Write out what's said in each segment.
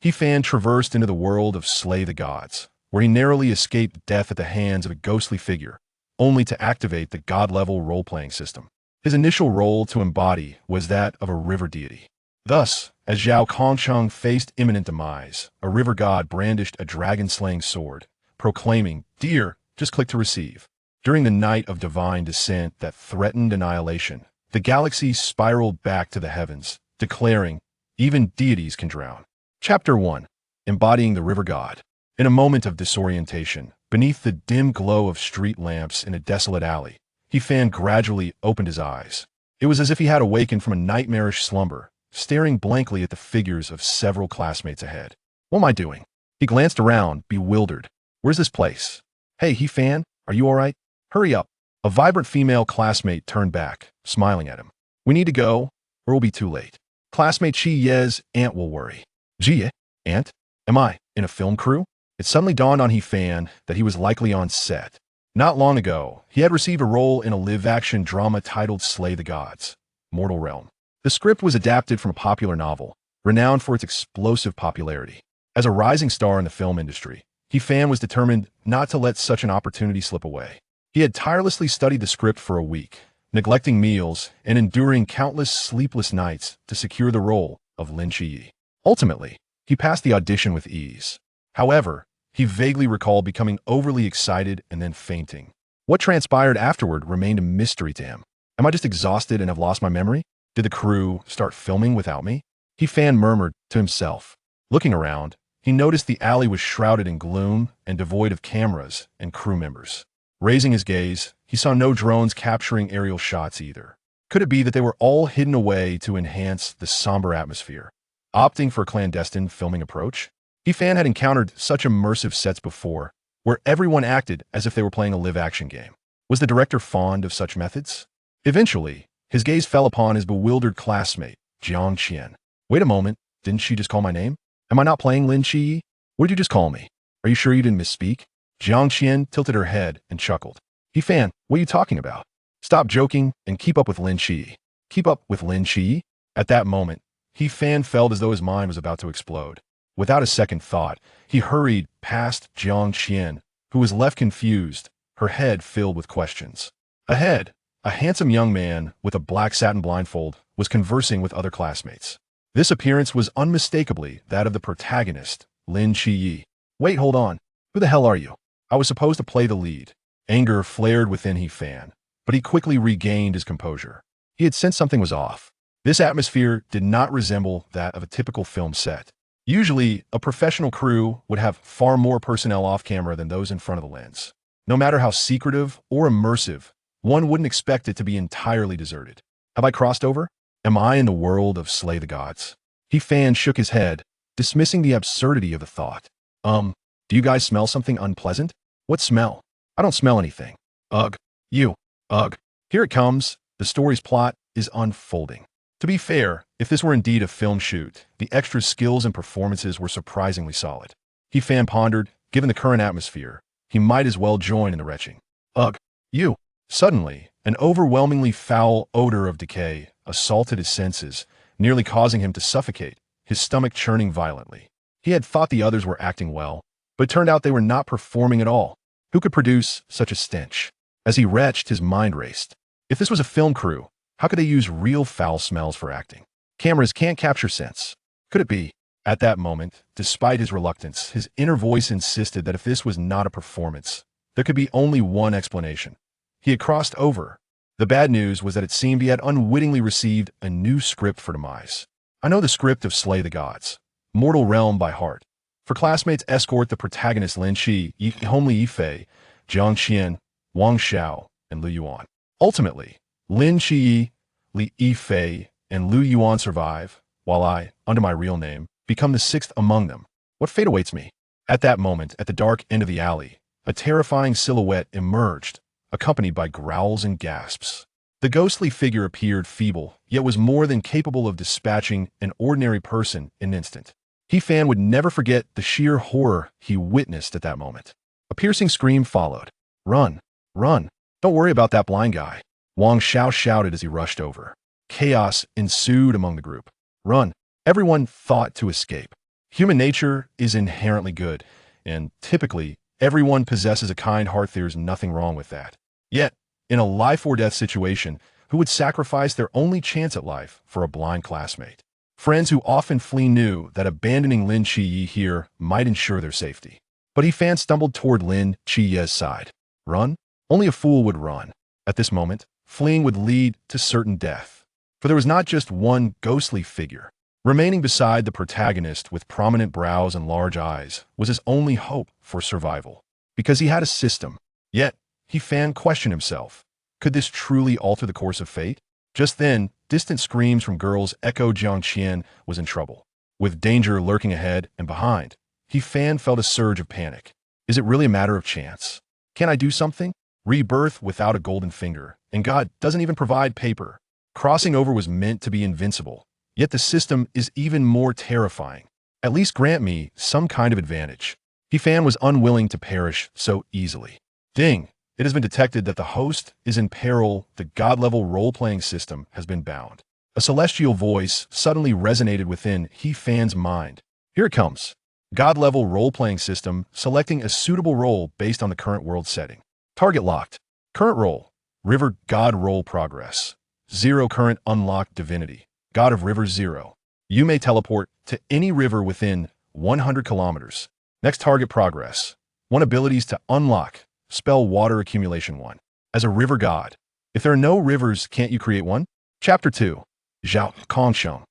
He Fan traversed into the world of Slay the Gods, where he narrowly escaped death at the hands of a ghostly figure, only to activate the god-level role-playing system. His initial role to embody was that of a river deity. Thus, as Zhao Kongcheng faced imminent demise, a river god brandished a dragon-slaying sword, proclaiming, "Dear, just click to receive." During the night of divine descent that threatened annihilation, the galaxy spiraled back to the heavens, declaring, "Even deities can drown." Chapter 1. Embodying the River God. In a moment of disorientation, beneath the dim glow of street lamps in a desolate alley, He Fan gradually opened his eyes. It was as if he had awakened from a nightmarish slumber, staring blankly at the figures of several classmates ahead. "What am I doing?" He glanced around, bewildered. "Where's this place?" "Hey, He Fan, are you all right? Hurry up." A vibrant female classmate turned back, smiling at him. "We need to go, or we'll be too late." Classmate Chi Ye's aunt will worry. "Jie, aunt? Am I in a film crew?" It suddenly dawned on He Fan that he was likely on set. Not long ago, he had received a role in a live-action drama titled Slay the Gods, Mortal Realm. The script was adapted from a popular novel, renowned for its explosive popularity. As a rising star in the film industry, He Fan was determined not to let such an opportunity slip away. He had tirelessly studied the script for a week, neglecting meals and enduring countless sleepless nights to secure the role of Lin Chi. Ultimately, he passed the audition with ease. However, he vaguely recalled becoming overly excited and then fainting. What transpired afterward remained a mystery to him. Am I just exhausted and have lost my memory? Did the crew start filming without me? He Fan murmured to himself. Looking around, he noticed the alley was shrouded in gloom and devoid of cameras and crew members. Raising his gaze, he saw no drones capturing aerial shots either. Could it be that they were all hidden away to enhance the somber atmosphere, opting for a clandestine filming approach? He Fan had encountered such immersive sets before, where everyone acted as if they were playing a live-action game. Was the director fond of such methods? Eventually, his gaze fell upon his bewildered classmate, Jiang Qian. "Wait a moment, didn't she just call my name? Am I not playing Lin Chi? What did you just call me? Are you sure you didn't misspeak?" Jiang Qian tilted her head and chuckled. "He Fan, what are you talking about? Stop joking and keep up with Lin Chi." "Keep up with Lin Chi?" At that moment, He Fan felt as though his mind was about to explode. Without a second thought, he hurried past Jiang Qian, who was left confused, her head filled with questions. Ahead, a handsome young man with a black satin blindfold was conversing with other classmates. This appearance was unmistakably that of the protagonist, Lin Chi. "Wait, hold on. Who the hell are you? I was supposed to play the lead." Anger flared within He Fan, but he quickly regained his composure. He had sensed something was off. This atmosphere did not resemble that of a typical film set. Usually, a professional crew would have far more personnel off-camera than those in front of the lens. No matter how secretive or immersive, one wouldn't expect it to be entirely deserted. Have I crossed over? Am I in the world of Slay the Gods? He Fan shook his head, dismissing the absurdity of the thought. Do you guys smell something unpleasant?" "What smell? I don't smell anything." "Ugh. You. Ugh." Here it comes. The story's plot is unfolding. To be fair, if this were indeed a film shoot, the extras' skills and performances were surprisingly solid. He Fan pondered, given the current atmosphere, he might as well join in the retching. "Ugh. You." Suddenly, an overwhelmingly foul odor of decay assaulted his senses, nearly causing him to suffocate, his stomach churning violently. He had thought the others were acting well, but it turned out they were not performing at all. Who could produce such a stench? As he retched, his mind raced. If this was a film crew, how could they use real foul smells for acting? Cameras can't capture scents. Could it be? At that moment, despite his reluctance, his inner voice insisted that if this was not a performance, there could be only one explanation. He had crossed over. The bad news was that it seemed he had unwittingly received a new script for demise. I know the script of Slay the Gods, Mortal Realm by heart. For classmates escort the protagonist Lin Chi, Homely Yifei, Jiang Qian, Wang Xiao, and Lu Yuan. Ultimately, Lin Chi, Li Yifei, and Lu Yuan survive, while I, under my real name, become the sixth among them. What fate awaits me? At that moment, at the dark end of the alley, a terrifying silhouette emerged, accompanied by growls and gasps. The ghostly figure appeared feeble, yet was more than capable of dispatching an ordinary person in an instant. He Fan would never forget the sheer horror he witnessed at that moment. A piercing scream followed. "Run! Run! Don't worry about that blind guy," Wang Xiao shouted as he rushed over. Chaos ensued among the group. "Run!" Everyone thought to escape. Human nature is inherently good, and typically, everyone possesses a kind heart. There's nothing wrong with that. Yet, in a life-or-death situation, who would sacrifice their only chance at life for a blind classmate? Friends who often flee knew that abandoning Lin Qiyi here might ensure their safety. But Fan stumbled toward Lin Qiyi's side. Run? Only a fool would run. At this moment, fleeing would lead to certain death. For there was not just one ghostly figure. Remaining beside the protagonist with prominent brows and large eyes was his only hope for survival. Because he had a system. Yet, Fan questioned himself. Could this truly alter the course of fate? Just then, distant screams from girls echoed. Zhao Kongcheng was in trouble. With danger lurking ahead and behind, Fan felt a surge of panic. Is it really a matter of chance? Can I do something? Rebirth without a golden finger, and God doesn't even provide paper. Crossing over was meant to be invincible, yet the system is even more terrifying. At least grant me some kind of advantage. Fan was unwilling to perish so easily. Ding! It has been detected that the host is in peril. The God-level role-playing system has been bound. A celestial voice suddenly resonated within Fan's mind. Here it comes. God-level role-playing system selecting a suitable role based on the current world setting. Target locked. Current role, River God Role Progress. 0 current unlocked divinity, God of River 0. You may teleport to any river within 100 kilometers. Next target progress. 1 abilities to unlock, spell water accumulation 1. As a river god. If there are no rivers, can't you create one? Chapter 2. Zhao Kongcheng.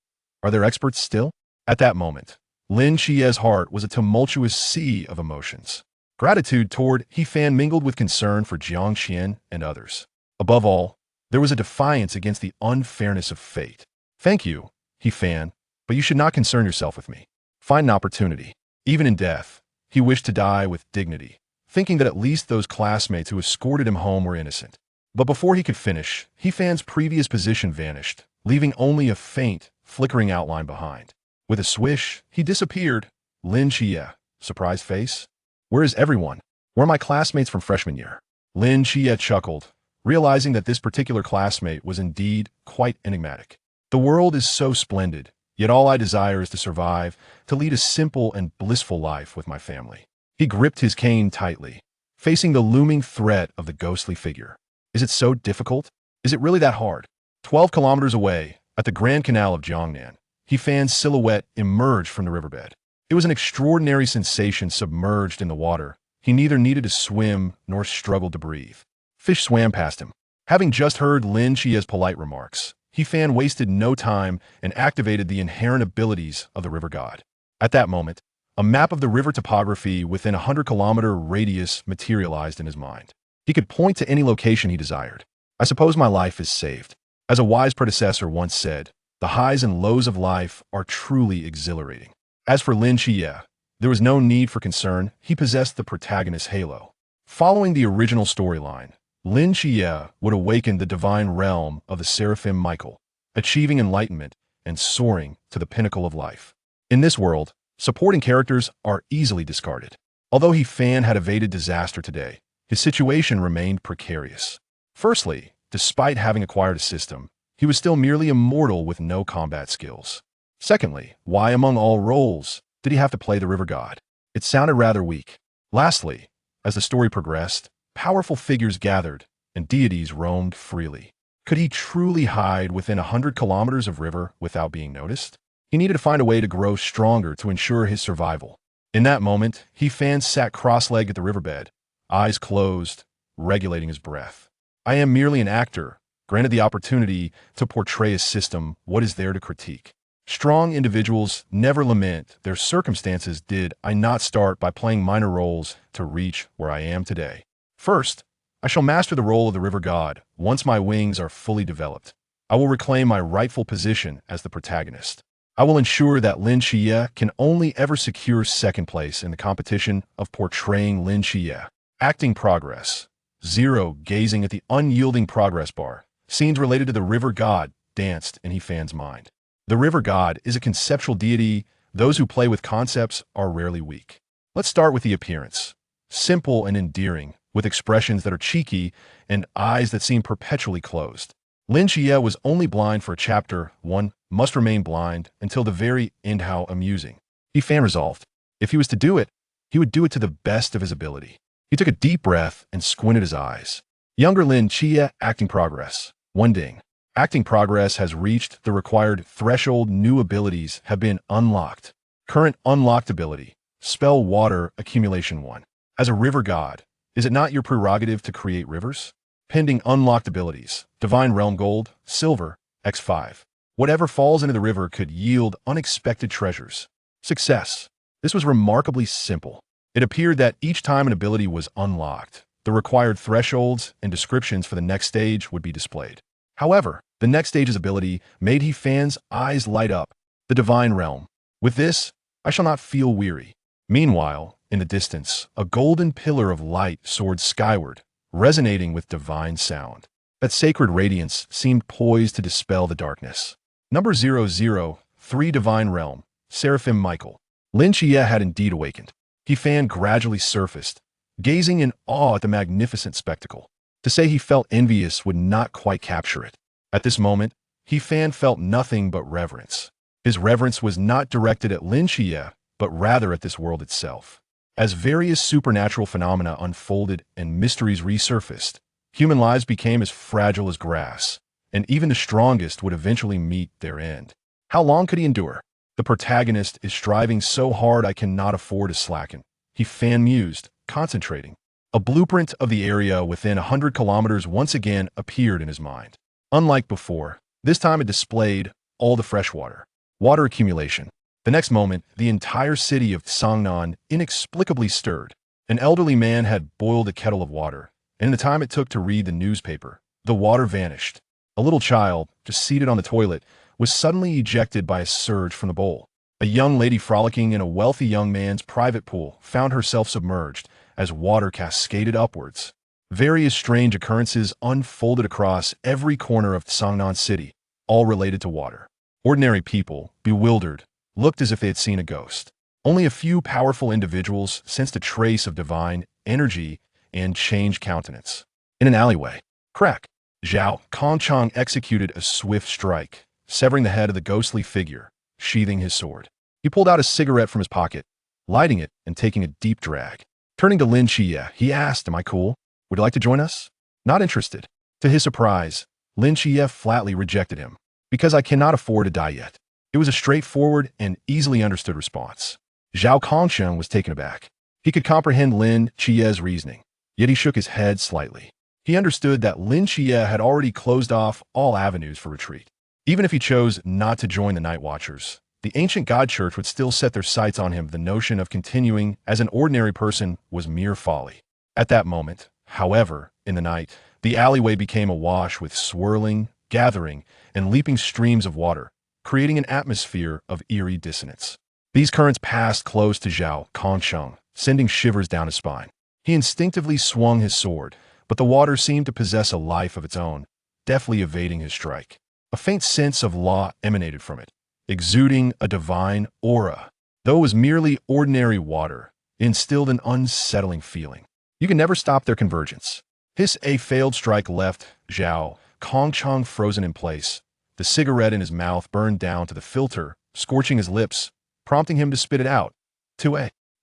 Are there experts still? At that moment, Lin Qiyi's heart was a tumultuous sea of emotions. Gratitude toward Fan mingled with concern for Jiang Qian and others. Above all, there was a defiance against the unfairness of fate. Thank you, Fan, but you should not concern yourself with me. Find an opportunity. Even in death, he wished to die with dignity, thinking that at least those classmates who escorted him home were innocent. But before he could finish, Fan's previous position vanished, leaving only a faint, flickering outline behind. With a swish, he disappeared. Lin Qiyi, surprised face? Where is everyone? Where are my classmates from freshman year? Lin Qiyi chuckled, realizing that this particular classmate was indeed quite enigmatic. The world is so splendid, yet all I desire is to survive, to lead a simple and blissful life with my family. He gripped his cane tightly, facing the looming threat of the ghostly figure. Is it so difficult? Is it really that hard? 12 kilometers away, at the Grand Canal of Jiangnan, Fan's silhouette emerged from the riverbed. It was an extraordinary sensation submerged in the water. He neither needed to swim nor struggled to breathe. Fish swam past him. Having just heard Lin Qiyi's polite remarks, Fan wasted no time and activated the inherent abilities of the river god. At that moment, a map of the river topography within a 100-kilometer radius materialized in his mind. He could point to any location he desired. I suppose my life is saved. As a wise predecessor once said, the highs and lows of life are truly exhilarating. As for Lin Qiyi, there was no need for concern. He possessed the protagonist's halo. Following the original storyline, Lin Qiyi would awaken the divine realm of the seraphim Michael, achieving enlightenment and soaring to the pinnacle of life. In this world, supporting characters are easily discarded. Although Fan had evaded disaster today, his situation remained precarious. Firstly, despite having acquired a system, he was still merely a mortal with no combat skills. Secondly, why among all roles did he have to play the river god? It sounded rather weak. Lastly, as the story progressed, powerful figures gathered and deities roamed freely. Could he truly hide within 100 kilometers of river without being noticed? He needed to find a way to grow stronger to ensure his survival. In that moment, Fan sat cross-legged at the riverbed, eyes closed, regulating his breath. I am merely an actor, granted the opportunity to portray a system. What is there to critique? Strong individuals never lament their circumstances. Did I not start by playing minor roles to reach where I am today? First, I shall master the role of the river god. Once my wings are fully developed, I will reclaim my rightful position as the protagonist. I will ensure that Lin Qiyi can only ever secure second place in the competition of portraying Lin Qiyi. Acting progress. 0 gazing at the unyielding progress bar. Scenes related to the river god danced in Fan's mind. The river god is a conceptual deity. Those who play with concepts are rarely weak. Let's start with the appearance. Simple and endearing, with expressions that are cheeky and eyes that seem perpetually closed. Lin Qiyi was only blind for chapter 1, must remain blind until the very end. How amusing. He Fan resolved. If he was to do it, he would do it to the best of his ability. He took a deep breath and squinted his eyes. Younger Lin Chia, acting progress. 1 ding. Acting progress has reached the required threshold. New abilities have been unlocked. Current unlocked ability. Spell Water Accumulation 1. As a river god, is it not your prerogative to create rivers? Pending unlocked abilities. Divine Realm Gold, Silver, X5. Whatever falls into the river could yield unexpected treasures. Success. This was remarkably simple. It appeared that each time an ability was unlocked, the required thresholds and descriptions for the next stage would be displayed. However, the next stage's ability made He Fan's eyes light up. The Divine Realm. With this, I shall not feel weary. Meanwhile, in the distance, a golden pillar of light soared skyward, resonating with divine sound. That sacred radiance seemed poised to dispel the darkness. Number 003, Divine Realm, Seraphim Michael. Lin Chia had indeed awakened. He Fan gradually surfaced, gazing in awe at the magnificent spectacle. To say he felt envious would not quite capture it. At this moment, He Fan felt nothing but reverence. His reverence was not directed at Lin Chia, but rather at this world itself. As various supernatural phenomena unfolded and mysteries resurfaced, human lives became as fragile as grass, and even the strongest would eventually meet their end. How long could he endure? The protagonist is striving so hard I cannot afford to slacken. He Fan mused, concentrating. A blueprint of the area within 100 kilometers once again appeared in his mind. Unlike before, this time it displayed all the fresh water accumulation. The next moment, the entire city of Sangnan inexplicably stirred. An elderly man had boiled a kettle of water, and in the time it took to read the newspaper, the water vanished. A little child, just seated on the toilet, was suddenly ejected by a surge from the bowl. A young lady frolicking in a wealthy young man's private pool found herself submerged as water cascaded upwards. Various strange occurrences unfolded across every corner of Sangnan City, all related to water. Ordinary people, bewildered, looked as if they had seen a ghost. Only a few powerful individuals sensed a trace of divine energy and changed countenance. In an alleyway, crack, Zhao Kongcheng executed a swift strike, severing the head of the ghostly figure, sheathing his sword. He pulled out a cigarette from his pocket, lighting it and taking a deep drag. Turning to Lin Chia, he asked, "Am I cool? Would you like to join us?" Not interested. To his surprise, Lin Chia flatly rejected him. "Because I cannot afford to die yet." It was a straightforward and easily understood response. Zhao Kongcheng was taken aback. He could comprehend Lin Chia's reasoning, yet he shook his head slightly. He understood that Lin Chia had already closed off all avenues for retreat. Even if he chose not to join the Night Watchers, the ancient God Church would still set their sights on him. The notion of continuing as an ordinary person was mere folly. At that moment, however, in the night, the alleyway became awash with swirling, gathering, and leaping streams of water, creating an atmosphere of eerie dissonance. These currents passed close to Zhao Kongcheng, sending shivers down his spine. He instinctively swung his sword, but the water seemed to possess a life of its own, deftly evading his strike. A faint sense of law emanated from it, exuding a divine aura. Though it was merely ordinary water, it instilled an unsettling feeling. You can never stop their convergence. A failed strike left Zhao Kongcheng frozen in place. The cigarette in his mouth burned down to the filter, scorching his lips, prompting him to spit it out.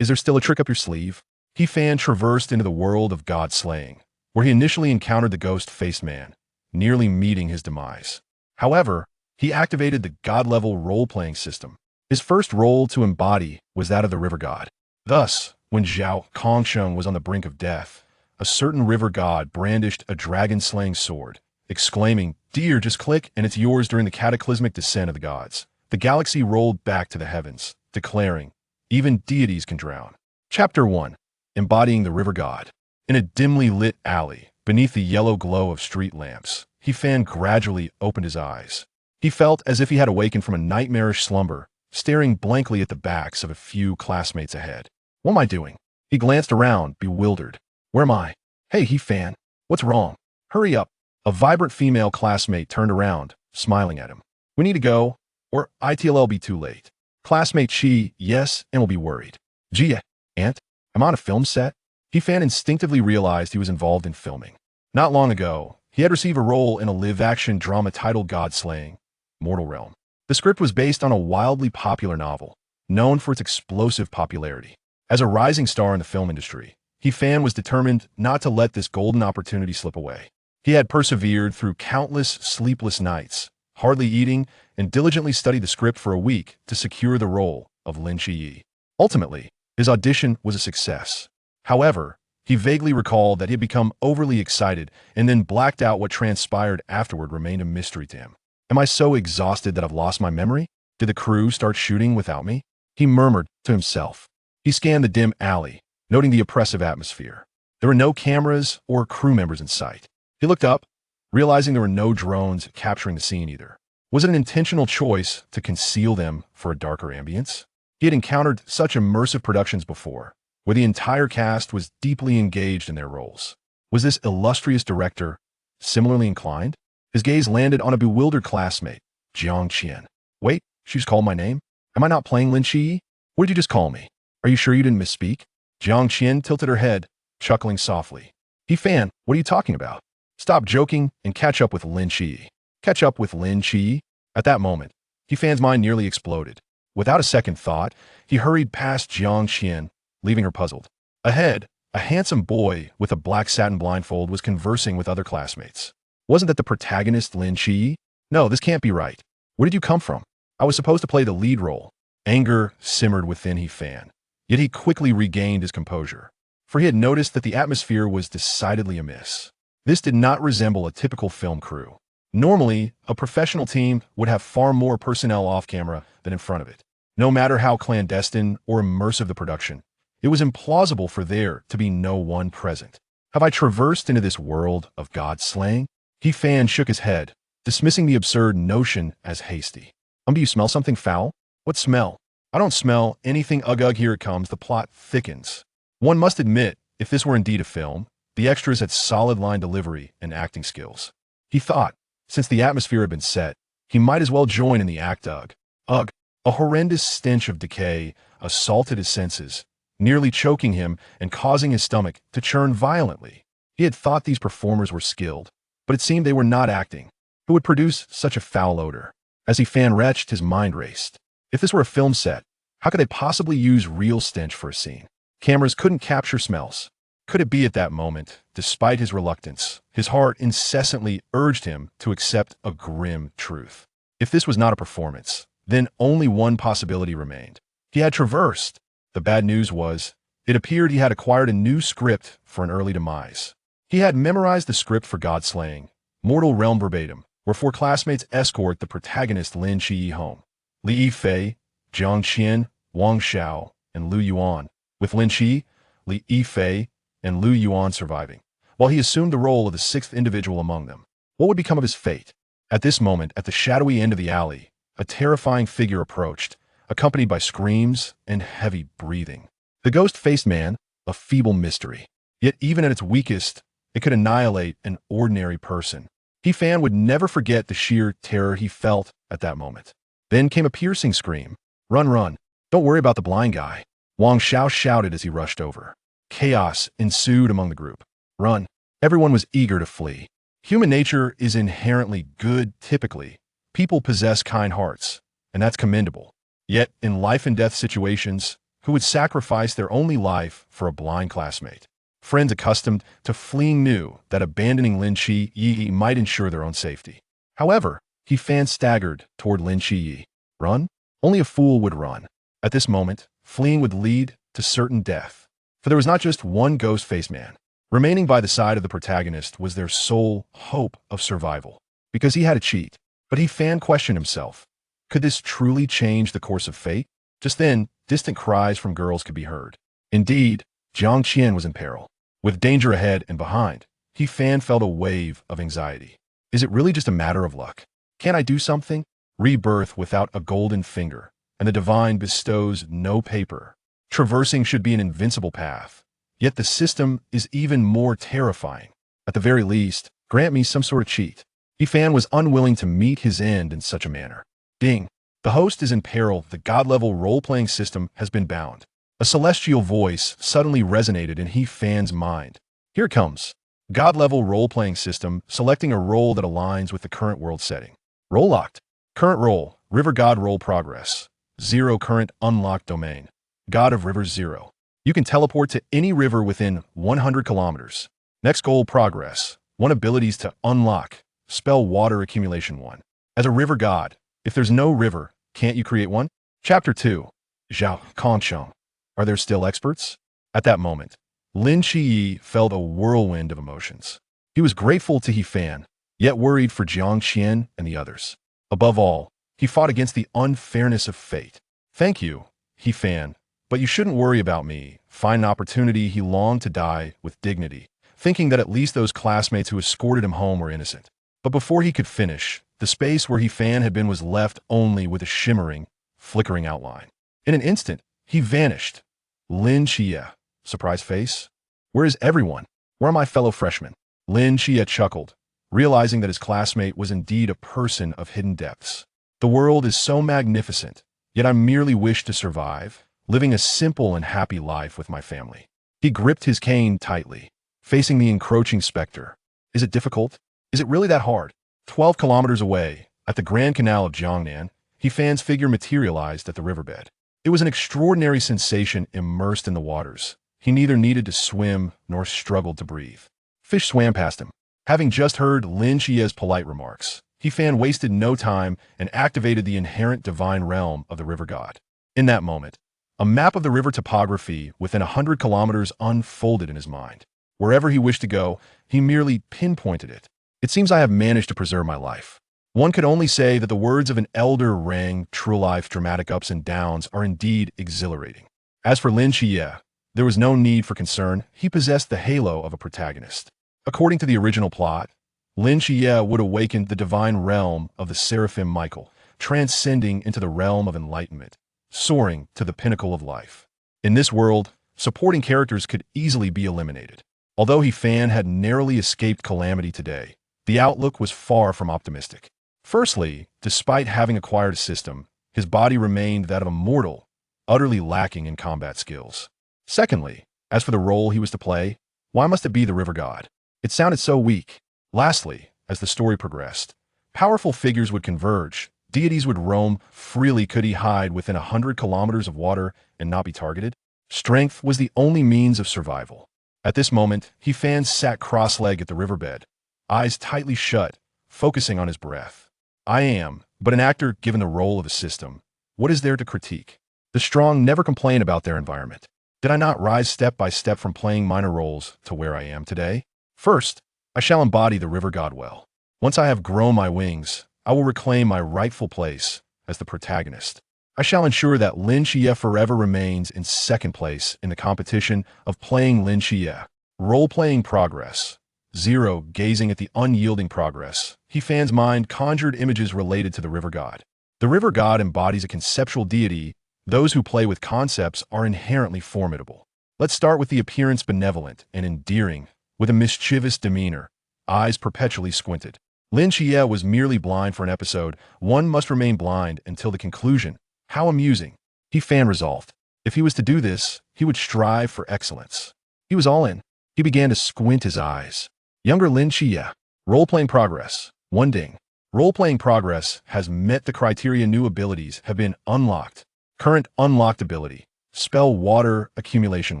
Is there still a trick up your sleeve? He Fan traversed into the world of god-slaying, where he initially encountered the ghost-faced man, nearly meeting his demise. However, he activated the god-level role-playing system. His first role to embody was that of the river god. Thus, when Zhao Kongcheng was on the brink of death, a certain river god brandished a dragon-slaying sword, exclaiming, "Dear, just click and it's yours." During the cataclysmic descent of the gods, the galaxy rolled back to the heavens, declaring, "Even deities can drown." Chapter 1. Embodying the River God. In a dimly lit alley, beneath the yellow glow of street lamps, He Fan gradually opened his eyes. He felt as if he had awakened from a nightmarish slumber, staring blankly at the backs of a few classmates ahead. What am I doing? He glanced around, bewildered. Where am I? Hey, He Fan, what's wrong? Hurry up. A vibrant female classmate turned around, smiling at him. We need to go, or it'll be too late. Classmate Chi, yes, and will be worried. Gia, Aunt, I'm on a film set. He Fan instinctively realized he was involved in filming. Not long ago, he had received a role in a live-action drama titled God Slaying, Mortal Realm. The script was based on a wildly popular novel, known for its explosive popularity. As a rising star in the film industry, He Fan was determined not to let this golden opportunity slip away. He had persevered through countless sleepless nights, hardly eating, and diligently studied the script for a week to secure the role of Lin Chiyi. Ultimately, his audition was a success. However, he vaguely recalled that he had become overly excited and then blacked out. What transpired afterward remained a mystery to him. Am I so exhausted that I've lost my memory? Did the crew start shooting without me? He murmured to himself. He scanned the dim alley, noting the oppressive atmosphere. There were no cameras or crew members in sight. He looked up, realizing there were no drones capturing the scene either. Was it an intentional choice to conceal them for a darker ambience? He had encountered such immersive productions before, where the entire cast was deeply engaged in their roles. Was this illustrious director similarly inclined? His gaze landed on a bewildered classmate, Zhao Kongcheng. Wait, she just called my name? Am I not playing Lin Chiyi? What did you just call me? Are you sure you didn't misspeak? Zhao Kongcheng tilted her head, chuckling softly. He Fan, what are you talking about? Stop joking and catch up with Lin Chiyi. Catch up with Lin Chiyi? At that moment, He Fan's mind nearly exploded. Without a second thought, he hurried past Zhao Kongcheng, leaving her puzzled. Ahead, a handsome boy with a black satin blindfold was conversing with other classmates. Wasn't that the protagonist, Lin Chiyi? No, this can't be right. Where did you come from? I was supposed to play the lead role. Anger simmered within He Fan. Yet he quickly regained his composure, for he had noticed that the atmosphere was decidedly amiss. This did not resemble a typical film crew. Normally, a professional team would have far more personnel off-camera than in front of it. No matter how clandestine or immersive the production, it was implausible for there to be no one present. Have I traversed into this world of God-slaying? He Fan shook his head, dismissing the absurd notion as hasty. Do you smell something foul? What smell? I don't smell anything. Ugh, here it comes. The plot thickens. One must admit, if this were indeed a film, the extras had solid line delivery and acting skills. He thought, since the atmosphere had been set, he might as well join in the act. Ugh, a horrendous stench of decay assaulted his senses, nearly choking him and causing his stomach to churn violently. He had thought these performers were skilled, but it seemed they were not acting. Who would produce such a foul odor? As He Fan retched, his mind raced. If this were a film set, how could they possibly use real stench for a scene? Cameras couldn't capture smells. Could it be at that moment, despite his reluctance, his heart incessantly urged him to accept a grim truth? If this was not a performance, then only one possibility remained. He had traversed. The bad news was, it appeared he had acquired a new script for an early demise. He had memorized the script for God-slaying, Mortal Realm verbatim, where 4 classmates escort the protagonist Lin Chiyi home. Li Yifei, Zhang Qian, Wang Xiao, and Lu Yuan, with Lin Chiyi, Li Yifei, and Lu Yuan surviving, while he assumed the role of the 6th individual among them. What would become of his fate? At this moment, at the shadowy end of the alley, a terrifying figure approached, accompanied by screams and heavy breathing. The ghost-faced man, a feeble mystery. Yet even at its weakest, it could annihilate an ordinary person. He Fan would never forget the sheer terror he felt at that moment. Then came a piercing scream. Run, run. Don't worry about the blind guy. Wang Xiao shouted as he rushed over. Chaos ensued among the group. Run. Everyone was eager to flee. Human nature is inherently good, typically. People possess kind hearts, and that's commendable. Yet, in life and death situations, who would sacrifice their only life for a blind classmate? Friends accustomed to fleeing knew that abandoning Lin Chiyi might ensure their own safety. However, He Fan staggered toward Lin Chiyi. Run? Only a fool would run. At this moment, fleeing would lead to certain death. For there was not just one ghost-faced man. Remaining by the side of the protagonist was their sole hope of survival. Because he had to cheat. But He Fan questioned himself. Could this truly change the course of fate? Just then, distant cries from girls could be heard. Indeed, Zhang Qian was in peril. With danger ahead and behind, He Fan felt a wave of anxiety. Is it really just a matter of luck? Can I do something? Rebirth without a golden finger, and the divine bestows no paper. Traversing should be an invincible path. Yet the system is even more terrifying. At the very least, grant me some sort of cheat. He Fan was unwilling to meet his end in such a manner. Ding. The host is in peril. The God-level role-playing system has been bound. A celestial voice suddenly resonated in He Fan's mind. Here it comes. God-level role-playing system selecting a role that aligns with the current world setting. Role locked. Current role, River God Role Progress. Zero current unlocked domain. God of Rivers 0. You can teleport to any river within 100 kilometers. Next goal, progress. 1 abilities to unlock. Spell water accumulation 1. As a river god, if there's no river, can't you create one? Chapter 2. Zhao Kongcheng. Are there still experts? At that moment, Lin Qiyi felt a whirlwind of emotions. He was grateful to He Fan, yet worried for Jiang Qian and the others. Above all, he fought against the unfairness of fate. Thank you, He Fan, but you shouldn't worry about me. Find an opportunity. He longed to die with dignity, thinking that at least those classmates who escorted him home were innocent. But before he could finish, the space where He Fan had been was left only with a shimmering, flickering outline. In an instant, he vanished. Lin Xie, surprised face? Where is everyone? Where are my fellow freshmen? Lin Xie chuckled, realizing that his classmate was indeed a person of hidden depths. The world is so magnificent, yet I merely wish to survive, living a simple and happy life with my family. He gripped his cane tightly, facing the encroaching specter. Is it difficult? Is it really that hard? 12 kilometers away, at the Grand Canal of Jiangnan, He Fan's figure materialized at the riverbed. It was an extraordinary sensation immersed in the waters. He neither needed to swim nor struggled to breathe. Fish swam past him. Having just heard Lin Xie's polite remarks, He Fan wasted no time and activated the inherent divine realm of the river god. In that moment, a map of the river topography within 100 kilometers unfolded in his mind. Wherever he wished to go, he merely pinpointed it. It seems I have managed to preserve my life. One could only say that the words of an elder rang true life. Dramatic ups and downs are indeed exhilarating. As for Lin Xie, there was no need for concern. He possessed the halo of a protagonist. According to the original plot, Lin Xie would awaken the divine realm of the Seraphim Michael, transcending into the realm of enlightenment, soaring to the pinnacle of life. In this world, supporting characters could easily be eliminated. Although He Fan had narrowly escaped calamity today, the outlook was far from optimistic. Firstly, despite having acquired a system, his body remained that of a mortal, utterly lacking in combat skills. Secondly, as for the role he was to play, why must it be the river god? It sounded so weak. Lastly, as the story progressed, powerful figures would converge, deities would roam freely. Could he hide within 100 kilometers of water and not be targeted? Strength was the only means of survival. At this moment, He Fan sat cross-legged at the riverbed, eyes tightly shut, focusing on his breath. I am but an actor given the role of a system. What is there to critique? The strong never complain about their environment. Did I not rise step by step from playing minor roles to where I am today? First, I shall embody the river god well. Once I have grown my wings, I will reclaim my rightful place as the protagonist. I shall ensure that Lin Xie forever remains in second place in the competition of playing Lin Xie. Role-playing progress. 0. Gazing at the unyielding progress, He Fan's mind conjured images related to the river god. The river god embodies a conceptual deity. Those who play with concepts are inherently formidable. Let's start with the appearance, benevolent and endearing, with a mischievous demeanor, eyes perpetually squinted. Lin Xie was merely blind for an episode. One must remain blind until the conclusion. How amusing. He Fan resolved. If he was to do this, he would strive for excellence. He was all in. He began to squint his eyes. Younger Lin Xie. Role-playing progress. 1 ding. Role-playing progress has met the criteria. New abilities have been unlocked. Current unlocked ability. Spell water accumulation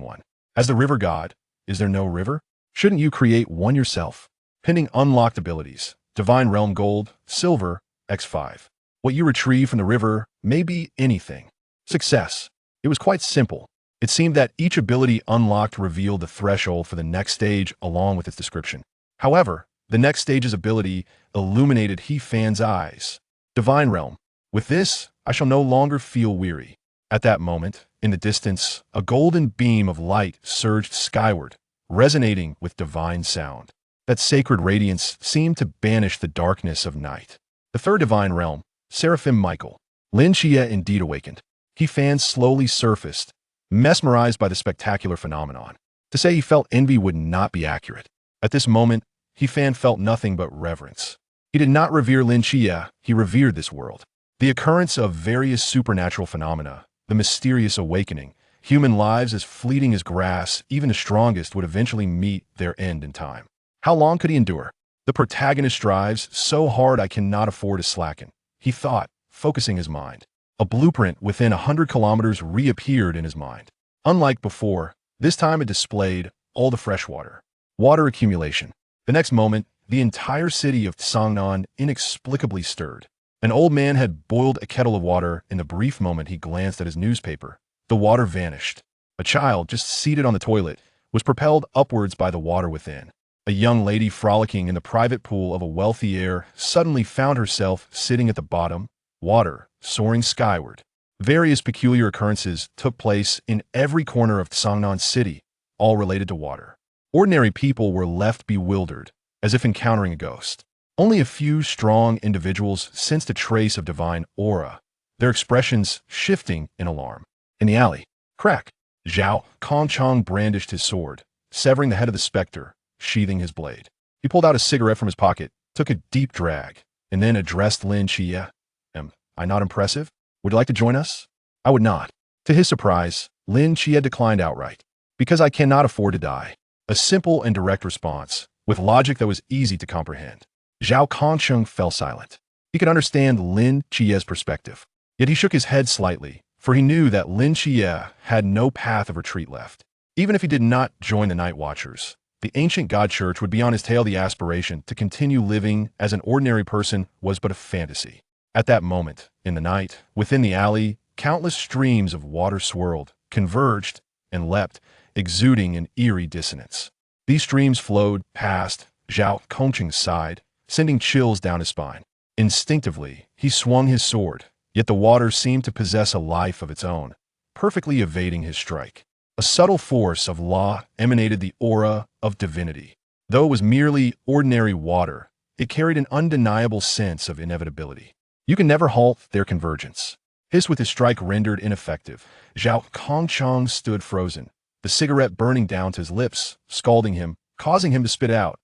1. As the river god, is there no river? Shouldn't you create one yourself? Pending unlocked abilities. Divine Realm Gold, Silver, X5. What you retrieve from the river may be anything. Success. It was quite simple. It seemed that each ability unlocked revealed the threshold for the next stage along with its description. However, the next stage's ability illuminated He Fan's eyes. Divine Realm. With this, I shall no longer feel weary. At that moment, in the distance, a golden beam of light surged skyward, resonating with divine sound. That sacred radiance seemed to banish the darkness of night. The third divine realm, Seraphim Michael. Lin Xie indeed awakened. He Fan slowly surfaced, mesmerized by the spectacular phenomenon. To say he felt envy would not be accurate. At this moment, He Fan felt nothing but reverence. He did not revere Lin Xie, he revered this world. The occurrence of various supernatural phenomena, the mysterious awakening, human lives as fleeting as grass, even the strongest would eventually meet their end in time. How long could he endure? The protagonist strives so hard I cannot afford to slacken, he thought, focusing his mind. A blueprint within 100 kilometers reappeared in his mind. Unlike before, this time it displayed all the fresh water. Water accumulation. The next moment, the entire city of Songnan inexplicably stirred. An old man had boiled a kettle of water in the brief moment he glanced at his newspaper. The water vanished. A child, just seated on the toilet, was propelled upwards by the water within. A young lady frolicking in the private pool of a wealthy heir suddenly found herself sitting at the bottom, water soaring skyward. Various peculiar occurrences took place in every corner of Songnan City, all related to water. Ordinary people were left bewildered, as if encountering a ghost. Only a few strong individuals sensed a trace of divine aura, their expressions shifting in alarm. In the alley, crack, Zhao Kongcheng brandished his sword, severing the head of the specter, sheathing his blade. He pulled out a cigarette from his pocket, took a deep drag, and then addressed Lin Xie. Am I not impressive? Would you like to join us? I would not. To his surprise, Lin Xie declined outright. Because I cannot afford to die. A simple and direct response, with logic that was easy to comprehend. Zhao Kongcheng fell silent. He could understand Lin Xie's perspective. Yet he shook his head slightly, for he knew that Lin Xie had no path of retreat left. Even if he did not join the Night Watchers, the ancient God Church would be on his tail. The aspiration to continue living as an ordinary person was but a fantasy. At that moment, in the night, within the alley, countless streams of water swirled, converged, and leapt, exuding an eerie dissonance. These streams flowed past Zhao Kongcheng's side, sending chills down his spine. Instinctively, he swung his sword, yet the water seemed to possess a life of its own, perfectly evading his strike. A subtle force of law emanated the aura of divinity. Though it was merely ordinary water, it carried an undeniable sense of inevitability. You can never halt their convergence. Hissed with his strike rendered ineffective, Zhao Kongcheng stood frozen, the cigarette burning down to his lips, scalding him, causing him to spit out.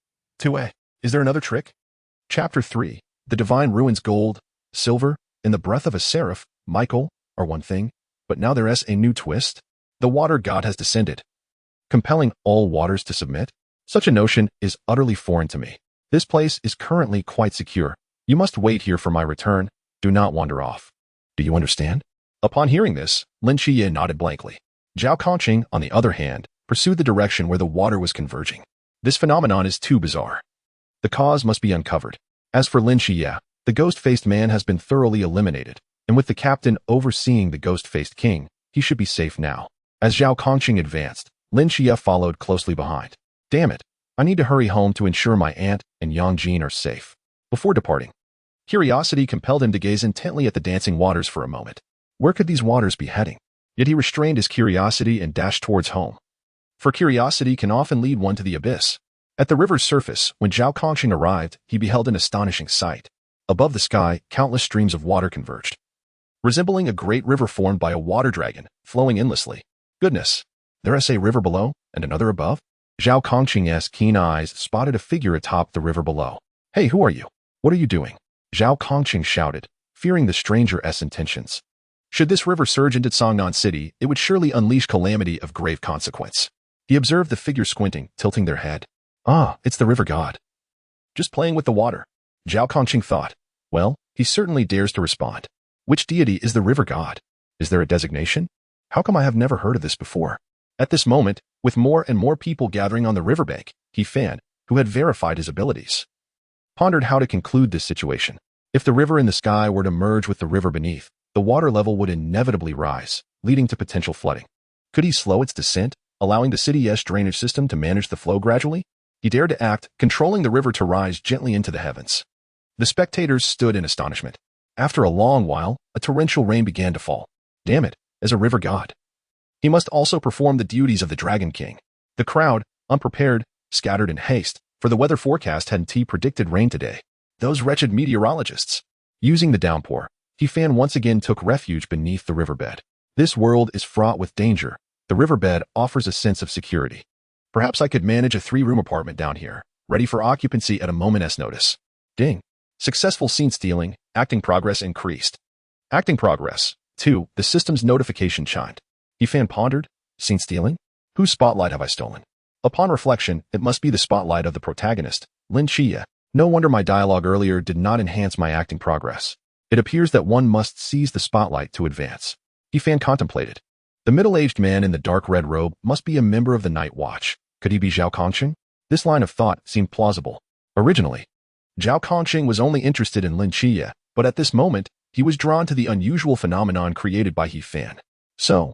Is there another trick? Chapter 3. The divine ruins gold, silver, and the breath of a seraph, Michael, are one thing, but now there is a new twist. The water god has descended, compelling all waters to submit. Such a notion is utterly foreign to me. This place is currently quite secure. You must wait here for my return. Do not wander off. Do you understand? Upon hearing this, Lin Xie nodded blankly. Zhao Kongcheng, on the other hand, pursued the direction where the water was converging. This phenomenon is too bizarre. The cause must be uncovered. As for Lin Xie, the ghost-faced man has been thoroughly eliminated, and with the captain overseeing the ghost-faced king, he should be safe now. As Zhao Kongcheng advanced, Lin Xie followed closely behind. Damn it, I need to hurry home to ensure my aunt and Yang Jin are safe. Before departing, curiosity compelled him to gaze intently at the dancing waters for a moment. Where could these waters be heading? Yet he restrained his curiosity and dashed towards home. For curiosity can often lead one to the abyss. At the river's surface, when Zhao Kongcheng arrived, he beheld an astonishing sight. Above the sky, countless streams of water converged, resembling a great river formed by a water dragon, flowing endlessly. Goodness, there is a river below, and another above? Zhao Kongcheng's keen eyes spotted a figure atop the river below. Hey, who are you? What are you doing? Zhao Kongcheng shouted, fearing the stranger's intentions. Should this river surge into Songnan City, it would surely unleash calamity of grave consequence. He observed the figure squinting, tilting their head. Ah, it's the river god. Just playing with the water. Zhao Kongcheng thought. Well, he certainly dares to respond. Which deity is the river god? Is there a designation? How come I have never heard of this before? At this moment, with more and more people gathering on the riverbank, Fan, who had verified his abilities, pondered how to conclude this situation. If the river in the sky were to merge with the river beneath, the water level would inevitably rise, leading to potential flooding. Could he slow its descent, allowing the city's drainage system to manage the flow gradually? He dared to act, controlling the river to rise gently into the heavens. The spectators stood in astonishment. After a long while, a torrential rain began to fall. Damn it, as a river god, he must also perform the duties of the Dragon King. The crowd, unprepared, scattered in haste, for the weather forecast had predicted rain today. Those wretched meteorologists. Using the downpour, Fan once again took refuge beneath the riverbed. This world is fraught with danger. The riverbed offers a sense of security. Perhaps I could manage a 3-room apartment down here, ready for occupancy at a moment's notice. Ding. Successful scene stealing, acting progress increased. Acting progress. 2. The system's notification chimed. Fan pondered. Scene stealing? Whose spotlight have I stolen? Upon reflection, it must be the spotlight of the protagonist, Lin Xie. No wonder my dialogue earlier did not enhance my acting progress. It appears that one must seize the spotlight to advance. Yifan contemplated. The middle-aged man in the dark red robe must be a member of the Night Watch. Could he be Zhao Kongcheng? This line of thought seemed plausible. Originally, Zhao Kongcheng was only interested in Lin Chiya, but at this moment, he was drawn to the unusual phenomenon created by Yifan. So,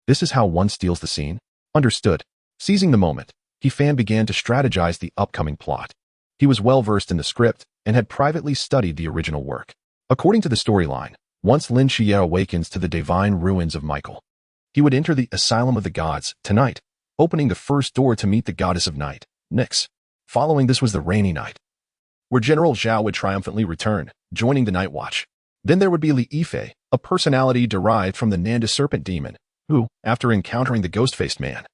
this is how one steals the scene? Understood. Seizing the moment, Yifan began to strategize the upcoming plot. He was well-versed in the script and had privately studied the original work. According to the storyline, once Lin Chiya awakens to the divine ruins of Michael, he would enter the Asylum of the Gods tonight, opening the first door to meet the goddess of night, Nyx. Following this was the rainy night, where General Zhao would triumphantly return, joining the Night Watch. Then there would be Li Yifei, a personality derived from the Nanda serpent demon, who, after encountering the ghost-faced man,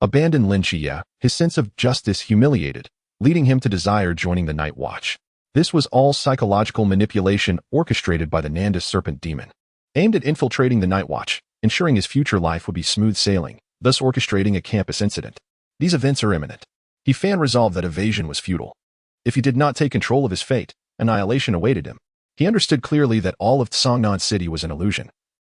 abandoned Lin Chiya, his sense of justice humiliated, leading him to desire joining the Night Watch. This was all psychological manipulation orchestrated by the Nanda serpent demon, aimed at infiltrating the Night Watch, ensuring his future life would be smooth sailing, thus orchestrating a campus incident. These events are imminent. Yifan resolved that evasion was futile. If he did not take control of his fate, annihilation awaited him. He understood clearly that all of Tsangnan City was an illusion.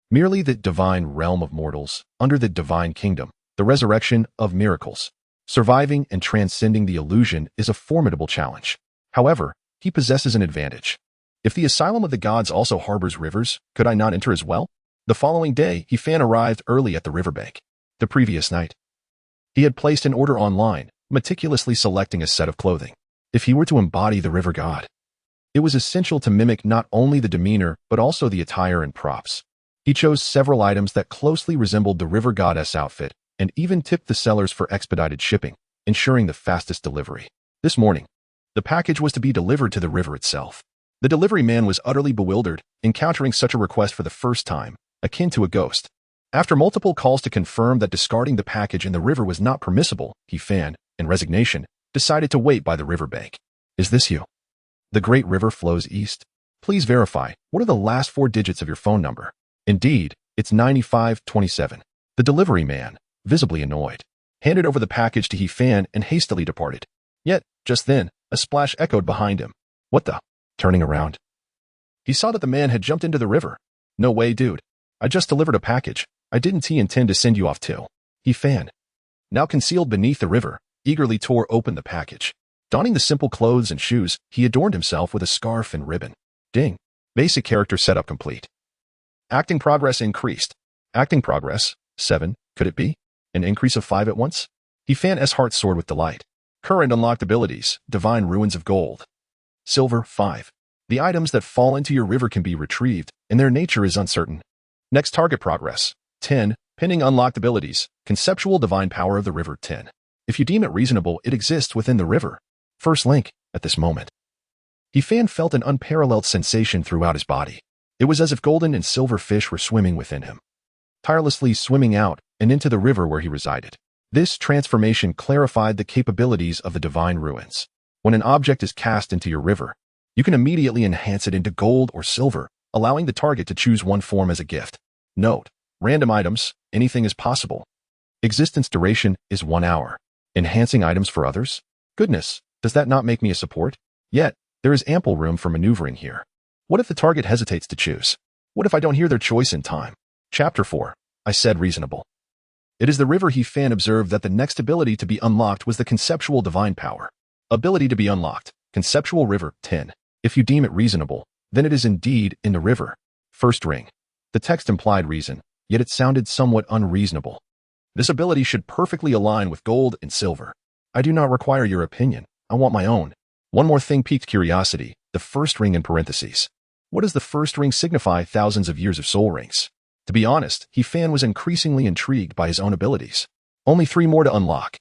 Merely the divine realm of mortals, under the divine kingdom, the resurrection of miracles. Surviving and transcending the illusion is a formidable challenge. However, he possesses an advantage. If the Asylum of the Gods also harbors rivers, could I not enter as well? The following day, Yifan arrived early at the riverbank. The previous night, he had placed an order online, meticulously selecting a set of clothing. If he were to embody the river god, it was essential to mimic not only the demeanor but also the attire and props. He chose several items that closely resembled the river goddess outfit and even tipped the sellers for expedited shipping, ensuring the fastest delivery. This morning, the package was to be delivered to the river itself. The delivery man was utterly bewildered, encountering such a request for the first time, akin to a ghost. After multiple calls to confirm that discarding the package in the river was not permissible, Yifan, in resignation, decided to wait by the riverbank. Is this you? The great river flows east. Please verify, what are the last 4 digits of your phone number? Indeed, it's 9527. The delivery man, visibly annoyed, handed over the package to Yifan and hastily departed. Yet, just then, a splash echoed behind him. What the? Turning around, he saw that the man had jumped into the river. No way, dude. I just delivered a package. I didn't intend to send you off too. Yifan, now concealed beneath the river, eagerly tore open the package. Donning the simple clothes and shoes, he adorned himself with a scarf and ribbon. Ding. Basic character setup complete. Acting progress increased. Acting progress, 7, could it be? An increase of 5 at once? Yifan heart soared with delight. Current unlocked abilities, Divine Ruins of Gold. Silver, 5. The items that fall into your river can be retrieved, and their nature is uncertain. Next target progress, 10, pending unlocked abilities, Conceptual Divine Power of the River, 10. If you deem it reasonable, it exists within the river. First link, at this moment. Yifan felt an unparalleled sensation throughout his body. It was as if golden and silver fish were swimming within him, tirelessly swimming out and into the river where he resided. This transformation clarified the capabilities of the divine ruins. When an object is cast into your river, you can immediately enhance it into gold or silver, allowing the target to choose one form as a gift. Note, random items, anything is possible. Existence duration is 1 hour. Enhancing items for others? Goodness, does that not make me a support? Yet, there is ample room for maneuvering here. What if the target hesitates to choose? What if I don't hear their choice in time? Chapter 4. I said reasonable. It is the river Yifan observed that the next ability to be unlocked was the Conceptual Divine Power. Ability to be unlocked. Conceptual River, 10. If you deem it reasonable, then it is indeed in the river. First ring. The text implied reason, yet it sounded somewhat unreasonable. This ability should perfectly align with gold and silver. I do not require your opinion. I want my own. One more thing piqued curiosity, the first ring in parentheses. What does the first ring signify? Thousands of years of soul rings. To be honest, Yifan was increasingly intrigued by his own abilities. Only 3 more to unlock.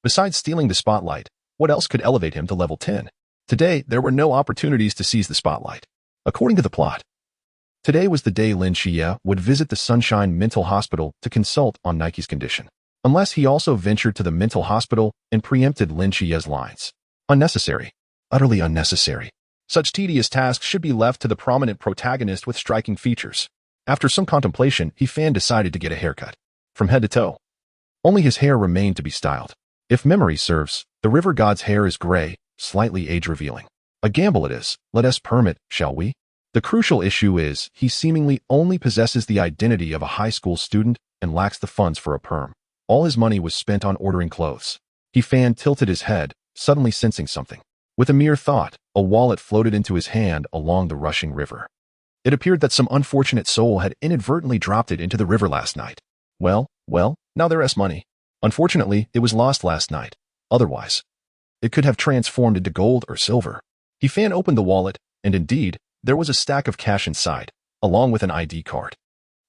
Besides stealing the spotlight, what else could elevate him to level 10? Today, there were no opportunities to seize the spotlight. According to the plot, today was the day Lin Chiya would visit the Sunshine Mental Hospital to consult on Nike's condition. Unless he also ventured to the mental hospital and preempted Lin Chiya's lines. Unnecessary. Utterly unnecessary. Such tedious tasks should be left to the prominent protagonist with striking features. After some contemplation, Yifan decided to get a haircut. From head to toe. Only his hair remained to be styled. If memory serves, the river god's hair is gray, slightly age-revealing. A gamble it is. Let us permit, shall we? The crucial issue is he seemingly only possesses the identity of a high school student and lacks the funds for a perm. All his money was spent on ordering clothes. He tilted his head, suddenly sensing something. With a mere thought, a wallet floated into his hand along the rushing river. It appeared that some unfortunate soul had inadvertently dropped it into the river last night. Well, now there's money. Unfortunately, it was lost last night. Otherwise, it could have transformed into gold or silver. He opened the wallet, and indeed, there was a stack of cash inside, along with an ID card.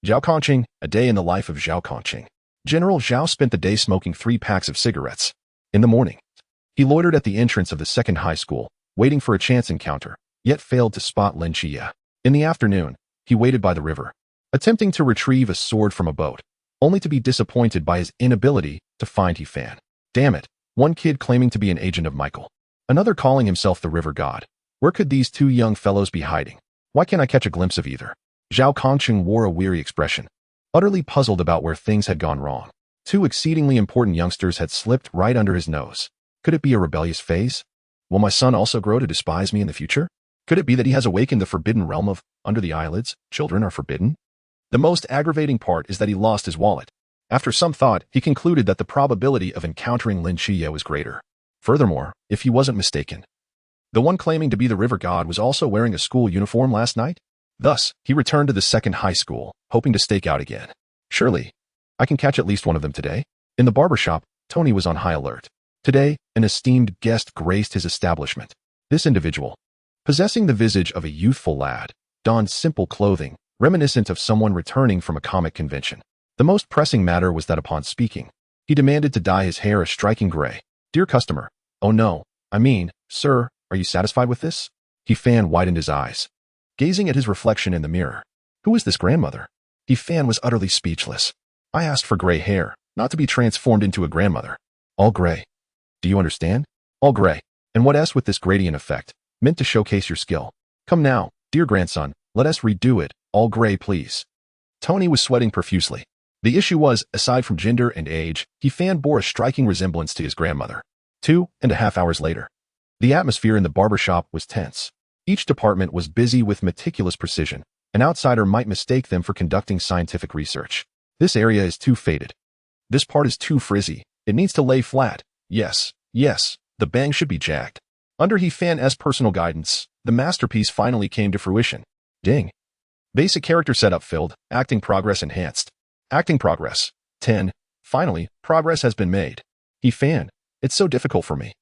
Zhao Kongcheng, a day in the life of Zhao Kongcheng. General Zhao spent the day smoking 3 packs of cigarettes. In the morning, he loitered at the entrance of the second high school, waiting for a chance encounter, yet failed to spot Lin Chia. In the afternoon, he waited by the river, attempting to retrieve a sword from a boat, only to be disappointed by his inability to find He-Fan. Damn it, one kid claiming to be an agent of Michael, another calling himself the river god. Where could these 2 young fellows be hiding? Why can't I catch a glimpse of either? Zhao Kongcheng wore a weary expression, utterly puzzled about where things had gone wrong. 2 exceedingly important youngsters had slipped right under his nose. Could it be a rebellious phase? Will my son also grow to despise me in the future? Could it be that he has awakened the forbidden realm of under the eyelids? Children are forbidden? The most aggravating part is that he lost his wallet. After some thought, he concluded that the probability of encountering Lin Chia was greater. Furthermore, if he wasn't mistaken, the one claiming to be the river god was also wearing a school uniform last night. Thus, he returned to the second high school, hoping to stake out again. Surely, I can catch at least one of them today. In the barber shop, Tony was on high alert. Today, an esteemed guest graced his establishment. This individual, possessing the visage of a youthful lad, donned simple clothing, reminiscent of someone returning from a comic convention. The most pressing matter was that upon speaking, he demanded to dye his hair a striking gray. Dear customer, oh no, sir, are you satisfied with this? He-Fan widened his eyes, gazing at his reflection in the mirror. Who is this grandmother? He-Fan was utterly speechless. I asked for gray hair, not to be transformed into a grandmother. All gray. Do you understand? All gray. And what else with this gradient effect, meant to showcase your skill. Come now, dear grandson, let us redo it, all gray please. Tony was sweating profusely. The issue was, aside from gender and age, He-Fan bore a striking resemblance to his grandmother. 2.5 hours later, the atmosphere in the barber shop was tense. Each department was busy with meticulous precision. An outsider might mistake them for conducting scientific research. This area is too faded. This part is too frizzy. It needs to lay flat. Yes, the bang should be jagged. Under He-Fan's personal guidance, the masterpiece finally came to fruition. Ding. Basic character setup filled, acting progress enhanced. Acting progress. 10. Finally, progress has been made. He-Fan, it's so difficult for me.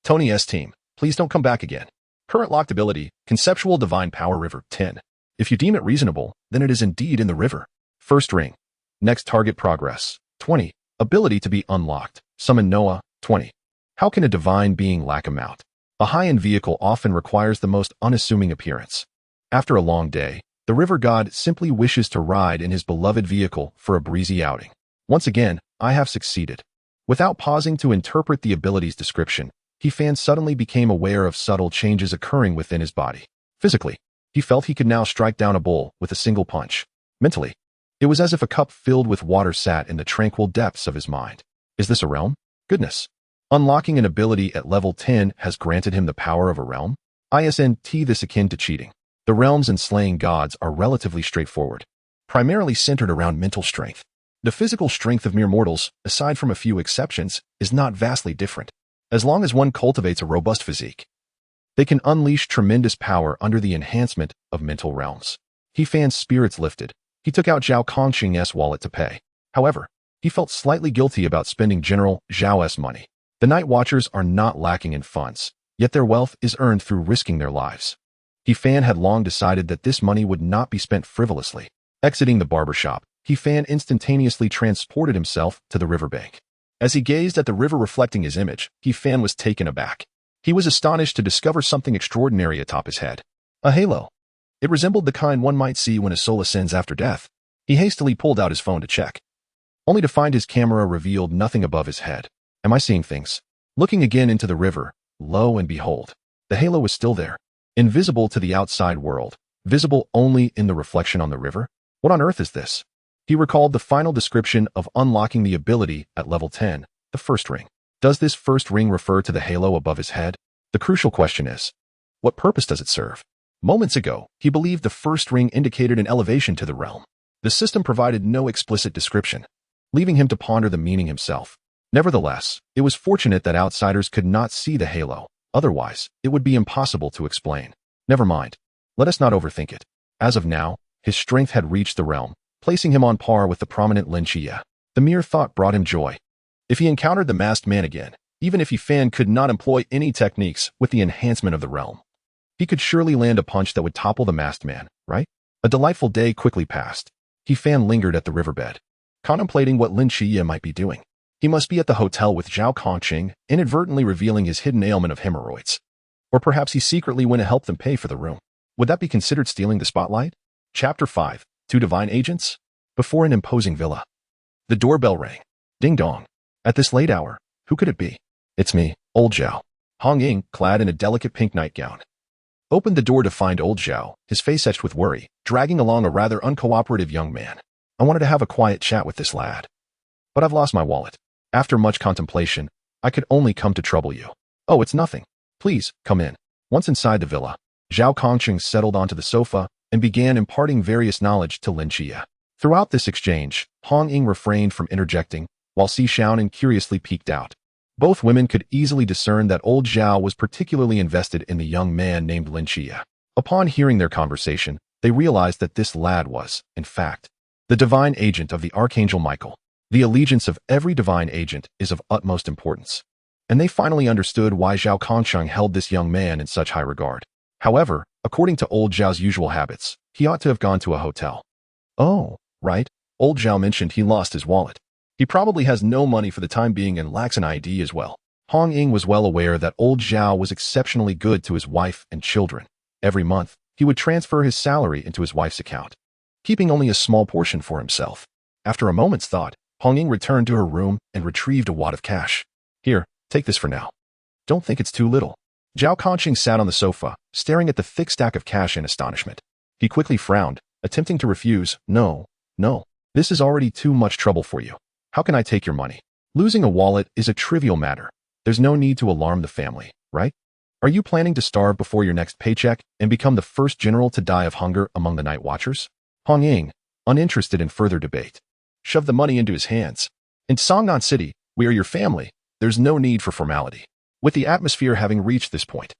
Tony's team, please don't come back again. Current locked ability, Conceptual Divine Power River. 10. If you deem it reasonable, then it is indeed in the river. First ring. Next target progress. 20. Ability to be unlocked. Summon Noah. 20. How can a divine being lack a mount? A high-end vehicle often requires the most unassuming appearance. After a long day, the river god simply wishes to ride in his beloved vehicle for a breezy outing. Once again, I have succeeded. Without pausing to interpret the ability's description, He-Fan suddenly became aware of subtle changes occurring within his body. Physically, he felt he could now strike down a bull with a single punch. Mentally, it was as if a cup filled with water sat in the tranquil depths of his mind. Is this a realm? Goodness. Unlocking an ability at level 10 has granted him the power of a realm? Isn't this akin to cheating? The realms and slaying gods are relatively straightforward, primarily centered around mental strength. The physical strength of mere mortals, aside from a few exceptions, is not vastly different. As long as one cultivates a robust physique, they can unleash tremendous power under the enhancement of mental realms. He-Fan's spirits lifted. He took out Zhao Kongcheng's wallet to pay. However, he felt slightly guilty about spending General Zhao's money. The Night Watchers are not lacking in funds, yet their wealth is earned through risking their lives. He-Fan had long decided that this money would not be spent frivolously. Exiting the barber shop, He-Fan instantaneously transported himself to the riverbank. As he gazed at the river reflecting his image, He-Fan was taken aback. He was astonished to discover something extraordinary atop his head. A halo. It resembled the kind one might see when a soul ascends after death. He hastily pulled out his phone to check, only to find his camera revealed nothing above his head. Am I seeing things? Looking again into the river, lo and behold, the halo was still there, invisible to the outside world, visible only in the reflection on the river. What on earth is this? He recalled the final description of unlocking the ability at level 10, the first ring. Does this first ring refer to the halo above his head? The crucial question is, what purpose does it serve? Moments ago, he believed the first ring indicated an elevation to the realm. The system provided no explicit description, leaving him to ponder the meaning himself. Nevertheless, it was fortunate that outsiders could not see the halo. Otherwise, it would be impossible to explain. Never mind. Let us not overthink it. As of now, his strength had reached the realm, placing him on par with the prominent Lin Xie. The mere thought brought him joy. If he encountered the masked man again, even if Fan could not employ any techniques with the enhancement of the realm, he could surely land a punch that would topple the masked man, right? A delightful day quickly passed. Fan lingered at the riverbed, contemplating what Lin Xie might be doing. He must be at the hotel with Zhao Kongcheng, inadvertently revealing his hidden ailment of hemorrhoids. Or perhaps he secretly went to help them pay for the room. Would that be considered stealing the spotlight? Chapter 5. 2 Divine Agents? Before an imposing villa. The doorbell rang. Ding dong. At this late hour, who could it be? It's me, old Zhao. Hong Ying, clad in a delicate pink nightgown, opened the door to find old Zhao, his face etched with worry, dragging along a rather uncooperative young man. I wanted to have a quiet chat with this lad, but I've lost my wallet. After much contemplation, I could only come to trouble you. Oh, it's nothing. Please, come in. Once inside the villa, Zhao Kongcheng settled onto the sofa and began imparting various knowledge to Lin Xie. Throughout this exchange, Hong Ying refrained from interjecting, while Si Xiaonan curiously peeked out. Both women could easily discern that old Zhao was particularly invested in the young man named Lin Xie. Upon hearing their conversation, they realized that this lad was, in fact, the divine agent of the Archangel Michael. The allegiance of every divine agent is of utmost importance, and they finally understood why Zhao Kongcheng held this young man in such high regard. However, according to old Zhao's usual habits, he ought to have gone to a hotel. Oh, right, old Zhao mentioned he lost his wallet. He probably has no money for the time being and lacks an ID as well. Hong Ying was well aware that old Zhao was exceptionally good to his wife and children. Every month, he would transfer his salary into his wife's account, keeping only a small portion for himself. After a moment's thought, Hong Ying returned to her room and retrieved a wad of cash. Here, take this for now. Don't think it's too little. Zhao Kongcheng sat on the sofa, staring at the thick stack of cash in astonishment. He quickly frowned, attempting to refuse. No, this is already too much trouble for you. How can I take your money? Losing a wallet is a trivial matter. There's no need to alarm the family, right? Are you planning to starve before your next paycheck and become the first general to die of hunger among the night watchers? Hong Ying, uninterested in further debate, shoved the money into his hands. In Songnan City, we are your family. There's no need for formality. With the atmosphere having reached this point,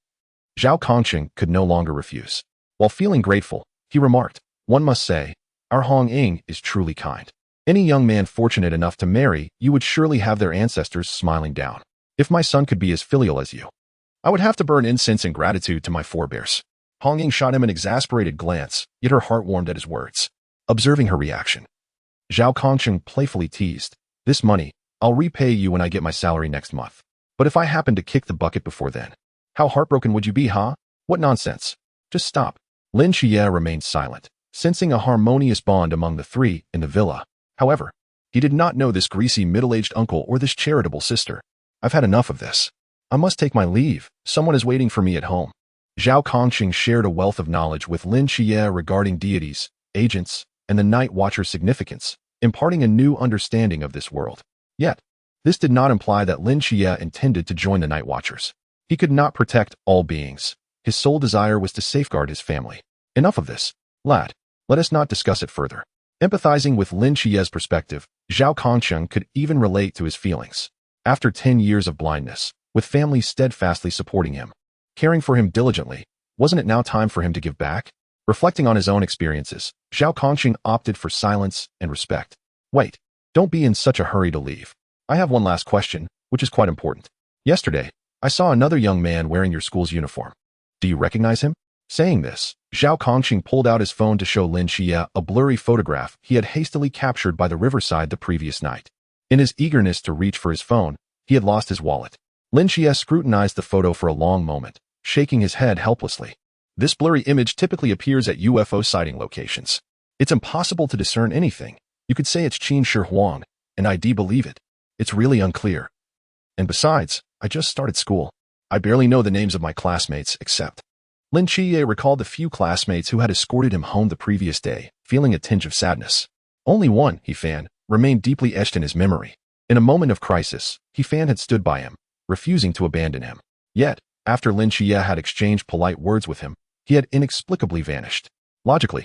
Zhao Kongcheng could no longer refuse. While feeling grateful, he remarked, one must say, our Hong Ying is truly kind. Any young man fortunate enough to marry you would surely have their ancestors smiling down. If my son could be as filial as you, I would have to burn incense in gratitude to my forebears. Hong Ying shot him an exasperated glance, yet her heart warmed at his words. Observing her reaction, Zhao Kongcheng playfully teased, this money, I'll repay you when I get my salary next month. But if I happen to kick the bucket before then, how heartbroken would you be, huh? What nonsense. Just stop. Lin Xie remained silent, sensing a harmonious bond among the three in the villa. However, he did not know this greasy middle-aged uncle or this charitable sister. I've had enough of this. I must take my leave. Someone is waiting for me at home. Zhao Kongcheng shared a wealth of knowledge with Lin Xie regarding deities, agents, and the night watcher's significance, imparting a new understanding of this world. Yet, this did not imply that Lin Xie intended to join the night watchers. He could not protect all beings. His sole desire was to safeguard his family. Enough of this, lad. Let us not discuss it further. Empathizing with Lin Xie's perspective, Zhao Kongcheng could even relate to his feelings. After 10 years of blindness, with family steadfastly supporting him, caring for him diligently, wasn't it now time for him to give back? Reflecting on his own experiences, Zhao Kongcheng opted for silence and respect. Wait, don't be in such a hurry to leave. I have one last question, which is quite important. Yesterday, I saw another young man wearing your school's uniform. Do you recognize him? Saying this, Zhao Kongcheng pulled out his phone to show Lin Xie a blurry photograph he had hastily captured by the riverside the previous night. In his eagerness to reach for his phone, he had lost his wallet. Lin Xie scrutinized the photo for a long moment, shaking his head helplessly. This blurry image typically appears at UFO sighting locations. It's impossible to discern anything. You could say it's Qin Shi Huang, and I'd believe it. It's really unclear. And besides, I just started school. I barely know the names of my classmates, except... Lin Xie recalled the few classmates who had escorted him home the previous day, feeling a tinge of sadness. Only one, Fan, remained deeply etched in his memory. In a moment of crisis, Fan had stood by him, refusing to abandon him. Yet, after Lin Xie had exchanged polite words with him, He had inexplicably vanished. Logically,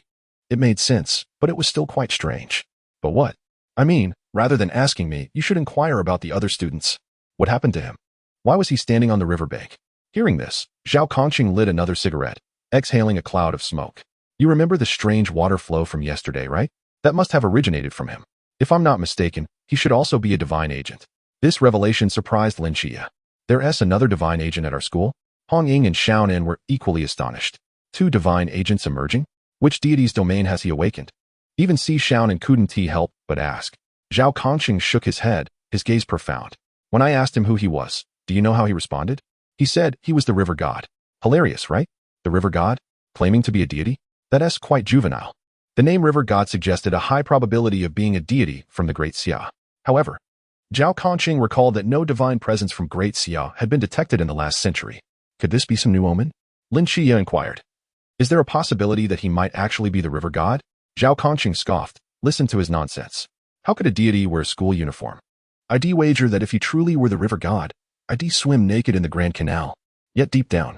it made sense, but it was still quite strange. But what? I mean, rather than asking me, you should inquire about the other students. What happened to him? Why was he standing on the riverbank? Hearing this, Zhao Kongcheng lit another cigarette, exhaling a cloud of smoke. You remember the strange water flow from yesterday, right? That must have originated from him. If I'm not mistaken, he should also be a divine agent. This revelation surprised Lin Xie. There's another divine agent at our school? Hong Ying and Xiaonan were equally astonished. Two divine agents emerging? Which deity's domain has he awakened? Even Si Xiaonan couldn't help but ask. Zhao Kongcheng shook his head, his gaze profound. When I asked him who he was, do you know how he responded? He said he was the river god. Hilarious, right? The river god? Claiming to be a deity? That's quite juvenile. The name river god suggested a high probability of being a deity from the Great Xia. However, Zhao Kongcheng recalled that no divine presence from Great Xia had been detected in the last century. Could this be some new omen? Lin Xie inquired. Is there a possibility that he might actually be the river god? Zhao Kongcheng scoffed. Listen to his nonsense. How could a deity wear a school uniform? I'd wager that if he truly were the river god, I'd swim naked in the Grand Canal. Yet deep down,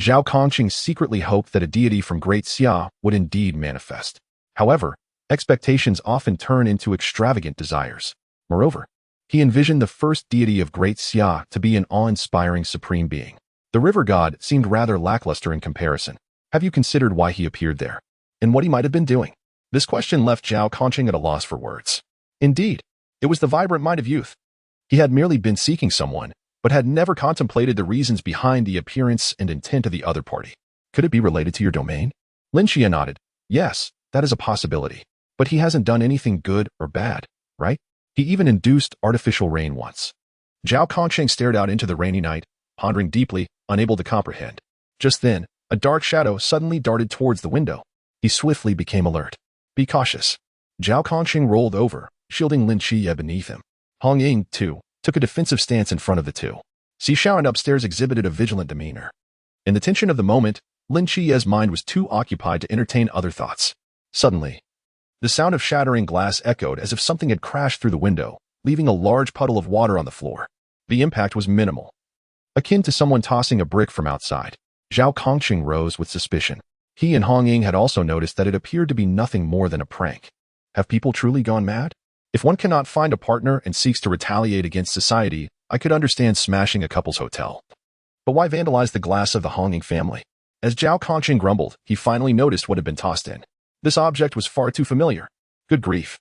Zhao Kongcheng secretly hoped that a deity from Great Xia would indeed manifest. However, expectations often turn into extravagant desires. Moreover, he envisioned the first deity of Great Xia to be an awe-inspiring supreme being. The river god seemed rather lackluster in comparison. Have you considered why he appeared there? And what he might have been doing? This question left Zhao Kongcheng at a loss for words. Indeed, it was the vibrant mind of youth. He had merely been seeking someone, but had never contemplated the reasons behind the appearance and intent of the other party. Could it be related to your domain? Lin Xie nodded. Yes, that is a possibility. But he hasn't done anything good or bad, right? He even induced artificial rain once. Zhao Kongcheng stared out into the rainy night, pondering deeply, unable to comprehend. Just then, a dark shadow suddenly darted towards the window. He swiftly became alert. Be cautious. Zhao Kongcheng rolled over, shielding Lin Xie beneath him. Hong Ying, too, took a defensive stance in front of the two. Si Xiaonan upstairs exhibited a vigilant demeanor. In the tension of the moment, Lin Xie's mind was too occupied to entertain other thoughts. Suddenly, the sound of shattering glass echoed as if something had crashed through the window, leaving a large puddle of water on the floor. The impact was minimal, akin to someone tossing a brick from outside. Zhao Kongcheng rose with suspicion. He and Hong Ying had also noticed that it appeared to be nothing more than a prank. Have people truly gone mad? If one cannot find a partner and seeks to retaliate against society, I could understand smashing a couple's hotel. But why vandalize the glass of the Hong Ying family? As Zhao Kongcheng grumbled, he finally noticed what had been tossed in. This object was far too familiar. Good grief.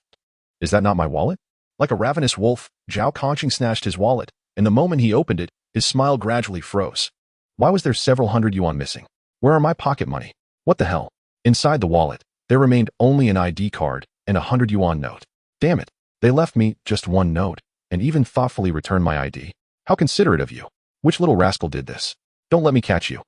Is that not my wallet? Like a ravenous wolf, Zhao Kongcheng snatched his wallet, and the moment he opened it, his smile gradually froze. Why was there several hundred yuan missing? Where are my pocket money? What the hell? Inside the wallet, there remained only an ID card and a 100 yuan note. Damn it. They left me just one note, and even thoughtfully returned my ID. How considerate of you. Which little rascal did this? Don't let me catch you.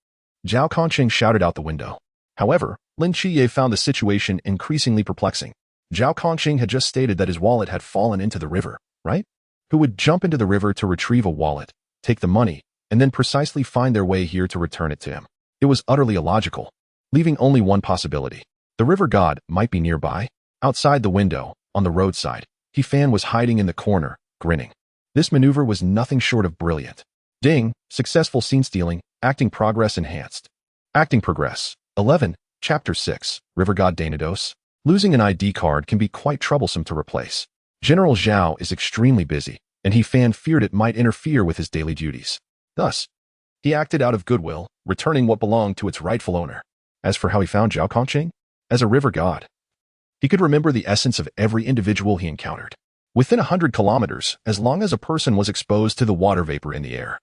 Zhao Kongcheng shouted out the window. However, Lin Xie found the situation increasingly perplexing. Zhao Kongcheng had just stated that his wallet had fallen into the river, right? Who would jump into the river to retrieve a wallet, take the money, and then precisely find their way here to return it to him? It was utterly illogical, leaving only one possibility. The river god might be nearby. Outside the window, on the roadside, He Fan was hiding in the corner, grinning. This maneuver was nothing short of brilliant. Ding, successful scene stealing, acting progress enhanced. Acting progress. 11, Chapter 6, River God Danados. Losing an ID card can be quite troublesome to replace. General Zhao is extremely busy, and He Fan feared it might interfere with his daily duties. Thus, he acted out of goodwill, returning what belonged to its rightful owner. As for how he found Zhao Kongcheng? As a river god, he could remember the essence of every individual he encountered. Within 100 kilometers, as long as a person was exposed to the water vapor in the air,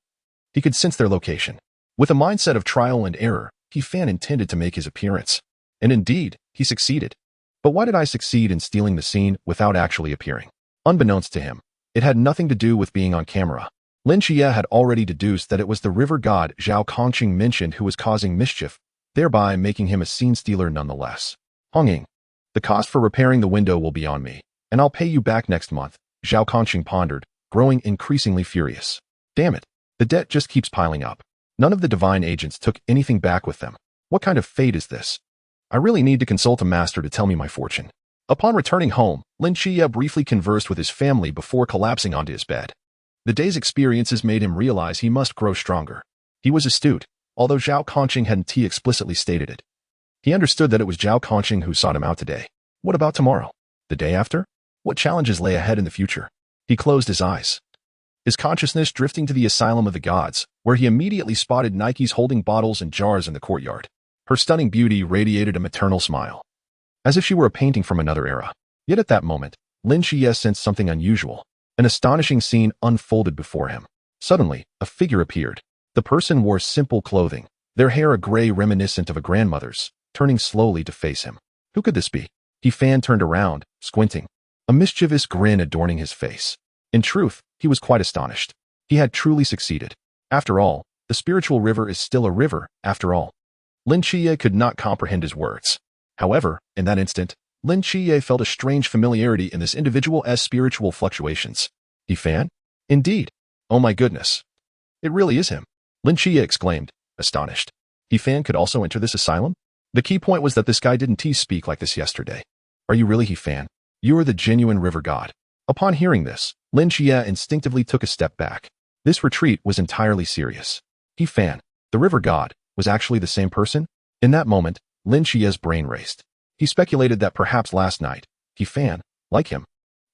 he could sense their location. With a mindset of trial and error, He Fan intended to make his appearance. And indeed, he succeeded. But why did I succeed in stealing the scene without actually appearing? Unbeknownst to him, it had nothing to do with being on camera. Lin Xie had already deduced that it was the river god Zhao Kongcheng mentioned who was causing mischief, thereby making him a scene stealer nonetheless. Hong Ying, the cost for repairing the window will be on me, and I'll pay you back next month, Zhao Kongcheng pondered, growing increasingly furious. Damn it, the debt just keeps piling up. None of the divine agents took anything back with them. What kind of fate is this? I really need to consult a master to tell me my fortune. Upon returning home, Lin Xie briefly conversed with his family before collapsing onto his bed. The day's experiences made him realize he must grow stronger. He was astute, although Zhao Kongcheng hadn't explicitly stated it. He understood that it was Zhao Kongcheng who sought him out today. What about tomorrow? The day after? What challenges lay ahead in the future? He closed his eyes, his consciousness drifting to the asylum of the gods, where he immediately spotted Nikes holding bottles and jars in the courtyard. Her stunning beauty radiated a maternal smile, as if she were a painting from another era. Yet at that moment, Lin Xie sensed something unusual. An astonishing scene unfolded before him. Suddenly, a figure appeared. The person wore simple clothing, their hair a gray reminiscent of a grandmother's, turning slowly to face him. Who could this be? He turned around, squinting, a mischievous grin adorning his face. In truth, he was quite astonished. He had truly succeeded. After all, the spiritual river is still a river, after all. Lin Xie could not comprehend his words. However, in that instant, Lin Xie felt a strange familiarity in this individual's spiritual fluctuations. He? Indeed. Oh my goodness. It really is him. Lin Xie exclaimed, astonished. He could also enter this asylum? The key point was that this guy didn't speak like this yesterday. Are you really He? You are the genuine river god. Upon hearing this, Lin Xie instinctively took a step back. This retreat was entirely serious. He, the river god, was actually the same person? In that moment, Lin Xie's brain raced. He speculated that perhaps last night, He, like him,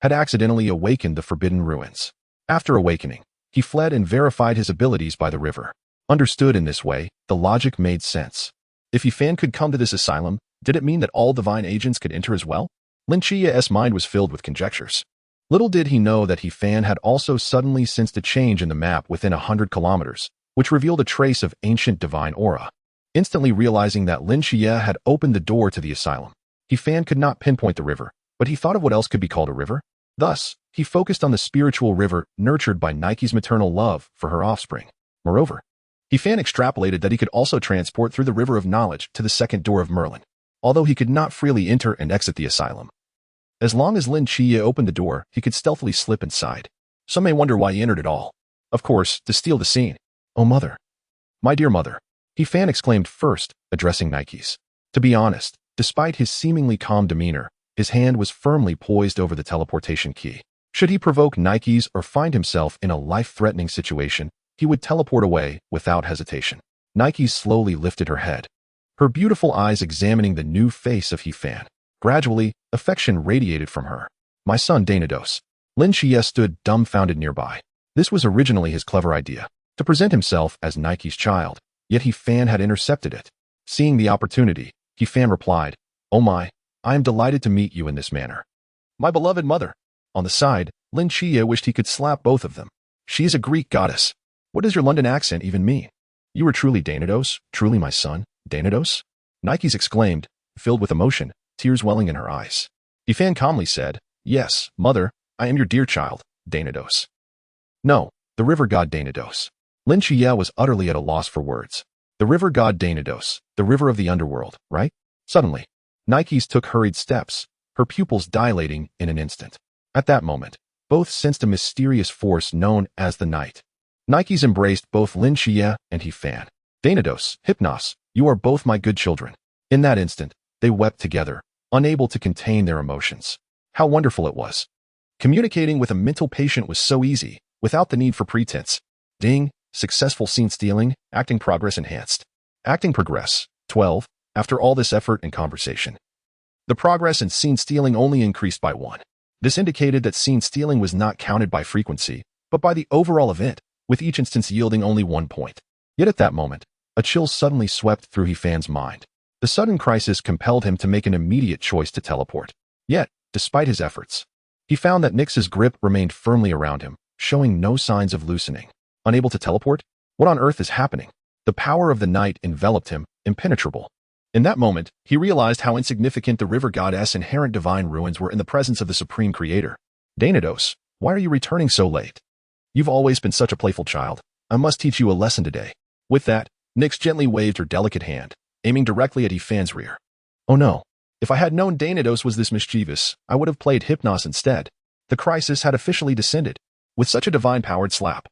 had accidentally awakened the forbidden ruins. After awakening, he fled and verified his abilities by the river. Understood in this way, the logic made sense. If He could come to this asylum, did it mean that all divine agents could enter as well? Lin Xie's mind was filled with conjectures. Little did he know that He had also suddenly sensed a change in the map within 100 kilometers, which revealed a trace of ancient divine aura. Instantly realizing that Lin Xie had opened the door to the asylum, He could not pinpoint the river, but he thought of what else could be called a river. Thus, he focused on the spiritual river nurtured by Nike's maternal love for her offspring. Moreover, He extrapolated that he could also transport through the river of knowledge to the second door of Merlin, although he could not freely enter and exit the asylum. As long as Lin Xie opened the door, he could stealthily slip inside. Some may wonder why he entered at all. Of course, to steal the scene. Oh mother. My dear mother. He exclaimed first, addressing Nikes. To be honest, despite his seemingly calm demeanor, his hand was firmly poised over the teleportation key. Should he provoke Nikes or find himself in a life-threatening situation, he would teleport away without hesitation. Nikes slowly lifted her head, her beautiful eyes examining the new face of He. Gradually, affection radiated from her. My son Dainados. Lin Xie stood dumbfounded nearby. This was originally his clever idea, to present himself as Nike's child, yet He had intercepted it. Seeing the opportunity, He replied, Oh my, I am delighted to meet you in this manner. My beloved mother. On the side, Lin Xie wished he could slap both of them. She is a Greek goddess. What does your London accent even mean? You are truly Dainados, truly my son, Dainados? Nikes exclaimed, filled with emotion, tears welling in her eyes. He calmly said, Yes, mother, I am your dear child, Dainados. No, the river god Dainados. Lin Xie was utterly at a loss for words. The river god Dainados, the river of the underworld, right? Suddenly, Nikes took hurried steps, her pupils dilating in an instant. At that moment, both sensed a mysterious force known as the night. Nikes embraced both Lin Xie and He. Dainados, Hypnos, you are both my good children. In that instant, they wept together, unable to contain their emotions. How wonderful it was. Communicating with a mental patient was so easy, without the need for pretense. Ding, successful scene stealing, acting progress enhanced. Acting progress, 12, after all this effort and conversation. The progress in scene stealing only increased by 1. This indicated that scene stealing was not counted by frequency, but by the overall event, with each instance yielding only 1 point. Yet at that moment, a chill suddenly swept through He mind. The sudden crisis compelled him to make an immediate choice to teleport. Yet, despite his efforts, he found that Nyx's grip remained firmly around him, showing no signs of loosening. Unable to teleport? What on earth is happening? The power of the night enveloped him, impenetrable. In that moment, he realized how insignificant the river goddess' inherent divine ruins were in the presence of the supreme creator. Dainados, why are you returning so late? You've always been such a playful child. I must teach you a lesson today. With that, Nyx gently waved her delicate hand, aiming directly at He's rear. Oh no. If I had known Dainados was this mischievous, I would have played Hypnos instead. The crisis had officially descended. With such a divine-powered slap,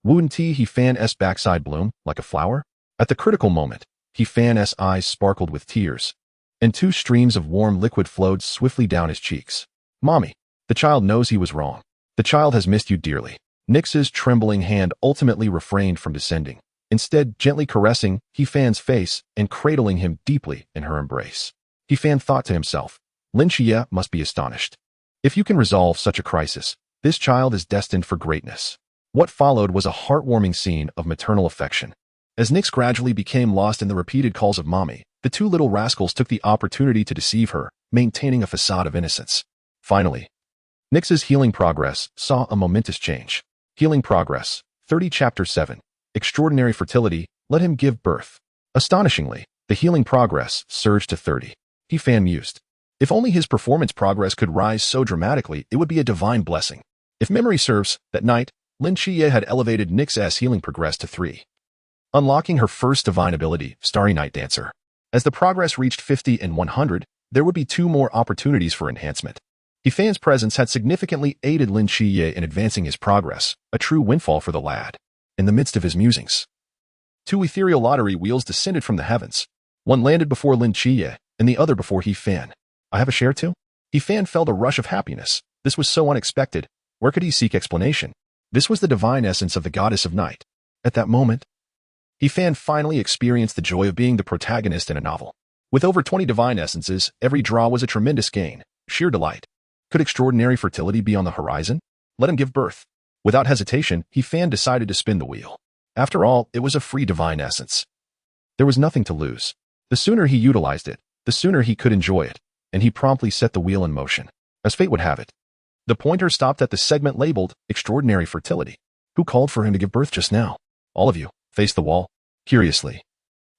wouldn't He's backside bloom, like a flower? At the critical moment, He's eyes sparkled with tears, and 2 streams of warm liquid flowed swiftly down his cheeks. Mommy, the child knows he was wrong. The child has missed you dearly. Nyx's trembling hand ultimately refrained from descending. instead gently caressing He Fan's face and cradling him deeply in her embrace. He Fan thought to himself, Lin Xie must be astonished. If you can resolve such a crisis, this child is destined for greatness. What followed was a heartwarming scene of maternal affection. As Nyx gradually became lost in the repeated calls of mommy, the two little rascals took the opportunity to deceive her, maintaining a facade of innocence. Finally, Nyx's healing progress saw a momentous change. Healing progress, 30 Chapter 7. Extraordinary fertility, let him give birth. Astonishingly, the healing progress surged to 30. He Fan mused. If only his performance progress could rise so dramatically, it would be a divine blessing. If memory serves, that night, Lin Xie had elevated Nyx's healing progress to 3. Unlocking her first divine ability, Starry Night Dancer. As the progress reached 50 and 100, there would be 2 more opportunities for enhancement. He Fan's presence had significantly aided Lin Xie in advancing his progress, a true windfall for the lad. In the midst of his musings, 2 ethereal lottery wheels descended from the heavens. One landed before Lin Xie, and the other before He Fan. I have a share too? He Fan felt a rush of happiness. This was so unexpected. Where could he seek explanation? This was the divine essence of the goddess of night. At that moment, He Fan finally experienced the joy of being the protagonist in a novel. With over 20 divine essences, every draw was a tremendous gain, sheer delight. Could extraordinary fertility be on the horizon? Let him give birth. Without hesitation, He Fan decided to spin the wheel. After all, it was a free divine essence. There was nothing to lose. The sooner he utilized it, the sooner he could enjoy it, and he promptly set the wheel in motion. As fate would have it, the pointer stopped at the segment labeled Extraordinary Fertility. Who called for him to give birth just now? All of you. Faced the wall. Curiously,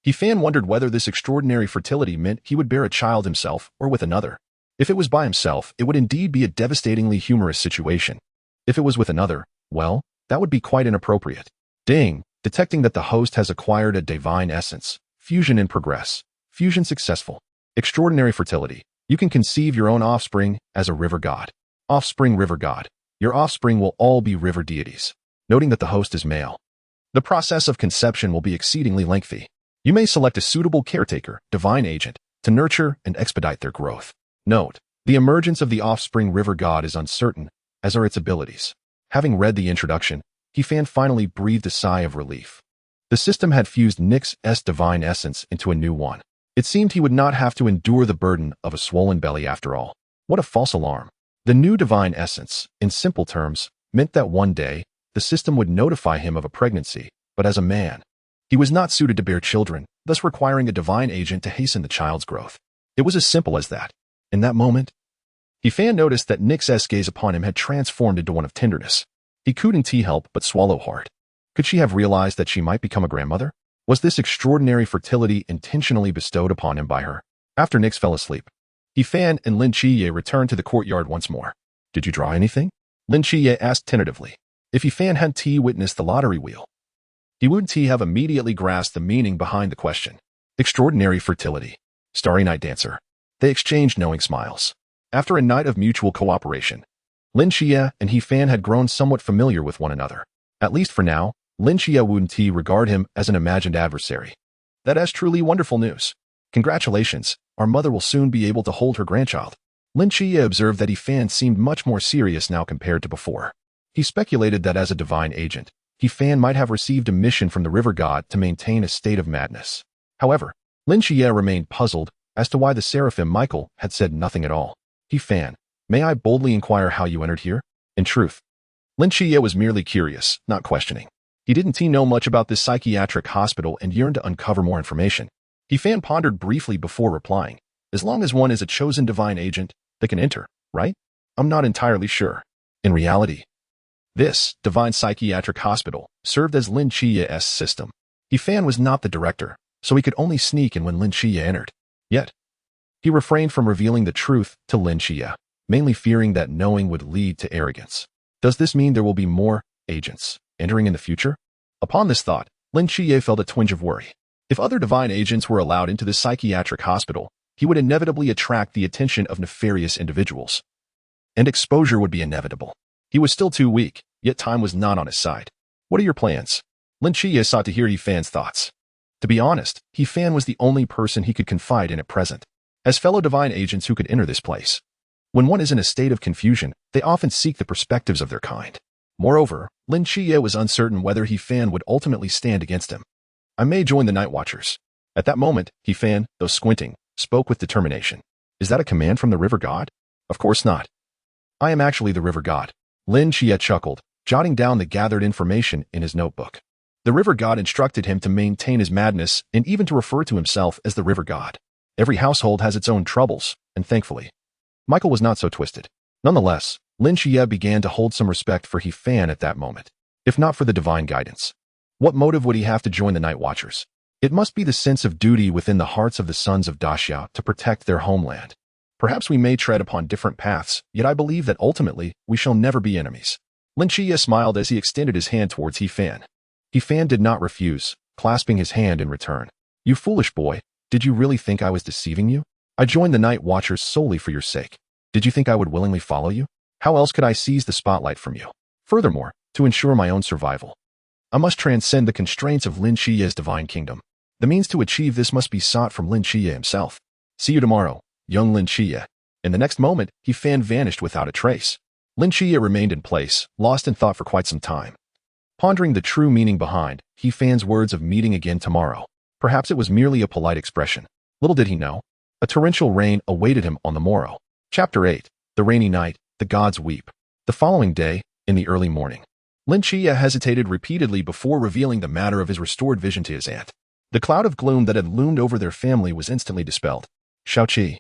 He Fan wondered whether this extraordinary fertility meant he would bear a child himself or with another. If it was by himself, it would indeed be a devastatingly humorous situation. If it was with another, well, that would be quite inappropriate. Ding! Detecting that the host has acquired a divine essence. Fusion in progress. Fusion successful. Extraordinary fertility. You can conceive your own offspring as a river god. Offspring river god. Your offspring will all be river deities. Noting that the host is male. The process of conception will be exceedingly lengthy. You may select a suitable caretaker, divine agent, to nurture and expedite their growth. Note, the emergence of the offspring river god is uncertain, as are its abilities. Having read the introduction, He Fan finally breathed a sigh of relief. The system had fused Nyx's divine essence into a new one. It seemed he would not have to endure the burden of a swollen belly after all. What a false alarm. The new divine essence, in simple terms, meant that one day, the system would notify him of a pregnancy, but as a man. He was not suited to bear children, thus requiring a divine agent to hasten the child's growth. It was as simple as that. In that moment, He Fan noticed that Nyx's gaze upon him had transformed into one of tenderness. He couldn't help but swallow hard. Could she have realized that she might become a grandmother? Was this extraordinary fertility intentionally bestowed upon him by her? After Nyx fell asleep, He Fan and Lin Xie returned to the courtyard once more. Did you draw anything? Lin Xie asked tentatively. If He Fan had witnessed the lottery wheel, he would have immediately grasped the meaning behind the question. Extraordinary fertility. Starry Night Dancer. They exchanged knowing smiles. After a night of mutual cooperation, Lin Xie and He Fan had grown somewhat familiar with one another. At least for now, Lin Xie wouldn't regard him as an imagined adversary. That is truly wonderful news. Congratulations, our mother will soon be able to hold her grandchild. Lin Xie observed that He Fan seemed much more serious now compared to before. He speculated that as a divine agent, He Fan might have received a mission from the river god to maintain a state of madness. However, Lin Xie remained puzzled as to why the seraphim Michael had said nothing at all. He Fan, may I boldly inquire how you entered here? In truth, Lin Xie was merely curious, not questioning. He didn't know much about this psychiatric hospital and yearned to uncover more information. He Fan pondered briefly before replying. As long as one is a chosen divine agent, they can enter, right? I'm not entirely sure. In reality, this divine psychiatric hospital served as Lin Xie's system. He Fan was not the director, so he could only sneak in when Lin Xie entered. Yet, he refrained from revealing the truth to Lin Xie, mainly fearing that knowing would lead to arrogance. Does this mean there will be more agents entering in the future? Upon this thought, Lin Xie felt a twinge of worry. If other divine agents were allowed into the psychiatric hospital, he would inevitably attract the attention of nefarious individuals. And exposure would be inevitable. He was still too weak, yet time was not on his side. What are your plans? Lin Xie sought to hear He Fan's thoughts. To be honest, He Fan was the only person he could confide in at present. As fellow divine agents who could enter this place, when one is in a state of confusion, they often seek the perspectives of their kind. Moreover, Lin Xie was uncertain whether He Fan would ultimately stand against him. I may join the Night Watchers. At that moment, He Fan, though squinting, spoke with determination. Is that a command from the river god? Of course not. I am actually the river god. Lin Chia chuckled, jotting down the gathered information in his notebook. The river god instructed him to maintain his madness and even to refer to himself as the river god. Every household has its own troubles, and thankfully, Michael was not so twisted. Nonetheless, Lin Chia began to hold some respect for He Fan at that moment, if not for the divine guidance. What motive would he have to join the Night Watchers? It must be the sense of duty within the hearts of the sons of Daxiao to protect their homeland. Perhaps we may tread upon different paths, yet I believe that ultimately we shall never be enemies. Lin Chia smiled as he extended his hand towards He Fan. He Fan did not refuse, clasping his hand in return. You foolish boy, did you really think I was deceiving you? I joined the Night Watchers solely for your sake. Did you think I would willingly follow you? How else could I seize the spotlight from you? Furthermore, to ensure my own survival, I must transcend the constraints of Lin Chia's divine kingdom. The means to achieve this must be sought from Lin Chia himself. See you tomorrow, young Lin Chia. In the next moment, He Fan vanished without a trace. Lin Chia remained in place, lost in thought for quite some time, pondering the true meaning behind He Fan's words of meeting again tomorrow. Perhaps it was merely a polite expression. Little did he know, a torrential rain awaited him on the morrow. Chapter 8. The rainy night, the gods weep. The following day, in the early morning, Lin Chia hesitated repeatedly before revealing the matter of his restored vision to his aunt. The cloud of gloom that had loomed over their family was instantly dispelled. Xiaoqi,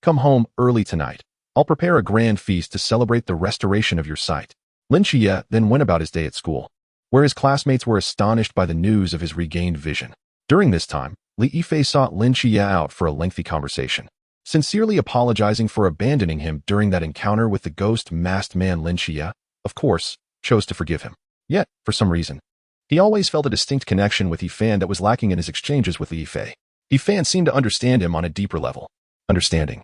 come home early tonight. I'll prepare a grand feast to celebrate the restoration of your sight. Lin Chia then went about his day at school, where his classmates were astonished by the news of his regained vision. During this time, Li Yifei sought Lin Chia out for a lengthy conversation, sincerely apologizing for abandoning him during that encounter with the ghost-masked man. Lin Chia, of course, chose to forgive him. Yet, for some reason, he always felt a distinct connection with He Fan that was lacking in his exchanges with Li Yifei. He Fan seemed to understand him on a deeper level. Understanding.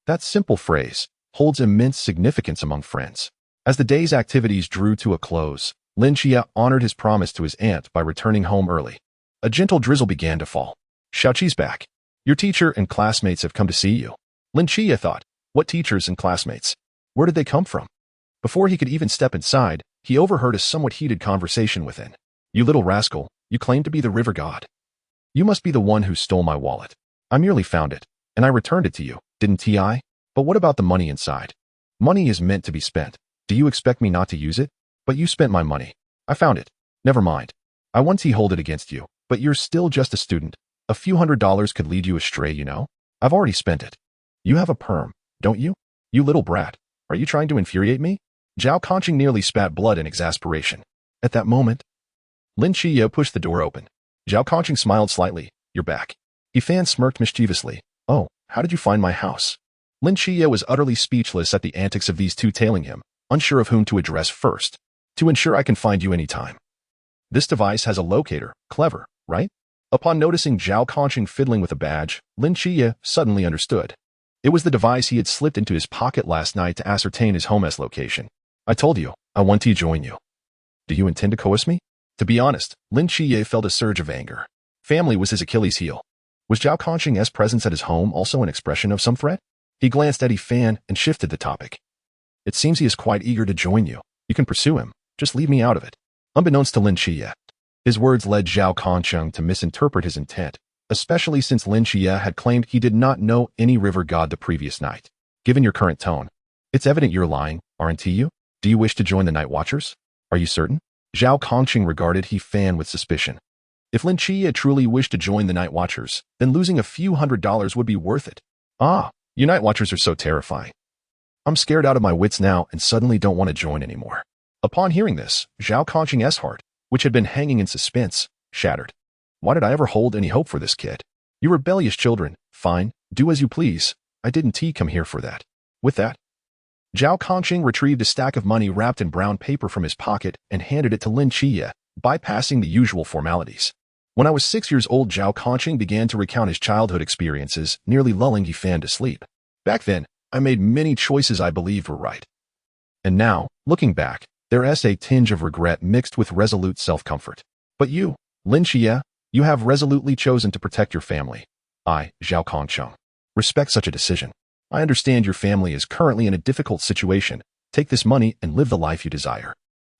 That simple phrase holds immense significance among friends. As the day's activities drew to a close, Lin Chia honored his promise to his aunt by returning home early. A gentle drizzle began to fall. Xiaoqi's back. Your teacher and classmates have come to see you. Lin Chia thought, what teachers and classmates? Where did they come from? Before he could even step inside, he overheard a somewhat heated conversation within. You little rascal, you claim to be the river god. You must be the one who stole my wallet. I merely found it, and I returned it to you, didn't I? But what about the money inside? Money is meant to be spent. Do you expect me not to use it? But you spent my money. I found it. Never mind. I won't hold it against you, but you're still just a student. A few $100s could lead you astray, you know? I've already spent it. You have a perm, don't you? You little brat. Are you trying to infuriate me? Zhao Kongcheng nearly spat blood in exasperation. At that moment, Lin Chia pushed the door open. Zhao Kongcheng smiled slightly. You're back. He Fan smirked mischievously. Oh, how did you find my house? Lin Chia was utterly speechless at the antics of these two tailing him, unsure of whom to address first. To ensure I can find you anytime. This device has a locator. Clever, right? Upon noticing Zhao Kongcheng fiddling with a badge, Lin Chia suddenly understood. It was the device he had slipped into his pocket last night to ascertain his home's location. I told you, I want to join you. Do you intend to coerce me? To be honest, Lin Chia felt a surge of anger. Family was his Achilles heel. Was Zhao Kongcheng's presence at his home also an expression of some threat? He glanced at He Fan and shifted the topic. It seems he is quite eager to join you. You can pursue him. Just leave me out of it. Unbeknownst to Lin Chia, his words led Zhao Kongcheng to misinterpret his intent, especially since Lin Chia had claimed he did not know any river god the previous night. Given your current tone, it's evident you're lying, aren't you? Do you wish to join the Night Watchers? Are you certain? Zhao Kongcheng regarded He Fan with suspicion. If Lin Chia truly wished to join the Night Watchers, then losing a few $100s would be worth it. Ah, you Night Watchers are so terrifying. I'm scared out of my wits now and suddenly don't want to join anymore. Upon hearing this, Zhao Kongcheng's heart, which had been hanging in suspense, shattered. Why did I ever hold any hope for this kid? You rebellious children. Fine, do as you please. I didn't come here for that. With that, Zhao Kongcheng retrieved a stack of money wrapped in brown paper from his pocket and handed it to Lin Chia, bypassing the usual formalities. When I was 6 years old, Zhao Kongcheng began to recount his childhood experiences, nearly lulling He Fan to sleep. Back then, I made many choices I believed were right. And now, looking back, there's a tinge of regret mixed with resolute self-comfort. But you, Lin Chia, you have resolutely chosen to protect your family. I, Zhao Kongcheng, respect such a decision. I understand your family is currently in a difficult situation. Take this money and live the life you desire.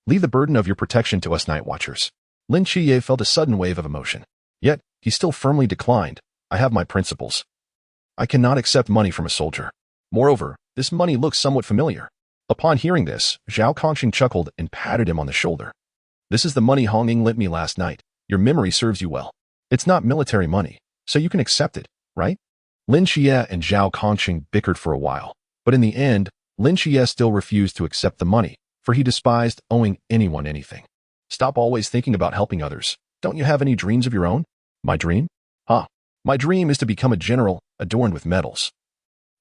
Leave the burden of your protection to us Night Watchers. Lin Chia felt a sudden wave of emotion. Yet, he still firmly declined. I have my principles. I cannot accept money from a soldier. Moreover, this money looks somewhat familiar. Upon hearing this, Zhao Kongcheng chuckled and patted him on the shoulder. This is the money Hong Ying lent me last night. Your memory serves you well. It's not military money, so you can accept it, right? Lin Xie and Zhao Kongcheng bickered for a while, but in the end, Lin Xie still refused to accept the money, for he despised owing anyone anything. Stop always thinking about helping others. Don't you have any dreams of your own? My dream? My dream is to become a general adorned with medals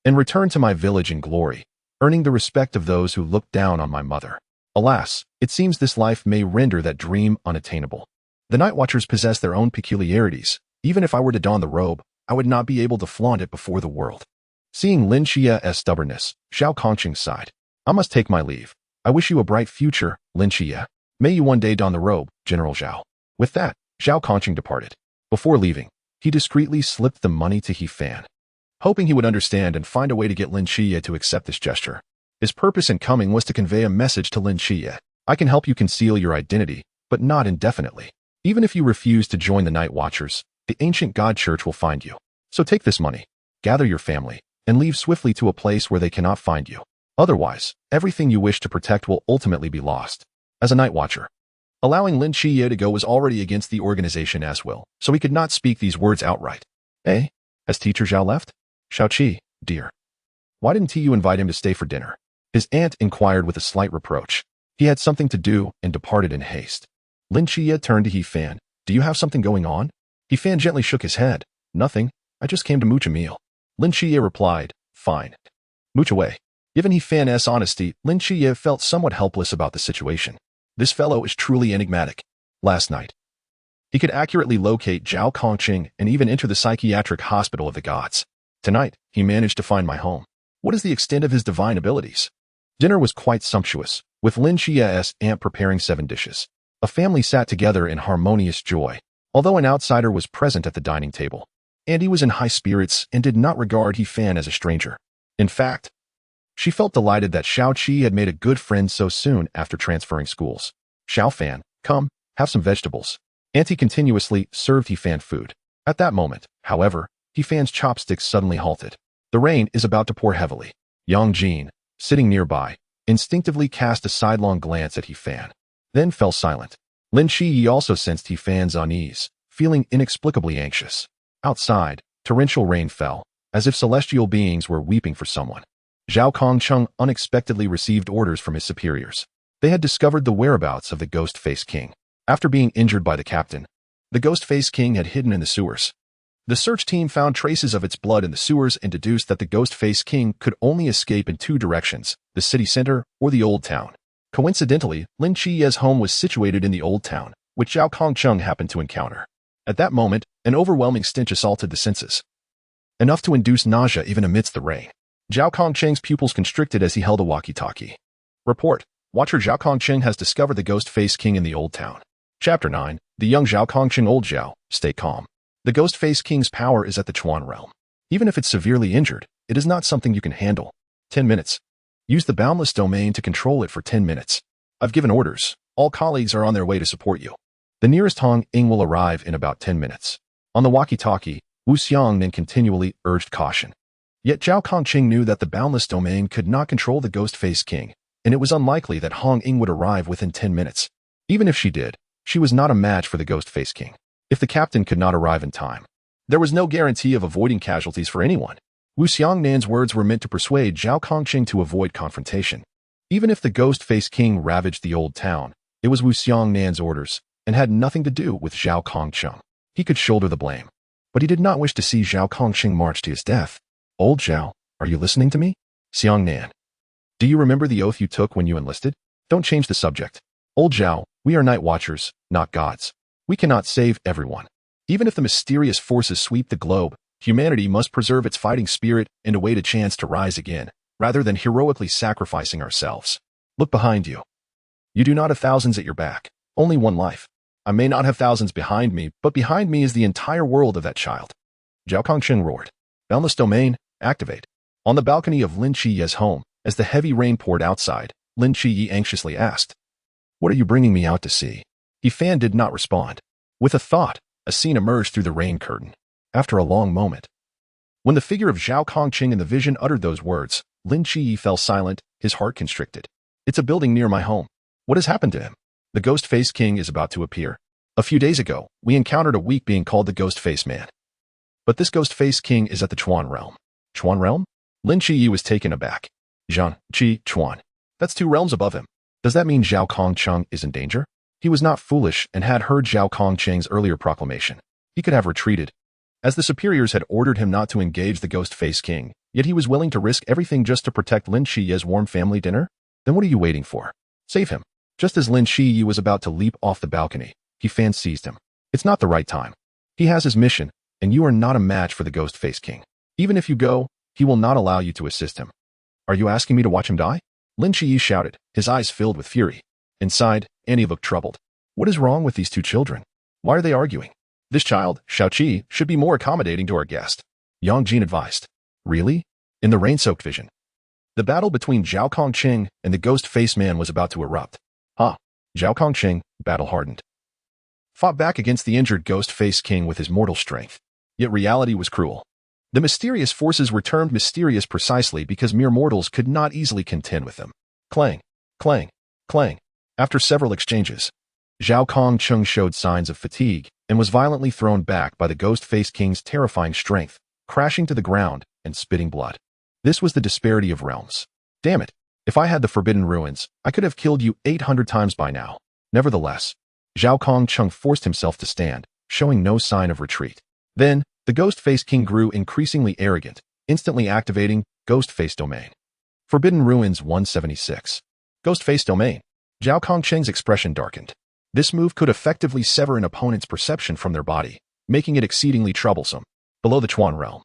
and return to my village in glory, earning the respect of those who look down on my mother. Alas, it seems this life may render that dream unattainable. The Night Watchers possess their own peculiarities. Even if I were to don the robe, I would not be able to flaunt it before the world. Seeing Lin Xie's stubbornness, Zhao Kongcheng sighed. I must take my leave. I wish you a bright future, Lin Xie. May you one day don the robe, General Zhao. With that, Zhao Kongcheng departed. Before leaving, he discreetly slipped the money to He Fan, hoping he would understand and find a way to get Lin Xie to accept this gesture. His purpose in coming was to convey a message to Lin Xie. I can help you conceal your identity, but not indefinitely. Even if you refuse to join the Night Watchers, the ancient God Church will find you. So take this money, gather your family, and leave swiftly to a place where they cannot find you. Otherwise, everything you wish to protect will ultimately be lost. As a Night Watcher, allowing Lin Xie to go was already against the organization as well, so he could not speak these words outright. Has Teacher Zhao left? Xiaoqi, dear. Why didn't you invite him to stay for dinner? His aunt inquired with a slight reproach. He had something to do and departed in haste. Lin Xie turned to He Fan. Do you have something going on? He Fan gently shook his head. Nothing. I just came to mooch a meal. Lin Xie replied. Fine. Mooch away. Given He Fan's honesty, Lin Xie felt somewhat helpless about the situation. This fellow is truly enigmatic. Last night, he could accurately locate Zhao Kongcheng and even enter the psychiatric hospital of the gods. Tonight, he managed to find my home. What is the extent of his divine abilities? Dinner was quite sumptuous, with Lin Xie's aunt preparing 7 dishes. A family sat together in harmonious joy, although an outsider was present at the dining table. And he was in high spirits and did not regard He Fan as a stranger. In fact, she felt delighted that Xiaoqi had made a good friend so soon after transferring schools. Xiao Fan, come, have some vegetables. Auntie continuously served He Fan food. At that moment, however, He Fan's chopsticks suddenly halted. The rain is about to pour heavily. Yang Jin, sitting nearby, instinctively cast a sidelong glance at He Fan, then fell silent. Lin Xie also sensed He Fan's unease, feeling inexplicably anxious. Outside, torrential rain fell, as if celestial beings were weeping for someone. Zhao Kongcheng unexpectedly received orders from his superiors. They had discovered the whereabouts of the Ghost-Face King. After being injured by the captain, the Ghost-Face King had hidden in the sewers. The search team found traces of its blood in the sewers and deduced that the Ghost-Face King could only escape in 2 directions, the city center or the Old Town. Coincidentally, Lin Xie's home was situated in the Old Town, which Zhao Kongcheng happened to encounter. At that moment, an overwhelming stench assaulted the senses, enough to induce nausea even amidst the rain. Zhao Kongcheng's pupils constricted as he held a walkie-talkie. Report. Watcher Zhao Kongcheng has discovered the Ghost-Face King in the Old Town. Chapter 9. The young Zhao Kongcheng. Old Zhao, stay calm. The Ghost-Face King's power is at the Chuan realm. Even if it's severely injured, it is not something you can handle. 10 minutes. Use the boundless domain to control it for 10 minutes. I've given orders. All colleagues are on their way to support you. The nearest Hong Ying will arrive in about 10 minutes. On the walkie-talkie, Wu Xiang then continually urged caution. Yet Zhao Kongcheng knew that the boundless domain could not control the Ghost-Face King, and it was unlikely that Hong Ying would arrive within 10 minutes. Even if she did, she was not a match for the Ghost-Face King. If the captain could not arrive in time, there was no guarantee of avoiding casualties for anyone. Wu Xiangnan's words were meant to persuade Zhao Kongcheng to avoid confrontation. Even if the Ghost-Face King ravaged the Old Town, it was Wu Xiangnan's orders and had nothing to do with Zhao Kongcheng. He could shoulder the blame, but he did not wish to see Zhao Kongcheng march to his death. Old Zhao, are you listening to me? Xiangnan. Do you remember the oath you took when you enlisted? Don't change the subject. Old Zhao, we are Night Watchers, not gods. We cannot save everyone. Even if the mysterious forces sweep the globe, humanity must preserve its fighting spirit and await a chance to rise again, rather than heroically sacrificing ourselves. Look behind you. You do not have thousands at your back, only one life. I may not have thousands behind me, but behind me is the entire world of that child. Zhao Kongcheng roared. Boundless domain, activate. On the balcony of Lin Xie's home, as the heavy rain poured outside, Lin Xie anxiously asked, What are you bringing me out to see? He Fan did not respond. With a thought, a scene emerged through the rain curtain. After a long moment, when the figure of Zhao Kongcheng in the vision uttered those words, Lin Qi fell silent, his heart constricted. It's a building near my home. What has happened to him? The Ghost-Faced King is about to appear. A few days ago, we encountered a weak being called the Ghost-Faced Man. But this Ghost-Faced King is at the Chuan realm. Chuan realm? Lin Qi was taken aback. Zhan, Qi, Chuan. That's 2 realms above him. Does that mean Zhao Kongcheng is in danger? He was not foolish and had heard Zhao Kongcheng's earlier proclamation. He could have retreated, as the superiors had ordered him not to engage the Ghost-Faced King, yet he was willing to risk everything just to protect Lin Qi's warm family dinner? Then what are you waiting for? Save him. Just as Lin Qi was about to leap off the balcony, He Fan seized him. It's not the right time. He has his mission, and you are not a match for the Ghost-Faced King. Even if you go, he will not allow you to assist him. Are you asking me to watch him die? Lin Qi shouted, his eyes filled with fury. Inside, Annie looked troubled. What is wrong with these 2 children? Why are they arguing? This child, Xiaoqi, should be more accommodating to our guest, Yang Jin advised. Really? In the rain-soaked vision, the battle between Zhao Kongcheng and the Ghost-Faced Man was about to erupt. Zhao Kongcheng, battle-hardened, fought back against the injured Ghost-Faced King with his mortal strength. Yet reality was cruel. The mysterious forces were termed mysterious precisely because mere mortals could not easily contend with them. Clang, clang, clang. After several exchanges, Zhao Kongcheng showed signs of fatigue and was violently thrown back by the Ghost-Faced King's terrifying strength, crashing to the ground and spitting blood. This was the disparity of realms. Damn it. If I had the Forbidden Ruins, I could have killed you 800 times by now. Nevertheless, Zhao Kongcheng forced himself to stand, showing no sign of retreat. Then, the Ghost-Faced King grew increasingly arrogant, instantly activating Ghost-Faced Domain. Forbidden Ruins 176. Ghost-Faced Domain. Zhao Kongcheng's expression darkened. This move could effectively sever an opponent's perception from their body, making it exceedingly troublesome. Below the Chuan realm,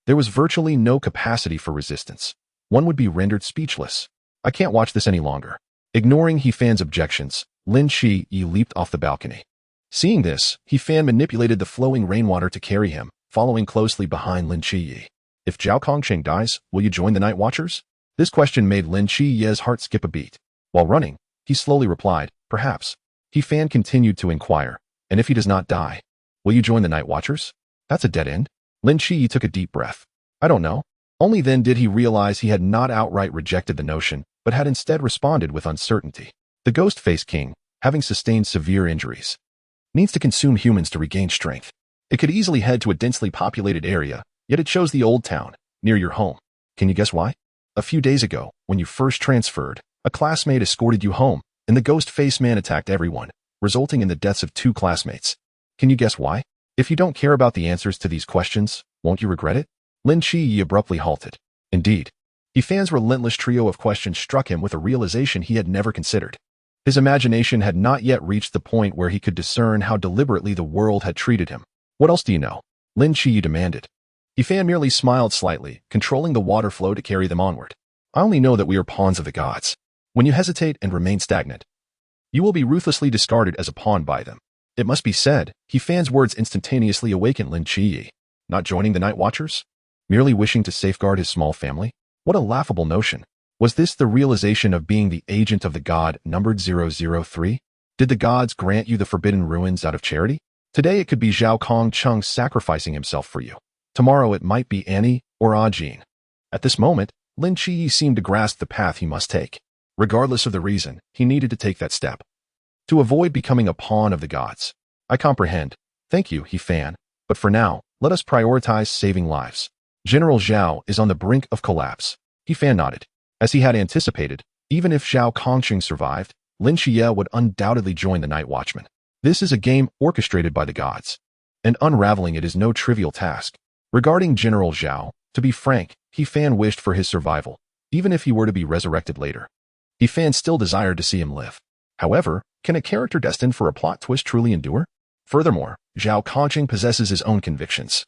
there was virtually no capacity for resistance. One would be rendered speechless. I can't watch this any longer. Ignoring He Fan's objections, Lin Qi leaped off the balcony. Seeing this, He Fan manipulated the flowing rainwater to carry him, following closely behind Lin Qi. If Zhao Kongcheng dies, will you join the Night Watchers? This question made Lin Qi's heart skip a beat. While running, he slowly replied, perhaps. He Fan continued to inquire, and if he does not die, will you join the Night Watchers? That's a dead end. Lin Qi took a deep breath. I don't know. Only then did he realize he had not outright rejected the notion, but had instead responded with uncertainty. The Ghost-Faced King, having sustained severe injuries, needs to consume humans to regain strength. It could easily head to a densely populated area, yet it chose the old town, near your home. Can you guess why? A few days ago, when you first transferred, a classmate escorted you home, and the Ghost-Faced Man attacked everyone, resulting in the deaths of 2 classmates. Can you guess why? If you don't care about the answers to these questions, won't you regret it? Lin Qi abruptly halted. Indeed, He Fan's relentless trio of questions struck him with a realization he had never considered. His imagination had not yet reached the point where he could discern how deliberately the world had treated him. What else do you know? Lin Qi demanded. He Fan merely smiled slightly, controlling the water flow to carry them onward. I only know that we are pawns of the gods. When you hesitate and remain stagnant, you will be ruthlessly discarded as a pawn by them. It must be said, He Fan's words instantaneously awakened Lin Qi. Not joining the Night Watchers? Merely wishing to safeguard his small family? What a laughable notion. Was this the realization of being the agent of the god numbered 003? Did the gods grant you the Forbidden Ruins out of charity? Today it could be Zhao Kongcheng sacrificing himself for you. Tomorrow it might be Annie or Ajin. At this moment, Lin Qi seemed to grasp the path he must take. Regardless of the reason, he needed to take that step. To avoid becoming a pawn of the gods. I comprehend. Thank you, He Fan. But for now, let us prioritize saving lives. General Zhao is on the brink of collapse. He Fan nodded. As he had anticipated, even if Zhao Kongcheng survived, Lin Qi would undoubtedly join the Night Watchman. This is a game orchestrated by the gods, and unraveling it is no trivial task. Regarding General Zhao, to be frank, He Fan wished for his survival, even if he were to be resurrected later. He Fan still desired to see him live. However, can a character destined for a plot twist truly endure? Furthermore, Zhao Kongcheng possesses his own convictions.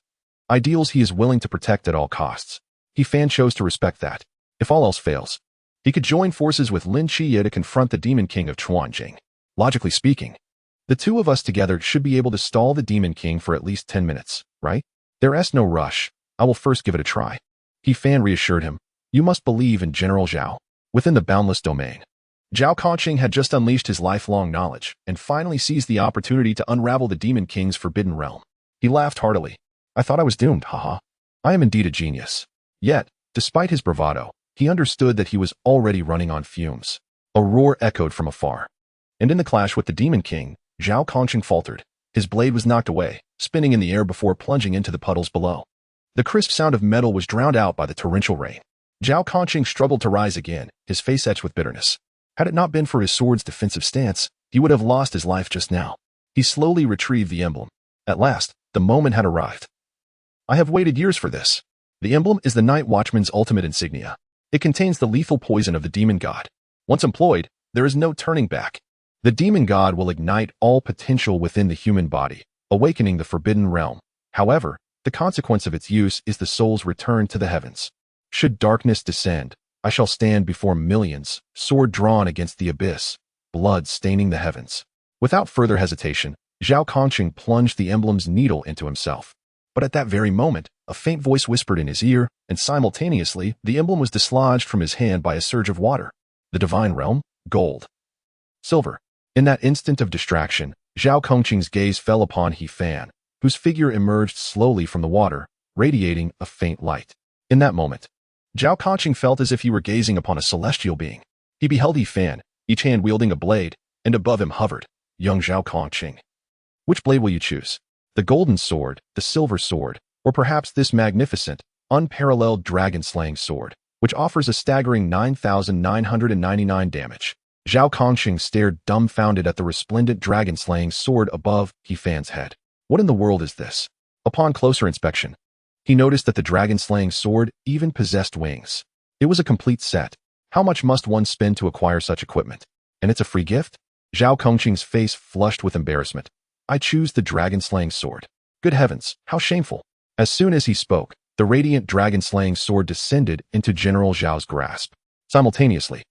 Ideals he is willing to protect at all costs. He Fan chose to respect that. If all else fails, he could join forces with Lin Qi to confront the Demon King of Chuanjing. Logically speaking, the 2 of us together should be able to stall the Demon King for at least 10 minutes, right? There's no rush. I will first give it a try. He Fan reassured him. You must believe in General Zhao. Within the boundless domain, Zhao Kongcheng had just unleashed his lifelong knowledge and finally seized the opportunity to unravel the Demon King's forbidden realm. He laughed heartily. I thought I was doomed, haha. I am indeed a genius. Yet, despite his bravado, he understood that he was already running on fumes. A roar echoed from afar. And in the clash with the Demon King, Zhao Kongcheng faltered. His blade was knocked away, spinning in the air before plunging into the puddles below. The crisp sound of metal was drowned out by the torrential rain. Zhao Kongcheng struggled to rise again, his face etched with bitterness. Had it not been for his sword's defensive stance, he would have lost his life just now. He slowly retrieved the emblem. At last, the moment had arrived. I have waited years for this. The emblem is the Night Watchman's ultimate insignia. It contains the lethal poison of the demon god. Once employed, there is no turning back. The demon god will ignite all potential within the human body, awakening the forbidden realm. However, the consequence of its use is the soul's return to the heavens. Should darkness descend, I shall stand before millions, sword drawn against the abyss, blood staining the heavens. Without further hesitation, Zhao Kongcheng plunged the emblem's needle into himself. But at that very moment, a faint voice whispered in his ear, and simultaneously, the emblem was dislodged from his hand by a surge of water. The divine realm? Gold. Silver. In that instant of distraction, Zhao Kongcheng's gaze fell upon He Fan, whose figure emerged slowly from the water, radiating a faint light. In that moment, Zhao Kongcheng felt as if he were gazing upon a celestial being. He beheld He Fan, each hand wielding a blade, and above him hovered young Zhao Kongcheng. Which blade will you choose? The golden sword, the silver sword, or perhaps this magnificent, unparalleled dragon-slaying sword, which offers a staggering 9,999 damage. Zhao Kongcheng stared dumbfounded at the resplendent dragon-slaying sword above He Fan's head. What in the world is this? Upon closer inspection, he noticed that the dragon-slaying sword even possessed wings. It was a complete set. How much must one spend to acquire such equipment? And it's a free gift? Zhao Kongcheng's face flushed with embarrassment. I choose the dragon-slaying sword. Good heavens, how shameful. As soon as he spoke, the radiant dragon-slaying sword descended into General Zhao's grasp. Simultaneously,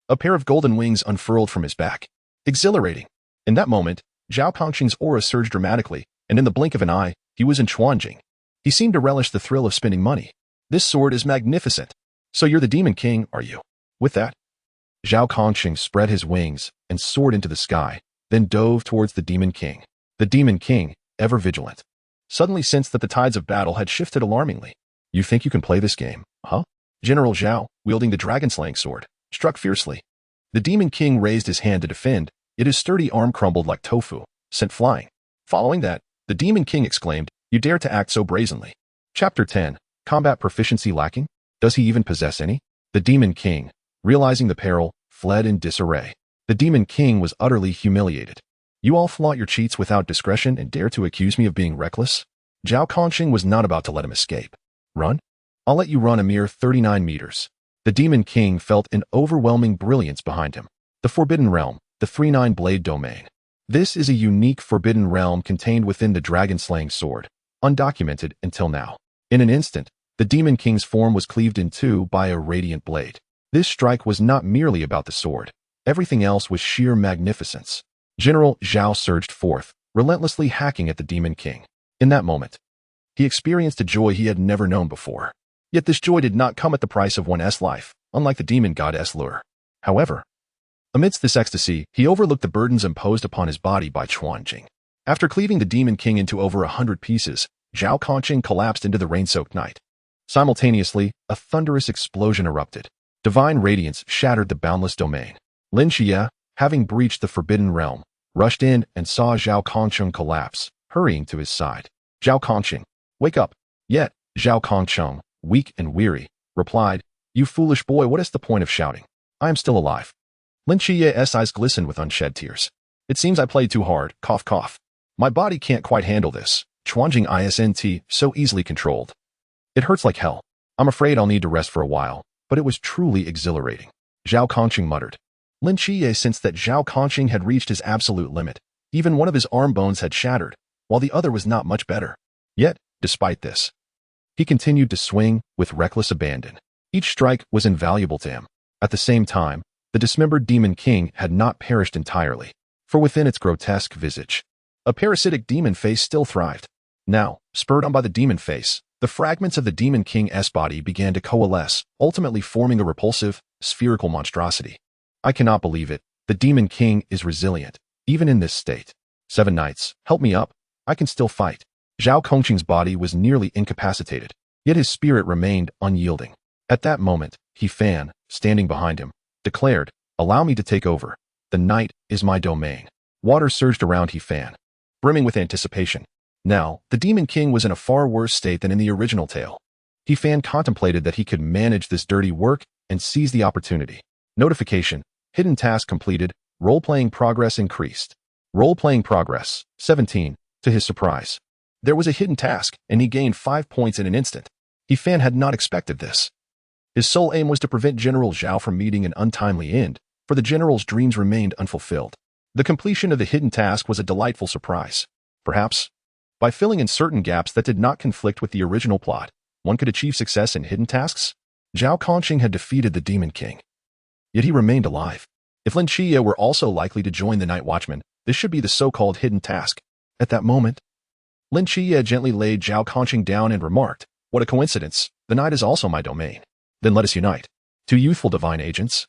a pair of golden wings unfurled from his back. Exhilarating. In that moment, Zhao Kongcheng's aura surged dramatically, and in the blink of an eye, he was in Chuanjing. He seemed to relish the thrill of spending money. This sword is magnificent. So you're the Demon King, are you? With that, Zhao Kongcheng spread his wings and soared into the sky, then dove towards the Demon King. The Demon King, ever vigilant, suddenly sensed that the tides of battle had shifted alarmingly. You think you can play this game, huh? General Zhao, wielding the dragon-slaying sword, struck fiercely. The Demon King raised his hand to defend, yet his sturdy arm crumbled like tofu, sent flying. Following that, the Demon King exclaimed, You dare to act so brazenly. Chapter 10. Combat proficiency lacking? Does he even possess any? The Demon King, realizing the peril, fled in disarray. The Demon King was utterly humiliated. You all flaunt your cheats without discretion and dare to accuse me of being reckless? Zhao Kongcheng was not about to let him escape. Run? I'll let you run a mere 39 meters. The Demon King felt an overwhelming brilliance behind him. The Forbidden Realm, the 3-9 Blade Domain. This is a unique forbidden realm contained within the dragon-slaying sword, undocumented until now. In an instant, the Demon King's form was cleaved in two by a radiant blade. This strike was not merely about the sword. Everything else was sheer magnificence. General Zhao surged forth, relentlessly hacking at the Demon King. In that moment, he experienced a joy he had never known before. Yet this joy did not come at the price of one's life, unlike the demon god's lure. However, amidst this ecstasy, he overlooked the burdens imposed upon his body by Chuanjing. After cleaving the Demon King into over 100 pieces, Zhao Kongcheng collapsed into the rain-soaked night. Simultaneously, a thunderous explosion erupted. Divine radiance shattered the boundless domain. Lin Xie, having breached the forbidden realm, rushed in and saw Zhao Kongcheng collapse, hurrying to his side. Zhao Kongcheng, wake up. Yet, Zhao Kongcheng, weak and weary, replied, You foolish boy, what is the point of shouting? I am still alive. Lin Xie's eyes glistened with unshed tears. It seems I played too hard, cough cough. My body can't quite handle this. Chuanjing isn't so easily controlled. It hurts like hell. I'm afraid I'll need to rest for a while, but it was truly exhilarating. Zhao Kongcheng muttered. Lin Xie sensed that Zhao Kongcheng had reached his absolute limit. Even one of his arm bones had shattered, while the other was not much better. Yet, despite this, he continued to swing with reckless abandon. Each strike was invaluable to him. At the same time, the dismembered Demon King had not perished entirely, for within its grotesque visage, a parasitic demon face still thrived. Now, spurred on by the demon face, the fragments of the Demon King's body began to coalesce, ultimately forming a repulsive, spherical monstrosity. I cannot believe it. The Demon King is resilient, even in this state. 7 knights, help me up. I can still fight. Zhao Kongcheng's body was nearly incapacitated, yet his spirit remained unyielding. At that moment, He Fan, standing behind him, declared, "Allow me to take over. The night is my domain." Water surged around He Fan, brimming with anticipation. Now, the Demon King was in a far worse state than in the original tale. He Fan contemplated that he could manage this dirty work and seize the opportunity. Notification: hidden task completed. Role-playing progress increased. Role-playing progress, 17, to his surprise. There was a hidden task, and he gained 5 points in an instant. He Fan had not expected this. His sole aim was to prevent General Zhao from meeting an untimely end, for the general's dreams remained unfulfilled. The completion of the hidden task was a delightful surprise. Perhaps, by filling in certain gaps that did not conflict with the original plot, one could achieve success in hidden tasks. Zhao Kongcheng had defeated the Demon King, yet he remained alive. If Lin Chia were also likely to join the Night Watchman, this should be the so-called hidden task. At that moment, Lin Chia gently laid Zhao Kongcheng down and remarked, "What a coincidence, the night is also my domain. Then let us unite." 2 youthful divine agents,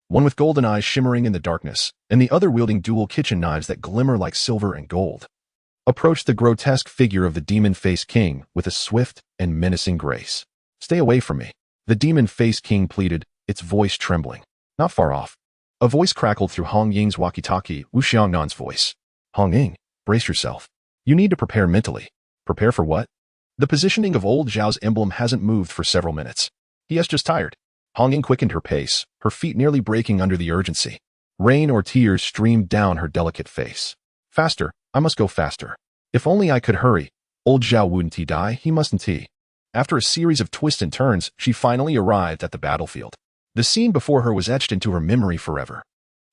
one with golden eyes shimmering in the darkness, and the other wielding dual kitchen knives that glimmer like silver and gold, approached the grotesque figure of the Demon-Faced King with a swift and menacing grace. "Stay away from me," the Demon-Faced King pleaded, its voice trembling. Not far off, a voice crackled through Hong Ying's walkie-talkie, Wu Xiangnan's voice. "Hong Ying, brace yourself. You need to prepare mentally." Prepare for what? The positioning of old Zhao's emblem hasn't moved for several minutes. He is just tired. Hong Ying quickened her pace, her feet nearly breaking under the urgency. Rain or tears streamed down her delicate face. "Faster, I must go faster. If only I could hurry. Old Zhao wouldn't he die, he mustn't he." After a series of twists and turns, she finally arrived at the battlefield. The scene before her was etched into her memory forever.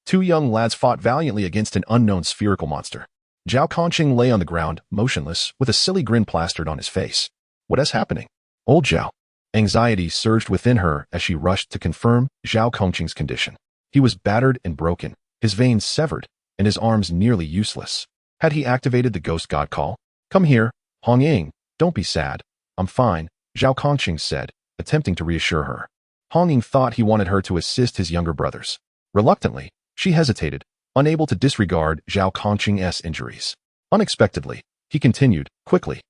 2 young lads fought valiantly against an unknown spherical monster. Zhao Kongcheng lay on the ground, motionless, with a silly grin plastered on his face. What is happening? Old Zhao. Anxiety surged within her as she rushed to confirm Zhao Kongcheng's condition. He was battered and broken, his veins severed, and his arms nearly useless. Had he activated the ghost god call? "Come here, Hong Ying, don't be sad. I'm fine," Zhao Kongcheng said, attempting to reassure her. Hong Ying thought he wanted her to assist his younger brothers. Reluctantly, she hesitated, unable to disregard Zhao Kongcheng's injuries. Unexpectedly, he continued, quickly,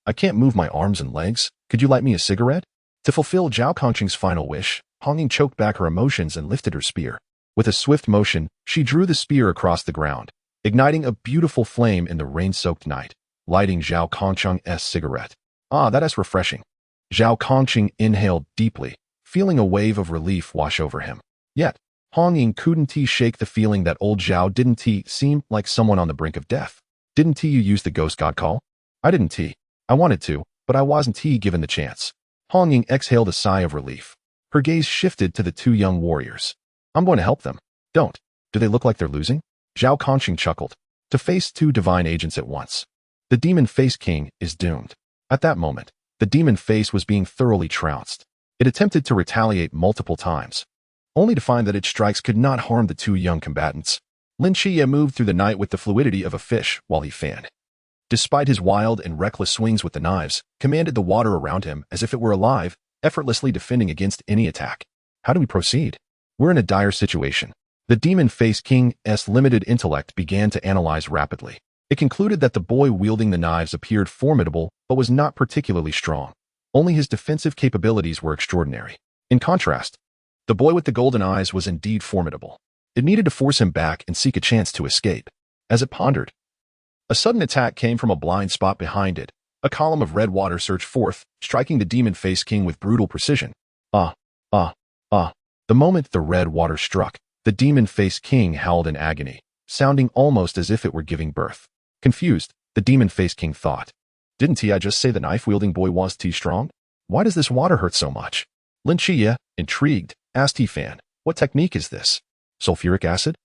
"I can't move my arms and legs. Could you light me a cigarette?" To fulfill Zhao Kongcheng's final wish, Hong Ying choked back her emotions and lifted her spear. With a swift motion, she drew the spear across the ground, igniting a beautiful flame in the rain-soaked night, lighting Zhao Kongcheng's cigarette. "Ah, that is refreshing." Zhao Kongcheng inhaled deeply, feeling a wave of relief wash over him. Yet, Hong Ying couldn't shake the feeling that old Zhao didn't seem like someone on the brink of death. "Didn't you use the ghost god call?" "I didn't. I wanted to, but I wasn't given the chance." Hong Ying exhaled a sigh of relief. Her gaze shifted to the 2 young warriors. "I'm going to help them." "Don't. Do they look like they're losing?" Zhao Kongcheng chuckled. To face 2 divine agents at once, the Demon-Faced King is doomed. At that moment, the demon face was being thoroughly trounced. It attempted to retaliate multiple times, only to find that its strikes could not harm the 2 young combatants. Lin Chia moved through the night with the fluidity of a fish while he fanned. Despite his wild and reckless swings with the knives, commanded the water around him as if it were alive, effortlessly defending against any attack. How do we proceed? We're in a dire situation. The Demon-Faced King's limited intellect began to analyze rapidly. It concluded that the boy wielding the knives appeared formidable but was not particularly strong. Only his defensive capabilities were extraordinary. In contrast, the boy with the golden eyes was indeed formidable. It needed to force him back and seek a chance to escape. As it pondered, a sudden attack came from a blind spot behind it. A column of red water surged forth, striking the Demon-Faced King with brutal precision. The moment the red water struck, the Demon-Faced King howled in agony, sounding almost as if it were giving birth. Confused, the Demon-Faced King thought, "Didn't I just say the knife-wielding boy was too strong? Why does this water hurt so much?" Lin Chia, intrigued, asked He Fan, "What technique is this? Sulfuric acid?"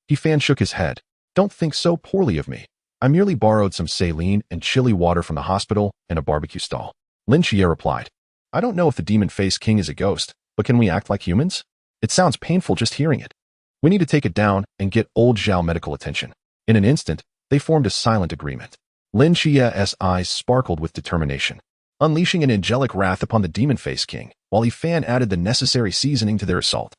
He Fan shook his head. "Don't think so poorly of me. I merely borrowed some saline and chili water from the hospital and a barbecue stall." Lin Chia replied, "I don't know if the Demon-Faced King is a ghost, but can we act like humans? It sounds painful just hearing it. We need to take it down and get old Zhao medical attention." In an instant, they formed a silent agreement. Lin Chia's eyes sparkled with determination, unleashing an angelic wrath upon the Demon-Faced King, while He Fan added the necessary seasoning to their assault.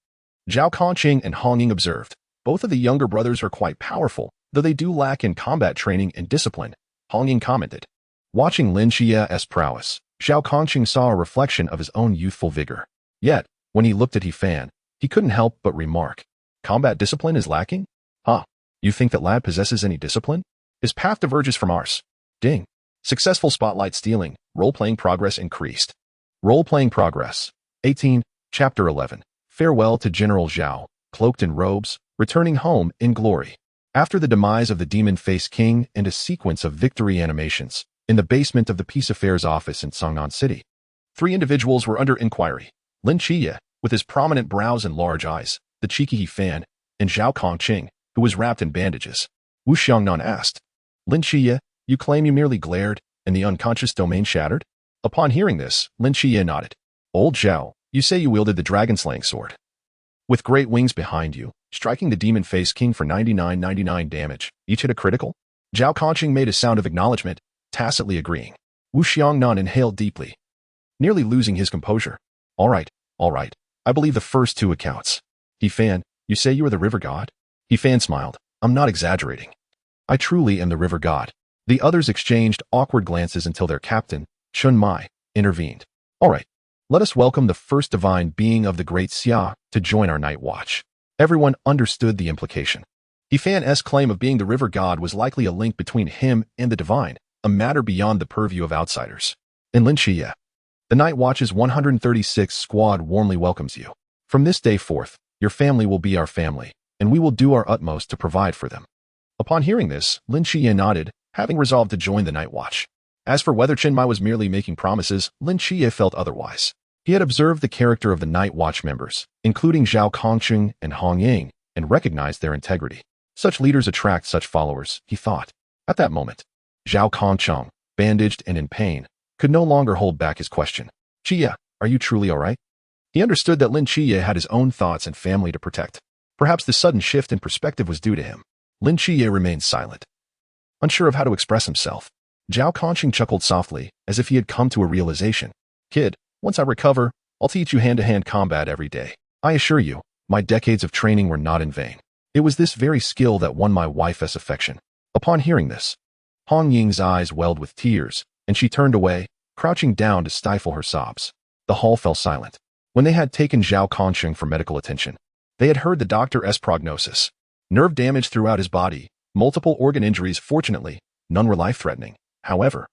Zhao Kongcheng and Hong Ying observed. Both of the younger brothers are quite powerful, though they do lack in combat training and discipline, Hong Ying commented. Watching Lin Qia's prowess, Zhao Kongcheng saw a reflection of his own youthful vigor. Yet, when he looked at He Fan, he couldn't help but remark, combat discipline is lacking? Huh, you think that lad possesses any discipline? His path diverges from ours. Ding. Successful spotlight stealing, role-playing progress increased. Role-playing progress. 18, Chapter 11. Farewell to General Zhao, cloaked in robes, returning home in glory. After the demise of the demon-faced king and a sequence of victory animations, in the basement of the Peace Affairs office in Songnan City, 3 individuals were under inquiry. Lin Qia, with his prominent brows and large eyes, the cheeky He Fan, and Zhao Kongcheng, who was wrapped in bandages. Wu Xiangnan asked, Lin Qia, you claim you merely glared, and the unconscious domain shattered? Upon hearing this, Lin Qia nodded. Old Zhao, you say you wielded the dragon-slaying sword. With great wings behind you, striking the demon-faced king for 99.99 damage, each hit a critical? Zhao Kongcheng made a sound of acknowledgement, tacitly agreeing. Wu Xiangnan inhaled deeply, nearly losing his composure. All right, I believe the first 2 accounts. He Fan, you say you are the river god? He Fan smiled. I'm not exaggerating. I truly am the river god. The others exchanged awkward glances until their captain, Chun Mai, intervened. All right, let us welcome the first divine being of the great Xia to join our night watch. Everyone understood the implication. He Fan's claim of being the river god was likely a link between him and the divine, a matter beyond the purview of outsiders. In Lin Xia, the Night Watch's 136th squad warmly welcomes you. From this day forth, your family will be our family, and we will do our utmost to provide for them. Upon hearing this, Lin Qia nodded, having resolved to join the Night Watch. As for whether Chen Mai was merely making promises, Lin Qia felt otherwise. He had observed the character of the Night Watch members, including Zhao Kongcheng and Hong Ying, and recognized their integrity. Such leaders attract such followers, he thought. At that moment, Zhao Kongcheng, bandaged and in pain, could no longer hold back his question. Qia, are you truly all right? He understood that Lin Qia had his own thoughts and family to protect. Perhaps the sudden shift in perspective was due to him. Lin Qia remained silent, unsure of how to express himself. Zhao Kongcheng chuckled softly, as if he had come to a realization. Kid, once I recover, I'll teach you hand-to-hand combat every day. I assure you, my decades of training were not in vain. It was this very skill that won my wife's affection. Upon hearing this, Hong Ying's eyes welled with tears, and she turned away, crouching down to stifle her sobs. The hall fell silent. When they had taken Zhao Kongcheng for medical attention, they had heard the doctor's prognosis. Nerve damage throughout his body, multiple organ injuries. Fortunately, none were life-threatening. However,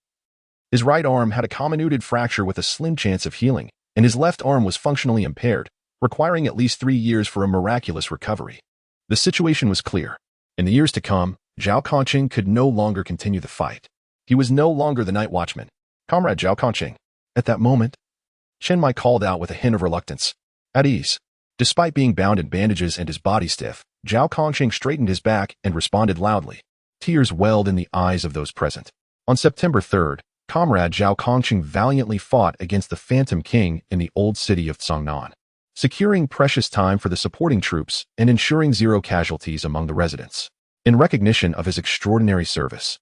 his right arm had a comminuted fracture with a slim chance of healing, and his left arm was functionally impaired, requiring at least 3 years for a miraculous recovery. The situation was clear. In the years to come, Zhao Kongcheng could no longer continue the fight. He was no longer the night watchman. Comrade Zhao Kongcheng. At that moment, Chen Mai called out with a hint of reluctance. At ease. Despite being bound in bandages and his body stiff, Zhao Kongcheng straightened his back and responded loudly. Tears welled in the eyes of those present. On September 3rd, Comrade Zhao Kongcheng valiantly fought against the Phantom King in the old city of Songnan, securing precious time for the supporting troops and ensuring 0 casualties among the residents. In recognition of his extraordinary service,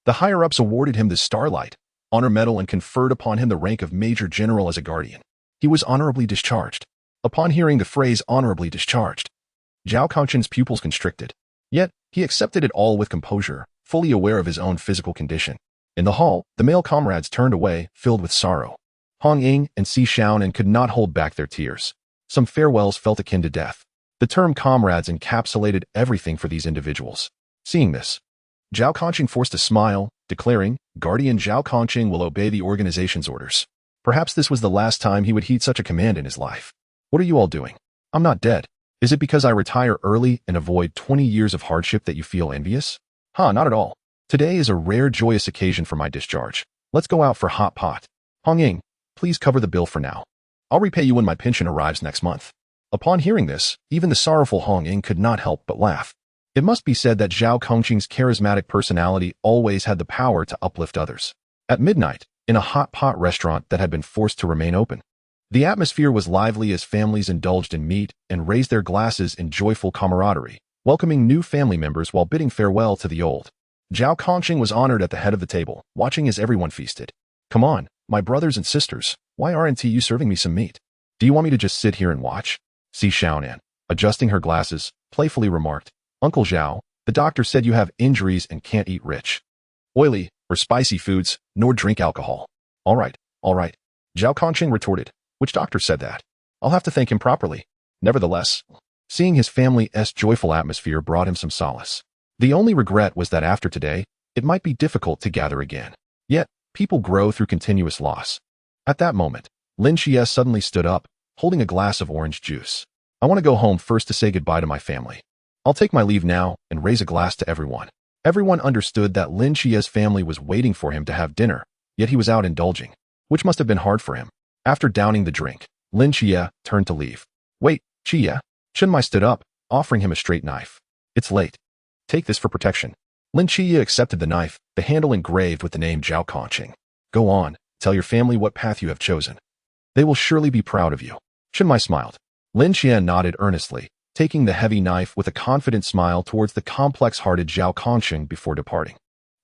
the higher-ups awarded him the Starlight Honor Medal and conferred upon him the rank of Major General as a guardian. He was honorably discharged. Upon hearing the phrase honorably discharged, Zhao Kongcheng's pupils constricted. Yet, he accepted it all with composure, fully aware of his own physical condition. In the hall, the male comrades turned away, filled with sorrow. Hong Ying and Si Xiaonan could not hold back their tears. Some farewells felt akin to death. The term comrades encapsulated everything for these individuals. Seeing this, Zhao Kongcheng forced a smile, declaring, Guardian Zhao Kongcheng will obey the organization's orders. Perhaps this was the last time he would heed such a command in his life. What are you all doing? I'm not dead. Is it because I retire early and avoid 20 years of hardship that you feel envious? Not at all. Today is a rare joyous occasion for my discharge. Let's go out for hot pot. Hong Ying, please cover the bill for now. I'll repay you when my pension arrives next month. Upon hearing this, even the sorrowful Hong Ying could not help but laugh. It must be said that Zhao Kongcheng's charismatic personality always had the power to uplift others. At midnight, in a hot pot restaurant that had been forced to remain open, the atmosphere was lively as families indulged in meat and raised their glasses in joyful camaraderie, welcoming new family members while bidding farewell to the old. Zhao Kongcheng was honored at the head of the table, watching as everyone feasted. Come on, my brothers and sisters, why aren't you serving me some meat? Do you want me to just sit here and watch? Si Xiaonan, Adjusting her glasses, playfully remarked, "Uncle Zhao, the doctor said you have injuries and can't eat rich, oily, or spicy foods, nor drink alcohol." All right, all right. Zhao Kongcheng retorted. "Which doctor said that? I'll have to thank him properly." Nevertheless, seeing his family's joyful atmosphere brought him some solace. The only regret was that after today, it might be difficult to gather again. Yet, people grow through continuous loss. At that moment, Lin Xie suddenly stood up, holding a glass of orange juice. "I want to go home first to say goodbye to my family. I'll take my leave now and raise a glass to everyone." Everyone understood that Lin Xie's family was waiting for him to have dinner, yet he was out indulging, which must have been hard for him. After downing the drink, Lin Xie turned to leave. "Wait, Xie." Chenmai stood up, offering him a straight knife. "It's late. Take this for protection." Lin Xie accepted the knife, the handle engraved with the name Zhao Kongcheng. "Go on, tell your family what path you have chosen. They will surely be proud of you." Chenmai smiled. Lin Xie nodded earnestly, taking the heavy knife with a confident smile towards the complex-hearted Zhao Kongcheng before departing.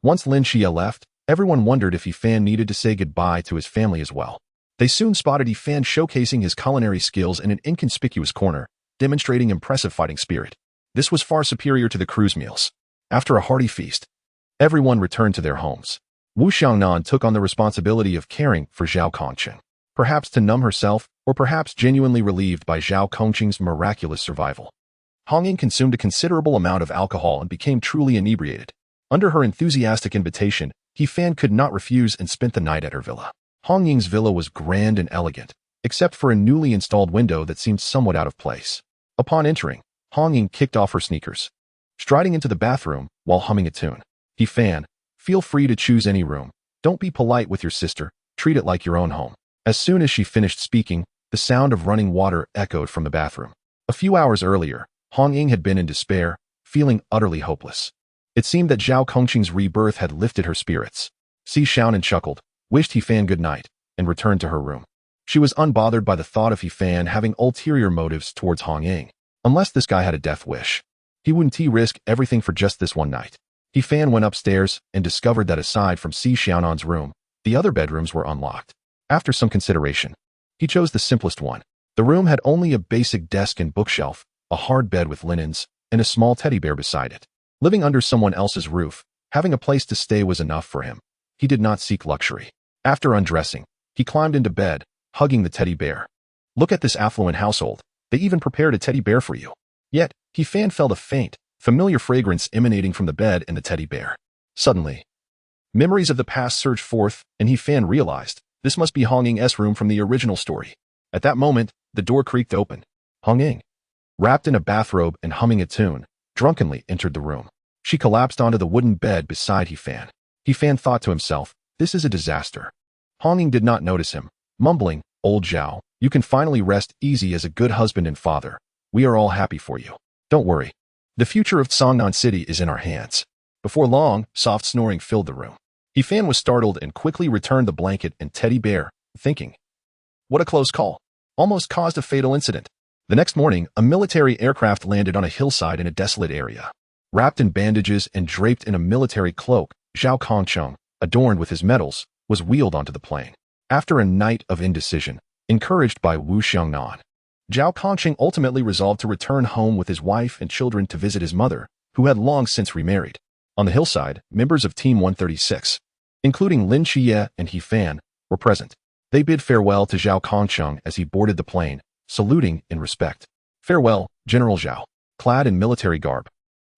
Once Lin Xie left, everyone wondered if Yifan needed to say goodbye to his family as well. They soon spotted Yifan showcasing his culinary skills in an inconspicuous corner, demonstrating impressive fighting spirit. This was far superior to the crew's meals. After a hearty feast, everyone returned to their homes. Wu Xiangnan took on the responsibility of caring for Zhao Kongcheng, perhaps to numb herself, or perhaps genuinely relieved by Zhao Kongcheng's miraculous survival. Hong Ying consumed a considerable amount of alcohol and became truly inebriated. Under her enthusiastic invitation, Yifan could not refuse and spent the night at her villa. Hong Ying's villa was grand and elegant, except for a newly installed window that seemed somewhat out of place. Upon entering, Hong Ying kicked off her sneakers, striding into the bathroom while humming a tune. "Yifan, feel free to choose any room. Don't be polite with your sister, treat it like your own home." As soon as she finished speaking, the sound of running water echoed from the bathroom. A few hours earlier, Hong Ying had been in despair, feeling utterly hopeless. It seemed that Zhao Kongcheng's rebirth had lifted her spirits. Si Xiaonan chuckled, wished Yifan good night, and returned to her room. She was unbothered by the thought of Yifan having ulterior motives towards Hong Ying. Unless this guy had a death wish, he wouldn't risk everything for just this one night. Yifan went upstairs and discovered that aside from Si Xiaonan's room, the other bedrooms were unlocked. After some consideration, he chose the simplest one. The room had only a basic desk and bookshelf, a hard bed with linens, and a small teddy bear beside it. Living under someone else's roof, having a place to stay was enough for him. He did not seek luxury. After undressing, he climbed into bed, hugging the teddy bear. "Look at this affluent household. They even prepared a teddy bear for you." Yet, Yifan felt a faint, familiar fragrance emanating from the bed and the teddy bear. Suddenly, memories of the past surged forth, and Yifan realized this must be Hong Ying's room from the original story. At that moment, the door creaked open. Hong Ying, wrapped in a bathrobe and humming a tune, drunkenly entered the room. She collapsed onto the wooden bed beside Yifan. Yifan thought to himself, this is a disaster. Hong Ying did not notice him, mumbling, "Old Zhao, you can finally rest easy as a good husband and father. We are all happy for you. Don't worry. The future of Songnan City is in our hands." Before long, soft snoring filled the room. Yifan was startled and quickly returned the blanket and teddy bear, thinking, what a close call. Almost caused a fatal incident. The next morning, a military aircraft landed on a hillside in a desolate area. Wrapped in bandages and draped in a military cloak, Zhao Kongcheng, adorned with his medals, was wheeled onto the plane. After a night of indecision, encouraged by Wu Xiangnan, Zhao Kongcheng ultimately resolved to return home with his wife and children to visit his mother, who had long since remarried. On the hillside, members of Team 136, including Lin Xie and Yifan, were present. They bid farewell to Zhao Kongcheng as he boarded the plane, saluting in respect. "Farewell, General Zhao." Clad in military garb,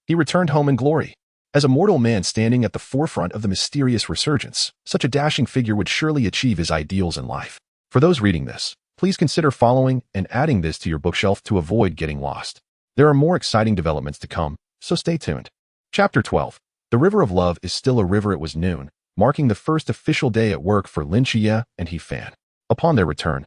he returned home in glory. As a mortal man standing at the forefront of the mysterious resurgence, such a dashing figure would surely achieve his ideals in life. For those reading this, please consider following and adding this to your bookshelf to avoid getting lost. There are more exciting developments to come, so stay tuned. Chapter 12. The River of Love is still a river. It was noon, marking the first official day at work for Lin Xie and Yifan. Upon their return,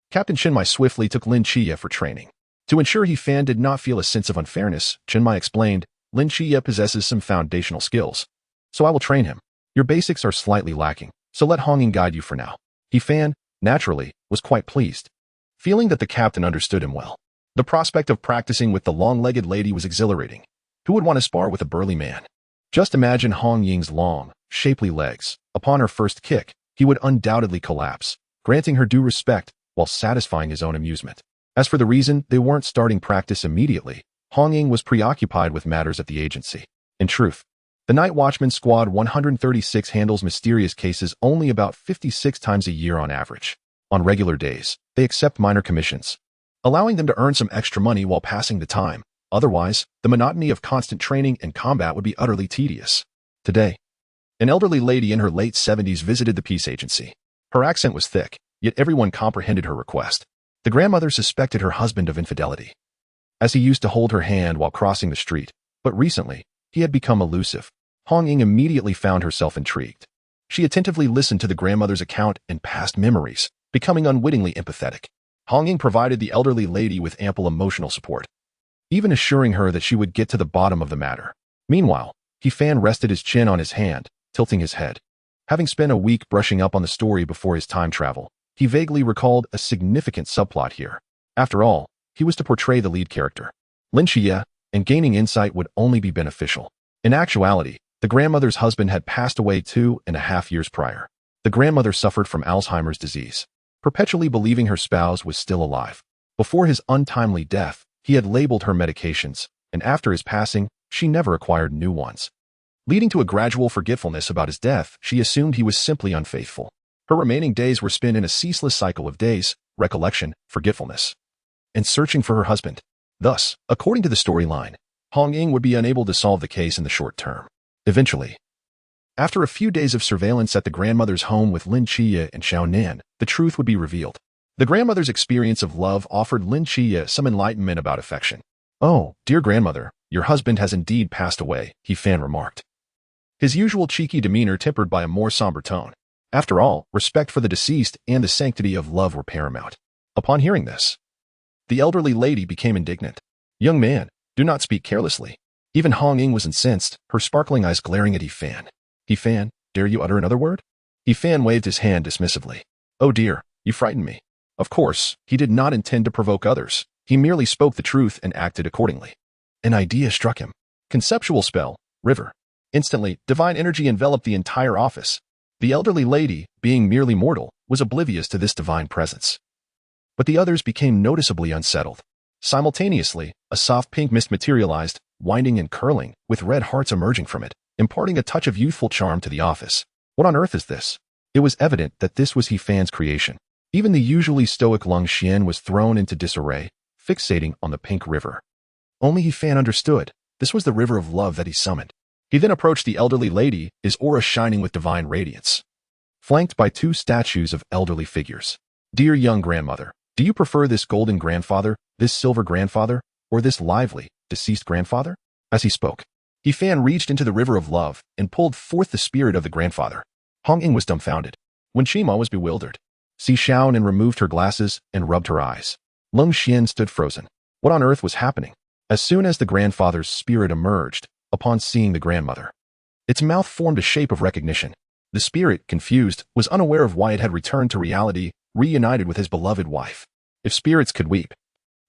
Captain Chenmai swiftly took Lin Xie for training. To ensure Yifan did not feel a sense of unfairness, Chenmai explained, "Lin Xie possesses some foundational skills, so I will train him. Your basics are slightly lacking, so let Hong Ying guide you for now." Yifan, naturally, was quite pleased, feeling that the captain understood him well. The prospect of practicing with the long-legged lady was exhilarating. Who would want to spar with a burly man? Just imagine Hong Ying's long, shapely legs. Upon her first kick, he would undoubtedly collapse, granting her due respect while satisfying his own amusement. As for the reason they weren't starting practice immediately, Hong Ying was preoccupied with matters at the agency. In truth, the Night Watchman Squad 136 handles mysterious cases only about 56 times a year on average. On regular days, they accept minor commissions, allowing them to earn some extra money while passing the time. Otherwise, the monotony of constant training and combat would be utterly tedious. Today, an elderly lady in her late 70s visited the peace agency. Her accent was thick, yet everyone comprehended her request. The grandmother suspected her husband of infidelity, as he used to hold her hand while crossing the street, but recently, he had become elusive. Hong Ying immediately found herself intrigued. She attentively listened to the grandmother's account and past memories, becoming unwittingly empathetic. Hong Ying provided the elderly lady with ample emotional support, even assuring her that she would get to the bottom of the matter. Meanwhile, He-Fan rested his chin on his hand, tilting his head. Having spent a week brushing up on the story before his time travel, he vaguely recalled a significant subplot here. After all, he was to portray the lead character, Lin Xie, and gaining insight would only be beneficial. In actuality, the grandmother's husband had passed away 2.5 years prior. The grandmother suffered from Alzheimer's disease, perpetually believing her spouse was still alive. Before his untimely death, he had labeled her medications, and after his passing, she never acquired new ones. Leading to a gradual forgetfulness about his death, she assumed he was simply unfaithful. Her remaining days were spent in a ceaseless cycle of days, recollection, forgetfulness, and searching for her husband. Thus, according to the storyline, Hong Ying would be unable to solve the case in the short term. Eventually, after a few days of surveillance at the grandmother's home with Lin Xie and Xiao Nan, the truth would be revealed. The grandmother's experience of love offered Lin Xie some enlightenment about affection. "Oh, dear grandmother, your husband has indeed passed away," He-Fan remarked, his usual cheeky demeanor tempered by a more somber tone. After all, respect for the deceased and the sanctity of love were paramount. Upon hearing this, the elderly lady became indignant. "Young man, do not speak carelessly." Even Hong Ying was incensed, her sparkling eyes glaring at He-Fan. "He-Fan, dare you utter another word?" He-Fan waved his hand dismissively. "Oh dear, you frighten me." Of course, he did not intend to provoke others. He merely spoke the truth and acted accordingly. An idea struck him. Conceptual spell, river. Instantly, divine energy enveloped the entire office. The elderly lady, being merely mortal, was oblivious to this divine presence. But the others became noticeably unsettled. Simultaneously, a soft pink mist materialized, winding and curling, with red hearts emerging from it, imparting a touch of youthful charm to the office. What on earth is this? It was evident that this was He-Fan's creation. Even the usually stoic Lung Xian was thrown into disarray, fixating on the pink river. Only He-Fan understood. This was the river of love that he summoned. He then approached the elderly lady, his aura shining with divine radiance, flanked by two statues of elderly figures. "Dear young grandmother, do you prefer this golden grandfather, this silver grandfather, or this lively, deceased grandfather?" As he spoke, He-Fan reached into the river of love and pulled forth the spirit of the grandfather. Hong Ying was dumbfounded. Wen Qima was bewildered. Si Xiaonan removed her glasses and rubbed her eyes. Lung Xian stood frozen. What on earth was happening? As soon as the grandfather's spirit emerged, upon seeing the grandmother, its mouth formed a shape of recognition. The spirit, confused, was unaware of why it had returned to reality, reunited with his beloved wife. If spirits could weep,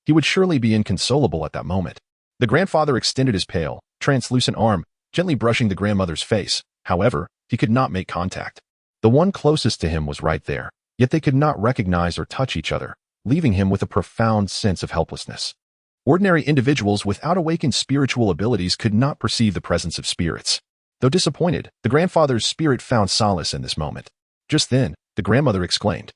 he would surely be inconsolable at that moment. The grandfather extended his pale, translucent arm, gently brushing the grandmother's face. However, he could not make contact. The one closest to him was right there, yet they could not recognize or touch each other, leaving him with a profound sense of helplessness. Ordinary individuals without awakened spiritual abilities could not perceive the presence of spirits. Though disappointed, the grandfather's spirit found solace in this moment. Just then, the grandmother exclaimed,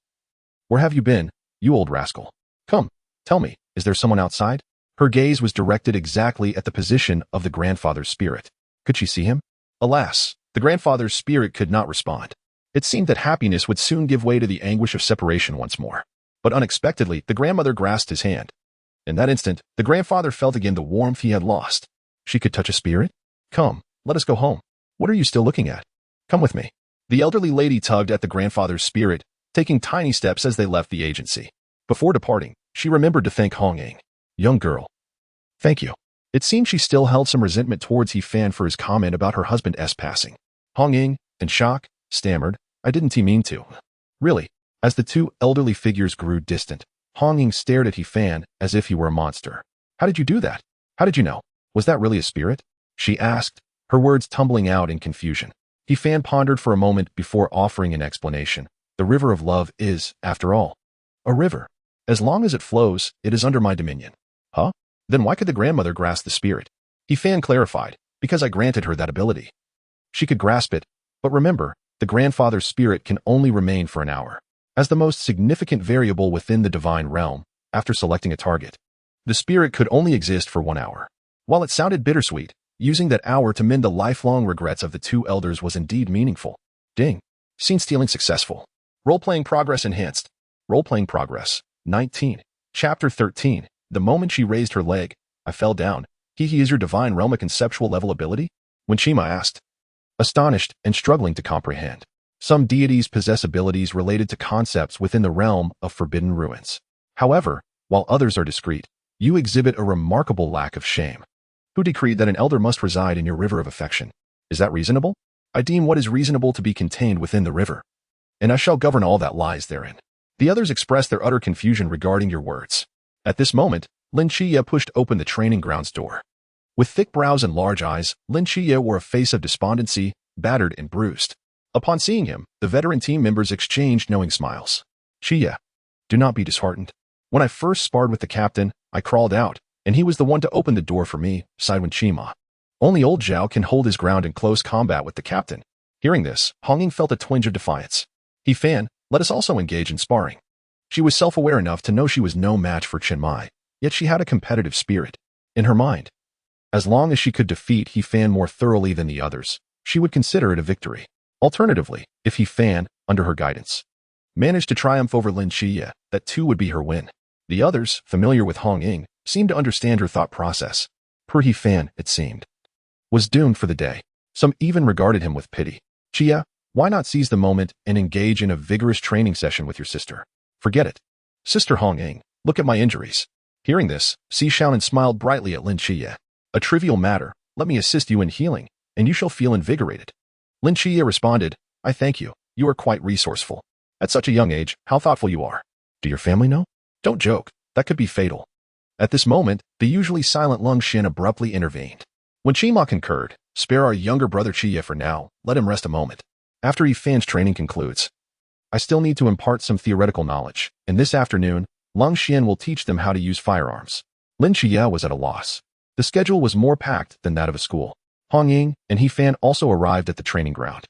"Where have you been, you old rascal? Come, tell me, is there someone outside?" Her gaze was directed exactly at the position of the grandfather's spirit. Could she see him? Alas, the grandfather's spirit could not respond. It seemed that happiness would soon give way to the anguish of separation once more. But unexpectedly, the grandmother grasped his hand. In that instant, the grandfather felt again the warmth he had lost. She could touch a spirit? "Come, let us go home. What are you still looking at? Come with me." The elderly lady tugged at the grandfather's spirit, taking tiny steps as they left the agency. Before departing, she remembered to thank Hong Ying. "Young girl. Thank you." It seemed she still held some resentment towards He-Fan for his comment about her husband's passing. Hong Ying, in shock, stammered, "I didn't mean to." Really? As the two elderly figures grew distant, Hong Ying stared at He-Fan as if he were a monster. "How did you do that? How did you know? Was that really a spirit?" she asked, her words tumbling out in confusion. He-Fan pondered for a moment before offering an explanation. "The river of love is, after all, a river. As long as it flows, it is under my dominion. Huh? Then why could the grandmother grasp the spirit? He-Fan clarified, because I granted her that ability. She could grasp it, but remember, the grandfather's spirit can only remain for an hour. As the most significant variable within the divine realm, after selecting a target, the spirit could only exist for 1 hour. While it sounded bittersweet, using that hour to mend the lifelong regrets of the two elders was indeed meaningful. Ding. Scene stealing successful. Role-playing progress enhanced. Role-playing progress. 19. Chapter 13. The moment she raised her leg, I fell down. Is your divine realm a conceptual level ability? When Chima asked, astonished and struggling to comprehend. Some deities possess abilities related to concepts within the realm of forbidden ruins. However, while others are discreet, you exhibit a remarkable lack of shame. Who decreed that an elder must reside in your river of affection? Is that reasonable? I deem what is reasonable to be contained within the river, and I shall govern all that lies therein. The others expressed their utter confusion regarding your words. At this moment, Lin Chia pushed open the training grounds door. With thick brows and large eyes, Lin Chia wore a face of despondency, battered and bruised. Upon seeing him, the veteran team members exchanged knowing smiles. Chia, do not be disheartened. When I first sparred with the captain, I crawled out, and he was the one to open the door for me, sighed Wen Chima. Only old Zhao can hold his ground in close combat with the captain. Hearing this, Honging felt a twinge of defiance. He-Fan, let us also engage in sparring. She was self-aware enough to know she was no match for Chen Mai, yet she had a competitive spirit. In her mind, as long as she could defeat He-Fan more thoroughly than the others, she would consider it a victory. Alternatively, if He-Fan, under her guidance, managed to triumph over Lin Chia, that too would be her win. The others, familiar with Honging, seemed to understand her thought process. Per He-Fan, it seemed, was doomed for the day. Some even regarded him with pity. Chia, why not seize the moment and engage in a vigorous training session with your sister? Forget it. Sister Honging, look at my injuries. Hearing this, Si Shaonan smiled brightly at Lin Chia. A trivial matter, let me assist you in healing, and you shall feel invigorated. Lin Chia responded, I thank you, you are quite resourceful. At such a young age, how thoughtful you are. Do your family know? Don't joke, that could be fatal. At this moment, the usually silent Lung Xin abruptly intervened. When Chima concurred, spare our younger brother Chia for now, let him rest a moment. After He-Fan's training concludes, I still need to impart some theoretical knowledge, and this afternoon, Lung Xian will teach them how to use firearms. Lin Chia was at a loss. The schedule was more packed than that of a school. Honging and He-Fan also arrived at the training ground.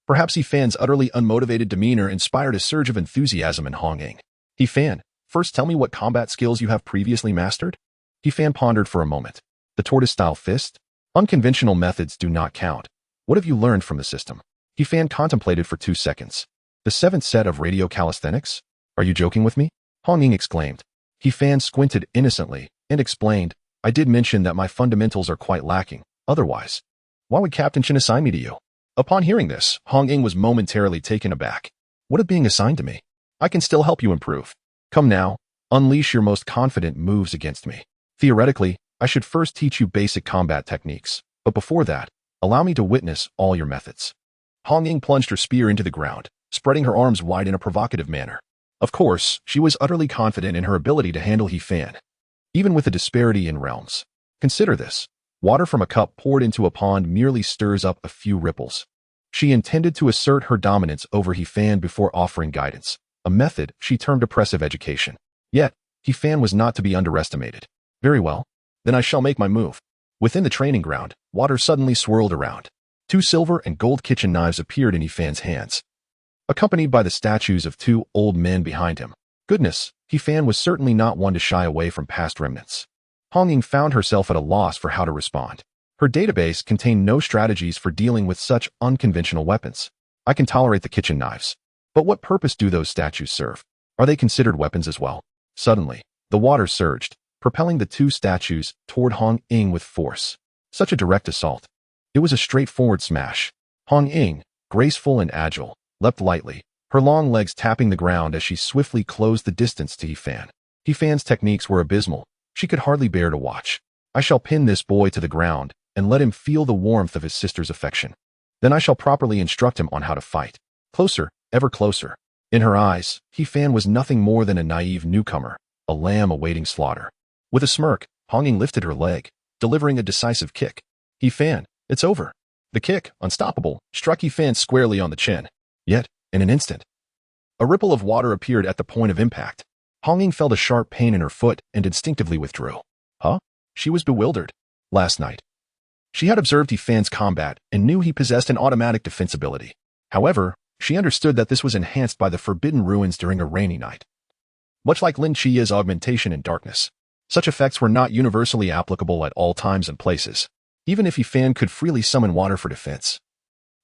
Perhaps He-Fan's utterly unmotivated demeanor inspired a surge of enthusiasm in Honging. He-Fan, first tell me what combat skills you have previously mastered? He-Fan pondered for a moment. The tortoise-style fist? Unconventional methods do not count. What have you learned from the system? He-Fan contemplated for 2 seconds. The 7th set of radio calisthenics? Are you joking with me? Honging exclaimed. He-Fan squinted innocently and explained, I did mention that my fundamentals are quite lacking. Otherwise, why would Captain Chen assign me to you? Upon hearing this, Honging was momentarily taken aback. What of being assigned to me? I can still help you improve. Come now, unleash your most confident moves against me. Theoretically, I should first teach you basic combat techniques, but before that, allow me to witness all your methods. Honging plunged her spear into the ground, spreading her arms wide in a provocative manner. Of course, she was utterly confident in her ability to handle He-Fan, even with the disparity in realms. Consider this. Water from a cup poured into a pond merely stirs up a few ripples. She intended to assert her dominance over He-Fan before offering guidance, a method she termed oppressive education. Yet, He-Fan was not to be underestimated. Very well. Then I shall make my move. Within the training ground, water suddenly swirled around. 2 silver and gold kitchen knives appeared in He-Fan's hands, accompanied by the statues of 2 old men behind him. Goodness, He-Fan was certainly not one to shy away from past remnants. Honging found herself at a loss for how to respond. Her database contained no strategies for dealing with such unconventional weapons. I can tolerate the kitchen knives. But what purpose do those statues serve? Are they considered weapons as well? Suddenly, the water surged, propelling the 2 statues toward Honging with force. Such a direct assault. It was a straightforward smash. Honging, graceful and agile, leapt lightly, her long legs tapping the ground as she swiftly closed the distance to He-Fan. He-Fan's techniques were abysmal. She could hardly bear to watch. I shall pin this boy to the ground and let him feel the warmth of his sister's affection. Then I shall properly instruct him on how to fight. Closer, ever closer. In her eyes, He-Fan was nothing more than a naive newcomer, a lamb awaiting slaughter. With a smirk, Honging lifted her leg, delivering a decisive kick. He-Fan, it's over. The kick, unstoppable, struck He-Fan squarely on the chin. Yet, in an instant, a ripple of water appeared at the point of impact. Hong Ying felt a sharp pain in her foot and instinctively withdrew. Huh? She was bewildered. Last night, she had observed He Fan's combat and knew he possessed an automatic defense ability. However, she understood that this was enhanced by the forbidden ruins during a rainy night. Much like Lin Chia's augmentation in darkness, such effects were not universally applicable at all times and places, even if He Fan could freely summon water for defense.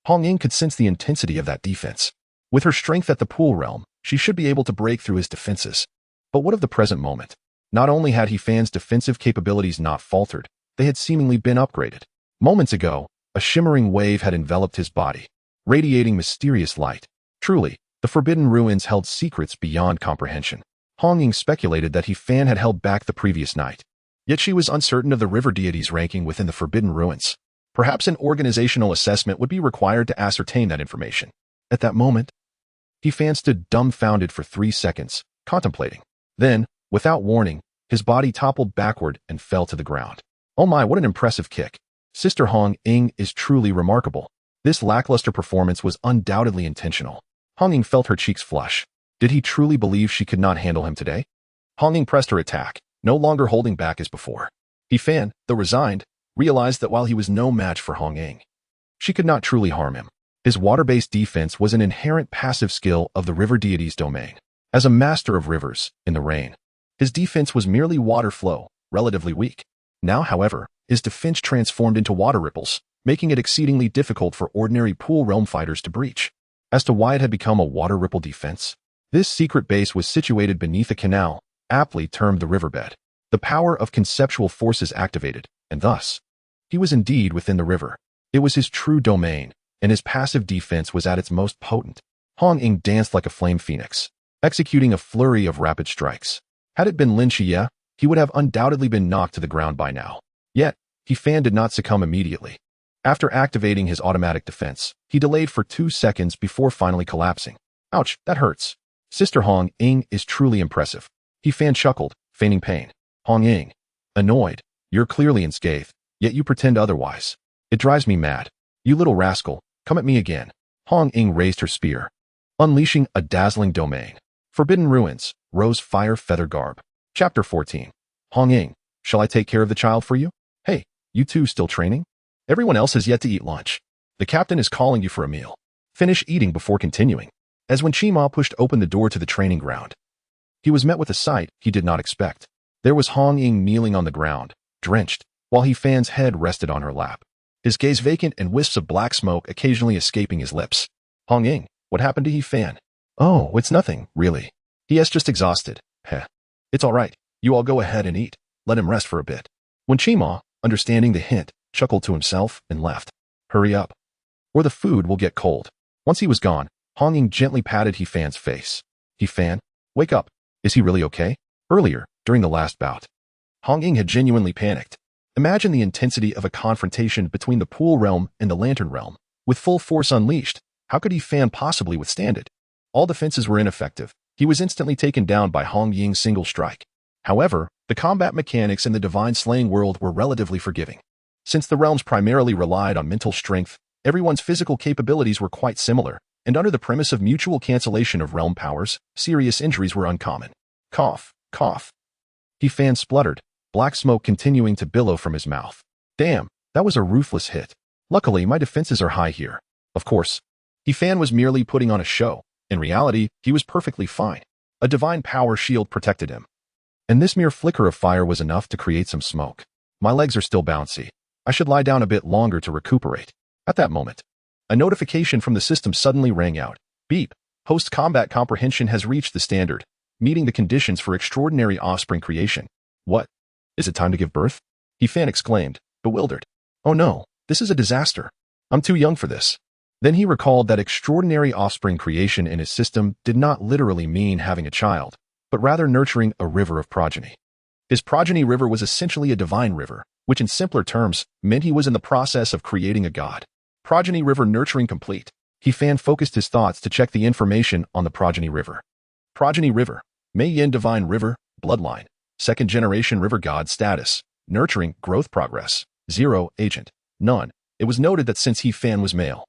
Hong Ying could sense the intensity of that defense. With her strength at the pool realm, she should be able to break through his defenses. But what of the present moment? Not only had He Fan's defensive capabilities not faltered, they had seemingly been upgraded. Moments ago, a shimmering wave had enveloped his body, radiating mysterious light. Truly, the forbidden ruins held secrets beyond comprehension. Hong Ying speculated that He Fan had held back the previous night. Yet she was uncertain of the river deity's ranking within the forbidden ruins. Perhaps an organizational assessment would be required to ascertain that information. At that moment, He Fan stood dumbfounded for 3 seconds, contemplating. Then, without warning, his body toppled backward and fell to the ground. Oh my, what an impressive kick. Sister Hong Ying is truly remarkable. This lackluster performance was undoubtedly intentional. Hong Ying felt her cheeks flush. Did he truly believe she could not handle him today? Hong Ying pressed her attack, no longer holding back as before. He Fan, though resigned, realized that while he was no match for Hong Ying, she could not truly harm him. His water-based defense was an inherent passive skill of the river deity's domain. As a master of rivers, in the rain, his defense was merely water flow, relatively weak. Now, however, his defense transformed into water ripples, making it exceedingly difficult for ordinary pool realm fighters to breach. As to why it had become a water ripple defense, this secret base was situated beneath a canal, aptly termed the riverbed. The power of conceptual forces activated, and thus, he was indeed within the river. It was his true domain, and his passive defense was at its most potent. Hong Ying danced like a flame phoenix, executing a flurry of rapid strikes. Had it been Lin Xie, he would have undoubtedly been knocked to the ground by now. Yet, He Fan did not succumb immediately. After activating his automatic defense, he delayed for 2 seconds before finally collapsing. Ouch, that hurts. Sister Hong Ying is truly impressive. He Fan chuckled, feigning pain. Hong Ying, annoyed, you're clearly unscathed, yet you pretend otherwise. It drives me mad. You little rascal, come at me again. Hong Ying raised her spear, unleashing a dazzling domain. Forbidden Ruins, Rose Fire Feather Garb. Chapter 14. Hong Ying, shall I take care of the child for you? Hey, you two still training? Everyone else has yet to eat lunch. The captain is calling you for a meal. Finish eating before continuing. As when Qima pushed open the door to the training ground, he was met with a sight he did not expect. There was Hong Ying kneeling on the ground, drenched, while He Fan's head rested on her lap. His gaze vacant and wisps of black smoke occasionally escaping his lips. Hong Ying, what happened to He Fan? Oh, it's nothing, really. He is just exhausted. Heh. It's all right. You all go ahead and eat. Let him rest for a bit. When Qima, understanding the hint, chuckled to himself and left. Hurry up, or the food will get cold. Once he was gone, Hong Ying gently patted He Fan's face. He Fan, wake up. Is he really okay? Earlier, during the last bout, Hong Ying had genuinely panicked. Imagine the intensity of a confrontation between the pool realm and the lantern realm. With full force unleashed, how could He Fan possibly withstand it? All defenses were ineffective. He was instantly taken down by Hong Ying's single strike. However, the combat mechanics in the divine slaying world were relatively forgiving. Since the realms primarily relied on mental strength, everyone's physical capabilities were quite similar, and under the premise of mutual cancellation of realm powers, serious injuries were uncommon. Cough, cough. He Fan spluttered, black smoke continuing to billow from his mouth. Damn, that was a ruthless hit. Luckily, my defenses are high here. Of course, He Fan was merely putting on a show. In reality, he was perfectly fine. A divine power shield protected him. And this mere flicker of fire was enough to create some smoke. My legs are still bouncy. I should lie down a bit longer to recuperate. At that moment, a notification from the system suddenly rang out. Beep. Host combat comprehension has reached the standard, meeting the conditions for extraordinary offspring creation. What? Is it time to give birth? He Fan exclaimed, bewildered. Oh no, this is a disaster. I'm too young for this. Then he recalled that extraordinary offspring creation in his system did not literally mean having a child, but rather nurturing a river of progeny. His progeny river was essentially a divine river, which in simpler terms meant he was in the process of creating a god. Progeny river nurturing complete. He Fan focused his thoughts to check the information on the progeny river. Progeny river, Mei Yin divine river, bloodline, second generation river god status, nurturing growth progress, 0 agent, none. It was noted that since He Fan was male,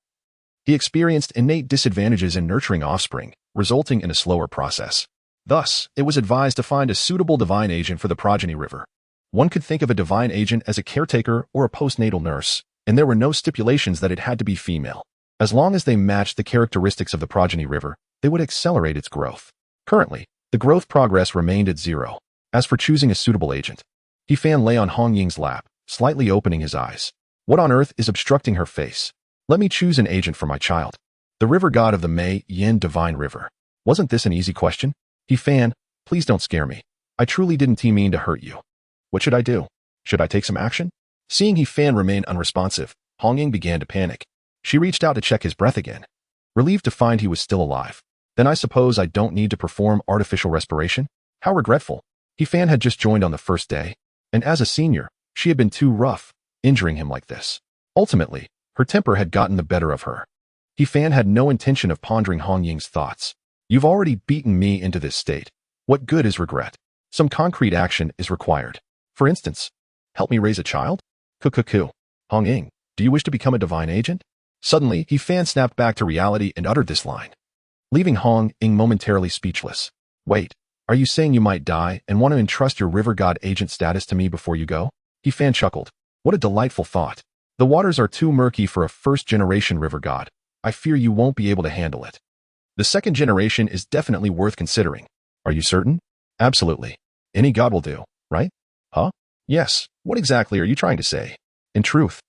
he experienced innate disadvantages in nurturing offspring, resulting in a slower process. Thus, it was advised to find a suitable divine agent for the progeny river. One could think of a divine agent as a caretaker or a postnatal nurse, and there were no stipulations that it had to be female. As long as they matched the characteristics of the progeny river, they would accelerate its growth. Currently, the growth progress remained at 0. As for choosing a suitable agent, He-Fan lay on Hong Ying's lap, slightly opening his eyes. What on earth is obstructing her face? Let me choose an agent for my child. The river god of the Mei Yin Divine River. Wasn't this an easy question? He-Fan, please don't scare me. I truly didn't mean to hurt you. What should I do? Should I take some action? Seeing He-Fan remain unresponsive, Hong Ying began to panic. She reached out to check his breath again. Relieved to find he was still alive. Then I suppose I don't need to perform artificial respiration? How regretful. He-Fan had just joined on the first day, and as a senior, she had been too rough, injuring him like this. Ultimately, her temper had gotten the better of her. He-Fan had no intention of pondering Hong Ying's thoughts. You've already beaten me into this state. What good is regret? Some concrete action is required. For instance, help me raise a child? Cuckoo. Hong Ying, do you wish to become a divine agent? Suddenly, He-Fan snapped back to reality and uttered this line, leaving Hong Ying momentarily speechless. Wait, are you saying you might die and want to entrust your river god agent status to me before you go? He-Fan chuckled. What a delightful thought. The waters are too murky for a first-generation river god. I fear you won't be able to handle it. The second generation is definitely worth considering. Are you certain? Absolutely. Any god will do, right? Huh? Yes. What exactly are you trying to say? In truth,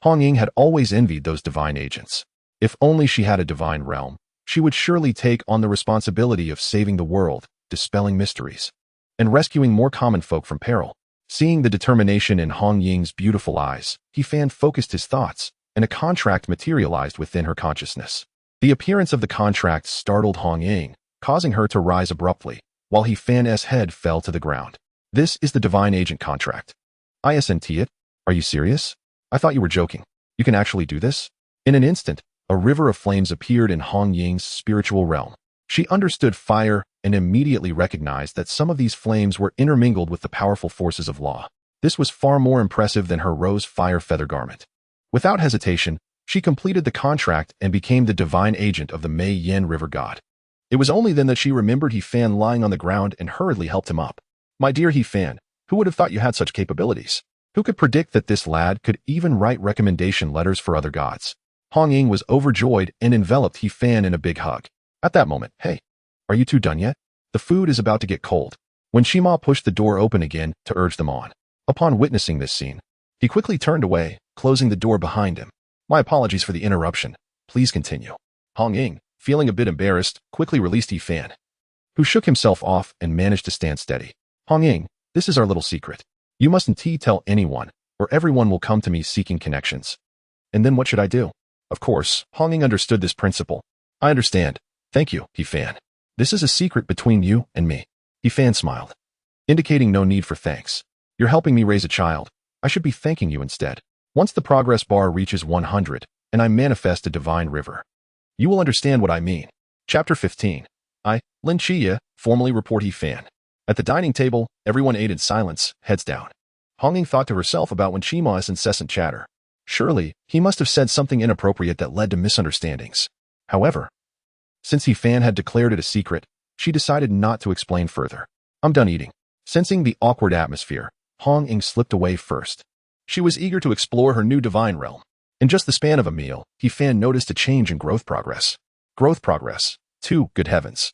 Hong Ying had always envied those divine agents. If only she had a divine realm, she would surely take on the responsibility of saving the world, dispelling mysteries, and rescuing more common folk from peril. Seeing the determination in Hong Ying's beautiful eyes, He-Fan focused his thoughts, and a contract materialized within her consciousness. The appearance of the contract startled Hong Ying, causing her to rise abruptly, while He-Fan's head fell to the ground. This is the divine agent contract. Isn't it? Are you serious? I thought you were joking. You can actually do this? In an instant, a river of flames appeared in Hong Ying's spiritual realm. She understood fire and immediately recognized that some of these flames were intermingled with the powerful forces of law. This was far more impressive than her rose fire feather garment. Without hesitation, she completed the contract and became the divine agent of the Mei Yin River God. It was only then that she remembered He-Fan lying on the ground and hurriedly helped him up. My dear He-Fan, who would have thought you had such capabilities? Who could predict that this lad could even write recommendation letters for other gods? Hong Ying was overjoyed and enveloped He-Fan in a big hug. At that moment, hey, are you two done yet? The food is about to get cold. When Shima pushed the door open again to urge them on. Upon witnessing this scene, he quickly turned away, closing the door behind him. My apologies for the interruption. Please continue. Hong Ying, feeling a bit embarrassed, quickly released He-Fan, who shook himself off and managed to stand steady. Hong Ying, this is our little secret. You mustn't tell anyone, or everyone will come to me seeking connections. And then what should I do? Of course, Hong Ying understood this principle. I understand. Thank you, He-Fan. This is a secret between you and me. He-Fan smiled, indicating no need for thanks. You're helping me raise a child. I should be thanking you instead. Once the progress bar reaches 100, and I manifest a divine river, you will understand what I mean. Chapter 15. Lin Chia, formally report He-Fan. At the dining table, everyone ate in silence, heads down. Hong Ying thought to herself about Wen Chima's incessant chatter. Surely, he must have said something inappropriate that led to misunderstandings. However, since He-Fan had declared it a secret, she decided not to explain further. I'm done eating. Sensing the awkward atmosphere, Hong Ying slipped away first. She was eager to explore her new divine realm. In just the span of a meal, He-Fan noticed a change in growth progress. Growth progress. 2, good heavens.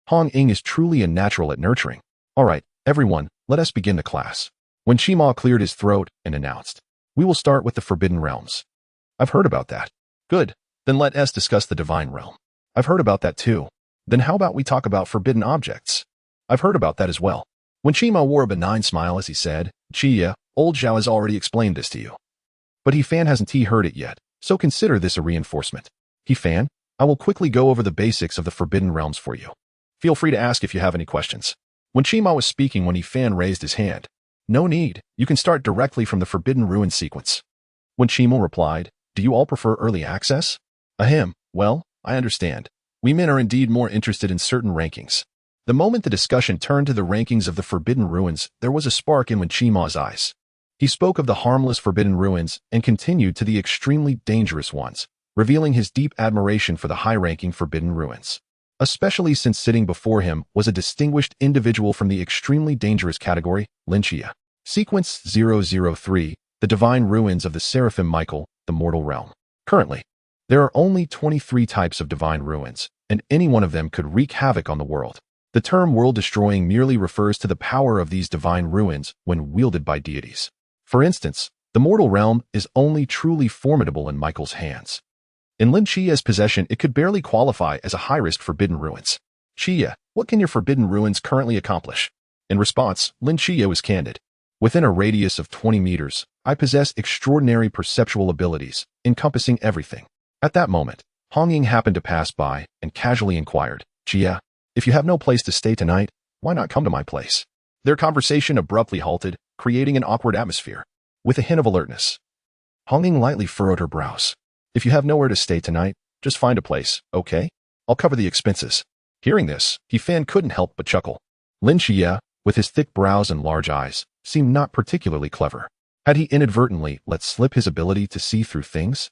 Hong Ying is truly a natural at nurturing. All right, everyone, let us begin the class. When Shima cleared his throat and announced, we will start with the Forbidden Realms. I've heard about that. Good. Then let us discuss the Divine Realm. I've heard about that too. Then how about we talk about forbidden objects? I've heard about that as well. When Shima wore a benign smile as he said, Chia, old Zhao has already explained this to you. But He-Fan hasn't heard it yet, so consider this a reinforcement. He-Fan, I will quickly go over the basics of the Forbidden Realms for you. Feel free to ask if you have any questions. When Shima was speaking when He-Fan raised his hand, no need, you can start directly from the Forbidden Ruins sequence. When Shima replied, do you all prefer early access? Ahem, well, I understand. We men are indeed more interested in certain rankings. The moment the discussion turned to the rankings of the Forbidden Ruins, there was a spark in Wen Chima's eyes. He spoke of the harmless Forbidden Ruins and continued to the extremely dangerous ones, revealing his deep admiration for the high-ranking Forbidden Ruins. especially since sitting before him was a distinguished individual from the extremely dangerous category, Lin Xie. Sequence 003, the Divine Ruins of the Seraphim Michael, the Mortal Realm. Currently, there are only 23 types of Divine Ruins, and any one of them could wreak havoc on the world. The term world-destroying merely refers to the power of these Divine Ruins when wielded by deities. For instance, the Mortal Realm is only truly formidable in Michael's hands. In Lin Xia's possession, it could barely qualify as a high-risk Forbidden Ruins. Xia, what can your Forbidden Ruins currently accomplish? In response, Lin Xia was candid. Within a radius of 20 meters, I possess extraordinary perceptual abilities, encompassing everything. At that moment, Hong Ying happened to pass by and casually inquired, Xia, if you have no place to stay tonight, why not come to my place? Their conversation abruptly halted, creating an awkward atmosphere. With a hint of alertness, Hong Ying lightly furrowed her brows. If you have nowhere to stay tonight, just find a place, okay? I'll cover the expenses. Hearing this, He Fan couldn't help but chuckle. Lin Xia, with his thick brows and large eyes, seemed not particularly clever. Had he inadvertently let slip his ability to see through things?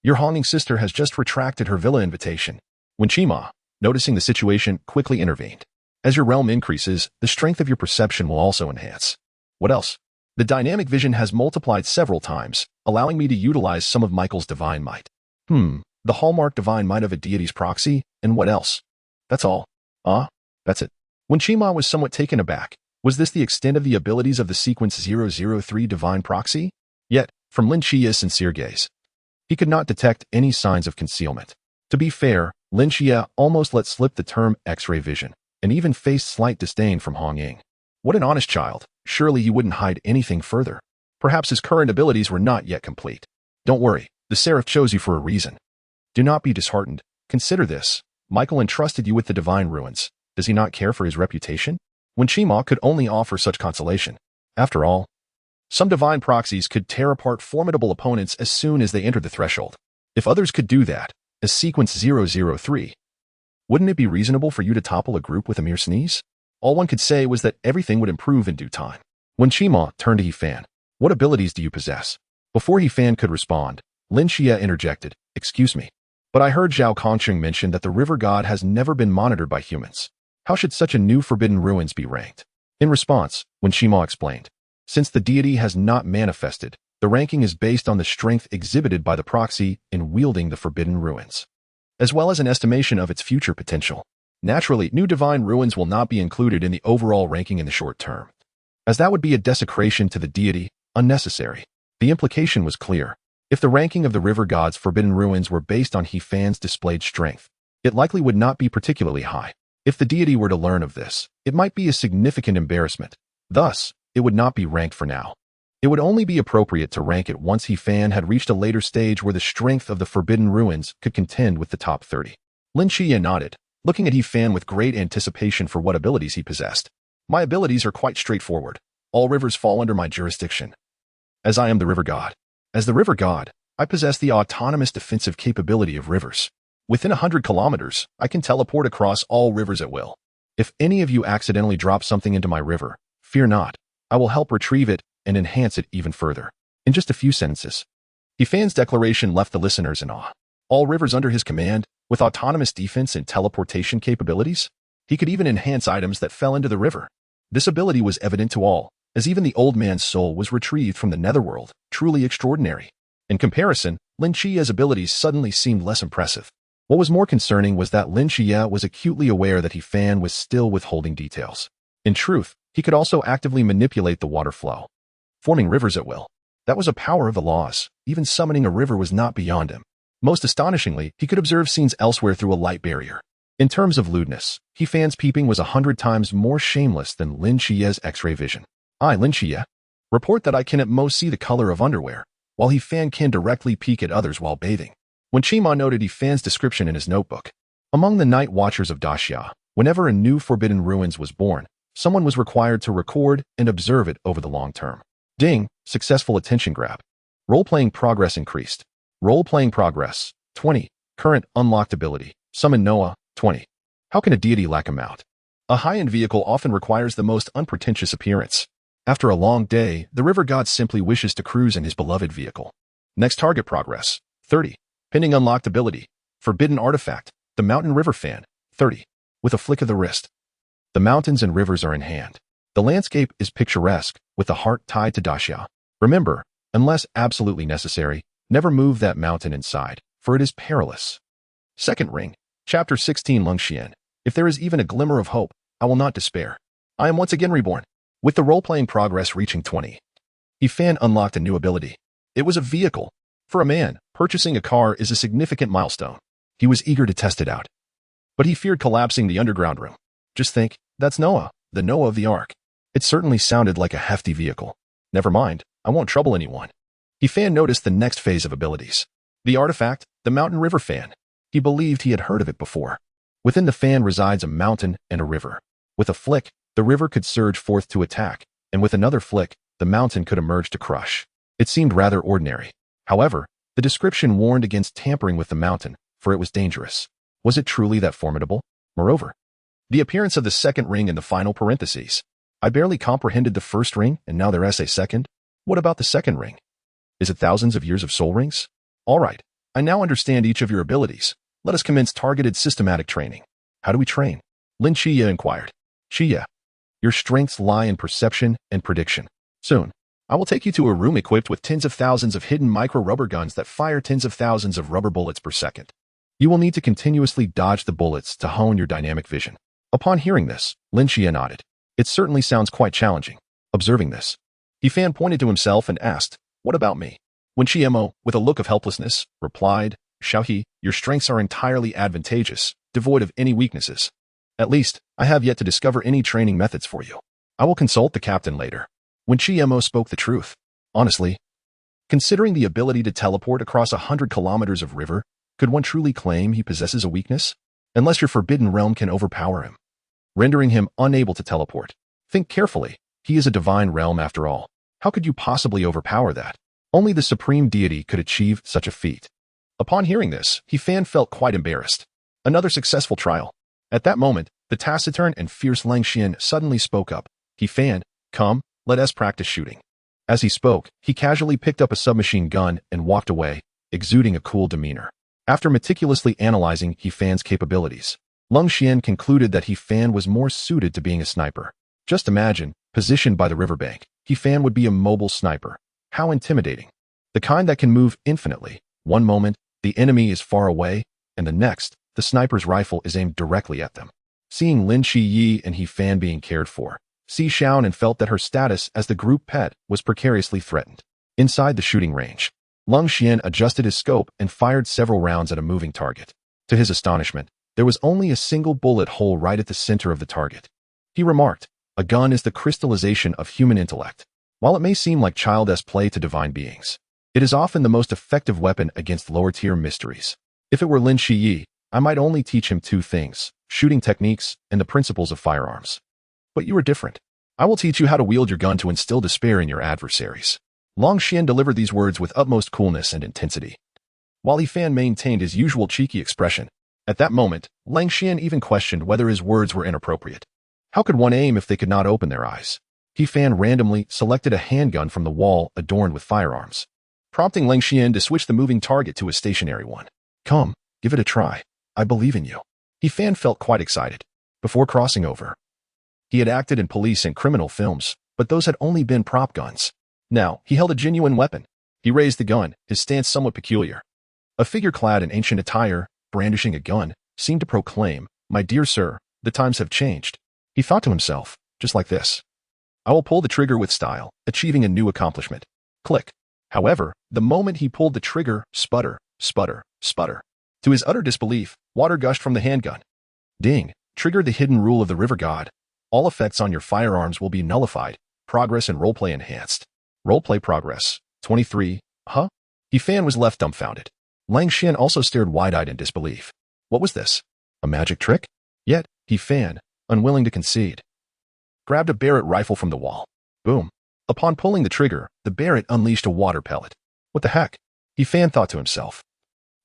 Your Hong Ying sister has just retracted her villa invitation. When Qima, noticing the situation, quickly intervened. As your realm increases, the strength of your perception will also enhance. What else? The dynamic vision has multiplied several times, allowing me to utilize some of Michael's divine might. The hallmark divine might of a deity's proxy, and what else? That's all. That's it. When Qima was somewhat taken aback, was this the extent of the abilities of the Sequence 003 divine proxy? Yet, from Lin Xia's sincere gaze, he could not detect any signs of concealment. To be fair, Lin Xia almost let slip the term X-ray vision, and even faced slight disdain from Hong Ying. What an honest child. Surely he wouldn't hide anything further. Perhaps his current abilities were not yet complete. Don't worry, the Seraph chose you for a reason. Do not be disheartened. Consider this. Michael entrusted you with the Divine Ruins. Does he not care for his reputation? When Qima could only offer such consolation. After all, some divine proxies could tear apart formidable opponents as soon as they entered the threshold. If others could do that, as Sequence 003, wouldn't it be reasonable for you to topple a group with a mere sneeze? All one could say was that everything would improve in due time. When Qima turned to He Fan, what abilities do you possess? Before He Fan could respond, Lin Xia interjected, excuse me, but I heard Zhao Kongcheng mention that the river god has never been monitored by humans. How should such a new Forbidden Ruins be ranked? In response, when Qima explained, since the deity has not manifested, the ranking is based on the strength exhibited by the proxy in wielding the Forbidden Ruins, as well as an estimation of its future potential. Naturally, new Divine Ruins will not be included in the overall ranking in the short term, as that would be a desecration to the deity, unnecessary. The implication was clear. If the ranking of the river god's Forbidden Ruins were based on He Fan's displayed strength, it likely would not be particularly high. If the deity were to learn of this, it might be a significant embarrassment. Thus, it would not be ranked for now. It would only be appropriate to rank it once He Fan had reached a later stage where the strength of the Forbidden Ruins could contend with the top 30. Lin Xia nodded, looking at He Fan with great anticipation for what abilities he possessed. My abilities are quite straightforward. All rivers fall under my jurisdiction, as I am the river god. As the river god, I possess the autonomous defensive capability of rivers. Within 100 kilometers, I can teleport across all rivers at will. If any of you accidentally drop something into my river, fear not. I will help retrieve it and enhance it even further. In just a few sentences, He Fan's declaration left the listeners in awe. All rivers under his command, with autonomous defense and teleportation capabilities, he could even enhance items that fell into the river. This ability was evident to all, as even the old man's soul was retrieved from the netherworld, truly extraordinary. In comparison, Lin Xia's abilities suddenly seemed less impressive. What was more concerning was that Lin Xia was acutely aware that He Fan was still withholding details. In truth, he could also actively manipulate the water flow, forming rivers at will. That was a power of the laws. Even summoning a river was not beyond him. Most astonishingly, he could observe scenes elsewhere through a light barrier. In terms of lewdness, He Fan's peeping was 100 times more shameless than Lin Xia's X-ray vision. I, Lin Xia, report that I can at most see the color of underwear, while He Fan can directly peek at others while bathing. When Qima noted He Fan's description in his notebook, among the Night Watchers of Daxia, whenever a new Forbidden Ruins was born, someone was required to record and observe it over the long term. Ding, successful attention grab. Role-playing progress increased. Role-playing progress, 20. Current unlocked ability, summon Noah, 20. How can a deity lack a mount? A high-end vehicle often requires the most unpretentious appearance. After a long day, the river god simply wishes to cruise in his beloved vehicle. Next target progress, 30. Pending unlocked ability, forbidden artifact, the mountain river fan, 30. with a flick of the wrist. The mountains and rivers are in hand. The landscape is picturesque, with the heart tied to Daxia. Remember, unless absolutely necessary, never move that mountain inside, for it is perilous. Second ring, Chapter 16 Lengxian. If there is even a glimmer of hope, I will not despair. I am once again reborn. With the role-playing progress reaching 20, Fan unlocked a new ability. It was a vehicle. For a man, purchasing a car is a significant milestone. He was eager to test it out. But he feared collapsing the underground room. Just think, that's Noah, the Noah of the Ark. It certainly sounded like a hefty vehicle. Never mind, I won't trouble anyone. Fan noticed the next phase of abilities. The artifact, the Mountain River Fan. He believed he had heard of it before. Within the fan resides a mountain and a river. With a flick, the river could surge forth to attack, and with another flick, the mountain could emerge to crush. It seemed rather ordinary. However, the description warned against tampering with the mountain, for it was dangerous. Was it truly that formidable? Moreover, the appearance of the second ring in the final parentheses. I barely comprehended the first ring, and now there's a second. What about the second ring? Is it thousands of years of soul rings? All right, I now understand each of your abilities. Let us commence targeted systematic training. How do we train? Lin Chiya inquired. Chiya, your strengths lie in perception and prediction. Soon, I will take you to a room equipped with tens of thousands of hidden micro-rubber guns that fire tens of thousands of rubber bullets per second. You will need to continuously dodge the bullets to hone your dynamic vision. Upon hearing this, Lin Chiya nodded. It certainly sounds quite challenging. Observing this, Fan pointed to himself and asked, what about me? When Chiemo, with a look of helplessness, replied, Xiaohe, your strengths are entirely advantageous, devoid of any weaknesses. At least, I have yet to discover any training methods for you. I will consult the captain later. When Chiemo spoke the truth, honestly, considering the ability to teleport across 100 kilometers of river, could one truly claim he possesses a weakness? Unless your forbidden realm can overpower him, rendering him unable to teleport. Think carefully, he is a divine realm after all. How could you possibly overpower that? Only the supreme deity could achieve such a feat. Upon hearing this, Fan felt quite embarrassed. Another successful trial. At that moment, the taciturn and fierce Lengxian suddenly spoke up. Fan, come, let us practice shooting. As he spoke, he casually picked up a submachine gun and walked away, exuding a cool demeanor. After meticulously analyzing Fan's capabilities, Lengxian concluded that Fan was more suited to being a sniper. Just imagine, positioned by the riverbank, Fan would be a mobile sniper. How intimidating. The kind that can move infinitely. One moment, the enemy is far away, and the next, the sniper's rifle is aimed directly at them. Seeing Lin Chiyi and Fan being cared for, Si Xiaonan felt that her status as the group pet was precariously threatened. Inside the shooting range, Lengxian adjusted his scope and fired several rounds at a moving target. To his astonishment, there was only a single bullet hole right at the center of the target. He remarked, a gun is the crystallization of human intellect. While it may seem like childish play to divine beings, it is often the most effective weapon against lower-tier mysteries. If it were Lin Chiyi, I might only teach him two things, shooting techniques and the principles of firearms. But you are different. I will teach you how to wield your gun to instill despair in your adversaries. Lengxian delivered these words with utmost coolness and intensity, while Fan maintained his usual cheeky expression. At that moment, Lengxian even questioned whether his words were inappropriate. How could one aim if they could not open their eyes? Fan randomly selected a handgun from the wall adorned with firearms, prompting Lengxian to switch the moving target to a stationary one. Come, give it a try. I believe in you. Fan felt quite excited. Before crossing over, he had acted in police and criminal films, but those had only been prop guns. Now, he held a genuine weapon. He raised the gun, his stance somewhat peculiar. A figure clad in ancient attire, brandishing a gun, seemed to proclaim, my dear sir, the times have changed. He thought to himself, just like this. I will pull the trigger with style, achieving a new accomplishment. Click. However, the moment he pulled the trigger, sputter, sputter, sputter. To his utter disbelief, water gushed from the handgun. Ding, triggered the hidden rule of the river god. All effects on your firearms will be nullified. Progress and roleplay enhanced. Roleplay progress. 23. Huh? Fan was left dumbfounded. Lengxian also stared wide-eyed in disbelief. What was this? A magic trick? Yet, Fan, unwilling to concede, grabbed a Barrett rifle from the wall. Boom. Upon pulling the trigger, the Barrett unleashed a water pellet. What the heck? Fan thought to himself.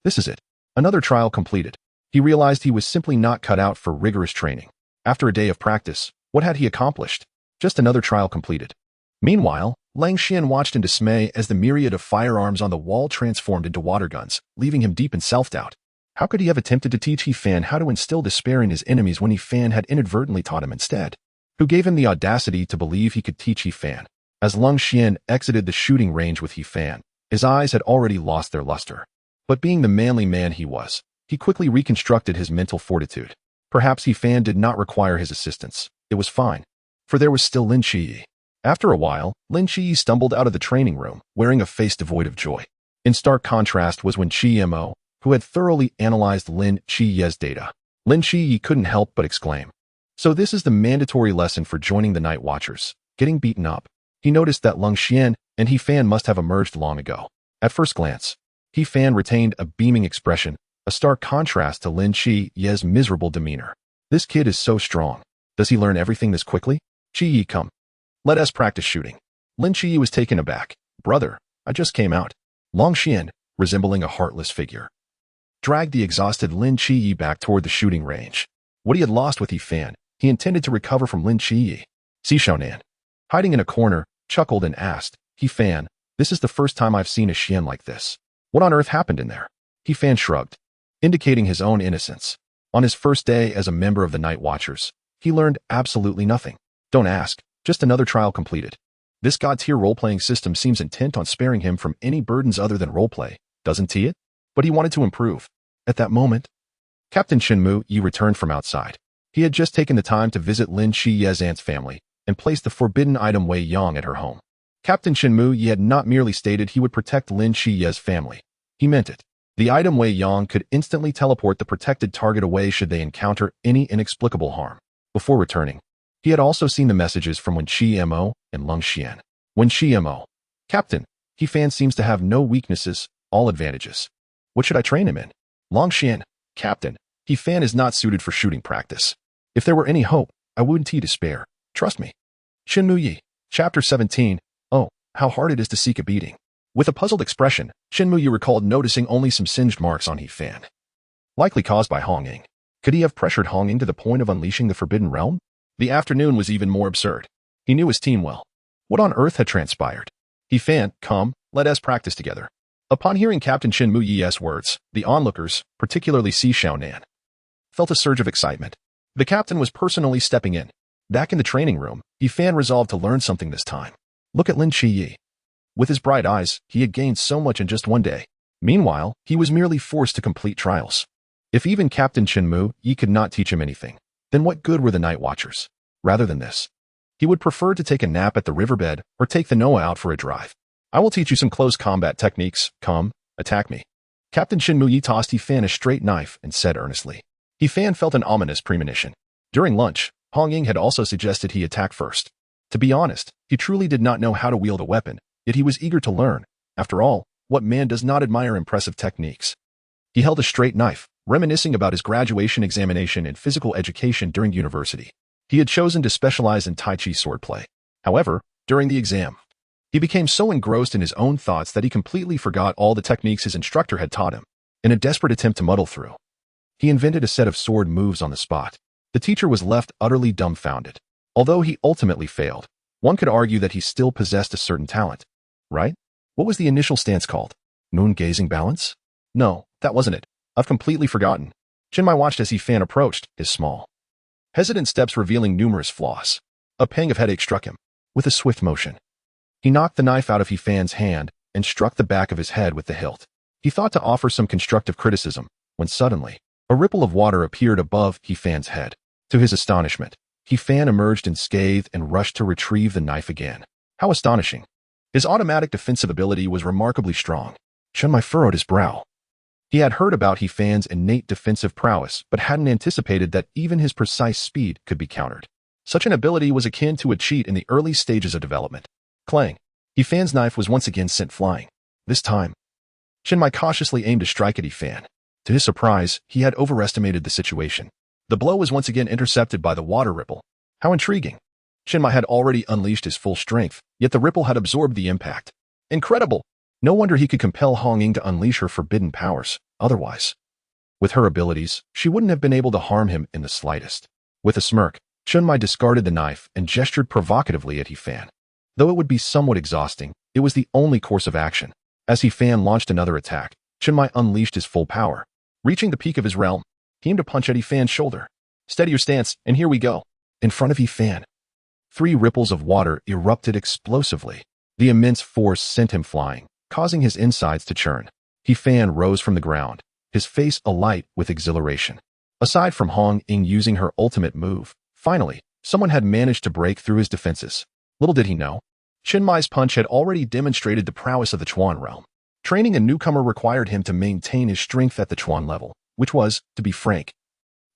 This is it. Another trial completed. He realized he was simply not cut out for rigorous training. After a day of practice, what had he accomplished? Just another trial completed. Meanwhile, Lengxian watched in dismay as the myriad of firearms on the wall transformed into water guns, leaving him deep in self-doubt. How could he have attempted to teach He Fan how to instill despair in his enemies when He Fan had inadvertently taught him instead? Who gave him the audacity to believe he could teach He Fan? As Lung Xian exited the shooting range with He Fan, his eyes had already lost their luster. But being the manly man he was, he quickly reconstructed his mental fortitude. Perhaps He Fan did not require his assistance. It was fine, for there was still Lin Chiyi. After a while, Lin Chiyi stumbled out of the training room, wearing a face devoid of joy. In stark contrast was when Chi Mo, who had thoroughly analyzed Lin Chiyi's data. Lin Chiyi couldn't help but exclaim. So this is the mandatory lesson for joining the Night Watchers, getting beaten up. He noticed that Lung Xian and He Fan must have emerged long ago. At first glance, He Fan retained a beaming expression, a stark contrast to Lin Chiyi's miserable demeanor. This kid is so strong. Does he learn everything this quickly? Chiyi, come. Let us practice shooting. Lin Chiyi was taken aback. Brother, I just came out. Lung Xian, resembling a heartless figure, dragged the exhausted Lin Chiyi back toward the shooting range. What he had lost with He Fan, he intended to recover from Lin Chiyi. Si Xiaonan, hiding in a corner, chuckled and asked, He Fan, this is the first time I've seen a Xian like this. What on earth happened in there? He Fan shrugged, indicating his own innocence. On his first day as a member of the Night Watchers, he learned absolutely nothing. Don't ask, just another trial completed. This god-tier role-playing system seems intent on sparing him from any burdens other than roleplay, doesn't it? But he wanted to improve. At that moment, Captain Shenmu Yi returned from outside. He had just taken the time to visit Lin Chiyi's aunt's family and placed the forbidden item Wei Yang at her home. Captain Shenmu Yi had not merely stated he would protect Lin Chiyi's family. He meant it. The item Wei Yang could instantly teleport the protected target away should they encounter any inexplicable harm. Before returning, he had also seen the messages from Wen Mo and Lung Xian. Wen Mo, Captain, He Fan seems to have no weaknesses, all advantages. What should I train him in? Lung Xian, Captain, He Fan is not suited for shooting practice. If there were any hope, I wouldn't despair. Trust me. Shenmu Yi, Chapter 17. Oh, how hard it is to seek a beating. With a puzzled expression, Shenmu Yi recalled noticing only some singed marks on He Fan. Likely caused by Hong Ying. Could he have pressured Hong Ying to the point of unleashing the Forbidden Realm? The afternoon was even more absurd. He knew his team well. What on earth had transpired? He Fan, come, let us practice together. Upon hearing Captain Shenmu Yi's words, the onlookers, particularly Si Xiaonan, felt a surge of excitement. The captain was personally stepping in. Back in the training room, He Fan resolved to learn something this time. Look at Lin Chiyi. With his bright eyes, he had gained so much in just one day. Meanwhile, he was merely forced to complete trials. If even Captain Shenmu Yi could not teach him anything, then what good were the Night Watchers? Rather than this, he would prefer to take a nap at the riverbed or take the Noah out for a drive. I will teach you some close combat techniques. Come, attack me. Captain Shenmu Yi tossed He Fan a straight knife and said earnestly. He Fan felt an ominous premonition. During lunch, Hong Ying had also suggested he attack first. To be honest, he truly did not know how to wield a weapon, yet he was eager to learn. After all, what man does not admire impressive techniques? He held a straight knife, reminiscing about his graduation examination in physical education during university. He had chosen to specialize in Tai Chi swordplay. However, during the exam, he became so engrossed in his own thoughts that he completely forgot all the techniques his instructor had taught him. In a desperate attempt to muddle through, he invented a set of sword moves on the spot. The teacher was left utterly dumbfounded. Although he ultimately failed, one could argue that he still possessed a certain talent. Right? What was the initial stance called? Moon-gazing balance? No, that wasn't it. I've completely forgotten. Chinmai watched as He Fan approached, his small, hesitant steps revealing numerous flaws. A pang of headache struck him. With a swift motion, he knocked the knife out of He Fan's hand and struck the back of his head with the hilt. He thought to offer some constructive criticism, when suddenly, a ripple of water appeared above He Fan's head. To his astonishment, He Fan emerged unscathed and rushed to retrieve the knife again. How astonishing. His automatic defensive ability was remarkably strong. Chenmai furrowed his brow. He had heard about He Fan's innate defensive prowess, but hadn't anticipated that even his precise speed could be countered. Such an ability was akin to a cheat in the early stages of development. Clang! He Fan's knife was once again sent flying. This time, Chenmai cautiously aimed to strike at He Fan. To his surprise, he had overestimated the situation. The blow was once again intercepted by the water ripple. How intriguing. Chenmai had already unleashed his full strength, yet the ripple had absorbed the impact. Incredible! No wonder he could compel Hong Ying to unleash her forbidden powers. Otherwise, with her abilities, she wouldn't have been able to harm him in the slightest. With a smirk, Chenmai discarded the knife and gestured provocatively at He Fan. Though it would be somewhat exhausting, it was the only course of action. As He Fan launched another attack, Chenmai unleashed his full power. Reaching the peak of his realm, he aimed a punch at Yifan's shoulder. Steady your stance, and here we go. In front of Yifan, 3 ripples of water erupted explosively. The immense force sent him flying, causing his insides to churn. Yifan rose from the ground, his face alight with exhilaration. Aside from Hong Ying using her ultimate move, finally, someone had managed to break through his defenses. Little did he know, Chenmai's punch had already demonstrated the prowess of the Chuan realm. Training a newcomer required him to maintain his strength at the Chuan level, which was, to be frank,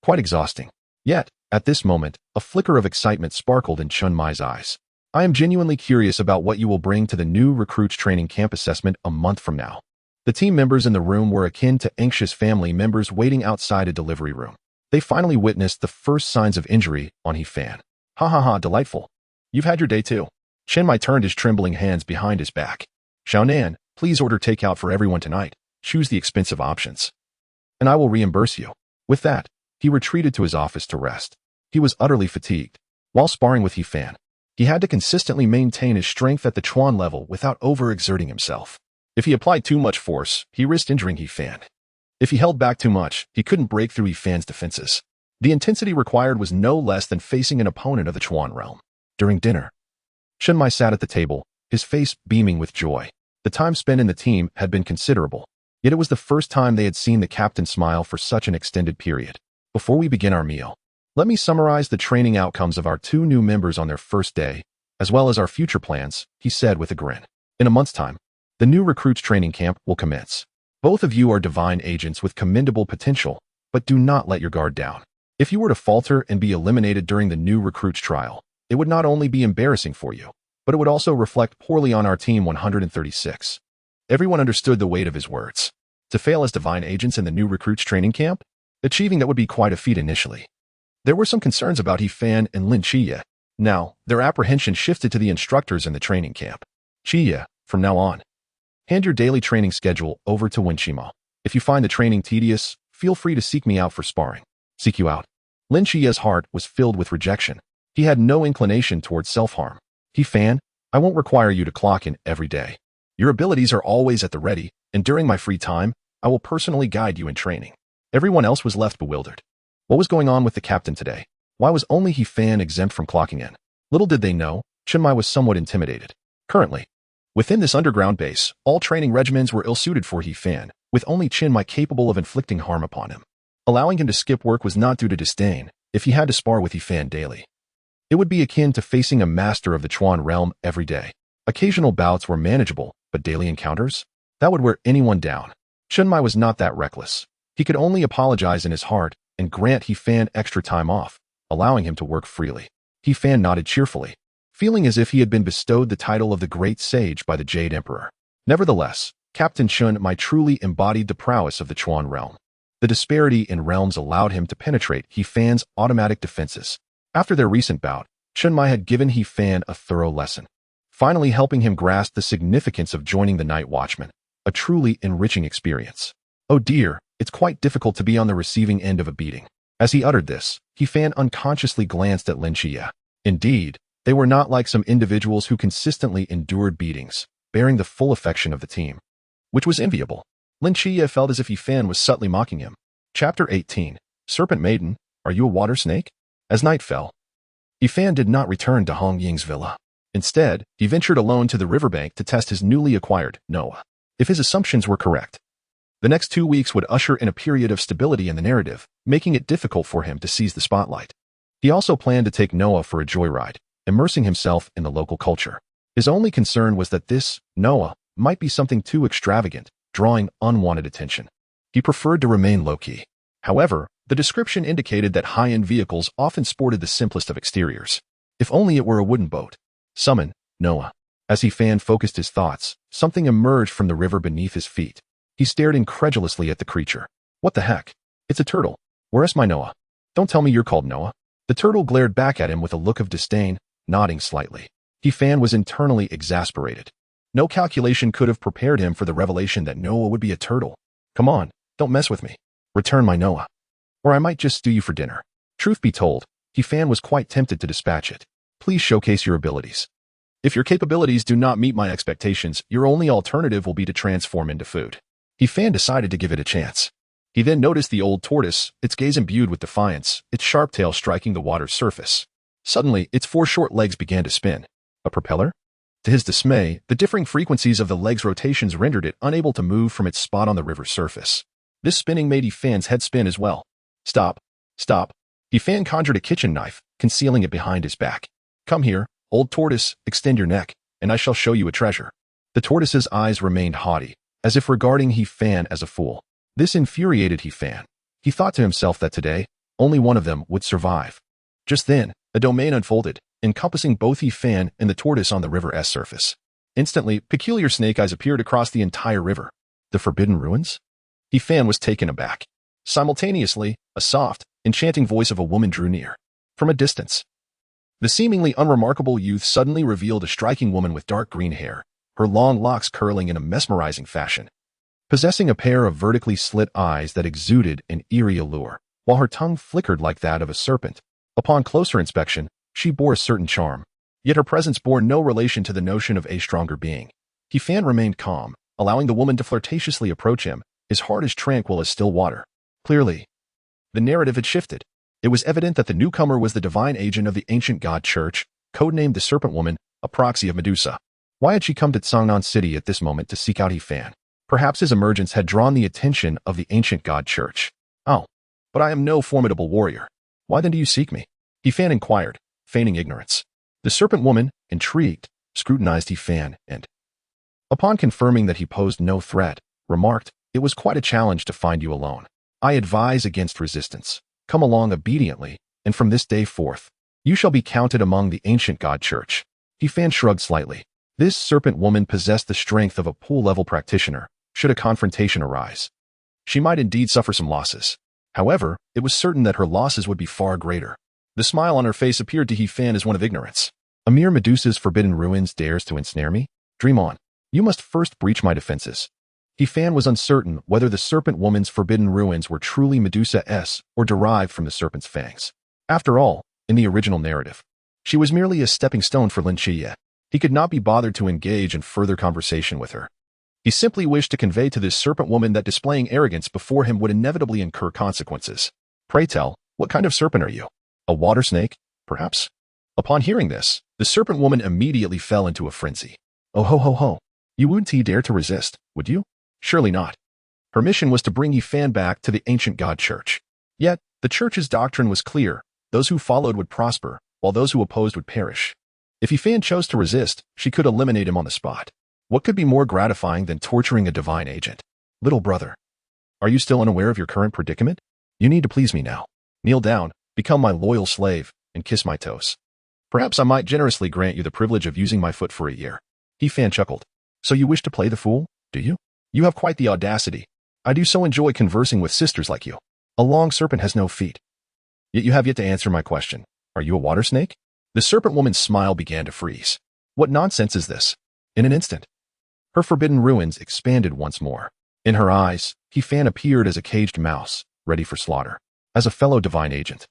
quite exhausting. Yet, at this moment, a flicker of excitement sparkled in Chenmai's eyes. I am genuinely curious about what you will bring to the new recruits training camp assessment a month from now. The team members in the room were akin to anxious family members waiting outside a delivery room. They finally witnessed the first signs of injury on Yifan. Ha ha ha, delightful. You've had your day too. Chenmai turned his trembling hands behind his back. Xiaonan, please order takeout for everyone tonight. Choose the expensive options, and I will reimburse you. With that, he retreated to his office to rest. He was utterly fatigued. While sparring with Yifan, he had to consistently maintain his strength at the Chuan level without overexerting himself. If he applied too much force, he risked injuring Yifan. If he held back too much, he couldn't break through Yifan's defenses. The intensity required was no less than facing an opponent of the Chuan realm. During dinner, Chenmai sat at the table, his face beaming with joy. The time spent in the team had been considerable, yet it was the first time they had seen the captain smile for such an extended period. Before we begin our meal, let me summarize the training outcomes of our 2 new members on their first day, as well as our future plans, he said with a grin. In a month's time, the new recruits training camp will commence. Both of you are divine agents with commendable potential, but do not let your guard down. If you were to falter and be eliminated during the new recruits trial, it would not only be embarrassing for you, but it would also reflect poorly on our team 136. Everyone understood the weight of his words. To fail as divine agents in the new recruits training camp? Achieving that would be quite a feat initially. There were some concerns about Yifan and Lin Chiye. Now, their apprehension shifted to the instructors in the training camp. Chiye, from now on, hand your daily training schedule over to Wenqimo. If you find the training tedious, feel free to seek me out for sparring. Seek you out. Lin Chiye's heart was filled with rejection. He had no inclination towards self-harm. Yifan, I won't require you to clock in every day. Your abilities are always at the ready, and during my free time, I will personally guide you in training. Everyone else was left bewildered. What was going on with the captain today? Why was only Yifan exempt from clocking in? Little did they know, Chenmai was somewhat intimidated. Currently, within this underground base, all training regimens were ill-suited for Yifan, with only Chenmai capable of inflicting harm upon him. Allowing him to skip work was not due to disdain, if he had to spar with Yifan daily. It would be akin to facing a master of the Chuan realm every day. Occasional bouts were manageable, but daily encounters? That would wear anyone down. Chenmai was not that reckless. He could only apologize in his heart and grant Yifan extra time off, allowing him to work freely. Yifan nodded cheerfully, feeling as if he had been bestowed the title of the Great Sage by the Jade Emperor. Nevertheless, Captain Chenmai truly embodied the prowess of the Chuan realm. The disparity in realms allowed him to penetrate Yifan's automatic defenses. After their recent bout, Chenmai had given Yifan a thorough lesson, finally helping him grasp the significance of joining the Night Watchman, a truly enriching experience. Oh dear, it's quite difficult to be on the receiving end of a beating. As he uttered this, Yifan unconsciously glanced at Lin Chiye. Indeed, they were not like some individuals who consistently endured beatings, bearing the full affection of the team, which was enviable. Lin Chiye felt as if Yifan was subtly mocking him. Chapter 18. Serpent Maiden, are you a water snake? As night fell, Yifan did not return to Hong Ying's villa. Instead, he ventured alone to the riverbank to test his newly acquired Noah. If his assumptions were correct, the next 2 weeks would usher in a period of stability in the narrative, making it difficult for him to seize the spotlight. He also planned to take Noah for a joyride, immersing himself in the local culture. His only concern was that this, Noah, might be something too extravagant, drawing unwanted attention. He preferred to remain low-key. However, the description indicated that high-end vehicles often sported the simplest of exteriors. If only it were a wooden boat. Summon, Noah. As Yifan focused his thoughts, something emerged from the river beneath his feet. He stared incredulously at the creature. What the heck? It's a turtle. Where's my Noah? Don't tell me you're called Noah. The turtle glared back at him with a look of disdain, nodding slightly. Yifan was internally exasperated. No calculation could have prepared him for the revelation that Noah would be a turtle. Come on, don't mess with me. Return my Noah, or I might just stew you for dinner. Truth be told, Yifan was quite tempted to dispatch it. Please showcase your abilities. If your capabilities do not meet my expectations, your only alternative will be to transform into food. Yifan decided to give it a chance. He then noticed the old tortoise, its gaze imbued with defiance, its sharp tail striking the water's surface. Suddenly, its four short legs began to spin. A propeller? To his dismay, the differing frequencies of the leg's rotations rendered it unable to move from its spot on the river's surface. This spinning made Yifan's head spin as well. Stop. Stop. Yifan conjured a kitchen knife, concealing it behind his back. Come here, old tortoise, extend your neck, and I shall show you a treasure. The tortoise's eyes remained haughty, as if regarding Yifan as a fool. This infuriated Yifan. He thought to himself that today, only one of them would survive. Just then, a domain unfolded, encompassing both Yifan and the tortoise on the river's surface. Instantly, peculiar snake eyes appeared across the entire river. The Forbidden Ruins? Yifan was taken aback. Simultaneously, a soft, enchanting voice of a woman drew near. From a distance, the seemingly unremarkable youth suddenly revealed a striking woman with dark green hair, her long locks curling in a mesmerizing fashion. Possessing a pair of vertically slit eyes that exuded an eerie allure, while her tongue flickered like that of a serpent. Upon closer inspection, she bore a certain charm, yet her presence bore no relation to the notion of a stronger being. Yifan remained calm, allowing the woman to flirtatiously approach him, his heart as tranquil as still water. Clearly, the narrative had shifted. It was evident that the newcomer was the divine agent of the ancient god church, codenamed the Serpent Woman, a proxy of Medusa. Why had she come to Tsangnan City at this moment to seek out Yifan? Perhaps his emergence had drawn the attention of the ancient god church. Oh, but I am no formidable warrior. Why then do you seek me? Yifan inquired, feigning ignorance. The Serpent Woman, intrigued, scrutinized Yifan and, upon confirming that he posed no threat, remarked, "It was quite a challenge to find you alone. I advise against resistance. Come along obediently, and from this day forth, you shall be counted among the ancient god church." Yifan shrugged slightly. This Serpent Woman possessed the strength of a pool-level practitioner, should a confrontation arise. She might indeed suffer some losses. However, it was certain that her losses would be far greater. The smile on her face appeared to Yifan as one of ignorance. A mere Medusa's forbidden ruins dares to ensnare me? Dream on. You must first breach my defenses. Yifan was uncertain whether the Serpent Woman's forbidden ruins were truly Medusa-esque or derived from the serpent's fangs. After all, in the original narrative, she was merely a stepping stone for Lin Chiye. He could not be bothered to engage in further conversation with her. He simply wished to convey to this Serpent Woman that displaying arrogance before him would inevitably incur consequences. Pray tell, what kind of serpent are you? A water snake, perhaps? Upon hearing this, the Serpent Woman immediately fell into a frenzy. Oh ho ho ho. You wouldn't dare to resist, would you? Surely not. Her mission was to bring Yifan back to the ancient god church. Yet, the church's doctrine was clear. Those who followed would prosper, while those who opposed would perish. If Yifan chose to resist, she could eliminate him on the spot. What could be more gratifying than torturing a divine agent? Little brother, are you still unaware of your current predicament? You need to please me now. Kneel down, become my loyal slave, and kiss my toes. Perhaps I might generously grant you the privilege of using my foot for a year. Yifan chuckled. So you wish to play the fool, do you? You have quite the audacity. I do so enjoy conversing with sisters like you. A long serpent has no feet. Yet you have yet to answer my question. Are you a water snake? The Serpent Woman's smile began to freeze. What nonsense is this? In an instant, her forbidden ruins expanded once more. In her eyes, Yifan appeared as a caged mouse, ready for slaughter. As a fellow divine agent,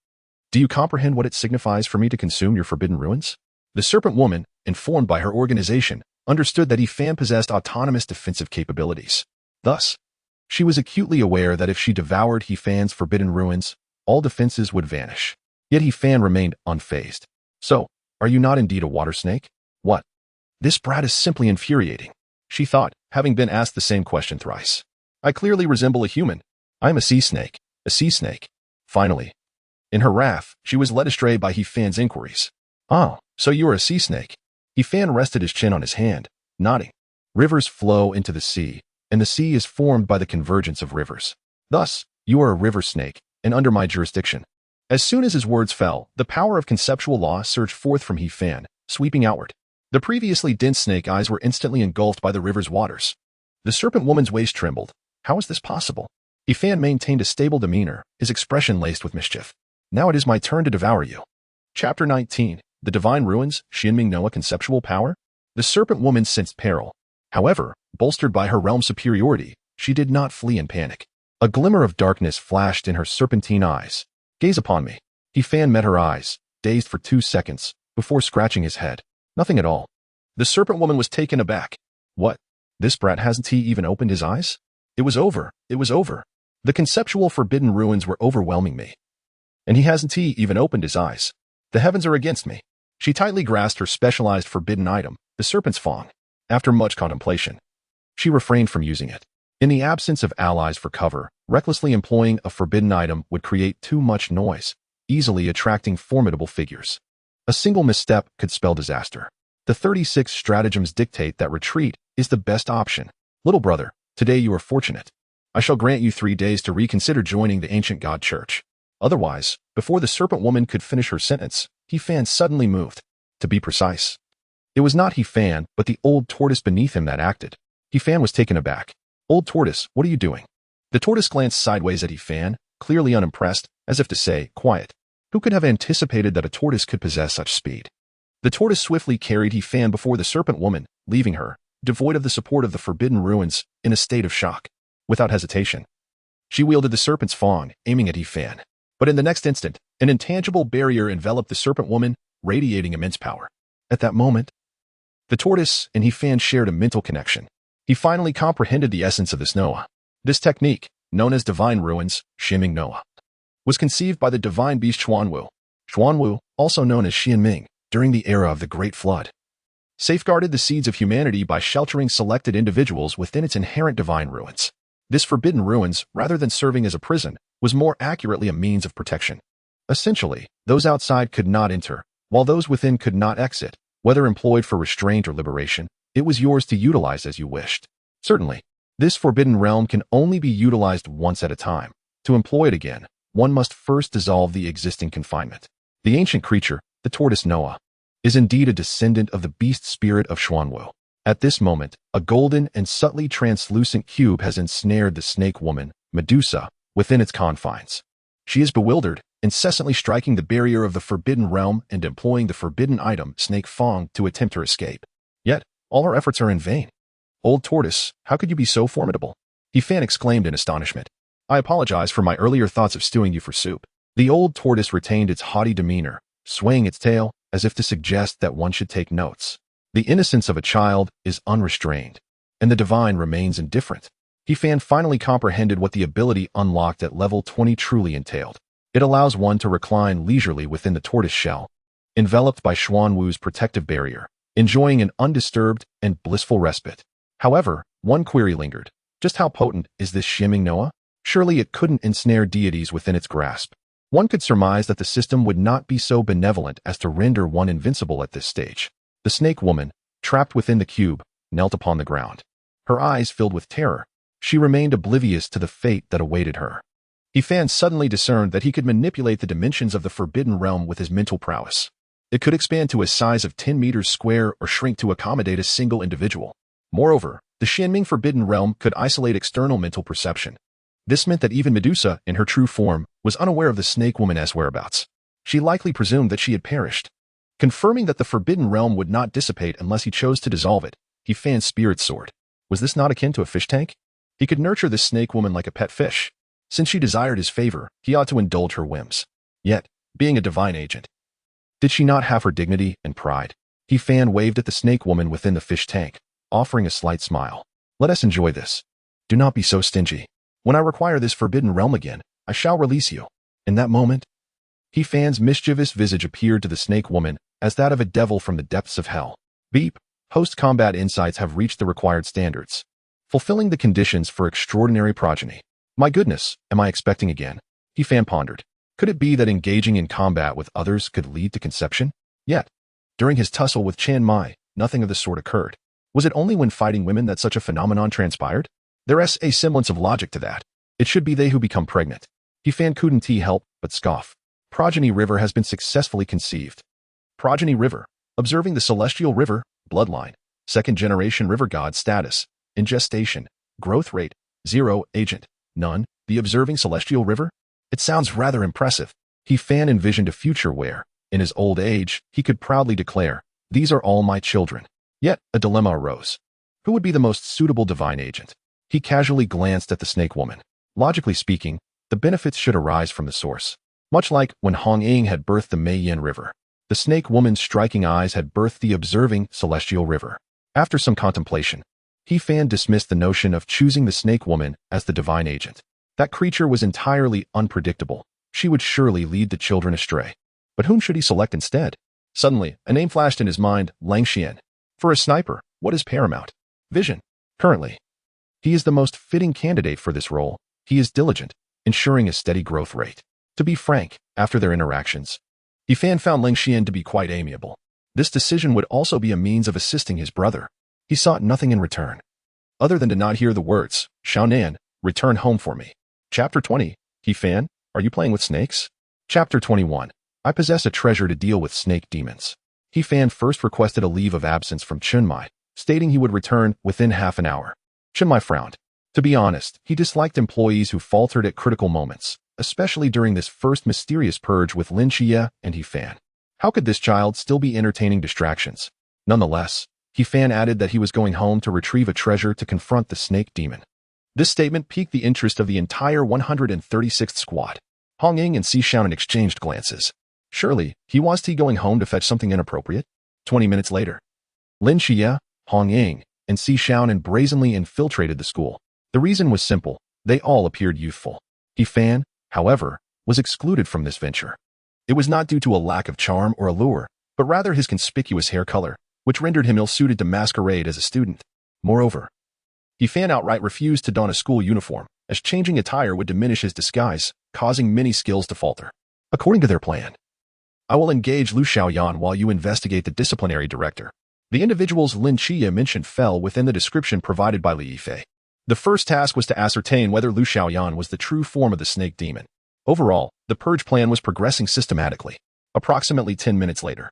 do you comprehend what it signifies for me to consume your forbidden ruins? The Serpent Woman, informed by her organization, understood that Yifan possessed autonomous defensive capabilities. Thus, she was acutely aware that if she devoured Yifan's forbidden ruins, all defenses would vanish. Yet Yifan remained unfazed. So, are you not indeed a water snake? What? This brat is simply infuriating, she thought, having been asked the same question thrice. I clearly resemble a human. I am a sea snake. A sea snake. Finally, in her wrath, she was led astray by Yifan's inquiries. Oh, so you are a sea snake. Yifan rested his chin on his hand, nodding. Rivers flow into the sea, and the sea is formed by the convergence of rivers. Thus, you are a river snake, and under my jurisdiction. As soon as his words fell, the power of conceptual law surged forth from Yifan, sweeping outward. The previously dense snake eyes were instantly engulfed by the river's waters. The Serpent Woman's waist trembled. How is this possible? Yifan maintained a stable demeanor, his expression laced with mischief. Now it is my turn to devour you. Chapter 19. The Divine Ruins, Shinming Noah Conceptual Power? The Serpent Woman sensed peril. However, bolstered by her realm's superiority, she did not flee in panic. A glimmer of darkness flashed in her serpentine eyes. Gaze upon me. Yifan met her eyes, dazed for 2 seconds, before scratching his head. Nothing at all. The Serpent Woman was taken aback. What? This brat hasn't he even opened his eyes? It was over. It was over. The conceptual forbidden ruins were overwhelming me. And he hasn't even opened his eyes. The heavens are against me. She tightly grasped her specialized forbidden item, the serpent's fang. After much contemplation, she refrained from using it. In the absence of allies for cover, recklessly employing a forbidden item would create too much noise, easily attracting formidable figures. A single misstep could spell disaster. The 36 stratagems dictate that retreat is the best option. Little brother, today you are fortunate. I shall grant you 3 days to reconsider joining the ancient god church. Otherwise, before the serpent woman could finish her sentence, He-Fan suddenly moved. To be precise, it was not He-Fan, but the old tortoise beneath him that acted. He-Fan was taken aback. Old tortoise, what are you doing? The tortoise glanced sideways at He-Fan, clearly unimpressed, as if to say, quiet. Who could have anticipated that a tortoise could possess such speed? The tortoise swiftly carried He-Fan before the serpent woman, leaving her, devoid of the support of the forbidden ruins, in a state of shock. Without hesitation, she wielded the serpent's fang, aiming at He-Fan. But in the next instant, an intangible barrier enveloped the serpent woman, radiating immense power. At that moment, the tortoise and He-Fan shared a mental connection. He finally comprehended the essence of this Noah. This technique, known as divine ruins, Shimming Noah, was conceived by the divine beast Xuanwu. Xuanwu, also known as Xianming, during the era of the Great Flood, safeguarded the seeds of humanity by sheltering selected individuals within its inherent divine ruins. This forbidden ruins, rather than serving as a prison, was more accurately a means of protection. Essentially, those outside could not enter, while those within could not exit. Whether employed for restraint or liberation, it was yours to utilize as you wished. Certainly, this forbidden realm can only be utilized once at a time. To employ it again, one must first dissolve the existing confinement. The ancient creature, the tortoise Noah, is indeed a descendant of the beast spirit of Xuanwu. At this moment, a golden and subtly translucent cube has ensnared the snake woman, Medusa, within its confines. She is bewildered, incessantly striking the barrier of the forbidden realm and employing the forbidden item, Snake Fang, to attempt her escape. Yet, all her efforts are in vain. Old tortoise, how could you be so formidable? He-Fan exclaimed in astonishment. I apologize for my earlier thoughts of stewing you for soup. The old tortoise retained its haughty demeanor, swaying its tail, as if to suggest that one should take notes. The innocence of a child is unrestrained, and the divine remains indifferent. He-Fan finally comprehended what the ability unlocked at level 20 truly entailed. It allows one to recline leisurely within the tortoise shell, enveloped by Xuanwu's protective barrier, enjoying an undisturbed and blissful respite. However, one query lingered. Just how potent is this Shimming Noah? Surely it couldn't ensnare deities within its grasp. One could surmise that the system would not be so benevolent as to render one invincible at this stage. The snake woman, trapped within the cube, knelt upon the ground. Her eyes filled with terror. She remained oblivious to the fate that awaited her. He-Fan suddenly discerned that he could manipulate the dimensions of the forbidden realm with his mental prowess. It could expand to a size of 10 meters square or shrink to accommodate a single individual. Moreover, the Xianming forbidden realm could isolate external mental perception. This meant that even Medusa, in her true form, was unaware of the snake woman's whereabouts. She likely presumed that she had perished. Confirming that the forbidden realm would not dissipate unless he chose to dissolve it, He-Fan's spirit soared. Was this not akin to a fish tank? He could nurture this snake woman like a pet fish. Since she desired his favor, he ought to indulge her whims. Yet, being a divine agent, did she not have her dignity and pride? He-Fan waved at the snake woman within the fish tank, offering a slight smile. Let us enjoy this. Do not be so stingy. When I require this forbidden realm again, I shall release you. In that moment, He-Fan's mischievous visage appeared to the snake woman as that of a devil from the depths of hell. Beep. Post-combat insights have reached the required standards, fulfilling the conditions for extraordinary progeny. My goodness, am I expecting again? He-Fan pondered. Could it be that engaging in combat with others could lead to conception? Yet, during his tussle with Chiang Mai, nothing of the sort occurred. Was it only when fighting women that such a phenomenon transpired? There is a semblance of logic to that. It should be they who become pregnant. He-Fan couldn't help but scoff. Progeny River has been successfully conceived. Progeny River, observing the celestial river, bloodline, second-generation river god status, in gestation, growth rate, 0, agent, none, the observing celestial river? It sounds rather impressive. He-Fan envisioned a future where, in his old age, he could proudly declare, these are all my children. Yet, a dilemma arose. Who would be the most suitable divine agent? He casually glanced at the snake woman. Logically speaking, the benefits should arise from the source. Much like when Hong Ying had birthed the Mei Yin River, the snake woman's striking eyes had birthed the observing celestial river. After some contemplation, He-Fan dismissed the notion of choosing the snake woman as the divine agent. That creature was entirely unpredictable. She would surely lead the children astray. But whom should he select instead? Suddenly, a name flashed in his mind, Lang Xian. For a sniper, what is paramount? Vision. Currently, he is the most fitting candidate for this role. He is diligent, ensuring a steady growth rate. To be frank, after their interactions, Yifan found Lang Xian to be quite amiable. This decision would also be a means of assisting his brother. He sought nothing in return, other than to not hear the words, Xiaonan, return home for me. Chapter 20. Yifan, are you playing with snakes? Chapter 21. I possess a treasure to deal with snake demons. Yifan first requested a leave of absence from Chunmai, stating he would return within half an hour. Chunmai frowned. To be honest, he disliked employees who faltered at critical moments, especially during this first mysterious purge with Lin Xie and Yifan. How could this child still be entertaining distractions? Nonetheless, Yifan added that he was going home to retrieve a treasure to confront the snake demon. This statement piqued the interest of the entire 136th squad. Hong Ying and Si Xiaonan exchanged glances. Surely, he was going home to fetch something inappropriate? 20 minutes later, Lin Xie, Hong Ying, and Si Xiaonan brazenly infiltrated the school. The reason was simple. They all appeared youthful. Yifan, however, was excluded from this venture. It was not due to a lack of charm or allure, but rather his conspicuous hair color, which rendered him ill-suited to masquerade as a student. Moreover, Yifan outright refused to don a school uniform, as changing attire would diminish his disguise, causing many skills to falter. According to their plan, I will engage Lu Xiaoyan while you investigate the disciplinary director. The individuals Lin Xie mentioned fell within the description provided by Li Yifei. The first task was to ascertain whether Lu Xiaoyan was the true form of the snake demon. Overall, the purge plan was progressing systematically. Approximately 10 minutes later,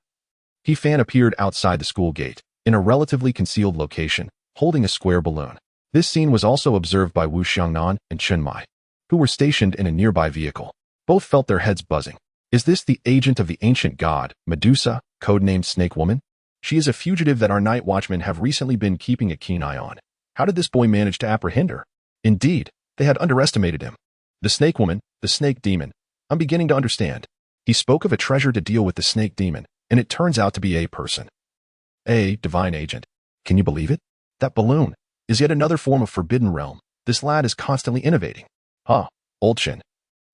Yifan appeared outside the school gate, in a relatively concealed location, holding a square balloon. This scene was also observed by Wu Xiangnan and Chunmai, who were stationed in a nearby vehicle. Both felt their heads buzzing. Is this the agent of the ancient god, Medusa, codenamed Snake Woman? She is a fugitive that our night watchmen have recently been keeping a keen eye on. How did this boy manage to apprehend her? Indeed, they had underestimated him. The Snake Woman, the Snake Demon. I'm beginning to understand. He spoke of a treasure to deal with the Snake Demon, and it turns out to be a person. A divine agent. Can you believe it? That balloon is yet another form of forbidden realm. This lad is constantly innovating. Old Shin.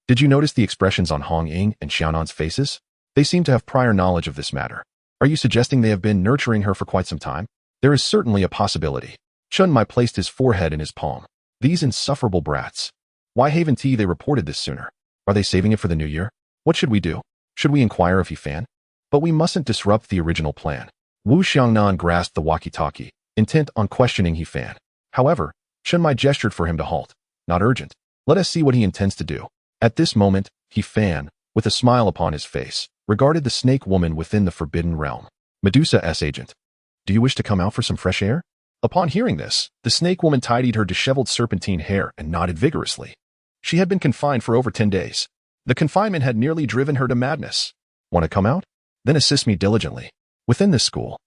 Did you notice the expressions on Hong Ying and Xiaonan's faces? They seem to have prior knowledge of this matter. Are you suggesting they have been nurturing her for quite some time? There is certainly a possibility. Chunmai placed his forehead in his palm. These insufferable brats. Why haven't they reported this sooner? Are they saving it for the new year? What should we do? Should we inquire of Yifan? But we mustn't disrupt the original plan. Wu Xiangnan grasped the walkie-talkie, intent on questioning Yifan. However, Chunmai gestured for him to halt. Not urgent. Let us see what he intends to do. At this moment, Yifan, with a smile upon his face, regarded the snake woman within the forbidden realm. Medusa's agent. Do you wish to come out for some fresh air? Upon hearing this, the snake woman tidied her disheveled serpentine hair and nodded vigorously. She had been confined for over 10 days. The confinement had nearly driven her to madness. Want to come out? Then assist me diligently. Within this school,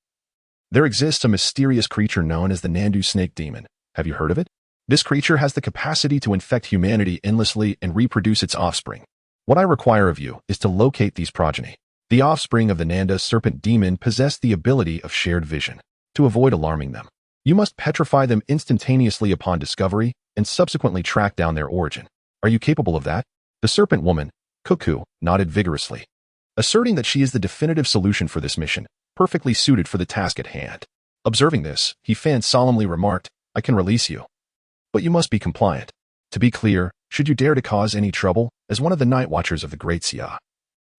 there exists a mysterious creature known as the Nandu Snake Demon. Have you heard of it? This creature has the capacity to infect humanity endlessly and reproduce its offspring. What I require of you is to locate these progeny. The offspring of the Nanda serpent demon possess the ability of shared vision. To avoid alarming them, you must petrify them instantaneously upon discovery and subsequently track down their origin. Are you capable of that? The serpent woman, Cuckoo, nodded vigorously, asserting that she is the definitive solution for this mission, perfectly suited for the task at hand. Observing this, Yifan solemnly remarked, I can release you, but you must be compliant. To be clear, should you dare to cause any trouble, as one of the night watchers of the Great Xia,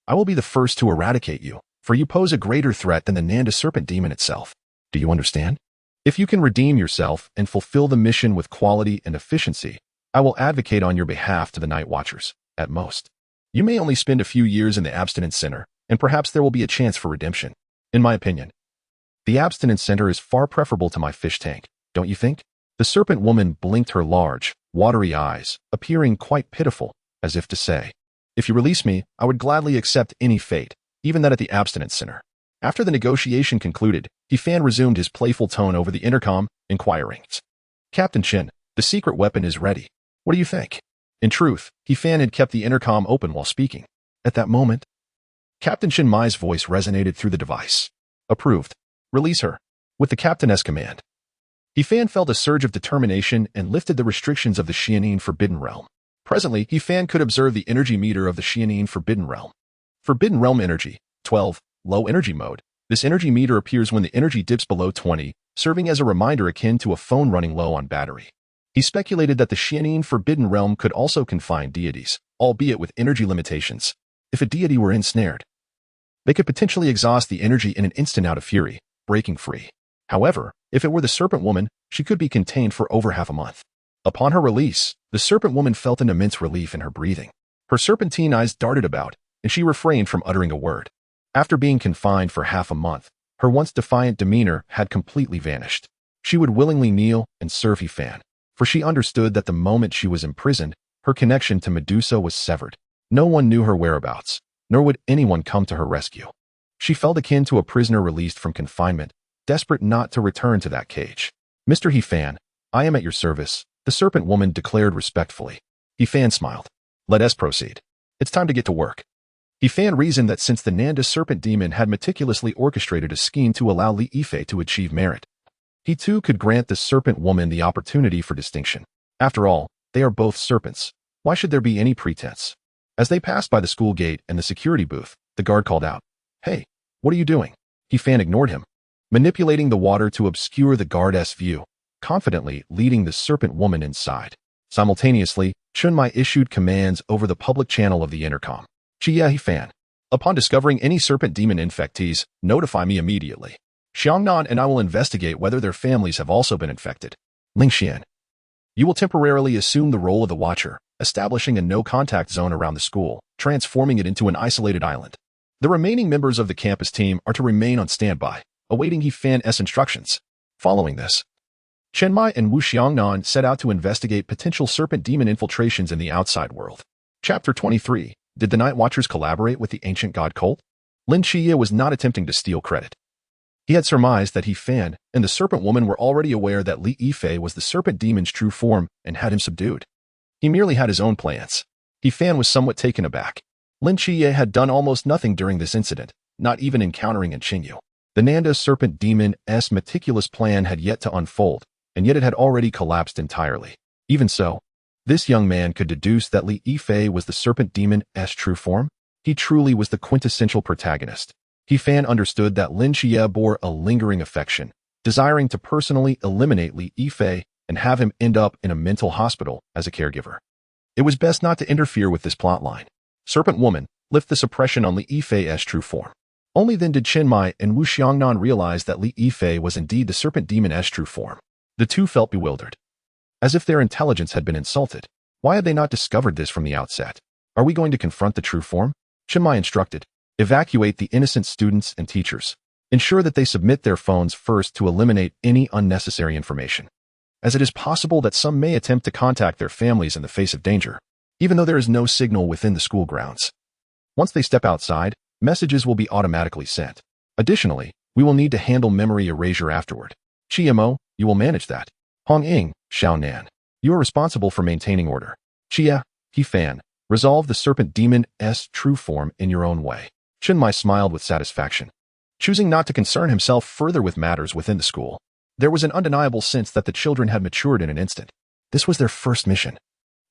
I will be the first to eradicate you, for you pose a greater threat than the Nanda serpent demon itself. Do you understand? If you can redeem yourself and fulfill the mission with quality and efficiency, I will advocate on your behalf to the night watchers. At most, you may only spend a few years in the abstinence center, and perhaps there will be a chance for redemption. In my opinion, the abstinence center is far preferable to my fish tank, don't you think? The serpent woman blinked her large, watery eyes, appearing quite pitiful, as if to say, if you release me, I would gladly accept any fate, even that at the abstinence center. After the negotiation concluded, Yifan resumed his playful tone over the intercom, inquiring, Captain Chen, the secret weapon is ready. What do you think? In truth, Yifan had kept the intercom open while speaking. At that moment, Captain Chen Mai's voice resonated through the device. Approved. Release her. With the captain's command, Yifan felt a surge of determination and lifted the restrictions of the Xianin Forbidden Realm. Presently, He-Fan could observe the energy meter of the Xianin Forbidden Realm. Forbidden Realm Energy, 12, Low Energy Mode. This energy meter appears when the energy dips below 20, serving as a reminder akin to a phone running low on battery. He speculated that the Xianin Forbidden Realm could also confine deities, albeit with energy limitations. If a deity were ensnared, they could potentially exhaust the energy in an instant out of fury, breaking free. However, if it were the Serpent Woman, she could be contained for over half a month. Upon her release, the Serpent Woman felt an immense relief in her breathing. Her serpentine eyes darted about, and she refrained from uttering a word. After being confined for half a month, her once defiant demeanor had completely vanished. She would willingly kneel and serve He-Fan, for she understood that the moment she was imprisoned, her connection to Medusa was severed. No one knew her whereabouts, nor would anyone come to her rescue. She felt akin to a prisoner released from confinement, desperate not to return to that cage. "Mr. He-Fan, I am at your service," the Serpent Woman declared respectfully. He-Fan smiled. "Let us proceed. It's time to get to work." He-Fan reasoned that since the Nanda Serpent Demon had meticulously orchestrated a scheme to allow Li Yifei to achieve merit, he too could grant the Serpent Woman the opportunity for distinction. After all, they are both serpents. Why should there be any pretense? As they passed by the school gate and the security booth, the guard called out, "Hey, what are you doing?" He-Fan ignored him, manipulating the water to obscure the guard's view, confidently leading the Serpent Woman inside. Simultaneously, Chunmai issued commands over the public channel of the intercom. "Chia He-Fan, upon discovering any serpent demon infectees, notify me immediately. Xiangnan and I will investigate whether their families have also been infected. Lingxian, you will temporarily assume the role of the Watcher, establishing a no-contact zone around the school, transforming it into an isolated island. The remaining members of the campus team are to remain on standby, awaiting He-Fan's instructions." Following this, Chenmai and Wu Xiangnan set out to investigate potential serpent demon infiltrations in the outside world. Chapter 23. Did the Night Watchers collaborate with the ancient god cult? Lin Chiya was not attempting to steal credit. He had surmised that He-Fan and the Serpent Woman were already aware that Li Yifei was the serpent demon's true form and had him subdued. He merely had his own plans. He-Fan was somewhat taken aback. Lin Chiya had done almost nothing during this incident, not even encountering Qingyu. The Nanda serpent demon's meticulous plan had yet to unfold, and yet it had already collapsed entirely. Even so, this young man could deduce that Li Yifei was the serpent demon's true form. He truly was the quintessential protagonist. He-Fan understood that Lin Chiya bore a lingering affection, desiring to personally eliminate Li Yifei and have him end up in a mental hospital as a caregiver. It was best not to interfere with this plotline. Serpent Woman, lift the suppression on Li Yifei's true form. Only then did Chenmai and Wu Xiangnan realize that Li Yifei was indeed the serpent demon's true form. The two felt bewildered, as if their intelligence had been insulted. Why had they not discovered this from the outset? "Are we going to confront the true form?" Chenmai instructed. "Evacuate the innocent students and teachers. Ensure that they submit their phones first to eliminate any unnecessary information, as it is possible that some may attempt to contact their families in the face of danger, even though there is no signal within the school grounds. Once they step outside, messages will be automatically sent. Additionally, we will need to handle memory erasure afterward. Chiamo, you will manage that. Hong Ying, Xiao Nan, you are responsible for maintaining order. Chia, He-Fan, resolve the serpent demon's true form in your own way." Chenmai smiled with satisfaction. Choosing not to concern himself further with matters within the school, there was an undeniable sense that the children had matured in an instant. This was their first mission,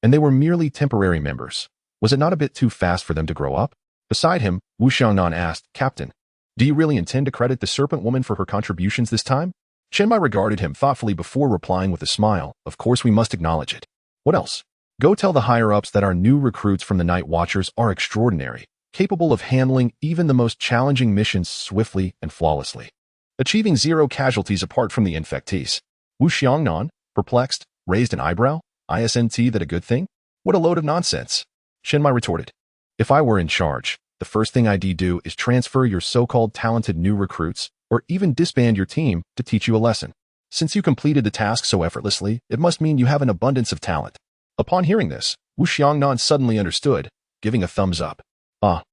and they were merely temporary members. Was it not a bit too fast for them to grow up? Beside him, Wu Xiangnan asked, "Captain, do you really intend to credit the Serpent Woman for her contributions this time?" Chenmai regarded him thoughtfully before replying with a smile. "Of course we must acknowledge it. What else? Go tell the higher-ups that our new recruits from the Night Watchers are extraordinary, capable of handling even the most challenging missions swiftly and flawlessly, achieving 0 casualties apart from the infectees." Wu Xiangnan, perplexed, raised an eyebrow. "Isn't that a good thing? What a load of nonsense." Chenmai retorted. "If I were in charge, the first thing I'd do is transfer your so-called talented new recruits, or even disband your team to teach you a lesson. Since you completed the task so effortlessly, it must mean you have an abundance of talent." Upon hearing this, Wu Xiangnan suddenly understood, giving a thumbs up. "Ah,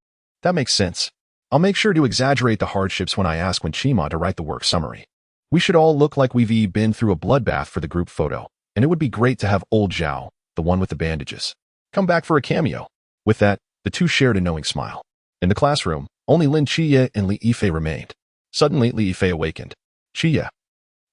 that makes sense. I'll make sure to exaggerate the hardships when I ask Wenqima to write the work summary. We should all look like we've been through a bloodbath for the group photo, and it would be great to have old Zhao, the one with the bandages, come back for a cameo." With that, the two shared a knowing smile. In the classroom, only Lin Chiya and Li Yifei remained. Suddenly, Li Yifei awakened. "Chiya,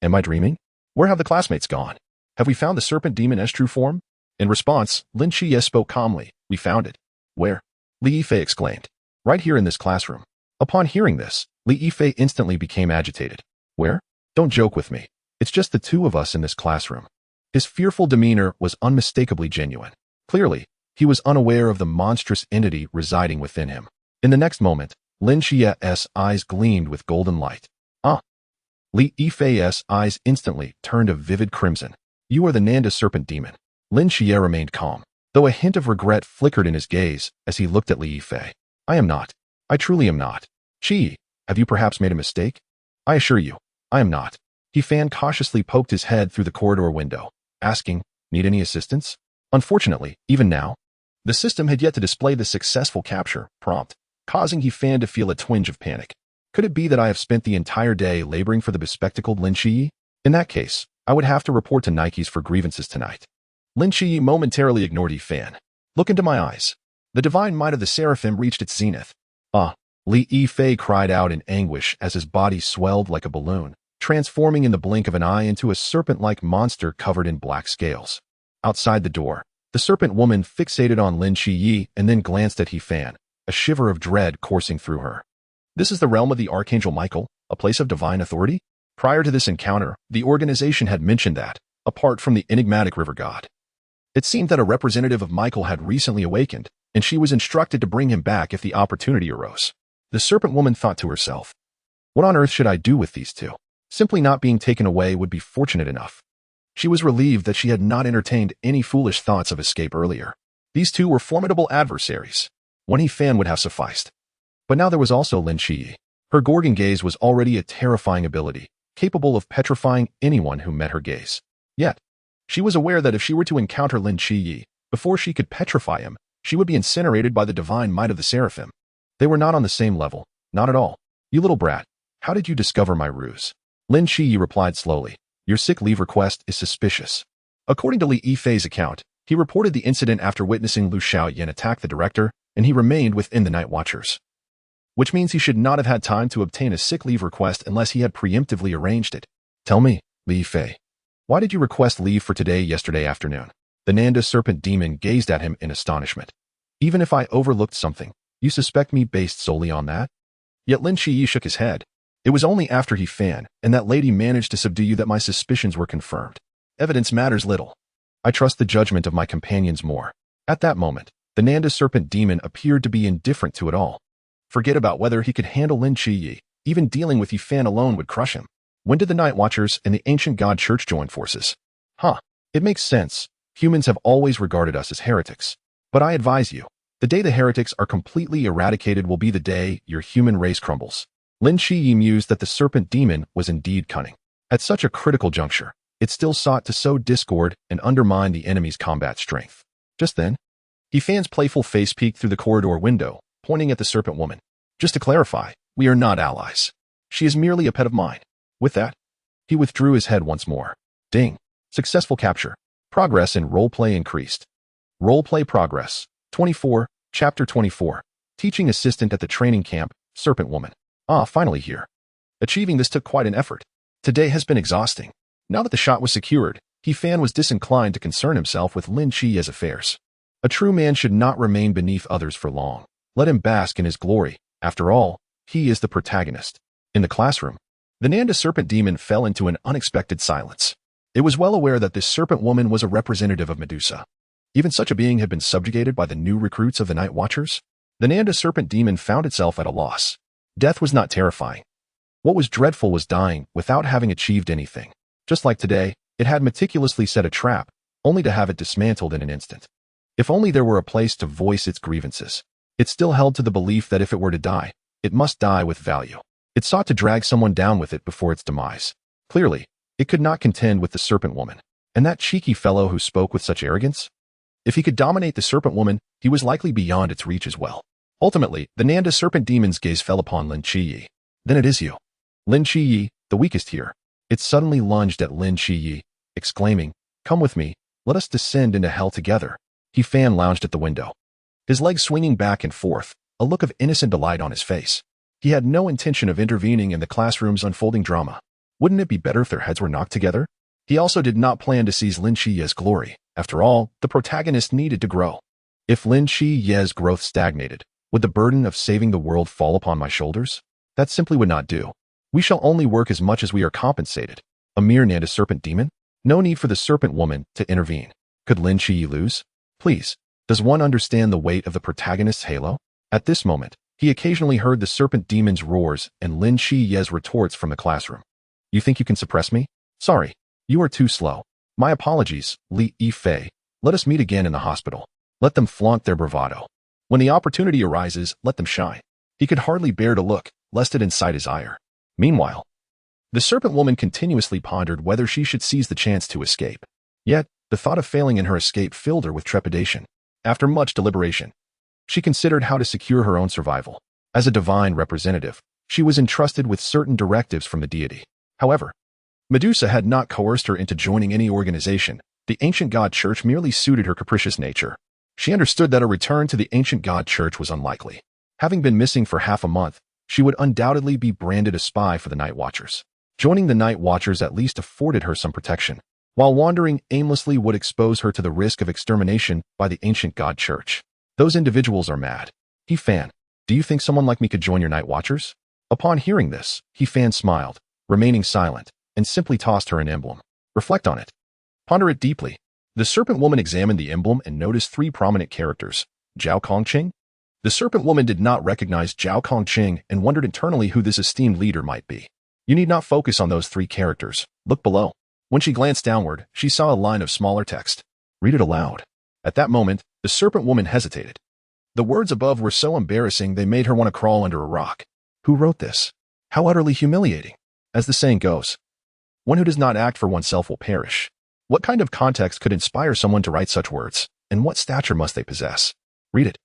am I dreaming? Where have the classmates gone? Have we found the serpent demon's true form?" In response, Lin Shiye spoke calmly. We found it. Where? Li Yifei exclaimed. Right here in this classroom. Upon hearing this, Li Yifei instantly became agitated. Where? Don't joke with me. It's just the two of us in this classroom. His fearful demeanor was unmistakably genuine. Clearly, he was unaware of the monstrous entity residing within him. In the next moment, Lin Shiye's eyes gleamed with golden light. Ah! Li Yifei's eyes instantly turned a vivid crimson. You are the Nanda serpent demon. Lin Shiye remained calm, though a hint of regret flickered in his gaze as he looked at Li Yifei. I am not. I truly am not. Qi, have you perhaps made a mistake? I assure you, I am not. He Fan cautiously poked his head through the corridor window, asking, need any assistance? Unfortunately, even now, the system had yet to display the successful capture prompt, causing He Fan to feel a twinge of panic. Could it be that I have spent the entire day laboring for the bespectacled Lin Shiyi? In that case, I would have to report to Nikes for grievances tonight. Lin Shiyi momentarily ignored He Fan. Look into my eyes. The divine might of the seraphim reached its zenith. Ah! Li Yifei cried out in anguish as his body swelled like a balloon, transforming in the blink of an eye into a serpent-like monster covered in black scales. Outside the door, the serpent woman fixated on Lin Shiyi and then glanced at He Fan, a shiver of dread coursing through her. This is the realm of the Archangel Michael, a place of divine authority? Prior to this encounter, the organization had mentioned that, apart from the enigmatic river god, it seemed that a representative of Michael had recently awakened, and she was instructed to bring him back if the opportunity arose. The serpent woman thought to herself, what on earth should I do with these two? Simply not being taken away would be fortunate enough. She was relieved that she had not entertained any foolish thoughts of escape earlier. These two were formidable adversaries. One He Fan would have sufficed. But now there was also Lin Shiyi. Her Gorgon gaze was already a terrifying ability, capable of petrifying anyone who met her gaze. Yet, she was aware that if she were to encounter Lin Shiyi, before she could petrify him, she would be incinerated by the divine might of the seraphim. They were not on the same level, not at all. You little brat, how did you discover my ruse? Lin Shiyi replied slowly. Your sick leave request is suspicious. According to Li Yifei's account, he reported the incident after witnessing Lu Xiaoyan attack the director, and he remained within the Night Watchers. Which means he should not have had time to obtain a sick leave request unless he had preemptively arranged it. Tell me, Li Yifei, why did you request leave for today yesterday afternoon? The Nanda serpent demon gazed at him in astonishment. Even if I overlooked something, you suspect me based solely on that? Yet Lin Shiyi shook his head. It was only after He Fan and that lady managed to subdue you that my suspicions were confirmed. Evidence matters little. I trust the judgment of my companions more. At that moment, the Nanda serpent demon appeared to be indifferent to it all. Forget about whether he could handle Lin Shiyi. Even dealing with He Fan alone would crush him. When did the Night Watchers and the Ancient God Church join forces? It makes sense. Humans have always regarded us as heretics. But I advise you, the day the heretics are completely eradicated will be the day your human race crumbles. Lin Shiyi mused that the serpent demon was indeed cunning. At such a critical juncture, it still sought to sow discord and undermine the enemy's combat strength. Just then, He Fan's playful face peeked through the corridor window, pointing at the serpent woman. Just to clarify, we are not allies. She is merely a pet of mine. With that, he withdrew his head once more. Ding. Successful capture. Progress in roleplay increased. Roleplay Progress. 24, Chapter 24. Teaching assistant at the training camp, serpent woman. Finally here. Achieving this took quite an effort. Today has been exhausting. Now that the shot was secured, He Fan was disinclined to concern himself with Lin Shiyi's affairs. A true man should not remain beneath others for long. Let him bask in his glory. After all, he is the protagonist. In the classroom, the Nanda serpent demon fell into an unexpected silence. It was well aware that this serpent woman was a representative of Medusa. Even such a being had been subjugated by the new recruits of the Night Watchers. The Nanda serpent demon found itself at a loss. Death was not terrifying. What was dreadful was dying without having achieved anything. Just like today, it had meticulously set a trap, only to have it dismantled in an instant. If only there were a place to voice its grievances. It still held to the belief that if it were to die, it must die with value. It sought to drag someone down with it before its demise. Clearly, it could not contend with the serpent woman. And that cheeky fellow who spoke with such arrogance? If he could dominate the serpent woman, he was likely beyond its reach as well. Ultimately, the Nanda serpent demon's gaze fell upon Lin Shiyi. Then it is you. Lin Shiyi, the weakest here. It suddenly lunged at Lin Shiyi, exclaiming, come with me, let us descend into hell together. He Fan lounged at the window, his legs swinging back and forth, a look of innocent delight on his face. He had no intention of intervening in the classroom's unfolding drama. Wouldn't it be better if their heads were knocked together? He also did not plan to seize Lin Shiyi's glory. After all, the protagonist needed to grow. If Lin Shi-Ye's growth stagnated, would the burden of saving the world fall upon my shoulders? That simply would not do. We shall only work as much as we are compensated. A mere Nanda serpent demon? No need for the serpent woman to intervene. Could Lin Shi lose? Please. Does one understand the weight of the protagonist's halo? At this moment, he occasionally heard the serpent demon's roars and Lin Shi-Ye's retorts from the classroom. You think you can suppress me? Sorry. You are too slow. My apologies, Li Yifei. Let us meet again in the hospital. Let them flaunt their bravado. When the opportunity arises, let them shine. He could hardly bear to look, lest it incite his ire. Meanwhile, the serpent woman continuously pondered whether she should seize the chance to escape. Yet, the thought of failing in her escape filled her with trepidation. After much deliberation, she considered how to secure her own survival. As a divine representative, she was entrusted with certain directives from the deity. However, Medusa had not coerced her into joining any organization. The ancient god church merely suited her capricious nature. She understood that a return to the ancient god church was unlikely. Having been missing for half a month, she would undoubtedly be branded a spy for the Night Watchers. Joining the Night Watchers at least afforded her some protection, while wandering aimlessly would expose her to the risk of extermination by the ancient god church. Those individuals are mad. He-Fan, do you think someone like me could join your Night Watchers? Upon hearing this, He-Fan smiled, remaining silent, and simply tossed her an emblem. Reflect on it. Ponder it deeply. The serpent woman examined the emblem and noticed 3 prominent characters. Zhao Kongcheng? The serpent woman did not recognize Zhao Kongcheng and wondered internally who this esteemed leader might be. You need not focus on those 3 characters. Look below. When she glanced downward, she saw a line of smaller text. Read it aloud. At that moment, the serpent woman hesitated. The words above were so embarrassing they made her want to crawl under a rock. Who wrote this? How utterly humiliating. As the saying goes, one who does not act for oneself will perish. What kind of context could inspire someone to write such words, and what stature must they possess? Read it.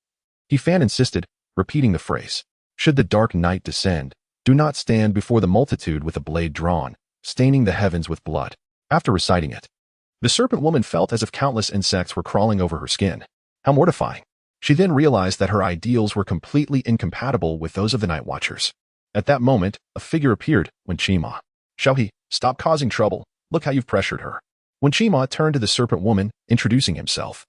He-Fan insisted, repeating the phrase. Should the dark night descend, do not stand before the multitude with a blade drawn, staining the heavens with blood. After reciting it, the serpent woman felt as if countless insects were crawling over her skin. How mortifying. She then realized that her ideals were completely incompatible with those of the Night Watchers. At that moment, a figure appeared, Wenqima. Xiaohe, stop causing trouble. Look how you've pressured her. Wenqima turned to the serpent woman, introducing himself.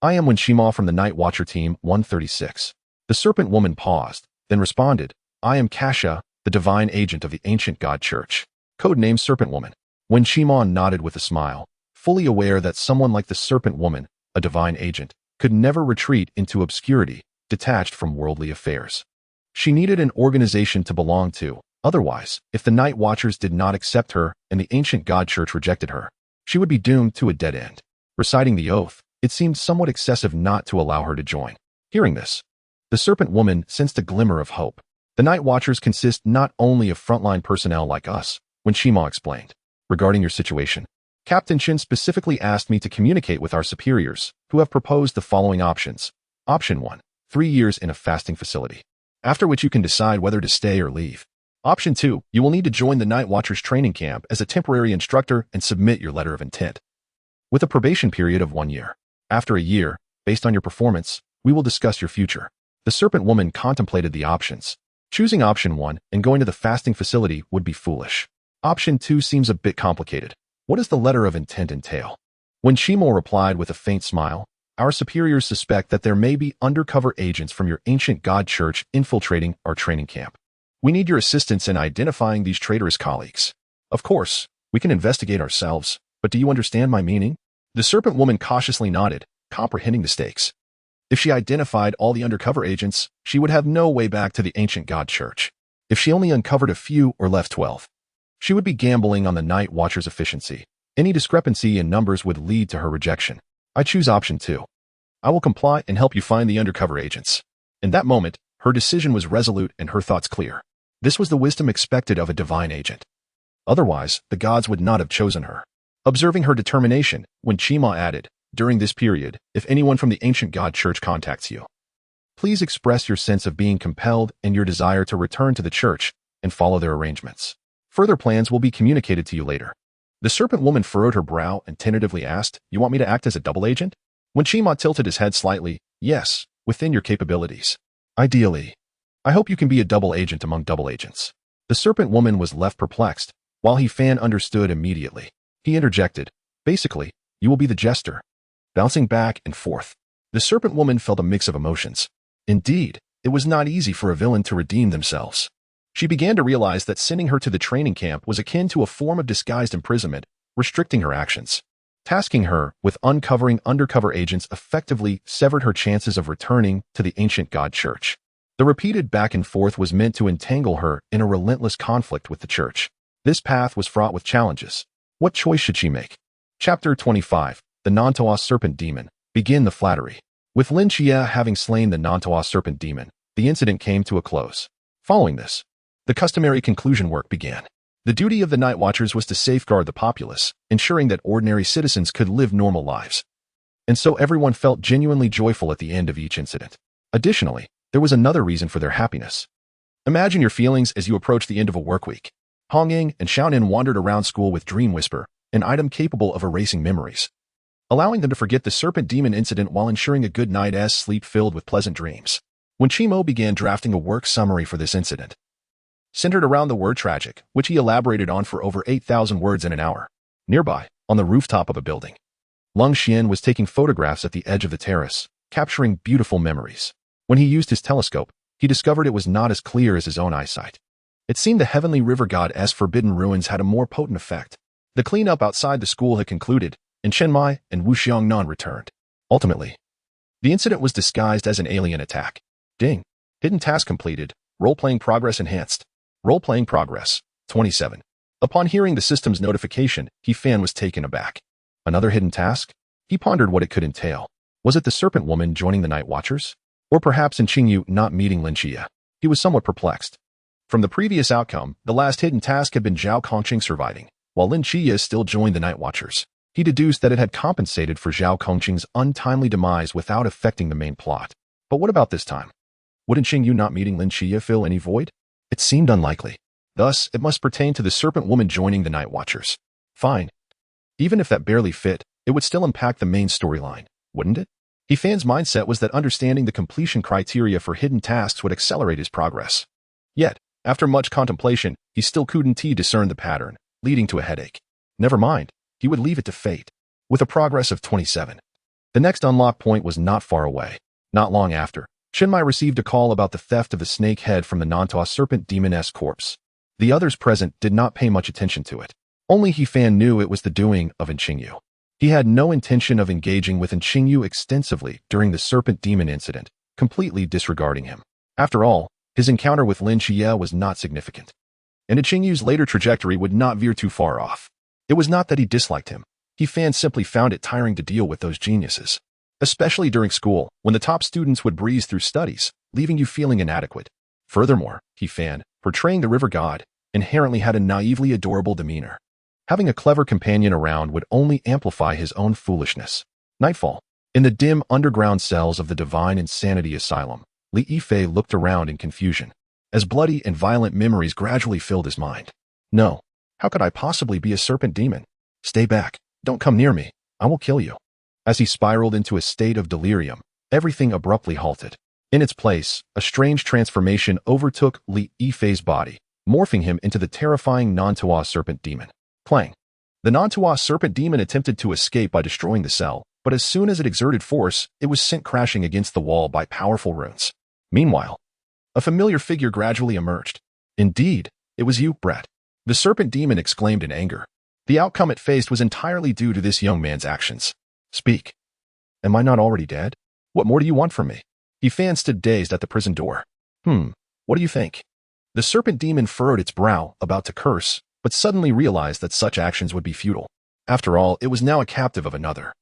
I am Wenqima from the Night Watcher Team 136. The serpent woman paused, then responded, I am Kasha, the divine agent of the ancient god church. Codename Serpent Woman. Wenqima nodded with a smile, fully aware that someone like the serpent woman, a divine agent, could never retreat into obscurity, detached from worldly affairs. She needed an organization to belong to. Otherwise, if the Night Watchers did not accept her and the ancient god church rejected her, she would be doomed to a dead end. Reciting the oath, it seemed somewhat excessive not to allow her to join. Hearing this, the serpent woman sensed a glimmer of hope. The Night Watchers consist not only of frontline personnel like us, Wenqima explained. Regarding your situation, Captain Chin specifically asked me to communicate with our superiors, who have proposed the following options. Option 1, 3 years in a fasting facility, after which you can decide whether to stay or leave. Option 2, you will need to join the Night Watchers training camp as a temporary instructor and submit your letter of intent, with a probation period of 1 year. After a year, based on your performance, we will discuss your future. The serpent woman contemplated the options. Choosing option 1 and going to the fasting facility would be foolish. Option 2 seems a bit complicated. What does the letter of intent entail? Wenqima replied with a faint smile, our superiors suspect that there may be undercover agents from your ancient god church infiltrating our training camp. We need your assistance in identifying these traitorous colleagues. Of course, we can investigate ourselves, but do you understand my meaning? The serpent woman cautiously nodded, comprehending the stakes. If she identified all the undercover agents, she would have no way back to the ancient god church. If she only uncovered a few or left 12, she would be gambling on the Night Watcher's efficiency. Any discrepancy in numbers would lead to her rejection. I choose option 2. I will comply and help you find the undercover agents. In that moment, her decision was resolute and her thoughts clear. This was the wisdom expected of a divine agent. Otherwise, the gods would not have chosen her. Observing her determination, Wenqima added, during this period, if anyone from the ancient god church contacts you, please express your sense of being compelled and your desire to return to the church and follow their arrangements. Further plans will be communicated to you later. The serpent woman furrowed her brow and tentatively asked, you want me to act as a double agent? Wenqima tilted his head slightly, yes, within your capabilities. Ideally. I hope you can be a double agent among double agents. The serpent woman was left perplexed, while He-Fan understood immediately. He interjected, basically, you will be the jester. bouncing back and forth. The serpent woman felt a mix of emotions. Indeed, it was not easy for a villain to redeem themselves. She began to realize that sending her to the training camp was akin to a form of disguised imprisonment, restricting her actions. Tasking her with uncovering undercover agents effectively severed her chances of returning to the ancient god church. The repeated back and forth was meant to entangle her in a relentless conflict with the church. This path was fraught with challenges. What choice should she make? Chapter 25. The Nantoa Serpent Demon. Begin the flattery. With Lin Xie having slain the Nantoa Serpent Demon, the incident came to a close. Following this, the customary conclusion work began. The duty of the Night Watchers was to safeguard the populace, ensuring that ordinary citizens could live normal lives. And so everyone felt genuinely joyful at the end of each incident. Additionally, there was another reason for their happiness. Imagine your feelings as you approach the end of a work week. Hong Ying and Xiaonin wandered around school with Dream Whisper, an item capable of erasing memories, allowing them to forget the Serpent Demon incident while ensuring a good night's sleep filled with pleasant dreams. When Chimo began drafting a work summary for this incident, centered around the word tragic, which he elaborated on for over 8,000 words in an hour. Nearby, on the rooftop of a building, Lung Xian was taking photographs at the edge of the terrace, capturing beautiful memories. When he used his telescope, he discovered it was not as clear as his own eyesight. It seemed the heavenly river god's forbidden ruins had a more potent effect. The cleanup outside the school had concluded, and Chen Mai and Wu Xiangnan returned. Ultimately, the incident was disguised as an alien attack. Ding. Hidden task completed. Role-playing progress enhanced. Role-playing progress. 27. Upon hearing the system's notification, Fan was taken aback. Another hidden task? He pondered what it could entail. Was it the Serpent Woman joining the Night Watchers? Or perhaps in Qingyu not meeting Lin Xie? He was somewhat perplexed. From the previous outcome, the last hidden task had been Zhao Kongcheng surviving, while Lin Xie still joined the Night Watchers. He deduced that it had compensated for Zhao Kongcheng's untimely demise without affecting the main plot. But what about this time? Wouldn't Qingyu not meeting Lin Xie fill any void? It seemed unlikely. Thus, it must pertain to the Serpent Woman joining the Night Watchers. Fine. Even if that barely fit, it would still impact the main storyline, wouldn't it? Fan's mindset was that understanding the completion criteria for hidden tasks would accelerate his progress. Yet, after much contemplation, he still couldn't discern the pattern, leading to a headache. Never mind, he would leave it to fate. With a progress of 27. The next unlock point was not far away. Not long after, Shinmai received a call about the theft of the snake head from the Nantoa Serpent Demoness corpse. The others present did not pay much attention to it. Only Fan knew it was the doing of Qingyu. He had no intention of engaging with Qingyu extensively during the Serpent Demon incident, completely disregarding him. After all, his encounter with Lin Xie was not significant, and Qingyu's later trajectory would not veer too far off. It was not that he disliked him. Fan simply found it tiring to deal with those geniuses, especially during school, when the top students would breeze through studies, leaving you feeling inadequate. Furthermore, Fan, portraying the river god, inherently had a naively adorable demeanor. Having a clever companion around would only amplify his own foolishness. Nightfall. In the dim underground cells of the Divine Insanity Asylum, Li Yifei looked around in confusion, as bloody and violent memories gradually filled his mind. No. How could I possibly be a serpent demon? Stay back. Don't come near me. I will kill you. As he spiraled into a state of delirium, everything abruptly halted. In its place, a strange transformation overtook Li Yifei's body, morphing him into the terrifying Nantoa Serpent Demon. Clang. The Nantoa Serpent Demon attempted to escape by destroying the cell, but as soon as it exerted force, it was sent crashing against the wall by powerful runes. Meanwhile, a familiar figure gradually emerged. Indeed, it was you, Brett. The Serpent Demon exclaimed in anger. The outcome it faced was entirely due to this young man's actions. Speak. Am I not already dead? What more do you want from me? Fan stood dazed at the prison door. What do you think? The Serpent Demon furrowed its brow, about to curse, but suddenly realized that such actions would be futile. After all, it was now a captive of another.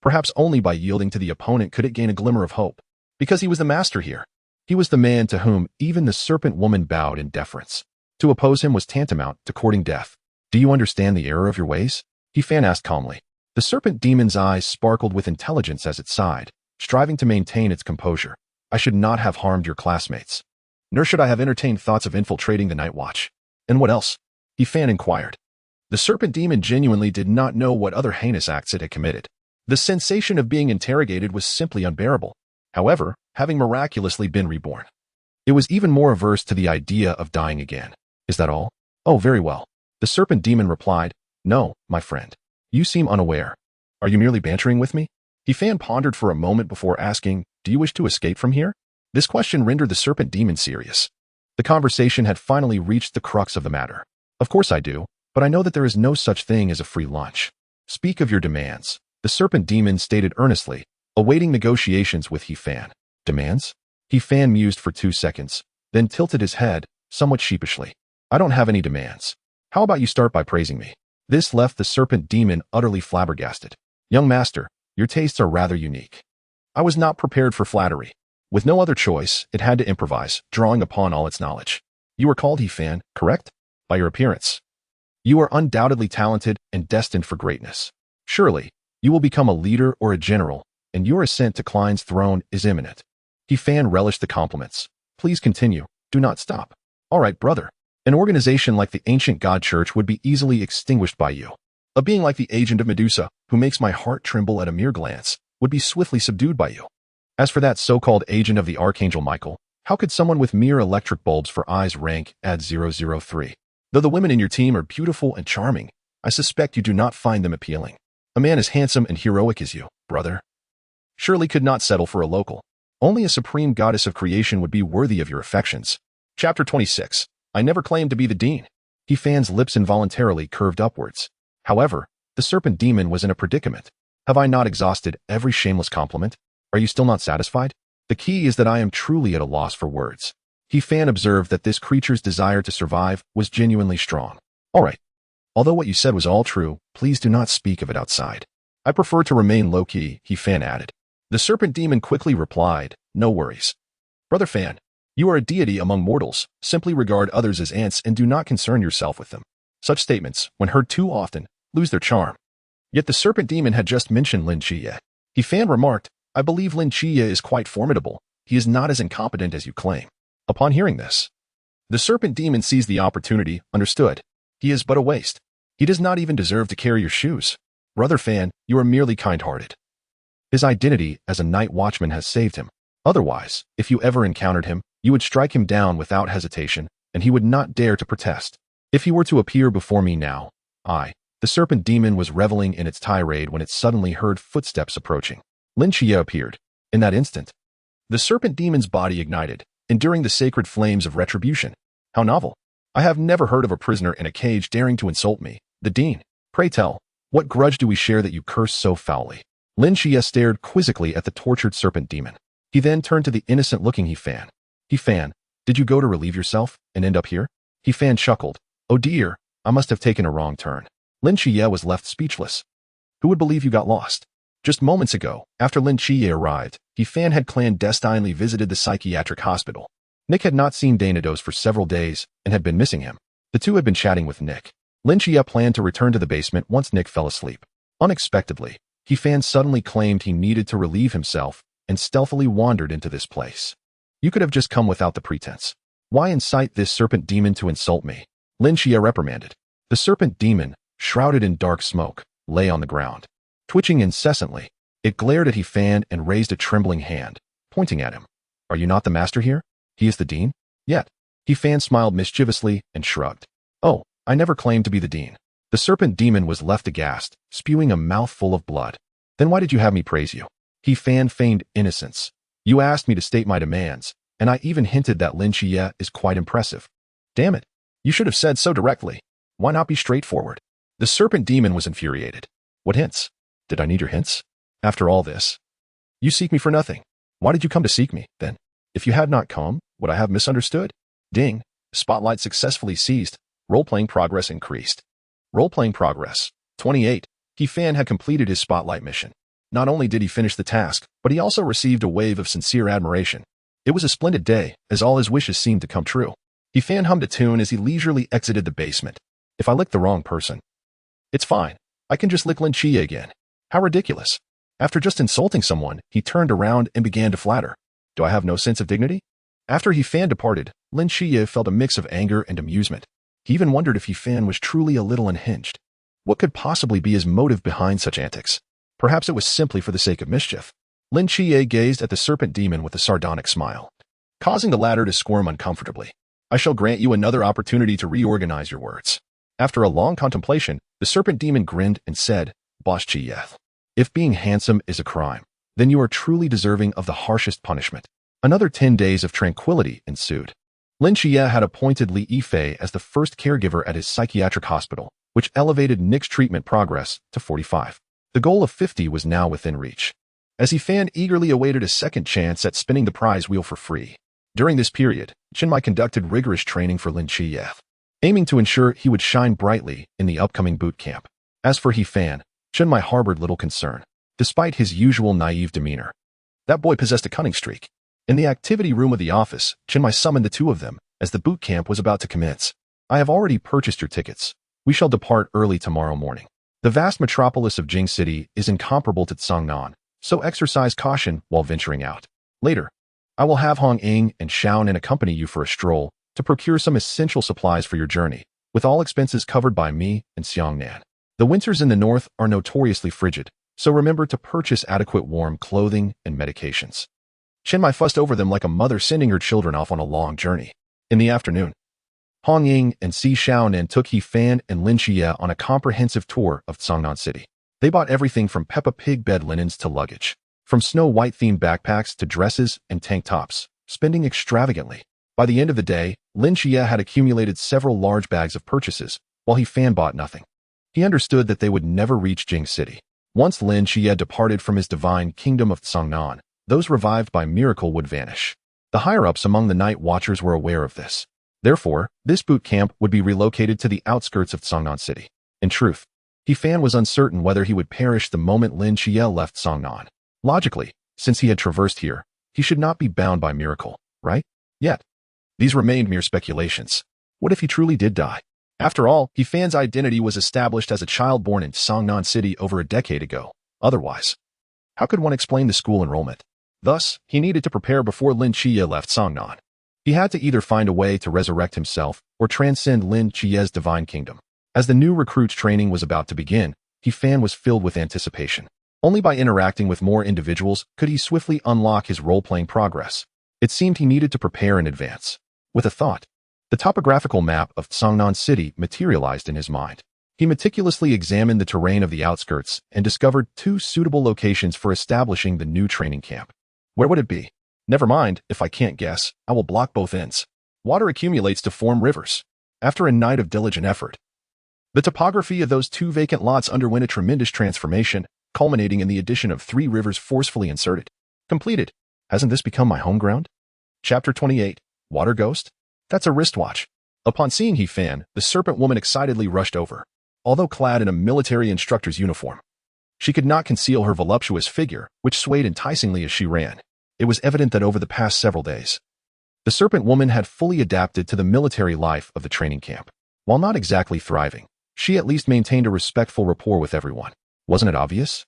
Perhaps only by yielding to the opponent could it gain a glimmer of hope. Because he was the master here. He was the man to whom even the Serpent Woman bowed in deference. To oppose him was tantamount to courting death. Do you understand the error of your ways? Fan asked calmly. The Serpent Demon's eyes sparkled with intelligence as it sighed, striving to maintain its composure. I should not have harmed your classmates. Nor should I have entertained thoughts of infiltrating the Night Watch. And what else? Fan inquired. The Serpent Demon genuinely did not know what other heinous acts it had committed. The sensation of being interrogated was simply unbearable. However, having miraculously been reborn, it was even more averse to the idea of dying again. Is that all? Oh, very well. The Serpent Demon replied. No, my friend. You seem unaware. Are you merely bantering with me? He Fan pondered for a moment before asking, "Do you wish to escape from here?" This question rendered the serpent demon serious. The conversation had finally reached the crux of the matter. "Of course I do, but I know that there is no such thing as a free lunch." "Speak of your demands," the serpent demon stated earnestly, awaiting negotiations with He Fan. "Demands?" He Fan mused for 2 seconds, then tilted his head, somewhat sheepishly. "I don't have any demands. How about you start by praising me?" This left the serpent demon utterly flabbergasted. "Young master, your tastes are rather unique." I was not prepared for flattery. With no other choice, it had to improvise, drawing upon all its knowledge. "You are called He Fan, correct? By your appearance. You are undoubtedly talented and destined for greatness. Surely, you will become a leader or a general, and your ascent to Klein's throne is imminent." He Fan relished the compliments. "Please continue. Do not stop." "All right, brother. An organization like the ancient God Church would be easily extinguished by you. A being like the agent of Medusa, who makes my heart tremble at a mere glance, would be swiftly subdued by you. As for that so-called agent of the Archangel Michael, how could someone with mere electric bulbs for eyes rank at 003? Though the women in your team are beautiful and charming, I suspect you do not find them appealing. A man as handsome and heroic as you, brother, surely could not settle for a local. Only a supreme goddess of creation would be worthy of your affections." Chapter 26. I never claimed to be the dean. He Fan's lips involuntarily curved upwards. However, the serpent demon was in a predicament. "Have I not exhausted every shameless compliment? Are you still not satisfied? The key is that I am truly at a loss for words." He Fan observed that this creature's desire to survive was genuinely strong. "All right. Although what you said was all true, please do not speak of it outside. I prefer to remain low-key," He Fan added. The serpent demon quickly replied, "No worries. Brother Fan, you are a deity among mortals. Simply regard others as ants and do not concern yourself with them." Such statements, when heard too often, lose their charm. Yet the serpent demon had just mentioned Lin Chiye. He Fan remarked, "I believe Lin Chiye is quite formidable. He is not as incompetent as you claim." Upon hearing this, the serpent demon seized the opportunity, understood. He is but a waste. He does not even deserve to carry your shoes. Brother Fan, you are merely kind-hearted. His identity as a night watchman has saved him. Otherwise, if you ever encountered him, you would strike him down without hesitation, and he would not dare to protest. If he were to appear before me now, the serpent demon was reveling in its tirade when it suddenly heard footsteps approaching. Lin Chiye appeared. In that instant, the serpent demon's body ignited, enduring the sacred flames of retribution. How novel. I have never heard of a prisoner in a cage daring to insult me, the dean. Pray tell, what grudge do we share that you curse so foully? Lin Chiye stared quizzically at the tortured serpent demon. He then turned to the innocent-looking He Fan. He Fan, did you go to relieve yourself and end up here? He Fan chuckled. Oh dear, I must have taken a wrong turn. Lin Chiye was left speechless. Who would believe you got lost? Just moments ago, after Lin Chiye arrived, He Fan had clandestinely visited the psychiatric hospital. Nick had not seen Dainados for several days and had been missing him. The two had been chatting with Nick. Lin Chiye planned to return to the basement once Nick fell asleep. Unexpectedly, He Fan suddenly claimed he needed to relieve himself and stealthily wandered into this place. You could have just come without the pretense. Why incite this serpent demon to insult me? Lin Chiye reprimanded. The serpent demon, shrouded in dark smoke, lay on the ground. Twitching incessantly, it glared at He Fan and raised a trembling hand, pointing at him. Are you not the master here? He is the dean? Yet. He Fan smiled mischievously and shrugged. Oh, I never claimed to be the dean. The serpent demon was left aghast, spewing a mouthful of blood. Then why did you have me praise you? He Fan feigned innocence. You asked me to state my demands, and I even hinted that Lin Chiye is quite impressive. Damn it. You should have said so directly. Why not be straightforward? The serpent demon was infuriated. What hints? Did I need your hints? After all this, you seek me for nothing. Why did you come to seek me, then? If you had not come, would I have misunderstood? Ding. Spotlight successfully seized. Role-playing progress increased. Role-playing progress. 28. He Fan had completed his spotlight mission. Not only did he finish the task, but he also received a wave of sincere admiration. It was a splendid day, as all his wishes seemed to come true. He Fan hummed a tune as he leisurely exited the basement. If I lick the wrong person, it's fine. I can just lick Lin Chiye again. How ridiculous. After just insulting someone, he turned around and began to flatter. Do I have no sense of dignity? After He Fan departed, Lin Chiye felt a mix of anger and amusement. He even wondered if He Fan was truly a little unhinged. What could possibly be his motive behind such antics? Perhaps it was simply for the sake of mischief. Lin Chiye gazed at the serpent demon with a sardonic smile, causing the latter to squirm uncomfortably. I shall grant you another opportunity to reorganize your words. After a long contemplation, the serpent demon grinned and said, Boss Chiye, If being handsome is a crime, then you are truly deserving of the harshest punishment. Another 10 days of tranquility ensued. Lin Xie had appointed Li Yifei as the first caregiver at his psychiatric hospital, which elevated Nick's treatment progress to 45. The goal of 50 was now within reach, as Yifan eagerly awaited a second chance at spinning the prize wheel for free. During this period, Chenmai conducted rigorous training for Lin Xie, aiming to ensure he would shine brightly in the upcoming boot camp. As for Yifan, Chenmai harbored little concern, despite his usual naive demeanor. That boy possessed a cunning streak. In the activity room of the office, Chenmai summoned the two of them as the boot camp was about to commence. I have already purchased your tickets. We shall depart early tomorrow morning. The vast metropolis of Jing City is incomparable to Tsangnan, so exercise caution while venturing out. Later, I will have Hong Ying and Xiaonan accompany you for a stroll to procure some essential supplies for your journey, with all expenses covered by me and Xiangnan. The winters in the north are notoriously frigid, so remember to purchase adequate warm clothing and medications. Chenmai fussed over them like a mother sending her children off on a long journey. In the afternoon, Hong Ying and Si Xiaonan took Yifan and Lin Xie on a comprehensive tour of Tsangnan City. They bought everything from Peppa Pig bed linens to luggage, from Snow White-themed backpacks to dresses and tank tops, spending extravagantly. By the end of the day, Lin Xie had accumulated several large bags of purchases, while Yifan bought nothing. He understood that they would never reach Jing City. Once Lin Xie departed from his divine kingdom of Tsangnan, those revived by miracle would vanish. The higher-ups among the Night Watchers were aware of this. Therefore, this boot camp would be relocated to the outskirts of Tsangnan City. In truth, Yifan was uncertain whether he would perish the moment Lin Xie left Tsangnan. Logically, since he had traversed here, he should not be bound by miracle, right? Yet, these remained mere speculations. What if he truly did die? After all, Yifan's identity was established as a child born in Tsangnan City over a decade ago. Otherwise, how could one explain the school enrollment? Thus, he needed to prepare before Lin Xie left Tsangnan. He had to either find a way to resurrect himself or transcend Lin Xie's divine kingdom. As the new recruit's training was about to begin, Yifan was filled with anticipation. Only by interacting with more individuals could he swiftly unlock his role-playing progress. It seemed he needed to prepare in advance. With a thought, the topographical map of Tsangnan City materialized in his mind. He meticulously examined the terrain of the outskirts and discovered 2 suitable locations for establishing the new training camp. Where would it be? Never mind, if I can't guess, I will block both ends. Water accumulates to form rivers. After a night of diligent effort, the topography of those 2 vacant lots underwent a tremendous transformation, culminating in the addition of 3 rivers forcefully inserted. Completed. Hasn't this become my home ground? Chapter 28. Water Ghost? That's a wristwatch. Upon seeing Yifan, the serpent woman excitedly rushed over. Although clad in a military instructor's uniform, she could not conceal her voluptuous figure, which swayed enticingly as she ran. It was evident that over the past several days, the serpent woman had fully adapted to the military life of the training camp. While not exactly thriving, she at least maintained a respectful rapport with everyone. Wasn't it obvious?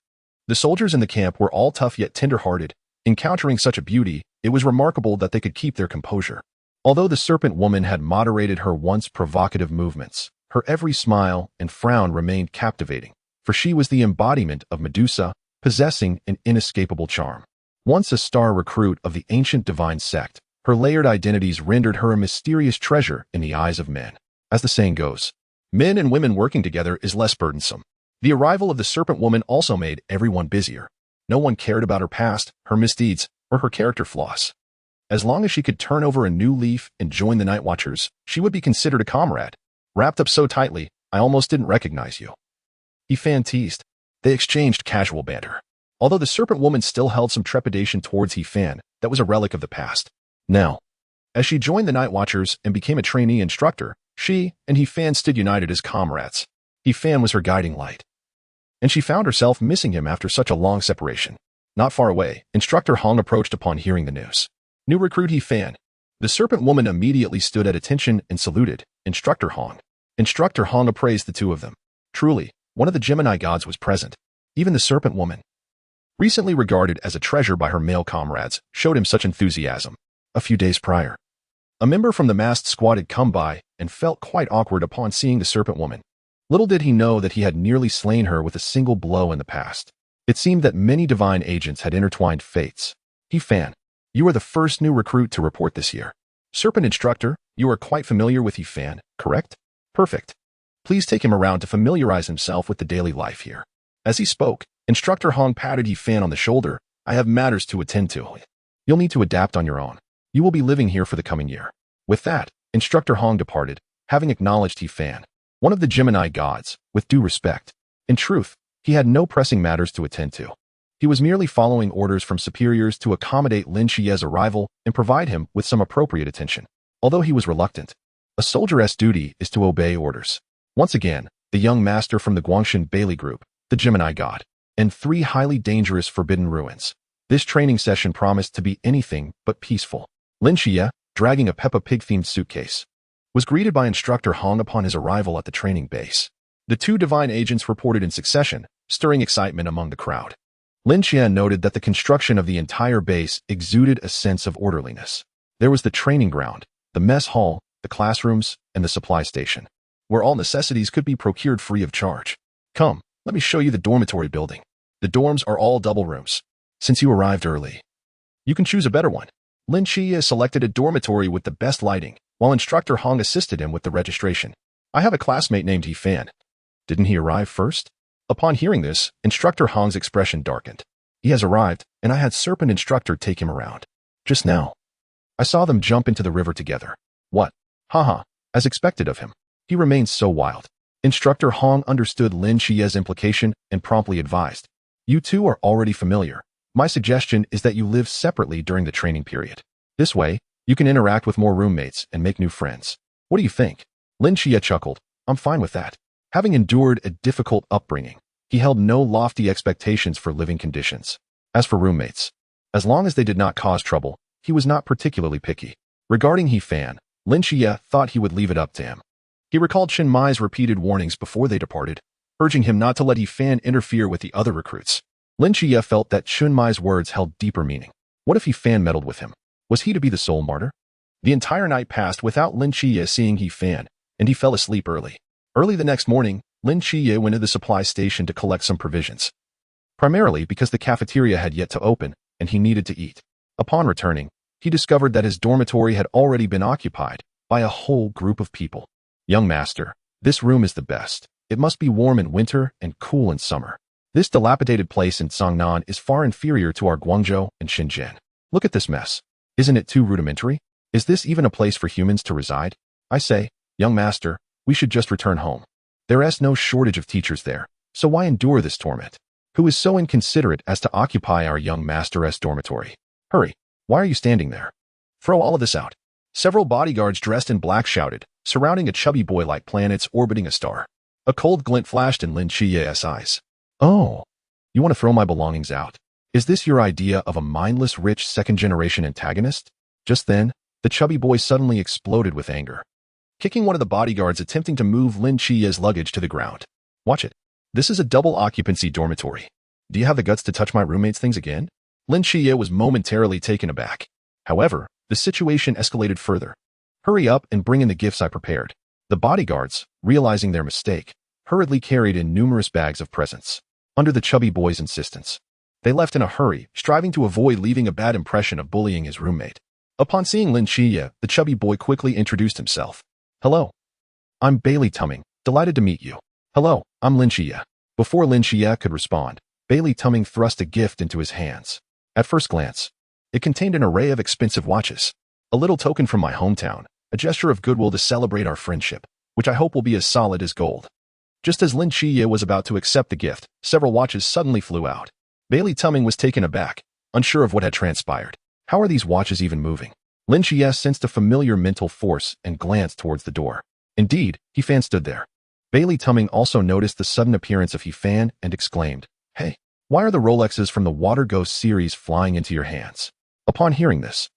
The soldiers in the camp were all tough yet tender-hearted. Encountering such a beauty, it was remarkable that they could keep their composure. Although the serpent woman had moderated her once provocative movements, her every smile and frown remained captivating, for she was the embodiment of Medusa, possessing an inescapable charm. Once a star recruit of the ancient divine sect, her layered identities rendered her a mysterious treasure in the eyes of men. As the saying goes, men and women working together is less burdensome. The arrival of the serpent woman also made everyone busier. No one cared about her past, her misdeeds, or her character flaws. As long as she could turn over a new leaf and join the Night Watchers, she would be considered a comrade. Wrapped up so tightly, I almost didn't recognize you. Yifan teased. They exchanged casual banter. Although the serpent woman still held some trepidation towards Yifan, that was a relic of the past. Now, as she joined the Night Watchers and became a trainee instructor, she and Yifan stood united as comrades. Yifan was her guiding light, and she found herself missing him after such a long separation. Not far away, Instructor Hong approached upon hearing the news. New recruit Yifan. The serpent woman immediately stood at attention and saluted Instructor Hong. Instructor Hong appraised the two of them. Truly, one of the Gemini gods was present. Even the serpent woman, recently regarded as a treasure by her male comrades, showed him such enthusiasm. A few days prior, a member from the masked squad had come by and felt quite awkward upon seeing the serpent woman. Little did he know that he had nearly slain her with a single blow in the past. It seemed that many divine agents had intertwined fates. Yifan, you are the first new recruit to report this year. Serpent Instructor, you are quite familiar with Yifan, correct? Perfect. Please take him around to familiarize himself with the daily life here. As he spoke, Instructor Hong patted He Fan on the shoulder. I have matters to attend to. You'll need to adapt on your own. You will be living here for the coming year. With that, Instructor Hong departed, having acknowledged He Fan, one of the Gemini gods, with due respect. In truth, he had no pressing matters to attend to. He was merely following orders from superiors to accommodate Lin Xie's arrival and provide him with some appropriate attention. Although he was reluctant, a soldier's duty is to obey orders. Once again, the young master from the Guangshan Bailey group, the Gemini god, and 3 highly dangerous forbidden ruins. This training session promised to be anything but peaceful. Lin Xie, dragging a Peppa Pig-themed suitcase, was greeted by Instructor Hong upon his arrival at the training base. The 2 divine agents reported in succession, stirring excitement among the crowd. Lin Xie noted that the construction of the entire base exuded a sense of orderliness. There was the training ground, the mess hall, the classrooms, and the supply station, where all necessities could be procured free of charge. Come, let me show you the dormitory building. The dorms are all double rooms. Since you arrived early, you can choose a better one. Lin Xie selected a dormitory with the best lighting, while Instructor Hong assisted him with the registration. I have a classmate named He Fan. Didn't he arrive first? Upon hearing this, Instructor Hong's expression darkened. He has arrived, and I had Serpent Instructor take him around. Just now, I saw them jump into the river together. What? Haha, as expected of him. He remains so wild. Instructor Hong understood Lin Xie's implication and promptly advised. You two are already familiar. My suggestion is that you live separately during the training period. This way, you can interact with more roommates and make new friends. What do you think? Lin Xie chuckled. I'm fine with that. Having endured a difficult upbringing, he held no lofty expectations for living conditions. As for roommates, as long as they did not cause trouble, he was not particularly picky. Regarding He Fan, Lin Xie thought he would leave it up to him. He recalled Chen Mai's repeated warnings before they departed, urging him not to let He Fan interfere with the other recruits. Lin Xie felt that Chen Mai's words held deeper meaning. What if He Fan meddled with him? Was he to be the sole martyr? The entire night passed without Lin Xie seeing He Fan, and he fell asleep early. Early the next morning, Lin Xie went to the supply station to collect some provisions, primarily because the cafeteria had yet to open and he needed to eat. Upon returning, he discovered that his dormitory had already been occupied by a whole group of people. Young master, this room is the best. It must be warm in winter and cool in summer. This dilapidated place in Songnan is far inferior to our Guangzhou and Shenzhen. Look at this mess. Isn't it too rudimentary? Is this even a place for humans to reside? I say, young master, we should just return home. There is no shortage of teachers there, so why endure this torment? Who is so inconsiderate as to occupy our young master's dormitory? Hurry, why are you standing there? Throw all of this out. Several bodyguards dressed in black shouted, surrounding a chubby boy like planets orbiting a star. A cold glint flashed in Lin Xie's eyes. Oh, you want to throw my belongings out? Is this your idea of a mindless rich second-generation antagonist? Just then, the chubby boy suddenly exploded with anger, kicking one of the bodyguards attempting to move Lin Xie's luggage to the ground. Watch it. This is a double occupancy dormitory. Do you have the guts to touch my roommate's things again? Lin Xie was momentarily taken aback. However, the situation escalated further. Hurry up and bring in the gifts I prepared. The bodyguards, realizing their mistake, hurriedly carried in numerous bags of presents. Under the chubby boy's insistence, they left in a hurry, striving to avoid leaving a bad impression of bullying his roommate. Upon seeing Lin Xie, the chubby boy quickly introduced himself. Hello. I'm Bailey Tumming, delighted to meet you. Hello, I'm Lin Xie. Before Lin Xie could respond, Bailey Tumming thrust a gift into his hands. At first glance, it contained an array of expensive watches. A little token from my hometown, a gesture of goodwill to celebrate our friendship, which I hope will be as solid as gold. Just as Lin Xie was about to accept the gift, several watches suddenly flew out. Bailey Tumming was taken aback, unsure of what had transpired. How are these watches even moving? Lin Xie sensed a familiar mental force and glanced towards the door. Indeed, He Fan stood there. Bailey Tumming also noticed the sudden appearance of He Fan and exclaimed, Hey, why are the Rolexes from the Water Ghost series flying into your hands? Upon hearing this,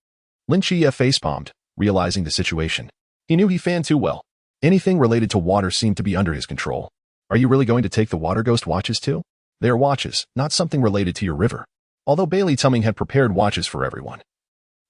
Lin Xie facepalmed, realizing the situation. He knew He Fan too well. Anything related to water seemed to be under his control. Are you really going to take the Water Ghost watches too? They are watches, not something related to your river. Although Bailey Tumming had prepared watches for everyone,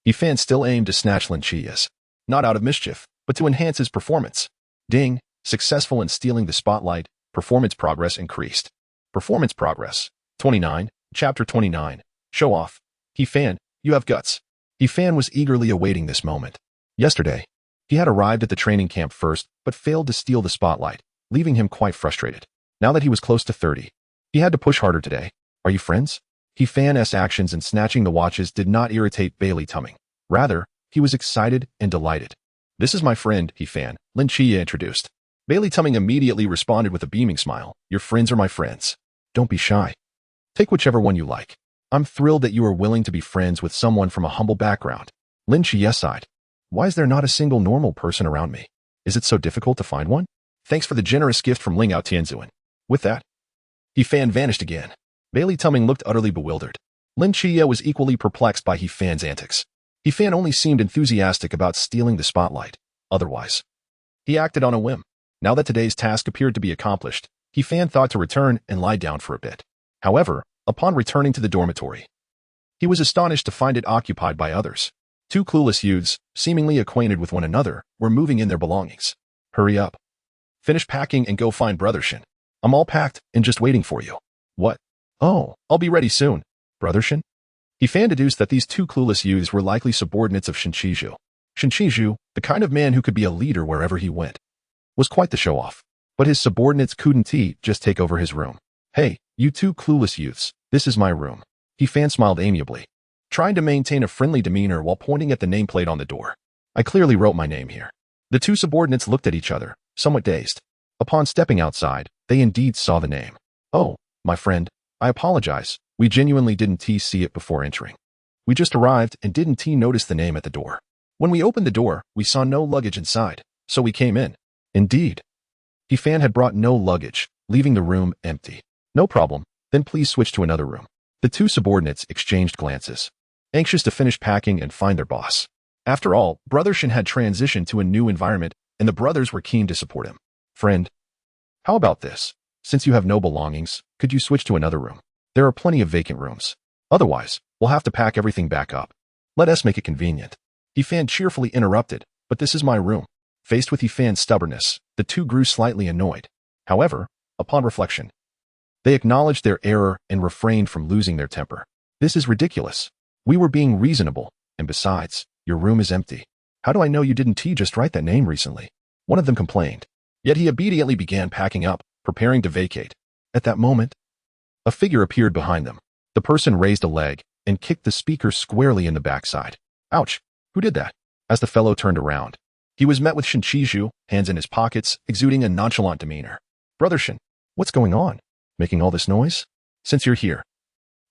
He Fan still aimed to snatch Lin Xie's, not out of mischief, but to enhance his performance. Ding, successful in stealing the spotlight, performance progress increased. Performance progress. 29, Chapter 29. Show off. He Fan, you have guts. He Fan was eagerly awaiting this moment. Yesterday, he had arrived at the training camp first, but failed to steal the spotlight, leaving him quite frustrated. Now that he was close to 30, he had to push harder today. Are you friends? He Fan's actions in snatching the watches did not irritate Bailey Tumming. Rather, he was excited and delighted. This is my friend, He Fan, Lin Chia introduced. Bailey Tumming immediately responded with a beaming smile. Your friends are my friends. Don't be shy. Take whichever one you like. I'm thrilled that you are willing to be friends with someone from a humble background. Lin Chia sighed. Why is there not a single normal person around me? Is it so difficult to find one? Thanks for the generous gift from Ling Ao Tianzuan. With that, He Fan vanished again. Bailey Tumming looked utterly bewildered. Lin Chia was equally perplexed by He Fan's antics. He Fan only seemed enthusiastic about stealing the spotlight. Otherwise, he acted on a whim. Now that today's task appeared to be accomplished, He Fan thought to return and lie down for a bit. However, upon returning to the dormitory, he was astonished to find it occupied by others. Two clueless youths, seemingly acquainted with one another, were moving in their belongings. Hurry up. Finish packing and go find Brother Shin. I'm all packed and just waiting for you. What? Oh, I'll be ready soon. Brother Shin? He Fan deduced that these two clueless youths were likely subordinates of Shin Chizhu. Shin Chizhu, the kind of man who could be a leader wherever he went, was quite the show-off. But his subordinates couldn't just take over his room. Hey, you two clueless youths, this is my room. He Fan smiled amiably, trying to maintain a friendly demeanor while pointing at the nameplate on the door. I clearly wrote my name here. The two subordinates looked at each other, somewhat dazed. Upon stepping outside, they indeed saw the name. Oh, my friend, I apologize. We genuinely didn't see it before entering. We just arrived and didn't notice the name at the door. When we opened the door, we saw no luggage inside, so we came in. Indeed. He Fan had brought no luggage, leaving the room empty. No problem, then please switch to another room. The two subordinates exchanged glances, anxious to finish packing and find their boss. After all, Brother Shin had transitioned to a new environment, and the brothers were keen to support him. Friend, how about this? Since you have no belongings, could you switch to another room? There are plenty of vacant rooms. Otherwise, we'll have to pack everything back up. Let us make it convenient. He Fan cheerfully interrupted, but this is my room. Faced with He Fan's stubbornness, the two grew slightly annoyed. However, upon reflection, they acknowledged their error and refrained from losing their temper. This is ridiculous. We were being reasonable, and besides, your room is empty. How do I know you didn't just write that name recently? One of them complained. Yet he obediently began packing up, preparing to vacate. At that moment, a figure appeared behind them. The person raised a leg and kicked the speaker squarely in the backside. Ouch! Who did that? As the fellow turned around, he was met with Shin Chizhu, hands in his pockets, exuding a nonchalant demeanor. Brother Shin, what's going on? Making all this noise? Since you're here,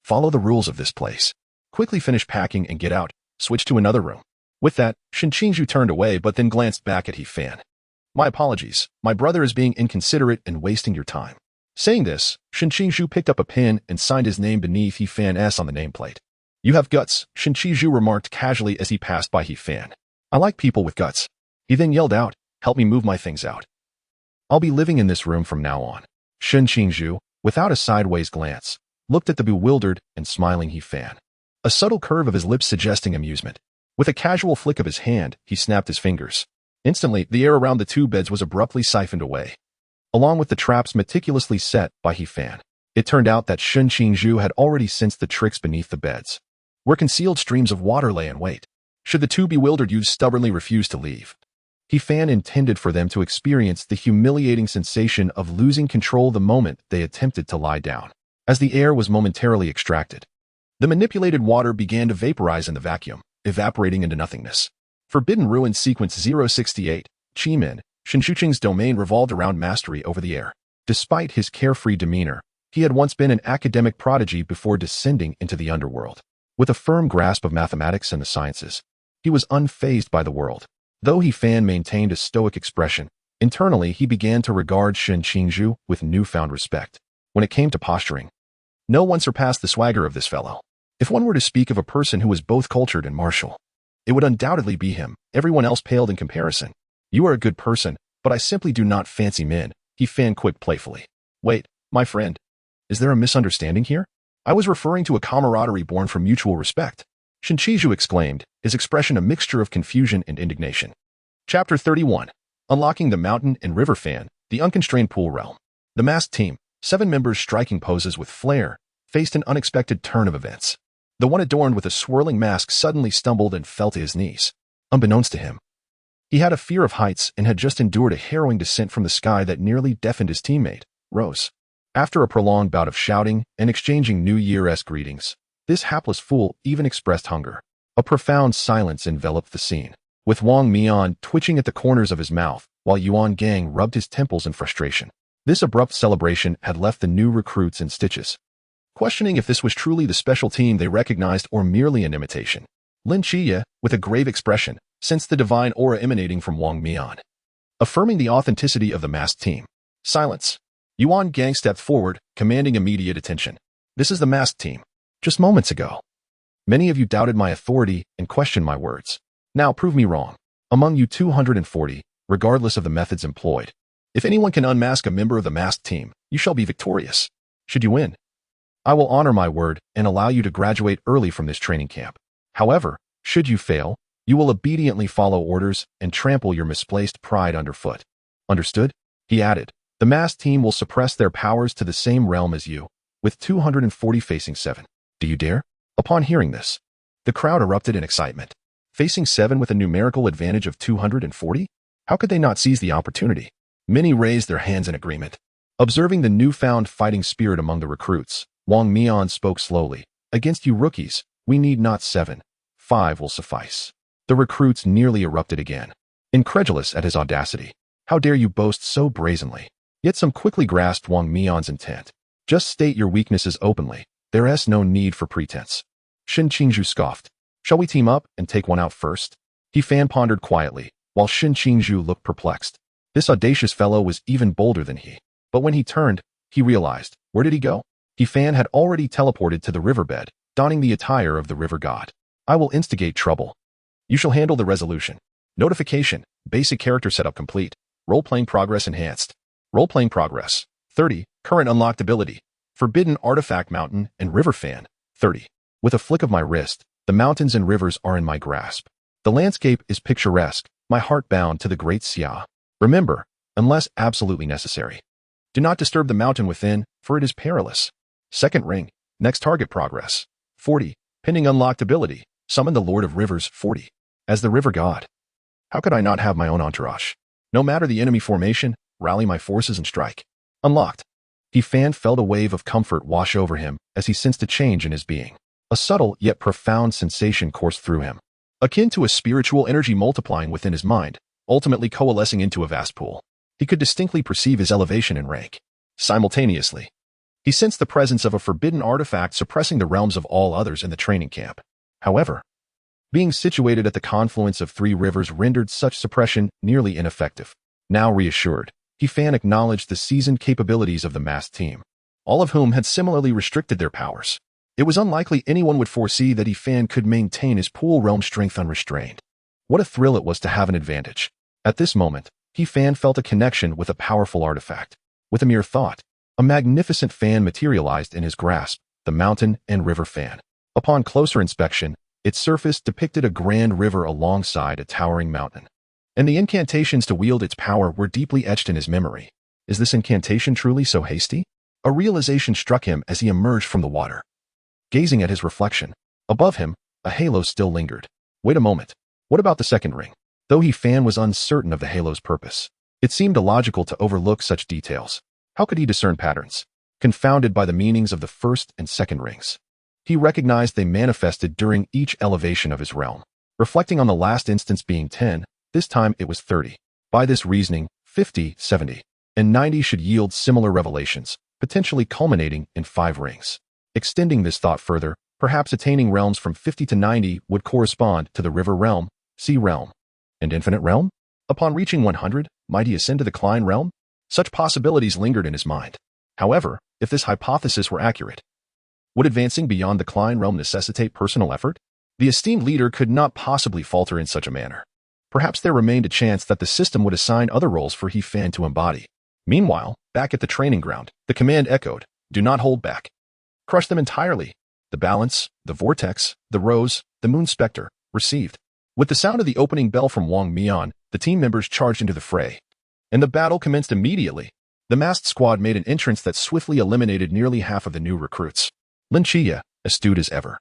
follow the rules of this place. Quickly finish packing and get out. Switch to another room. With that, Shin Chizhu turned away but then glanced back at He Fan. My apologies. My brother is being inconsiderate and wasting your time. Saying this, Shin Chizhu picked up a pen and signed his name beneath He Fan's on the nameplate. You have guts, Shin Chizhu remarked casually as he passed by He Fan. I like people with guts. He then yelled out, help me move my things out. I'll be living in this room from now on. Shin Chizhu, without a sideways glance, looked at the bewildered and smiling He Fan, a subtle curve of his lips suggesting amusement. With a casual flick of his hand, he snapped his fingers. Instantly, the air around the two beds was abruptly siphoned away, along with the traps meticulously set by He Fan. It turned out that Shin Chizhu had already sensed the tricks beneath the beds, where concealed streams of water lay in wait. Should the two bewildered youths stubbornly refuse to leave, He Fan intended for them to experience the humiliating sensation of losing control the moment they attempted to lie down. As the air was momentarily extracted, the manipulated water began to vaporize in the vacuum, evaporating into nothingness. Forbidden Ruin Sequence 068, Chi-Min, Shin Shuqing's domain revolved around mastery over the air. Despite his carefree demeanor, he had once been an academic prodigy before descending into the underworld. With a firm grasp of mathematics and the sciences, he was unfazed by the world. Though He Fan maintained a stoic expression, internally he began to regard Shin Chizhu with newfound respect. When it came to posturing, no one surpassed the swagger of this fellow. If one were to speak of a person who was both cultured and martial, it would undoubtedly be him. Everyone else paled in comparison. You are a good person, but I simply do not fancy men, He Fan quipped playfully. Wait, my friend. Is there a misunderstanding here? I was referring to a camaraderie born from mutual respect. Shin Chizhu exclaimed, his expression a mixture of confusion and indignation. Chapter 31. Unlocking the Mountain and River Fan, the Unconstrained Pool Realm. The masked team, 7 members striking poses with flair, faced an unexpected turn of events. The one adorned with a swirling mask suddenly stumbled and fell to his knees. Unbeknownst to him, he had a fear of heights and had just endured a harrowing descent from the sky that nearly deafened his teammate, Rose. After a prolonged bout of shouting and exchanging New Year-esque greetings, this hapless fool even expressed hunger. A profound silence enveloped the scene, with Wang Mian twitching at the corners of his mouth while Yuan Gang rubbed his temples in frustration. This abrupt celebration had left the new recruits in stitches, questioning if this was truly the special team they recognized or merely an imitation. Lin Chiya, with a grave expression, sensed the divine aura emanating from Wang Mian, affirming the authenticity of the masked team. Silence. Yuan Gang stepped forward, commanding immediate attention. This is the masked team. Just moments ago, many of you doubted my authority and questioned my words. Now prove me wrong. Among you 240, regardless of the methods employed, if anyone can unmask a member of the masked team, you shall be victorious. Should you win, I will honor my word and allow you to graduate early from this training camp. However, should you fail, you will obediently follow orders and trample your misplaced pride underfoot. Understood? He added. The masked team will suppress their powers to the same realm as you, with 240 facing 7. Do you dare? Upon hearing this, the crowd erupted in excitement. Facing 7 with a numerical advantage of 240? How could they not seize the opportunity? Many raised their hands in agreement. Observing the newfound fighting spirit among the recruits, Wang Mian spoke slowly. Against you rookies, we need not 7. 5 will suffice. The recruits nearly erupted again, incredulous at his audacity. How dare you boast so brazenly? Yet some quickly grasped Wang Mian's intent. Just state your weaknesses openly. There is no need for pretense. Shin Qingzhu scoffed. Shall we team up and take one out first? He Fan pondered quietly, while Shin Qingzhu looked perplexed. This audacious fellow was even bolder than he. But when he turned, he realized. Where did he go? He Fan had already teleported to the riverbed, donning the attire of the river god. I will instigate trouble. You shall handle the resolution. Notification. Basic character setup complete. Role-playing progress enhanced. Role-playing progress. 30. Current unlocked ability. Forbidden Artifact Mountain and River Fan. 30. With a flick of my wrist, the mountains and rivers are in my grasp. The landscape is picturesque, my heart bound to the great Xia. Remember, unless absolutely necessary, do not disturb the mountain within, for it is perilous. Second ring. Next target progress. 40. Pending unlocked ability. Summon the Lord of Rivers. 40. As the river god, how could I not have my own entourage? No matter the enemy formation, rally my forces and strike. Unlocked. He felt a wave of comfort wash over him as he sensed a change in his being. A subtle yet profound sensation coursed through him, akin to a spiritual energy multiplying within his mind, ultimately coalescing into a vast pool. He could distinctly perceive his elevation in rank. Simultaneously, he sensed the presence of a forbidden artifact suppressing the realms of all others in the training camp. However, being situated at the confluence of 3 rivers rendered such suppression nearly ineffective. Now reassured, He Fan acknowledged the seasoned capabilities of the masked team, all of whom had similarly restricted their powers. It was unlikely anyone would foresee that He Fan could maintain his pool realm strength unrestrained. What a thrill it was to have an advantage. At this moment, He Fan felt a connection with a powerful artifact. With a mere thought, a magnificent fan materialized in his grasp, the mountain and river fan. Upon closer inspection, its surface depicted a grand river alongside a towering mountain, and the incantations to wield its power were deeply etched in his memory. Is this incantation truly so hasty? A realization struck him as he emerged from the water. Gazing at his reflection, above him, a halo still lingered. Wait a moment. What about the second ring? Though He Fan was uncertain of the halo's purpose, it seemed illogical to overlook such details. How could he discern patterns? Confounded by the meanings of the first and second rings, he recognized they manifested during each elevation of his realm. Reflecting on the last instance being 10, this time it was 30. By this reasoning, 50, 70, and 90 should yield similar revelations, potentially culminating in 5 rings. Extending this thought further, perhaps attaining realms from 50 to 90 would correspond to the river realm, sea realm, and infinite realm? Upon reaching 100, might he ascend to the Klein realm? Such possibilities lingered in his mind. However, if this hypothesis were accurate, would advancing beyond the Klein realm necessitate personal effort? The esteemed leader could not possibly falter in such a manner. Perhaps there remained a chance that the system would assign other roles for He Fan to embody. Meanwhile, back at the training ground, the command echoed, "Do not hold back. Crush them entirely." The balance, the vortex, the rose, the moon specter, received. With the sound of the opening bell from Wang Mian, the team members charged into the fray, and the battle commenced immediately. The masked squad made an entrance that swiftly eliminated nearly half of the new recruits. Lin Chiya, astute as ever,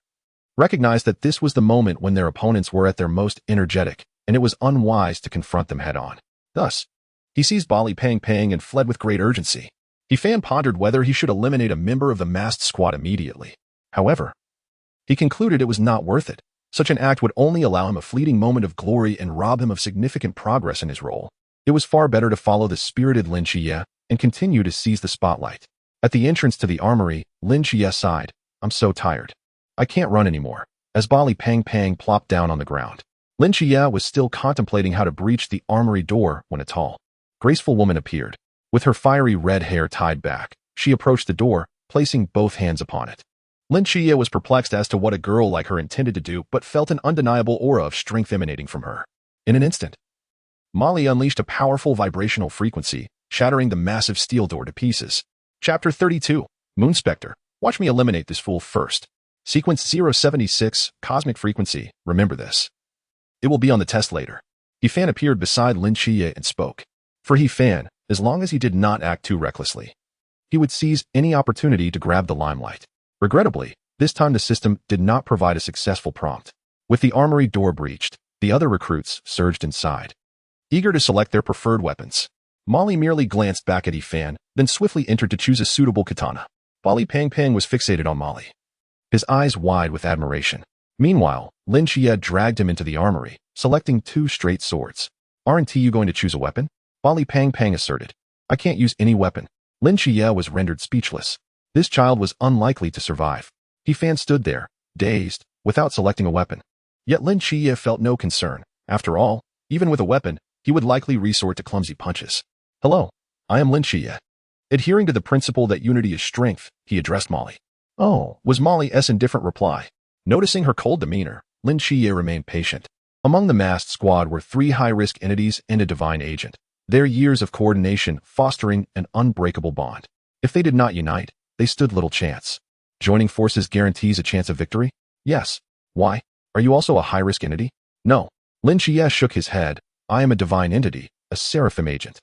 recognized that this was the moment when their opponents were at their most energetic, and it was unwise to confront them head-on. Thus, he seized Bali Pang Pang and fled with great urgency. He Fan pondered whether he should eliminate a member of the masked squad immediately. However, he concluded it was not worth it. Such an act would only allow him a fleeting moment of glory and rob him of significant progress in his role. It was far better to follow the spirited Lin Xie and continue to seize the spotlight. At the entrance to the armory, Lin Xie sighed, "I'm so tired. I can't run anymore," as Bali Pang Pang plopped down on the ground. Lin Xie was still contemplating how to breach the armory door when a tall, graceful woman appeared. With her fiery red hair tied back, she approached the door, placing both hands upon it. Lin Xie was perplexed as to what a girl like her intended to do, but felt an undeniable aura of strength emanating from her. In an instant, Molly unleashed a powerful vibrational frequency, shattering the massive steel door to pieces. Chapter 32, Moonspectre. Watch me eliminate this fool first. Sequence 076, Cosmic Frequency. Remember this. It will be on the test later. He Fan appeared beside Lin Xie and spoke. For He Fan, as long as he did not act too recklessly, he would seize any opportunity to grab the limelight. Regrettably, this time the system did not provide a successful prompt. With the armory door breached, the other recruits surged inside, eager to select their preferred weapons. Molly merely glanced back at He Fan, then swiftly entered to choose a suitable katana. Bali Pang Pang was fixated on Molly, his eyes wide with admiration. Meanwhile, Lin Xie dragged him into the armory, selecting 2 straight swords. "Aren't you going to choose a weapon?" Bali Pang Pang asserted. "I can't use any weapon." Lin Xie was rendered speechless. This child was unlikely to survive. He Fan stood there, dazed, without selecting a weapon. Yet Lin Xie felt no concern. After all, even with a weapon, he would likely resort to clumsy punches. "Hello, I am Lin Xie." Adhering to the principle that unity is strength, he addressed Molly. "Oh," was Molly's indifferent reply. Noticing her cold demeanor, Lin Xie remained patient. Among the masked squad were 3 high-risk entities and a divine agent, their years of coordination fostering an unbreakable bond. If they did not unite, they stood little chance. Joining forces guarantees a chance of victory? Yes. Why? Are you also a high-risk entity? No. Lin Xie shook his head. "I am a divine entity, a seraphim agent."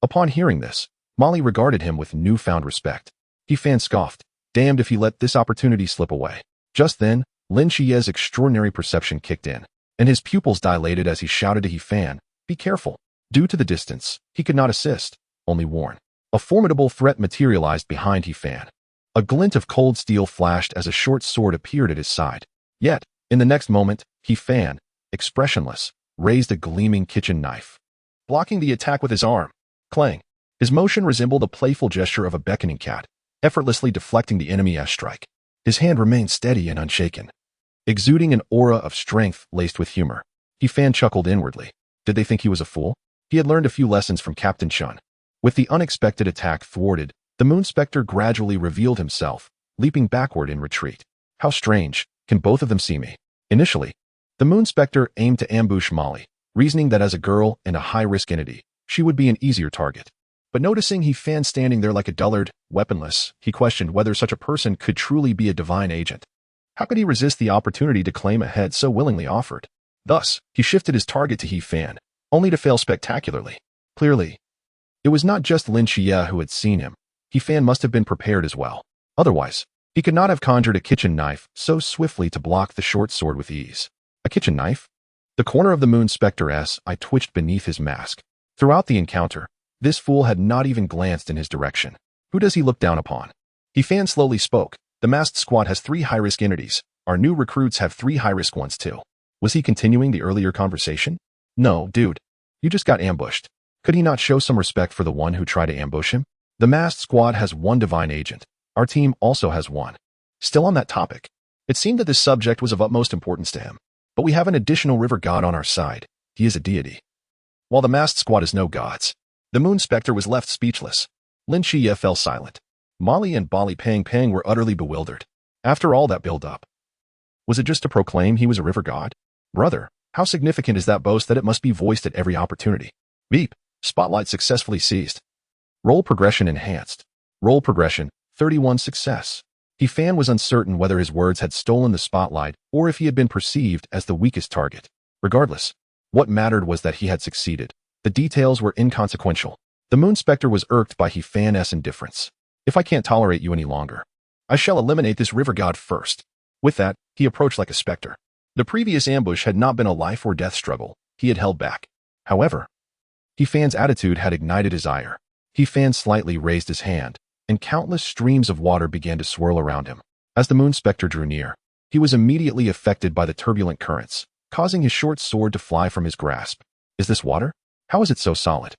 Upon hearing this, Molly regarded him with newfound respect. He Fan scoffed, damned if he let this opportunity slip away. Just then, Lin Xie's extraordinary perception kicked in, and his pupils dilated as he shouted to He Fan, "Be careful." Due to the distance, he could not assist, only warn. A formidable threat materialized behind He Fan. A glint of cold steel flashed as a short sword appeared at his side. Yet, in the next moment, He Fan, expressionless, raised a gleaming kitchen knife, blocking the attack with his arm. Clang. His motion resembled a playful gesture of a beckoning cat, effortlessly deflecting the enemy's strike. His hand remained steady and unshaken, exuding an aura of strength laced with humor. He Fan chuckled inwardly. Did they think he was a fool? He had learned a few lessons from Captain Chun. With the unexpected attack thwarted, the Moonspectre gradually revealed himself, leaping backward in retreat. How strange, can both of them see me? Initially, the Moonspectre aimed to ambush Molly, reasoning that as a girl and a high-risk entity, she would be an easier target. But noticing He Fan standing there like a dullard, weaponless, he questioned whether such a person could truly be a divine agent. How could he resist the opportunity to claim a head so willingly offered? Thus, he shifted his target to He Fan, only to fail spectacularly. Clearly, it was not just Lin Xie who had seen him. He Fan must have been prepared as well. Otherwise, he could not have conjured a kitchen knife so swiftly to block the short sword with ease. A kitchen knife? The corner of the Moonspectre's eye twitched beneath his mask. Throughout the encounter, this fool had not even glanced in his direction. Who does he look down upon? He Fan slowly spoke. The masked squad has 3 high-risk entities. Our new recruits have 3 high-risk ones too. Was he continuing the earlier conversation? No, dude. You just got ambushed. Could he not show some respect for the one who tried to ambush him? The masked squad has 1 divine agent. Our team also has 1. Still on that topic, it seemed that this subject was of utmost importance to him. But we have an additional river god on our side. He is a deity. While the masked squad is no gods, the Moonspectre was left speechless. Lin Xie fell silent. Molly and Bali Pang Pang were utterly bewildered. After all that build-up, was it just to proclaim he was a river god? Brother, how significant is that boast that it must be voiced at every opportunity? Beep. Spotlight successfully seized. Role progression enhanced. Role progression, 31 success. He Fan was uncertain whether his words had stolen the spotlight or if he had been perceived as the weakest target. Regardless, what mattered was that he had succeeded. The details were inconsequential. The Moonspectre was irked by He Fan's indifference. If I can't tolerate you any longer, I shall eliminate this river god first. With that, he approached like a specter. The previous ambush had not been a life or death struggle. He had held back. However, He Fan's attitude had ignited his ire. He Fan slightly raised his hand, and countless streams of water began to swirl around him. As the moon specter drew near, he was immediately affected by the turbulent currents, causing his short sword to fly from his grasp. Is this water? How is it so solid?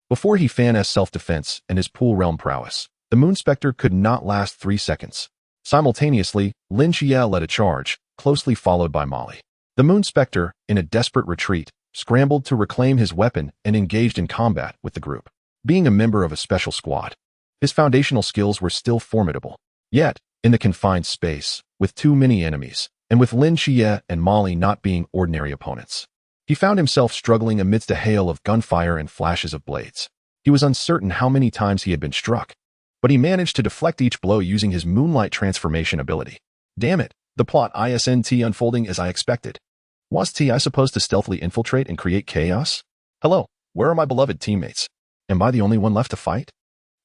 Before he fan as self-defense and his pool realm prowess, the moon specter could not last 3 seconds. Simultaneously, Lin Xie led a charge, closely followed by Molly. The moon specter, in a desperate retreat, scrambled to reclaim his weapon and engaged in combat with the group. Being a member of a special squad, his foundational skills were still formidable. Yet, in the confined space, with too many enemies, and with Lin Xie and Molly not being ordinary opponents, he found himself struggling amidst a hail of gunfire and flashes of blades. He was uncertain how many times he had been struck, but he managed to deflect each blow using his moonlight transformation ability. Damn it, the plot isn't unfolding as I expected. Was I supposed to stealthily infiltrate and create chaos? Hello, where are my beloved teammates? Am I the only one left to fight?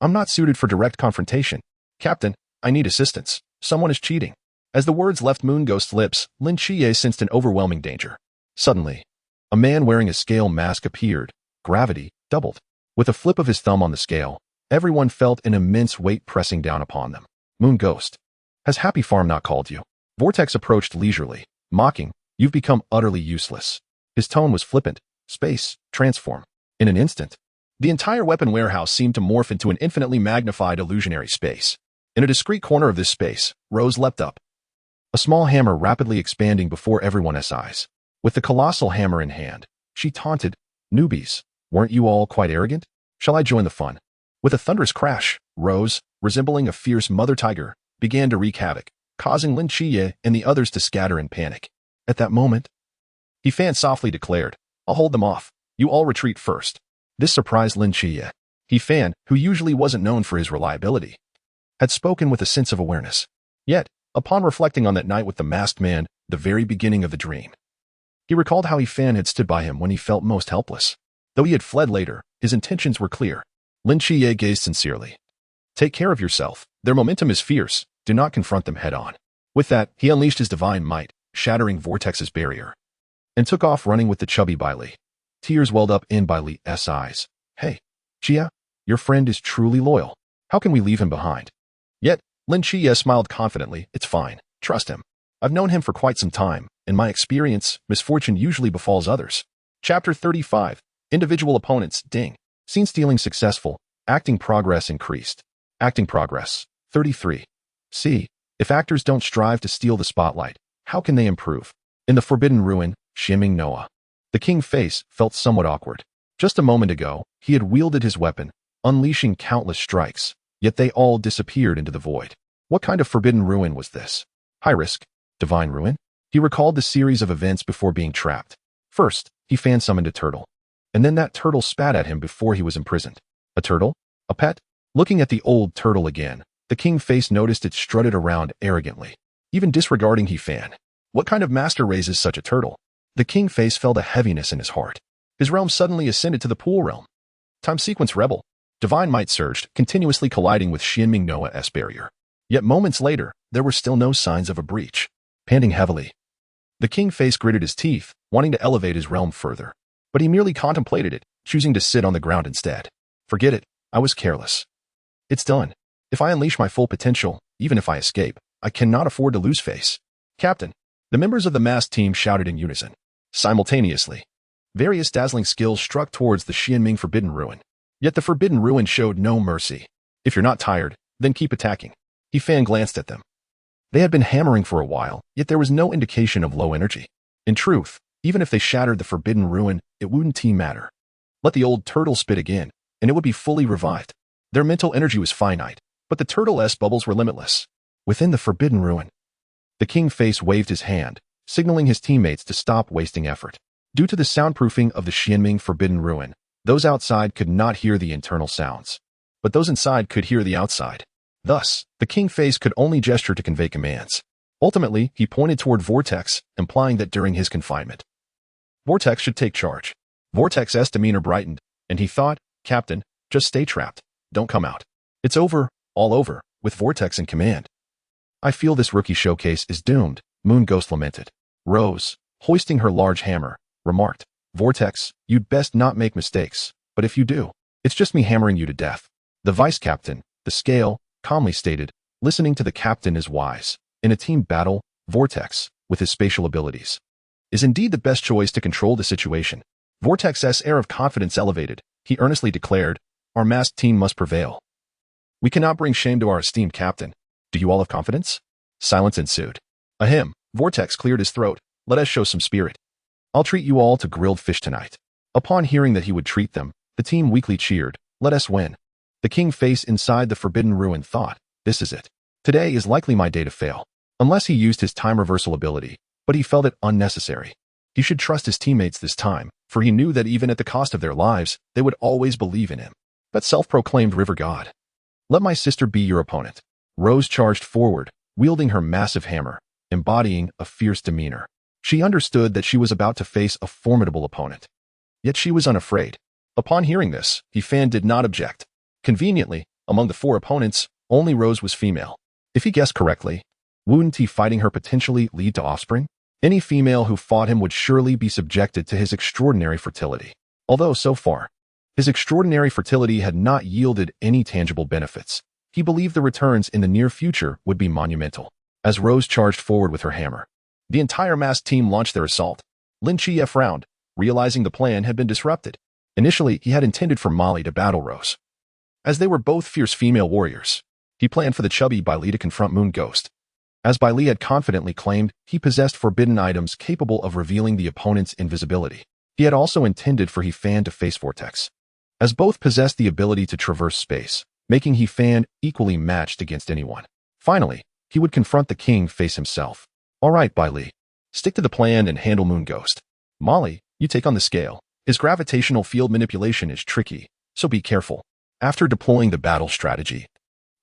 I'm not suited for direct confrontation. Captain, I need assistance. Someone is cheating. As the words left Moon Ghost's lips, Lin Xie sensed an overwhelming danger. Suddenly, a man wearing a scale mask appeared. Gravity doubled. With a flip of his thumb on the scale, everyone felt an immense weight pressing down upon them. Moon Ghost. Has Happy Farm not called you? Vortex approached leisurely, mocking, you've become utterly useless. His tone was flippant. Space, transform. In an instant, the entire weapon warehouse seemed to morph into an infinitely magnified illusionary space. In a discrete corner of this space, Rose leapt up, a small hammer rapidly expanding before everyone's eyes. With the colossal hammer in hand, she taunted, newbies, weren't you all quite arrogant? Shall I join the fun? With a thunderous crash, Rose, resembling a fierce mother tiger, began to wreak havoc, causing Lin Xie and the others to scatter in panic. At that moment, He Fan softly declared, I'll hold them off. You all retreat first. This surprised Lin Xie. He Fan, who usually wasn't known for his reliability, had spoken with a sense of awareness. Yet, upon reflecting on that night with the masked man, the very beginning of the dream, he recalled how He Fan had stood by him when he felt most helpless. Though he had fled later, his intentions were clear. Lin Xie gazed sincerely. Take care of yourself. Their momentum is fierce. Do not confront them head-on. With that, he unleashed his divine might, shattering Vortex's barrier, and took off running with the chubby Bai Li. Tears welled up in Bai Li's eyes. Hey, Xie, your friend is truly loyal. How can we leave him behind? Yet, Lin Xie smiled confidently. It's fine. Trust him. I've known him for quite some time. In my experience, misfortune usually befalls others. Chapter 35. Individual opponents, ding. Scene stealing successful. Acting progress increased. Acting progress. 33. See, if actors don't strive to steal the spotlight, how can they improve? In the Forbidden Ruin, Xianming Noah. The king face felt somewhat awkward. Just a moment ago, he had wielded his weapon, unleashing countless strikes, yet they all disappeared into the void. What kind of Forbidden Ruin was this? High risk? Divine Ruin? He recalled the series of events before being trapped. First, He Fan summoned a turtle. And then that turtle spat at him before he was imprisoned. A turtle? A pet? Looking at the old turtle again, the king face noticed it strutted around arrogantly, even disregarding He Fan. What kind of master raises such a turtle? The king face felt a heaviness in his heart. His realm suddenly ascended to the pool realm. Time sequence rebel. Divine might surged, continuously colliding with Xianming Noah's barrier. Yet moments later, there were still no signs of a breach. Panting heavily, the king face gritted his teeth, wanting to elevate his realm further. But he merely contemplated it, choosing to sit on the ground instead. Forget it, I was careless. It's done. If I unleash my full potential, even if I escape, I cannot afford to lose face. Captain, the members of the masked team shouted in unison. Simultaneously, various dazzling skills struck towards the Xianming Forbidden Ruin. Yet the Forbidden Ruin showed no mercy. If you're not tired, then keep attacking. He Fan glanced at them. They had been hammering for a while, yet there was no indication of low energy. In truth, even if they shattered the Forbidden Ruin, it wouldn't matter. Let the old turtle spit again, and it would be fully revived. Their mental energy was finite, but the turtle's bubbles were limitless. Within the Forbidden Ruin, the king face waved his hand, signaling his teammates to stop wasting effort. Due to the soundproofing of the Xianming Forbidden Ruin, those outside could not hear the internal sounds, but those inside could hear the outside. Thus, the king face could only gesture to convey commands. Ultimately, he pointed toward Vortex, implying that during his confinement, Vortex should take charge. Vortex's demeanor brightened, and he thought, Captain, just stay trapped. Don't come out. It's over, all over, with Vortex in command. I feel this rookie showcase is doomed, Moon Ghost lamented. Rose, hoisting her large hammer, remarked, Vortex, you'd best not make mistakes, but if you do, it's just me hammering you to death. The vice captain, the scale, calmly stated, listening to the captain is wise. In a team battle, Vortex, with his spatial abilities, is indeed the best choice to control the situation. Vortex's air of confidence elevated. He earnestly declared, our masked team must prevail. We cannot bring shame to our esteemed captain. Do you all have confidence? Silence ensued. Ahem, Vortex cleared his throat. Let us show some spirit. I'll treat you all to grilled fish tonight. Upon hearing that he would treat them, the team weakly cheered. Let us win. The king face inside the forbidden ruin thought, this is it. Today is likely my day to fail. Unless he used his time reversal ability, but he felt it unnecessary. He should trust his teammates this time, for he knew that even at the cost of their lives, they would always believe in him. That self-proclaimed river god. Let my sister be your opponent. Rose charged forward, wielding her massive hammer, embodying a fierce demeanor. She understood that she was about to face a formidable opponent. Yet she was unafraid. Upon hearing this, Fan did not object. Conveniently, among the 4 opponents, only Rose was female. If he guessed correctly, wouldn't he fighting her potentially lead to offspring? Any female who fought him would surely be subjected to his extraordinary fertility. Although so far, his extraordinary fertility had not yielded any tangible benefits, he believed the returns in the near future would be monumental. As Rose charged forward with her hammer, the entire masked team launched their assault. Lin Chi frowned, realizing the plan had been disrupted. Initially, he had intended for Molly to battle Rose. As they were both fierce female warriors, he planned for the chubby Bai Li to confront Moon Ghost. As Bai Li had confidently claimed, he possessed forbidden items capable of revealing the opponent's invisibility. He had also intended for Fan to face Vortex, as both possessed the ability to traverse space, making Fan equally matched against anyone. Finally, he would confront the king face himself. All right, Bai Li. Stick to the plan and handle Moon Ghost. Molly, you take on the scale. His gravitational field manipulation is tricky, so be careful. After deploying the battle strategy,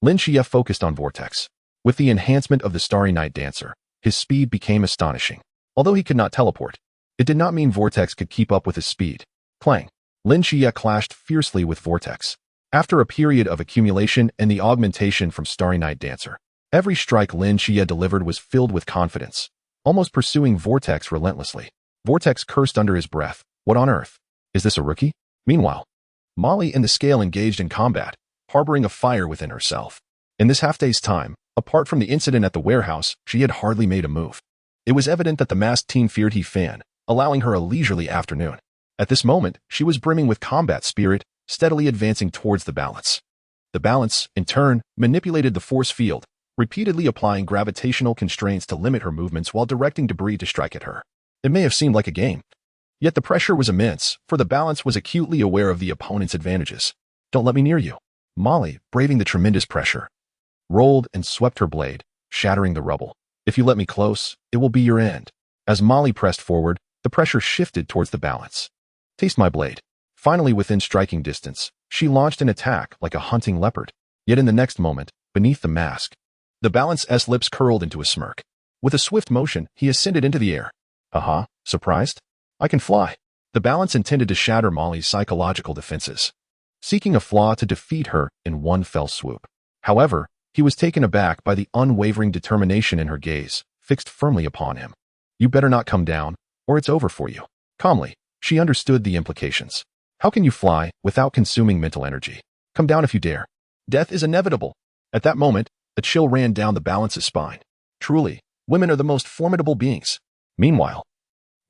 Lin Chi focused on Vortex. With the enhancement of the Starry Night Dancer, his speed became astonishing. Although he could not teleport, it did not mean Vortex could keep up with his speed. Clang. Lin Chi clashed fiercely with Vortex. After a period of accumulation and the augmentation from Starry Night Dancer, every strike Lin Chi delivered was filled with confidence, almost pursuing Vortex relentlessly. Vortex cursed under his breath. What on earth? Is this a rookie? Meanwhile, Molly and the scale engaged in combat, harboring a fire within herself. In this half-day's time, apart from the incident at the warehouse, she had hardly made a move. It was evident that the masked team feared Fan, allowing her a leisurely afternoon. At this moment, she was brimming with combat spirit, steadily advancing towards the balance. The balance, in turn, manipulated the force field, repeatedly applying gravitational constraints to limit her movements while directing debris to strike at her. It may have seemed like a game. Yet the pressure was immense, for the balance was acutely aware of the opponent's advantages. Don't let me near you. Molly, braving the tremendous pressure, rolled and swept her blade, shattering the rubble. If you let me close, it will be your end. As Molly pressed forward, the pressure shifted towards the balance. Taste my blade. Finally within striking distance, she launched an attack like a hunting leopard. Yet in the next moment, beneath the mask, the balance's lips curled into a smirk. With a swift motion, he ascended into the air. Aha, surprised? I can fly. The balance intended to shatter Molly's psychological defenses, seeking a flaw to defeat her in one fell swoop. However, he was taken aback by the unwavering determination in her gaze, fixed firmly upon him. You better not come down, or it's over for you. Calmly, she understood the implications. How can you fly without consuming mental energy? Come down if you dare. Death is inevitable. At that moment, a chill ran down the balance's spine. Truly, women are the most formidable beings. Meanwhile,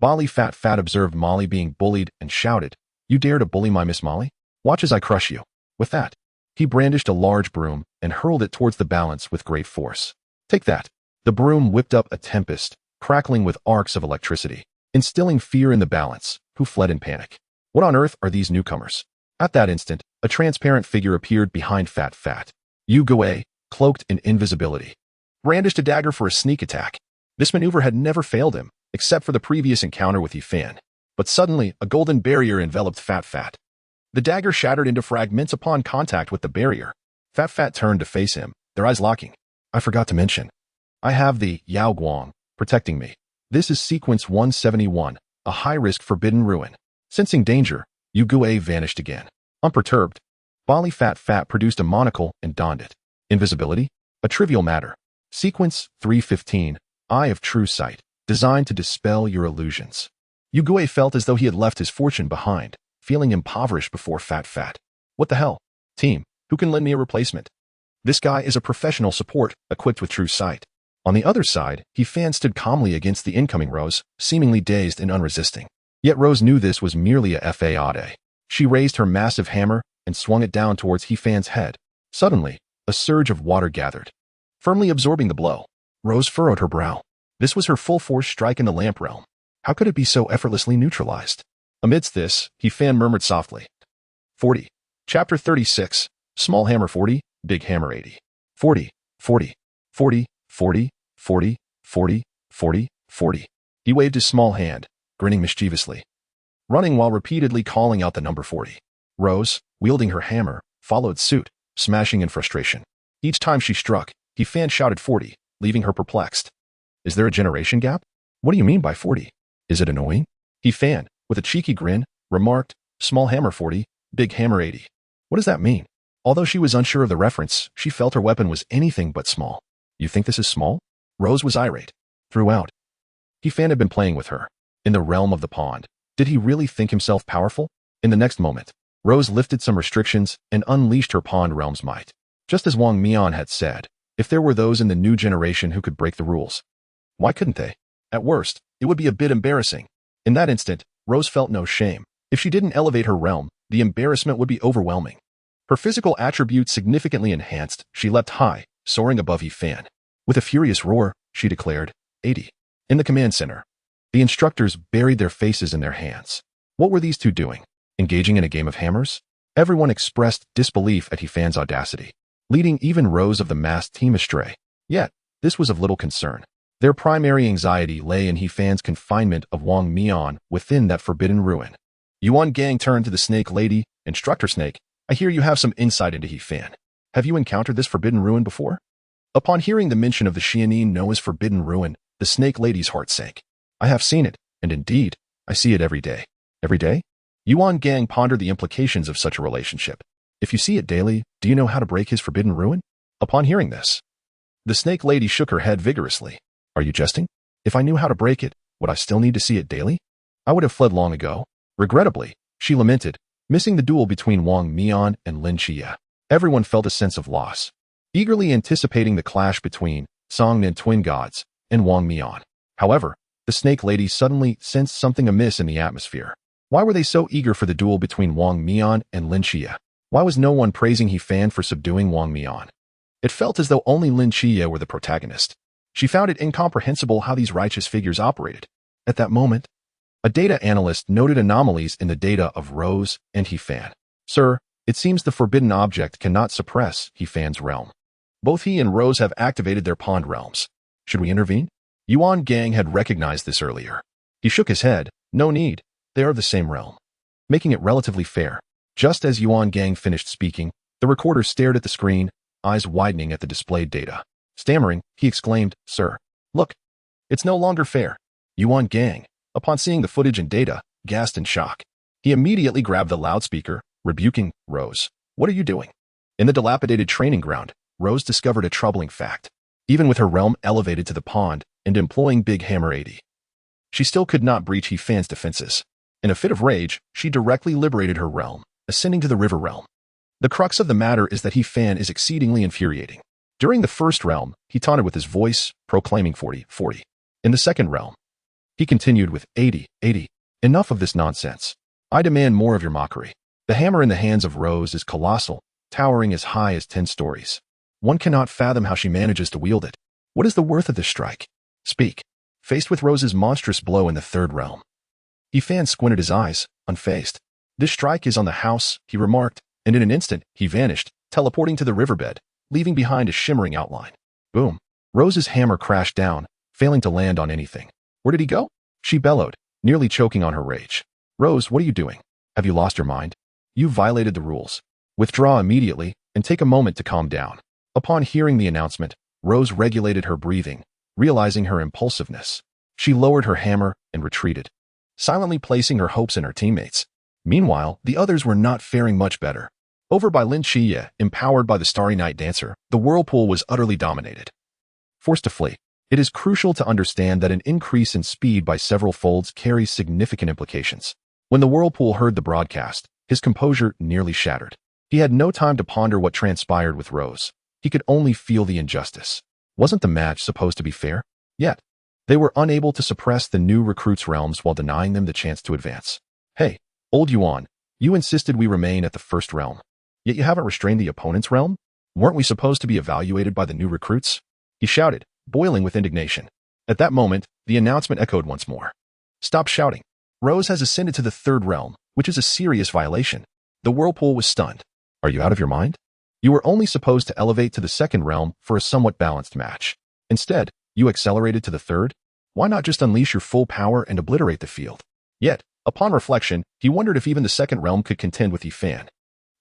Bali Fat observed Molly being bullied and shouted, You dare to bully my Miss Molly? Watch as I crush you. With that, he brandished a large broom and hurled it towards the balance with great force. Take that. The broom whipped up a tempest, crackling with arcs of electricity, instilling fear in the balance, who fled in panic. What on earth are these newcomers? At that instant, a transparent figure appeared behind Fat. Yu Guei, cloaked in invisibility, brandished a dagger for a sneak attack. This maneuver had never failed him, except for the previous encounter with Fan. But suddenly, a golden barrier enveloped Fat. The dagger shattered into fragments upon contact with the barrier. Fat turned to face him, their eyes locking. I forgot to mention. I have the Yao Guang protecting me. This is sequence 171, a high-risk forbidden ruin. Sensing danger, Yu Guei vanished again. Unperturbed, Bali Fat produced a monocle and donned it. Invisibility? A trivial matter. Sequence 315, Eye of True Sight, designed to dispel your illusions. Yu Guei felt as though he had left his fortune behind, feeling impoverished before Fat. What the hell? Team, who can lend me a replacement? This guy is a professional support, equipped with true sight. On the other side, He-Fan stood calmly against the incoming Rose, seemingly dazed and unresisting. Yet Rose knew this was merely a fade. She raised her massive hammer and swung it down towards He-Fan's head. Suddenly, a surge of water gathered, firmly absorbing the blow. Rose furrowed her brow. This was her full-force strike in the lamp realm. How could it be so effortlessly neutralized? Amidst this, He-Fan murmured softly. 40. Chapter 36. Small hammer 40, big hammer 80. 40, 40, 40, 40, 40, 40, 40, 40. He waved his small hand, grinning mischievously, running while repeatedly calling out the number 40. Rose, wielding her hammer, followed suit, smashing in frustration. Each time she struck, He-Fan shouted 40, leaving her perplexed. Is there a generation gap? What do you mean by 40? Is it annoying? He-Fan, with a cheeky grin, remarked, small hammer 40, big hammer 80. What does that mean? Although she was unsure of the reference, she felt her weapon was anything but small. You think this is small? Rose was irate. Throughout, He-Fan had been playing with her. In the realm of the pond, did he really think himself powerful? In the next moment, Rose lifted some restrictions and unleashed her pond realm's might. Just as Wang Mian had said, if there were those in the new generation who could break the rules, why couldn't they? At worst, it would be a bit embarrassing. In that instant, Rose felt no shame. If she didn't elevate her realm, the embarrassment would be overwhelming. Her physical attributes significantly enhanced, she leapt high, soaring above He-Fan. With a furious roar, she declared, 80. In the command center, the instructors buried their faces in their hands. What were these two doing? Engaging in a game of hammers? Everyone expressed disbelief at He-Fan's audacity, leading even Rose of the masked team astray. Yet, this was of little concern. Their primary anxiety lay in He-Fan's confinement of Wang Mian within that forbidden ruin. Yuan Gang turned to the snake lady, Instructor Snake. I hear you have some insight into He-Fan. Have you encountered this forbidden ruin before? Upon hearing the mention of the Xianin Noah's forbidden ruin, the snake lady's heart sank. I have seen it, and indeed, I see it every day. Every day? Yuan Gang pondered the implications of such a relationship. If you see it daily, do you know how to break his forbidden ruin? Upon hearing this, the snake lady shook her head vigorously. Are you jesting? If I knew how to break it, would I still need to see it daily? I would have fled long ago. Regrettably, she lamented, missing the duel between Wang Mian and Lin Xie. Everyone felt a sense of loss, eagerly anticipating the clash between Songnan twin gods and Wang Mian. However, the snake lady suddenly sensed something amiss in the atmosphere. Why were they so eager for the duel between Wang Mian and Lin Xie? Why was no one praising He-Fan for subduing Wang Mian? It felt as though only Lin Xie were the protagonist. She found it incomprehensible how these righteous figures operated. At that moment, a data analyst noted anomalies in the data of Rose and He-Fan. Sir, it seems the forbidden object cannot suppress He-Fan's realm. Both he and Rose have activated their pond realms. Should we intervene? Yuan Gang had recognized this earlier. He shook his head. No need. They are the same realm, making it relatively fair. Just as Yuan Gang finished speaking, the recorder stared at the screen, eyes widening at the displayed data. Stammering, he exclaimed, Sir, look, it's no longer fair. Yuan Gang, upon seeing the footage and data, gasped in shock. He immediately grabbed the loudspeaker, rebuking Rose. What are you doing? In the dilapidated training ground, Rose discovered a troubling fact. Even with her realm elevated to the pond and employing Big Hammer 80, she still could not breach He-Fan's defenses. In a fit of rage, she directly liberated her realm, ascending to the river realm. The crux of the matter is that He-Fan is exceedingly infuriating. During the first realm, he taunted with his voice, proclaiming 40, 40. In the second realm, he continued with 80, 80. Enough of this nonsense. I demand more of your mockery. The hammer in the hands of Rose is colossal, towering as high as 10 stories. One cannot fathom how she manages to wield it. What is the worth of this strike? Speak. Faced with Rose's monstrous blow in the third realm, He-Fan squinted his eyes, unfazed. This strike is on the house, he remarked, and in an instant, he vanished, teleporting to the riverbed, leaving behind a shimmering outline. Boom. Rose's hammer crashed down, failing to land on anything. Where did he go? She bellowed, nearly choking on her rage. Rose, what are you doing? Have you lost your mind? You violated the rules. Withdraw immediately, and take a moment to calm down. Upon hearing the announcement, Rose regulated her breathing, realizing her impulsiveness. She lowered her hammer and retreated, silently placing her hopes in her teammates. Meanwhile, the others were not faring much better. Over by Lin Xie, empowered by the Starry Night Dancer, the whirlpool was utterly dominated. Forced to flee. It is crucial to understand that an increase in speed by several folds carries significant implications. When the whirlpool heard the broadcast, his composure nearly shattered. He had no time to ponder what transpired with Rose. He could only feel the injustice. Wasn't the match supposed to be fair? Yet, they were unable to suppress the new recruits' realms while denying them the chance to advance. Hey, old Yuan, you insisted we remain at the first realm. Yet you haven't restrained the opponent's realm? Weren't we supposed to be evaluated by the new recruits? He shouted, boiling with indignation. At that moment, the announcement echoed once more. Stop shouting. Rose has ascended to the third realm, which is a serious violation. The whirlpool was stunned. Are you out of your mind? You were only supposed to elevate to the second realm for a somewhat balanced match. Instead, you accelerated to the third? Why not just unleash your full power and obliterate the field? Yet, upon reflection, he wondered if even the second realm could contend with Yifan.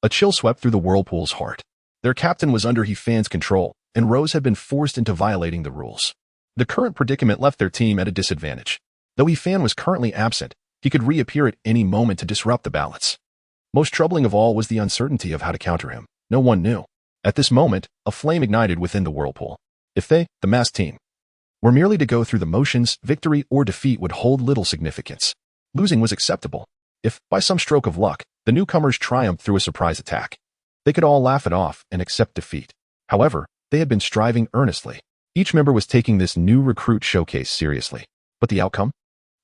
A chill swept through the whirlpool's heart. Their captain was under Yifan's control, and Rose had been forced into violating the rules. The current predicament left their team at a disadvantage. Though Yifan was currently absent, he could reappear at any moment to disrupt the balance. Most troubling of all was the uncertainty of how to counter him. No one knew. At this moment, a flame ignited within the whirlpool. If they, the masked team, were merely to go through the motions, victory or defeat would hold little significance. Losing was acceptable. If, by some stroke of luck, the newcomers triumphed through a surprise attack, they could all laugh it off and accept defeat. However, they had been striving earnestly. Each member was taking this new recruit showcase seriously. But the outcome?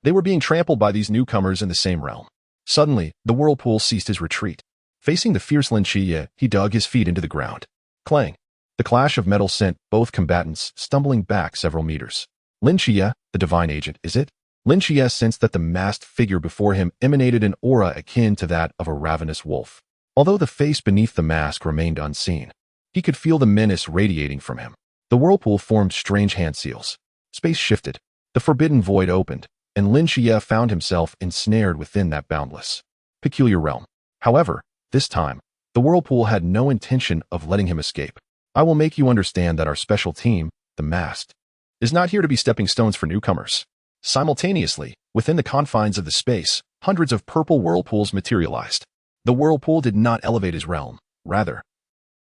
They were being trampled by these newcomers in the same realm. Suddenly, the whirlpool ceased his retreat. Facing the fierce Lin Chiye, he dug his feet into the ground. Clang. The clash of metal sent both combatants stumbling back several meters. Lin Chiye, the divine agent, is it? Lin Chiye sensed that the masked figure before him emanated an aura akin to that of a ravenous wolf. Although the face beneath the mask remained unseen, he could feel the menace radiating from him. The whirlpool formed strange hand seals. Space shifted. The forbidden void opened, and Lin Chiye found himself ensnared within that boundless, peculiar realm. However, this time, the whirlpool had no intention of letting him escape. I will make you understand that our special team, the Masked, is not here to be stepping stones for newcomers. Simultaneously, within the confines of the space, hundreds of purple whirlpools materialized. The whirlpool did not elevate his realm. Rather,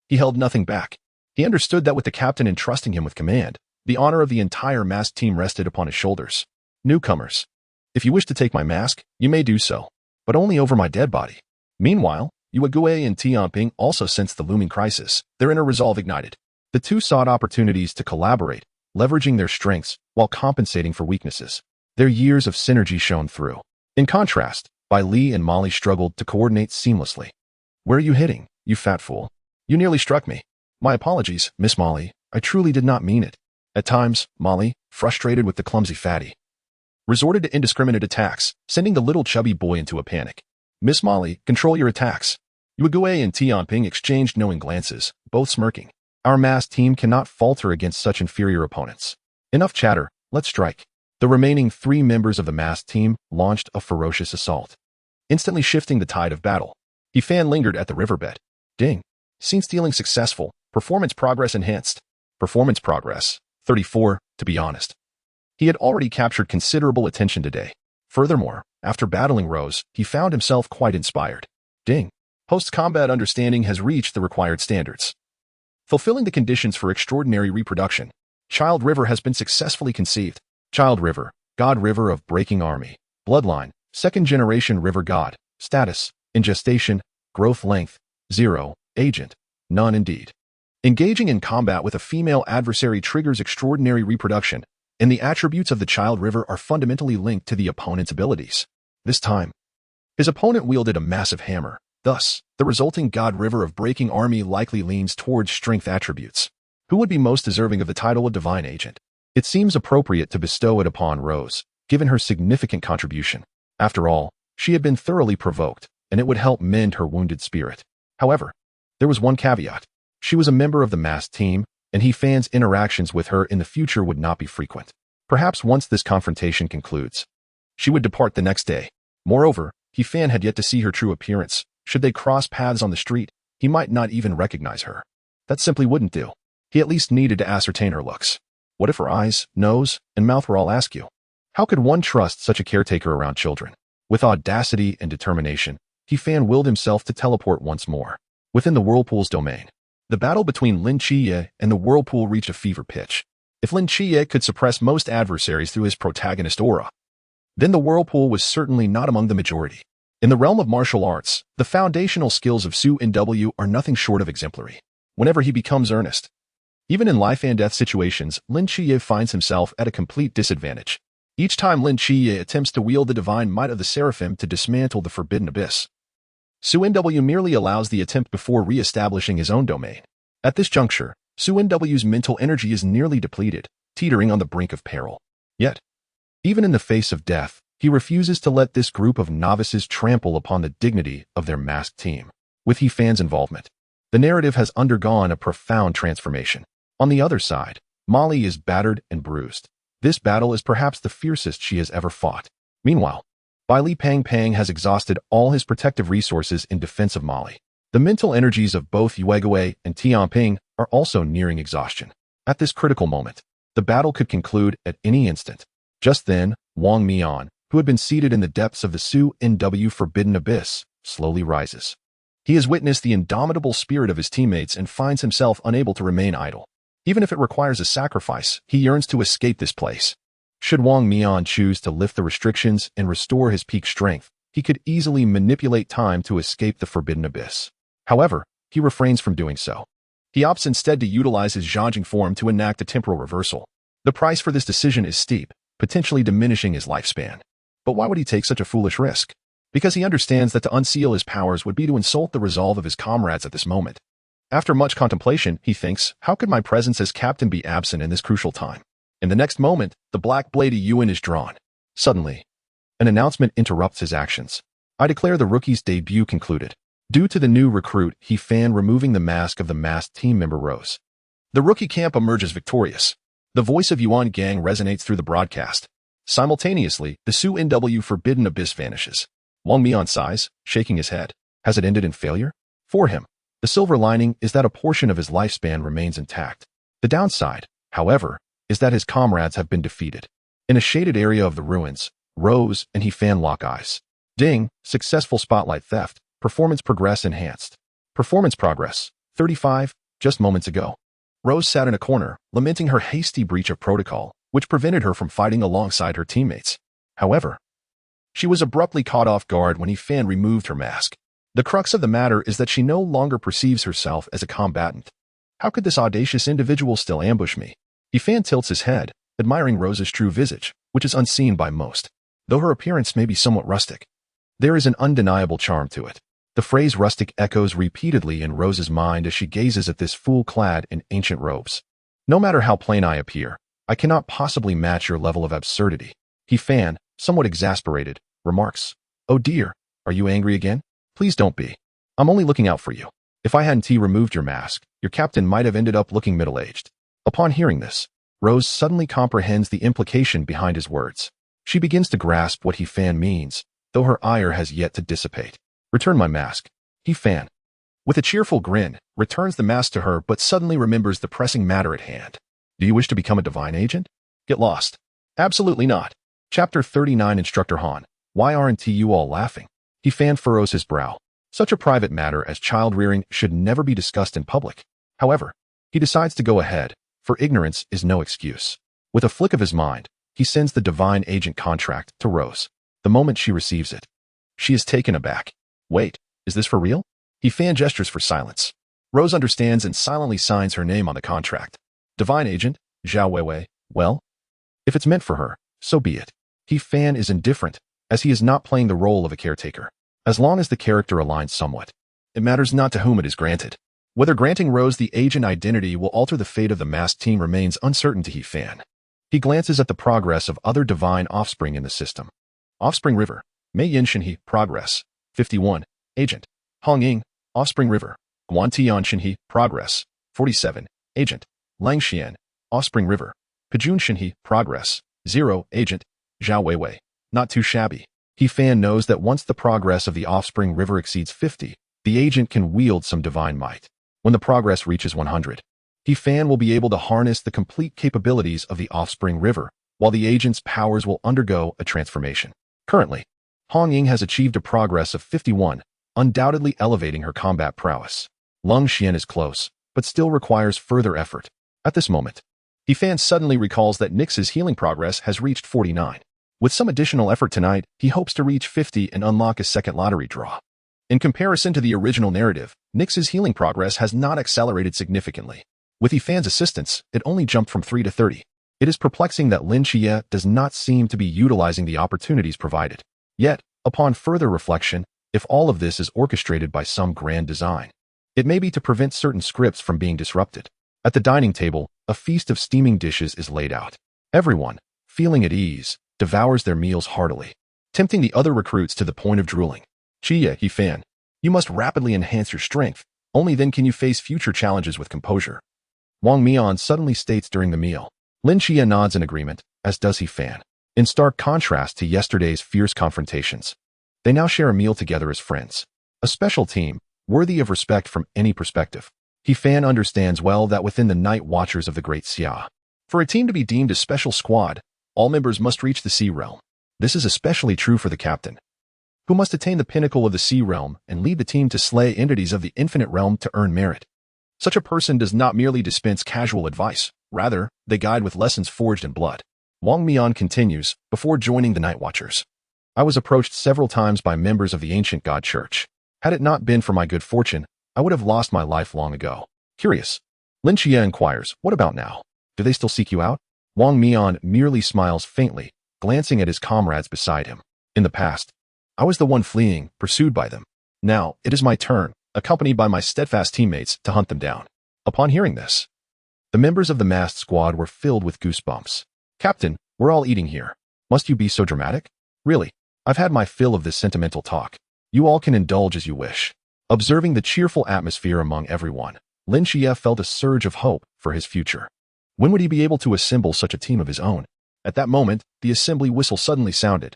he held nothing back. He understood that with the captain entrusting him with command, the honor of the entire masked team rested upon his shoulders. Newcomers, if you wish to take my mask, you may do so, but only over my dead body. Meanwhile, Yuegui and Tianping also sensed the looming crisis. Their inner resolve ignited. The two sought opportunities to collaborate, leveraging their strengths while compensating for weaknesses. Their years of synergy shone through. In contrast, Bai Li and Molly struggled to coordinate seamlessly. Where are you hitting, you fat fool? You nearly struck me. My apologies, Miss Molly. I truly did not mean it. At times, Molly, frustrated with the clumsy fatty, resorted to indiscriminate attacks, sending the little chubby boy into a panic. Miss Molly, control your attacks. Yuegui and Tianping exchanged knowing glances, both smirking. Our masked team cannot falter against such inferior opponents. Enough chatter, let's strike. The remaining 3 members of the masked team launched a ferocious assault, instantly shifting the tide of battle. Yifan lingered at the riverbed. Ding. Scene stealing successful. Performance progress enhanced. Performance progress. 34, to be honest. He had already captured considerable attention today. Furthermore, after battling Rose, he found himself quite inspired. Ding. Post-combat understanding has reached the required standards. Fulfilling the conditions for extraordinary reproduction, Child River has been successfully conceived. Child River, God River of Breaking Army. Bloodline, 2nd generation River God. Status, in gestation. Growth length, 0. Agent, none indeed. Engaging in combat with a female adversary triggers extraordinary reproduction, and the attributes of the Child River are fundamentally linked to the opponent's abilities. This time, his opponent wielded a massive hammer. Thus, the resulting God River of Breaking Army likely leans towards strength attributes. Who would be most deserving of the title of Divine Agent? It seems appropriate to bestow it upon Rose, given her significant contribution. After all, she had been thoroughly provoked, and it would help mend her wounded spirit. However, there was one caveat. She was a member of the masked team, and Yifan's interactions with her in the future would not be frequent. Perhaps once this confrontation concludes, she would depart the next day. Moreover, Yifan had yet to see her true appearance. Should they cross paths on the street, he might not even recognize her. That simply wouldn't do. He at least needed to ascertain her looks. What if her eyes, nose, and mouth were all askew? How could one trust such a caretaker around children? With audacity and determination, Yifan willed himself to teleport once more. Within the whirlpool's domain, the battle between Lin Chiye and the whirlpool reached a fever pitch. If Lin Chiye could suppress most adversaries through his protagonist aura, then the whirlpool was certainly not among the majority. In the realm of martial arts, the foundational skills of Su NW are nothing short of exemplary. Whenever he becomes earnest, Even in life and death situations, Lin Chiye finds himself at a complete disadvantage. Each time Lin Chiye attempts to wield the divine might of the Seraphim to dismantle the Forbidden Abyss, Su Nw merely allows the attempt before re-establishing his own domain. At this juncture, Su Nw's mental energy is nearly depleted, teetering on the brink of peril. Yet, even in the face of death, he refuses to let this group of novices trample upon the dignity of their masked team. With He Fan's involvement, the narrative has undergone a profound transformation. On the other side, Molly is battered and bruised. This battle is perhaps the fiercest she has ever fought. Meanwhile, Bai Li Pang Pang has exhausted all his protective resources in defense of Molly. The mental energies of both Yuegui and Tianping are also nearing exhaustion. At this critical moment, the battle could conclude at any instant. Just then, Wang Mian, who had been seated in the depths of the Su Nw Forbidden Abyss, slowly rises. He has witnessed the indomitable spirit of his teammates and finds himself unable to remain idle. Even if it requires a sacrifice, he yearns to escape this place. Should Wang Mian choose to lift the restrictions and restore his peak strength, he could easily manipulate time to escape the Forbidden Abyss. However, he refrains from doing so. He opts instead to utilize his Zhangjing form to enact a temporal reversal. The price for this decision is steep, potentially diminishing his lifespan. But why would he take such a foolish risk? Because he understands that to unseal his powers would be to insult the resolve of his comrades at this moment. After much contemplation, he thinks, how could my presence as captain be absent in this crucial time? In the next moment, the black blade of Yuan is drawn. Suddenly, an announcement interrupts his actions. I declare the rookie's debut concluded. Due to the new recruit, He Fan removing the mask of the masked team member Rose. The rookie camp emerges victorious. The voice of Yuan Gang resonates through the broadcast. Simultaneously, the Su Nw Forbidden Abyss vanishes. Wang Mian sighs, shaking his head. Has it ended in failure? For him, the silver lining is that a portion of his lifespan remains intact. The downside, however, is that his comrades have been defeated. In a shaded area of the ruins, Rose and He Fan lock eyes. Ding, successful spotlight theft, performance progress enhanced. Performance progress, 35, just moments ago. Rose sat in a corner, lamenting her hasty breach of protocol, which prevented her from fighting alongside her teammates. However, she was abruptly caught off guard when He Fan removed her mask. The crux of the matter is that she no longer perceives herself as a combatant. How could this audacious individual still ambush me? He Fan tilts his head, admiring Rose's true visage, which is unseen by most. Though her appearance may be somewhat rustic, there is an undeniable charm to it. The phrase rustic echoes repeatedly in Rose's mind as she gazes at this fool clad in ancient robes. No matter how plain I appear, I cannot possibly match your level of absurdity. He Fan, somewhat exasperated, remarks, Oh dear, are you angry again? Please don't be. I'm only looking out for you. If I hadn't removed your mask, your captain might have ended up looking middle-aged. Upon hearing this, Rose suddenly comprehends the implication behind his words. She begins to grasp what He Fan means, though her ire has yet to dissipate. Return my mask. He Fan, with a cheerful grin, returns the mask to her but suddenly remembers the pressing matter at hand. Do you wish to become a divine agent? Get lost. Absolutely not. Chapter 39 Instructor Han, why aren't you all laughing? He Fan furrows his brow. Such a private matter as child-rearing should never be discussed in public. However, he decides to go ahead, for ignorance is no excuse. With a flick of his mind, he sends the divine agent contract to Rose. The moment she receives it, she is taken aback. Wait, is this for real? He Fan gestures for silence. Rose understands and silently signs her name on the contract. Divine agent, Zhao Weiwei, well, if it's meant for her, so be it. He Fan is indifferent, as he is not playing the role of a caretaker. As long as the character aligns somewhat, it matters not to whom it is granted. Whether granting Rose the agent identity will alter the fate of the masked team remains uncertain to He Fan. He glances at the progress of other divine offspring in the system. Offspring River, Mei Yin Shinhe, Progress, 51, Agent. Hong Ying, Offspring River, Guantian Shinhe, Progress, 47, Agent. Lang Xian, Offspring River, Pijun Shinhe, Progress, 0, Agent. Zhao Weiwei, not too shabby. He Fan knows that once the progress of the Offspring River exceeds 50, the agent can wield some divine might. When the progress reaches 100, He Fan will be able to harness the complete capabilities of the Offspring River, while the agent's powers will undergo a transformation. Currently, Hong Ying has achieved a progress of 51, undoubtedly elevating her combat prowess. Lung Xian is close, but still requires further effort. At this moment, He Fan suddenly recalls that Nix's healing progress has reached 49. With some additional effort tonight, he hopes to reach 50 and unlock a second lottery draw. In comparison to the original narrative, Nix's healing progress has not accelerated significantly. With Yifan's assistance, it only jumped from 3 to 30. It is perplexing that Lin Xie does not seem to be utilizing the opportunities provided. Yet, upon further reflection, if all of this is orchestrated by some grand design, it may be to prevent certain scripts from being disrupted. At the dining table, a feast of steaming dishes is laid out. Everyone, feeling at ease, devours their meals heartily, tempting the other recruits to the point of drooling. Xie, Yifan, you must rapidly enhance your strength. Only then can you face future challenges with composure. Wang Mian suddenly states during the meal. Lin Xie nods in agreement, as does Yifan. In stark contrast to yesterday's fierce confrontations, they now share a meal together as friends. A special team, worthy of respect from any perspective. Yifan understands well that within the Night Watchers of the Great Xia, for a team to be deemed a special squad, all members must reach the Sea Realm. This is especially true for the captain, who must attain the pinnacle of the Sea Realm and lead the team to slay entities of the Infinite Realm to earn merit. Such a person does not merely dispense casual advice, rather, they guide with lessons forged in blood. Wang Mian continues, before joining the Night Watchers, I was approached several times by members of the ancient God Church. Had it not been for my good fortune, I would have lost my life long ago. Curious. Lin Xie inquires, what about now? Do they still seek you out? Wang Mian merely smiles faintly, glancing at his comrades beside him. In the past, I was the one fleeing, pursued by them. Now, it is my turn, accompanied by my steadfast teammates, to hunt them down. Upon hearing this, the members of the masked squad were filled with goosebumps. Captain, we're all eating here. Must you be so dramatic? Really, I've had my fill of this sentimental talk. You all can indulge as you wish. Observing the cheerful atmosphere among everyone, Lin Xie felt a surge of hope for his future. When would he be able to assemble such a team of his own? At that moment, the assembly whistle suddenly sounded,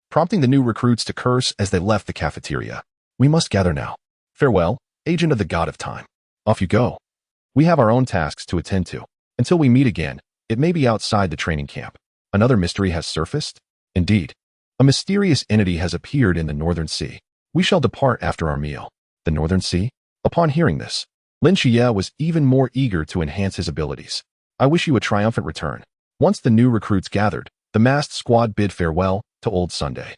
prompting the new recruits to curse as they left the cafeteria. We must gather now. Farewell, agent of the God of Time. Off you go. We have our own tasks to attend to. Until we meet again, it may be outside the training camp. Another mystery has surfaced? Indeed. A mysterious entity has appeared in the Northern Sea. We shall depart after our meal. The Northern Sea? Upon hearing this, Lin Xie was even more eager to enhance his abilities. I wish you a triumphant return. Once the new recruits gathered, the masked squad bid farewell to Old Sunday.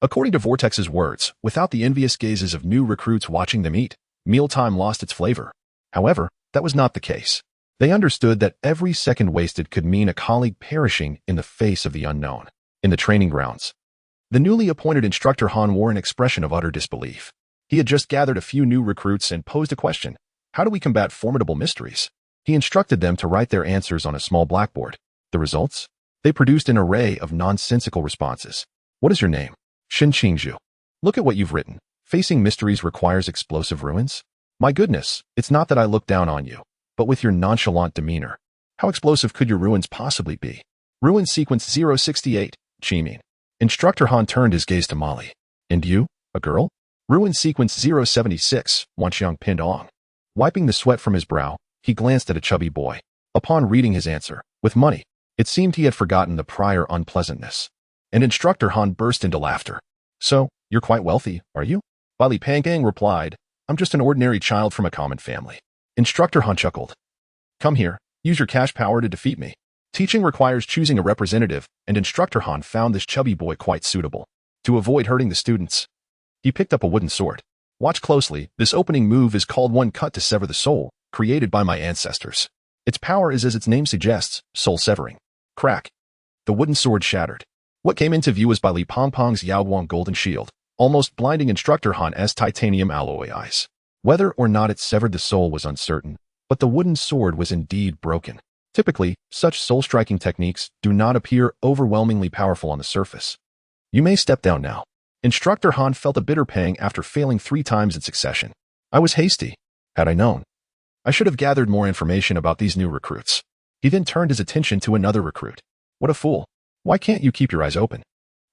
According to Vortex's words, without the envious gazes of new recruits watching them eat, mealtime lost its flavor. However, that was not the case. They understood that every second wasted could mean a colleague perishing in the face of the unknown. In the training grounds, the newly appointed instructor Han wore an expression of utter disbelief. He had just gathered a few new recruits and posed a question. How do we combat formidable mysteries? He instructed them to write their answers on a small blackboard. The results? They produced an array of nonsensical responses. What is your name? Shin Qingzhu. Look at what you've written. Facing mysteries requires explosive ruins? My goodness, it's not that I look down on you, but with your nonchalant demeanor. How explosive could your ruins possibly be? Ruin sequence 068, Chimin. Instructor Han turned his gaze to Molly. And you, a girl? Ruin sequence 076, Wanxiang pinned Ong. Wiping the sweat from his brow, he glanced at a chubby boy. Upon reading his answer, with money, it seemed he had forgotten the prior unpleasantness. And Instructor Han burst into laughter. So, you're quite wealthy, are you? Li Panggang replied, I'm just an ordinary child from a common family. Instructor Han chuckled. Come here, use your cash power to defeat me. Teaching requires choosing a representative, and Instructor Han found this chubby boy quite suitable. To avoid hurting the students, he picked up a wooden sword. Watch closely, this opening move is called One Cut to Sever the Soul, created by my ancestors. Its power is as its name suggests, soul-severing. Crack. The wooden sword shattered. What came into view was by Li Pongpong's Yaoguang golden shield, almost blinding Instructor Han's titanium alloy eyes. Whether or not it severed the soul was uncertain, but the wooden sword was indeed broken. Typically, such soul-striking techniques do not appear overwhelmingly powerful on the surface. You may step down now. Instructor Han felt a bitter pang after failing 3 times in succession. I was hasty. Had I known, I should have gathered more information about these new recruits. He then turned his attention to another recruit. What a fool. Why can't you keep your eyes open?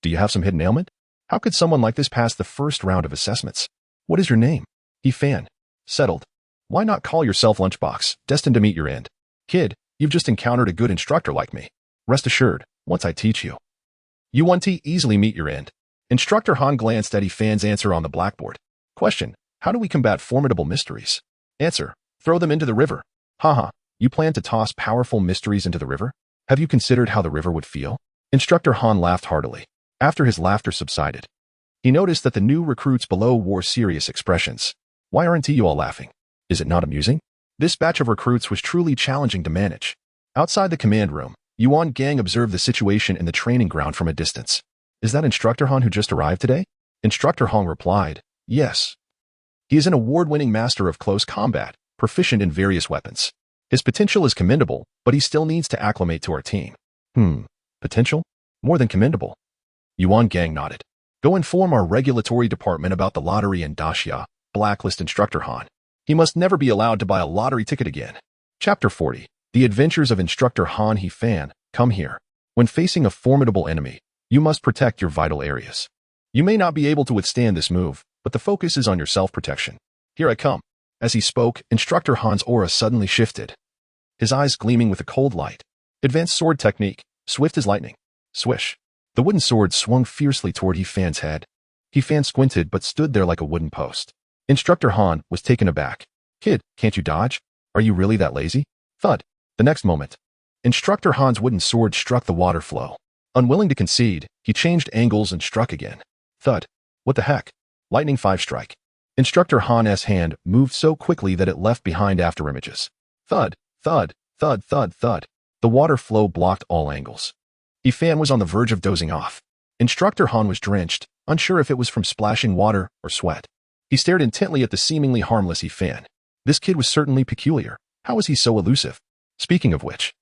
Do you have some hidden ailment? How could someone like this pass the first round of assessments? What is your name? Yifan. Settled. Why not call yourself Lunchbox, destined to meet your end? Kid, you've just encountered a good instructor like me. Rest assured, once I teach you, you won't easily meet your end. Instructor Han glanced at Yifan's answer on the blackboard. Question, how do we combat formidable mysteries? Answer, throw them into the river. Haha, you plan to toss powerful mysteries into the river? Have you considered how the river would feel? Instructor Han laughed heartily. After his laughter subsided, he noticed that the new recruits below wore serious expressions. Why aren't you all laughing? Is it not amusing? This batch of recruits was truly challenging to manage. Outside the command room, Yuan Gang observed the situation in the training ground from a distance. Is that Instructor Han who just arrived today? Instructor Han replied, yes. He is an award-winning master of close combat, proficient in various weapons. His potential is commendable, but he still needs to acclimate to our team. Potential? More than commendable. Yuan Gang nodded. Go inform our regulatory department about the lottery in Daxia, blacklist Instructor Han. He must never be allowed to buy a lottery ticket again. Chapter 40. The Adventures of Instructor Han He Fan. Come here. When facing a formidable enemy, you must protect your vital areas. You may not be able to withstand this move, but the focus is on your self-protection. Here I come. As he spoke, Instructor Han's aura suddenly shifted, his eyes gleaming with a cold light. Advanced sword technique, swift as lightning. Swish. The wooden sword swung fiercely toward He Fan's head. He Fan squinted but stood there like a wooden post. Instructor Han was taken aback. Kid, can't you dodge? Are you really that lazy? Thud. The next moment, Instructor Han's wooden sword struck the water flow. Unwilling to concede, he changed angles and struck again. Thud. What the heck? Lightning 5 strike. Instructor Han's hand moved so quickly that it left behind afterimages. Thud, thud, thud, thud, thud. The water flow blocked all angles. He Fan was on the verge of dozing off. Instructor Han was drenched, unsure if it was from splashing water or sweat. He stared intently at the seemingly harmless He Fan. This kid was certainly peculiar. How was he so elusive? Speaking of which,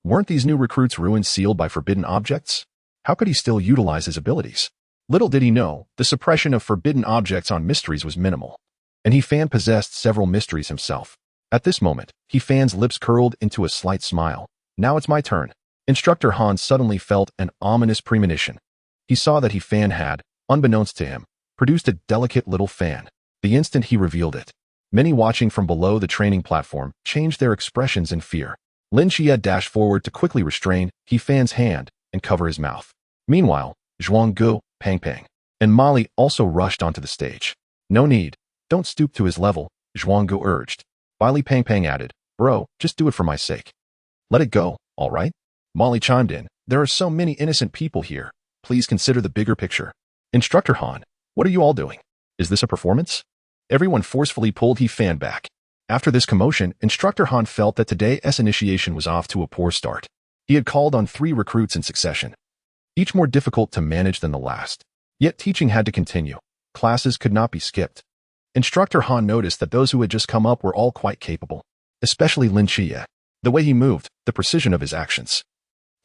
weren't these new recruits' ruins sealed by forbidden objects? How could he still utilize his abilities? Little did he know, the suppression of forbidden objects on mysteries was minimal. And He Fan possessed several mysteries himself. At this moment, He Fan's lips curled into a slight smile. Now it's my turn. Instructor Han suddenly felt an ominous premonition. He saw that He Fan had, unbeknownst to him, produced a delicate little fan. The instant he revealed it, many watching from below the training platform changed their expressions in fear. Lin Xie dashed forward to quickly restrain He Fan's hand and cover his mouth. Meanwhile, Zhuanggu, Pang Pang, and Molly also rushed onto the stage. No need. Don't stoop to his level, Zhuanggu urged. Wily Pang Pang added, bro, just do it for my sake. Let it go, all right? Molly chimed in, there are so many innocent people here. Please consider the bigger picture. Instructor Han, what are you all doing? Is this a performance? Everyone forcefully pulled He Fan back. After this commotion, Instructor Han felt that today's initiation was off to a poor start. He had called on 3 recruits in succession, each more difficult to manage than the last. Yet teaching had to continue. Classes could not be skipped. Instructor Han noticed that those who had just come up were all quite capable, especially Lin Xie. The way he moved, the precision of his actions,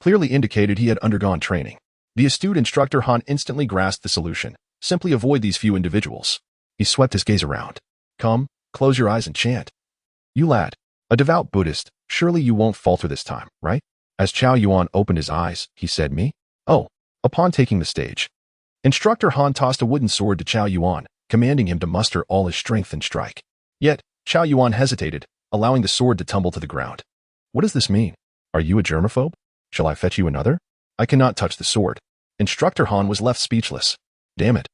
clearly indicated he had undergone training. The astute Instructor Han instantly grasped the solution. Simply avoid these few individuals. He swept his gaze around. Come, close your eyes and chant. You lad, a devout Buddhist, surely you won't falter this time, right? As Chao Yuan opened his eyes, he said, me? Oh. Upon taking the stage, Instructor Han tossed a wooden sword to Chao Yuan, commanding him to muster all his strength and strike. Yet, Chao Yuan hesitated, allowing the sword to tumble to the ground. What does this mean? Are you a germaphobe? Shall I fetch you another? I cannot touch the sword. Instructor Han was left speechless. Damn it.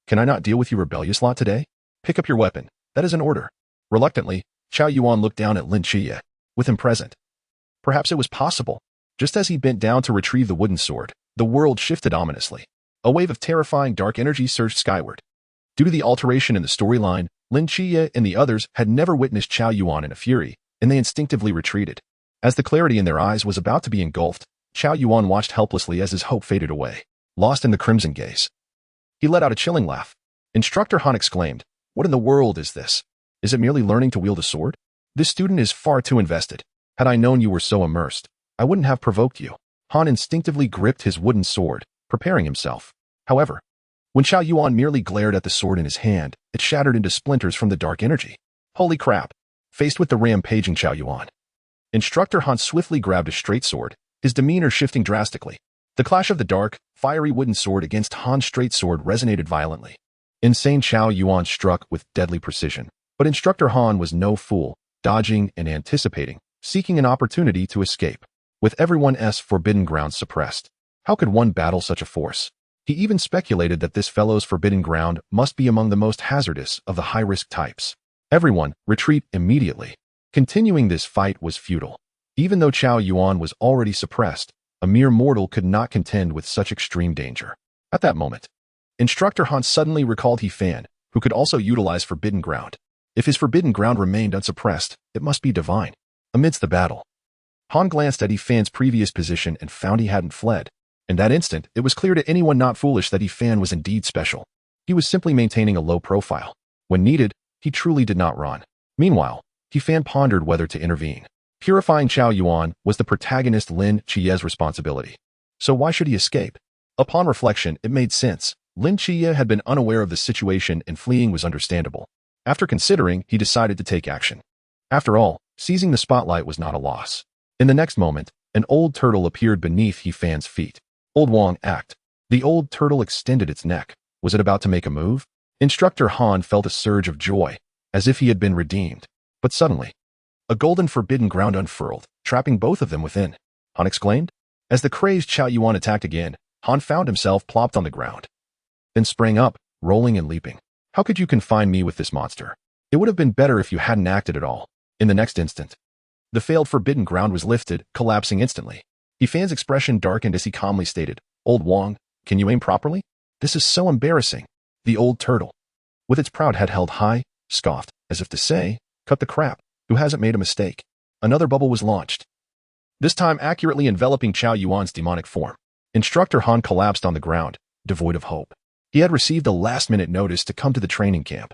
Can I not deal with you rebellious lot today? Pick up your weapon. That is an order. Reluctantly, Chao Yuan looked down at Lin Xie, with him present. Perhaps it was possible. Just as he bent down to retrieve the wooden sword, the world shifted ominously. A wave of terrifying dark energy surged skyward. Due to the alteration in the storyline, Lin Xie and the others had never witnessed Chao Yuan in a fury, and they instinctively retreated. As the clarity in their eyes was about to be engulfed, Chao Yuan watched helplessly as his hope faded away, lost in the crimson gaze. He let out a chilling laugh. Instructor Han exclaimed, what in the world is this? Is it merely learning to wield a sword? This student is far too invested. Had I known you were so immersed, I wouldn't have provoked you. Han instinctively gripped his wooden sword, preparing himself. However, when Chao Yuan merely glared at the sword in his hand, it shattered into splinters from the dark energy. Holy crap! Faced with the rampaging Chao Yuan, Instructor Han swiftly grabbed a straight sword, his demeanor shifting drastically. The clash of the dark, fiery wooden sword against Han's straight sword resonated violently. Insane Chao Yuan struck with deadly precision, but Instructor Han was no fool, dodging and anticipating, seeking an opportunity to escape. With everyone's forbidden ground suppressed, how could one battle such a force? He even speculated that this fellow's forbidden ground must be among the most hazardous of the high-risk types. Everyone, retreat immediately. Continuing this fight was futile. Even though Chao Yuan was already suppressed, a mere mortal could not contend with such extreme danger. At that moment, Instructor Han suddenly recalled He Fan, who could also utilize forbidden ground. If his forbidden ground remained unsuppressed, it must be divine. Amidst the battle, Han glanced at Yi Fan's previous position and found he hadn't fled. In that instant, it was clear to anyone not foolish that Yi Fan was indeed special. He was simply maintaining a low profile. When needed, he truly did not run. Meanwhile, Yi Fan pondered whether to intervene. Purifying Zhao Yuan was the protagonist Lin Qiye's responsibility. So why should he escape? Upon reflection, it made sense. Lin Qiye had been unaware of the situation and fleeing was understandable. After considering, he decided to take action. After all, seizing the spotlight was not a loss. In the next moment, an old turtle appeared beneath Yi Fan's feet. Old Wang, act. The old turtle extended its neck. Was it about to make a move? Instructor Han felt a surge of joy, as if he had been redeemed. But suddenly, a golden forbidden ground unfurled, trapping both of them within. Han exclaimed. As the crazed Zhao Yuan attacked again, Han found himself plopped on the ground. Then sprang up, rolling and leaping. How could you confine me with this monster? It would have been better if you hadn't acted at all. In the next instant, the failed forbidden ground was lifted, collapsing instantly. Yi Fan's expression darkened as he calmly stated, Old Wang, can you aim properly? This is so embarrassing. The old turtle, with its proud head held high, scoffed, as if to say, cut the crap, who hasn't made a mistake? Another bubble was launched, this time accurately enveloping Zhao Yuan's demonic form. Instructor Han collapsed on the ground, devoid of hope. He had received a last-minute notice to come to the training camp.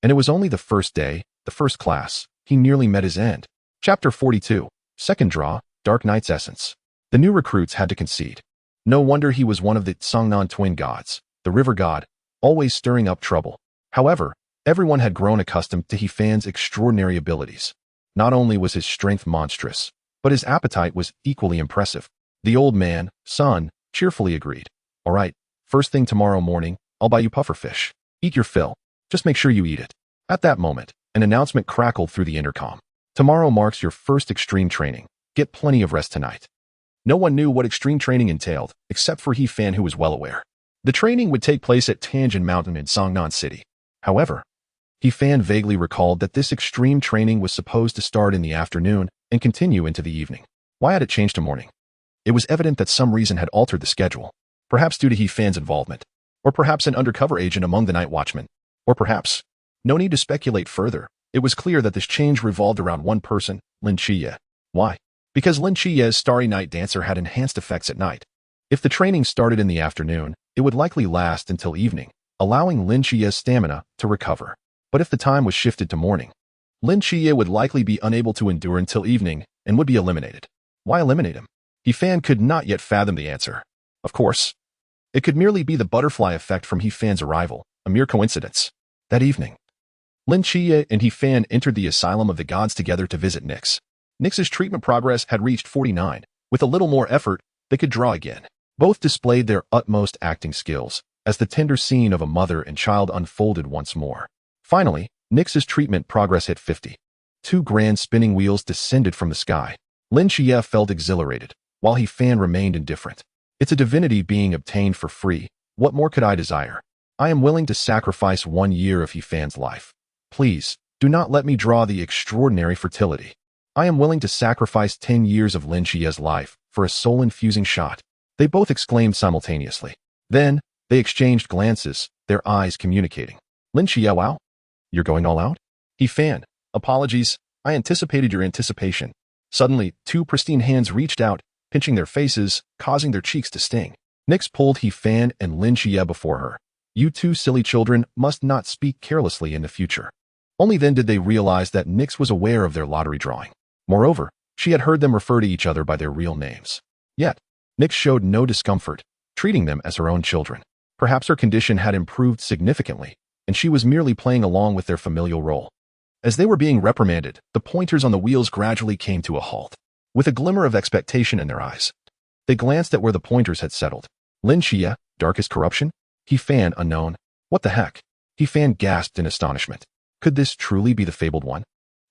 And it was only the first day, the first class. He nearly met his end. Chapter 42, Second Draw, Dark Knight's Essence. The new recruits had to concede. No wonder he was one of the Songnan twin gods, the river god, always stirring up trouble. However, everyone had grown accustomed to Yi Fan's extraordinary abilities. Not only was his strength monstrous, but his appetite was equally impressive. The old man, son, cheerfully agreed. All right, first thing tomorrow morning, I'll buy you pufferfish. Eat your fill. Just make sure you eat it. At that moment, an announcement crackled through the intercom. Tomorrow marks your first extreme training. Get plenty of rest tonight. No one knew what extreme training entailed, except for Yi Fan, who was well aware. The training would take place at Tanjin Mountain in Songnan City. However, Yi Fan vaguely recalled that this extreme training was supposed to start in the afternoon and continue into the evening. Why had it changed to morning? It was evident that some reason had altered the schedule. Perhaps due to Yi Fan's involvement. Or perhaps an undercover agent among the night watchmen. Or perhaps, no need to speculate further. It was clear that this change revolved around one person, Lin Qiye. Why? Because Lin Qiye's starry night dancer had enhanced effects at night. If the training started in the afternoon, it would likely last until evening, allowing Lin Qiye's stamina to recover. But if the time was shifted to morning, Lin Qiye would likely be unable to endure until evening and would be eliminated. Why eliminate him? Yi Fan could not yet fathom the answer. Of course, it could merely be the butterfly effect from Yi Fan's arrival, a mere coincidence. That evening, Lin Qiye and Yi Fan entered the Asylum of the Gods together to visit Nix. Nix's treatment progress had reached 49. With a little more effort, they could draw again. Both displayed their utmost acting skills, as the tender scene of a mother and child unfolded once more. Finally, Nix's treatment progress hit 50. 2 grand spinning wheels descended from the sky. Lin Qiye felt exhilarated, while Yi Fan remained indifferent. It's a divinity being obtained for free. What more could I desire? I am willing to sacrifice 1 year of Yi Fan's life. Please, do not let me draw the extraordinary fertility. I am willing to sacrifice 10 years of Lin Qiye's life for a soul-infusing shot. They both exclaimed simultaneously. Then, they exchanged glances, their eyes communicating. Lin Qiye, wow? You're going all out? Yi Fan, apologies, I anticipated your anticipation. Suddenly, 2 pristine hands reached out, pinching their faces, causing their cheeks to sting. Nix pulled Yi Fan and Lin Qiye before her. You 2 silly children must not speak carelessly in the future. Only then did they realize that Nix was aware of their lottery drawing. Moreover, she had heard them refer to each other by their real names. Yet, Nix showed no discomfort, treating them as her own children. Perhaps her condition had improved significantly, and she was merely playing along with their familial role. As they were being reprimanded, the pointers on the wheels gradually came to a halt. With a glimmer of expectation in their eyes, they glanced at where the pointers had settled. Lin Qiye, darkest corruption? Yi Fan, unknown. What the heck? Yi Fan gasped in astonishment. Could this truly be the fabled one?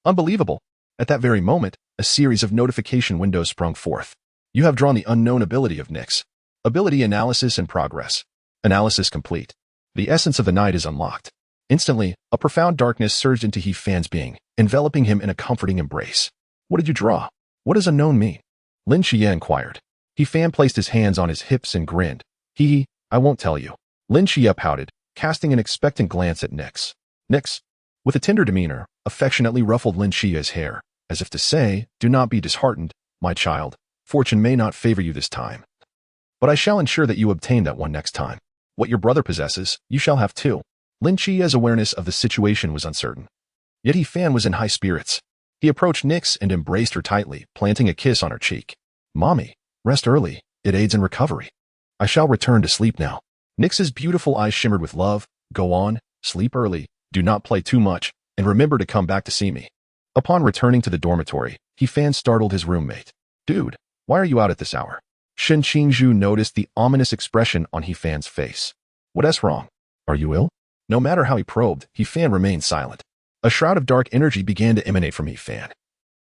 Unbelievable. At that very moment, a series of notification windows sprung forth. You have drawn the unknown ability of Nix. Ability analysis and progress. Analysis complete. The essence of the night is unlocked. Instantly, a profound darkness surged into Yi Fan's being, enveloping him in a comforting embrace. What did you draw? What does unknown mean? Lin Qiye inquired. Yi Fan placed his hands on his hips and grinned. I won't tell you. Lin Qiye pouted, casting an expectant glance at Nix. Nix, With a tender demeanor, affectionately ruffled Lin Qia's hair, as if to say, "Do not be disheartened, my child. Fortune may not favor you this time, but I shall ensure that you obtain that one next time. What your brother possesses, you shall have too." Lin Qia's awareness of the situation was uncertain. Yet He Fan was in high spirits. He approached Nyx and embraced her tightly, planting a kiss on her cheek. "Mommy, rest early. It aids in recovery. I shall return to sleep now." Nyx's beautiful eyes shimmered with love. "Go on, sleep early, do not play too much, and remember to come back to see me." Upon returning to the dormitory, He Fan startled his roommate. "Dude, why are you out at this hour?" Shen Qingzhu noticed the ominous expression on He Fan's face. "What's wrong? Are you ill?" No matter how he probed, He Fan remained silent. A shroud of dark energy began to emanate from He Fan,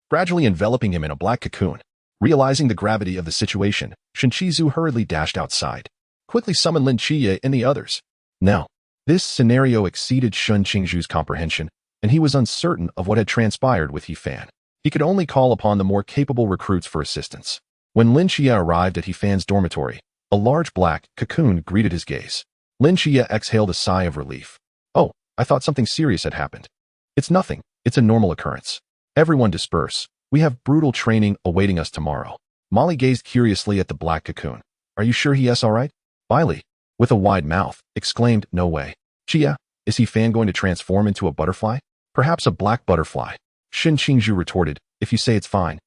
gradually enveloping him in a black cocoon. Realizing the gravity of the situation, Shen Qingzhu hurriedly dashed outside, quickly summoned Lin Qiya and the others. Now, this scenario exceeded Shen Qingzhu's comprehension, and he was uncertain of what had transpired with He Fan. He could only call upon the more capable recruits for assistance. When Lin Qiya arrived at He Fan's dormitory, a large black cocoon greeted his gaze. Lin Qiya exhaled a sigh of relief. "Oh, I thought something serious had happened." "It's nothing. It's a normal occurrence. Everyone disperse. We have brutal training awaiting us tomorrow." Molly gazed curiously at the black cocoon. "Are you sure he's all right?" Bailey, with a wide mouth, exclaimed, "No way. Chia, is He Fan going to transform into a butterfly?" "Perhaps a black butterfly." Shen Qingzhu retorted, "If you say it's fine,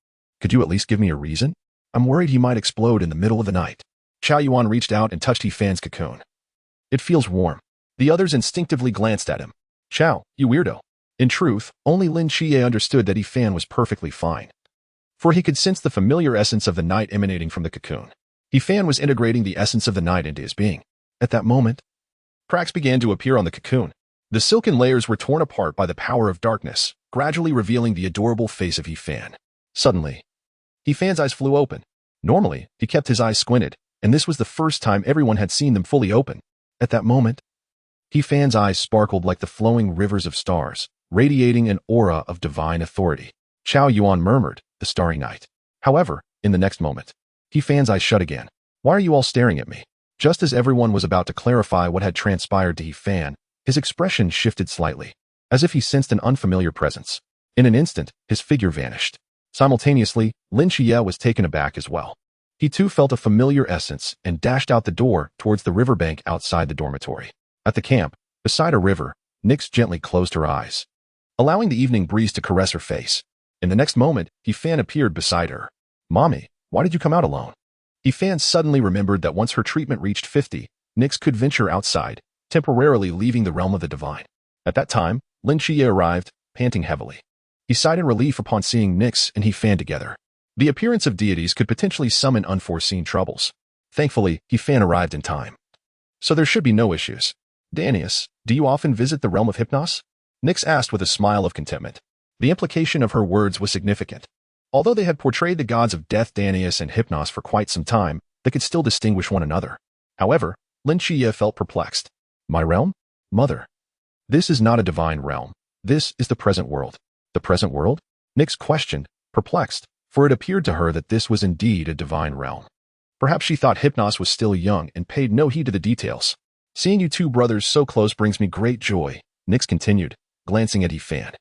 could you at least give me a reason? I'm worried he might explode in the middle of the night." Chao Yuan reached out and touched He Fan's cocoon. "It feels warm." The others instinctively glanced at him. "Chao, you weirdo." In truth, only Lin Qiya understood that He Fan was perfectly fine, for he could sense the familiar essence of the night emanating from the cocoon. He Fan was integrating the essence of the night into his being. At that moment, cracks began to appear on the cocoon. The silken layers were torn apart by the power of darkness, gradually revealing the adorable face of He Fan. Suddenly, He Fan's eyes flew open. Normally, he kept his eyes squinted, and this was the first time everyone had seen them fully open. At that moment, He Fan's eyes sparkled like the flowing rivers of stars, radiating an aura of divine authority. Chao Yuan murmured, "The Starry Night." However, in the next moment, He Fan's eyes shut again. "Why are you all staring at me?" Just as everyone was about to clarify what had transpired to He Fan, his expression shifted slightly, as if he sensed an unfamiliar presence. In an instant, his figure vanished. Simultaneously, Lin Qiya was taken aback as well. He too felt a familiar essence and dashed out the door towards the riverbank outside the dormitory. At the camp, beside a river, Nyx gently closed her eyes, allowing the evening breeze to caress her face. In the next moment, He Fan appeared beside her. "Mommy, why did you come out alone?" He Fan suddenly remembered that once her treatment reached 50, Nyx could venture outside, temporarily leaving the realm of the divine. At that time, Lin Qiya arrived, panting heavily. He sighed in relief upon seeing Nyx and He Fan together. The appearance of deities could potentially summon unforeseen troubles. Thankfully, He Fan arrived in time, so there should be no issues. "Danius, do you often visit the realm of Hypnos?" Nyx asked with a smile of contentment. The implication of her words was significant. Although they had portrayed the gods of death Danius and Hypnos for quite some time, they could still distinguish one another. However, Lin Qiya felt perplexed. "My realm? Mother, this is not a divine realm. This is the present world." "The present world?" Nyx questioned, perplexed, for it appeared to her that this was indeed a divine realm. Perhaps she thought Hypnos was still young and paid no heed to the details. "Seeing you two brothers so close brings me great joy," Nyx continued, glancing at He Fan.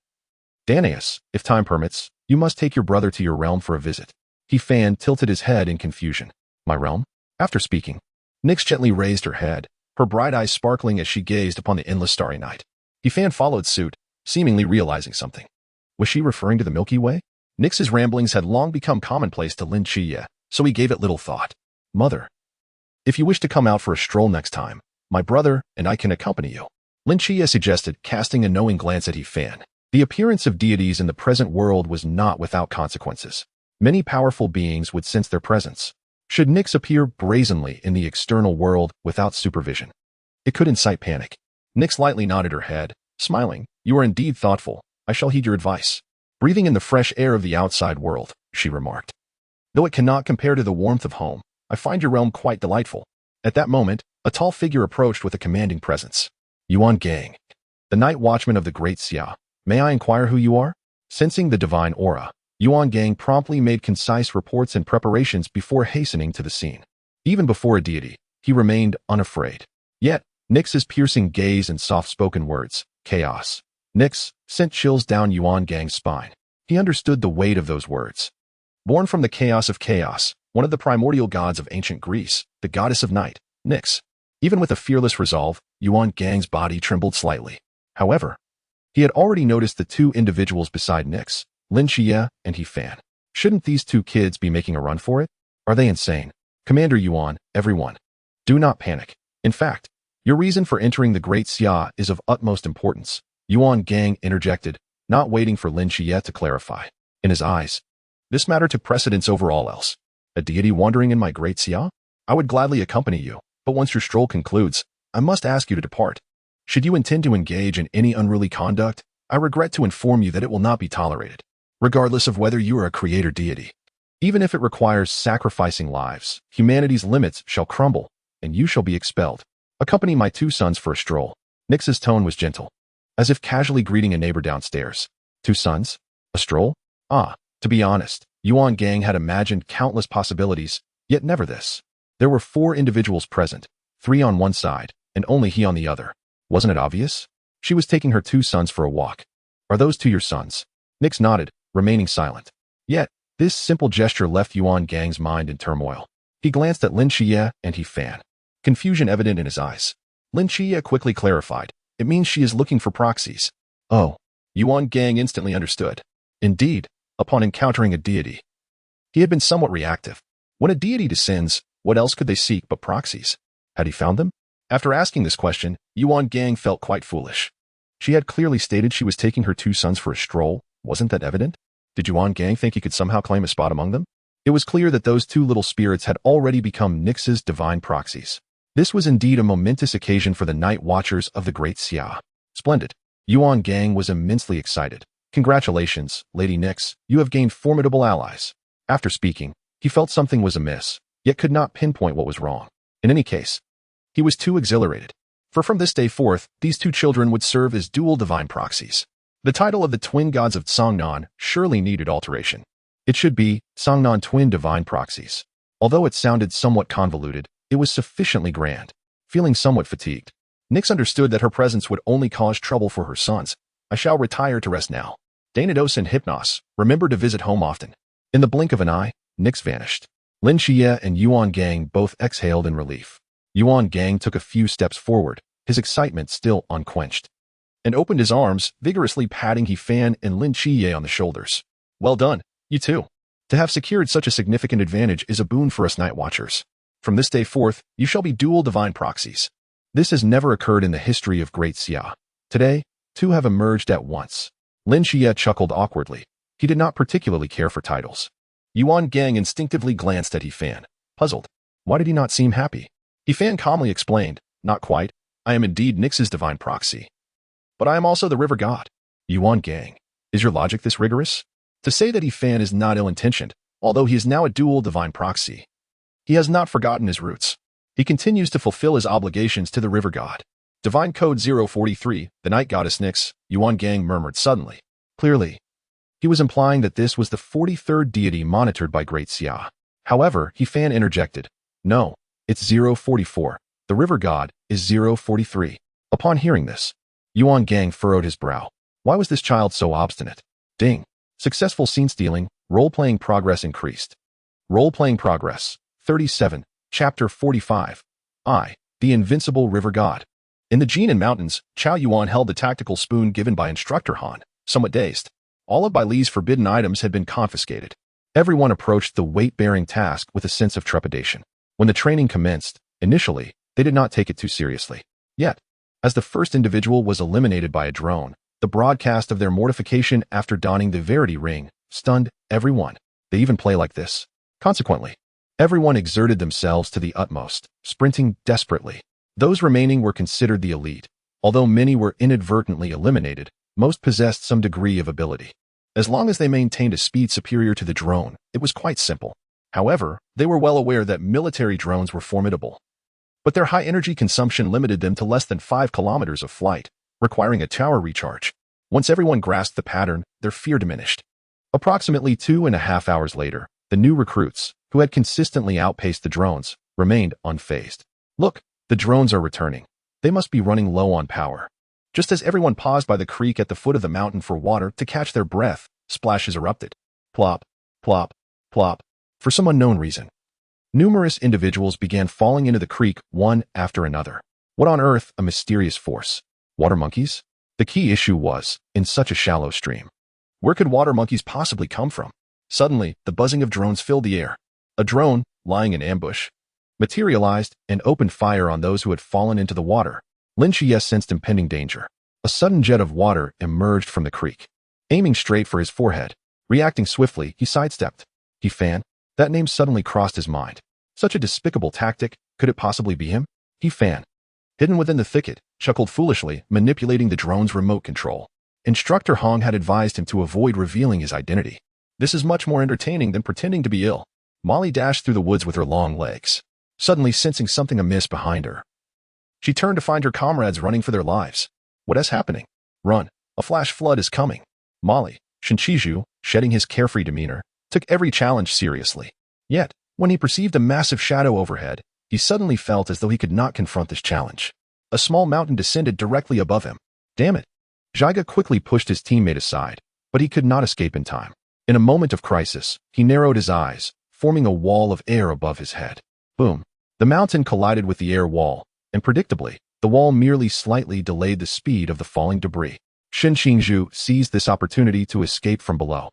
"Danaus, if time permits, you must take your brother to your realm for a visit." He Fan tilted his head in confusion. "My realm?" After speaking, Nyx gently raised her head, her bright eyes sparkling as she gazed upon the endless starry night. He Fan followed suit, seemingly realizing something. Was she referring to the Milky Way? Nyx's ramblings had long become commonplace to Lin Qiya, so he gave it little thought. "Mother, if you wish to come out for a stroll next time, my brother and I can accompany you," Lin Qiya suggested, casting a knowing glance at He Fan. The appearance of deities in the present world was not without consequences. Many powerful beings would sense their presence. Should Nyx appear brazenly in the external world without supervision, it could incite panic. Nyx lightly nodded her head, smiling. "You are indeed thoughtful. I shall heed your advice." "Breathing in the fresh air of the outside world," she remarked. "Though it cannot compare to the warmth of home, I find your realm quite delightful." At that moment, a tall figure approached with a commanding presence. "Yuan Gang, the night watchman of the Great Xia. May I inquire who you are?" Sensing the divine aura, Yuan Gang promptly made concise reports and preparations before hastening to the scene. Even before a deity, he remained unafraid. Yet, Nyx's piercing gaze and soft-spoken words, "Chaos. Nix sent chills down Yuan Gang's spine. He understood the weight of those words. Born from the chaos of chaos, one of the primordial gods of ancient Greece, the goddess of night, Nix. Even with a fearless resolve, Yuan Gang's body trembled slightly. However, he had already noticed the two individuals beside Nix, Lin Xie and He Fan. Shouldn't these two kids be making a run for it? Are they insane? Commander Yuan, everyone. Do not panic. In fact, your reason for entering the Great Xia is of utmost importance. Yuan Gang interjected, not waiting for Lin Xie to clarify. In his eyes, this matter took precedence over all else. A deity wandering in my Great Xia? I would gladly accompany you, but once your stroll concludes, I must ask you to depart. Should you intend to engage in any unruly conduct, I regret to inform you that it will not be tolerated, regardless of whether you are a creator deity. Even if it requires sacrificing lives, humanity's limits shall crumble, and you shall be expelled. Accompany my two sons for a stroll. Nix's tone was gentle, as if casually greeting a neighbor downstairs. Two sons? A stroll? To be honest, Yuan Gang had imagined countless possibilities, yet never this. There were 4 individuals present, 3 on one side, and only he on the other. Wasn't it obvious? She was taking her 2 sons for a walk. Are those 2 your sons? Nix nodded, remaining silent. Yet, this simple gesture left Yuan Gang's mind in turmoil. He glanced at Lin Xie and He Fan, confusion evident in his eyes. Lin Xie quickly clarified, it means she is looking for proxies. Oh. Yuan Gang instantly understood. Indeed, upon encountering a deity, he had been somewhat reactive. When a deity descends, what else could they seek but proxies? Had he found them? After asking this question, Yuan Gang felt quite foolish. She had clearly stated she was taking her 2 sons for a stroll. Wasn't that evident? Did Yuan Gang think he could somehow claim a spot among them? It was clear that those 2 little spirits had already become Nix's divine proxies. This was indeed a momentous occasion for the Night Watchers of the Great Xia. Splendid. Yuan Gang was immensely excited. Congratulations, Lady Nix, you have gained formidable allies. After speaking, he felt something was amiss, yet could not pinpoint what was wrong. In any case, he was too exhilarated. For from this day forth, these 2 children would serve as dual divine proxies. The title of the twin gods of Songnan surely needed alteration. It should be Songnan Twin Divine Proxies. Although it sounded somewhat convoluted, it was sufficiently grand. Feeling somewhat fatigued, Nix understood that her presence would only cause trouble for her sons. I shall retire to rest now. Danados and Hypnos, remember to visit home often. In the blink of an eye, Nix vanished. Lin Xie and Yuan Gang both exhaled in relief. Yuan Gang took a few steps forward, his excitement still unquenched, and opened his arms, vigorously patting He Fan and Lin Xie on the shoulders. Well done, you two. To have secured such a significant advantage is a boon for us Night Watchers. From this day forth, you shall be dual divine proxies. This has never occurred in the history of Great Xia. Today, 2 have emerged at once. Lin Xie chuckled awkwardly. He did not particularly care for titles. Yuan Gang instinctively glanced at He Fan, puzzled. Why did he not seem happy? He Fan calmly explained, not quite. I am indeed Nix's divine proxy, but I am also the river god. Yuan Gang, is your logic this rigorous? To say that He Fan is not ill-intentioned, although he is now a dual divine proxy. He has not forgotten his roots. He continues to fulfill his obligations to the river god. Divine Code 043, the night goddess Nix, Yuan Gang murmured suddenly. Clearly, he was implying that this was the 43rd deity monitored by Great Xia. However, He Fan interjected. No, it's 044. The river god is 043. Upon hearing this, Yuan Gang furrowed his brow. Why was this child so obstinate? Ding. Successful scene stealing, role-playing progress increased. Role-playing progress, 37, Chapter 45. The Invincible River God. In the Jinan Mountains, Chao Yuan held the tactical spoon given by Instructor Han, somewhat dazed. All of Bai Li's forbidden items had been confiscated. Everyone approached the weight-bearing task with a sense of trepidation. When the training commenced, initially, they did not take it too seriously. Yet, as the first individual was eliminated by a drone, the broadcast of their mortification after donning the Verity Ring stunned everyone. They even play like this. Consequently, everyone exerted themselves to the utmost, sprinting desperately. Those remaining were considered the elite. Although many were inadvertently eliminated, most possessed some degree of ability. As long as they maintained a speed superior to the drone, it was quite simple. However, they were well aware that military drones were formidable. But their high energy consumption limited them to less than 5 kilometers of flight, requiring a tower recharge. Once everyone grasped the pattern, their fear diminished. Approximately 2.5 hours later, the new recruits, who had consistently outpaced the drones, remained unfazed. Look, the drones are returning. They must be running low on power. Just as everyone paused by the creek at the foot of the mountain for water to catch their breath, splashes erupted. Plop, plop, plop. For some unknown reason, numerous individuals began falling into the creek one after another. What on earth? A mysterious force. Water monkeys? The key issue was, in such a shallow stream, where could water monkeys possibly come from? Suddenly, the buzzing of drones filled the air. A drone, lying in ambush, materialized and opened fire on those who had fallen into the water. Lin Xie sensed impending danger. A sudden jet of water emerged from the creek, aiming straight for his forehead. Reacting swiftly, he sidestepped. He Fan? That name suddenly crossed his mind. Such a despicable tactic, could it possibly be him? He Fan, hidden within the thicket, chuckled foolishly, manipulating the drone's remote control. Instructor Hong had advised him to avoid revealing his identity. This is much more entertaining than pretending to be ill. Molly dashed through the woods with her long legs, suddenly sensing something amiss behind her. She turned to find her comrades running for their lives. What is happening? Run. A flash flood is coming. Molly, Shinchiju, shedding his carefree demeanor, took every challenge seriously. Yet, when he perceived a massive shadow overhead, he suddenly felt as though he could not confront this challenge. A small mountain descended directly above him. Damn it. Zhiga quickly pushed his teammate aside, but he could not escape in time. In a moment of crisis, he narrowed his eyes, forming a wall of air above his head. Boom. The mountain collided with the air wall, and predictably, the wall merely slightly delayed the speed of the falling debris. Shin Xingzhu seized this opportunity to escape from below.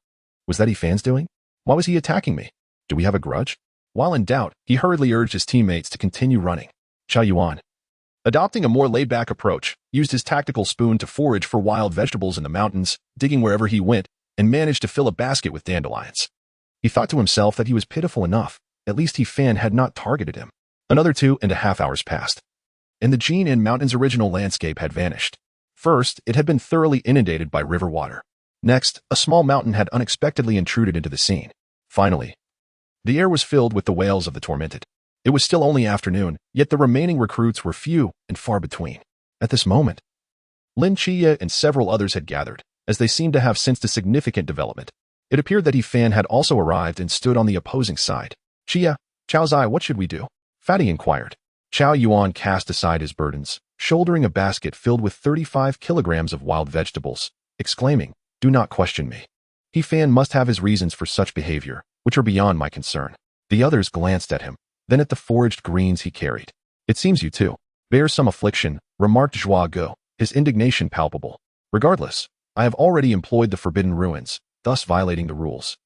Was that He Fan's doing? Why was he attacking me? Do we have a grudge? While in doubt, he hurriedly urged his teammates to continue running. Zhao Yuan, adopting a more laid-back approach, used his tactical spoon to forage for wild vegetables in the mountains, digging wherever he went, and managed to fill a basket with dandelions. He thought to himself that he was pitiful enough. At least He Fan had not targeted him. Another 2.5 hours passed, and the Jinan Mountains' original landscape had vanished. First, it had been thoroughly inundated by river water. Next, a small mountain had unexpectedly intruded into the scene. Finally, the air was filled with the wails of the tormented. It was still only afternoon, yet the remaining recruits were few and far between. At this moment, Lin Xie and several others had gathered, as they seemed to have sensed a significant development. It appeared that He Fan had also arrived and stood on the opposing side. Chia, Chao Zai, what should we do? Fatty inquired. Chao Yuan cast aside his burdens, shouldering a basket filled with 35 kilograms of wild vegetables, exclaiming, "Do not question me. He Fan must have his reasons for such behavior, which are beyond my concern." The others glanced at him, then at the foraged greens he carried. "It seems you too bear some affliction," remarked Zhua Go, his indignation palpable. "Regardless, I have already employed the forbidden ruins, thus violating the rules.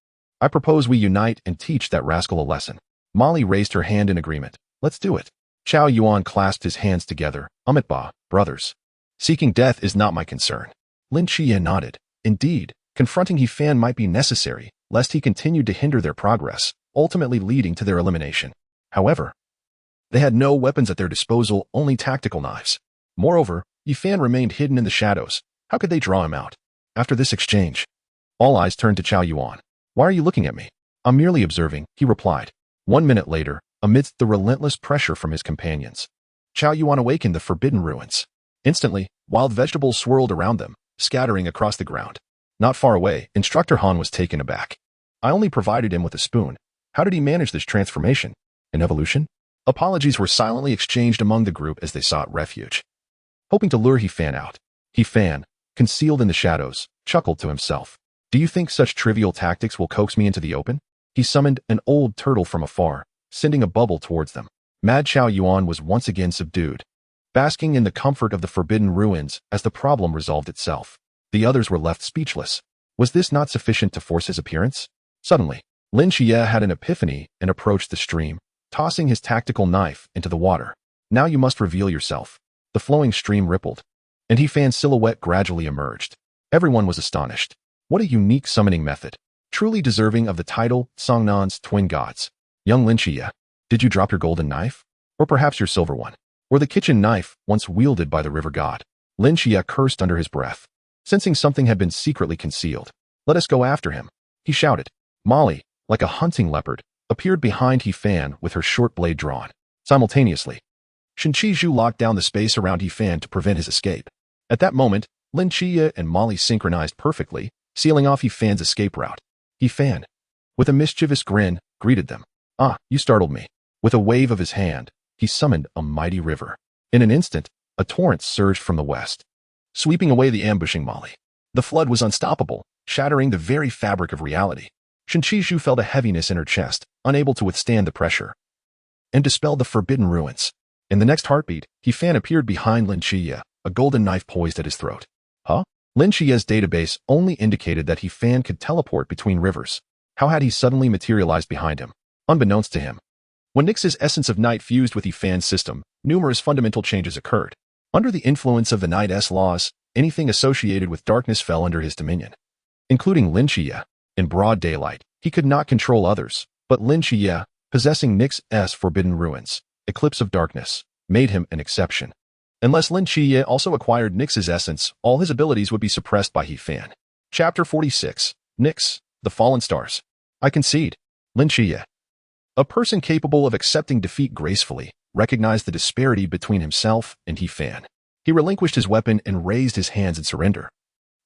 I propose we unite and teach that rascal a lesson." Molly raised her hand in agreement. "Let's do it." Chao Yuan clasped his hands together. "Amitba, brothers. Seeking death is not my concern." Lin Xie nodded. Indeed, confronting He Fan might be necessary, lest he continued to hinder their progress, ultimately leading to their elimination. However, they had no weapons at their disposal, only tactical knives. Moreover, He Fan remained hidden in the shadows. How could they draw him out? After this exchange, all eyes turned to Chao Yuan. "Why are you looking at me?" "I'm merely observing," he replied. 1 minute later, amidst the relentless pressure from his companions, Chao Yuan awakened the forbidden ruins. Instantly, wild vegetables swirled around them, scattering across the ground. Not far away, Instructor Han was taken aback. "I only provided him with a spoon. How did he manage this transformation? An evolution?" Apologies were silently exchanged among the group as they sought refuge. Hoping to lure He Fan out, He Fan, concealed in the shadows, chuckled to himself. "Do you think such trivial tactics will coax me into the open?" He summoned an old turtle from afar, sending a bubble towards them. Mad Chao Yuan was once again subdued, basking in the comfort of the forbidden ruins as the problem resolved itself. The others were left speechless. Was this not sufficient to force his appearance? Suddenly, Lin Xie had an epiphany and approached the stream, tossing his tactical knife into the water. "Now you must reveal yourself." The flowing stream rippled, and He Fan's silhouette gradually emerged. Everyone was astonished. What a unique summoning method, truly deserving of the title Songnan's Twin Gods. "Young Lin Xie, did you drop your golden knife? Or perhaps your silver one? Or the kitchen knife once wielded by the river god?" Lin Xie cursed under his breath, sensing something had been secretly concealed. "Let us go after him," he shouted. Molly, like a hunting leopard, appeared behind He Fan with her short blade drawn. Simultaneously, Shinchiju locked down the space around He Fan to prevent his escape. At that moment, Lin Xie and Molly synchronized perfectly, sealing off He Fan's escape route. He Fan, with a mischievous grin, greeted them. "Ah, you startled me." With a wave of his hand, he summoned a mighty river. In an instant, a torrent surged from the west, sweeping away the ambushing Molly. The flood was unstoppable, shattering the very fabric of reality. Shinchiju felt a heaviness in her chest, unable to withstand the pressure, and dispelled the forbidden ruins. In the next heartbeat, He-Fan appeared behind Lin Chiye, a golden knife poised at his throat. Huh? Lin Chiye's database only indicated that He-Fan could teleport between rivers. How had he suddenly materialized behind him? Unbeknownst to him. When Nyx's essence of night fused with He-Fan's system, numerous fundamental changes occurred. Under the influence of the Night's laws, anything associated with darkness fell under his dominion, including Lin Chiye. In broad daylight, he could not control others, but Lin Chiye, possessing Nyx's forbidden ruins, eclipse of darkness, made him an exception. Unless Lin Chiye also acquired Nyx's essence, all his abilities would be suppressed by He-Fan. Chapter 46. Nyx, the Fallen Stars. I concede. Lin Chiye, a person capable of accepting defeat gracefully, recognized the disparity between himself and He-Fan. He relinquished his weapon and raised his hands in surrender.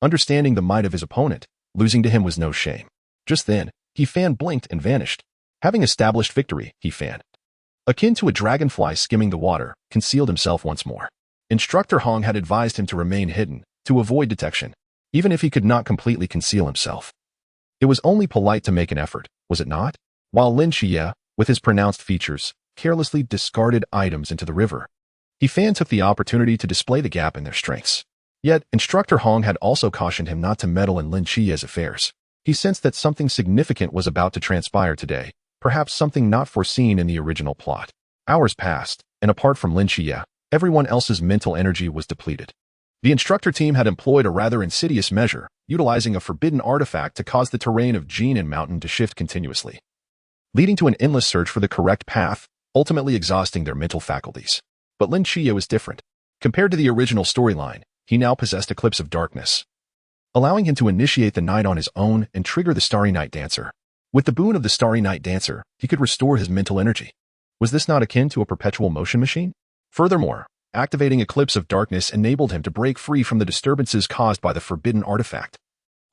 Understanding the might of his opponent, losing to him was no shame. Just then, He-Fan blinked and vanished. Having established victory, He-Fan, akin to a dragonfly skimming the water, concealed himself once more. Instructor Hong had advised him to remain hidden, to avoid detection, even if he could not completely conceal himself. It was only polite to make an effort, was it not? While Lin Chiye, with his pronounced features, carelessly discarded items into the river, He-Fan took the opportunity to display the gap in their strengths. Yet, Instructor Hong had also cautioned him not to meddle in Lin Chiye's affairs. He sensed that something significant was about to transpire today, perhaps something not foreseen in the original plot. Hours passed, and apart from Lin Chiye, everyone else's mental energy was depleted. The instructor team had employed a rather insidious measure, utilizing a forbidden artifact to cause the terrain of Jinan Mountain to shift continuously, leading to an endless search for the correct path, ultimately exhausting their mental faculties. But Lin Chiye was different. Compared to the original storyline, he now possessed Eclipse of Darkness, allowing him to initiate the night on his own and trigger the Starry Night Dancer. With the boon of the Starry Night Dancer, he could restore his mental energy. Was this not akin to a perpetual motion machine? Furthermore, activating Eclipse of Darkness enabled him to break free from the disturbances caused by the forbidden artifact,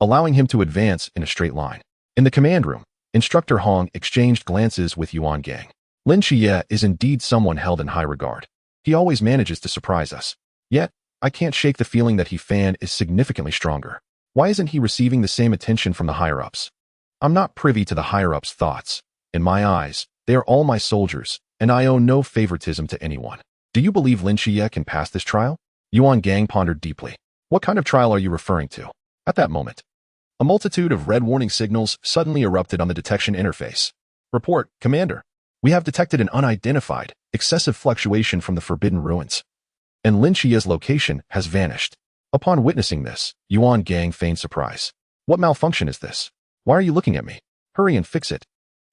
allowing him to advance in a straight line. In the command room, Instructor Hong exchanged glances with Yuan Gang. Lin Chiye is indeed someone held in high regard. He always manages to surprise us. Yet, I can't shake the feeling that He-Fan is significantly stronger. Why isn't he receiving the same attention from the higher-ups? I'm not privy to the higher-ups' thoughts. In my eyes, they are all my soldiers, and I owe no favoritism to anyone. Do you believe Lin Chiye can pass this trial? Yuan Gang pondered deeply. What kind of trial are you referring to? At that moment, a multitude of red warning signals suddenly erupted on the detection interface. Report, Commander. We have detected an unidentified, excessive fluctuation from the Forbidden Ruins, and Lin Chiye's location has vanished. Upon witnessing this, Yuan Gang feigned surprise. What malfunction is this? Why are you looking at me? Hurry and fix it.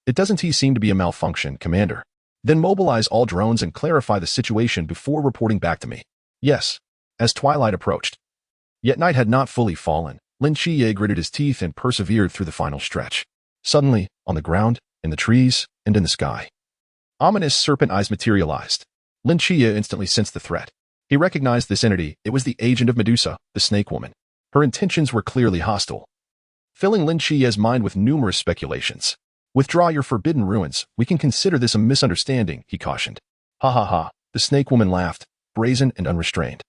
It doesn't seem to be a malfunction, Commander. Then mobilize all drones and clarify the situation before reporting back to me. Yes. As twilight approached. Yet night had not fully fallen. Lin Chiye gritted his teeth and persevered through the final stretch. Suddenly, on the ground, in the trees, and in the sky, ominous serpent eyes materialized. Lin Chiye instantly sensed the threat. He recognized this entity. It was the agent of Medusa, the Snake Woman. Her intentions were clearly hostile, filling Lin Chiye's mind with numerous speculations. Withdraw your forbidden ruins. We can consider this a misunderstanding, he cautioned. Ha ha ha. The Snake Woman laughed, brazen and unrestrained,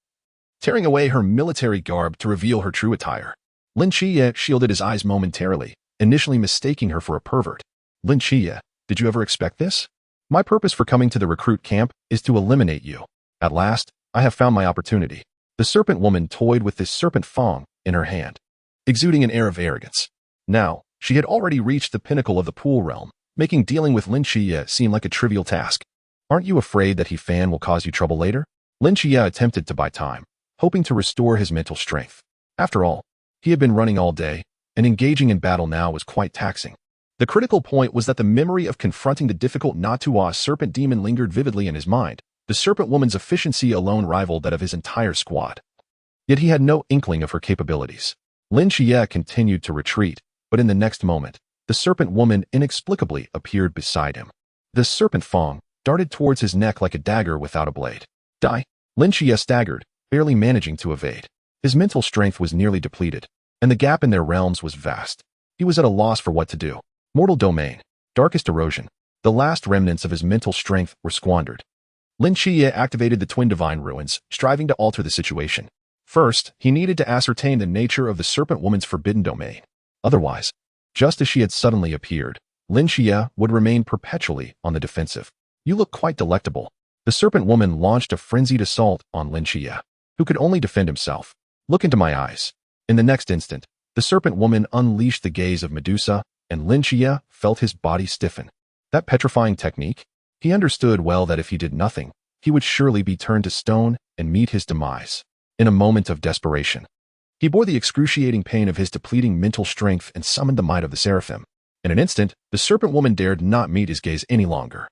tearing away her military garb to reveal her true attire. Lin Chiye shielded his eyes momentarily, initially mistaking her for a pervert. Lin Chiye, did you ever expect this? My purpose for coming to the recruit camp is to eliminate you. At last, I have found my opportunity. The serpent woman toyed with this serpent fang in her hand, exuding an air of arrogance. Now, she had already reached the pinnacle of the pool realm, making dealing with Lin Chiye seem like a trivial task. Aren't you afraid that He-Fan will cause you trouble later? Lin Chiye attempted to buy time, hoping to restore his mental strength. After all, he had been running all day, and engaging in battle now was quite taxing. The critical point was that the memory of confronting the difficult Natua serpent demon lingered vividly in his mind. The serpent woman's efficiency alone rivaled that of his entire squad. Yet he had no inkling of her capabilities. Lin Chiye continued to retreat, but in the next moment, the serpent woman inexplicably appeared beside him. The serpent fang darted towards his neck like a dagger without a blade. Die! Lin Chiye staggered, barely managing to evade. His mental strength was nearly depleted, and the gap in their realms was vast. He was at a loss for what to do. Mortal domain, darkest erosion. The last remnants of his mental strength were squandered. Lin Chiye activated the Twin Divine Ruins, striving to alter the situation. First, he needed to ascertain the nature of the serpent woman's forbidden domain. Otherwise, just as she had suddenly appeared, Lin Xie would remain perpetually on the defensive. You look quite delectable. The serpent woman launched a frenzied assault on Lin Xie, who could only defend himself. Look into my eyes. In the next instant, the serpent woman unleashed the gaze of Medusa, and Lin Xie felt his body stiffen. That petrifying technique? He understood well that if he did nothing, he would surely be turned to stone and meet his demise. In a moment of desperation, he bore the excruciating pain of his depleting mental strength and summoned the might of the seraphim. In an instant, the serpent woman dared not meet his gaze any longer.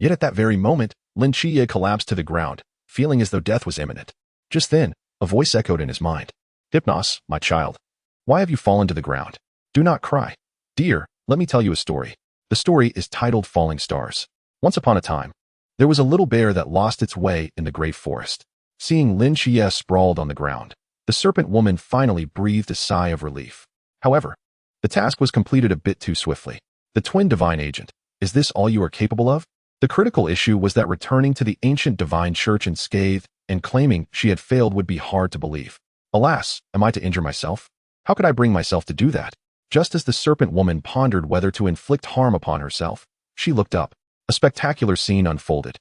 Yet at that very moment, Lin Xie collapsed to the ground, feeling as though death was imminent. Just then, a voice echoed in his mind. Hypnos, my child. Why have you fallen to the ground? Do not cry. Dear, let me tell you a story. The story is titled Falling Stars. Once upon a time, there was a little bear that lost its way in the great forest. Seeing Lin Xie sprawled on the ground, the serpent woman finally breathed a sigh of relief. However, the task was completed a bit too swiftly. The twin divine agent, is this all you are capable of? The critical issue was that returning to the ancient divine church unscathed and claiming she had failed would be hard to believe. Alas, am I to injure myself? How could I bring myself to do that? Just as the serpent woman pondered whether to inflict harm upon herself, she looked up. A spectacular scene unfolded.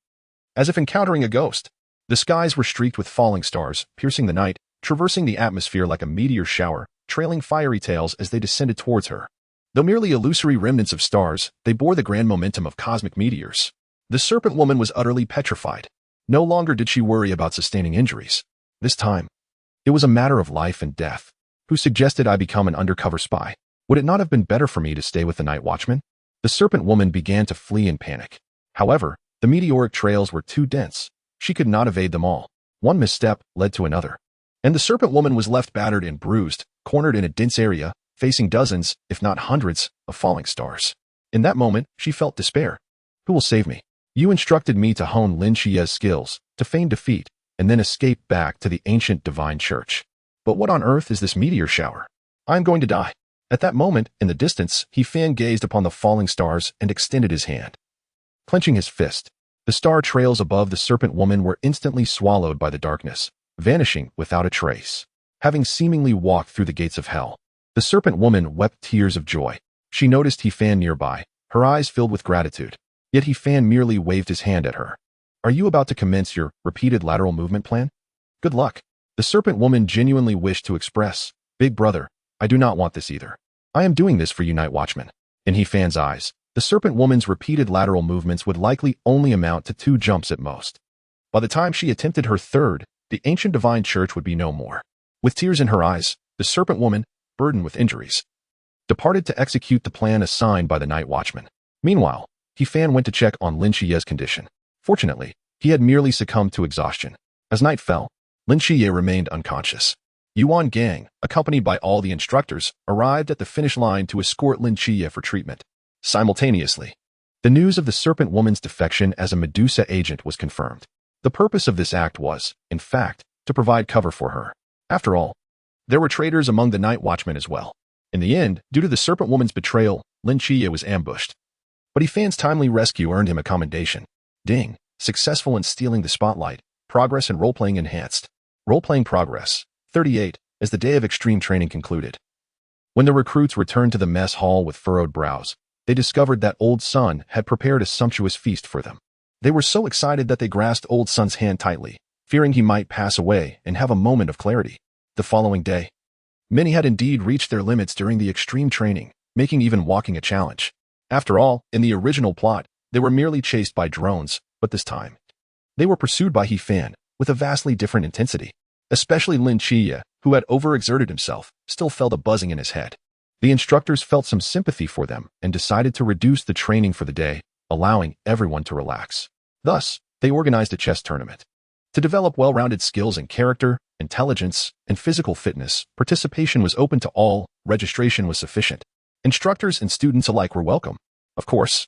As if encountering a ghost, the skies were streaked with falling stars, piercing the night, traversing the atmosphere like a meteor shower, trailing fiery tails as they descended towards her. Though merely illusory remnants of stars, they bore the grand momentum of cosmic meteors. The serpent woman was utterly petrified. No longer did she worry about sustaining injuries. This time, it was a matter of life and death. Who suggested I become an undercover spy? Would it not have been better for me to stay with the night watchman? The serpent woman began to flee in panic. However, the meteoric trails were too dense. She could not evade them all. One misstep led to another. And the serpent woman was left battered and bruised, cornered in a dense area, facing dozens, if not hundreds, of falling stars. In that moment, she felt despair. Who will save me? You instructed me to hone Lin Xie's skills, to feign defeat, and then escape back to the ancient divine church. But what on earth is this meteor shower? I am going to die. At that moment, in the distance, he fan-gazed upon the falling stars and extended his hand. Clenching his fist, the star trails above the serpent woman were instantly swallowed by the darkness, vanishing without a trace. Having seemingly walked through the gates of hell, the serpent woman wept tears of joy. She noticed he fanned nearby, her eyes filled with gratitude. Yet he fan merely waved his hand at her. Are you about to commence your repeated lateral movement plan? Good luck. The serpent woman genuinely wished to express, Big brother, I do not want this either. I am doing this for you, night watchman. In He Fan's eyes, the serpent woman's repeated lateral movements would likely only amount to 2 jumps at most. By the time she attempted her third, the ancient divine church would be no more. With tears in her eyes, the serpent woman, burdened with injuries, departed to execute the plan assigned by the night watchman. Meanwhile, He Fan went to check on Lin Xie's condition. Fortunately, he had merely succumbed to exhaustion. As night fell, Lin Xie remained unconscious. Yuan Gang, accompanied by all the instructors, arrived at the finish line to escort Lin Xie for treatment. Simultaneously, the news of the serpent woman's defection as a Medusa agent was confirmed. The purpose of this act was, in fact, to provide cover for her. After all, there were traitors among the night watchmen as well. In the end, due to the serpent woman's betrayal, Lin Xie was ambushed. But He Fan's timely rescue earned him a commendation. Ding, successful in stealing the spotlight, progress and role-playing enhanced. Role-playing progress, 38, as the day of extreme training concluded. When the recruits returned to the mess hall with furrowed brows, they discovered that Old Sun had prepared a sumptuous feast for them. They were so excited that they grasped Old Sun's hand tightly, fearing he might pass away and have a moment of clarity. The following day, many had indeed reached their limits during the extreme training, making even walking a challenge. After all, in the original plot, they were merely chased by drones, but this time, they were pursued by He Fan, with a vastly different intensity. Especially Lin Xie, who had overexerted himself, still felt a buzzing in his head. The instructors felt some sympathy for them and decided to reduce the training for the day, allowing everyone to relax. Thus, they organized a chess tournament. To develop well-rounded skills in character, intelligence, and physical fitness, participation was open to all, registration was sufficient. Instructors and students alike were welcome. Of course,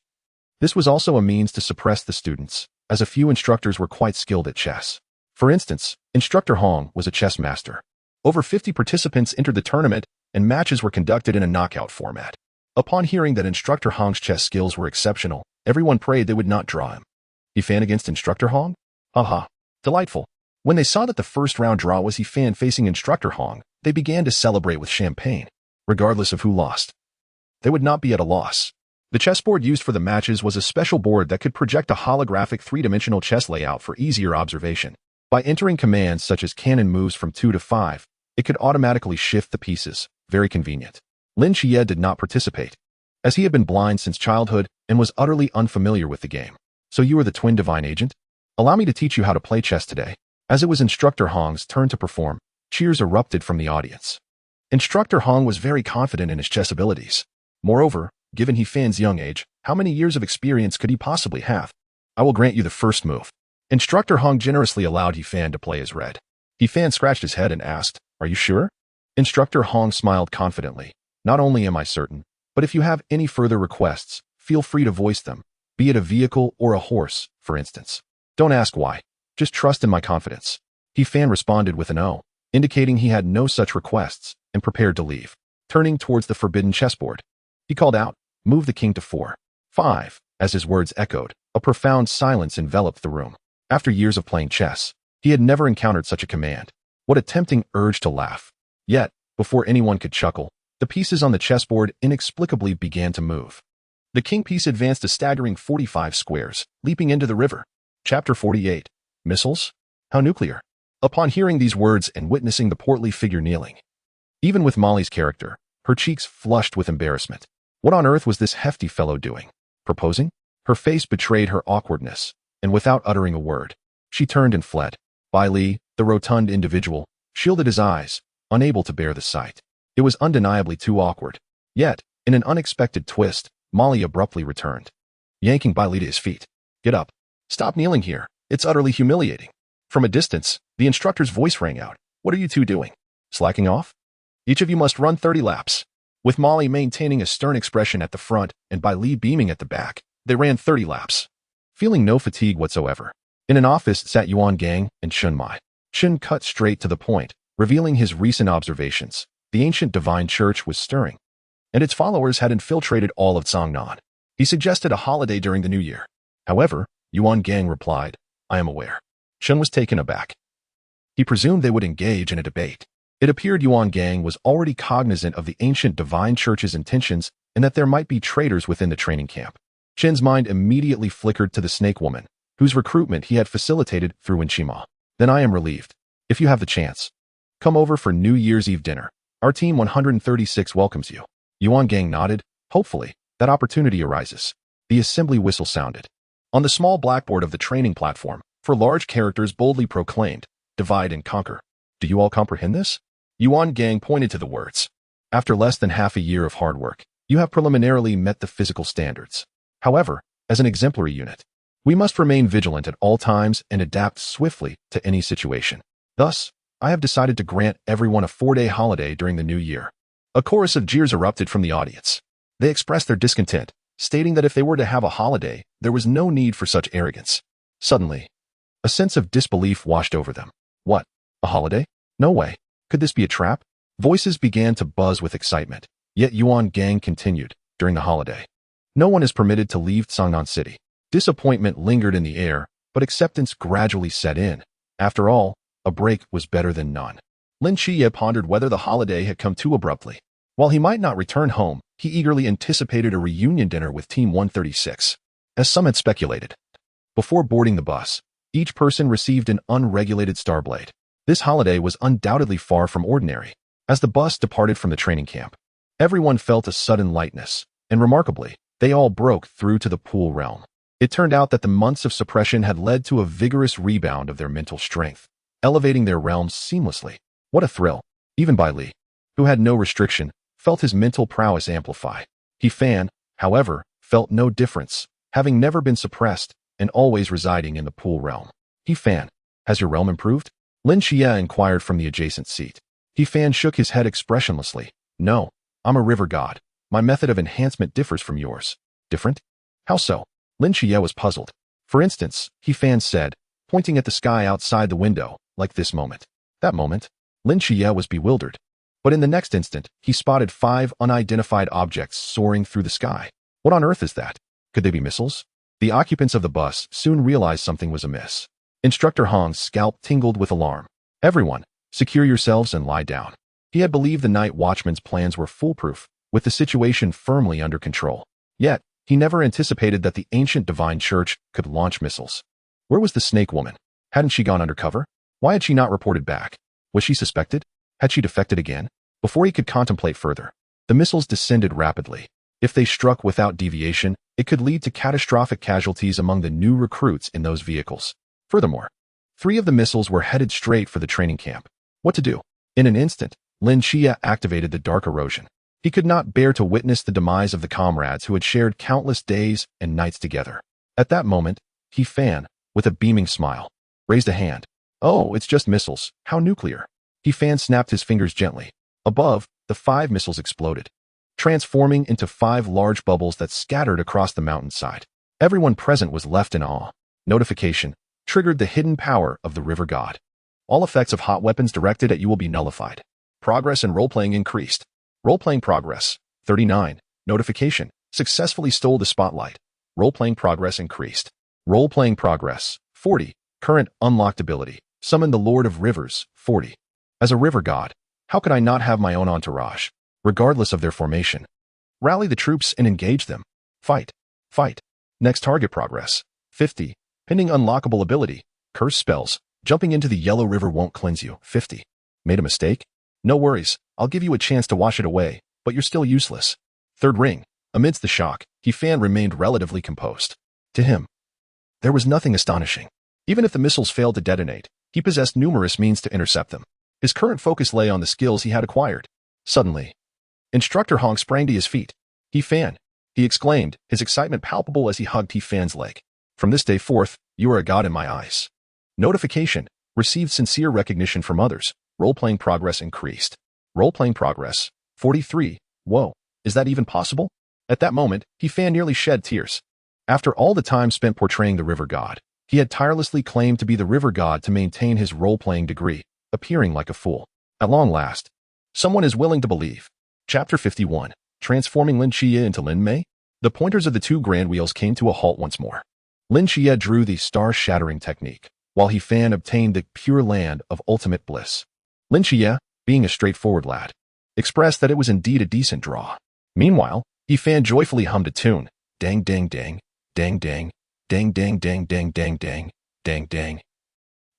this was also a means to suppress the students, as a few instructors were quite skilled at chess. For instance, Instructor Hong was a chess master. Over 50 participants entered the tournament, and matches were conducted in a knockout format. Upon hearing that Instructor Hong's chess skills were exceptional, everyone prayed they would not draw him. He Fan against Instructor Hong? Haha. Delightful. When they saw that the first round draw was Fan facing Instructor Hong, they began to celebrate with champagne, regardless of who lost. They would not be at a loss. The chessboard used for the matches was a special board that could project a holographic three-dimensional chess layout for easier observation. By entering commands such as cannon moves from 2 to 5, it could automatically shift the pieces, very convenient. Lin Xie did not participate, as he had been blind since childhood and was utterly unfamiliar with the game. So you are the twin divine agent? Allow me to teach you how to play chess today. As it was Instructor Hong's turn to perform, cheers erupted from the audience. Instructor Hong was very confident in his chess abilities. Moreover, given Fan's young age, how many years of experience could he possibly have? I will grant you the first move. Instructor Hong generously allowed Fan to play as red. Fan scratched his head and asked, "Are you sure?" Instructor Hong smiled confidently. "Not only am I certain, but if you have any further requests, feel free to voice them, be it a vehicle or a horse, for instance. Don't ask why. Just trust in my confidence." Fan responded with an O, indicating he had no such requests, and prepared to leave. Turning towards the forbidden chessboard, he called out, "Move the king to 4, 5. As his words echoed, a profound silence enveloped the room. After years of playing chess, he had never encountered such a command. What a tempting urge to laugh. Yet, before anyone could chuckle, the pieces on the chessboard inexplicably began to move. The king piece advanced a staggering 45 squares, leaping into the river. Chapter 48. Missiles? How nuclear? Upon hearing these words and witnessing the portly figure kneeling, even with Molly's character, her cheeks flushed with embarrassment. What on earth was this hefty fellow doing? Proposing? Her face betrayed her awkwardness, and without uttering a word, she turned and fled. Bai Li, the rotund individual, shielded his eyes, unable to bear the sight. It was undeniably too awkward. Yet, in an unexpected twist, Molly abruptly returned, yanking Bai Li to his feet. "Get up. Stop kneeling here. It's utterly humiliating." From a distance, the instructor's voice rang out. "What are you two doing? Slacking off? Each of you must run 30 laps. With Molly maintaining a stern expression at the front and Bai Li beaming at the back, they ran 30 laps, feeling no fatigue whatsoever. In an office sat Yuan Gang and Shun Mai. Shun cut straight to the point, revealing his recent observations. The ancient divine church was stirring, and its followers had infiltrated all of Zhangnan. He suggested a holiday during the new year. However, Yuan Gang replied, "I am aware." Shun was taken aback. He presumed they would engage in a debate. It appeared Yuan Gang was already cognizant of the ancient divine church's intentions and that there might be traitors within the training camp. Shen's mind immediately flickered to the snake woman, whose recruitment he had facilitated through Wenqima. "Then I am relieved. If you have the chance, come over for New Year's Eve dinner. Our team 136 welcomes you." Yuan Gang nodded. Hopefully, that opportunity arises. The assembly whistle sounded. On the small blackboard of the training platform, for large characters boldly proclaimed, "Divide and conquer." Do you all comprehend this? Yuan Gang pointed to the words. After less than half a year of hard work, you have preliminarily met the physical standards. However, as an exemplary unit, we must remain vigilant at all times and adapt swiftly to any situation. Thus, I have decided to grant everyone a 4-day holiday during the new year. A chorus of jeers erupted from the audience. They expressed their discontent, stating that if they were to have a holiday, there was no need for such arrogance. Suddenly, a sense of disbelief washed over them. What? A holiday? No way. Could this be a trap? Voices began to buzz with excitement. Yet Yuan Gang continued, during the holiday, no one is permitted to leave Zhangnan City. Disappointment lingered in the air, but acceptance gradually set in. After all, a break was better than none. Lin Xie pondered whether the holiday had come too abruptly. While he might not return home, he eagerly anticipated a reunion dinner with Team 136. As some had speculated, before boarding the bus, each person received an unregulated starblade. This holiday was undoubtedly far from ordinary. As the bus departed from the training camp, everyone felt a sudden lightness, and remarkably, they all broke through to the pool realm. It turned out that the months of suppression had led to a vigorous rebound of their mental strength, elevating their realms seamlessly. What a thrill! Even Bai Li, who had no restriction, felt his mental prowess amplify. Fan, however, felt no difference, having never been suppressed and always residing in the pool realm. Fan, has your realm improved? Lin Xie inquired from the adjacent seat. Fan shook his head expressionlessly. No, I'm a river god. My method of enhancement differs from yours. Different? How so? Lin Xie was puzzled. For instance, Fan said, pointing at the sky outside the window, like this moment. That moment, Lin Xie was bewildered. But in the next instant, he spotted 5 unidentified objects soaring through the sky. What on earth is that? Could they be missiles? The occupants of the bus soon realized something was amiss. Instructor Hong's scalp tingled with alarm. Everyone, secure yourselves and lie down. He had believed the night watchman's plans were foolproof, with the situation firmly under control. Yet, he never anticipated that the ancient divine church could launch missiles. Where was the snake woman? Hadn't she gone undercover? Why had she not reported back? Was she suspected? Had she defected again? Before he could contemplate further, the missiles descended rapidly. If they struck without deviation, it could lead to catastrophic casualties among the new recruits in those vehicles. Furthermore, 3 of the missiles were headed straight for the training camp. What to do? In an instant, Lin Chia activated the dark erosion. He could not bear to witness the demise of the comrades who had shared countless days and nights together. At that moment, He Fan, with a beaming smile, raised a hand. Oh, it's just missiles. How nuclear. He Fan snapped his fingers gently. Above, the 5 missiles exploded, transforming into 5 large bubbles that scattered across the mountainside. Everyone present was left in awe. Notification triggered the hidden power of the river god. All effects of hot weapons directed at you will be nullified. Progress and role-playing increased. Role-playing progress, 39. Notification, successfully stole the spotlight. Role-playing progress increased. Role-playing progress, 40. Current unlocked ability, summon the Lord of Rivers, 40. As a river god, how could I not have my own entourage, regardless of their formation? Rally the troops and engage them. Fight. Fight. Next target progress, 50. Pending unlockable ability, curse spells. Jumping into the yellow river won't cleanse you, 50. Made a mistake? No worries, I'll give you a chance to wash it away, but you're still useless. Third ring. Amidst the shock, He Fan remained relatively composed. To him, there was nothing astonishing. Even if the missiles failed to detonate, he possessed numerous means to intercept them. His current focus lay on the skills he had acquired. Suddenly, Instructor Hong sprang to his feet. He Fan, he exclaimed, his excitement palpable as he hugged He Fan's leg. From this day forth, you are a god in my eyes. Notification, received sincere recognition from others. Role-playing progress increased. Role-playing progress, 43. Whoa, is that even possible? At that moment, He Fan nearly shed tears. After all the time spent portraying the river god, he had tirelessly claimed to be the river god to maintain his role-playing degree, appearing like a fool. At long last, someone is willing to believe. Chapter 51. Transforming Lin Chia into Lin Mei? The pointers of the 2 grand wheels came to a halt once more. Lin Chia drew the star-shattering technique, while He Fan obtained the pure land of ultimate bliss. Lin Chia, being a straightforward lad, expressed that it was indeed a decent draw. Meanwhile, He Fan joyfully hummed a tune. Dang dang dang, dang dang, dang dang dang dang dang dang, dang dang,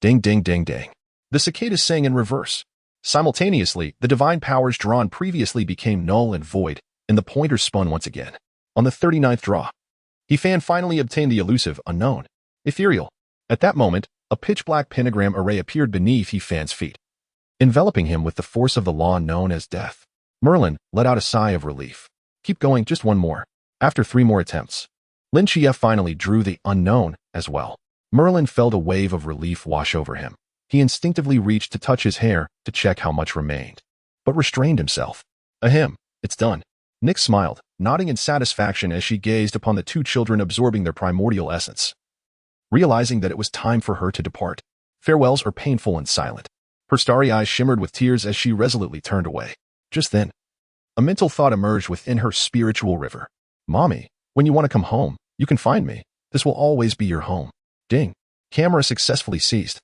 dang dang dang dang. The cicadas sang in reverse. Simultaneously, the divine powers drawn previously became null and void, and the pointers spun once again. On the 39th draw, He Fan finally obtained the elusive unknown, ethereal. At that moment, a pitch-black pentagram array appeared beneath He Fan's feet, enveloping him with the force of the law known as death. Merlin let out a sigh of relief. Keep going, just one more. After 3 more attempts, Lin Chia finally drew the unknown as well. Merlin felt a wave of relief wash over him. He instinctively reached to touch his hair to check how much remained, but restrained himself. Ahem, it's done. Nyx smiled, nodding in satisfaction as she gazed upon the 2 children absorbing their primordial essence. Realizing that it was time for her to depart, farewells are painful and silent. Her starry eyes shimmered with tears as she resolutely turned away. Just then, a mental thought emerged within her spiritual river. Mommy, when you want to come home, you can find me. This will always be your home. Ding. Camera successfully ceased.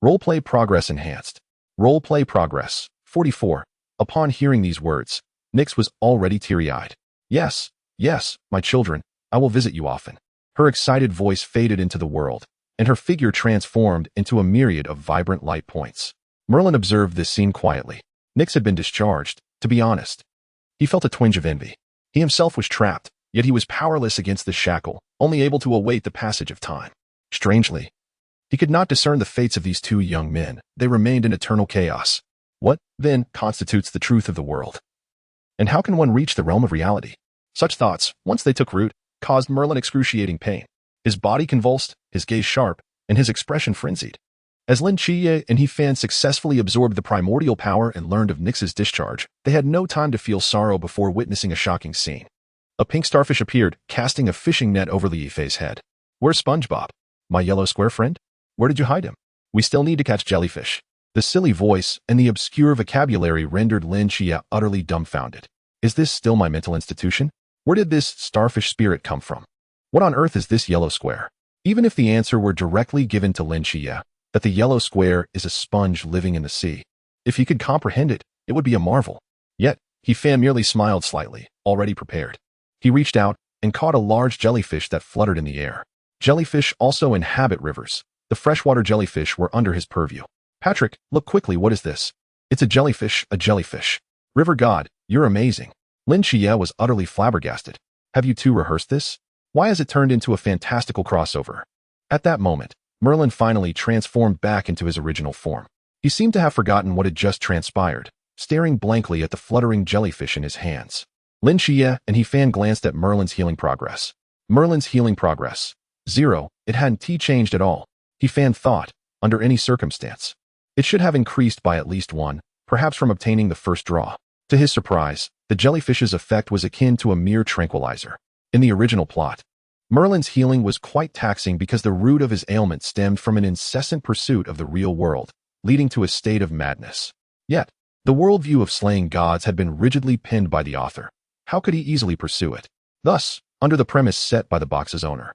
Roleplay progress enhanced. Roleplay progress, 44. Upon hearing these words, Nyx was already teary-eyed. Yes, yes, my children, I will visit you often. Her excited voice faded into the world, and her figure transformed into a myriad of vibrant light points. Merlin observed this scene quietly. Nyx had been discharged, to be honest. He felt a twinge of envy. He himself was trapped, yet he was powerless against the shackle, only able to await the passage of time. Strangely, he could not discern the fates of these 2 young men. They remained in eternal chaos. What, then, constitutes the truth of the world? And how can one reach the realm of reality? Such thoughts, once they took root, caused Merlin excruciating pain. His body convulsed, his gaze sharp, and his expression frenzied. As Lin Chia and He Fan successfully absorbed the primordial power and learned of Nyx's discharge, they had no time to feel sorrow before witnessing a shocking scene. A pink starfish appeared, casting a fishing net over Li Yifei's head. Where's SpongeBob? My yellow square friend? Where did you hide him? We still need to catch jellyfish. The silly voice and the obscure vocabulary rendered Lin Chia utterly dumbfounded. Is this still my mental institution? Where did this starfish spirit come from? What on earth is this yellow square? Even if the answer were directly given to Lin Xie, that the yellow square is a sponge living in the sea. If he could comprehend it, it would be a marvel. Yet, He Fan merely smiled slightly, already prepared. He reached out and caught a large jellyfish that fluttered in the air. Jellyfish also inhabit rivers. The freshwater jellyfish were under his purview. Patrick, look quickly, what is this? It's a jellyfish, a jellyfish. River God, you're amazing. Lin Xie was utterly flabbergasted. Have you two rehearsed this? Why has it turned into a fantastical crossover? At that moment, Merlin finally transformed back into his original form. He seemed to have forgotten what had just transpired, staring blankly at the fluttering jellyfish in his hands. Lin Xie and He Fan glanced at Merlin's healing progress. Merlin's healing progress. 0. It hadn't changed at all. He Fan thought, under any circumstance. It should have increased by at least 1, perhaps from obtaining the first draw. To his surprise, the jellyfish's effect was akin to a mere tranquilizer. In the original plot, Merlin's healing was quite taxing because the root of his ailment stemmed from an incessant pursuit of the real world, leading to a state of madness. Yet, the worldview of slaying gods had been rigidly pinned by the author. How could he easily pursue it? Thus, under the premise set by the box's owner,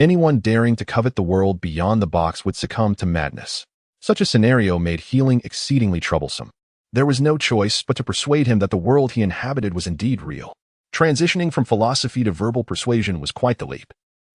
anyone daring to covet the world beyond the box would succumb to madness. Such a scenario made healing exceedingly troublesome. There was no choice but to persuade him that the world he inhabited was indeed real. Transitioning from philosophy to verbal persuasion was quite the leap.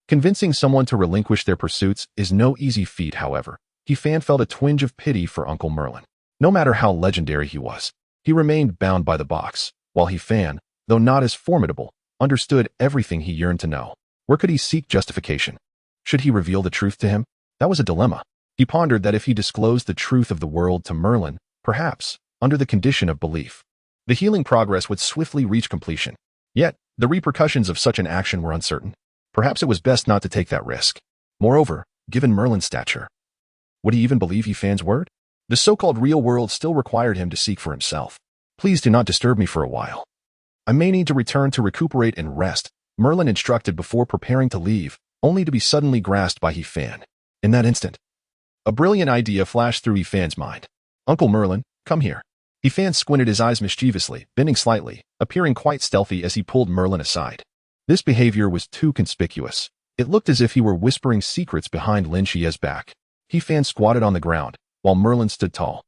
Convincing someone to relinquish their pursuits is no easy feat, however. He Fan felt a twinge of pity for Uncle Merlin. No matter how legendary he was, he remained bound by the box, while He Fan, though not as formidable, understood everything he yearned to know. Where could he seek justification? Should he reveal the truth to him? That was a dilemma. He pondered that if he disclosed the truth of the world to Merlin, perhaps, under the condition of belief, the healing progress would swiftly reach completion. Yet, the repercussions of such an action were uncertain. Perhaps it was best not to take that risk. Moreover, given Merlin's stature, would he even believe He Fan's word? The so-called real world still required him to seek for himself. Please do not disturb me for a while. I may need to return to recuperate and rest, Merlin instructed before preparing to leave, only to be suddenly grasped by He Fan. In that instant, a brilliant idea flashed through He Fan's mind. Uncle Merlin, come here. He Fan squinted his eyes mischievously, bending slightly, appearing quite stealthy as he pulled Merlin aside. This behavior was too conspicuous. It looked as if he were whispering secrets behind Lin Xie's back. He Fan squatted on the ground, while Merlin stood tall.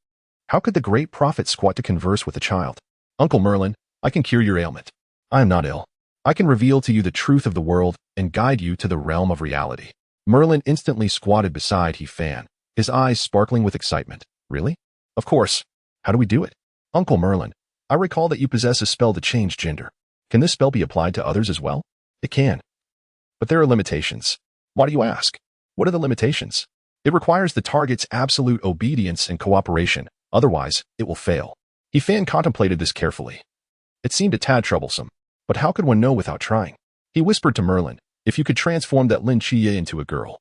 How could the great prophet squat to converse with a child? Uncle Merlin, I can cure your ailment. I am not ill. I can reveal to you the truth of the world and guide you to the realm of reality. Merlin instantly squatted beside He Fan, his eyes sparkling with excitement. Really? Of course. How do we do it? Uncle Merlin, I recall that you possess a spell to change gender. Can this spell be applied to others as well? It can. But there are limitations. Why do you ask? What are the limitations? It requires the target's absolute obedience and cooperation, otherwise, it will fail. He Fan contemplated this carefully. It seemed a tad troublesome, but how could one know without trying? He whispered to Merlin, if you could transform that Lin Xie into a girl,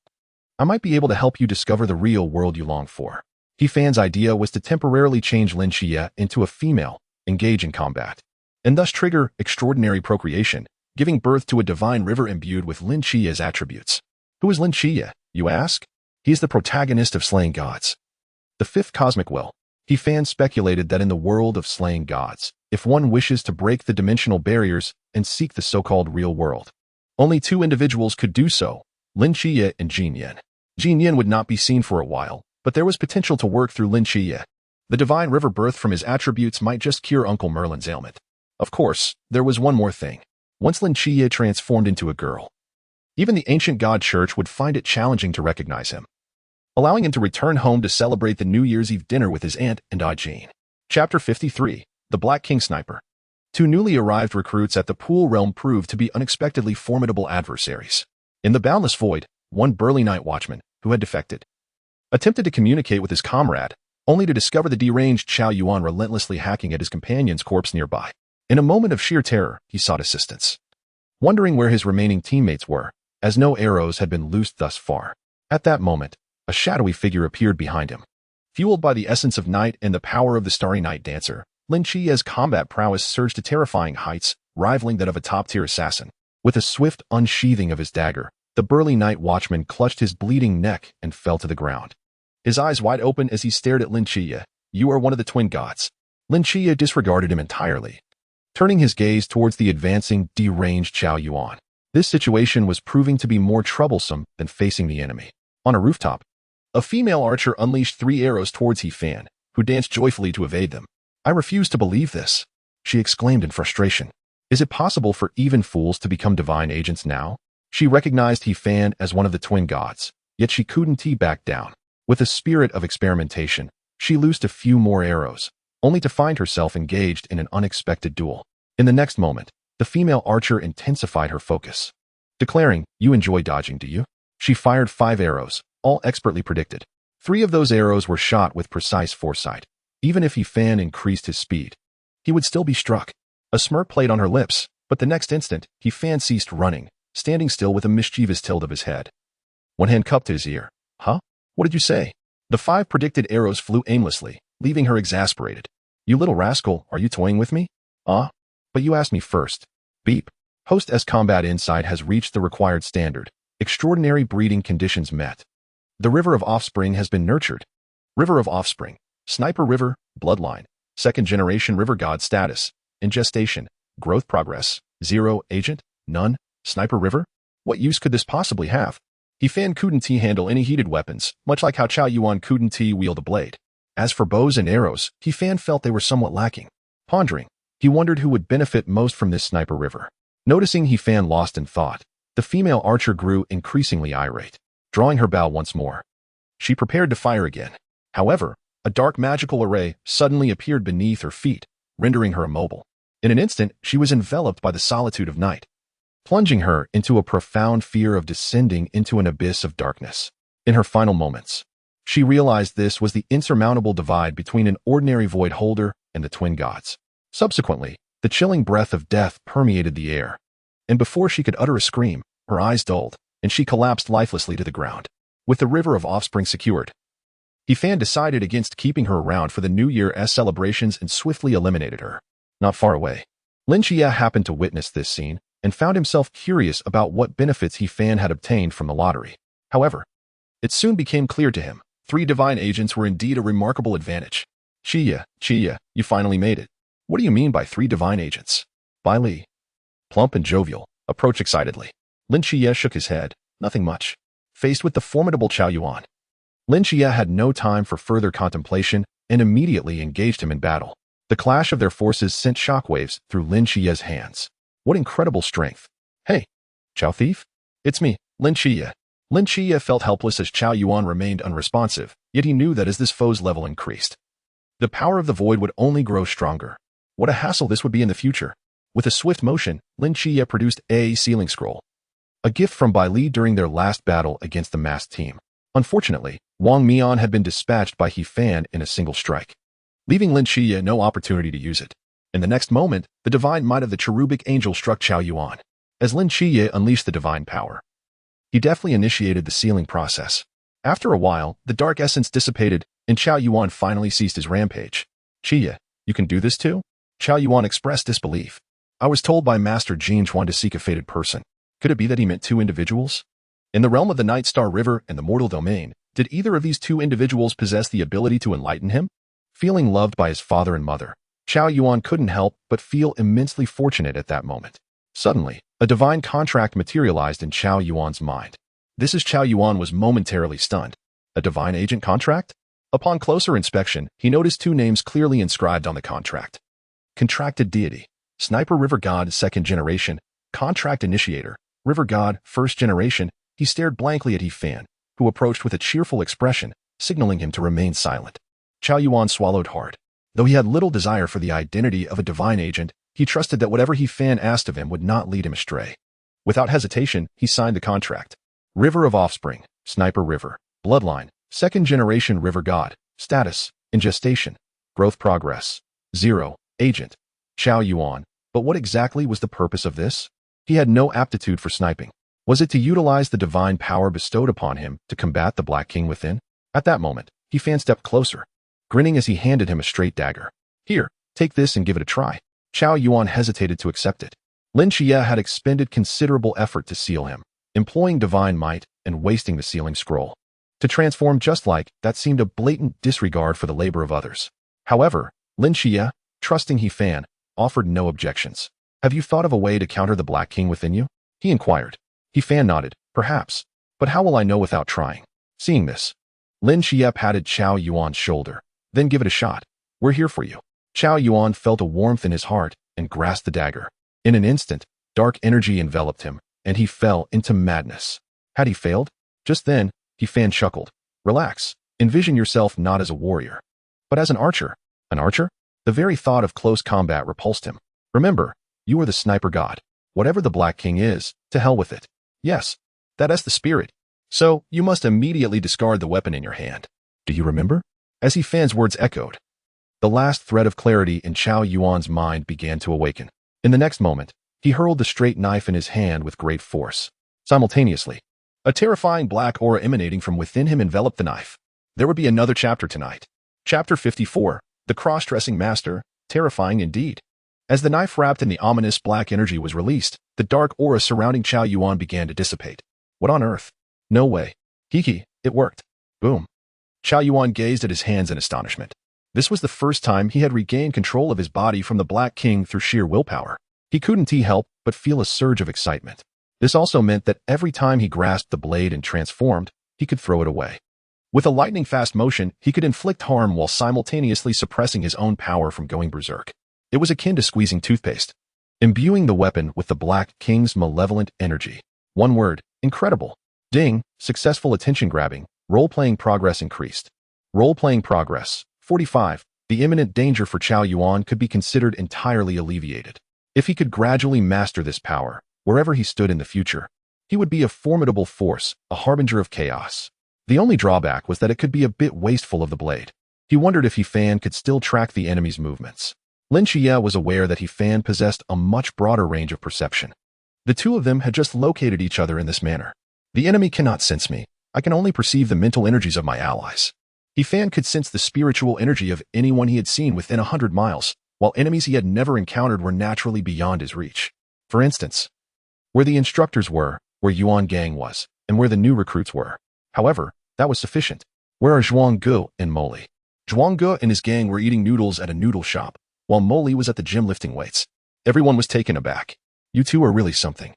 I might be able to help you discover the real world you long for. He Fan's idea was to temporarily change Lin Xie into a female, engage in combat, and thus trigger extraordinary procreation, giving birth to a divine river imbued with Lin Xie's attributes. Who is Lin Xie, you ask? He is the protagonist of Slaying Gods, the fifth cosmic will. He Fan speculated that in the world of slaying gods, if one wishes to break the dimensional barriers and seek the so-called real world, only 2 individuals could do so, Lin Xie and Jin Yin. Jin Yin would not be seen for a while, but there was potential to work through Lin Xie. The divine river birth from his attributes might just cure Uncle Merlin's ailment. Of course, there was one more thing. Once Lin Xie transformed into a girl, even the ancient god church would find it challenging to recognize him, allowing him to return home to celebrate the New Year's Eve dinner with his aunt and Jane. Chapter 53, The Black King Sniper. 2 newly arrived recruits at the Pool Realm proved to be unexpectedly formidable adversaries. In the boundless void, one burly night watchman, who had defected, attempted to communicate with his comrade, only to discover the deranged Chao Yuan relentlessly hacking at his companion's corpse nearby. In a moment of sheer terror, he sought assistance, wondering where his remaining teammates were, as no arrows had been loosed thus far. At that moment, a shadowy figure appeared behind him. Fueled by the essence of night and the power of the starry night dancer, Lin Xie's combat prowess surged to terrifying heights, rivaling that of a top-tier assassin. With a swift unsheathing of his dagger, the burly night watchman clutched his bleeding neck and fell to the ground. His eyes wide open as he stared at Lin Xie. You are one of the twin gods. Lin Xie disregarded him entirely, turning his gaze towards the advancing, deranged Chao Yuan. This situation was proving to be more troublesome than facing the enemy. On a rooftop, a female archer unleashed 3 arrows towards He Fan, who danced joyfully to evade them. "I refuse to believe this," she exclaimed in frustration. "Is it possible for even fools to become divine agents now?" She recognized He Fan as one of the twin gods, yet she couldn't back down. With a spirit of experimentation, she loosed a few more arrows, only to find herself engaged in an unexpected duel. In the next moment, the female archer intensified her focus. Declaring, "You enjoy dodging, do you?" She fired 5 arrows, all expertly predicted. 3 of those arrows were shot with precise foresight. Even if He Fan increased his speed, he would still be struck. A smirk played on her lips, but the next instant, He Fan ceased running, standing still with a mischievous tilt of his head. One hand cupped to his ear. "Huh? What did you say?" The 5 predicted arrows flew aimlessly, leaving her exasperated. "You little rascal, are you toying with me?" But you asked me first." Beep. Host S combat insight has reached the required standard. Extraordinary breeding conditions met. The river of offspring has been nurtured. River of offspring. Sniper river, bloodline. 2nd generation river god status. In gestation. Growth progress. 0. Agent. None. Sniper river? What use could this possibly have? He Fan couldn't handle any heated weapons, much like how Chao Yuan couldn't wield a blade. As for bows and arrows, He Fan felt they were somewhat lacking. Pondering, he wondered who would benefit most from this sniper river. Noticing He Fan lost in thought, the female archer grew increasingly irate, drawing her bow once more. She prepared to fire again. However, a dark magical array suddenly appeared beneath her feet, rendering her immobile. In an instant, she was enveloped by the solitude of night, plunging her into a profound fear of descending into an abyss of darkness. In her final moments, she realized this was the insurmountable divide between an ordinary void holder and the twin gods. Subsequently, the chilling breath of death permeated the air, and before she could utter a scream, her eyes dulled, and she collapsed lifelessly to the ground. With the river of offspring secured, He Fan decided against keeping her around for the New Year's celebrations and swiftly eliminated her. Not far away, Lin Xie happened to witness this scene and found himself curious about what benefits He Fan had obtained from the lottery. However, it soon became clear to him, 3 divine agents were indeed a remarkable advantage. Chia, you finally made it. What do you mean by 3 divine agents? Bai Li, plump and jovial, approached excitedly. Lin Xie shook his head. Nothing much. Faced with the formidable Chao Yuan, Lin Xie had no time for further contemplation and immediately engaged him in battle. The clash of their forces sent shockwaves through Lin Xie's hands. What incredible strength. "Hey, Chao Thief? It's me, Lin Xie." Lin Xie felt helpless as Chao Yuan remained unresponsive, yet he knew that as this foe's level increased, the power of the void would only grow stronger. What a hassle this would be in the future. With a swift motion, Lin Xie produced a sealing scroll, a gift from Bai Li during their last battle against the masked team. Unfortunately, Wang Mian had been dispatched by He Fan in a single strike, leaving Lin Xie no opportunity to use it. In the next moment, the divine might of the cherubic angel struck Chao Yuan. As Lin Xie unleashed the divine power, he deftly initiated the sealing process. After a while, the dark essence dissipated, and Chao Yuan finally ceased his rampage. "Xie, you can do this too?" Chao Yuan expressed disbelief. "I was told by Master Jin Chuan to seek a fated person. Could it be that he meant 2 individuals? In the realm of the Night Star River and the mortal domain, did either of these 2 individuals possess the ability to enlighten him?" Feeling loved by his father and mother, Chao Yuan couldn't help but feel immensely fortunate at that moment. Suddenly, a divine contract materialized in Chao Yuan's mind. This is Chao Yuan was momentarily stunned. A divine agent contract? Upon closer inspection, he noticed 2 names clearly inscribed on the contract. Contracted Deity, Sniper River God 2nd generation, Contract Initiator, River God 1st generation. He stared blankly at He Fan, who approached with a cheerful expression, signaling him to remain silent. Chao Yuan swallowed hard. Though he had little desire for the identity of a divine agent, he trusted that whatever He Fan asked of him would not lead him astray. Without hesitation, he signed the contract. River of Offspring, Sniper River, Bloodline, 2nd generation River God, Status, in gestation, Growth Progress, 0, Agent, Chao Yuan. But what exactly was the purpose of this? He had no aptitude for sniping. Was it to utilize the divine power bestowed upon him to combat the Black King within? At that moment, He Fan stepped closer, grinning as he handed him a straight dagger. "Here, take this and give it a try." Chao Yuan hesitated to accept it. Lin Xie had expended considerable effort to seal him, employing divine might and wasting the sealing scroll. To transform just like that seemed a blatant disregard for the labor of others. However, Lin Xie, trusting He Fan, offered no objections. "Have you thought of a way to counter the Black King within you?" he inquired. He Fan nodded. Perhaps. But how will I know without trying? Seeing this, Lin Xie patted Chao Yuan's shoulder. Then give it a shot. We're here for you. Chao Yuan felt a warmth in his heart and grasped the dagger. In an instant, dark energy enveloped him, and he fell into madness. Had he failed? Just then, He Fan chuckled. Relax. Envision yourself not as a warrior, but as an archer. An archer? The very thought of close combat repulsed him. Remember, you are the sniper god. Whatever the Black King is, to hell with it. Yes, that is the spirit. So, you must immediately discard the weapon in your hand. Do you remember? As He Fan's words echoed, the last thread of clarity in Chao Yuan's mind began to awaken. In the next moment, he hurled the straight knife in his hand with great force. Simultaneously, a terrifying black aura emanating from within him enveloped the knife. There would be another chapter tonight. Chapter 54, The Cross-Dressing Master, terrifying indeed. As the knife wrapped in the ominous black energy was released, the dark aura surrounding Chao Yuan began to dissipate. What on earth? No way. Hiki, it worked. Boom. Chao Yuan gazed at his hands in astonishment. This was the first time he had regained control of his body from the Black King through sheer willpower. He couldn't help but feel a surge of excitement. This also meant that every time he grasped the blade and transformed, he could throw it away. With a lightning-fast motion, he could inflict harm while simultaneously suppressing his own power from going berserk. It was akin to squeezing toothpaste, imbuing the weapon with the Black King's malevolent energy. One word, incredible. Ding, successful attention-grabbing, role-playing progress increased. Role-playing progress, 45. The imminent danger for Chao Yuan could be considered entirely alleviated. If he could gradually master this power, wherever he stood in the future, he would be a formidable force, a harbinger of chaos. The only drawback was that it could be a bit wasteful of the blade. He wondered if He Fan could still track the enemy's movements. Lin Xie was aware that He Fan possessed a much broader range of perception. The two of them had just located each other in this manner. The enemy cannot sense me. I can only perceive the mental energies of my allies. He Fan could sense the spiritual energy of anyone he had seen within 100 miles, while enemies he had never encountered were naturally beyond his reach. For instance, where the instructors were, where Yuan Gang was, and where the new recruits were. However, that was sufficient. Where are Zhuangge and Moly? Zhuangge and his gang were eating noodles at a noodle shop, while Moly was at the gym lifting weights. Everyone was taken aback. You two are really something.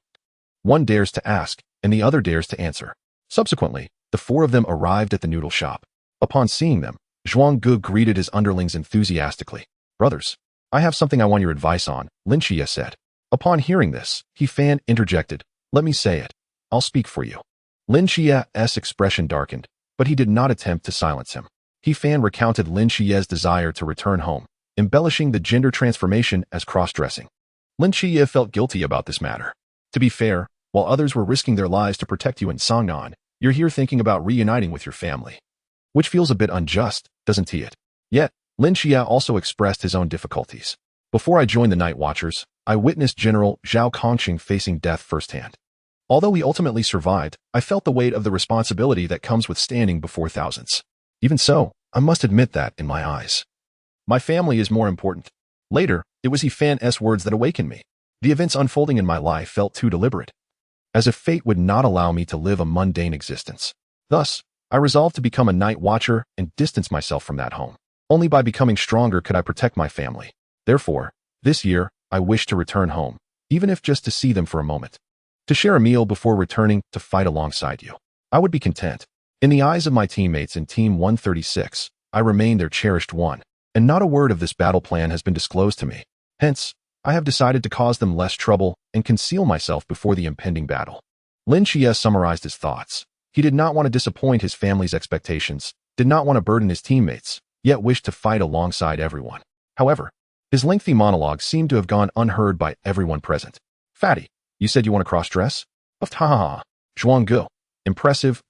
One dares to ask, and the other dares to answer. Subsequently, the four of them arrived at the noodle shop. Upon seeing them, Zhuangge greeted his underlings enthusiastically. Brothers, I have something I want your advice on, Lin Xie said. Upon hearing this, He Fan interjected. Let me say it. I'll speak for you. Lin Xie's expression darkened, but he did not attempt to silence him. He Fan recounted Lin Xie's desire to return home, embellishing the gender transformation as cross-dressing. Lin Xie felt guilty about this matter. To be fair, while others were risking their lives to protect you in Songnan, you're here thinking about reuniting with your family. Which feels a bit unjust, doesn't it? Yet, Lin Xie also expressed his own difficulties. Before I joined the Night Watchers, I witnessed General Zhao Kongcheng facing death firsthand. Although he ultimately survived, I felt the weight of the responsibility that comes with standing before thousands. Even so, I must admit that, in my eyes, my family is more important. Later, it was He Fan's words that awakened me. The events unfolding in my life felt too deliberate, as if fate would not allow me to live a mundane existence. Thus, I resolved to become a Night Watcher and distance myself from that home. Only by becoming stronger could I protect my family. Therefore, this year, I wish to return home, even if just to see them for a moment. To share a meal before returning to fight alongside you. I would be content. In the eyes of my teammates in Team 136, I remain their cherished one, and not a word of this battle plan has been disclosed to me. Hence, I have decided to cause them less trouble and conceal myself before the impending battle. Lin Xie summarized his thoughts. He did not want to disappoint his family's expectations, did not want to burden his teammates, yet wished to fight alongside everyone. However, his lengthy monologue seemed to have gone unheard by everyone present. Fatty, you said you want to cross-dress? Ha ha ha. Zhuangge. Impressive,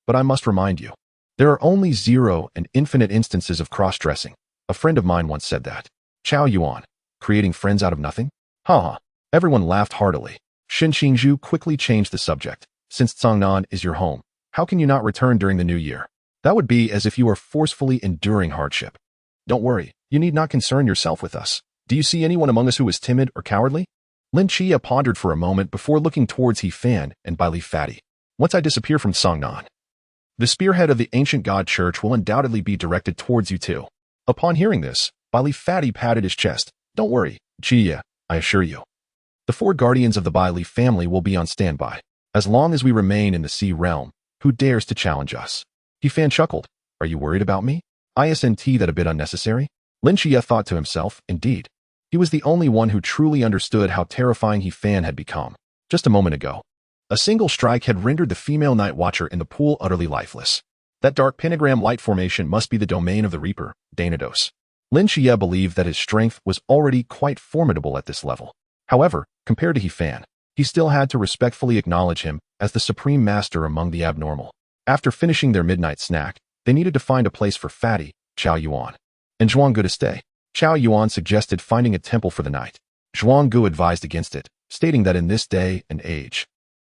but I must remind you. There are only 0 and infinite instances of cross-dressing. A friend of mine once said that. Chao Yuan. Creating friends out of nothing? Ha ha. Everyone laughed heartily. Shen Qingzhu quickly changed the subject. Since Songnan is your home, how can you not return during the new year? That would be as if you are forcefully enduring hardship. Don't worry, you need not concern yourself with us. Do you see anyone among us who is timid or cowardly? Lin Xie pondered for a moment before looking towards He Fan and Bai Li Fatty. Once I disappear from Songnan, the spearhead of the ancient god church will undoubtedly be directed towards you too. Upon hearing this, Bai Li Fatty patted his chest. Don't worry, Xie, I assure you. The 4 guardians of the Bai family will be on standby. As long as we remain in the sea realm, who dares to challenge us? He Fan chuckled. Are you worried about me? Isn't that a bit unnecessary? Lin Xie thought to himself, indeed. He was the only one who truly understood how terrifying He Fan had become. Just a moment ago, a single strike had rendered the female night watcher in the pool utterly lifeless. That dark pentagram light formation must be the domain of the Reaper, Danados. Lin Xie believed that his strength was already quite formidable at this level. However, compared to He Fan, he still had to respectfully acknowledge him as the supreme master among the abnormal. After finishing their midnight snack, they needed to find a place for Fatty, Zhao Yuan, and Zhuanggu to stay. Zhao Yuan suggested finding a temple for the night. Zhuanggu advised against it, stating that in this day and age,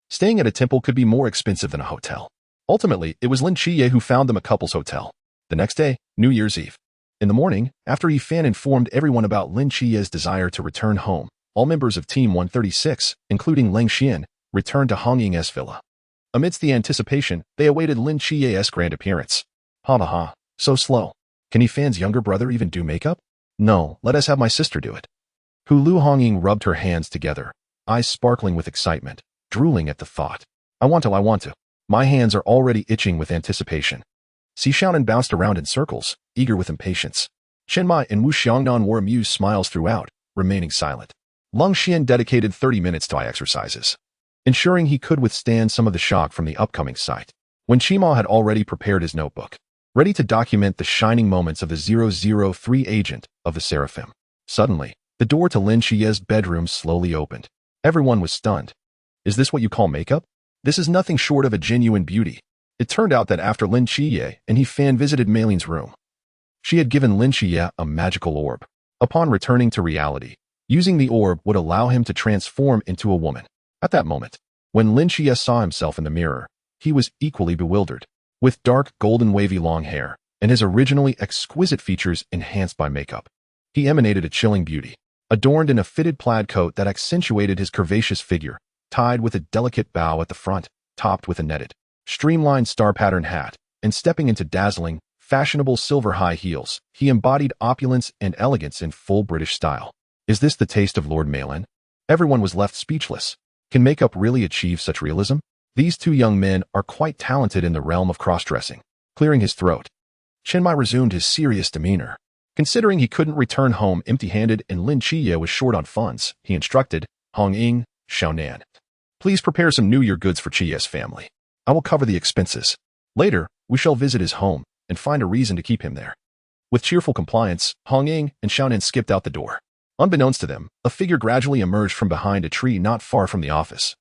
staying at a temple could be more expensive than a hotel. Ultimately, it was Lin Xie who found them a couple's hotel. The next day, New Year's Eve. In the morning, after He Fan informed everyone about Lin Xie's desire to return home, all members of Team 136, including Leng Xian, returned to Hong Ying's villa. Amidst the anticipation, they awaited Lin Xie's grand appearance. Ha, so slow. Can He Fan's younger brother even do makeup? No, let us have my sister do it. Lu Hongying rubbed her hands together, eyes sparkling with excitement, drooling at the thought. I want to. My hands are already itching with anticipation. Xi Xiaonan bounced around in circles, eager with impatience. Chen Mai and Wu Xiangnan wore amused smiles throughout, remaining silent. Leng Xian dedicated 30 minutes to eye exercises, ensuring he could withstand some of the shock from the upcoming sight. When Qima had already prepared his notebook, ready to document the shining moments of the 003 agent of the Seraphim. Suddenly, the door to Lin Xie's bedroom slowly opened. Everyone was stunned. Is this what you call makeup? This is nothing short of a genuine beauty. It turned out that after Lin Xie and He Fan visited Mei Lin's room, she had given Lin Xie a magical orb. Upon returning to reality, using the orb would allow him to transform into a woman. At that moment, when Lin Xie saw himself in the mirror, he was equally bewildered. With dark, golden wavy long hair, and his originally exquisite features enhanced by makeup, he emanated a chilling beauty, adorned in a fitted plaid coat that accentuated his curvaceous figure, tied with a delicate bow at the front, topped with a netted, streamlined star-pattern hat, and stepping into dazzling, fashionable silver high heels, he embodied opulence and elegance in full British style. Is this the taste of Lord Malin? Everyone was left speechless. Can makeup really achieve such realism? These 2 young men are quite talented in the realm of cross-dressing. Clearing his throat, Chen Mai resumed his serious demeanor. Considering he couldn't return home empty-handed and Lin Xie was short on funds, he instructed Hong Ying, Xiaonan, please prepare some New Year goods for Xie's family. I will cover the expenses. Later, we shall visit his home and find a reason to keep him there. With cheerful compliance, Hong Ying and Xiaonan skipped out the door. Unbeknownst to them, a figure gradually emerged from behind a tree not far from the office,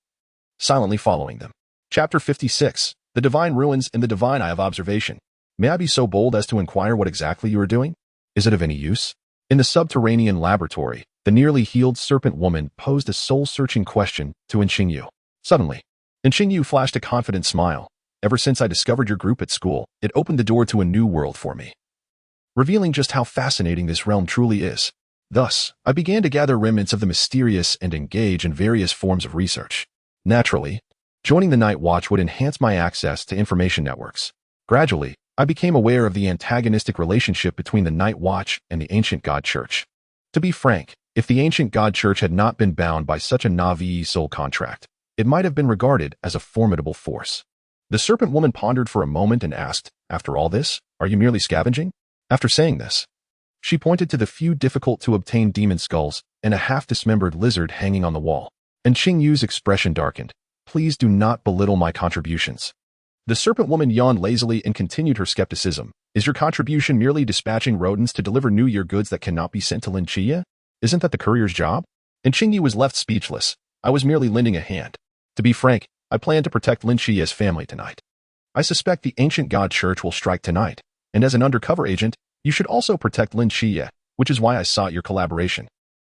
silently following them. Chapter 56, The Divine Ruins in the Divine Eye of Observation. May I be so bold as to inquire what exactly you are doing? Is it of any use? In the subterranean laboratory, the nearly healed serpent woman posed a soul-searching question to Enxingyu. Suddenly, Enxingyu flashed a confident smile. Ever since I discovered your group at school, it opened the door to a new world for me, revealing just how fascinating this realm truly is. Thus, I began to gather remnants of the mysterious and engage in various forms of research. Naturally, joining the Night Watch would enhance my access to information networks. Gradually, I became aware of the antagonistic relationship between the Night Watch and the Ancient God Church. To be frank, if the Ancient God Church had not been bound by such a Na'vi soul contract, it might have been regarded as a formidable force. The serpent woman pondered for a moment and asked, after all this, are you merely scavenging? After saying this, she pointed to the few difficult-to-obtain demon skulls and a half-dismembered lizard hanging on the wall. And Xingyu's expression darkened. Please do not belittle my contributions. The serpent woman yawned lazily and continued her skepticism. Is your contribution merely dispatching rodents to deliver New Year goods that cannot be sent to Lin Xie? Isn't that the courier's job? And Xingyu was left speechless. I was merely lending a hand. To be frank, I plan to protect Lin Xie's family tonight. I suspect the Ancient God Church will strike tonight, and as an undercover agent, you should also protect Lin Xie, which is why I sought your collaboration.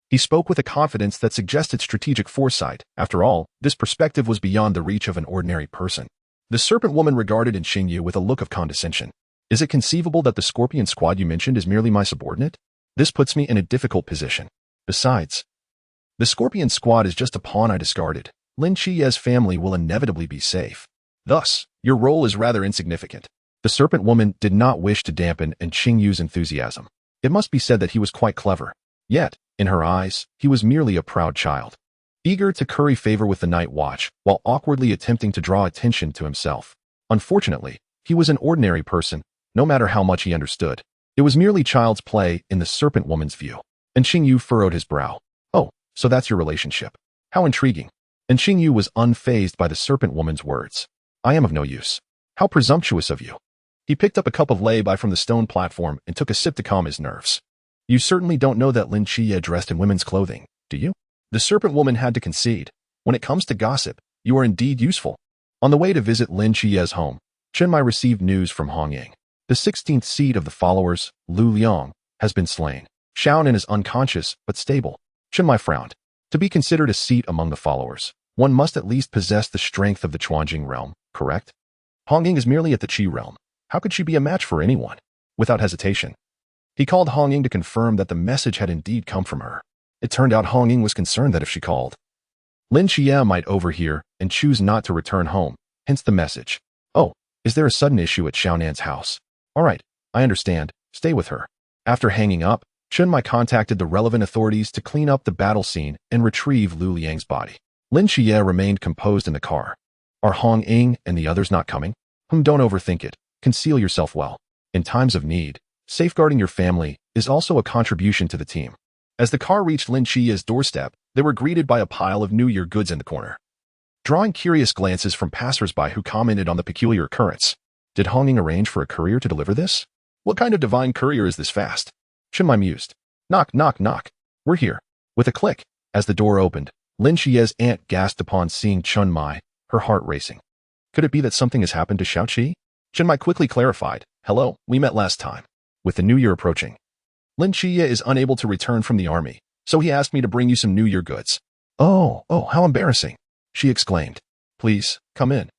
He spoke with a confidence that suggested strategic foresight. After all, this perspective was beyond the reach of an ordinary person. The serpent woman regarded Xingyu with a look of condescension. Is it conceivable that the Scorpion Squad you mentioned is merely my subordinate? This puts me in a difficult position. Besides, the Scorpion Squad is just a pawn I discarded. Lin Xie's family will inevitably be safe. Thus, your role is rather insignificant. The serpent woman did not wish to dampen Xingyu's enthusiasm. It must be said that he was quite clever. Yet, in her eyes, he was merely a proud child. eager to curry favor with the night watch while awkwardly attempting to draw attention to himself. Unfortunately, he was an ordinary person, no matter how much he understood. It was merely child's play in the serpent woman's view. And Xingyu furrowed his brow. Oh, so that's your relationship. How intriguing. And Xingyu was unfazed by the serpent woman's words. I am of no use. How presumptuous of you. He picked up a cup of lay-by from the stone platform and took a sip to calm his nerves. You certainly don't know that Lin Qiye dressed in women's clothing, do you? The serpent woman had to concede. When it comes to gossip, you are indeed useful. On the way to visit Lin Qiye's home, Chenmai received news from Hong Ying. The 16th seed of the followers, Lu Liang, has been slain. Xiaonan is unconscious, but stable. Chenmai frowned. To be considered a seat among the followers, one must at least possess the strength of the Quanjing realm, correct? Hong Ying is merely at the Qi realm. How could she be a match for anyone? Without hesitation, he called Hong Ying to confirm that the message had indeed come from her. It turned out Hong Ying was concerned that if she called, Lin Qiye might overhear and choose not to return home, hence the message. Oh, is there a sudden issue at Xiaonan's house? All right, I understand. Stay with her. After hanging up, Chenmai contacted the relevant authorities to clean up the battle scene and retrieve Lu Liang's body. Lin Qiye remained composed in the car. Are Hong Ying and the others not coming? Don't overthink it. Conceal yourself well. In times of need, safeguarding your family is also a contribution to the team. As the car reached Lin Qiye's doorstep, they were greeted by a pile of New Year goods in the corner. Drawing curious glances from passersby who commented on the peculiar occurrence. Did Hong Ying arrange for a courier to deliver this? What kind of divine courier is this fast? Chenmai mused. Knock, knock, knock. We're here. With a click, as the door opened, Lin Qiye's aunt gasped upon seeing Chenmai, her heart racing. Could it be that something has happened to Xiaoqi? Chenmai quickly clarified. Hello, we met last time. With the new year approaching, Lin Qiye is unable to return from the army, so he asked me to bring you some New Year goods. Oh, how embarrassing, she exclaimed. Please, come in.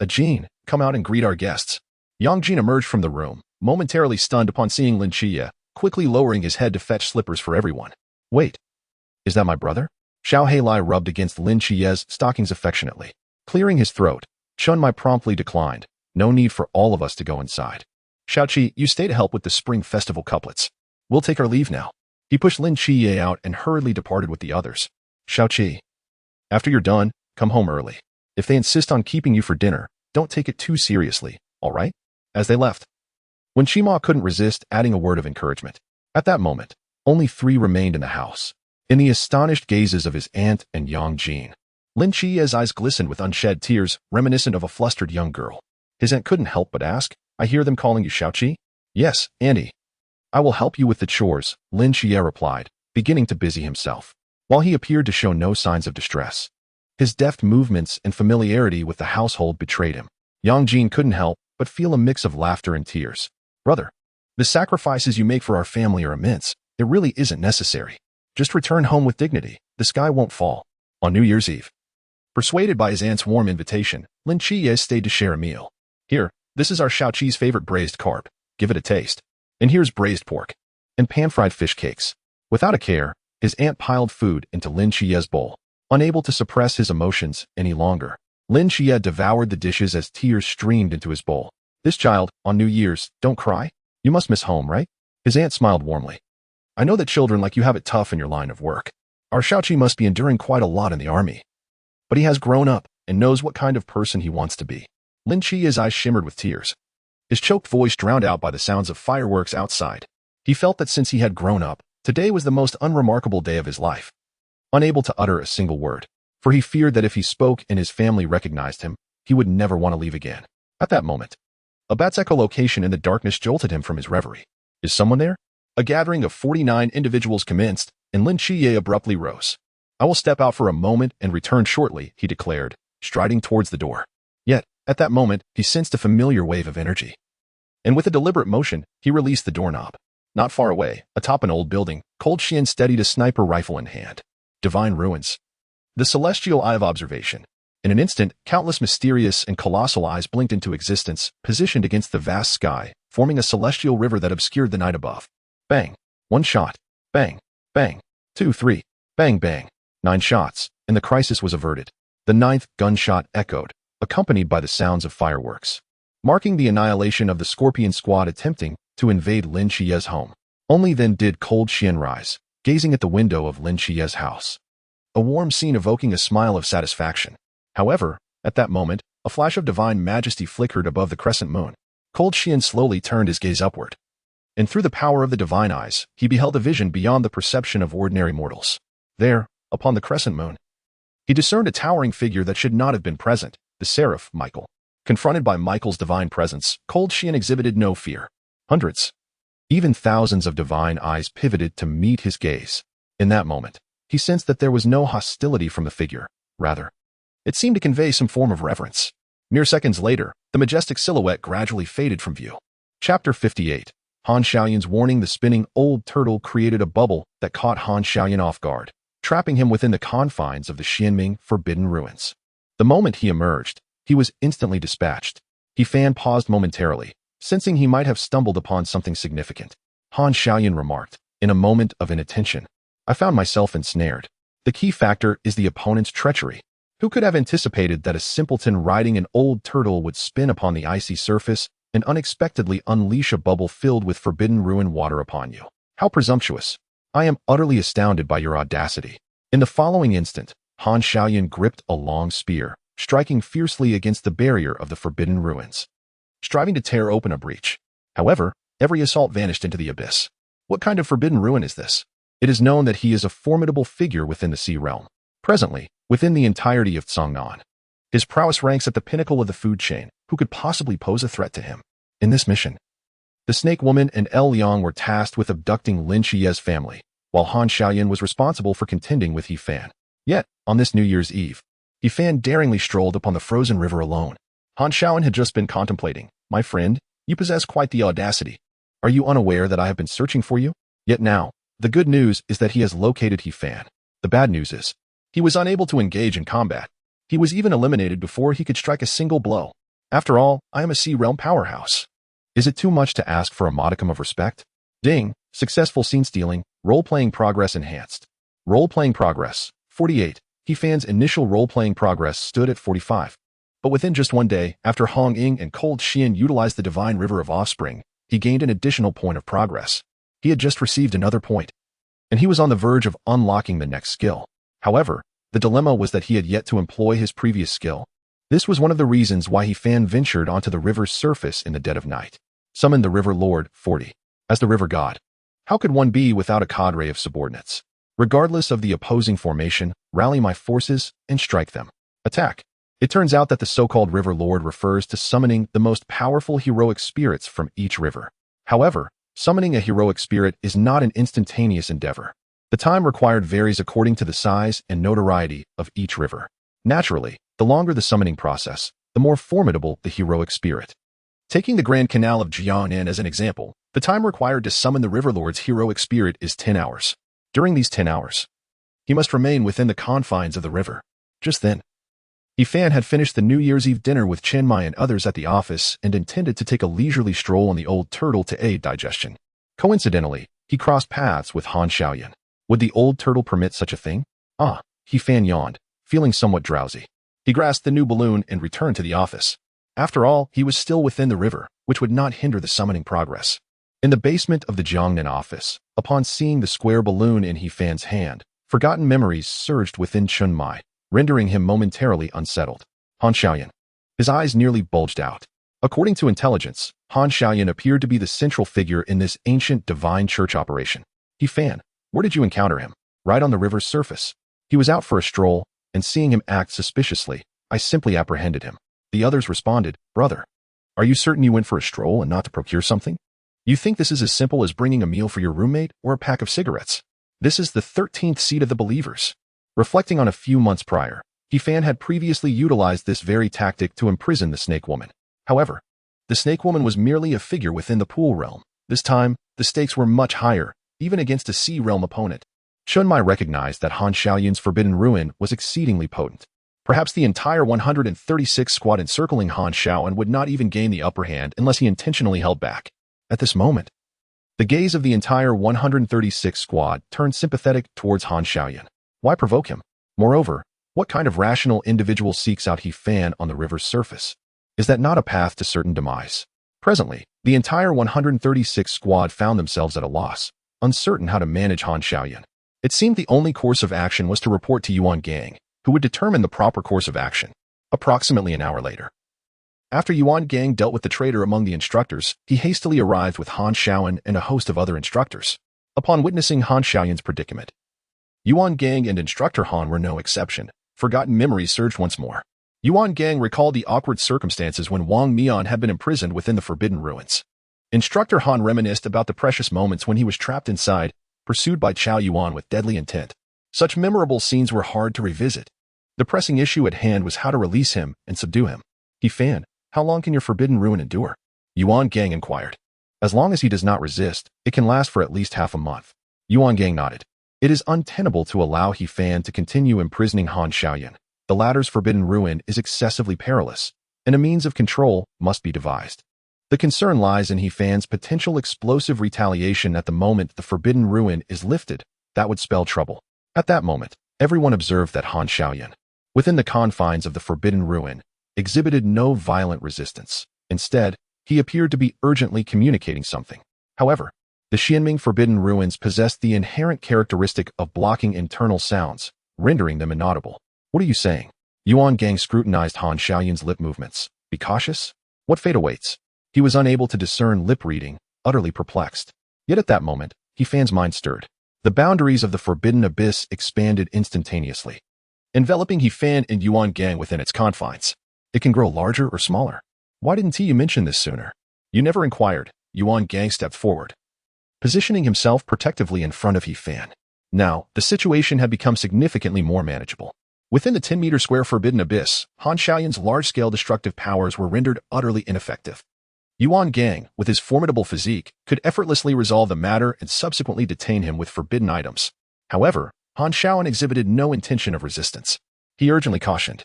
Jean, come out and greet our guests. Yang Jin emerged from the room, momentarily stunned upon seeing Lin Qiye, quickly lowering his head to fetch slippers for everyone. Wait, is that my brother? Xiao Heilai rubbed against Lin Qiye's stockings affectionately. Clearing his throat, Chenmai promptly declined. No need for all of us to go inside. Xiaoqi, you stay to help with the spring festival couplets. We'll take our leave now. He pushed Lin Qiye out and hurriedly departed with the others. Xiaoqi, after you're done, come home early. If they insist on keeping you for dinner, don't take it too seriously, all right? As they left, Wen Qima couldn't resist adding a word of encouragement. At that moment, only 3 remained in the house. In the astonished gazes of his aunt and Yang Jin, Lin Qiye's eyes glistened with unshed tears, reminiscent of a flustered young girl. His aunt couldn't help but ask, I hear them calling you Xiaoqi? Yes, Auntie. I will help you with the chores, Lin Qiye replied, beginning to busy himself. While he appeared to show no signs of distress, his deft movements and familiarity with the household betrayed him. Yang Jin couldn't help but feel a mix of laughter and tears. Brother, the sacrifices you make for our family are immense. It really isn't necessary. Just return home with dignity. The sky won't fall. On New Year's Eve, persuaded by his aunt's warm invitation, Lin Qiye stayed to share a meal. Here, this is our Xiaoqi's favorite braised carp. Give it a taste. And here's braised pork. And pan-fried fish cakes. Without a care, his aunt piled food into Lin Qiye's bowl. Unable to suppress his emotions any longer, Lin Qiye devoured the dishes as tears streamed into his bowl. This child, on New Year's, don't cry. You must miss home, right? His aunt smiled warmly. I know that children like you have it tough in your line of work. Our Xiaoqi must be enduring quite a lot in the army. But he has grown up and knows what kind of person he wants to be. Lin Qiye's eyes shimmered with tears. His choked voice drowned out by the sounds of fireworks outside. He felt that since he had grown up, today was the most unremarkable day of his life. Unable to utter a single word, for he feared that if he spoke and his family recognized him, he would never want to leave again. At that moment, a bat's echolocation in the darkness jolted him from his reverie. Is someone there? A gathering of 49 individuals commenced, and Lin Qiye abruptly rose. I will step out for a moment and return shortly, he declared, striding towards the door. Yet, at that moment, he sensed a familiar wave of energy. And with a deliberate motion, he released the doorknob. Not far away, atop an old building, Cold Xian steadied a sniper rifle in hand. Divine ruins. The celestial eye of observation. In an instant, countless mysterious and colossal eyes blinked into existence, positioned against the vast sky, forming a celestial river that obscured the night above. Bang. 1 shot. Bang. Bang. 2, 3. Bang, bang. 9 shots, and the crisis was averted. The 9th gunshot echoed, accompanied by the sounds of fireworks, marking the annihilation of the Scorpion Squad attempting to invade Lin Qiye's home. Only then did Cold Xian rise, gazing at the window of Lin Qiye's house. a warm scene evoking a smile of satisfaction. However, at that moment, a flash of divine majesty flickered above the crescent moon. Kongcheng slowly turned his gaze upward, and through the power of the divine eyes, he beheld a vision beyond the perception of ordinary mortals. There, upon the crescent moon, he discerned a towering figure that should not have been present, the seraph Michael. Confronted by Michael's divine presence, Kongcheng exhibited no fear. Hundreds, even thousands of divine eyes pivoted to meet his gaze. In that moment, he sensed that there was no hostility from the figure. Rather, it seemed to convey some form of reverence. Mere seconds later, the majestic silhouette gradually faded from view. Chapter 58. Han Xiaoyan's warning. The spinning old turtle created a bubble that caught Han Xiaoyan off guard, trapping him within the confines of the Xianming forbidden ruins. The moment he emerged, he was instantly dispatched. He paused momentarily, sensing he might have stumbled upon something significant. Han Xiaoyan remarked, in a moment of inattention, "I found myself ensnared. The key factor is the opponent's treachery. Who could have anticipated that a simpleton riding an old turtle would spin upon the icy surface and unexpectedly unleash a bubble filled with forbidden ruin water upon you? How presumptuous! I am utterly astounded by your audacity." In the following instant, Han Xiaoyan gripped a long spear, striking fiercely against the barrier of the forbidden ruins, striving to tear open a breach. However, every assault vanished into the abyss. What kind of forbidden ruin is this? It is known that he is a formidable figure within the sea realm. Presently, within the entirety of Congnan, his prowess ranks at the pinnacle of the food chain. Who could possibly pose a threat to him? In this mission, the Snake Woman and El Liang were tasked with abducting Lin Chiye's family, while Han Xiaoyan was responsible for contending with He Fan. Yet, on this New Year's Eve, He Fan daringly strolled upon the frozen river alone. Han Xiaoyan had just been contemplating. "My friend, you possess quite the audacity. Are you unaware that I have been searching for you?" Yet now, the good news is that he has located He Fan. The bad news is, he was unable to engage in combat. He was even eliminated before he could strike a single blow. After all, I am a Sea Realm powerhouse. Is it too much to ask for a modicum of respect? Ding! Successful scene stealing. Role-playing progress enhanced. Role-playing progress, 48. He Fan's initial role-playing progress stood at 45. But within just one day, after Hong Ying and Kongcheng utilized the Divine River of Offspring, he gained an additional point of progress. He had just received another point, and he was on the verge of unlocking the next skill. However, the dilemma was that he had yet to employ his previous skill. This was one of the reasons why He Fan ventured onto the river's surface in the dead of night. Summoned the River Lord, 40. As the river god, how could one be without a cadre of subordinates? Regardless of the opposing formation, rally my forces and strike them. Attack. It turns out that the so-called River Lord refers to summoning the most powerful heroic spirits from each river. However, summoning a heroic spirit is not an instantaneous endeavor. The time required varies according to the size and notoriety of each river. Naturally, the longer the summoning process, the more formidable the heroic spirit. Taking the Grand Canal of Jiangnan as an example, the time required to summon the River Lord's heroic spirit is 10 hours. During these 10 hours, he must remain within the confines of the river. Just then, He Fan had finished the New Year's Eve dinner with Chen Mai and others at the office and intended to take a leisurely stroll on the old turtle to aid digestion. Coincidentally, he crossed paths with Han Xiaoyan. Would the old turtle permit such a thing? He Fan yawned, feeling somewhat drowsy. He grasped the new balloon and returned to the office. After all, he was still within the river, which would not hinder the summoning progress. In the basement of the Jiangnan office, upon seeing the square balloon in He Fan's hand, forgotten memories surged within Chen Mai, rendering him momentarily unsettled. Han Xiaoyan. His eyes nearly bulged out. According to intelligence, Han Xiaoyan appeared to be the central figure in this ancient divine church operation. He Fan, where did you encounter him? Right on the river's surface. He was out for a stroll, and seeing him act suspiciously, I simply apprehended him. The others responded, "Brother, are you certain you went for a stroll and not to procure something? You think this is as simple as bringing a meal for your roommate or a pack of cigarettes? This is the 13th seed of the believers." Reflecting on a few months prior, He Fan had previously utilized this very tactic to imprison the Snake Woman. However, the Snake Woman was merely a figure within the pool realm. This time, the stakes were much higher, even against a sea realm opponent. Chen Mai recognized that Han Xiaoyan's forbidden ruin was exceedingly potent. Perhaps the entire 136 squad encircling Han Xiaoyan would not even gain the upper hand unless he intentionally held back. At this moment, the gaze of the entire 136 squad turned sympathetic towards Han Xiaoyan. Why provoke him? Moreover, what kind of rational individual seeks out He Fan on the river's surface? Is that not a path to certain demise? Presently, the entire 136 squad found themselves at a loss, uncertain how to manage Han Xiaoyan. It seemed the only course of action was to report to Yuan Gang, who would determine the proper course of action. Approximately an hour later, after Yuan Gang dealt with the traitor among the instructors, he hastily arrived with Han Xiaoyan and a host of other instructors. Upon witnessing Han Xiaoyan's predicament, Yuan Gang and instructor Han were no exception. Forgotten memories surged once more. Yuan Gang recalled the awkward circumstances when Wang Mian had been imprisoned within the Forbidden Ruins. Instructor Han reminisced about the precious moments when he was trapped inside, pursued by Chao Yuan with deadly intent. Such memorable scenes were hard to revisit. The pressing issue at hand was how to release him and subdue him. He Fan, how long can your Forbidden Ruin endure? Yuan Gang inquired. As long as he does not resist, it can last for at least half a month. Yuan Gang nodded. It is untenable to allow He Fan to continue imprisoning Han Xiaoyan. The latter's Forbidden Ruin is excessively perilous, and a means of control must be devised. The concern lies in He Fan's potential explosive retaliation at the moment the Forbidden Ruin is lifted. That would spell trouble. At that moment, everyone observed that Han Xiaoyan, within the confines of the Forbidden Ruin, exhibited no violent resistance. Instead, he appeared to be urgently communicating something. However, the Xianming Forbidden Ruins possessed the inherent characteristic of blocking internal sounds, rendering them inaudible. What are you saying? Yuan Gang scrutinized Han Xiaoyan's lip movements. Be cautious? What fate awaits? He was unable to discern lip reading, utterly perplexed. Yet at that moment, He Fan's mind stirred. The boundaries of the Forbidden Abyss expanded instantaneously, enveloping He Fan and Yuan Gang within its confines. It can grow larger or smaller. Why didn't you mention this sooner? You never inquired. Yuan Gang stepped forward, positioning himself protectively in front of He Fan. Now, the situation had become significantly more manageable. Within the 10-meter square Forbidden Abyss, Han Xiaoyan's large-scale destructive powers were rendered utterly ineffective. Yuan Gang, with his formidable physique, could effortlessly resolve the matter and subsequently detain him with forbidden items. However, Han Xiaoyan exhibited no intention of resistance. He urgently cautioned,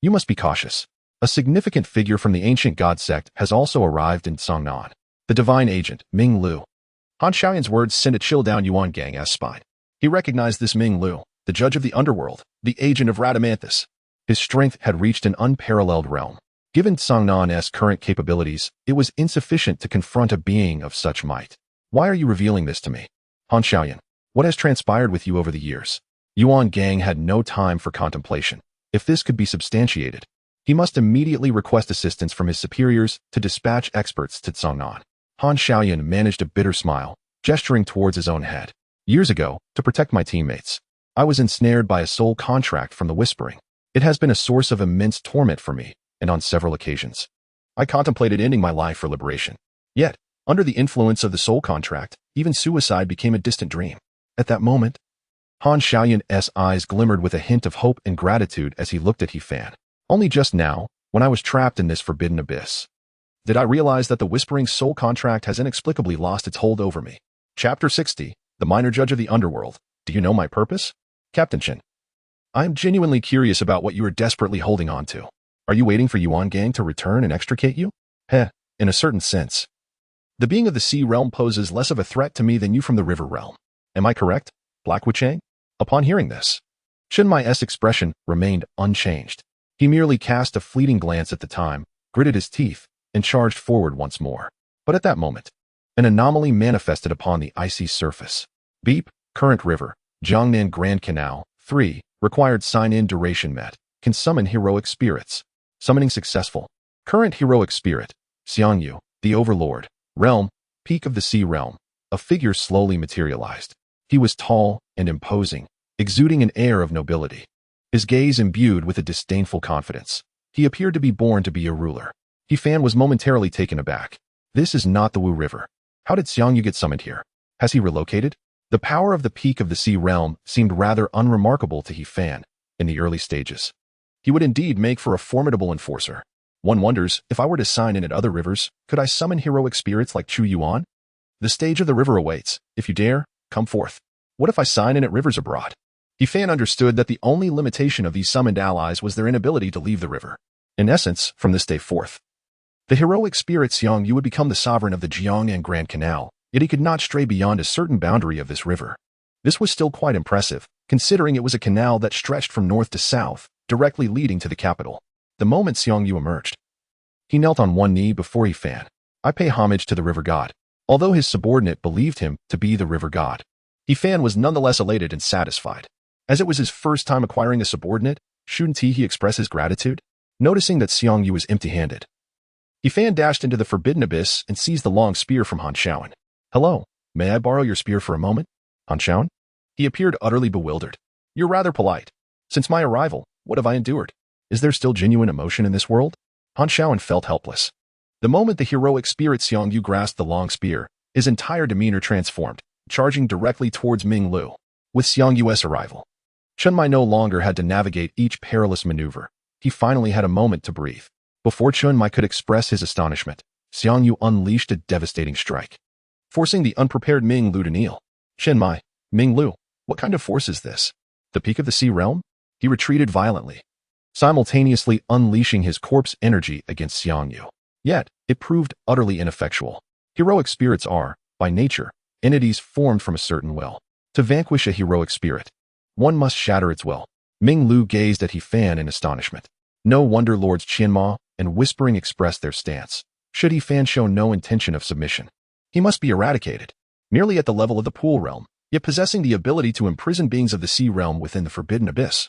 "You must be cautious. A significant figure from the ancient god sect has also arrived in Songnan, the divine agent, Ming Lu." Han Xiaoyan's words sent a chill down Yuan Gang's spine. He recognized this Ming Lu, the judge of the underworld, the agent of Radamanthus. His strength had reached an unparalleled realm. Given Songnan's current capabilities, it was insufficient to confront a being of such might. Why are you revealing this to me? Han Xiaoyan, what has transpired with you over the years? Yuan Gang had no time for contemplation. If this could be substantiated, he must immediately request assistance from his superiors to dispatch experts to Songnan. Han Xiaoyan managed a bitter smile, gesturing towards his own head. Years ago, to protect my teammates, I was ensnared by a soul contract from the Whispering. It has been a source of immense torment for me, and on several occasions, I contemplated ending my life for liberation. Yet, under the influence of the soul contract, even suicide became a distant dream. At that moment, Han Xiaoyan's eyes glimmered with a hint of hope and gratitude as he looked at He Fan. Only just now, when I was trapped in this forbidden abyss, did I realize that the Whispering soul contract has inexplicably lost its hold over me. Chapter 60, The Minor Judge of the Underworld. Do you know my purpose? Captain Chen, I am genuinely curious about what you are desperately holding on to. Are you waiting for Yuan Gang to return and extricate you? In a certain sense. The being of the sea realm poses less of a threat to me than you from the river realm. Am I correct, Black Wuchang? Upon hearing this, Chen Mai's expression remained unchanged. He merely cast a fleeting glance at the time, gritted his teeth, and charged forward once more. But at that moment, an anomaly manifested upon the icy surface. Beep, current river, Jiangnan Grand Canal, 3, required sign-in duration met, can summon heroic spirits. Summoning successful. Current heroic spirit, Xiangyu, the Overlord, realm, peak of the sea realm. A figure slowly materialized. He was tall and imposing, exuding an air of nobility. His gaze imbued with a disdainful confidence. He appeared to be born to be a ruler. He Fan was momentarily taken aback. This is not the Wu River. How did Xiangyu get summoned here? Has he relocated? The power of the peak of the sea realm seemed rather unremarkable to He Fan in the early stages. He would indeed make for a formidable enforcer. One wonders, if I were to sign in at other rivers, could I summon heroic spirits like Chu Yuan? The stage of the river awaits. If you dare, come forth. What if I sign in at rivers abroad? He Fan understood that the only limitation of these summoned allies was their inability to leave the river. In essence, from this day forth, the heroic spirit Xiangyu would become the sovereign of the Jiangnan Grand Canal, yet he could not stray beyond a certain boundary of this river. This was still quite impressive, considering it was a canal that stretched from north to south, directly leading to the capital. The moment Xiangyu emerged, he knelt on one knee before He Fan. I pay homage to the river god. Although his subordinate believed him to be the river god, He Fan was nonetheless elated and satisfied. As it was his first time acquiring a subordinate, shouldn't he express his gratitude? Noticing that Xiang Yu was empty-handed, He Fan dashed into the forbidden abyss and seized the long spear from Han Shaoan. Hello, may I borrow your spear for a moment? Han Shaoan? He appeared utterly bewildered. You're rather polite. Since my arrival, what have I endured? Is there still genuine emotion in this world? Han Shaoan felt helpless. The moment the heroic spirit Xiang Yu grasped the long spear, his entire demeanor transformed, charging directly towards Ming Lu. With Xiang Yu's arrival, Chen Mai no longer had to navigate each perilous maneuver. He finally had a moment to breathe. Before Chen Mai could express his astonishment, Xiang Yu unleashed a devastating strike, forcing the unprepared Ming Lu to kneel. Chen Mai, Ming Lu, what kind of force is this? The peak of the sea realm? He retreated violently, simultaneously unleashing his corpse energy against Xiang Yu. Yet, it proved utterly ineffectual. Heroic spirits are, by nature, entities formed from a certain will. To vanquish a heroic spirit, one must shatter its will. Ming Lu gazed at He Fan in astonishment. No wonder Lords Qianma and Whispering expressed their stance. Should He Fan show no intention of submission, he must be eradicated. Merely at the level of the pool realm, yet possessing the ability to imprison beings of the sea realm within the forbidden abyss.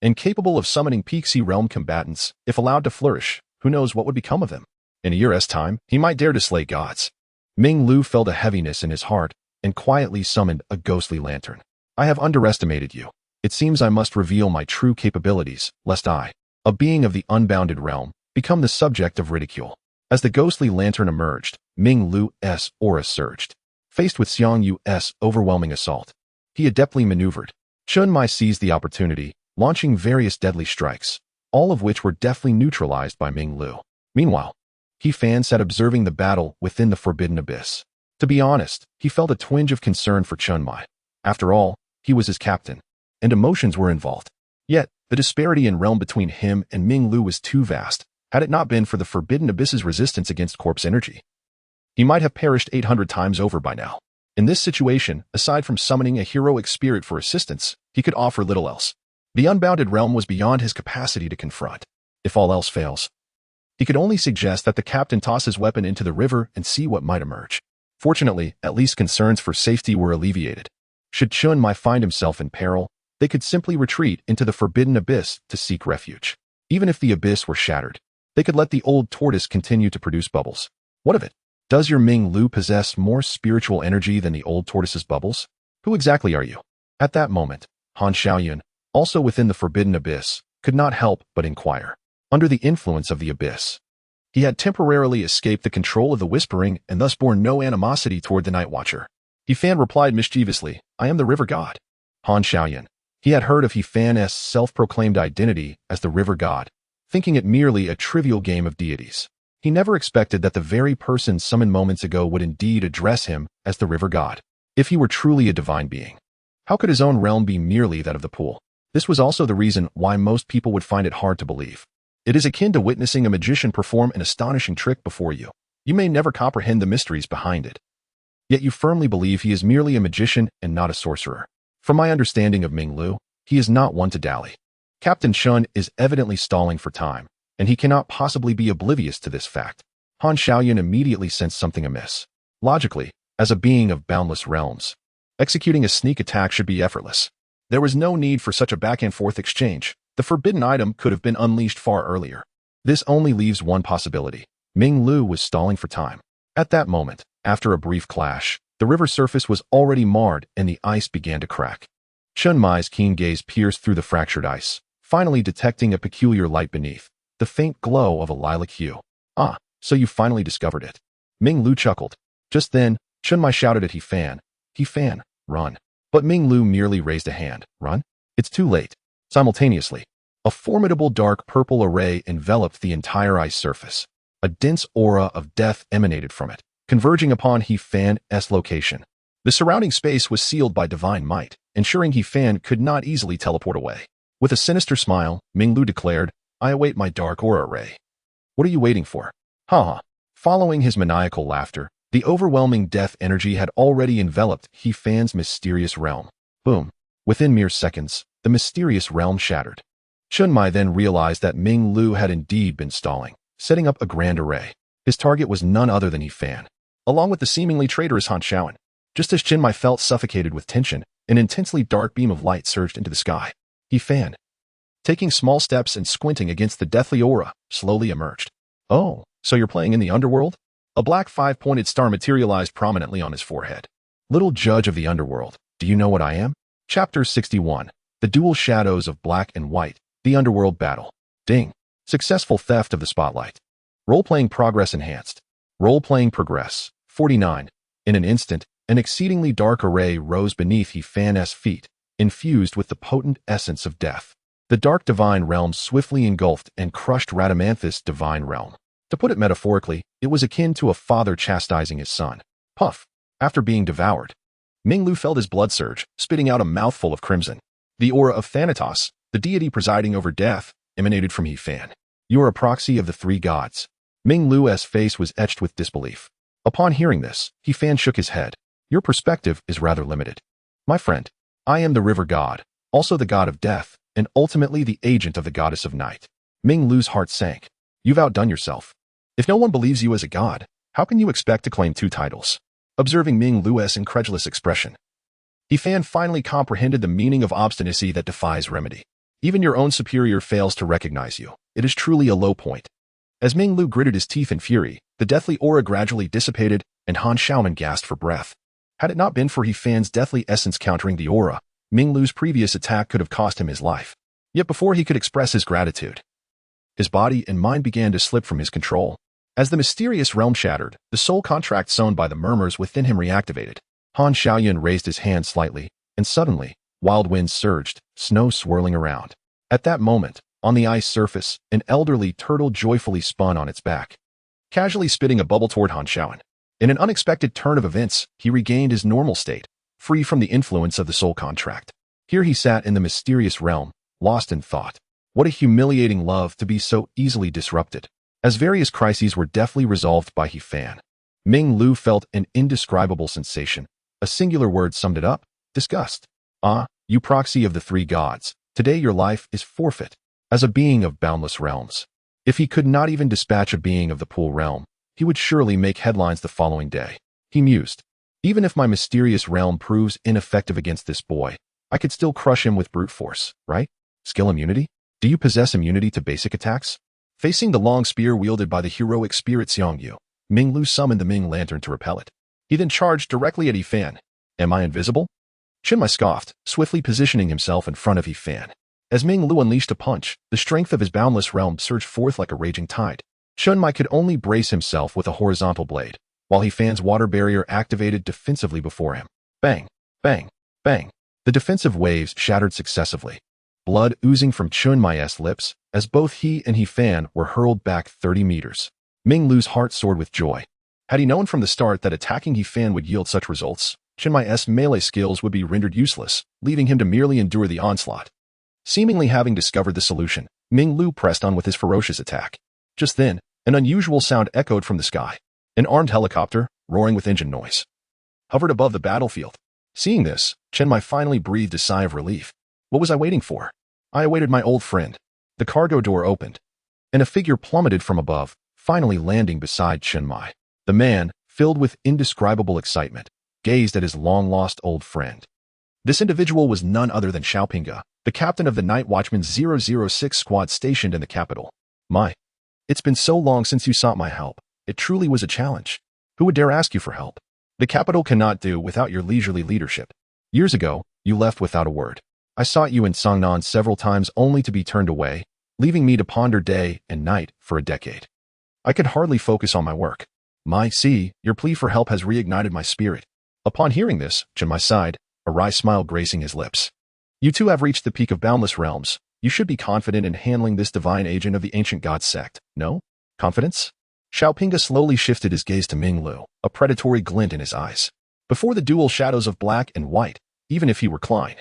Incapable of summoning peak sea realm combatants, if allowed to flourish, who knows what would become of him? In a year's time, he might dare to slay gods. Ming Lu felt a heaviness in his heart and quietly summoned a ghostly lantern. I have underestimated you. It seems I must reveal my true capabilities, lest I, a being of the unbounded realm, become the subject of ridicule. As the ghostly lantern emerged, Ming Lu's aura surged. Faced with Xiang Yu's overwhelming assault, he adeptly maneuvered. Chen Mai seized the opportunity, launching various deadly strikes, all of which were deftly neutralized by Ming Lu. Meanwhile, He Fan sat observing the battle within the forbidden abyss. To be honest, he felt a twinge of concern for Chen Mai. After all, he was his captain, and emotions were involved. Yet, the disparity in realm between him and Ming Lu was too vast. Had it not been for the forbidden abyss's resistance against corpse energy, he might have perished 800 times over by now. In this situation, aside from summoning a heroic spirit for assistance, he could offer little else. The unbounded realm was beyond his capacity to confront. If all else fails, he could only suggest that the captain toss his weapon into the river and see what might emerge. Fortunately, at least concerns for safety were alleviated. Should Chen Mai find himself in peril, they could simply retreat into the forbidden abyss to seek refuge. Even if the abyss were shattered, they could let the old tortoise continue to produce bubbles. What of it? Does your Ming Lu possess more spiritual energy than the old tortoise's bubbles? Who exactly are you? At that moment, Han Shaoyan, also within the forbidden abyss, could not help but inquire. Under the influence of the abyss, he had temporarily escaped the control of the Whispering and thus borne no animosity toward the Night Watcher. He Fan replied mischievously, I am the river god. Han Shaoyan. He had heard of He Fan's self-proclaimed identity as the river god, thinking it merely a trivial game of deities. He never expected that the very person summoned moments ago would indeed address him as the river god. If he were truly a divine being, how could his own realm be merely that of the pool? This was also the reason why most people would find it hard to believe. It is akin to witnessing a magician perform an astonishing trick before you. You may never comprehend the mysteries behind it, yet you firmly believe he is merely a magician and not a sorcerer. From my understanding of Ming Lu, he is not one to dally. Captain Chen is evidently stalling for time, and he cannot possibly be oblivious to this fact. Han Shaoyan immediately sensed something amiss. Logically, as a being of boundless realms, executing a sneak attack should be effortless. There was no need for such a back-and-forth exchange. The forbidden item could have been unleashed far earlier. This only leaves one possibility. Ming Lu was stalling for time. At that moment, after a brief clash, the river surface was already marred and the ice began to crack. Chen Mai's keen gaze pierced through the fractured ice, finally detecting a peculiar light beneath, the faint glow of a lilac hue. Ah, so you finally discovered it. Ming Lu chuckled. Just then, Chen Mai shouted at He Fan, run. But Ming Lu merely raised a hand. Run? It's too late. Simultaneously, a formidable dark purple array enveloped the entire ice surface. A dense aura of death emanated from it, converging upon He Fan's location. The surrounding space was sealed by divine might, ensuring He Fan could not easily teleport away. With a sinister smile, Ming Lu declared, I await my dark aura ray. What are you waiting for? Ha. Following his maniacal laughter, the overwhelming death energy had already enveloped He Fan's mysterious realm. Boom. Within mere seconds, the mysterious realm shattered. Chen Mai then realized that Ming Lu had indeed been stalling, setting up a grand array. His target was none other than He Fan, along with the seemingly traitorous Han Shaoan. Just as Chinmai felt suffocated with tension, an intensely dark beam of light surged into the sky. He fanned. Taking small steps and squinting against the deathly aura, slowly emerged. Oh, so you're playing in the underworld? A black 5-pointed star materialized prominently on his forehead. Little judge of the underworld, do you know what I am? Chapter 61. The Dual Shadows of Black and White, the Underworld Battle. Ding. Successful theft of the spotlight. Role-playing progress enhanced. Role-playing progress. 49. In an instant, an exceedingly dark array rose beneath He-Fan's feet, infused with the potent essence of death. The dark divine realm swiftly engulfed and crushed Radamanthus' divine realm. To put it metaphorically, it was akin to a father chastising his son. Puff. After being devoured, Ming-Lu felt his blood surge, spitting out a mouthful of crimson. The aura of Thanatos, the deity presiding over death, emanated from He-Fan. You are a proxy of the three gods. Ming-Lu's face was etched with disbelief. Upon hearing this, He-Fan shook his head. Your perspective is rather limited. My friend, I am the river god, also the god of death, and ultimately the agent of the goddess of night. Ming-Lu's heart sank. You've outdone yourself. If no one believes you as a god, how can you expect to claim two titles? Observing Ming-Lu's incredulous expression, He-Fan finally comprehended the meaning of obstinacy that defies remedy. Even your own superior fails to recognize you. It is truly a low point. As Ming-Lu gritted his teeth in fury, the deathly aura gradually dissipated, and Han Xiaoman gasped for breath. Had it not been for He-Fan's deathly essence countering the aura, Ming-Lu's previous attack could have cost him his life. Yet before he could express his gratitude, his body and mind began to slip from his control. As the mysterious realm shattered, the soul contract sown by the murmurs within him reactivated. Han Xiaoyan raised his hand slightly, and suddenly, wild winds surged, snow swirling around. At that moment, on the ice surface, an elderly turtle joyfully spun on its back, casually spitting a bubble toward Han Xiaoyan. In an unexpected turn of events, he regained his normal state, free from the influence of the soul contract. Here he sat in the mysterious realm, lost in thought. What a humiliating love to be so easily disrupted. As various crises were deftly resolved by He-Fan, Ming-Lu felt an indescribable sensation. A singular word summed it up: disgust. Ah, you proxy of the three gods, today your life is forfeit. As a being of boundless realms, if he could not even dispatch a being of the pool realm, he would surely make headlines the following day. He mused. Even if my mysterious realm proves ineffective against this boy, I could still crush him with brute force, right? Skill immunity? Do you possess immunity to basic attacks? Facing the long spear wielded by the heroic spirit Xiongyu, Ming-Lu summoned the Ming Lantern to repel it. He then charged directly at He-Fan. Am I invisible? Chinmai scoffed, swiftly positioning himself in front of He-Fan. As Ming-Lu unleashed a punch, the strength of his boundless realm surged forth like a raging tide. Chinmai could only brace himself with a horizontal blade, while He-Fan's water barrier activated defensively before him. Bang, bang, bang. The defensive waves shattered successively, blood oozing from Chinmai's lips, as both he and He-Fan were hurled back 30 meters. Ming-Lu's heart soared with joy. Had he known from the start that attacking He-Fan would yield such results, Chinmai's melee skills would be rendered useless, leaving him to merely endure the onslaught. Seemingly having discovered the solution, Ming-Lu pressed on with his ferocious attack. Just then, an unusual sound echoed from the sky. An armed helicopter, roaring with engine noise, hovered above the battlefield. Seeing this, Chinmai finally breathed a sigh of relief. What was I waiting for? I awaited my old friend. The cargo door opened, and a figure plummeted from above, finally landing beside Chinmai. The man, filled with indescribable excitement, gazed at his long-lost old friend. This individual was none other than Xiaopinga, the captain of the Night Watchman 006 squad stationed in the capital. My, it's been so long since you sought my help. It truly was a challenge. Who would dare ask you for help? The capital cannot do without your leisurely leadership. Years ago, you left without a word. I sought you in Songnan several times only to be turned away, leaving me to ponder day and night for a decade. I could hardly focus on my work. Your plea for help has reignited my spirit. Upon hearing this, Chinmai sighed, a wry smile gracing his lips. You two have reached the peak of boundless realms. You should be confident in handling this divine agent of the ancient god sect, no? Confidence? Xiaopinga slowly shifted his gaze to Ming-Lu, a predatory glint in his eyes. Before the dual shadows of black and white, even if he were Klein,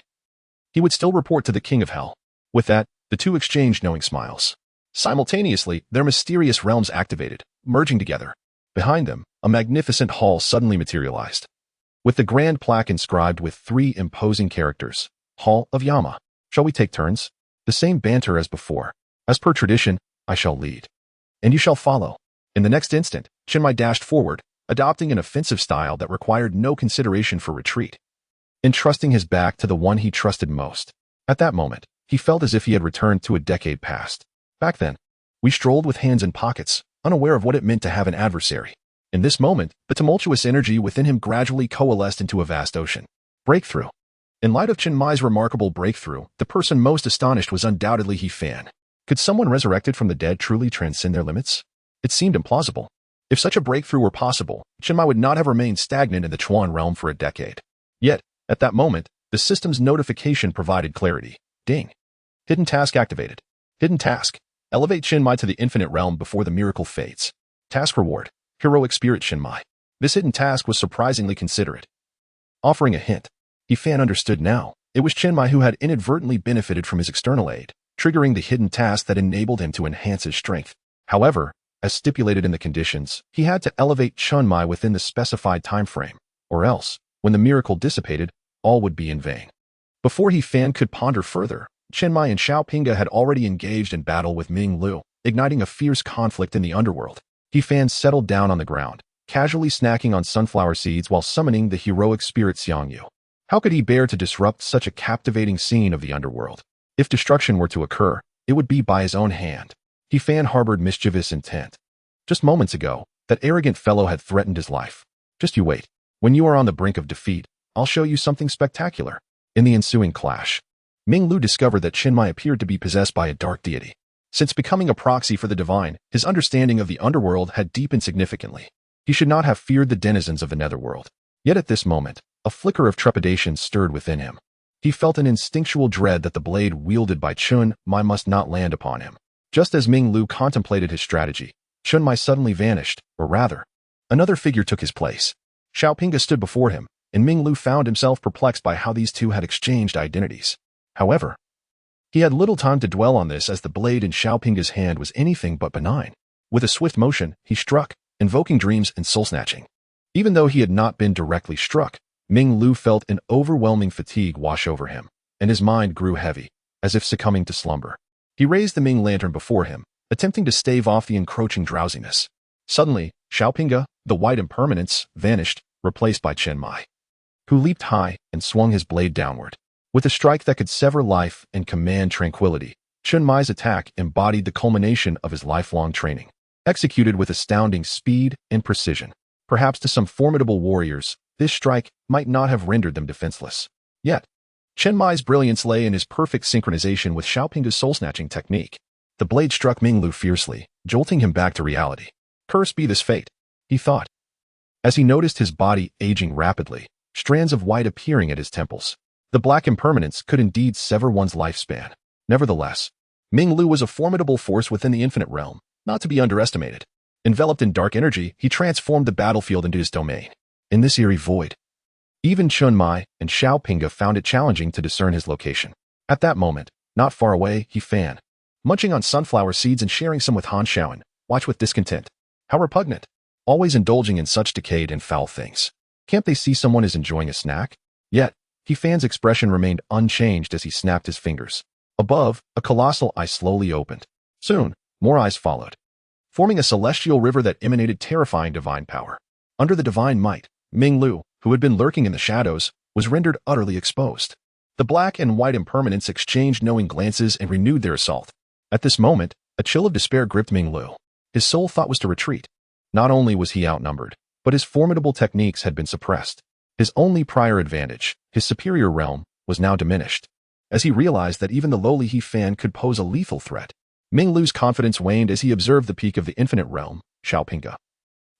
he would still report to the King of Hell. With that, the two exchanged knowing smiles. Simultaneously, their mysterious realms activated, merging together. Behind them, a magnificent hall suddenly materialized, with the grand plaque inscribed with 3 imposing characters. Hall of Yama. Shall we take turns? The same banter as before. As per tradition, I shall lead, and you shall follow. In the next instant, Chinmai dashed forward, adopting an offensive style that required no consideration for retreat, entrusting his back to the one he trusted most. At that moment, he felt as if he had returned to a decade past. Back then, we strolled with hands in pockets, unaware of what it meant to have an adversary. In this moment, the tumultuous energy within him gradually coalesced into a vast ocean. Breakthrough. In light of Chen Mai's remarkable breakthrough, the person most astonished was undoubtedly He Fan. Could someone resurrected from the dead truly transcend their limits? It seemed implausible. If such a breakthrough were possible, Chen Mai would not have remained stagnant in the Chuan realm for a decade. Yet, at that moment, the system's notification provided clarity. Ding. Hidden task activated. Hidden task. Elevate Chen Mai to the infinite realm before the miracle fades. Task reward. Heroic spirit Chen Mai. This hidden task was surprisingly considerate. Offering a hint. He Fan understood now. It was Chen Mai who had inadvertently benefited from his external aid, triggering the hidden task that enabled him to enhance his strength. However, as stipulated in the conditions, he had to elevate Chen Mai within the specified time frame, or else, when the miracle dissipated, all would be in vain. Before He Fan could ponder further, Chen Mai and Xiao Pinga had already engaged in battle with Ming Lu, igniting a fierce conflict in the underworld. He Fan settled down on the ground, casually snacking on sunflower seeds while summoning the heroic spirit Xiang Yu. How could he bear to disrupt such a captivating scene of the underworld? If destruction were to occur, it would be by his own hand. He Fan harbored mischievous intent. Just moments ago, that arrogant fellow had threatened his life. Just you wait. When you are on the brink of defeat, I'll show you something spectacular. In the ensuing clash, Ming Lu discovered that Chen Mai appeared to be possessed by a dark deity. Since becoming a proxy for the divine, his understanding of the underworld had deepened significantly. He should not have feared the denizens of the netherworld. Yet at this moment, a flicker of trepidation stirred within him. He felt an instinctual dread that the blade wielded by Chen Mai must not land upon him. Just as Ming Lu contemplated his strategy, Chen Mai suddenly vanished, or rather, another figure took his place. Xiao Pinga stood before him, and Ming Lu found himself perplexed by how these two had exchanged identities. However, he had little time to dwell on this as the blade in Xiao Pinga's hand was anything but benign. With a swift motion, he struck, invoking dreams and soul-snatching. Even though he had not been directly struck, Ming Lu felt an overwhelming fatigue wash over him, and his mind grew heavy, as if succumbing to slumber. He raised the Ming lantern before him, attempting to stave off the encroaching drowsiness. Suddenly, Xiao Pinga, the white impermanence, vanished, replaced by Chen Mai, who leaped high and swung his blade downward. With a strike that could sever life and command tranquility, Chen Mai's attack embodied the culmination of his lifelong training, executed with astounding speed and precision. Perhaps to some formidable warriors, this strike might not have rendered them defenseless. Yet, Chen Mai's brilliance lay in his perfect synchronization with Xiao Pinga's soul-snatching technique. The blade struck Ming Lu fiercely, jolting him back to reality. Cursed be this fate, he thought, as he noticed his body aging rapidly, strands of white appearing at his temples. The black impermanence could indeed sever one's lifespan. Nevertheless, Ming Lu was a formidable force within the infinite realm, not to be underestimated. Enveloped in dark energy, he transformed the battlefield into his domain. In this eerie void, even Chen Mai and Xiao Pinga found it challenging to discern his location. At that moment, not far away, He Fan, munching on sunflower seeds and sharing some with Han Shaoan, watched with discontent. How repugnant. Always indulging in such decayed and foul things. Can't they see someone is enjoying a snack? Yet, He Fan's expression remained unchanged as he snapped his fingers. Above, a colossal eye slowly opened. Soon, more eyes followed, forming a celestial river that emanated terrifying divine power. Under the divine might, Ming Lu, who had been lurking in the shadows, was rendered utterly exposed. The black and white impermanents exchanged knowing glances and renewed their assault. At this moment, a chill of despair gripped Ming Lu. His sole thought was to retreat. Not only was he outnumbered, but his formidable techniques had been suppressed. His only prior advantage, his superior realm, was now diminished. As he realized that even the lowly He Fan could pose a lethal threat, Ming Lu's confidence waned as he observed the peak of the infinite realm, Xiao Pinga,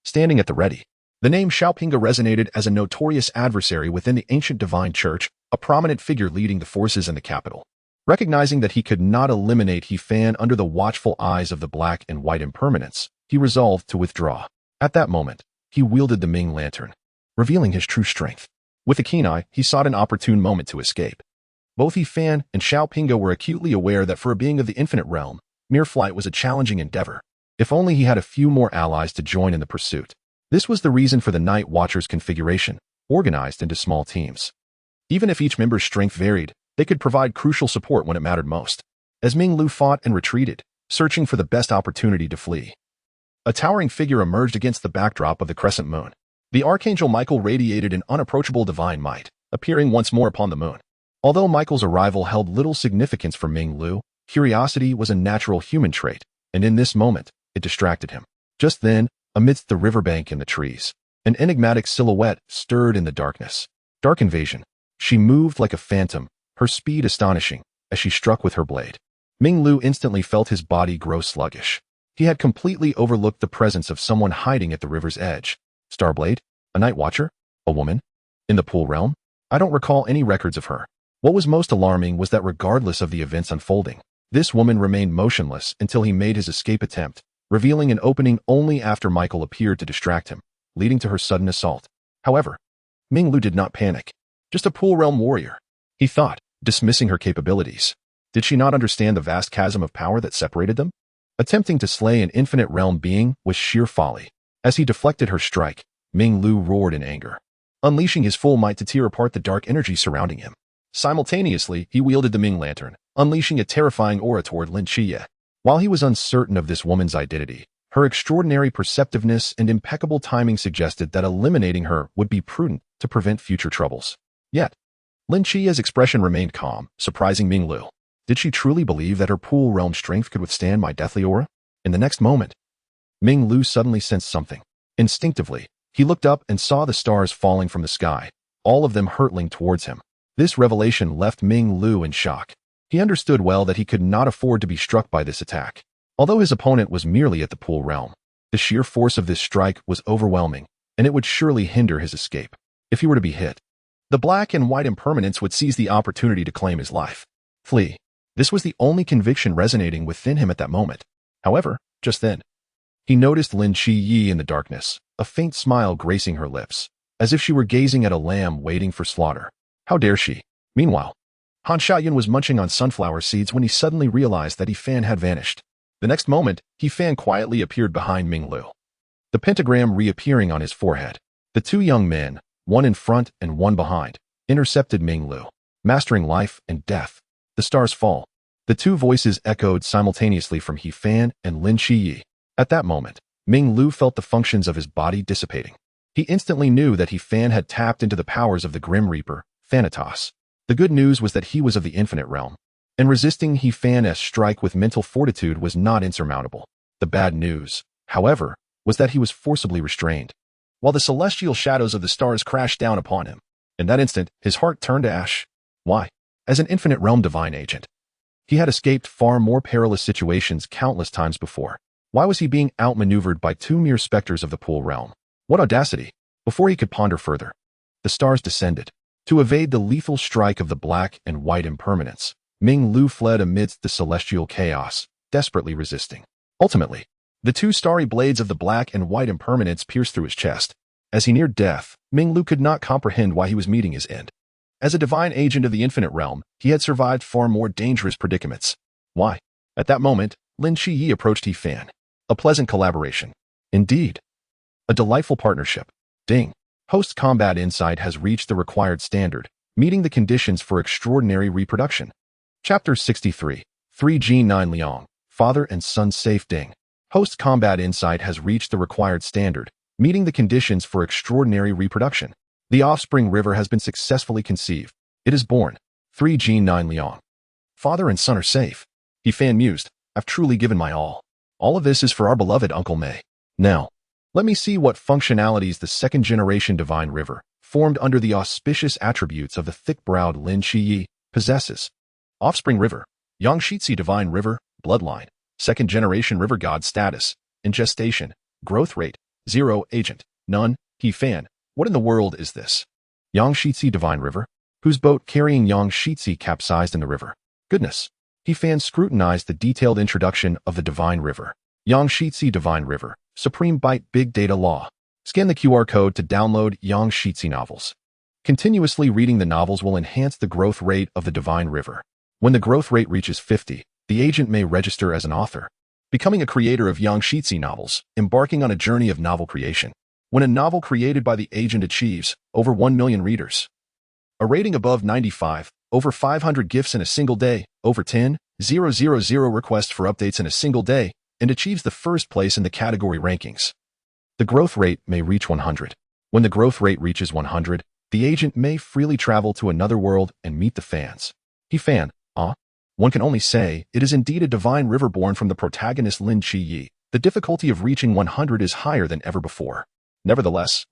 standing at the ready. The name Xiao Pinga resonated as a notorious adversary within the ancient divine church, a prominent figure leading the forces in the capital. Recognizing that he could not eliminate He Fan under the watchful eyes of the black and white impermanence, he resolved to withdraw. At that moment, he wielded the Ming lantern, revealing his true strength. With a keen eye, he sought an opportune moment to escape. Both He Fan and Xiao Pinga were acutely aware that for a being of the infinite realm, mere flight was a challenging endeavor. If only he had a few more allies to join in the pursuit. This was the reason for the Night Watchers' configuration, organized into small teams. Even if each member's strength varied, they could provide crucial support when it mattered most. As Ming Lu fought and retreated, searching for the best opportunity to flee, a towering figure emerged against the backdrop of the crescent moon. The Archangel Michael radiated an unapproachable divine might, appearing once more upon the moon. Although Michael's arrival held little significance for Ming Lu, curiosity was a natural human trait, and in this moment, it distracted him. Just then, amidst the riverbank and the trees, an enigmatic silhouette stirred in the darkness. Dark invasion. She moved like a phantom, her speed astonishing, as she struck with her blade. Ming Lu instantly felt his body grow sluggish. He had completely overlooked the presence of someone hiding at the river's edge. Starblade? A night watcher? A woman? In the pool realm? I don't recall any records of her. What was most alarming was that regardless of the events unfolding, this woman remained motionless until he made his escape attempt, revealing an opening only after Michael appeared to distract him, leading to her sudden assault. However, Ming Lu did not panic. Just a pool realm warrior, he thought, dismissing her capabilities. Did she not understand the vast chasm of power that separated them? Attempting to slay an infinite realm being was sheer folly. As he deflected her strike, Ming Lu roared in anger, unleashing his full might to tear apart the dark energy surrounding him. Simultaneously, he wielded the Ming Lantern, unleashing a terrifying aura toward Lin Chiye. While he was uncertain of this woman's identity, her extraordinary perceptiveness and impeccable timing suggested that eliminating her would be prudent to prevent future troubles. Yet, Lin Chiye's expression remained calm, surprising Ming Lu. Did she truly believe that her pool realm strength could withstand my deathly aura? In the next moment, Ming Lu suddenly sensed something. Instinctively, he looked up and saw the stars falling from the sky, all of them hurtling towards him. This revelation left Ming Lu in shock. He understood well that he could not afford to be struck by this attack. Although his opponent was merely at the pool realm, the sheer force of this strike was overwhelming, and it would surely hinder his escape. If he were to be hit, the black and white impermanence would seize the opportunity to claim his life. Flee. This was the only conviction resonating within him at that moment. However, just then, he noticed Lin Chiye in the darkness, a faint smile gracing her lips, as if she were gazing at a lamb waiting for slaughter. How dare she? Meanwhile, Han Xiaoyun was munching on sunflower seeds when he suddenly realized that He Fan had vanished. The next moment, He Fan quietly appeared behind Ming Lu, the pentagram reappearing on his forehead. The two young men, one in front and one behind, intercepted Ming Lu, mastering life and death. The stars fall. The two voices echoed simultaneously from He Fan and Lin Chiye. At that moment, Ming Lu felt the functions of his body dissipating. He instantly knew that He Fan had tapped into the powers of the Grim Reaper, Thanatos. The good news was that he was of the infinite realm, and resisting He Fan's strike with mental fortitude was not insurmountable. The bad news, however, was that he was forcibly restrained, while the celestial shadows of the stars crashed down upon him. In that instant, his heart turned to ash. Why? As an infinite realm divine agent, he had escaped far more perilous situations countless times before. Why was he being outmaneuvered by two mere specters of the pool realm? What audacity! Before he could ponder further, the stars descended. To evade the lethal strike of the black and white impermanence, Ming Lu fled amidst the celestial chaos, desperately resisting. Ultimately, the two starry blades of the black and white impermanence pierced through his chest. As he neared death, Ming Lu could not comprehend why he was meeting his end. As a divine agent of the infinite realm, he had survived far more dangerous predicaments. Why? At that moment, Lin Chiye approached He Fan. A pleasant collaboration. Indeed. A delightful partnership. Ding. Host combat insight has reached the required standard, meeting the conditions for extraordinary reproduction. Chapter 63. 3G9 Liang. Father and son safe. Ding. Host combat insight has reached the required standard, meeting the conditions for extraordinary reproduction. The offspring river has been successfully conceived. It is born. 3G9 Liang. Father and son are safe. He Fan mused. I've truly given my all. All of this is for our beloved Uncle Mei. Now, let me see what functionalities the second-generation divine river, formed under the auspicious attributes of the thick-browed Lin Chiye, possesses. Offspring river, Yangshitsi divine river, bloodline, second-generation river god status, in gestation, growth rate, 0, agent, none, He Fan. What in the world is this? Yangshitsi divine river, whose boat carrying Yangshitsi capsized in the river. Goodness. He Fan scrutinized the detailed introduction of the divine river. Yangshitsi divine river. Supreme Byte Big Data Law. Scan the QR code to download Yangshitsi novels. Continuously reading the novels will enhance the growth rate of the divine river. When the growth rate reaches 50, the agent may register as an author, becoming a creator of Yangshitsi novels, embarking on a journey of novel creation. When a novel created by the agent achieves over 1 million readers, a rating above 95, over 500 gifts in a single day, over 10,000 requests for updates in a single day, and achieves the first place in the category rankings, the growth rate may reach 100. When the growth rate reaches 100, the agent may freely travel to another world and meet the fans. He fan, one can only say, it is indeed a divine river born from the protagonist Lin Chi-yi. The difficulty of reaching 100 is higher than ever before. Nevertheless,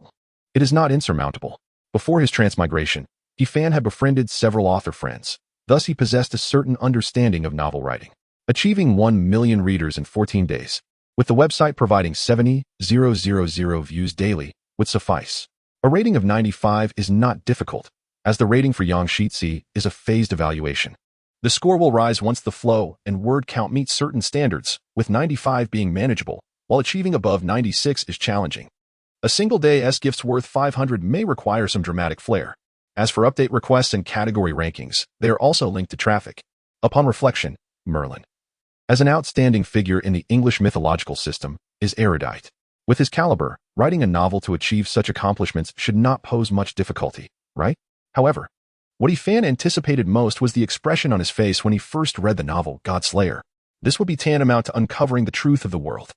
it is not insurmountable. Before his transmigration, He fan had befriended several author friends. Thus he possessed a certain understanding of novel writing, achieving 1 million readers in 14 days, with the website providing 70,000 views daily, would suffice. A rating of 95 is not difficult, as the rating for Yang Shitsi is a phased evaluation. The score will rise once the flow and word count meet certain standards, with 95 being manageable, while achieving above 96 is challenging. A single day's gifts worth 500 may require some dramatic flair. As for update requests and category rankings, they are also linked to traffic. Upon reflection, Merlin, as an outstanding figure in the English mythological system, is erudite. With his caliber, writing a novel to achieve such accomplishments should not pose much difficulty, right? However, what he fan anticipated most was the expression on his face when he first read the novel Godslayer. This would be tantamount to uncovering the truth of the world.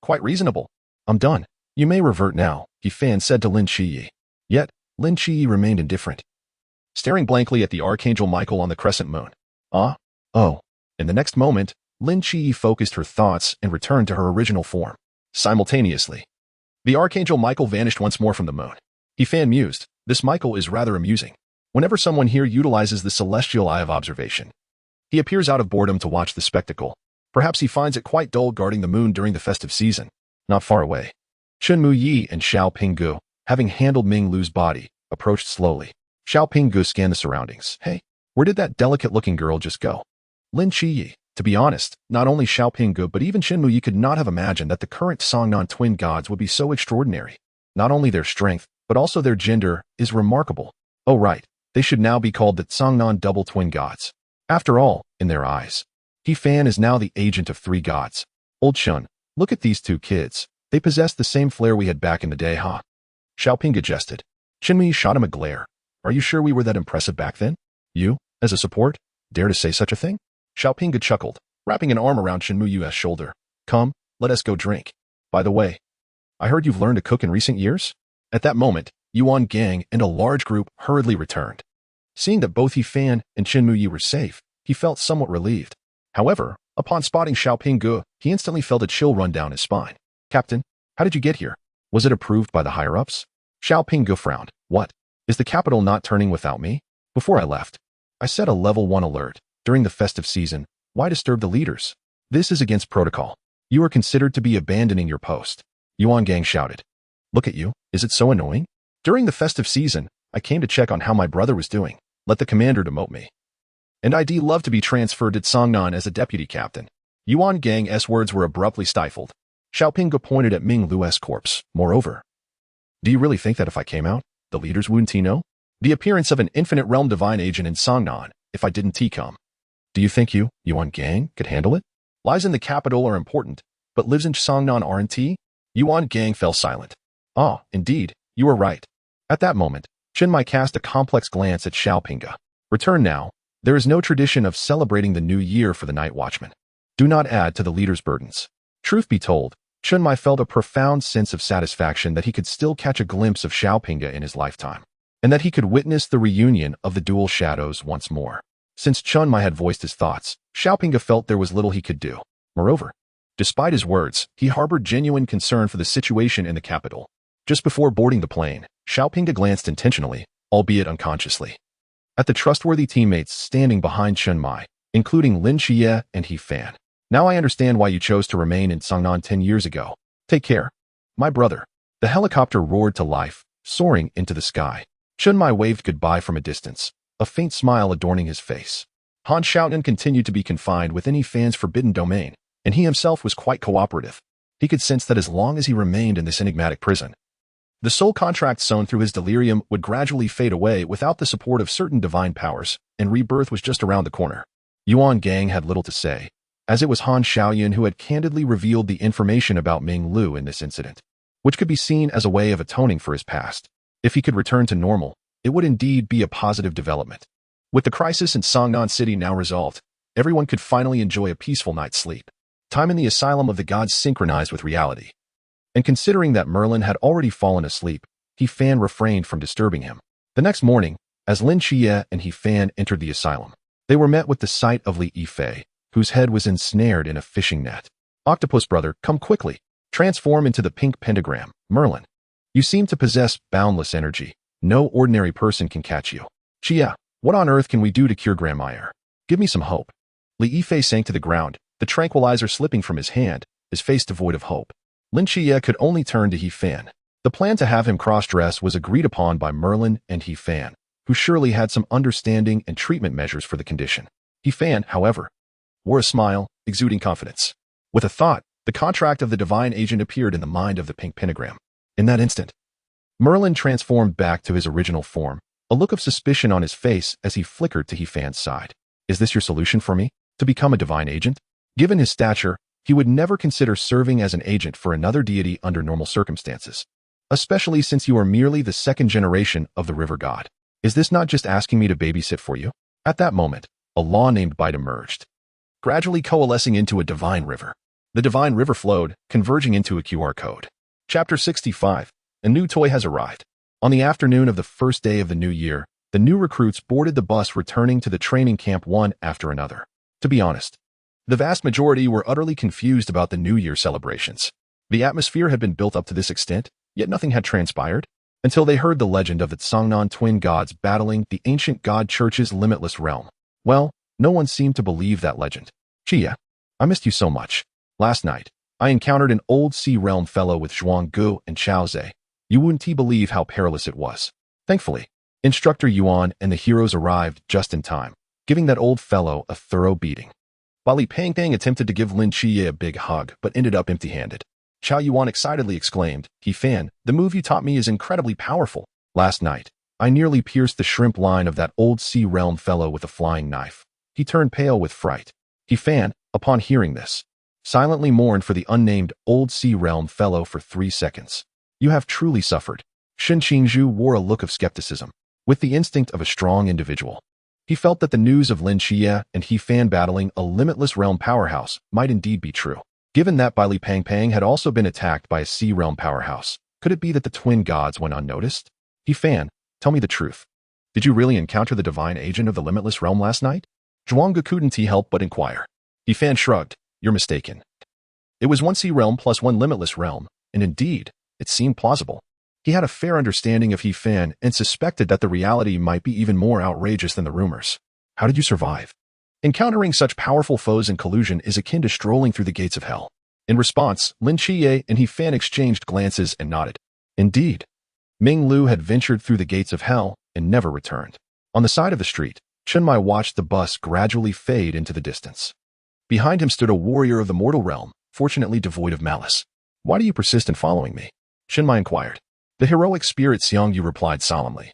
Quite reasonable. I'm done. You may revert now, he fan said to Lin Chi-yi. Yet, Lin Chi-yi remained indifferent, staring blankly at the Archangel Michael on the crescent moon. Oh. In the next moment, Lin Chi-yi focused her thoughts and returned to her original form. Simultaneously, the Archangel Michael vanished once more from the moon. He fan mused, this Michael is rather amusing. Whenever someone here utilizes the celestial eye of observation, he appears out of boredom to watch the spectacle. Perhaps he finds it quite dull guarding the moon during the festive season. Not far away, Chun Mu-yi and Xiao Pinggu, having handled Ming Lu's body, approached slowly. Xiao Pinggu scanned the surroundings. Hey, where did that delicate-looking girl just go? Lin Chi-yi. To be honest, not only Xiao Pinggu but even Shin Mu-yi could not have imagined that the current Songnan twin gods would be so extraordinary. Not only their strength, but also their gender, is remarkable. Oh right, they should now be called the Songnan double twin gods. After all, in their eyes, He fan is now the agent of 3 gods. Old Chun, look at these 2 kids. They possess the same flair we had back in the day, huh? Xiao Pinggu jested. Shin Mu-yi shot him a glare. Are you sure we were that impressive back then? You, as a support, dare to say such a thing? Xiao Pinggu chuckled, wrapping an arm around Shin Mu-yi's shoulder. Come, let us go drink. By the way, I heard you've learned to cook in recent years? At that moment, Yuan Gang and a large group hurriedly returned. Seeing that both He fan and Shin Mu-yi were safe, he felt somewhat relieved. However, upon spotting Xiao Pinggu, he instantly felt a chill run down his spine. Captain, how did you get here? Was it approved by the higher-ups? Xiao Pinggu frowned. What? Is the capital not turning without me? Before I left, I set a level 1 alert. During the festive season, why disturb the leaders? This is against protocol. You are considered to be abandoning your post. Yuan Gang shouted. Look at you, is it so annoying? During the festive season, I came to check on how my brother was doing. Let the commander demote me. And I'd love to be transferred to Songnan as a deputy captain. Yuan Gang's words were abruptly stifled. Xiao Pinggu pointed at Ming Lu's corpse. Moreover, do you really think that if I came out, the leaders wouldn't know? The appearance of an infinite realm divine agent in Songnan, if I didn't come. Do you think you, Yuan Gang, could handle it? Lies in the capital are important, but lives in Songnan aren't? Yuan Gang fell silent. Ah, indeed, you are right. At that moment, Chen Mai cast a complex glance at Xiao Pinggu. Return now. There is no tradition of celebrating the new year for the night watchman. Do not add to the leader's burdens. Truth be told, Chen Mai felt a profound sense of satisfaction that he could still catch a glimpse of Xiao Pinggu in his lifetime, and that he could witness the reunion of the dual shadows once more. Since Chun Mai had voiced his thoughts, Xiao Pinggu felt there was little he could do. Moreover, despite his words, he harbored genuine concern for the situation in the capital. Just before boarding the plane, Xiao Pinggu glanced intentionally, albeit unconsciously, at the trustworthy teammates standing behind Chun Mai, including Lin Chi-yi and He fan. Now I understand why you chose to remain in Songnan 10 years ago. Take care. My brother. The helicopter roared to life, soaring into the sky. Chun Mai waved goodbye from a distance, a faint smile adorning his face. Han Shaonan continued to be confined within He fan's forbidden domain, and he himself was quite cooperative. He could sense that as long as he remained in this enigmatic prison, the soul contract sown through his delirium would gradually fade away without the support of certain divine powers, and rebirth was just around the corner. Yuan Gang had little to say, as it was Han Shaoyan who had candidly revealed the information about Ming Lu in this incident, which could be seen as a way of atoning for his past. If he could return to normal, it would indeed be a positive development. With the crisis in Songnan City now resolved, everyone could finally enjoy a peaceful night's sleep. Time in the asylum of the gods synchronized with reality. And considering that Merlin had already fallen asleep, He Fan refrained from disturbing him. The next morning, as Lin Xie and He Fan entered the asylum, they were met with the sight of Li Yifei, whose head was ensnared in a fishing net. Octopus brother, come quickly. Transform into the pink pentagram, Merlin. You seem to possess boundless energy. No ordinary person can catch you. Xie, what on earth can we do to cure Grandmire? Give me some hope. Li Yifei sank to the ground, the tranquilizer slipping from his hand, his face devoid of hope. Lin Xie could only turn to He Fan. The plan to have him cross-dress was agreed upon by Merlin and He Fan, who surely had some understanding and treatment measures for the condition. He Fan, however, wore a smile, exuding confidence. With a thought, the contract of the divine agent appeared in the mind of the pink pentagram. In that instant, Merlin transformed back to his original form, a look of suspicion on his face as he flickered to He Fan's side. Is this your solution for me? To become a divine agent? Given his stature, he would never consider serving as an agent for another deity under normal circumstances, especially since you are merely the second generation of the river god. Is this not just asking me to babysit for you? At that moment, a law named Bite emerged, gradually coalescing into a divine river. The divine river flowed, converging into a QR code. Chapter 65. A new toy has arrived. On the afternoon of the first day of the new year, the new recruits boarded the bus returning to the training camp one after another. To be honest, the vast majority were utterly confused about the New Year celebrations. The atmosphere had been built up to this extent, yet nothing had transpired, until they heard the legend of the Tsangnan twin gods battling the ancient god church's limitless realm. Well, no one seemed to believe that legend. Xie, I missed you so much. Last night, I encountered an old sea realm fellow with Zhuang Gu and Chao Zhe. You wouldn't believe how perilous it was. Thankfully, Instructor Yuan and the heroes arrived just in time, giving that old fellow a thorough beating. Li Pangpang attempted to give Lin Xie a big hug, but ended up empty-handed. Chao Yuan excitedly exclaimed, He Fan, the move you taught me is incredibly powerful. Last night, I nearly pierced the shrimp line of that old sea realm fellow with a flying knife. He turned pale with fright. He Fan, upon hearing this, silently mourned for the unnamed old sea realm fellow for 3 seconds. You have truly suffered. Shen Qingzhu wore a look of skepticism, with the instinct of a strong individual. He felt that the news of Lin Xie and He Fan battling a limitless realm powerhouse might indeed be true. Given that Li Pangpang had also been attacked by a sea realm powerhouse, could it be that the twin gods went unnoticed? He Fan, tell me the truth. Did you really encounter the divine agent of the limitless realm last night? Zhuanggu couldn't help but inquire. He Fan shrugged. You're mistaken. It was one sea realm plus one limitless realm, and indeed, it seemed plausible. He had a fair understanding of He Fan and suspected that the reality might be even more outrageous than the rumors. How did you survive? Encountering such powerful foes in collusion is akin to strolling through the gates of hell. In response, Lin Xie and He Fan exchanged glances and nodded. Indeed, Ming Lu had ventured through the gates of hell and never returned. On the side of the street, Chen Mai watched the bus gradually fade into the distance. Behind him stood a warrior of the mortal realm, fortunately devoid of malice. Why do you persist in following me? Chen Mai inquired. The heroic spirit Xiangyu replied solemnly.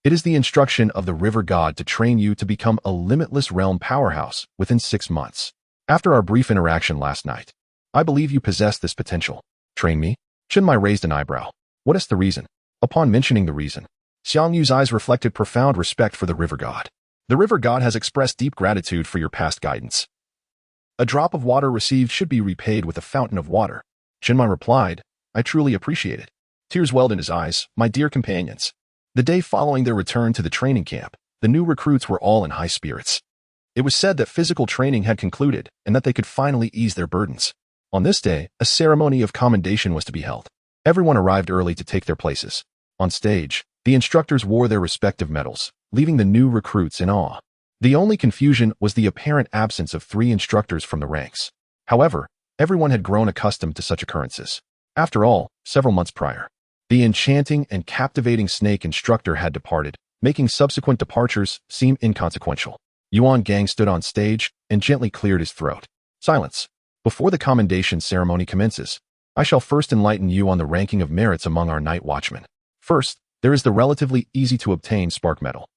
It is the instruction of the river god to train you to become a limitless realm powerhouse within 6 months. After our brief interaction last night, I believe you possess this potential. Train me? Chen Mai raised an eyebrow. What is the reason? Upon mentioning the reason, Xiangyu's eyes reflected profound respect for the river god. The river god has expressed deep gratitude for your past guidance. A drop of water received should be repaid with a fountain of water. Chen Mai replied, I truly appreciate it. Tears welled in his eyes, my dear companions. The day following their return to the training camp, the new recruits were all in high spirits. It was said that physical training had concluded and that they could finally ease their burdens. On this day, a ceremony of commendation was to be held. Everyone arrived early to take their places. On stage, the instructors wore their respective medals, leaving the new recruits in awe. The only confusion was the apparent absence of 3 instructors from the ranks. However, everyone had grown accustomed to such occurrences. After all, several months prior, the enchanting and captivating snake instructor had departed, making subsequent departures seem inconsequential. Yuan Gang stood on stage and gently cleared his throat. Silence. Before the commendation ceremony commences, I shall first enlighten you on the ranking of merits among our night watchmen. First, there is the relatively easy-to-obtain spark medal,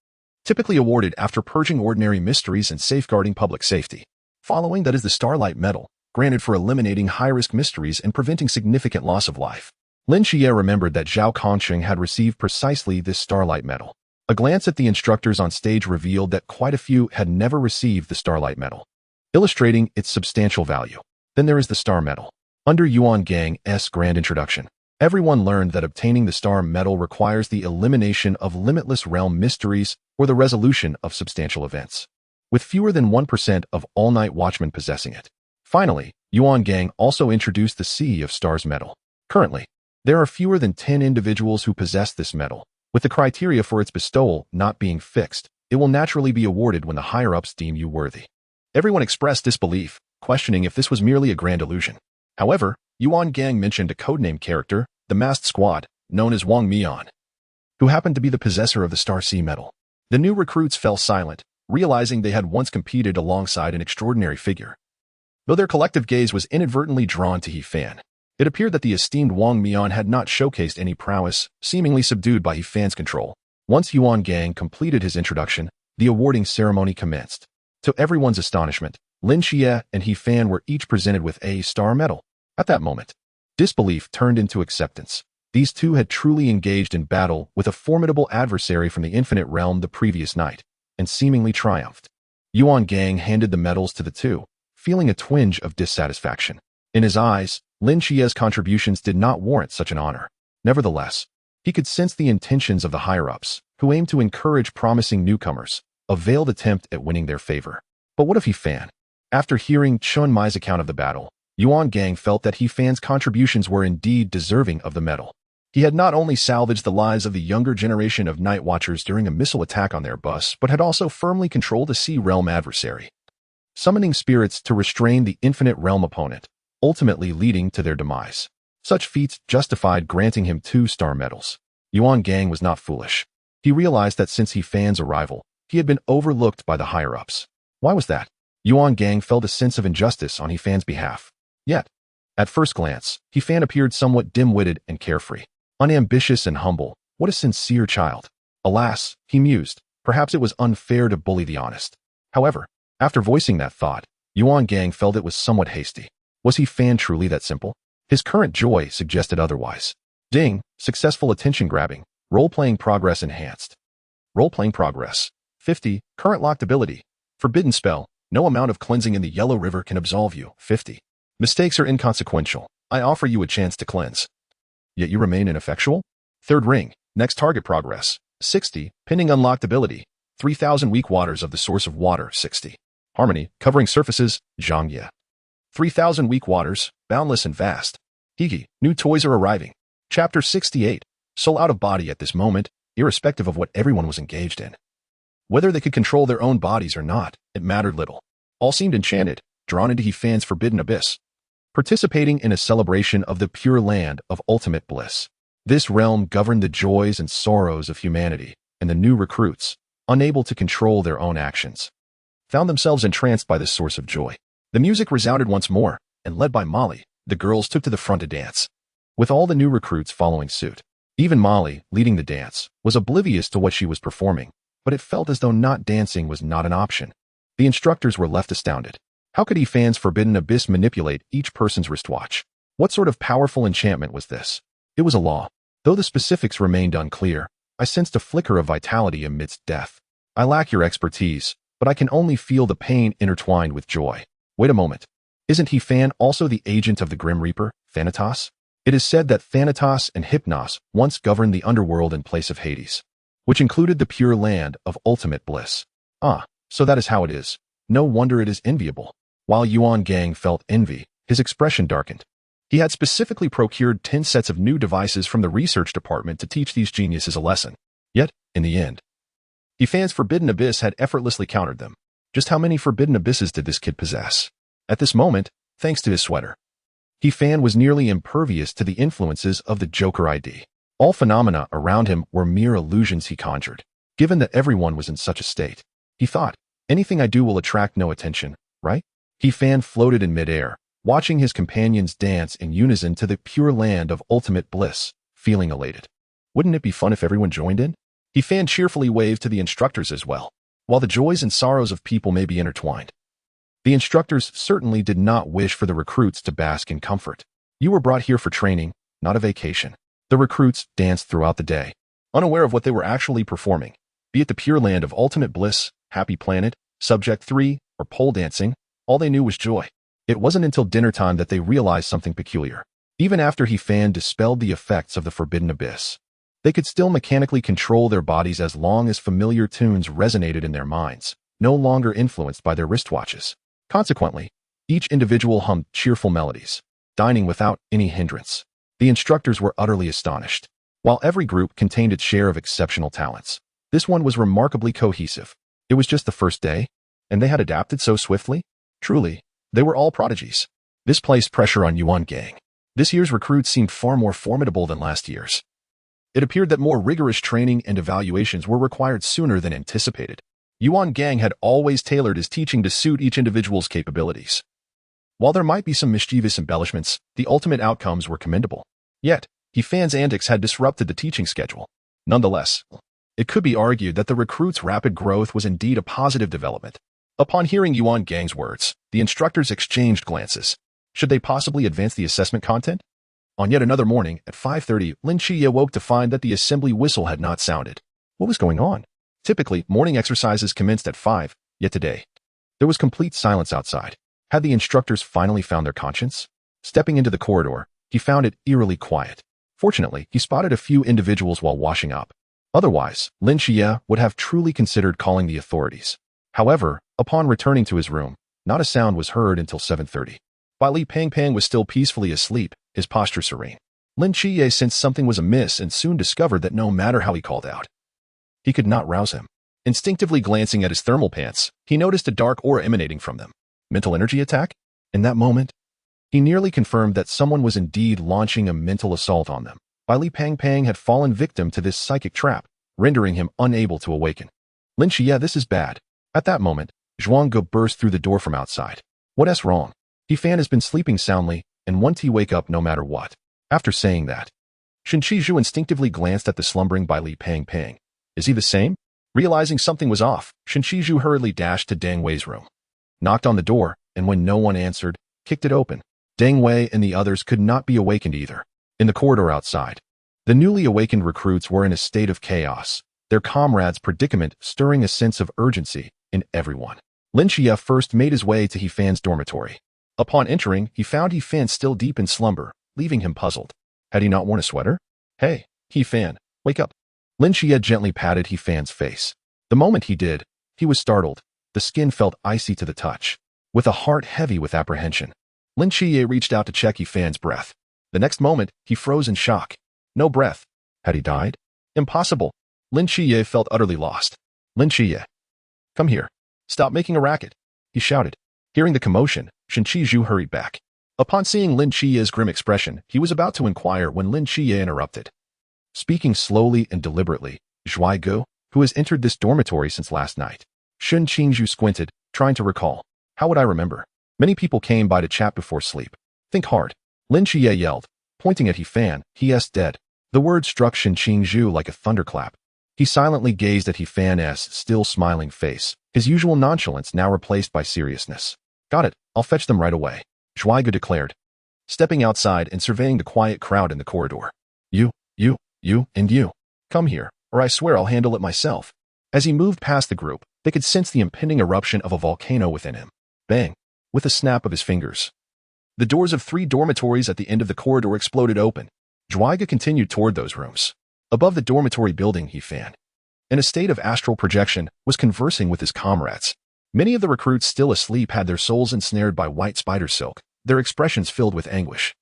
typically awarded after purging ordinary mysteries and safeguarding public safety. Following that is the Starlight Medal, granted for eliminating high-risk mysteries and preventing significant loss of life. Lin Xie remembered that Zhao Kongcheng had received precisely this Starlight Medal. A glance at the instructors on stage revealed that quite a few had never received the Starlight Medal, illustrating its substantial value. Then there is the Star Medal. Under Yuan Gang's grand introduction, Everyone learned that obtaining the star medal requires the elimination of limitless realm mysteries or the resolution of substantial events, with fewer than 1% of all night watchmen possessing it. Finally, Yuan Gang also introduced the Sea of Stars medal. Currently, there are fewer than 10 individuals who possess this medal. With the criteria for its bestowal not being fixed, it will naturally be awarded when the higher-ups deem you worthy. Everyone expressed disbelief, questioning if this was merely a grand illusion. However, Yuan Gang mentioned a codename character, the Masked Squad, known as Wang Mian, who happened to be the possessor of the Star Sea medal. The new recruits fell silent, realizing they had once competed alongside an extraordinary figure. Though their collective gaze was inadvertently drawn to He Fan, it appeared that the esteemed Wang Mian had not showcased any prowess, seemingly subdued by He Fan's control. Once Yuan Gang completed his introduction, the awarding ceremony commenced. To everyone's astonishment, Lin Xie and He Fan were each presented with a star medal. At that moment, disbelief turned into acceptance. These two had truly engaged in battle with a formidable adversary from the infinite realm the previous night, and seemingly triumphed. Yuan Gang handed the medals to the two, feeling a twinge of dissatisfaction. In his eyes, Lin Xie's contributions did not warrant such an honor. Nevertheless, he could sense the intentions of the higher-ups, who aimed to encourage promising newcomers, a veiled attempt at winning their favor. But what of He Fan? After hearing Chun Mai's account of the battle, Yuan Gang felt that He Fan's contributions were indeed deserving of the medal. He had not only salvaged the lives of the younger generation of Night Watchers during a missile attack on their bus, but had also firmly controlled a Sea Realm adversary, summoning spirits to restrain the infinite realm opponent, ultimately leading to their demise. Such feats justified granting him 2 star medals. Yuan Gang was not foolish. He realized that since He Fan's arrival, he had been overlooked by the higher-ups. Why was that? Yuan Gang felt a sense of injustice on He Fan's behalf. Yet, at first glance, He Fan appeared somewhat dim-witted and carefree. Unambitious and humble, what a sincere child. Alas, he mused, perhaps it was unfair to bully the honest. However, after voicing that thought, Yuan Gang felt it was somewhat hasty. Was He Fan truly that simple? His current joy suggested otherwise. Ding, successful attention grabbing, role-playing progress enhanced. Role-playing progress. 50, current locked ability. Forbidden spell, no amount of cleansing in the Yellow River can absolve you. 50. Mistakes are inconsequential. I offer you a chance to cleanse. Yet you remain ineffectual? Third ring, next target progress. 60, pinning unlocked ability. 3,000 weak waters of the source of water. 60. Harmony, covering surfaces. Zhangye. 3,000 weak waters, boundless and vast. Higi, new toys are arriving. Chapter 68, soul out of body at this moment, irrespective of what everyone was engaged in. Whether they could control their own bodies or not, it mattered little. All seemed enchanted, drawn into He Fan's forbidden abyss, participating in a celebration of the pure land of ultimate bliss. This realm governed the joys and sorrows of humanity, and the new recruits, unable to control their own actions, found themselves entranced by this source of joy. The music resounded once more, and led by Molly, the girls took to the front to dance, with all the new recruits following suit. Even Molly, leading the dance, was oblivious to what she was performing, but it felt as though not dancing was not an option. The instructors were left astounded. How could He Fan's forbidden abyss manipulate each person's wristwatch? What sort of powerful enchantment was this? It was a law. Though the specifics remained unclear, I sensed a flicker of vitality amidst death. I lack your expertise, but I can only feel the pain intertwined with joy. Wait a moment. Isn't He Fan also the agent of the Grim Reaper, Thanatos? It is said that Thanatos and Hypnos once governed the underworld in place of Hades, which included the pure land of ultimate bliss. Ah, so that is how it is. No wonder it is enviable. While Yuan Gang felt envy, his expression darkened. He had specifically procured 10 sets of new devices from the research department to teach these geniuses a lesson. Yet, in the end, He Fan's forbidden abyss had effortlessly countered them. Just how many forbidden abysses did this kid possess? At this moment, thanks to his sweater, He Fan was nearly impervious to the influences of the Joker ID. All phenomena around him were mere illusions he conjured. Given that everyone was in such a state, he thought, anything I do will attract no attention, right? He Fan floated in midair, watching his companions dance in unison to the pure land of ultimate bliss, feeling elated. Wouldn't it be fun if everyone joined in? He Fan cheerfully waved to the instructors as well. While the joys and sorrows of people may be intertwined, the instructors certainly did not wish for the recruits to bask in comfort. You were brought here for training, not a vacation. The recruits danced throughout the day, unaware of what they were actually performing, be it the pure land of ultimate bliss, happy planet, subject 3, or pole dancing. All they knew was joy. It wasn't until dinner time that they realized something peculiar. Even after He Fan dispelled the effects of the forbidden abyss, they could still mechanically control their bodies as long as familiar tunes resonated in their minds, no longer influenced by their wristwatches. Consequently, each individual hummed cheerful melodies, dining without any hindrance. The instructors were utterly astonished. While every group contained its share of exceptional talents, this one was remarkably cohesive. It was just the first day, and they had adapted so swiftly. Truly, they were all prodigies. This placed pressure on Yuan Gang. This year's recruits seemed far more formidable than last year's. It appeared that more rigorous training and evaluations were required sooner than anticipated. Yuan Gang had always tailored his teaching to suit each individual's capabilities. While there might be some mischievous embellishments, the ultimate outcomes were commendable. Yet, He Fan's antics had disrupted the teaching schedule. Nonetheless, it could be argued that the recruits' rapid growth was indeed a positive development. Upon hearing Yuan Gang's words, the instructors exchanged glances. Should they possibly advance the assessment content? On yet another morning, at 5:30, Lin Chi awoke to find that the assembly whistle had not sounded. What was going on? Typically, morning exercises commenced at 5, yet today, there was complete silence outside. Had the instructors finally found their conscience? Stepping into the corridor, he found it eerily quiet. Fortunately, he spotted a few individuals while washing up. Otherwise, Lin Xie would have truly considered calling the authorities. However, upon returning to his room, not a sound was heard until 7:30. While Li Pangpang was still peacefully asleep, his posture serene, Lin Xie sensed something was amiss and soon discovered that no matter how he called out, he could not rouse him. Instinctively glancing at his thermal pants, he noticed a dark aura emanating from them. Mental energy attack? In that moment, he nearly confirmed that someone was indeed launching a mental assault on them. Li Pangpang had fallen victim to this psychic trap, rendering him unable to awaken. Lin Xie, this is bad. At that moment, Zhuangge burst through the door from outside. What's wrong? He Fan has been sleeping soundly, and won't he wake up no matter what? After saying that, Shen Qizhu instinctively glanced at the slumbering Li Pangpang. Is he the same? Realizing something was off, Shen Qizhu hurriedly dashed to Deng Wei's room, knocked on the door, and when no one answered, kicked it open. Deng Wei and the others could not be awakened either. In the corridor outside, the newly awakened recruits were in a state of chaos, their comrades' predicament stirring a sense of urgency in everyone. Lin Xie first made his way to He Fan's dormitory. Upon entering, he found He Fan still deep in slumber, leaving him puzzled. Had he not worn a sweater? Hey, He Fan, wake up. Lin Xie gently patted He Fan's face. The moment he did, he was startled. The skin felt icy to the touch. With a heart heavy with apprehension, Lin Xie reached out to check He Fan's breath. The next moment, he froze in shock. No breath. Had he died? Impossible. Lin Xie felt utterly lost. Lin Xie, come here. Stop making a racket, he shouted. Hearing the commotion, Shen Qizhu hurried back. Upon seeing Lin Xie's grim expression, he was about to inquire when Lin Xie interrupted. Speaking slowly and deliberately, Zhuai, who has entered this dormitory since last night. Shen Qingzhu squinted, trying to recall. How would I remember? Many people came by to chat before sleep. Think hard. Lin Xie yelled, pointing at He Fan. He is dead. The word struck Shen Qingzhu like a thunderclap. He silently gazed at He Fan's still smiling face, his usual nonchalance now replaced by seriousness. Got it, I'll fetch them right away, Zhuai declared, stepping outside and surveying the quiet crowd in the corridor. You, and you. Come here, or I swear I'll handle it myself. As he moved past the group, they could sense the impending eruption of a volcano within him. Bang! With a snap of his fingers, the doors of 3 dormitories at the end of the corridor exploded open. Zhuai continued toward those rooms. Above the dormitory building, He Fan, in a state of astral projection, was conversing with his comrades. Many of the recruits still asleep had their souls ensnared by white spider silk, their expressions filled with anguish.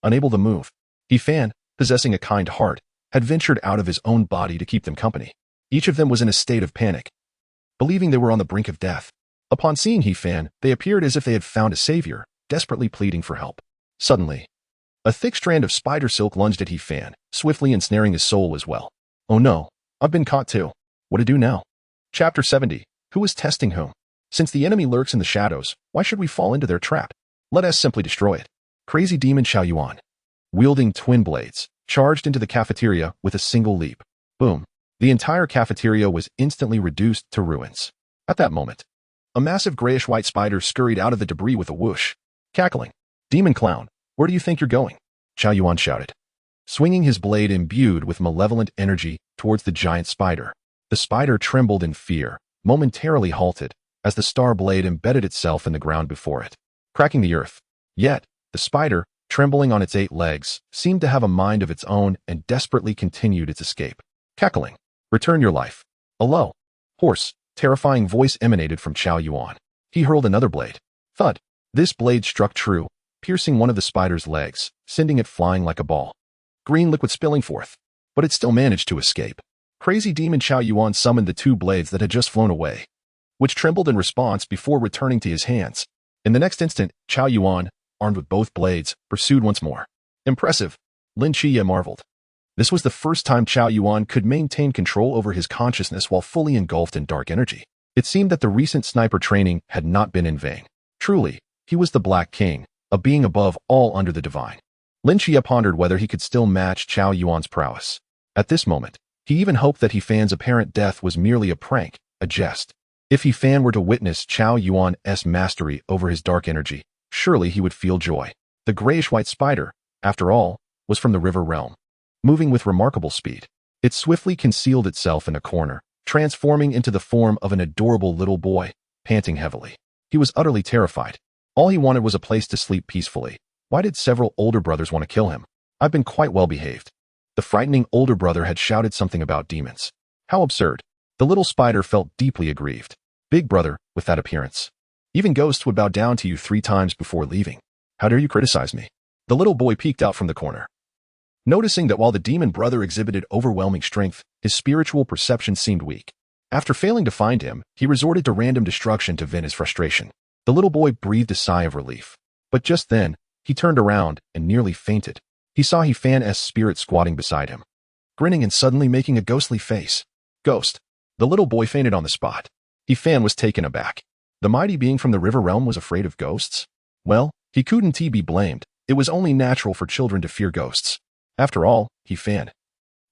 Unable to move, He Fan, possessing a kind heart, had ventured out of his own body to keep them company. Each of them was in a state of panic, believing they were on the brink of death. Upon seeing He Fan, they appeared as if they had found a savior, desperately pleading for help. Suddenly, a thick strand of spider silk lunged at He Fan, swiftly ensnaring his soul as well. Oh no, I've been caught too. What to do now? Chapter 70. Who is testing whom? Since the enemy lurks in the shadows, why should we fall into their trap? Let us simply destroy it. Crazy demon Xiao Yuan, wielding twin blades, charged into the cafeteria with a single leap. Boom. The entire cafeteria was instantly reduced to ruins. At that moment, a massive grayish-white spider scurried out of the debris with a whoosh. Cackling. Demon clown, where do you think you're going? Xiao Yuan shouted, swinging his blade imbued with malevolent energy towards the giant spider. The spider trembled in fear, momentarily halted, as the star blade embedded itself in the ground before it, cracking the earth. Yet, the spider, trembling on its 8 legs, seemed to have a mind of its own and desperately continued its escape. Cackling. Return your life. A low, hoarse, terrifying voice emanated from Chao Yuan. He hurled another blade. Thud. This blade struck true, piercing one of the spider's legs, sending it flying like a ball. Green liquid spilling forth. But it still managed to escape. Crazy demon Chao Yuan summoned the 2 blades that had just flown away, which trembled in response before returning to his hands. In the next instant, Chao Yuan, armed with both blades, pursued once more. Impressive, Lin Chiye marveled. This was the first time Chao Yuan could maintain control over his consciousness while fully engulfed in dark energy. It seemed that the recent sniper training had not been in vain. Truly, he was the Black King, a being above all under the divine. Lin Chiye pondered whether he could still match Chao Yuan's prowess. At this moment, he even hoped that He Fan's apparent death was merely a prank, a jest. If He Fan were to witness Chao Yuan's mastery over his dark energy, surely he would feel joy. The grayish-white spider, after all, was from the river realm. Moving with remarkable speed, it swiftly concealed itself in a corner, transforming into the form of an adorable little boy, panting heavily. He was utterly terrified. All he wanted was a place to sleep peacefully. Why did several older brothers want to kill him? I've been quite well behaved. The frightening older brother had shouted something about demons. How absurd. The little spider felt deeply aggrieved. Big brother, with that appearance. Even ghosts would bow down to you 3 times before leaving. How dare you criticize me? The little boy peeked out from the corner. Noticing that while the demon brother exhibited overwhelming strength, his spiritual perception seemed weak. After failing to find him, he resorted to random destruction to vent his frustration. The little boy breathed a sigh of relief. But just then, he turned around and nearly fainted. He saw He Fan's spirit squatting beside him, grinning and suddenly making a ghostly face. Ghost. The little boy fainted on the spot. He Fan was taken aback. The mighty being from the river realm was afraid of ghosts? Well, he couldn't be blamed. It was only natural for children to fear ghosts. After all, He Fan,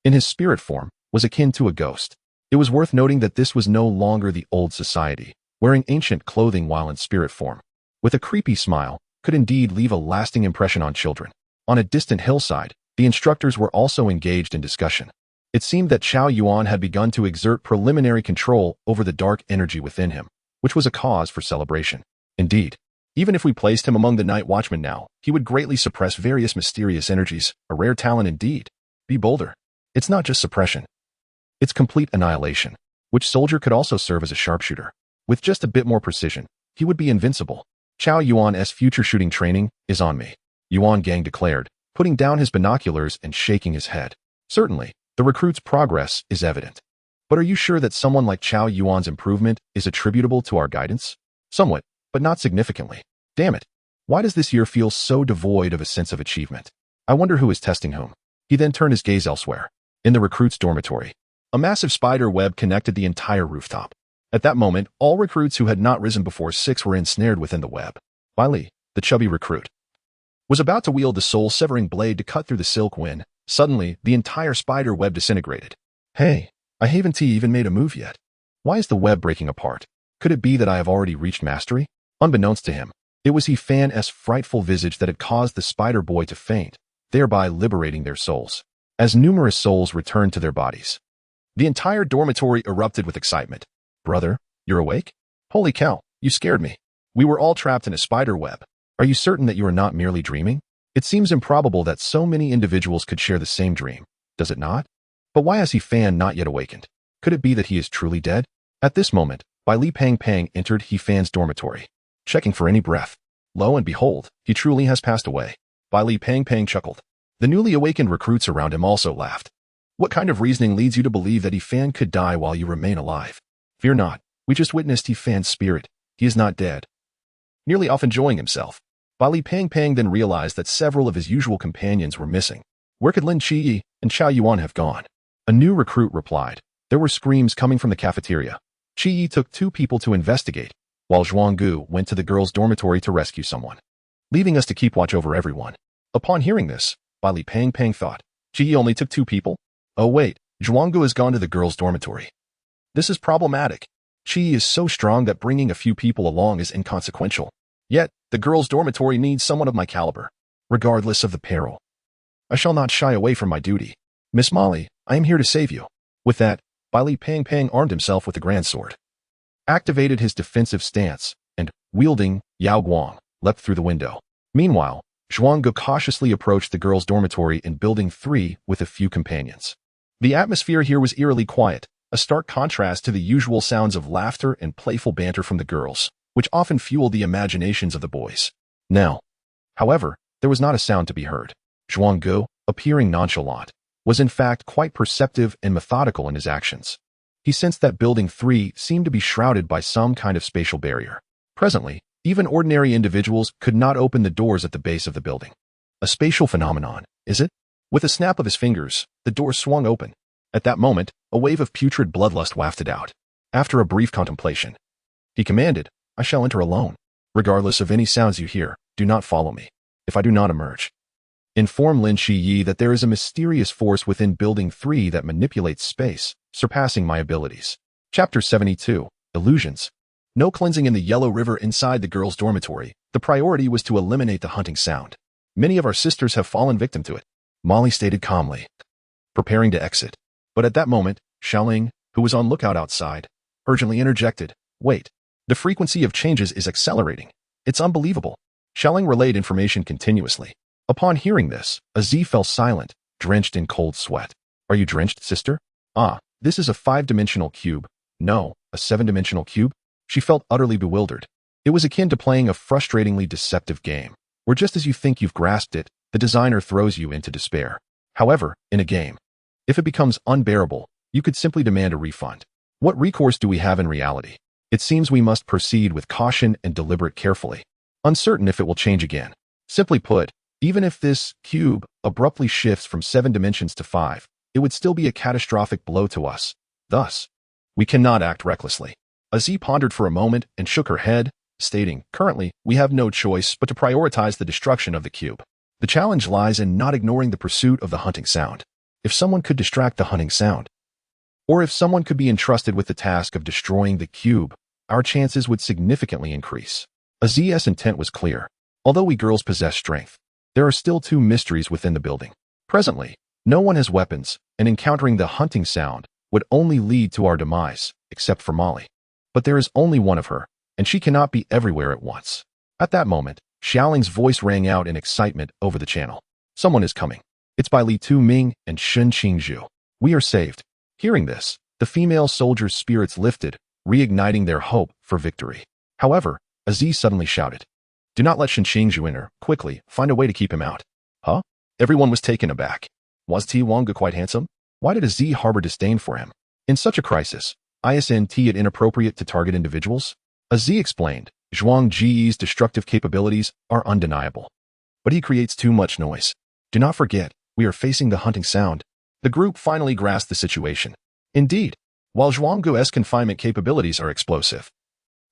in his spirit form, was akin to a ghost. It was worth noting that this was no longer the old society, wearing ancient clothing while in spirit form. With a creepy smile, could indeed leave a lasting impression on children. On a distant hillside, the instructors were also engaged in discussion. It seemed that Chao Yuan had begun to exert preliminary control over the dark energy within him, which was a cause for celebration. Indeed, even if we placed him among the night watchmen now, he would greatly suppress various mysterious energies, a rare talent indeed. Be bolder. It's not just suppression. It's complete annihilation. Which soldier could also serve as a sharpshooter? With just a bit more precision, he would be invincible. Chao Yuan's future shooting training is on me, Yuan Gang declared, putting down his binoculars and shaking his head. Certainly, the recruit's progress is evident. But are you sure that someone like Chao Yuan's improvement is attributable to our guidance? Somewhat, but not significantly. Damn it. Why does this year feel so devoid of a sense of achievement? I wonder who is testing whom. He then turned his gaze elsewhere. In the recruit's dormitory, a massive spider web connected the entire rooftop. At that moment, all recruits who had not risen before 6 were ensnared within the web. Bai Li, the chubby recruit, was about to wield the soul-severing blade to cut through the silk when, suddenly, the entire spider web disintegrated. Hey, I haven't even made a move yet. Why is the web breaking apart? Could it be that I have already reached mastery? Unbeknownst to him, it was He Fan's frightful visage that had caused the spider boy to faint, thereby liberating their souls. As numerous souls returned to their bodies, the entire dormitory erupted with excitement. Brother, you're awake? Holy cow, you scared me. We were all trapped in a spider web. Are you certain that you are not merely dreaming? It seems improbable that so many individuals could share the same dream, does it not? But why has He Fan not yet awakened? Could it be that he is truly dead? At this moment, Bai Li Pang Pang entered He Fan's dormitory, checking for any breath. Lo and behold, he truly has passed away. Bai Li Pang Pang chuckled. The newly awakened recruits around him also laughed. What kind of reasoning leads you to believe that He Fan could die while you remain alive? Fear not, we just witnessed He Fan's spirit. He is not dead. Nearly off enjoying himself, Bai Li Pang Pang then realized that several of his usual companions were missing. Where could Lin Chiye and Chao Yuan have gone? A new recruit replied. There were screams coming from the cafeteria. Chiye took 2 people to investigate, while Zhuanggu went to the girls' dormitory to rescue someone, leaving us to keep watch over everyone. Upon hearing this, Bai Li Pang Pang thought, Chiye only took 2 people? Oh wait, Zhuanggu has gone to the girls' dormitory. This is problematic. Chiye is so strong that bringing a few people along is inconsequential. Yet, the girls' dormitory needs someone of my caliber, regardless of the peril. I shall not shy away from my duty. Miss Molly, I am here to save you. With that, Bai Li Pang Pang armed himself with the grand sword, activated his defensive stance, and, wielding Yao Guang, leapt through the window. Meanwhile, Zhuanggu cautiously approached the girls' dormitory in Building 3 with a few companions. The atmosphere here was eerily quiet, a stark contrast to the usual sounds of laughter and playful banter from the girls, which often fueled the imaginations of the boys. Now, however, there was not a sound to be heard. Zhuanggu, appearing nonchalant, was in fact quite perceptive and methodical in his actions. He sensed that Building 3 seemed to be shrouded by some kind of spatial barrier. Presently, even ordinary individuals could not open the doors at the base of the building. A spatial phenomenon, is it? With a snap of his fingers, the door swung open. At that moment, a wave of putrid bloodlust wafted out. After a brief contemplation, he commanded, "I shall enter alone. Regardless of any sounds you hear, do not follow me. If I do not emerge, inform Lin Shiyi that there is a mysterious force within Building 3 that manipulates space, surpassing my abilities." Chapter 72, Illusions. No cleansing in the Yellow River inside the girls' dormitory. The priority was to eliminate the hunting sound. Many of our sisters have fallen victim to it, Molly stated calmly, preparing to exit. But at that moment, Xiaoling, who was on lookout outside, urgently interjected, "Wait, the frequency of changes is accelerating. It's unbelievable." Xiaoling relayed information continuously. Upon hearing this, Aziz fell silent, drenched in cold sweat. "Are you drenched, sister? Ah, this is a 5-dimensional cube. No, a 7-dimensional cube?" She felt utterly bewildered. It was akin to playing a frustratingly deceptive game, where just as you think you've grasped it, the designer throws you into despair. However, in a game, if it becomes unbearable, you could simply demand a refund. What recourse do we have in reality? It seems we must proceed with caution and deliberate carefully, uncertain if it will change again. Simply put, even if this cube abruptly shifts from 7 dimensions to 5, it would still be a catastrophic blow to us. Thus, we cannot act recklessly. Aziz pondered for a moment and shook her head, stating, "Currently, we have no choice but to prioritize the destruction of the cube. The challenge lies in not ignoring the pursuit of the hunting sound. If someone could distract the hunting sound, or if someone could be entrusted with the task of destroying the cube, our chances would significantly increase." Aziz's intent was clear. Although we girls possess strength, there are still 2 mysteries within the building. Presently, no one has weapons, and encountering the hunting sound would only lead to our demise, except for Molly. But there is only one of her, and she cannot be everywhere at once. At that moment, Xiaoling's voice rang out in excitement over the channel. "Someone is coming. It's by Li Tu-ming and Shen Qingzhu. We are saved." Hearing this, the female soldiers' spirits lifted, reigniting their hope for victory. However, Aziz suddenly shouted, "Do not let Shen Qingzhu enter. Quickly, find a way to keep him out." Huh? Everyone was taken aback. Was Wanggu quite handsome? Why did Aziz harbor disdain for him? In such a crisis, isn't it inappropriate to target individuals? Aziz explained, "Zhuang Ji's destructive capabilities are undeniable, but he creates too much noise. Do not forget, we are facing the hunting sound." The group finally grasped the situation. Indeed, while Zhuanggu's confinement capabilities are explosive,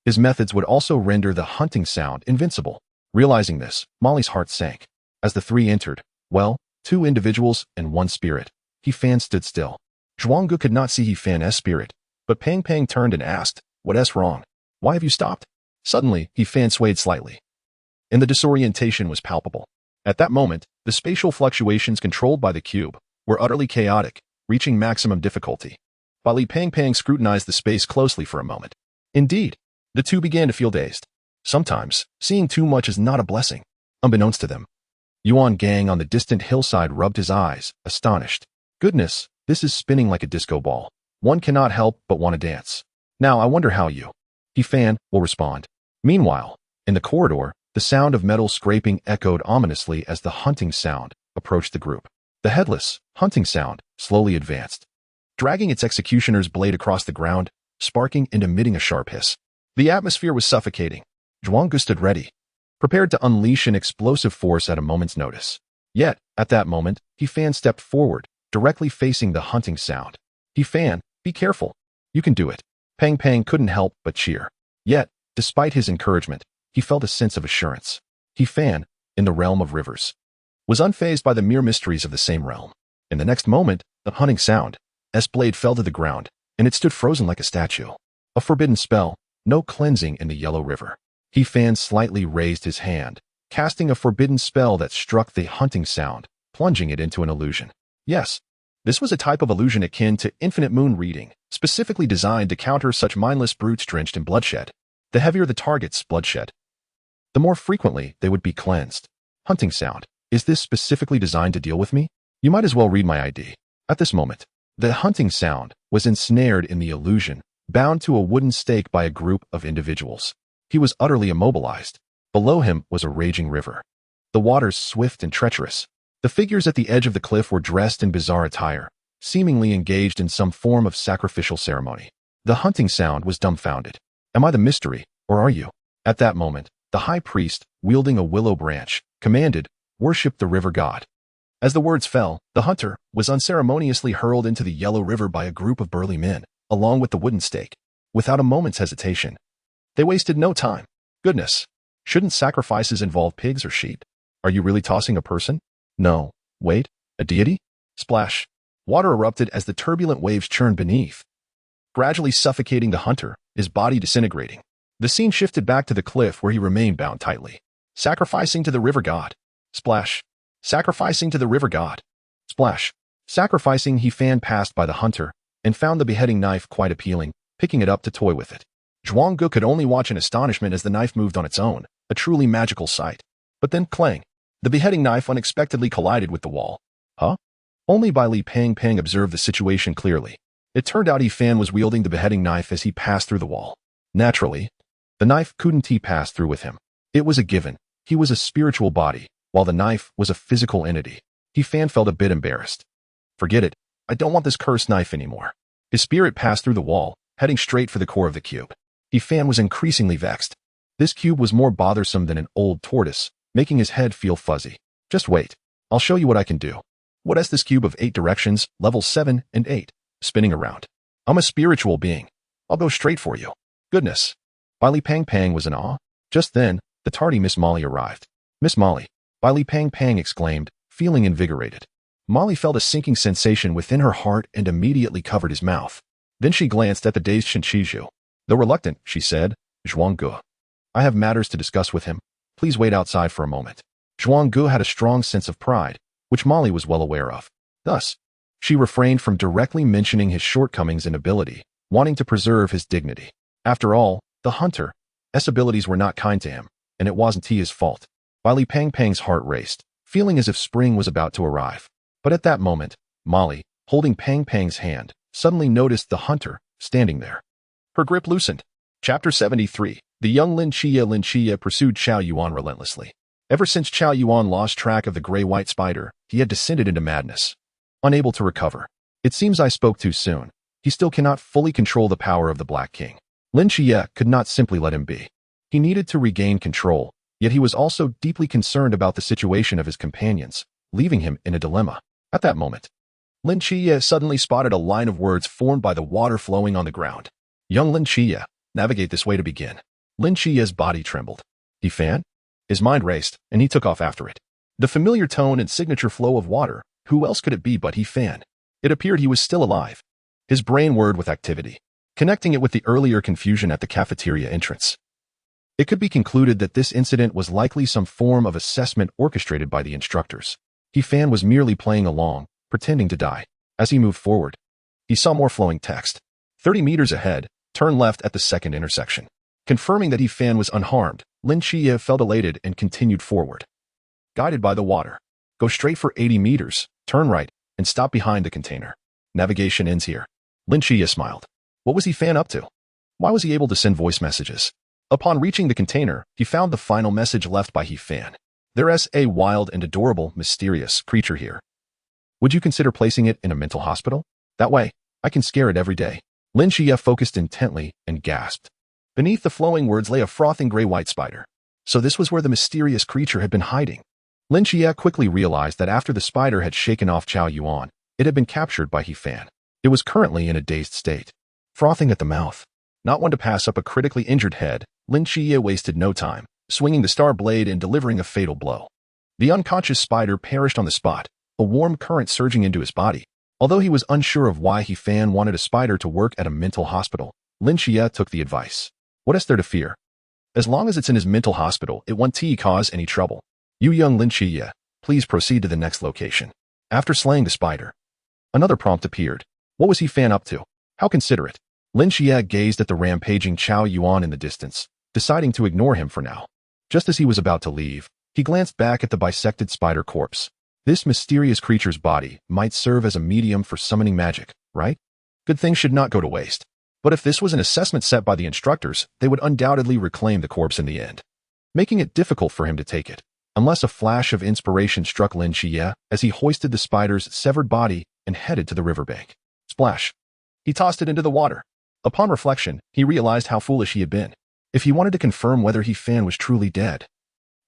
his methods would also render the hunting sound invincible. Realizing this, Molly's heart sank. As the 3 entered, 2 individuals and 1 spirit, He Fan stood still. Zhuanggu could not see He Fan's spirit, but Pang Pang turned and asked, "What's wrong? Why have you stopped?" Suddenly, He Fan swayed slightly, and the disorientation was palpable. At that moment, the spatial fluctuations controlled by the cube were utterly chaotic, reaching maximum difficulty. While Li Pang Pang scrutinized the space closely for a moment. Indeed, the 2 began to feel dazed. Sometimes, seeing too much is not a blessing. Unbeknownst to them, Yuan Gang on the distant hillside rubbed his eyes, astonished. "Goodness, this is spinning like a disco ball. One cannot help but want to dance. Now I wonder how you." He Fan will respond. Meanwhile, in the corridor, the sound of metal scraping echoed ominously as the hunting sound approached the group. The headless, hunting sound slowly advanced, dragging its executioner's blade across the ground, sparking and emitting a sharp hiss. The atmosphere was suffocating. Zhuanggu stood ready, prepared to unleash an explosive force at a moment's notice. Yet, at that moment, He Fan stepped forward, directly facing the hunting sound. "He Fan, be careful. You can do it." Pang Pang couldn't help but cheer. Yet, despite his encouragement, he felt a sense of assurance. He Fan, in the realm of rivers, was unfazed by the mere mysteries of the same realm. In the next moment, the hunting sound's blade fell to the ground, and it stood frozen like a statue. A forbidden spell, no cleansing in the Yellow River. He Fan slightly raised his hand, casting a forbidden spell that struck the hunting sound, plunging it into an illusion. Yes, this was a type of illusion akin to infinite moon reading, specifically designed to counter such mindless brutes drenched in bloodshed. The heavier the target's bloodshed, the more frequently they would be cleansed. Hunting sound. Is this specifically designed to deal with me? You might as well read my ID. At this moment, the hunting sound was ensnared in the illusion, bound to a wooden stake by a group of individuals. He was utterly immobilized. Below him was a raging river. The waters swift and treacherous. The figures at the edge of the cliff were dressed in bizarre attire, seemingly engaged in some form of sacrificial ceremony. The hunting sound was dumbfounded. Am I the mystery, or are you? At that moment, the high priest, wielding a willow branch, commanded, "Worship the river god." As the words fell, the hunter was unceremoniously hurled into the yellow river by a group of burly men, along with the wooden stake. Without a moment's hesitation, they wasted no time. Goodness, shouldn't sacrifices involve pigs or sheep? Are you really tossing a person? No. Wait, a deity? Splash. Water erupted as the turbulent waves churned beneath, gradually suffocating the hunter, his body disintegrating. The scene shifted back to the cliff where he remained bound tightly. Sacrificing to the river god. Splash. Sacrificing to the river god. Splash. Sacrificing. He fanned past by the hunter and found the beheading knife quite appealing, picking it up to toy with it. Zhuang Gu could only watch in astonishment as the knife moved on its own, a truly magical sight. But then, clang, the beheading knife unexpectedly collided with the wall. Huh? Only Bai Li Pang Pang observed the situation clearly. It turned out He Fan was wielding the beheading knife as he passed through the wall. Naturally, the knife couldn't pass through with him. It was a given. He was a spiritual body, while the knife was a physical entity. He Fan felt a bit embarrassed. Forget it. I don't want this cursed knife anymore. His spirit passed through the wall, heading straight for the core of the cube. He Fan was increasingly vexed. This cube was more bothersome than an old tortoise, making his head feel fuzzy. Just wait. I'll show you what I can do. What is this cube of 8 directions, levels 7 and 8, spinning around? I'm a spiritual being. I'll go straight for you. Goodness. Bai Li Pang Pang was in awe. Just then, the tardy Miss Molly arrived. Miss Molly, Bai Li Pang Pang exclaimed, feeling invigorated. Molly felt a sinking sensation within her heart and immediately covered his mouth. Then she glanced at the dazed Shinshiju. Though reluctant, she said, Zhuang Gu. I have matters to discuss with him. Please wait outside for a moment. Zhuang Gu had a strong sense of pride, which Molly was well aware of. Thus, she refrained from directly mentioning his shortcomings and ability, wanting to preserve his dignity. After all, the hunter's abilities were not kind to him, and it wasn't his fault. Bai Li Pang Pang's heart raced, feeling as if spring was about to arrive. But at that moment, Molly, holding Pang Pang's hand, suddenly noticed the hunter standing there. Her grip loosened. Chapter 73. The young Lin Chia pursued Qiao Yuan relentlessly. Ever since Qiao Yuan lost track of the gray-white spider, he had descended into madness. Unable to recover. It seems I spoke too soon. He still cannot fully control the power of the Black King. Lin Chia could not simply let him be. He needed to regain control, yet he was also deeply concerned about the situation of his companions, leaving him in a dilemma. At that moment, Lin Chia suddenly spotted a line of words formed by the water flowing on the ground. Young Lin Chia, navigate this way to begin. Lin Chia's body trembled. He Fan? His mind raced, and he took off after it. The familiar tone and signature flow of water, who else could it be but He Fan? It appeared he was still alive. His brain whirred with activity, connecting it with the earlier confusion at the cafeteria entrance. It could be concluded that this incident was likely some form of assessment orchestrated by the instructors. He Fan was merely playing along, pretending to die. As he moved forward, he saw more flowing text. 30 meters ahead, turn left at the second intersection. Confirming that He Fan was unharmed, Lin Chia felt elated and continued forward. Guided by the water. Go straight for 80 meters, turn right, and stop behind the container. Navigation ends here. Lin Chia smiled. What was He Fan up to? Why was he able to send voice messages? Upon reaching the container, he found the final message left by He Fan. There's a wild and adorable, mysterious creature here. Would you consider placing it in a mental hospital? That way, I can scare it every day. Lin Chia focused intently and gasped. Beneath the flowing words lay a frothing gray-white spider. So this was where the mysterious creature had been hiding. Lin Chia quickly realized that after the spider had shaken off Qiao Yuan, it had been captured by He Fan. It was currently in a dazed state, frothing at the mouth. Not one to pass up a critically injured head, Lin Chia wasted no time, swinging the star blade and delivering a fatal blow. The unconscious spider perished on the spot, a warm current surging into his body. Although he was unsure of why He Fan wanted a spider to work at a mental hospital, Lin Chia took the advice. What is there to fear? As long as it's in his mental hospital, it won't cause any trouble. You young Lin Chia, please proceed to the next location. After slaying the spider, another prompt appeared. What was He Fan up to? How considerate. Lin Chia gazed at the rampaging Qiao Yuan in the distance, deciding to ignore him for now. Just as he was about to leave, He glanced back at the bisected spider corpse. This mysterious creature's body might serve as a medium for summoning magic, right? Good things should not go to waste. But if this was an assessment set by the instructors, they would undoubtedly reclaim the corpse in the end, making it difficult for him to take it, unless a flash of inspiration struck Lin Xie as he hoisted the spider's severed body and headed to the riverbank. Splash! He tossed it into the water. Upon reflection, he realized how foolish he had been. If he wanted to confirm whether He Fan was truly dead,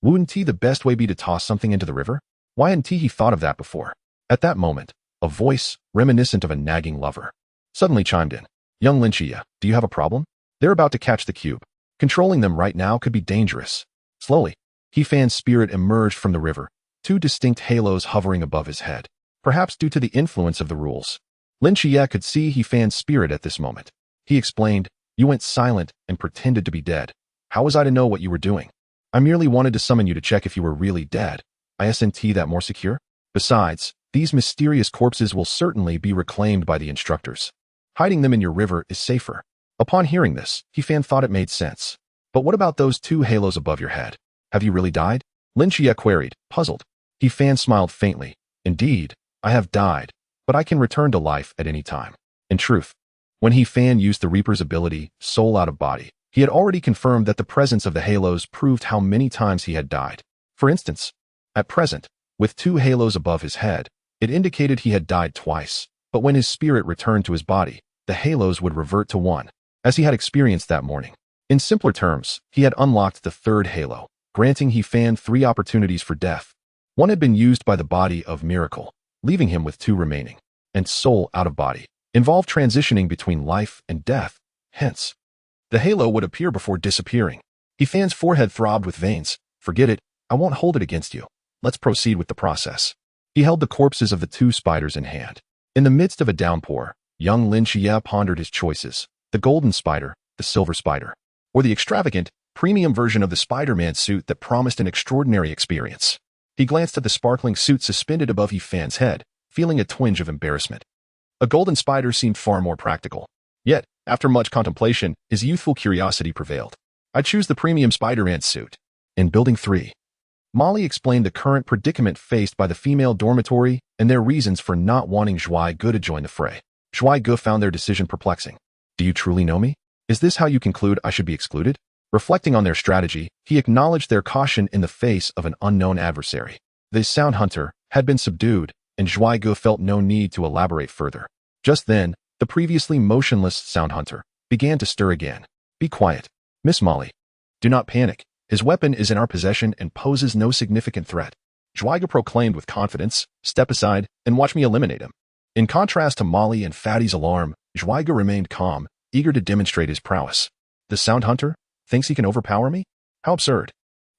wouldn't the best way be to toss something into the river? Why hadn't he thought of that before? At that moment, a voice, reminiscent of a nagging lover, suddenly chimed in. Young Lin Xie, do you have a problem? They're about to catch the cube. Controlling them right now could be dangerous. Slowly, He Fan's spirit emerged from the river, two distinct halos hovering above his head, perhaps due to the influence of the rules. Lin Xie could see He Fan's spirit at this moment. He explained, you went silent and pretended to be dead. How was I to know what you were doing? I merely wanted to summon you to check if you were really dead. Isn't that more secure? Besides, these mysterious corpses will certainly be reclaimed by the instructors. Hiding them in your river is safer. Upon hearing this, He Fan thought it made sense. But what about those two halos above your head? Have you really died? Lin Xie queried, puzzled. He Fan smiled faintly. Indeed, I have died, but I can return to life at any time. In truth, when He Fan used the Reaper's ability, Soul Out of Body, he had already confirmed that the presence of the halos proved how many times he had died. For instance, at present, with two halos above his head, it indicated he had died twice, but when his spirit returned to his body, the halos would revert to one, as he had experienced that morning. In simpler terms, he had unlocked the third halo, granting He Fan 3 opportunities for death. One had been used by the body of Miracle, leaving him with 2 remaining, and Soul Out of Body involved transitioning between life and death. Hence, the halo would appear before disappearing. He Fan's forehead throbbed with veins. Forget it, I won't hold it against you. Let's proceed with the process. He held the corpses of the 2 spiders in hand. In the midst of a downpour, young Lin Xie pondered his choices, the golden spider, the silver spider, or the extravagant, premium version of the Spider-Man suit that promised an extraordinary experience. He glanced at the sparkling suit suspended above He Fan's head, feeling a twinge of embarrassment. A golden spider seemed far more practical. Yet, after much contemplation, his youthful curiosity prevailed. I choose the premium Spider-Man suit. In Building 3, Molly explained the current predicament faced by the female dormitory and their reasons for not wanting Zhuai Ge to join the fray. Zhuai Ge found their decision perplexing. Do you truly know me? Is this how you conclude I should be excluded? Reflecting on their strategy, he acknowledged their caution in the face of an unknown adversary. The Sound Hunter had been subdued, and Zhuai Ge felt no need to elaborate further. Just then, the previously motionless Sound Hunter began to stir again. Be quiet, Miss Molly. Do not panic. His weapon is in our possession and poses no significant threat. Zhuai Ge proclaimed with confidence. Step aside and watch me eliminate him. In contrast to Molly and Fatty's alarm, Zhuai Ge remained calm, eager to demonstrate his prowess. The Sound Hunter thinks he can overpower me? How absurd.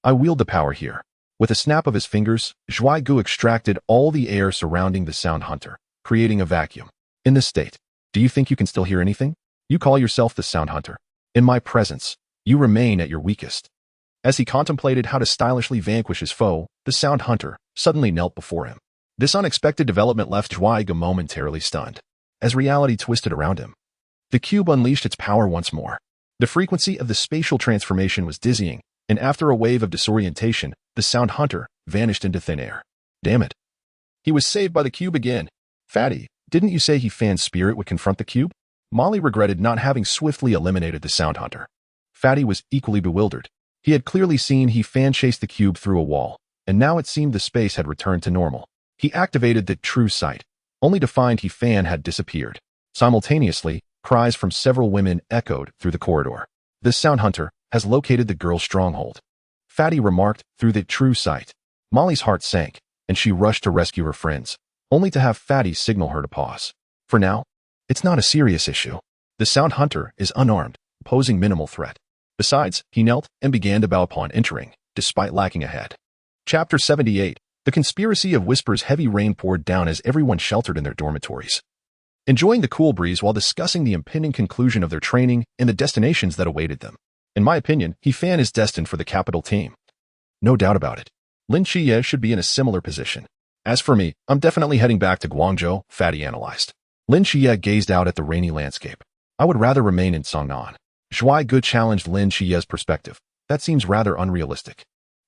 I wield the power here. With a snap of his fingers, Zhuai Ge extracted all the air surrounding the Sound Hunter, creating a vacuum. In this state, do you think you can still hear anything? You call yourself the Sound Hunter. In my presence, you remain at your weakest. As he contemplated how to stylishly vanquish his foe, the Sound Hunter suddenly knelt before him. This unexpected development left Zhuai Ge momentarily stunned. As reality twisted around him, the cube unleashed its power once more. The frequency of the spatial transformation was dizzying, and after a wave of disorientation, the Sound Hunter vanished into thin air. Damn it. He was saved by the cube again. Fatty, didn't you say He Fan's spirit would confront the cube? Molly regretted not having swiftly eliminated the Sound Hunter. Fatty was equally bewildered. He had clearly seen He Fan chase the cube through a wall, and now it seemed the space had returned to normal. He activated the True Sight, only to find He Fan had disappeared. Simultaneously, cries from several women echoed through the corridor. The Sound Hunter has located the girl's stronghold, Fatty remarked through the True Sight. Molly's heart sank, and she rushed to rescue her friends, only to have Fatty signal her to pause. For now, it's not a serious issue. The Sound Hunter is unarmed, posing minimal threat. Besides, he knelt and began to bow upon entering, despite lacking a head. Chapter 78. The Conspiracy of Whispers. Heavy rain poured down as everyone sheltered in their dormitories, enjoying the cool breeze while discussing the impending conclusion of their training and the destinations that awaited them. In my opinion, He Fan is destined for the capital team. No doubt about it. Lin Xie should be in a similar position. As for me, I'm definitely heading back to Guangzhou, Fatty analyzed. Lin Xie gazed out at the rainy landscape. I would rather remain in Songnan. Zhuai Ge challenged Lin Xie's perspective. That seems rather unrealistic.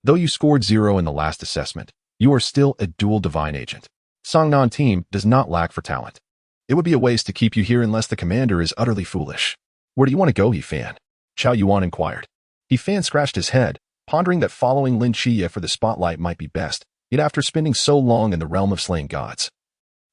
Though you scored 0 in the last assessment, you are still a dual divine agent. Songnan team does not lack for talent. It would be a waste to keep you here unless the commander is utterly foolish. Where do you want to go, He-Fan? Chao Yuan inquired. He-Fan scratched his head, pondering that following Lin Chiya for the spotlight might be best, yet after spending so long in the realm of slaying gods.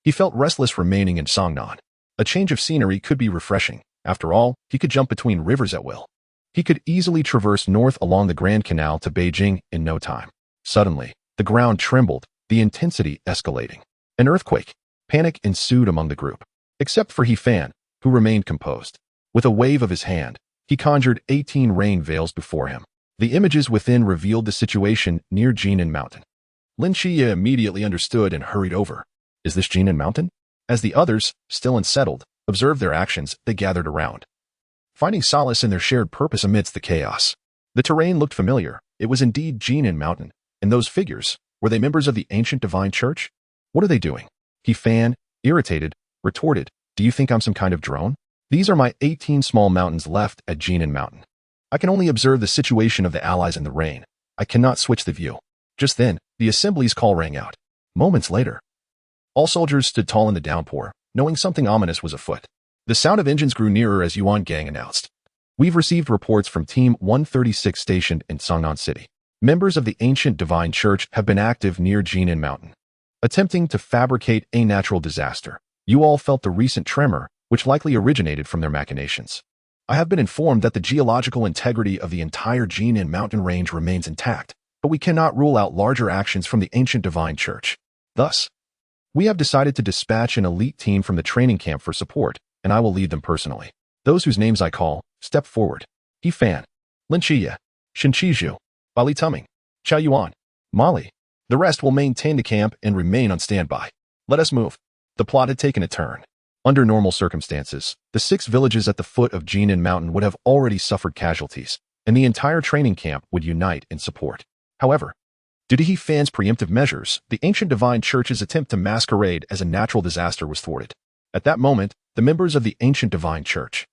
He felt restless remaining in Songnan. A change of scenery could be refreshing. After all, he could jump between rivers at will. He could easily traverse north along the Grand Canal to Beijing in no time. Suddenly, the ground trembled, the intensity escalating. An earthquake. Panic ensued among the group, except for He-Fan, who remained composed. With a wave of his hand, he conjured 18 rain veils before him. The images within revealed the situation near Jinan Mountain. Lin Chiya immediately understood and hurried over. Is this Jinan Mountain? As the others, still unsettled, observed their actions, they gathered around, finding solace in their shared purpose amidst the chaos. The terrain looked familiar. It was indeed Jinan Mountain. And those figures, were they members of the ancient divine church? What are they doing? He-Fan, irritated, retorted, do you think I'm some kind of drone? These are my 18 small mountains left at Jinan Mountain. I can only observe the situation of the allies in the rain. I cannot switch the view. Just then, the assembly's call rang out. Moments later, all soldiers stood tall in the downpour, knowing something ominous was afoot. The sound of engines grew nearer as Yuan Gang announced. We've received reports from Team 136 stationed in Songnan City. Members of the ancient divine church have been active near Jinan Mountain, attempting to fabricate a natural disaster. You all felt the recent tremor, which likely originated from their machinations. I have been informed that the geological integrity of the entire Jinan mountain range remains intact, but we cannot rule out larger actions from the ancient divine church. Thus, we have decided to dispatch an elite team from the training camp for support, and I will lead them personally. Those whose names I call, step forward. He-Fan, Lin Chiya, Shin Chizhu, Bali Tuming, Chao Yuan, Mali. The rest will maintain the camp and remain on standby. Let us move. The plot had taken a turn. Under normal circumstances, the 6 villages at the foot of Jinan Mountain would have already suffered casualties, and the entire training camp would unite in support. However, due to He-Fan's preemptive measures, the ancient divine church's attempt to masquerade as a natural disaster was thwarted. At that moment, the members of the ancient divine church,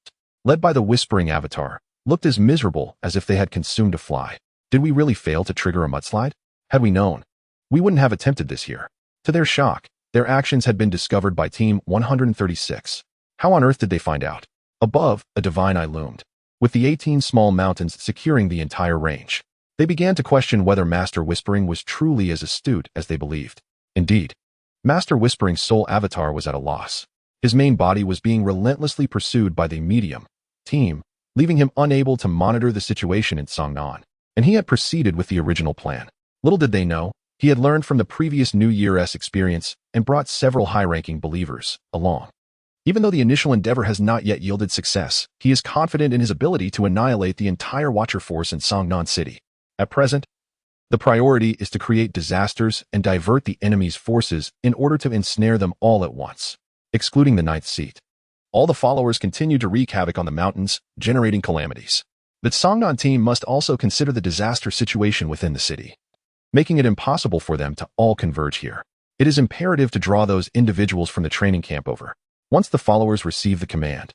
led by the whispering avatar, looked as miserable as if they had consumed a fly. Did we really fail to trigger a mudslide? Had we known, we wouldn't have attempted this here. To their shock, their actions had been discovered by Team 136. How on earth did they find out? Above, a divine eye loomed, with the 18 small mountains securing the entire range. They began to question whether Master Whispering was truly as astute as they believed. Indeed, Master Whispering's sole avatar was at a loss. His main body was being relentlessly pursued by the medium team, leaving him unable to monitor the situation in Songnan, and he had proceeded with the original plan. Little did they know, he had learned from the previous New Year's experience and brought several high-ranking believers along. Even though the initial endeavor has not yet yielded success, he is confident in his ability to annihilate the entire Watcher force in Songnan City. At present, the priority is to create disasters and divert the enemy's forces in order to ensnare them all at once, excluding the 9th seat. All the followers continue to wreak havoc on the mountains, generating calamities. The Songnan team must also consider the disaster situation within the city, making it impossible for them to all converge here. It is imperative to draw those individuals from the training camp over. Once the followers receive the command,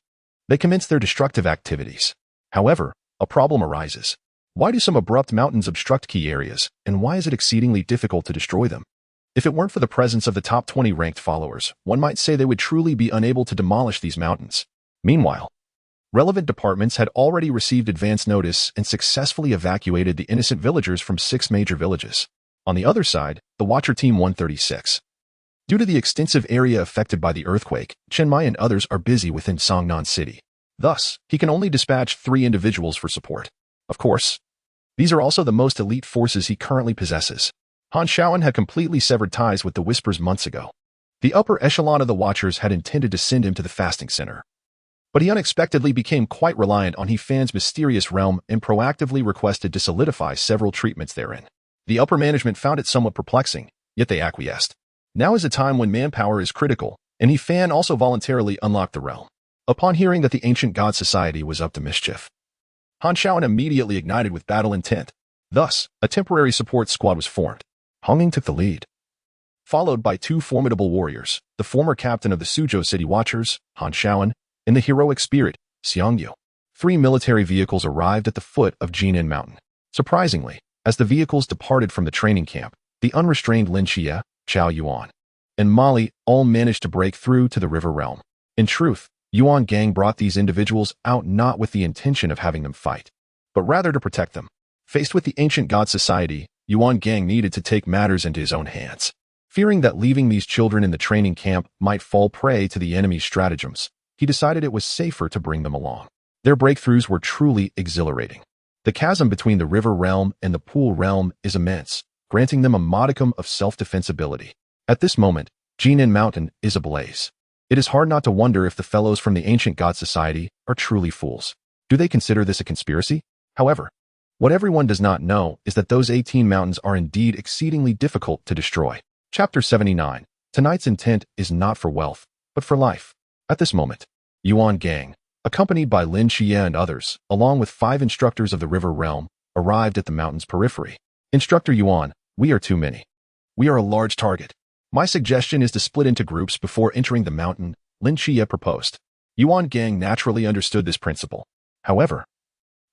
they commence their destructive activities. However, a problem arises. Why do some abrupt mountains obstruct key areas, and why is it exceedingly difficult to destroy them? If it weren't for the presence of the top 20 ranked followers, one might say they would truly be unable to demolish these mountains. Meanwhile, relevant departments had already received advance notice and successfully evacuated the innocent villagers from 6 major villages. On the other side, the Watcher Team 136. Due to the extensive area affected by the earthquake, Chen Mai and others are busy within Songnan City. Thus, he can only dispatch 3 individuals for support. Of course, these are also the most elite forces he currently possesses. Han Shaoan had completely severed ties with the Whispers months ago. The upper echelon of the Watchers had intended to send him to the fasting center, but he unexpectedly became quite reliant on He-Fan's mysterious realm and proactively requested to solidify several treatments therein. The upper management found it somewhat perplexing, yet they acquiesced. Now is a time when manpower is critical, and He-Fan also voluntarily unlocked the realm. Upon hearing that the Ancient God Society was up to mischief, Han Shaoan immediately ignited with battle intent. Thus, a temporary support squad was formed. Honging took the lead, followed by 2 formidable warriors, the former captain of the Suzhou City Watchers, Han Shaoan, and the heroic spirit, Xiangyu. 3 military vehicles arrived at the foot of Jinan Mountain. Surprisingly, As the vehicles departed from the training camp, the unrestrained Lin Xie, Zhao Yuan, and Mali all managed to break through to the river realm. In truth, Yuan Gang brought these individuals out not with the intention of having them fight, but rather to protect them. Faced with the ancient god society, Yuan Gang needed to take matters into his own hands. Fearing that leaving these children in the training camp might fall prey to the enemy's stratagems, he decided it was safer to bring them along. Their breakthroughs were truly exhilarating. The chasm between the river realm and the pool realm is immense, granting them a modicum of self-defense ability. At this moment, Jinan Mountain is ablaze. It is hard not to wonder if the fellows from the ancient god society are truly fools. Do they consider this a conspiracy? However, what everyone does not know is that those 18 mountains are indeed exceedingly difficult to destroy. Chapter 79. Tonight's intent is not for wealth, but for life. At this moment, Yuan Gang, accompanied by Lin Xie and others, along with 5 instructors of the river realm, arrived at the mountain's periphery. Instructor Yuan, we are too many. We are a large target. My suggestion is to split into groups before entering the mountain, Lin Xie proposed. Yuan Gang naturally understood this principle. However,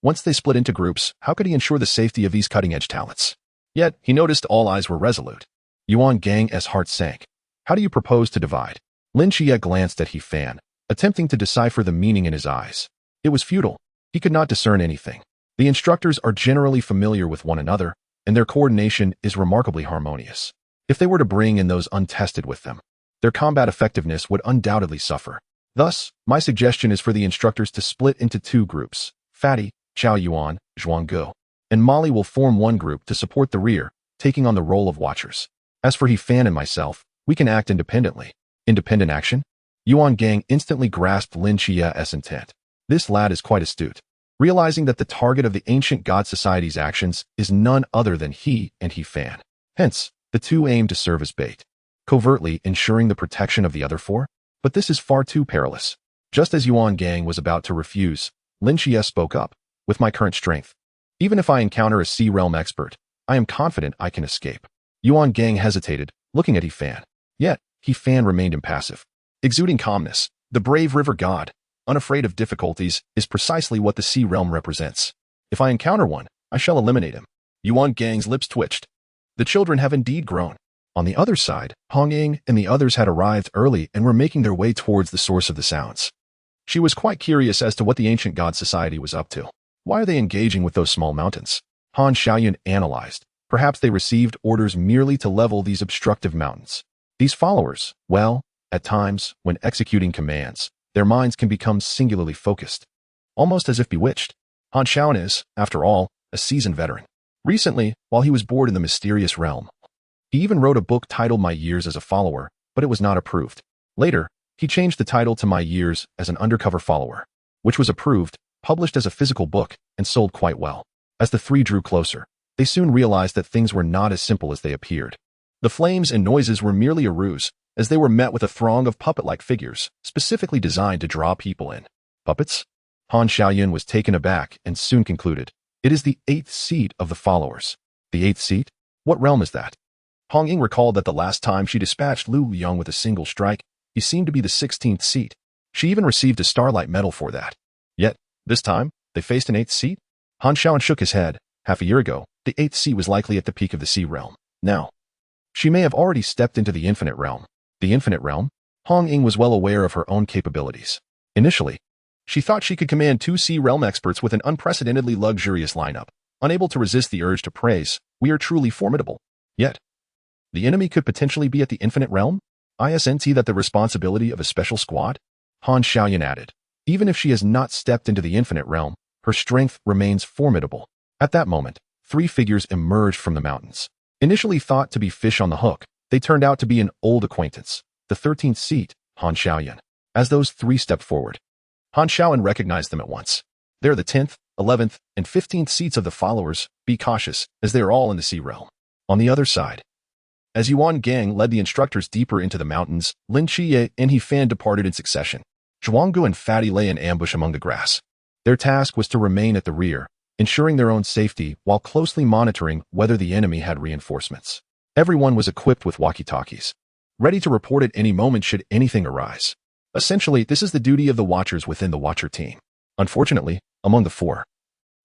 once they split into groups, how could he ensure the safety of these cutting-edge talents? Yet, he noticed all eyes were resolute. Yuan Gang's heart sank. How do you propose to divide? Lin Xie glanced at He Fan, attempting to decipher the meaning in his eyes. It was futile. He could not discern anything. The instructors are generally familiar with one another, and their coordination is remarkably harmonious. If they were to bring in those untested with them, their combat effectiveness would undoubtedly suffer. Thus, my suggestion is for the instructors to split into 2 groups. Fatty, Zhao Yuan, Zhuanggu, and Mali will form one group to support the rear, taking on the role of watchers. As for He Fan and myself, we can act independently. Independent action? Yuan Gang instantly grasped Lin Xie's intent. This lad is quite astute. Realizing that the target of the ancient god society's actions is none other than he and He Fan. Hence, the 2 aim to serve as bait, covertly ensuring the protection of the other 4. But this is far too perilous. Just as Yuan Gang was about to refuse, Lin Xie spoke up. With my current strength, even if I encounter a Sea Realm expert, I am confident I can escape. Yuan Gang hesitated, looking at He Fan. Yet, He Fan remained impassive. Exuding calmness, the brave river god, unafraid of difficulties, is precisely what the Sea Realm represents. If I encounter one, I shall eliminate him. Yuan Gang's lips twitched. The children have indeed grown. On the other side, Hong Ying and the others had arrived early and were making their way towards the source of the sounds. She was quite curious as to what the ancient god society was up to. Why are they engaging with those small mountains? Han Xiaoyun analyzed. Perhaps they received orders merely to level these obstructive mountains. These followers, well, at times, when executing commands, their minds can become singularly focused, almost as if bewitched. Han Xiaoyun is, after all, a seasoned veteran. Recently, while he was bored in the mysterious realm, he even wrote a book titled My Years as a Follower, but it was not approved. Later, he changed the title to My Years as an Undercover Follower, which was approved, published as a physical book, and sold quite well. As the 3 drew closer, they soon realized that things were not as simple as they appeared. The flames and noises were merely a ruse, as they were met with a throng of puppet-like figures, specifically designed to draw people in. Puppets? Han Xiaoyun was taken aback and soon concluded. It is the 8th seat of the followers. The 8th seat? What realm is that? Hong Ying recalled that the last time she dispatched Lu Liang with a single strike, he seemed to be the 16th seat. She even received a Starlight Medal for that. Yet, this time, they faced an 8th seat? Han Xiaoyun shook his head. Half a year ago, the 8th seat was likely at the peak of the Sea Realm. Now, she may have already stepped into the Infinite Realm. The Infinite Realm? Hong Ying was well aware of her own capabilities. Initially, she thought she could command 2 Sea Realm experts with an unprecedentedly luxurious lineup. Unable to resist the urge to praise, we are truly formidable. Yet, the enemy could potentially be at the Infinite Realm? Isn't that the responsibility of a special squad? Han Xiaoyun added. Even if she has not stepped into the Infinite Realm, her strength remains formidable. At that moment, 3 figures emerged from the mountains. Initially thought to be fish on the hook, they turned out to be an old acquaintance, the 13th seat, Han Xiaoyun. As those 3 stepped forward, Han Xiaoyun recognized them at once. They're the 10th, 11th, and 15th seats of the followers. Be cautious, as they are all in the Sea Realm. On the other side, as Yuan Gang led the instructors deeper into the mountains, Lin Xie and He Fan departed in succession. Zhuanggu and Fatty lay in ambush among the grass. Their task was to remain at the rear, ensuring their own safety while closely monitoring whether the enemy had reinforcements. Everyone was equipped with walkie-talkies, ready to report at any moment should anything arise. Essentially, this is the duty of the watchers within the Watcher team. Unfortunately, among the 4,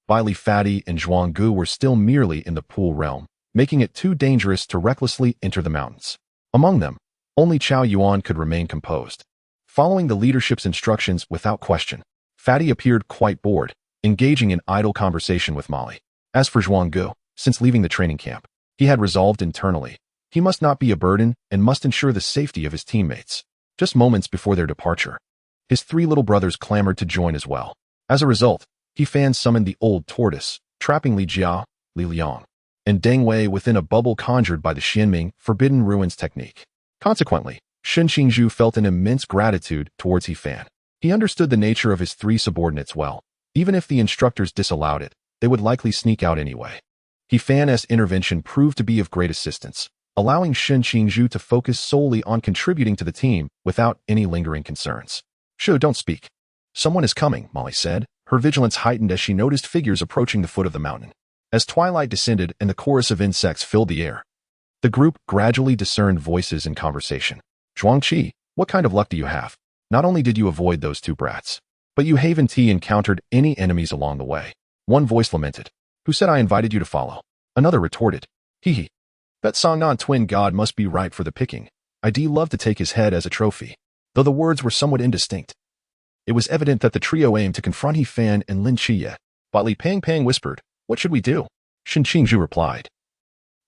Bailey Fatty and Zhuang Gu were still merely in the pool realm, making it too dangerous to recklessly enter the mountains. Among them, only Chao Yuan could remain composed. Following the leadership's instructions without question, Fatty appeared quite bored, engaging in idle conversation with Molly. As for Zhuang Gu, since leaving the training camp, he had resolved internally. He must not be a burden and must ensure the safety of his teammates. Just moments before their departure, his 3 little brothers clamored to join as well. As a result, He Fan summoned the old tortoise, trapping Li Jiao, Li Liang, and Deng Wei within a bubble conjured by the Xianming Forbidden Ruins technique. Consequently, Shen Qingzhu felt an immense gratitude towards He Fan. He understood the nature of his 3 subordinates well. Even if the instructors disallowed it, they would likely sneak out anyway. He Fan's intervention proved to be of great assistance, allowing Shen Qingzhu to focus solely on contributing to the team without any lingering concerns. "Shu, don't speak. Someone is coming," Molly said, her vigilance heightened as she noticed figures approaching the foot of the mountain. As twilight descended and the chorus of insects filled the air, the group gradually discerned voices in conversation. "Zhuangqi, what kind of luck do you have? Not only did you avoid those 2 brats, but you haven't encountered any enemies along the way." One voice lamented. "Who said I invited you to follow?" Another retorted. "Hee hee. That Songnan twin god must be ripe for the picking. I'd love to take his head as a trophy." Though the words were somewhat indistinct, it was evident that the trio aimed to confront He Fan and Lin Qiye. But Li Pang whispered, "What should we do?" Shen Qingzhu replied,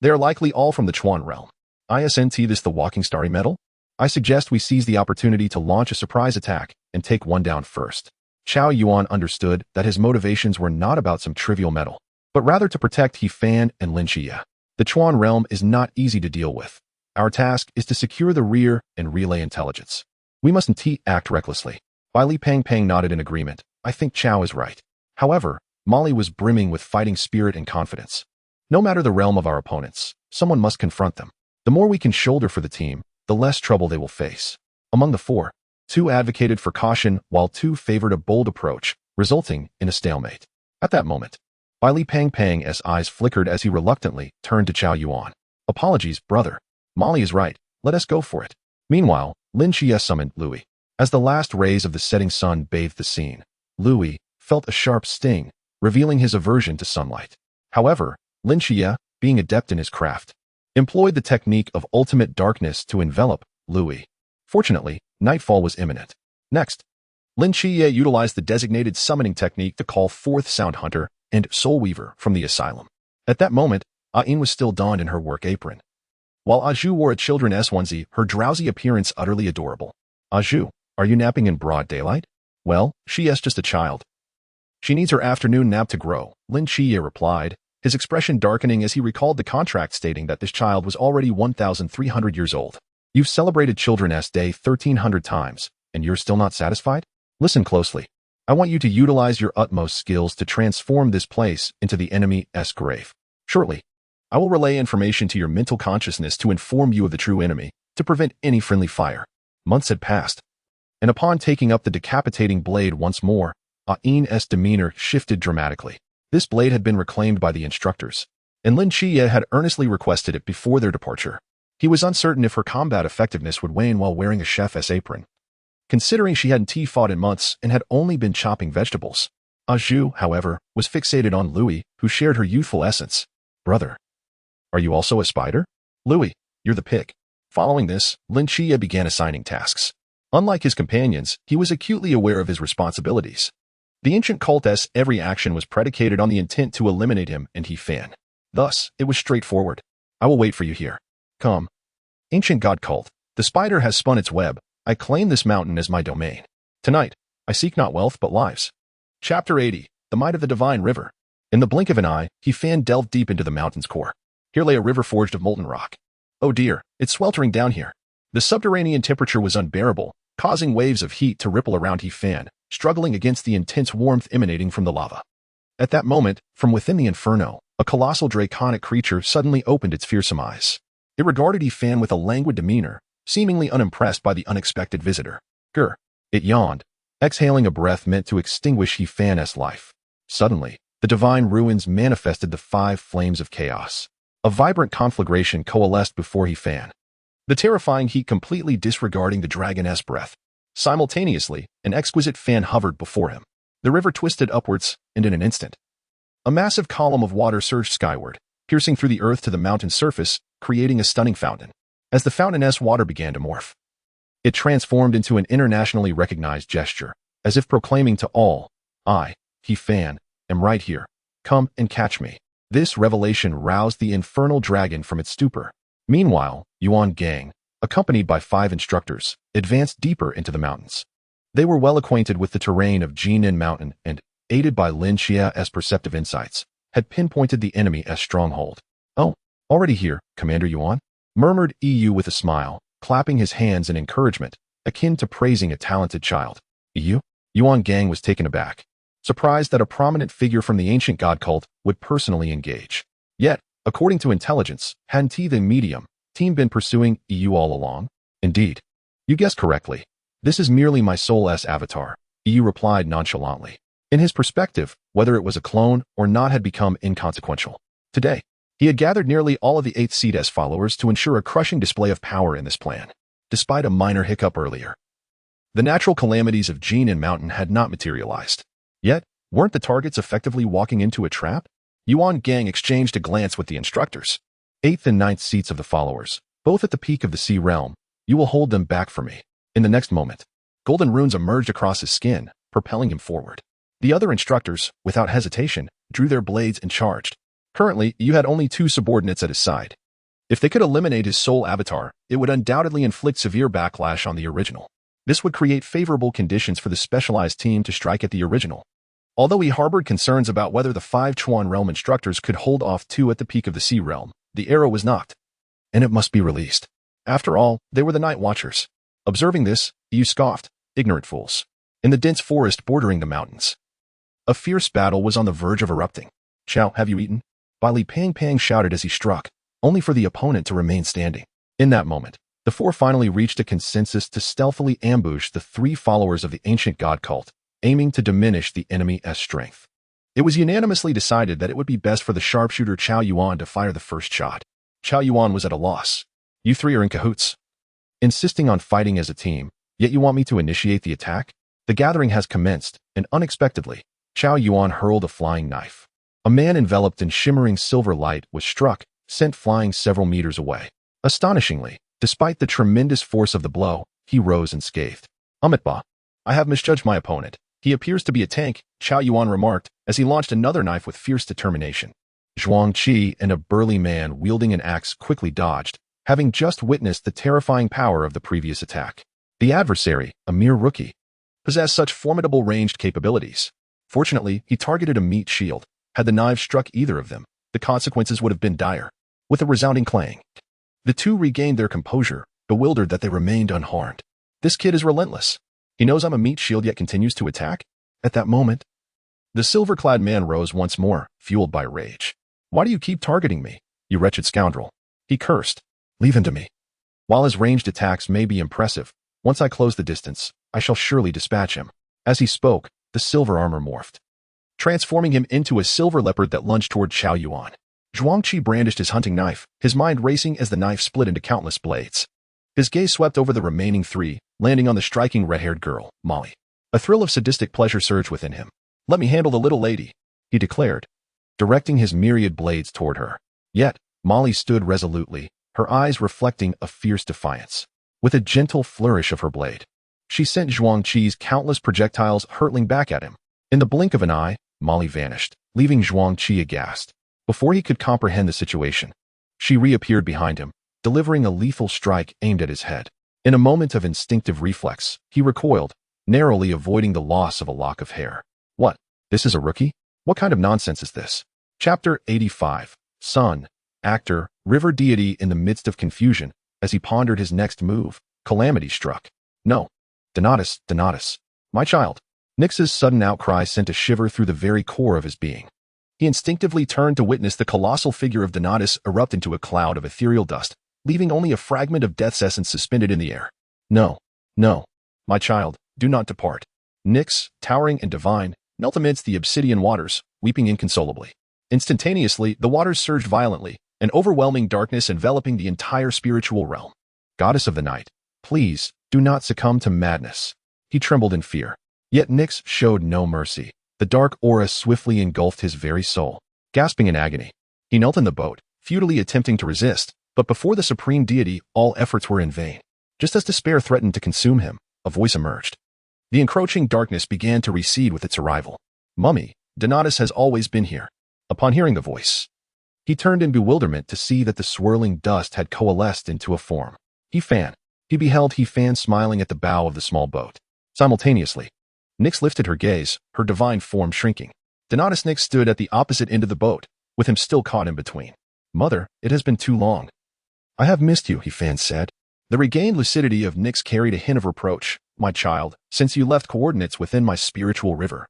"They are likely all from the Chuan realm. Isn't this the walking starry metal? I suggest we seize the opportunity to launch a surprise attack and take one down first." Chao Yuan understood that his motivations were not about some trivial metal, but rather to protect He Fan and Lin Qiye. The Chuan realm is not easy to deal with. Our task is to secure the rear and relay intelligence. We mustn't act recklessly. Li Pang nodded in agreement. "I think Chao is right." However, Molly was brimming with fighting spirit and confidence. No matter the realm of our opponents, someone must confront them. The more we can shoulder for the team, the less trouble they will face. Among the 4, 2 advocated for caution while 2 favored a bold approach, resulting in a stalemate. At that moment, Li Pang's eyes flickered as he reluctantly turned to Chao Yuan. "Apologies, brother. Molly is right. Let us go for it." Meanwhile, Lin Qiye summoned Louis. As the last rays of the setting sun bathed the scene, Louis felt a sharp sting, revealing his aversion to sunlight. However, Lin Qiye, being adept in his craft, employed the technique of ultimate darkness to envelop Louis. Fortunately, nightfall was imminent. Next, Lin Qiye utilized the designated summoning technique to call forth Sound Hunter and Soul Weaver from the asylum. At that moment, Ain was still donned in her work apron, while Aju wore a children's onesie, her drowsy appearance utterly adorable. "Aju, are you napping in broad daylight?" "Well, she is just a child. She needs her afternoon nap to grow," Lin Qiye replied, his expression darkening as he recalled the contract stating that this child was already 1,300 years old. "You've celebrated Children's Day 1,300 times, and you're still not satisfied? Listen closely. I want you to utilize your utmost skills to transform this place into the enemy's grave. Shortly, I will relay information to your mental consciousness to inform you of the true enemy, to prevent any friendly fire." Months had passed, and upon taking up the decapitating blade once more, Ain's demeanor shifted dramatically. This blade had been reclaimed by the instructors, and Lin Qiye had earnestly requested it before their departure. He was uncertain if her combat effectiveness would wane while wearing a chef's apron, considering she hadn't fought in months and had only been chopping vegetables. Aju, however, was fixated on Louis, who shared her youthful essence. "Brother, are you also a spider?" "Louis, you're the pick." Following this, Lin Qiye began assigning tasks. Unlike his companions, he was acutely aware of his responsibilities. The ancient cult's every action was predicated on the intent to eliminate him and He Fan. Thus, it was straightforward. "I will wait for you here. Come." Ancient God cult, the spider has spun its web. I claim this mountain as my domain. Tonight, I seek not wealth but lives. Chapter 80, The Might of the Divine River. In the blink of an eye, He Fan delved deep into the mountain's core. Here lay a river forged of molten rock. Oh dear, it's sweltering down here. The subterranean temperature was unbearable, causing waves of heat to ripple around He Fan, struggling against the intense warmth emanating from the lava. At that moment, from within the inferno, a colossal draconic creature suddenly opened its fearsome eyes. It regarded He Fan with a languid demeanor, seemingly unimpressed by the unexpected visitor. Grr. It yawned, exhaling a breath meant to extinguish He Fan's life. Suddenly, the divine ruins manifested the 5 flames of chaos. A vibrant conflagration coalesced before He Fan, the terrifying heat completely disregarding the dragon's breath. Simultaneously, an exquisite fan hovered before him. The river twisted upwards, and in an instant, A massive column of water surged skyward, piercing through the earth to the mountain's surface, creating a stunning fountain. As the fountain's water began to morph, it transformed into an internationally recognized gesture, as if proclaiming to all, I, He Fan, am right here. Come and catch me. This revelation roused the infernal dragon from its stupor. Meanwhile, Yuan Gang, accompanied by 5 instructors, advanced deeper into the mountains. They were well acquainted with the terrain of Jinan Mountain and, aided by Lin Xia's perceptive insights, had pinpointed the enemy's stronghold. Oh, already here, Commander Yuan? Murmured EU with a smile, clapping his hands in encouragement, akin to praising a talented child. EU? Yuan Gang was taken aback, surprised that a prominent figure from the ancient god cult would personally engage. Yet, according to intelligence, hadn't the medium team been pursuing EU all along? Indeed. You guessed correctly. This is merely my soul's avatar, EU replied nonchalantly. In his perspective, whether it was a clone or not had become inconsequential. Today, he had gathered nearly all of the 8th Seed's followers to ensure a crushing display of power in this plan, despite a minor hiccup earlier. The natural calamities of Jinan Mountain had not materialized. Yet, weren't the targets effectively walking into a trap? Yuan Gang exchanged a glance with the instructors. 8th and 9th seats of the followers, both at the peak of the sea realm. You will hold them back for me. In the next moment, golden runes emerged across his skin, propelling him forward. The other instructors, without hesitation, drew their blades and charged. Currently, you had only 2 subordinates at his side. If they could eliminate his soul avatar, it would undoubtedly inflict severe backlash on the original. This would create favorable conditions for the specialized team to strike at the original. Although he harbored concerns about whether the 5 Chuan realm instructors could hold off 2 at the peak of the sea realm, the arrow was knocked, and it must be released. After all, they were the night watchers. Observing this, you scoffed, ignorant fools. In the dense forest bordering the mountains, a fierce battle was on the verge of erupting. Chow, have you eaten? Bai Li Pang shouted as he struck, only for the opponent to remain standing. In that moment, the 4 finally reached a consensus to stealthily ambush the 3 followers of the ancient god cult, aiming to diminish the enemy's strength. It was unanimously decided that it would be best for the sharpshooter Chao Yuan to fire the first shot. Chao Yuan was at a loss. You 3 are in cahoots, insisting on fighting as a team, yet you want me to initiate the attack? The gathering has commenced, and unexpectedly, Chao Yuan hurled a flying knife. A man enveloped in shimmering silver light was struck, sent flying several meters away. Astonishingly, despite the tremendous force of the blow, he rose unscathed. Amitba, I have misjudged my opponent. He appears to be a tank, Chao Yuan remarked, as he launched another knife with fierce determination. Zhuang Qi and a burly man wielding an axe quickly dodged, having just witnessed the terrifying power of the previous attack. The adversary, a mere rookie, possessed such formidable ranged capabilities. Fortunately, he targeted a meat shield. Had the knives struck either of them, the consequences would have been dire. With a resounding clang, the 2 regained their composure, bewildered that they remained unharmed. This kid is relentless. He knows I'm a meat shield yet continues to attack? At that moment, the silver-clad man rose once more, fueled by rage. Why do you keep targeting me, you wretched scoundrel? He cursed. Leave him to me. While his ranged attacks may be impressive, once I close the distance, I shall surely dispatch him. As he spoke, the silver armor morphed, transforming him into a silver leopard that lunged toward Chao Yuan. Zhuang Qi brandished his hunting knife, his mind racing as the knife split into countless blades. His gaze swept over the remaining 3, landing on the striking red-haired girl, Molly. A thrill of sadistic pleasure surged within him. Let me handle the little lady, he declared, directing his myriad blades toward her. Yet, Molly stood resolutely, her eyes reflecting a fierce defiance. With a gentle flourish of her blade, she sent Zhuang Qi's countless projectiles hurtling back at him. In the blink of an eye, Molly vanished, leaving Zhuang Qi aghast. Before he could comprehend the situation, she reappeared behind him, delivering a lethal strike aimed at his head. In a moment of instinctive reflex, he recoiled, narrowly avoiding the loss of a lock of hair. What? This is a rookie? What kind of nonsense is this? Chapter 85. Sun, actor, river deity in the midst of confusion, as he pondered his next move, calamity struck. No. Donatus. My child. Nyx's sudden outcry sent a shiver through the very core of his being. He instinctively turned to witness the colossal figure of Donatus erupt into a cloud of ethereal dust, leaving only a fragment of death's essence suspended in the air. No. My child, do not depart. Nyx, towering and divine, knelt amidst the obsidian waters, weeping inconsolably. Instantaneously, the waters surged violently, an overwhelming darkness enveloping the entire spiritual realm. Goddess of the night, please, do not succumb to madness. He trembled in fear. Yet Nyx showed no mercy. The dark aura swiftly engulfed his very soul. Gasping in agony, he knelt in the boat, futilely attempting to resist, but before the supreme deity, all efforts were in vain. Just as despair threatened to consume him, a voice emerged. The encroaching darkness began to recede with its arrival. Mummy, Donatus has always been here. Upon hearing the voice, he turned in bewilderment to see that the swirling dust had coalesced into a form. He beheld He-Fan smiling at the bow of the small boat. Simultaneously, Nyx lifted her gaze, her divine form shrinking. Donatus Nyx stood at the opposite end of the boat, with him still caught in between. Mother, it has been too long. I have missed you, He-Fan said. The regained lucidity of Nyx carried a hint of reproach. My child, since you left coordinates within my spiritual river,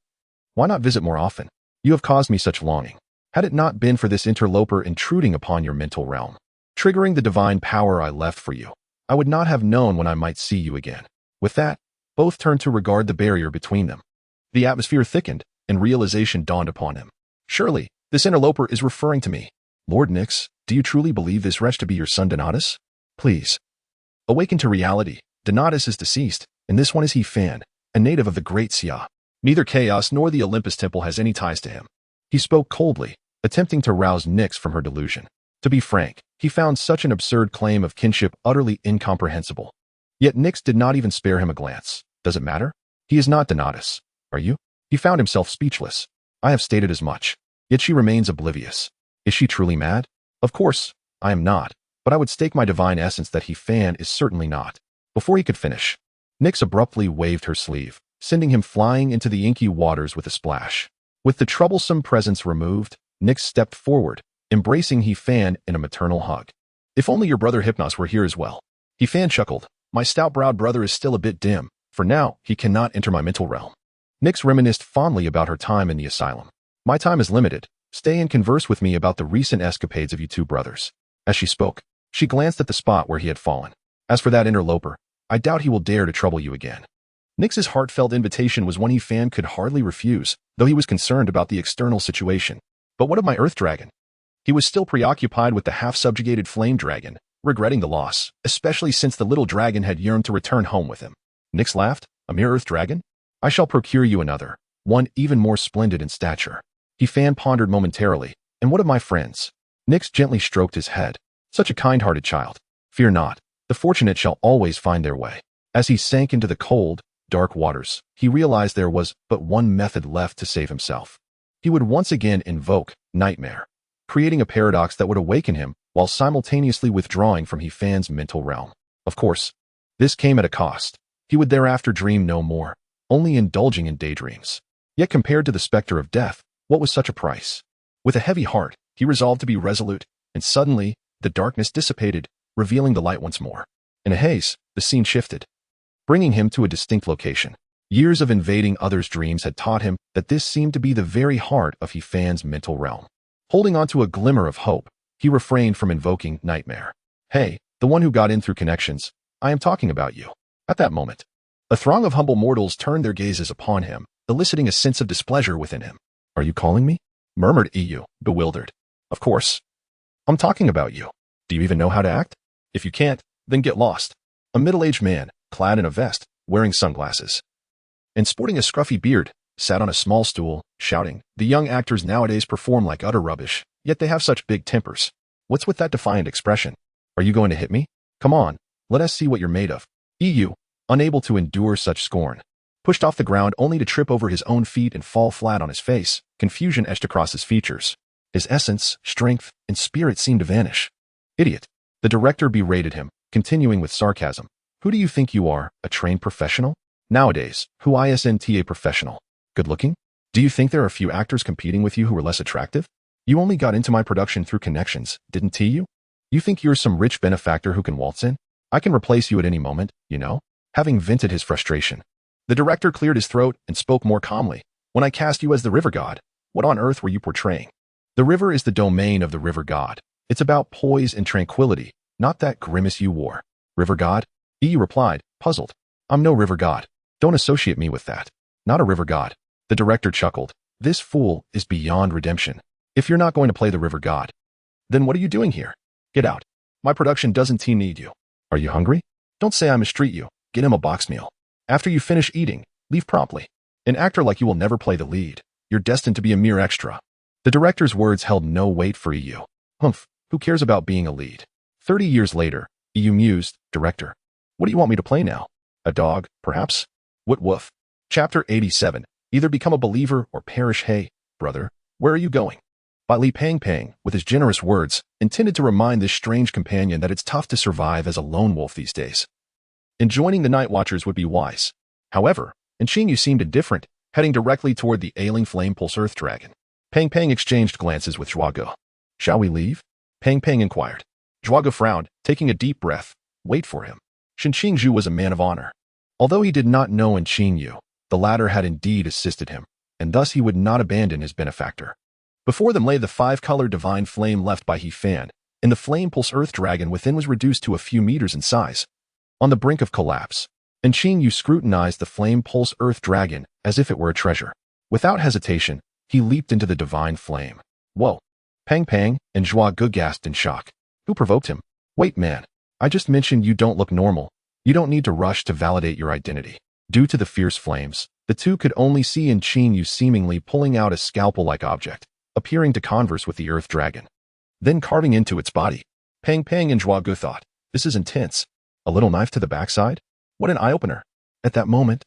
why not visit more often? You have caused me such longing. Had it not been for this interloper intruding upon your mental realm, triggering the divine power I left for you, I would not have known when I might see you again. With that, both turned to regard the barrier between them. The atmosphere thickened, and realization dawned upon him. Surely, this interloper is referring to me. Lord Nyx, do you truly believe this wretch to be your son Donatus? Please. Awaken to reality. Donatus is deceased, and this one is He-Fan, a native of the Great Xia. Neither Chaos nor the Olympus Temple has any ties to him. He spoke coldly, attempting to rouse Nyx from her delusion. To be frank, he found such an absurd claim of kinship utterly incomprehensible. Yet Nyx did not even spare him a glance. Does it matter? He is not Donatus. Are you? He found himself speechless. I have stated as much. Yet she remains oblivious. Is she truly mad? Of course, I am not, but I would stake my divine essence that He-Fan is certainly not. Before he could finish, Nyx abruptly waved her sleeve, sending him flying into the inky waters with a splash. With the troublesome presence removed, Nyx stepped forward, embracing He-Fan in a maternal hug. If only your brother Hypnos were here as well. He-Fan chuckled. My stout-browed brother is still a bit dim. For now, he cannot enter my mental realm. Nyx reminisced fondly about her time in the asylum. My time is limited. Stay and converse with me about the recent escapades of you two brothers. As she spoke, she glanced at the spot where he had fallen. As for that interloper, I doubt he will dare to trouble you again. Nyx's heartfelt invitation was one He-Fan could hardly refuse, though he was concerned about the external situation. But what of my Earth Dragon? He was still preoccupied with the half-subjugated Flame Dragon, regretting the loss, especially since the little dragon had yearned to return home with him. Nyx laughed. A mere Earth Dragon? I shall procure you another, one even more splendid in stature. He-Fan pondered momentarily. And what of my friends? Nyx gently stroked his head. Such a kind-hearted child. Fear not. The fortunate shall always find their way. As he sank into the cold, dark waters, he realized there was but one method left to save himself. He would once again invoke Nightmare, creating a paradox that would awaken him while simultaneously withdrawing from He-Fan's mental realm. Of course, this came at a cost. He would thereafter dream no more, only indulging in daydreams. Yet compared to the specter of death, what was such a price? With a heavy heart, he resolved to be resolute, and suddenly, the darkness dissipated, revealing the light once more. In a haze, the scene shifted, bringing him to a distinct location. Years of invading others' dreams had taught him that this seemed to be the very heart of He-Fan's mental realm. Holding on to a glimmer of hope, he refrained from invoking Nightmare. Hey, the one who got in through connections, I am talking about you. At that moment, a throng of humble mortals turned their gazes upon him, eliciting a sense of displeasure within him. Are you calling me? Murmured EU, bewildered. Of course. I'm talking about you. Do you even know how to act? If you can't, then get lost. A middle-aged man, clad in a vest, wearing sunglasses, and sporting a scruffy beard, sat on a small stool, shouting, the young actors nowadays perform like utter rubbish, yet they have such big tempers. What's with that defiant expression? Are you going to hit me? Come on, let us see what you're made of. EU, unable to endure such scorn, pushed off the ground only to trip over his own feet and fall flat on his face. Confusion etched across his features. His essence, strength, and spirit seemed to vanish. Idiot. The director berated him, continuing with sarcasm. Who do you think you are, a trained professional? Nowadays, who isn't a professional? Good looking? Do you think there are a few actors competing with you who are less attractive? You only got into my production through connections, didn't you? You think you're some rich benefactor who can waltz in? I can replace you at any moment, you know? Having vented his frustration, the director cleared his throat and spoke more calmly. When I cast you as the river god, what on earth were you portraying? The river is the domain of the river god. It's about poise and tranquility, not that grimace you wore. River god? EU replied, puzzled. I'm no river god. Don't associate me with that. Not a river god. The director chuckled. This fool is beyond redemption. If you're not going to play the river god, then what are you doing here? Get out. My production doesn't need you. Are you hungry? Don't say I mistreat you. Get him a box meal. After you finish eating, leave promptly. An actor like you will never play the lead. you're destined to be a mere extra. The director's words held no weight for EU. Humph, who cares about being a lead? 30 years later, EU mused, Director, what do you want me to play now? A dog, perhaps? What woof? Chapter 87, either become a believer or perish. Hey, brother, where are you going? By Li Pang, with his generous words, intended to remind this strange companion that it's tough to survive as a lone wolf these days. And joining the Night Watchers would be wise. However, Xingyu seemed indifferent, heading directly toward the ailing flame pulse earth dragon. Pang exchanged glances with Zhuage. Shall we leave? Pang inquired. Zhuage frowned, taking a deep breath. Wait for him. Qingju was a man of honor. Although he did not know Xingyu, the latter had indeed assisted him, and thus he would not abandon his benefactor. Before them lay the five-colored divine flame left by He Fan, and the flame pulse earth dragon within was reduced to a few meters in size. On the brink of collapse, Xingyu scrutinized the flame pulse earth dragon as if it were a treasure. Without hesitation, he leaped into the divine flame. Whoa! Pang and Zhuage gasped in shock. Who provoked him? Wait, man. I just mentioned you don't look normal. You don't need to rush to validate your identity. Due to the fierce flames, the two could only see Xingyu seemingly pulling out a scalpel-like object, appearing to converse with the earth dragon, then carving into its body. Pang and Zhuage thought, this is intense. A little knife to the backside? What an eye-opener. At that moment,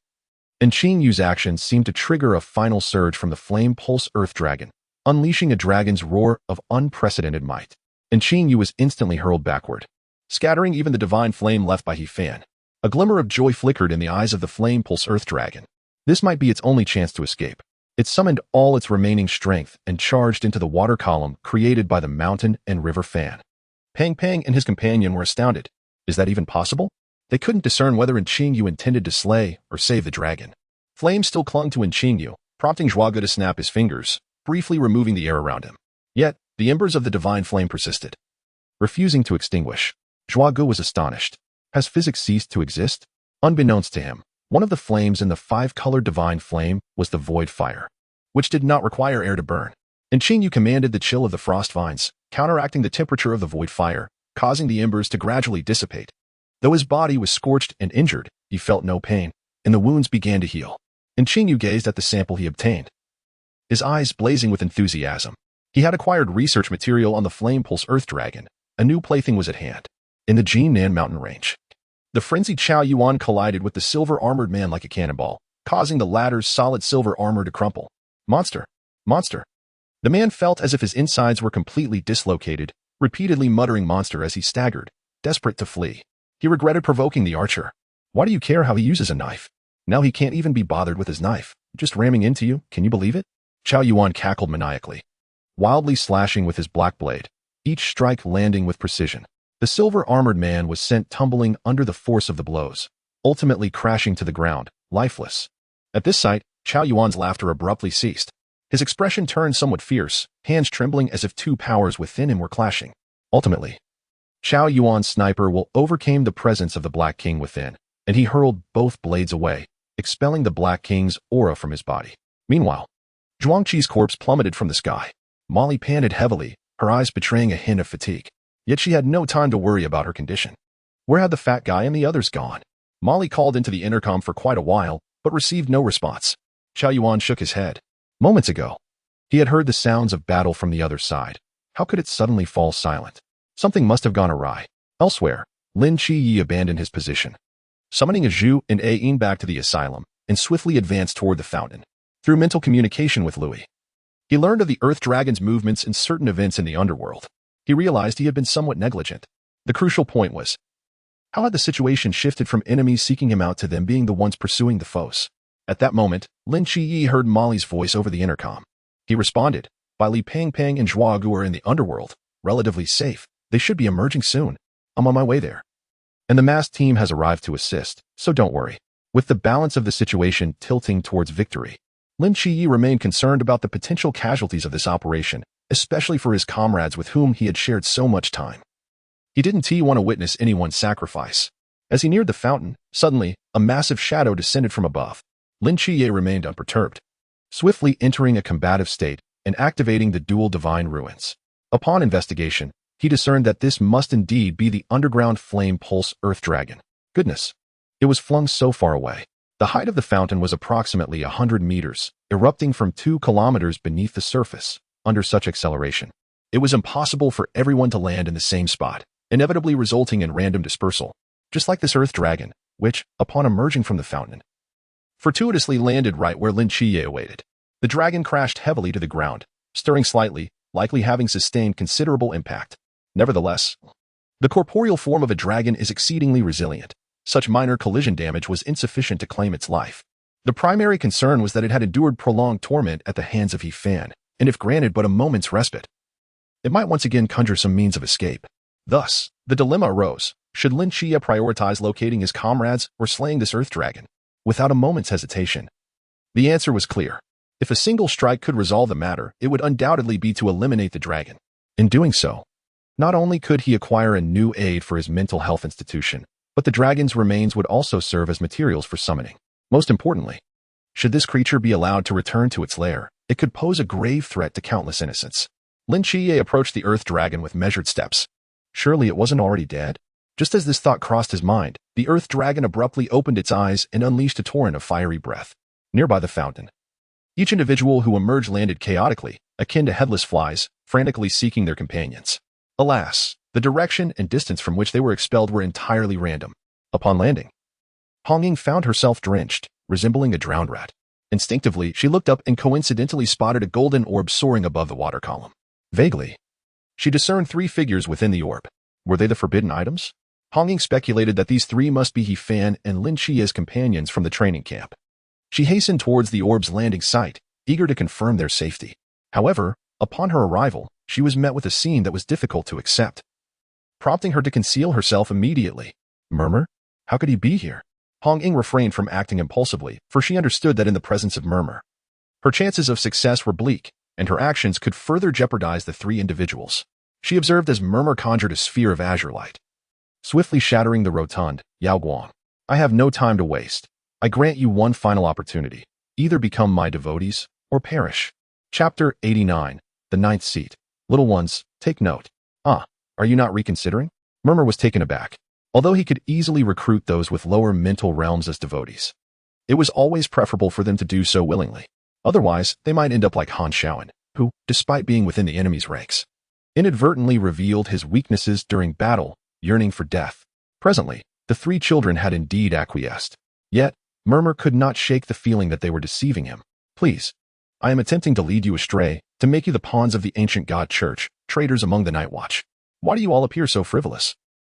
Xingyu's actions seemed to trigger a final surge from the flame pulse earth dragon, unleashing a dragon's roar of unprecedented might. Xingyu was instantly hurled backward, scattering even the divine flame left by He Fan. A glimmer of joy flickered in the eyes of the flame pulse earth dragon. This might be its only chance to escape. It summoned all its remaining strength and charged into the water column created by the mountain and river fan. Pang and his companion were astounded. Is that even possible? They couldn't discern whether Xingyu intended to slay or save the dragon. Flame still clung to Xingyu, prompting Zhuage to snap his fingers, briefly removing the air around him. Yet, the embers of the divine flame persisted, refusing to extinguish. Zhuage was astonished. Has physics ceased to exist? Unbeknownst to him, one of the flames in the five-colored divine flame was the void fire, which did not require air to burn. Xingyu commanded the chill of the frost vines, counteracting the temperature of the void fire, causing the embers to gradually dissipate. Though his body was scorched and injured, he felt no pain, and the wounds began to heal. Xingyu gazed at the sample he obtained, his eyes blazing with enthusiasm. He had acquired research material on the flame pulse earth dragon. A new plaything was at hand. In the Jinan mountain range, the frenzied Chao Yuan collided with the silver-armored man like a cannonball, causing the latter's solid silver armor to crumple. Monster! Monster! The man felt as if his insides were completely dislocated, repeatedly muttering monster as he staggered, desperate to flee. He regretted provoking the archer. Why do you care how he uses a knife? Now he can't even be bothered with his knife, just ramming into you, can you believe it? Chao Yuan cackled maniacally, wildly slashing with his black blade, each strike landing with precision. The silver-armored man was sent tumbling under the force of the blows, ultimately crashing to the ground, lifeless. At this sight, Chao Yuan's laughter abruptly ceased. His expression turned somewhat fierce, hands trembling as if two powers within him were clashing. Ultimately, Chao Yuan's sniper will overcame the presence of the Black King within, and he hurled both blades away, expelling the Black King's aura from his body. Meanwhile, Zhuangqi's corpse plummeted from the sky. Molly panted heavily, her eyes betraying a hint of fatigue. Yet she had no time to worry about her condition. Where had the fat guy and the others gone? Molly called into the intercom for quite a while, but received no response. Chao Yuan shook his head. Moments ago, he had heard the sounds of battle from the other side. How could it suddenly fall silent? Something must have gone awry. Elsewhere, Lin Qiyi abandoned his position, summoning a Zhu and A Yin back to the asylum, and swiftly advanced toward the fountain. Through mental communication with Louis, he learned of the Earth Dragon's movements and certain events in the underworld. He realized he had been somewhat negligent. The crucial point was, how had the situation shifted from enemies seeking him out to them being the ones pursuing the foes? At that moment, Lin Qiyi heard Molly's voice over the intercom. He responded, by Li Pang and Zhuage are in the underworld, relatively safe. They should be emerging soon. I'm on my way there. And the mass team has arrived to assist, so don't worry. With the balance of the situation tilting towards victory, Lin Qiyi remained concerned about the potential casualties of this operation, especially for his comrades with whom he had shared so much time. He didn't want to witness anyone's sacrifice. As he neared the fountain, suddenly, a massive shadow descended from above. Lin Qiyi remained unperturbed, swiftly entering a combative state and activating the dual divine ruins. Upon investigation, he discerned that this must indeed be the underground flame pulse earth dragon. Goodness! It was flung so far away. The height of the fountain was approximately 100 meters, erupting from 2 kilometers beneath the surface. Under such acceleration, it was impossible for everyone to land in the same spot, inevitably resulting in random dispersal, just like this earth dragon, which, upon emerging from the fountain, fortuitously landed right where Lin Qiye awaited. The dragon crashed heavily to the ground, stirring slightly, likely having sustained considerable impact. Nevertheless, the corporeal form of a dragon is exceedingly resilient. Such minor collision damage was insufficient to claim its life. The primary concern was that it had endured prolonged torment at the hands of He Fan, and if granted but a moment's respite, it might once again conjure some means of escape. Thus, the dilemma arose. Should Lin Qiye prioritize locating his comrades or slaying this earth dragon? Without a moment's hesitation, the answer was clear. If a single strike could resolve the matter, it would undoubtedly be to eliminate the dragon. In doing so, not only could he acquire a new aid for his mental health institution, but the dragon's remains would also serve as materials for summoning. Most importantly, should this creature be allowed to return to its lair, it could pose a grave threat to countless innocents. Lin Qiye approached the earth dragon with measured steps. Surely it wasn't already dead? Just as this thought crossed his mind, the earth dragon abruptly opened its eyes and unleashed a torrent of fiery breath. Nearby the fountain, each individual who emerged landed chaotically, akin to headless flies, frantically seeking their companions. Alas, the direction and distance from which they were expelled were entirely random. Upon landing, Hongying found herself drenched, resembling a drowned rat. Instinctively, she looked up and coincidentally spotted a golden orb soaring above the water column. Vaguely, she discerned 3 figures within the orb. Were they the forbidden items? Hongying speculated that these 3 must be He Fan and Lin Qiye's companions from the training camp. She hastened towards the orb's landing site, eager to confirm their safety. However, upon her arrival, she was met with a scene that was difficult to accept, prompting her to conceal herself immediately. Murmur? How could he be here? Hongying refrained from acting impulsively, for she understood that in the presence of Murmur, her chances of success were bleak, and her actions could further jeopardize the 3 individuals. She observed as Murmur conjured a sphere of azure light, swiftly shattering the rotund. Yao Guang, I have no time to waste. I grant you one final opportunity. Either become my devotees, or perish. Chapter 89, The Ninth Seat. Little ones, take note. Are you not reconsidering? Murmur was taken aback. Although he could easily recruit those with lower mental realms as devotees, it was always preferable for them to do so willingly. Otherwise, they might end up like Han Shaoan, who, despite being within the enemy's ranks, inadvertently revealed his weaknesses during battle, yearning for death. Presently, the 3 children had indeed acquiesced. Yet, Murmur could not shake the feeling that they were deceiving him. Please, I am attempting to lead you astray, to make you the pawns of the ancient god church, traitors among the Night Watch. Why do you all appear so frivolous?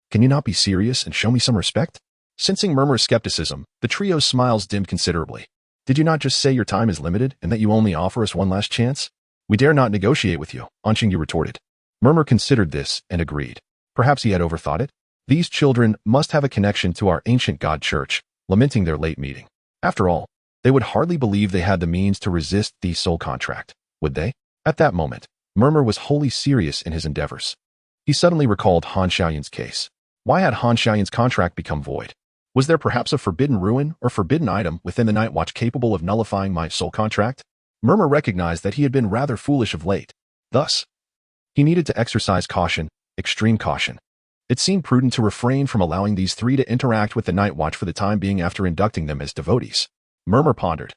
Can you not be serious and show me some respect? Sensing Murmur's skepticism, the trio's smiles dimmed considerably. Did you not just say your time is limited and that you only offer us one last chance? We dare not negotiate with you, Anqingyu retorted. Murmur considered this and agreed. Perhaps he had overthought it. These children must have a connection to our ancient god church, lamenting their late meeting. After all, they would hardly believe they had the means to resist the soul contract, would they? At that moment, Murmur was wholly serious in his endeavors. He suddenly recalled Han Xiaoyan's case. Why had Han Xiaoyan's contract become void? Was there perhaps a forbidden ruin or forbidden item within the Night Watch capable of nullifying my soul contract? Murmur recognized that he had been rather foolish of late. Thus, he needed to exercise caution, extreme caution. It seemed prudent to refrain from allowing these 3 to interact with the Night Watch for the time being after inducting them as devotees. Murmur pondered.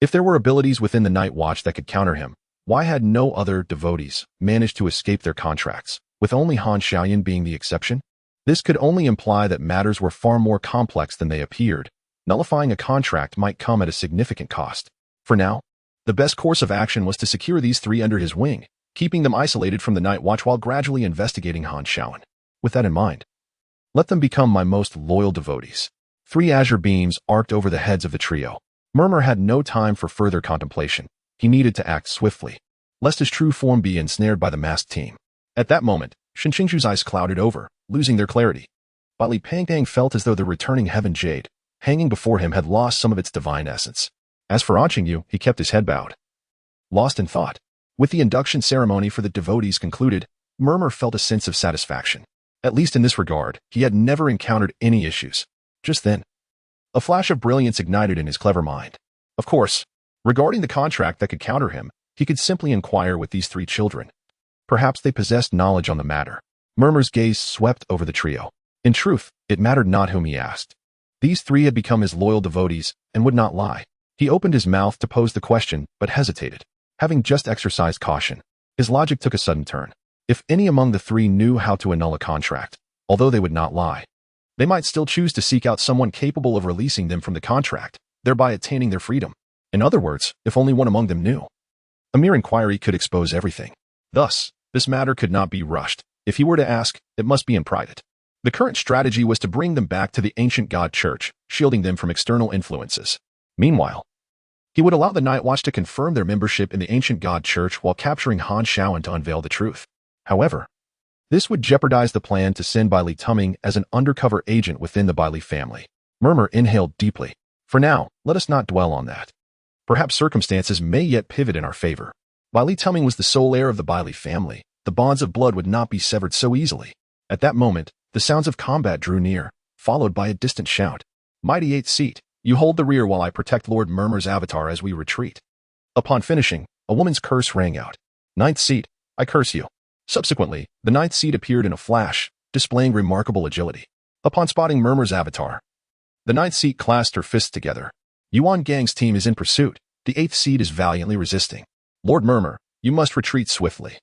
If there were abilities within the Night Watch that could counter him, why had no other devotees managed to escape their contracts, with only Han Xiaoyan being the exception? This could only imply that matters were far more complex than they appeared. Nullifying a contract might come at a significant cost. For now, the best course of action was to secure these 3 under his wing, keeping them isolated from the Night Watch while gradually investigating Han Xiaoyan. With that in mind, let them become my most loyal devotees. 3 azure beams arced over the heads of the trio. Murmur had no time for further contemplation. He needed to act swiftly, lest his true form be ensnared by the masked team. At that moment, Shenqingshu's eyes clouded over, losing their clarity. Li Pangtang felt as though the returning heaven jade, hanging before him, had lost some of its divine essence. As for Anqingyu, he kept his head bowed, lost in thought. With the induction ceremony for the devotees concluded, Murmur felt a sense of satisfaction. At least in this regard, he had never encountered any issues. Just then, a flash of brilliance ignited in his clever mind. Of course, regarding the contract that could counter him, he could simply inquire with these 3 children. Perhaps they possessed knowledge on the matter. Murmur's gaze swept over the trio. In truth, it mattered not whom he asked. These three had become his loyal devotees and would not lie. He opened his mouth to pose the question, but hesitated. Having just exercised caution, his logic took a sudden turn. If any among the three knew how to annul a contract, although they would not lie, they might still choose to seek out someone capable of releasing them from the contract, thereby attaining their freedom. In other words, if only one among them knew. A mere inquiry could expose everything. Thus, this matter could not be rushed. If he were to ask, it must be in private. The current strategy was to bring them back to the ancient god church, shielding them from external influences. Meanwhile, he would allow the Night Watch to confirm their membership in the ancient god church while capturing Han Shaoan to unveil the truth. However, this would jeopardize the plan to send Bai Li Tuming as an undercover agent within the Bai Li family. Murmur inhaled deeply. For now, let us not dwell on that. Perhaps circumstances may yet pivot in our favor. Bai Li Tuming was the sole heir of the Bai Li family. The bonds of blood would not be severed so easily. At that moment, the sounds of combat drew near, followed by a distant shout. Mighty Eighth Seat, you hold the rear while I protect Lord Murmur's avatar as we retreat. Upon finishing, a woman's curse rang out. Ninth Seat, I curse you. Subsequently, the Ninth Seat appeared in a flash, displaying remarkable agility. Upon spotting Murmur's avatar, the Ninth Seat clasped her fists together. Yuan Gang's team is in pursuit. The Eighth Seat is valiantly resisting. Lord Murmur, you must retreat swiftly.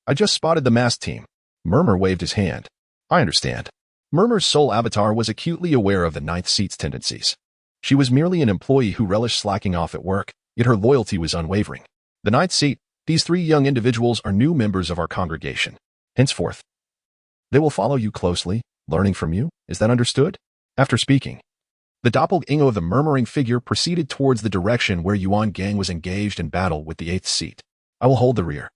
I just spotted the masked team. Murmur waved his hand. I understand. Murmur's sole avatar was acutely aware of the Ninth Seat's tendencies. She was merely an employee who relished slacking off at work, yet her loyalty was unwavering. The Ninth Seat, these three young individuals are new members of our congregation. Henceforth, they will follow you closely, learning from you. Is that understood? After speaking, the doppelganger of the murmuring figure proceeded towards the direction where Yuan Gang was engaged in battle with the Eighth Seat. I will hold the rear.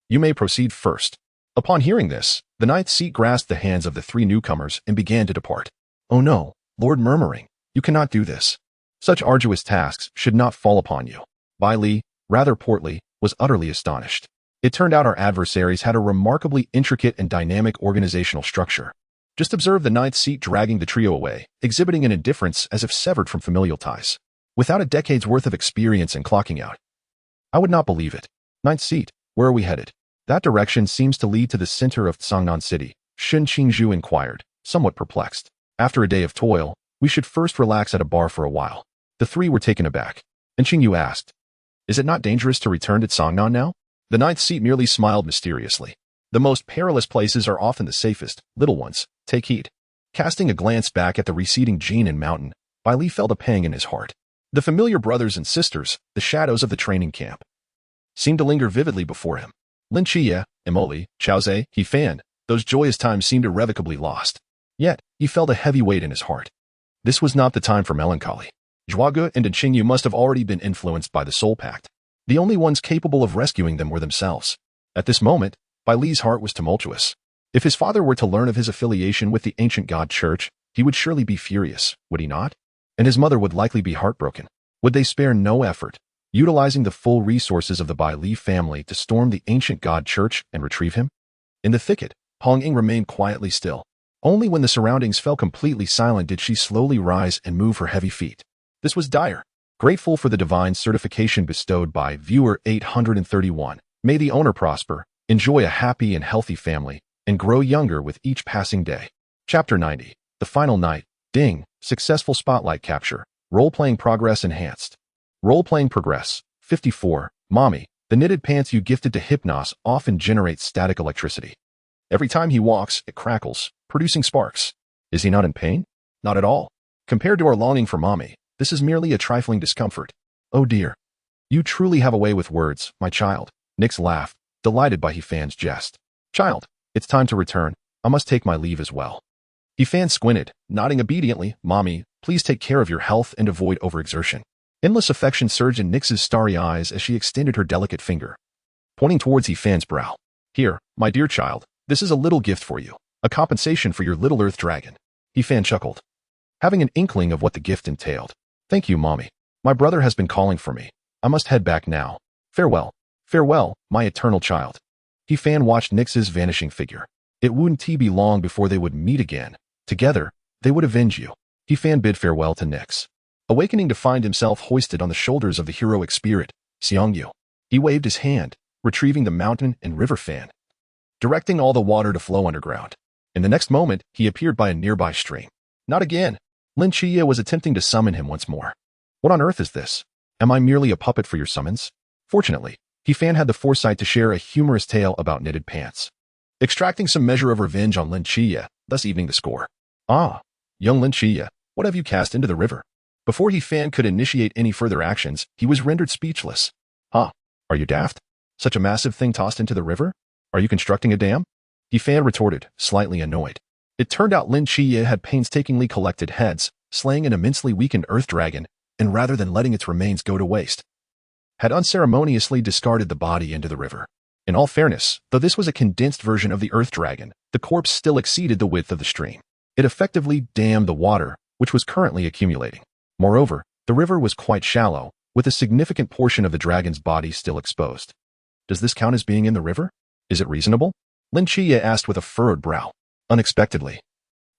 You may proceed first. Upon hearing this, the Ninth Seat grasped the hands of the three newcomers and began to depart. Oh no, Lord Murmuring, you cannot do this. Such arduous tasks should not fall upon you. Bai Li, rather portly, was utterly astonished. It turned out our adversaries had a remarkably intricate and dynamic organizational structure. Just observe the Ninth Seat dragging the trio away, exhibiting an indifference as if severed from familial ties. Without a decade's worth of experience in clocking out, I would not believe it. Ninth Seat, where are we headed? That direction seems to lead to the center of Tsangnan City, Shen Qingzhu inquired, somewhat perplexed. After a day of toil, we should first relax at a bar for a while. The three were taken aback. And Qingyu asked, is it not dangerous to return to Tsangnan now? The Ninth Seat merely smiled mysteriously. The most perilous places are often the safest, little ones. Take heed. Casting a glance back at the receding Jin and mountain, Bai Li felt a pang in his heart. The familiar brothers and sisters, the shadows of the training camp, seemed to linger vividly before him. Lin Chiye, Emoli, Chaoze, He Fan, those joyous times seemed irrevocably lost. Yet, he felt a heavy weight in his heart. This was not the time for melancholy. Zhuage and Qingyu must have already been influenced by the Soul Pact. The only ones capable of rescuing them were themselves. At this moment, Bai Li's heart was tumultuous. If his father were to learn of his affiliation with the ancient god church, he would surely be furious, would he not? And his mother would likely be heartbroken. Would they spare no effort, utilizing the full resources of the Bai Li family to storm the ancient god church and retrieve him? In the thicket, Hong Ying remained quietly still. Only when the surroundings fell completely silent did she slowly rise and move her heavy feet. This was dire. Grateful for the divine certification bestowed by Viewer 831, may the owner prosper, enjoy a happy and healthy family, and grow younger with each passing day. Chapter 90. The Final Night. Ding. Successful spotlight capture. Role-playing progress enhanced. Role-playing progress. 54. Mommy, the knitted pants you gifted to Hypnos often generate static electricity. Every time he walks, it crackles, producing sparks. Is he not in pain? Not at all. Compared to our longing for mommy, this is merely a trifling discomfort. Oh dear. You truly have a way with words, my child. Nix laughed, delighted by He Fan's jest. Child, it's time to return. I must take my leave as well. He Fan squinted, nodding obediently. Mommy, please take care of your health and avoid overexertion. Endless affection surged in Nix's starry eyes as she extended her delicate finger, pointing towards He Fan's brow. Here, my dear child, this is a little gift for you, a compensation for your little earth dragon. He Fan chuckled, having an inkling of what the gift entailed. Thank you, Mommy. My brother has been calling for me. I must head back now. Farewell. Farewell, my eternal child. He Fan watched Nix's vanishing figure. It wouldn't be long before they would meet again. Together, they would avenge you. He Fan bid farewell to Nix, awakening to find himself hoisted on the shoulders of the heroic spirit, Xiangyu. He waved his hand, retrieving the mountain and river fan, directing all the water to flow underground. In the next moment, he appeared by a nearby stream. Not again. Lin Chia was attempting to summon him once more. What on earth is this? Am I merely a puppet for your summons? Fortunately, He-Fan had the foresight to share a humorous tale about knitted pants, extracting some measure of revenge on Lin Chia, thus evening the score. Ah, young Lin Chia, what have you cast into the river? Before He-Fan could initiate any further actions, he was rendered speechless. Huh, are you daft? Such a massive thing tossed into the river? Are you constructing a dam? He-Fan retorted, slightly annoyed. It turned out Lin Chia had painstakingly collected heads, slaying an immensely weakened earth dragon, and rather than letting its remains go to waste, had unceremoniously discarded the body into the river. In all fairness, though this was a condensed version of the earth dragon, the corpse still exceeded the width of the stream. It effectively dammed the water, which was currently accumulating. Moreover, the river was quite shallow, with a significant portion of the dragon's body still exposed. Does this count as being in the river? Is it reasonable? Lin Chia asked with a furrowed brow. Unexpectedly,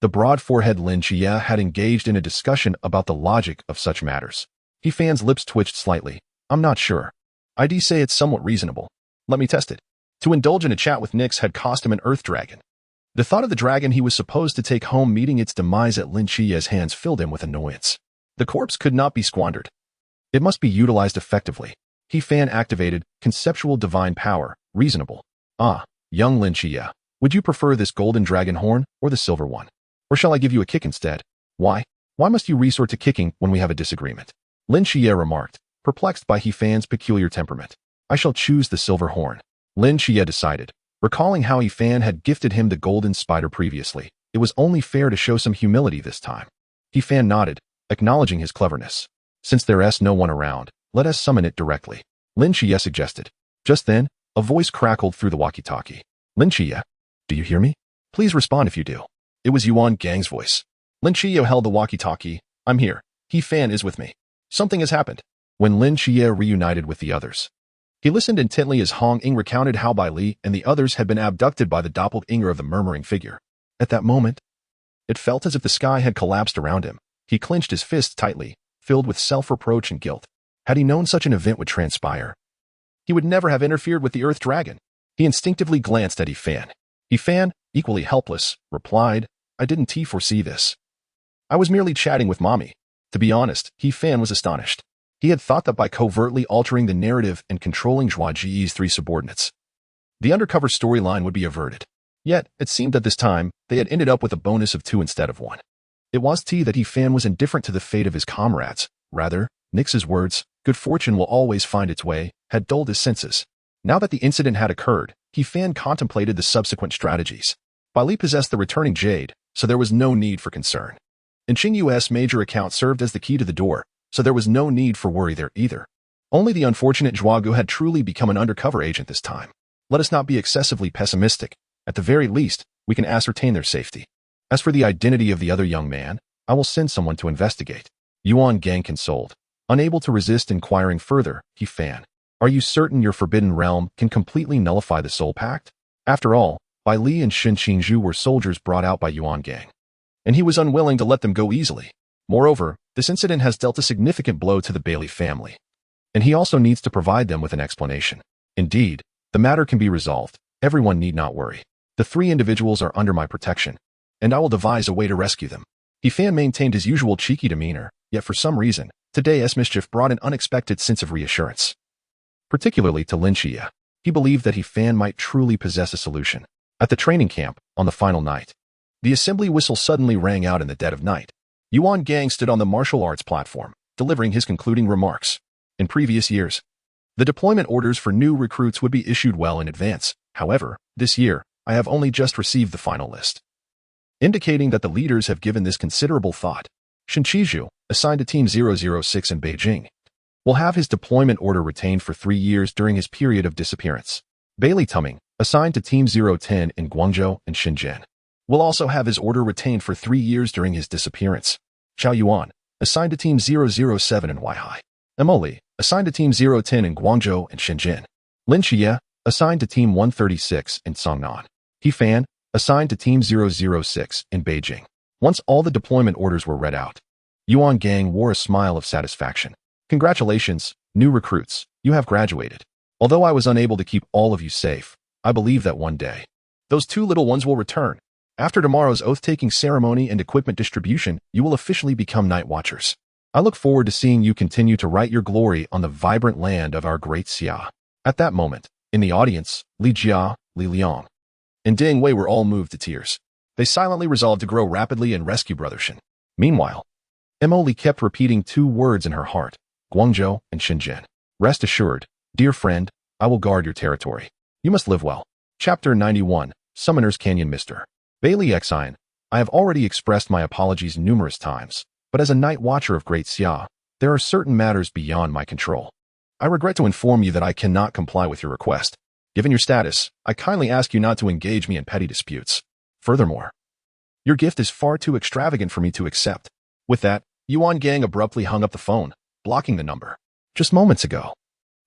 the broad-forehead Lin Chia had engaged in a discussion about the logic of such matters. He-Fan's lips twitched slightly. I'm not sure. I'd say it's somewhat reasonable. Let me test it. To indulge in a chat with Nyx had cost him an earth dragon. The thought of the dragon he was supposed to take home meeting its demise at Lin Chia's hands filled him with annoyance. The corpse could not be squandered. It must be utilized effectively. He-Fan activated Conceptual Divine Power, reasonable. Ah, young Lin Chia, would you prefer this golden dragon horn or the silver one? Or shall I give you a kick instead? Why? Why must you resort to kicking when we have a disagreement? Lin Chia remarked, perplexed by He-Fan's peculiar temperament. I shall choose the silver horn. Lin Chia decided. Recalling how He-Fan had gifted him the golden spider previously, it was only fair to show some humility this time. He-Fan nodded, acknowledging his cleverness. Since there's no one around, let us summon it directly, Lin Chia suggested. Just then, a voice crackled through the walkie-talkie. Lin Chia, do you hear me? Please respond if you do. It was Yuan Gang's voice. Lin Chia held the walkie-talkie. I'm here. He-Fan is with me. Something has happened. When Lin Chia reunited with the others, he listened intently as Hong Ying recounted how Bai Li and the others had been abducted by the doppelganger of the murmuring figure. At that moment, it felt as if the sky had collapsed around him. He clenched his fists tightly, filled with self-reproach and guilt. Had he known such an event would transpire, he would never have interfered with the Earth Dragon. He instinctively glanced at He-Fan. He-Fan, equally helpless, replied, I didn't foresee this. I was merely chatting with Mommy. To be honest, He-Fan was astonished. He had thought that by covertly altering the narrative and controlling Zhao Ji's three subordinates, the undercover storyline would be averted. Yet, it seemed that this time, they had ended up with a bonus of 2 instead of 1. It was that He-Fan was indifferent to the fate of his comrades. Rather, Nyx's words, good fortune will always find its way, had dulled his senses. Now that the incident had occurred, He-Fan contemplated the subsequent strategies. Bai Li possessed the returning jade, so there was no need for concern. And Qing Yu's major account served as the key to the door, so there was no need for worry there either. Only the unfortunate Zhuagu had truly become an undercover agent this time. Let us not be excessively pessimistic. At the very least, we can ascertain their safety. As for the identity of the other young man, I will send someone to investigate. Yuan Gang consoled. Unable to resist inquiring further, He-Fan, are you certain your forbidden realm can completely nullify the soul pact? After all, Bai Li and Shen Qingzhu were soldiers brought out by Yuan Gang, and he was unwilling to let them go easily. Moreover, this incident has dealt a significant blow to the Bailey family, and he also needs to provide them with an explanation. Indeed, the matter can be resolved. Everyone need not worry. The 3 individuals are under my protection, and I will devise a way to rescue them. He-Fan maintained his usual cheeky demeanor, yet for some reason, today's mischief brought an unexpected sense of reassurance. Particularly to Lin Chia. He believed that He-Fan might truly possess a solution. At the training camp, on the final night, the assembly whistle suddenly rang out in the dead of night. Yuan Gang stood on the martial arts platform, delivering his concluding remarks. In previous years, the deployment orders for new recruits would be issued well in advance. However, this year, I have only just received the final list, indicating that the leaders have given this considerable thought. Shen Qizhu, assigned to Team 006 in Beijing, will have his deployment order retained for 3 years during his period of disappearance. Bailey Tuming, assigned to Team 010 in Guangzhou and Shenzhen, will also have his order retained for 3 years during his disappearance. Zhao Yuan, assigned to Team 007 in Weihai. Emily, assigned to Team 010 in Guangzhou and Shenzhen. Lin Xie, assigned to Team 136 in Songnan. He-Fan, assigned to Team 006 in Beijing. Once all the deployment orders were read out, Yuan Gang wore a smile of satisfaction. Congratulations, new recruits, you have graduated. Although I was unable to keep all of you safe, I believe that one day, those 2 little ones will return. After tomorrow's oath-taking ceremony and equipment distribution, you will officially become Night Watchers. I look forward to seeing you continue to write your glory on the vibrant land of our great Xia." At that moment, in the audience, Li Jia, Li Liang, and Ding Wei were all moved to tears. They silently resolved to grow rapidly and rescue Brother Shen. Meanwhile, Emily kept repeating two words in her heart, Guangzhou and Shenzhen. "Rest assured, dear friend, I will guard your territory. You must live well." Chapter 91, Summoner's Canyon. Mr. Bailey Xian, I have already expressed my apologies numerous times, but as a Night Watcher of Great Xia, there are certain matters beyond my control. I regret to inform you that I cannot comply with your request. Given your status, I kindly ask you not to engage me in petty disputes. Furthermore, your gift is far too extravagant for me to accept. With that, Yuan Gang abruptly hung up the phone, blocking the number. Just moments ago,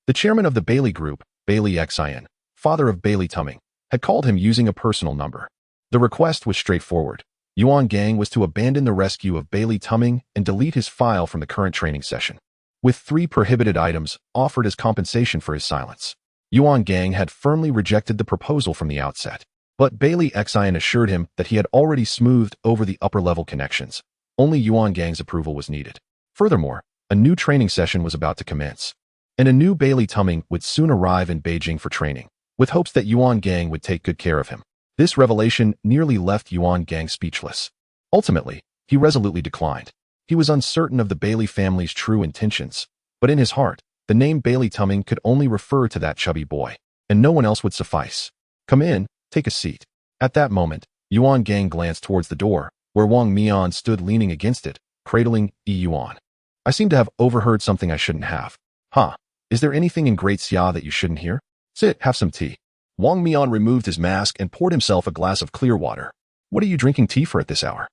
the chairman of the Bailey Group, Bailey Xian, father of Bailey Tumming, had called him using a personal number. The request was straightforward. Yuan Gang was to abandon the rescue of Bailey Tumming and delete his file from the current training session, with 3 prohibited items offered as compensation for his silence. Yuan Gang had firmly rejected the proposal from the outset, but Bailey Xian assured him that he had already smoothed over the upper-level connections. Only Yuan Gang's approval was needed. Furthermore, a new training session was about to commence, and a new Bailey Tumming would soon arrive in Beijing for training, with hopes that Yuan Gang would take good care of him. This revelation nearly left Yuan Gang speechless. Ultimately, he resolutely declined. He was uncertain of the Bailey family's true intentions, but in his heart, the name Bailey Tumming could only refer to that chubby boy, and no one else would suffice. "Come in, take a seat." At that moment, Yuan Gang glanced towards the door, where Wang Mian stood leaning against it, cradling Yuan. "I seem to have overheard something I shouldn't have." "Huh? Is there anything in Great Xia that you shouldn't hear? Sit, have some tea." Wang Mian removed his mask and poured himself a glass of clear water. "What are you drinking tea for at this hour?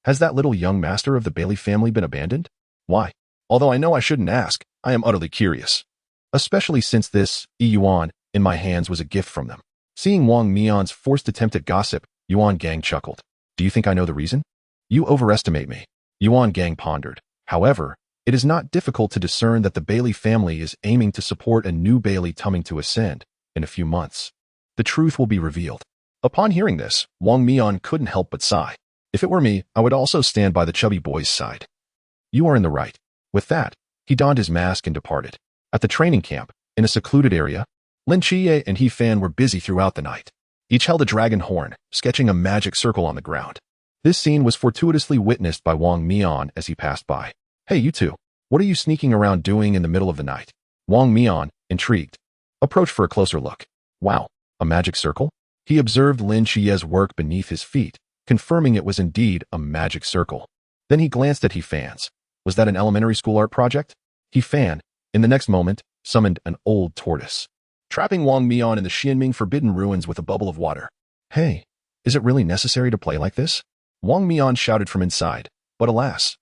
Has that little young master of the Bailey family been abandoned?" "Why? Although I know I shouldn't ask, I am utterly curious. Especially since this, Yuan, in my hands was a gift from them." Seeing Wang Mian's forced attempt at gossip, Yuan Gang chuckled. "Do you think I know the reason?" "You overestimate me." Yuan Gang pondered. However, it is not difficult to discern that the Bailey family is aiming to support a new Bailey Tumming to ascend in a few months. The truth will be revealed. Upon hearing this, Wang Mian couldn't help but sigh. "If it were me, I would also stand by the chubby boy's side." "You are in the right." With that, he donned his mask and departed. At the training camp, in a secluded area, Lin Chiye and He Fan were busy throughout the night. Each held a dragon horn, sketching a magic circle on the ground. This scene was fortuitously witnessed by Wang Mian as he passed by. "Hey, you two, what are you sneaking around doing in the middle of the night?" Wang Mian, intrigued, approached for a closer look. "Wow, a magic circle?" He observed Lin Chiye's work beneath his feet, confirming it was indeed a magic circle. Then he glanced at He Fan's. Was that an elementary school art project? He Fan, in the next moment, summoned an old tortoise, trapping Wang Mian in the Xianming Forbidden Ruins with a bubble of water. "Hey, is it really necessary to play like this?" Wang Mian shouted from inside, but alas,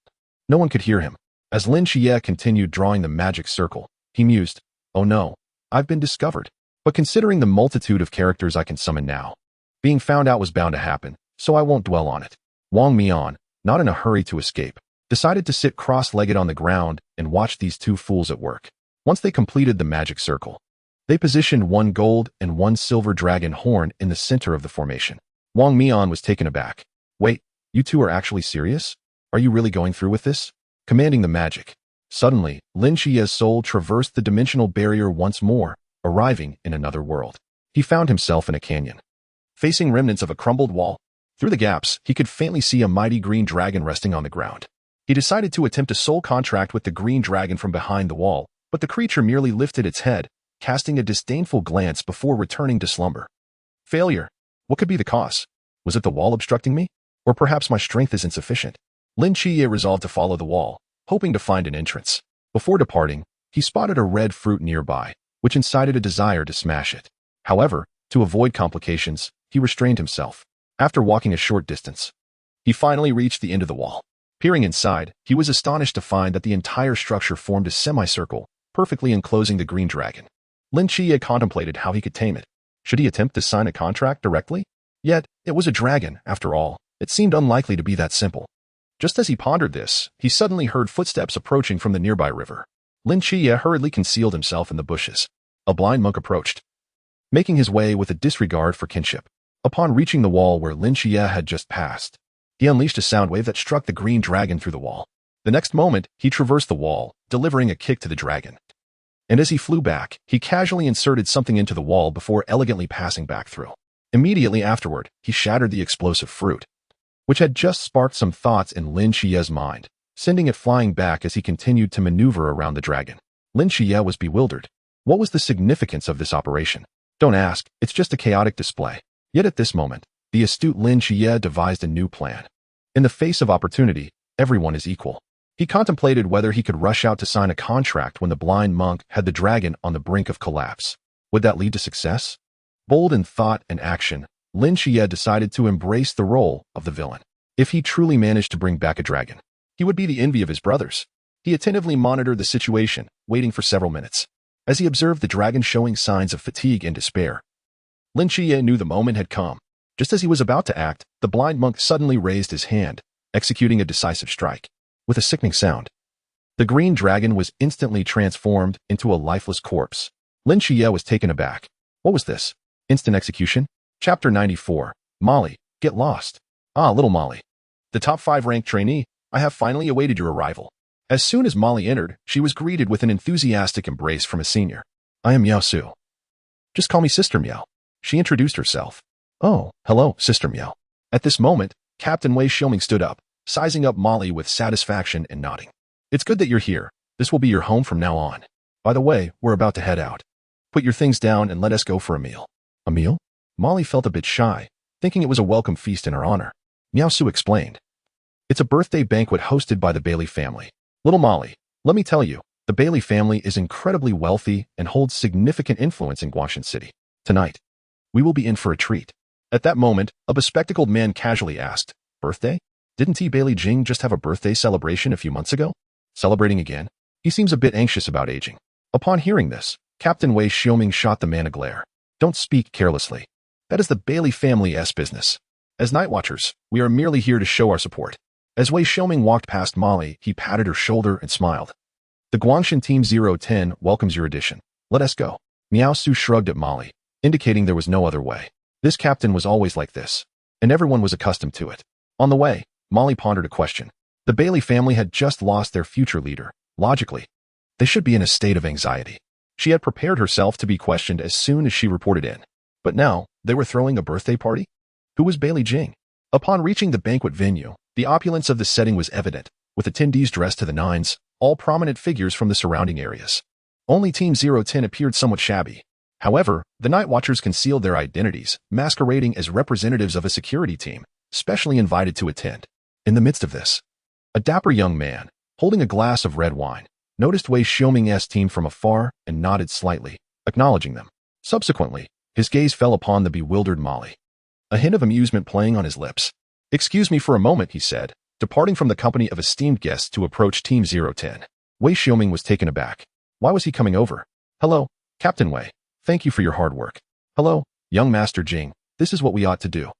no one could hear him. As Lin Chiye continued drawing the magic circle, he mused, "Oh no, I've been discovered. But considering the multitude of characters I can summon now, being found out was bound to happen, so I won't dwell on it." Wang Mian, not in a hurry to escape, decided to sit cross-legged on the ground and watch these two fools at work. Once they completed the magic circle, they positioned 1 gold and 1 silver dragon horn in the center of the formation. Wang Mian was taken aback. "Wait, you two are actually serious? Are you really going through with this?" Commanding the magic. Suddenly, Lin Chiye's soul traversed the dimensional barrier once more, arriving in another world. He found himself in a canyon, facing remnants of a crumbled wall. Through the gaps, he could faintly see a mighty green dragon resting on the ground. He decided to attempt a soul contract with the green dragon from behind the wall, but the creature merely lifted its head, casting a disdainful glance before returning to slumber. Failure. What could be the cause? Was it the wall obstructing me? Or perhaps my strength is insufficient? Lin Chiye resolved to follow the wall, hoping to find an entrance. Before departing, he spotted a red fruit nearby, which incited a desire to smash it. However, to avoid complications, he restrained himself. After walking a short distance, he finally reached the end of the wall. Peering inside, he was astonished to find that the entire structure formed a semicircle, perfectly enclosing the green dragon. Lin Chiye contemplated how he could tame it. Should he attempt to sign a contract directly? Yet, it was a dragon, after all. It seemed unlikely to be that simple. Just as he pondered this, he suddenly heard footsteps approaching from the nearby river. Lin Chiye hurriedly concealed himself in the bushes. A blind monk approached, making his way with a disregard for kinship. Upon reaching the wall where Lin Xie had just passed, he unleashed a sound wave that struck the green dragon through the wall. The next moment, he traversed the wall, delivering a kick to the dragon. And as he flew back, he casually inserted something into the wall before elegantly passing back through. Immediately afterward, he shattered the explosive fruit, which had just sparked some thoughts in Lin Xie's mind, sending it flying back as he continued to maneuver around the dragon. Lin Xie was bewildered. What was the significance of this operation? Don't ask, it's just a chaotic display. Yet at this moment, the astute Lin Xie devised a new plan. In the face of opportunity, everyone is equal. He contemplated whether he could rush out to sign a contract when the blind monk had the dragon on the brink of collapse. Would that lead to success? Bold in thought and action, Lin Xie decided to embrace the role of the villain. If he truly managed to bring back a dragon, he would be the envy of his brothers. He attentively monitored the situation, waiting for several minutes. As he observed the dragon showing signs of fatigue and despair, Lin Xie knew the moment had come. Just as he was about to act, the blind monk suddenly raised his hand, executing a decisive strike. With a sickening sound, the green dragon was instantly transformed into a lifeless corpse. Lin Xie was taken aback. What was this? Instant execution? Chapter 94. Molly, get lost. Ah, little Molly. The top 5 ranked trainee, I have finally awaited your arrival. As soon as Molly entered, she was greeted with an enthusiastic embrace from a senior. I am Miao Su. Just call me Sister Miao. She introduced herself. Oh, hello, Sister Miao. At this moment, Captain Wei Xiaoming stood up, sizing up Molly with satisfaction and nodding. It's good that you're here. This will be your home from now on. By the way, we're about to head out. Put your things down and let us go for a meal. A meal? Molly felt a bit shy, thinking it was a welcome feast in her honor. Miao Su explained. It's a birthday banquet hosted by the Bailey family. Little Molly, let me tell you, the Bailey family is incredibly wealthy and holds significant influence in Guangshan City. Tonight, we will be in for a treat. At that moment, a bespectacled man casually asked, Birthday? Didn't T. Bailey Jing just have a birthday celebration a few months ago? Celebrating again? He seems a bit anxious about aging. Upon hearing this, Captain Wei Xiaoming shot the man a glare. Don't speak carelessly. That is the Bailey family's business. As night watchers, we are merely here to show our support. As Wei Xiaoming walked past Molly, he patted her shoulder and smiled. The Guangshan Team 010 welcomes your addition. Let us go. Miao Su shrugged at Molly, indicating there was no other way. This captain was always like this, and everyone was accustomed to it. On the way, Molly pondered a question. The Bailey family had just lost their future leader. Logically, they should be in a state of anxiety. She had prepared herself to be questioned as soon as she reported in. But now, they were throwing a birthday party? Who was Bailey Jing? Upon reaching the banquet venue, the opulence of the setting was evident, with attendees dressed to the nines, all prominent figures from the surrounding areas. Only Team 010 appeared somewhat shabby. However, the night watchers concealed their identities, masquerading as representatives of a security team, specially invited to attend. In the midst of this, a dapper young man, holding a glass of red wine, noticed Wei Xiaoming's team from afar and nodded slightly, acknowledging them. Subsequently, his gaze fell upon the bewildered Molly, a hint of amusement playing on his lips. Excuse me for a moment, he said, departing from the company of esteemed guests to approach Team 010. Wei Xiaoming was taken aback. Why was he coming over? Hello, Captain Wei. Thank you for your hard work. Hello, young Master Jing. This is what we ought to do.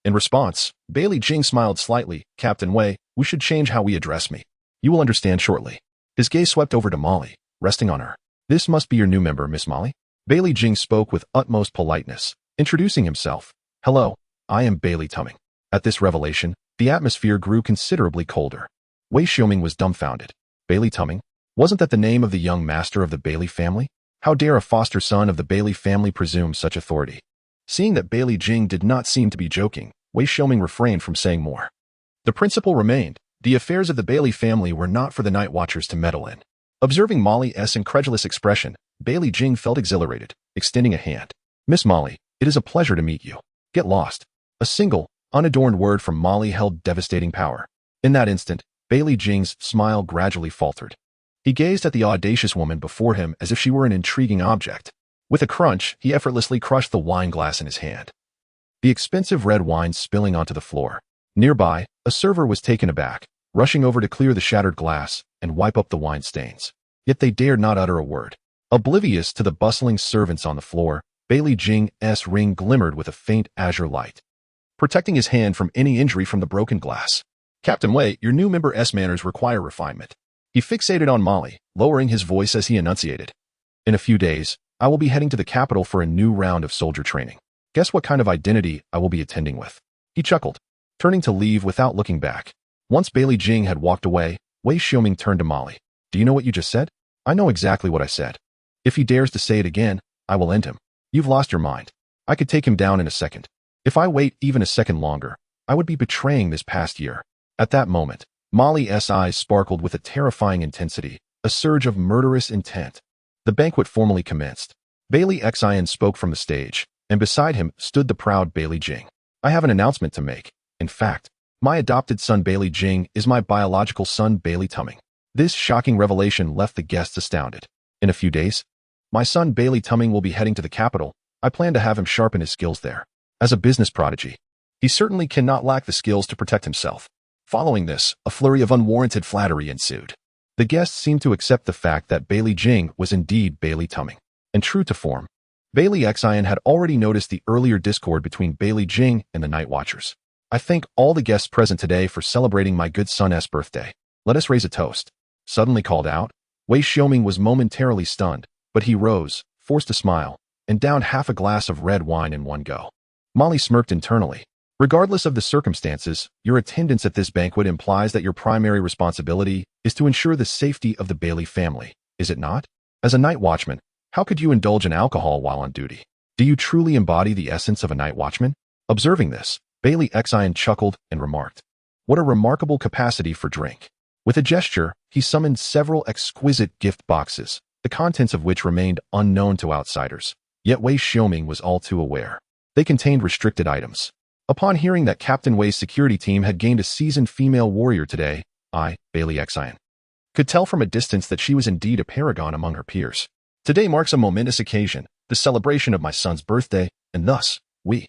In response, Bailey Jing smiled slightly. Captain Wei, we should change how we address me. You will understand shortly. His gaze swept over to Molly, resting on her. This must be your new member, Miss Molly. Bailey Jing spoke with utmost politeness, introducing himself. Hello, I am Bailey Tumming. At this revelation, the atmosphere grew considerably colder. Wei Xiaoming was dumbfounded. Bailey Tumming? Wasn't that the name of the young master of the Bailey family? How dare a foster son of the Bailey family presume such authority? Seeing that Bailey Jing did not seem to be joking, Wei Xiaoming refrained from saying more. The principle remained. The affairs of the Bailey family were not for the night watchers to meddle in. Observing Molly's incredulous expression, Bailey Jing felt exhilarated, extending a hand. Miss Molly, it is a pleasure to meet you. Get lost. A single, unadorned word from Molly held devastating power. In that instant, Bailey Jing's smile gradually faltered. He gazed at the audacious woman before him as if she were an intriguing object. With a crunch, he effortlessly crushed the wine glass in his hand, the expensive red wine spilling onto the floor. Nearby, a server was taken aback, rushing over to clear the shattered glass and wipe up the wine stains. Yet they dared not utter a word. Oblivious to the bustling servants on the floor, Bailey Jing's ring glimmered with a faint azure light, protecting his hand from any injury from the broken glass. Captain Wei, your new member's manners require refinement. He fixated on Molly, lowering his voice as he enunciated. In a few days, I will be heading to the capital for a new round of soldier training. Guess what kind of identity I will be attending with. He chuckled, turning to leave without looking back. Once Bailey Jing had walked away, Wei Xiaoming turned to Molly. Do you know what you just said? I know exactly what I said. If he dares to say it again, I will end him. You've lost your mind. I could take him down in a second. If I wait even a second longer, I would be betraying this past year. At that moment, Molly's eyes sparkled with a terrifying intensity, a surge of murderous intent. The banquet formally commenced. Bailey Xian spoke from the stage, and beside him stood the proud Bailey Jing. I have an announcement to make. In fact, my adopted son Bailey Jing is my biological son Bailey Tumming. This shocking revelation left the guests astounded. In a few days, my son Bailey Tumming will be heading to the capital. I plan to have him sharpen his skills there. As a business prodigy, he certainly cannot lack the skills to protect himself. Following this, a flurry of unwarranted flattery ensued. The guests seemed to accept the fact that Bailey Jing was indeed Bailey Tumming. And true to form, Bailey Xian had already noticed the earlier discord between Bailey Jing and the Night Watchers. I thank all the guests present today for celebrating my good son's birthday. Let us raise a toast. Suddenly called out, Wei Xiaoming was momentarily stunned, but he rose, forced a smile, and downed half a glass of red wine in one go. Molly smirked internally. Regardless of the circumstances, your attendance at this banquet implies that your primary responsibility is to ensure the safety of the Bailey family, is it not? As a night watchman, how could you indulge in alcohol while on duty? Do you truly embody the essence of a night watchman? Observing this, Bailey Xian chuckled and remarked, what a remarkable capacity for drink. With a gesture, he summoned several exquisite gift boxes, the contents of which remained unknown to outsiders. Yet Wei Xiaoming was all too aware. They contained restricted items. Upon hearing that Captain Wei's security team had gained a seasoned female warrior today, I, Bailey Xian, could tell from a distance that she was indeed a paragon among her peers. Today marks a momentous occasion, the celebration of my son's birthday, and thus, we,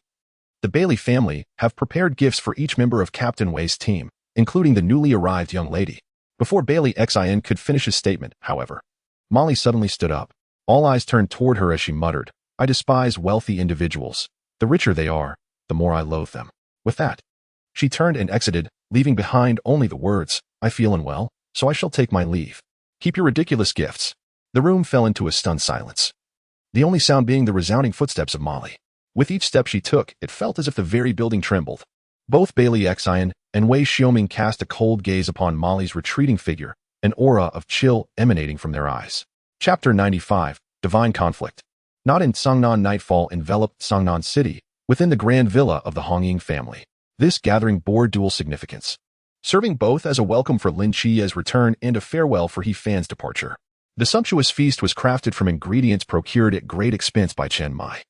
the Bailey family, have prepared gifts for each member of Captain Wei's team, including the newly arrived young lady. Before Bailey Xian could finish his statement, however, Molly suddenly stood up. All eyes turned toward her as she muttered, I despise wealthy individuals. The richer they are, the more I loathe them. With that, she turned and exited, leaving behind only the words, I feel unwell, so I shall take my leave. Keep your ridiculous gifts. The room fell into a stunned silence, the only sound being the resounding footsteps of Molly. With each step she took, it felt as if the very building trembled. Both Bailey Xian and Wei Xiaoming cast a cold gaze upon Molly's retreating figure, an aura of chill emanating from their eyes. Chapter 95, Divine Conflict. Not in Songnan nightfall enveloped Songnan City, within the grand villa of the Hongying family. This gathering bore dual significance, serving both as a welcome for Lin Qi's return and a farewell for He Fan's departure. The sumptuous feast was crafted from ingredients procured at great expense by Chen Mai,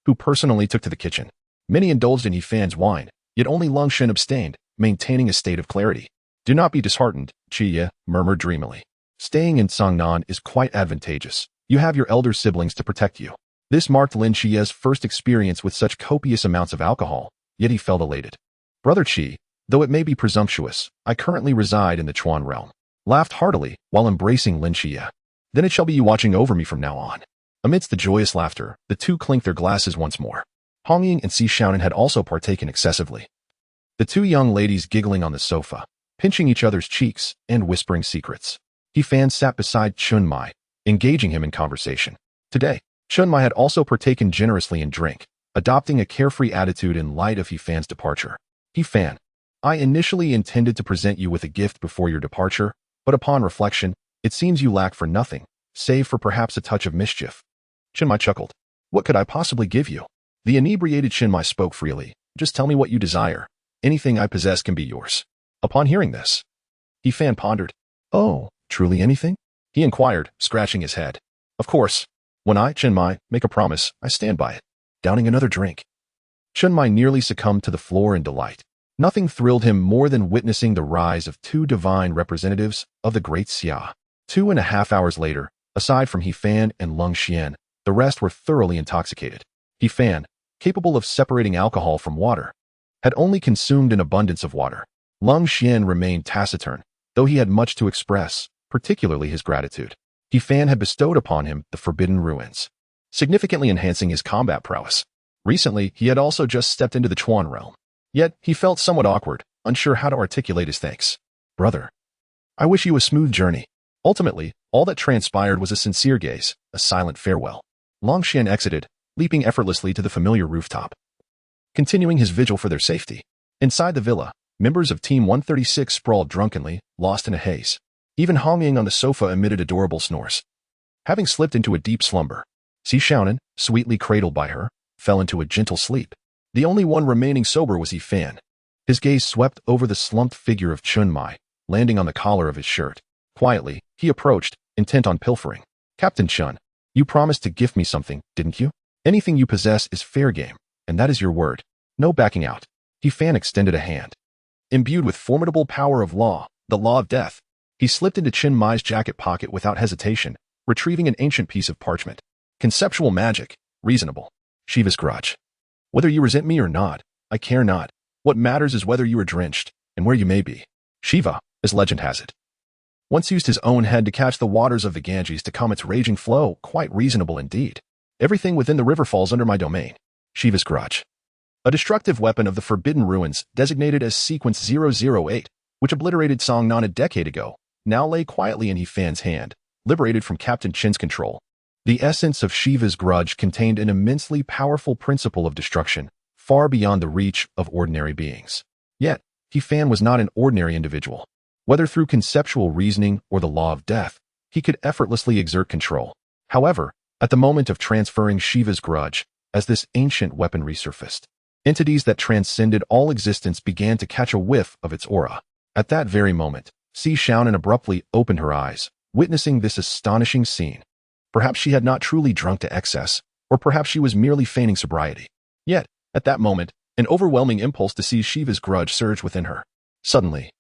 who personally took to the kitchen. Many indulged in He Fan's wine, yet only Lung Shen abstained, maintaining a state of clarity. Do not be disheartened, Qi murmured dreamily. Staying in Songnan is quite advantageous. You have your elder siblings to protect you. This marked Lin Qi's first experience with such copious amounts of alcohol, yet he felt elated. Brother Qi, though it may be presumptuous, I currently reside in the Chuan realm. Laughed heartily while embracing Lin Qi. Then it shall be you watching over me from now on. Amidst the joyous laughter, the two clinked their glasses once more. Hongying and Si Xiaonan had also partaken excessively. The two young ladies giggling on the sofa, pinching each other's cheeks and whispering secrets. He Fan sat beside Chun Mai, engaging him in conversation. Today, Chun Mai had also partaken generously in drink, adopting a carefree attitude in light of He Fan's departure. He Fan, I initially intended to present you with a gift before your departure, but upon reflection, it seems you lack for nothing, save for perhaps a touch of mischief. Chun Mai chuckled. What could I possibly give you? The inebriated Chun Mai spoke freely. Just tell me what you desire. Anything I possess can be yours. Upon hearing this, He Fan pondered. Oh, truly anything? He inquired, scratching his head. Of course. When I, Chun Mai, make a promise, I stand by it. Downing another drink. Chun Mai nearly succumbed to the floor in delight. Nothing thrilled him more than witnessing the rise of two divine representatives of the great Xia. 2.5 hours later, aside from He Fan and Lung Xian, the rest were thoroughly intoxicated. He Fan, capable of separating alcohol from water, had only consumed an abundance of water. Lung Xian remained taciturn, though he had much to express, particularly his gratitude. He Fan had bestowed upon him the Forbidden Ruins, significantly enhancing his combat prowess. Recently, he had also just stepped into the Chuan realm. Yet, he felt somewhat awkward, unsure how to articulate his thanks. Brother, I wish you a smooth journey. Ultimately, all that transpired was a sincere gaze, a silent farewell. Lung Xian exited, leaping effortlessly to the familiar rooftop, continuing his vigil for their safety. Inside the villa, members of Team 136 sprawled drunkenly, lost in a haze. Even Hong Ying on the sofa emitted adorable snores. Having slipped into a deep slumber, Si Xiaonan, sweetly cradled by her, fell into a gentle sleep. The only one remaining sober was Yi Fan. His gaze swept over the slumped figure of Chun Mai, landing on the collar of his shirt. Quietly, he approached, intent on pilfering. Captain Chun, you promised to gift me something, didn't you? Anything you possess is fair game, and that is your word. No backing out. Yi Fan extended a hand. Imbued with formidable power of law, the law of death, he slipped into Chun Mai's jacket pocket without hesitation, retrieving an ancient piece of parchment. Conceptual magic, reasonable. Shiva's grudge. Whether you resent me or not, I care not. What matters is whether you are drenched, and where you may be. Shiva, as legend has it, once used his own head to catch the waters of the Ganges to calm its raging flow. Quite reasonable indeed. Everything within the river falls under my domain. Shiva's grudge. A destructive weapon of the Forbidden Ruins, designated as Sequence 008, which obliterated Songnan a decade ago, now lay quietly in Yi Fan's hand, liberated from Captain Chin's control. The essence of Shiva's grudge contained an immensely powerful principle of destruction, far beyond the reach of ordinary beings. Yet, Yi Fan was not an ordinary individual. Whether through conceptual reasoning or the law of death, he could effortlessly exert control. However, at the moment of transferring Shiva's grudge, as this ancient weapon resurfaced, entities that transcended all existence began to catch a whiff of its aura. At that very moment, Si Xiaonan abruptly opened her eyes, witnessing this astonishing scene. Perhaps she had not truly drunk to excess, or perhaps she was merely feigning sobriety. Yet, at that moment, an overwhelming impulse to seize Shiva's grudge surged within her. Suddenly,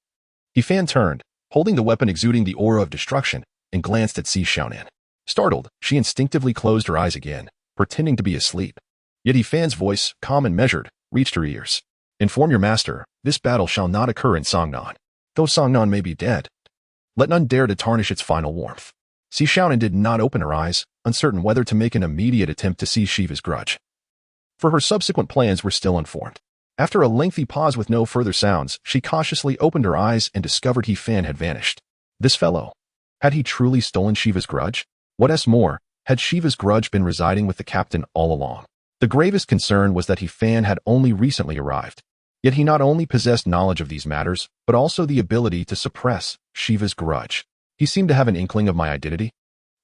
Yi Fan turned, holding the weapon exuding the aura of destruction, and glanced at Si Xiaonan. Startled, she instinctively closed her eyes again, pretending to be asleep. Yet Yi Fan's voice, calm and measured, reached her ears. Inform your master, this battle shall not occur in Songnan. Though Songnan may be dead, let none dare to tarnish its final warmth. Si Xiaonan did not open her eyes, uncertain whether to make an immediate attempt to seize Shiva's grudge. For her subsequent plans were still unformed. After a lengthy pause with no further sounds, she cautiously opened her eyes and discovered Yi Fan had vanished. This fellow. Had he truly stolen Shiva's grudge? What more, had Shiva's grudge been residing with the captain all along? The gravest concern was that Yi Fan had only recently arrived. Yet he not only possessed knowledge of these matters, but also the ability to suppress Shiva's grudge. He seemed to have an inkling of my identity.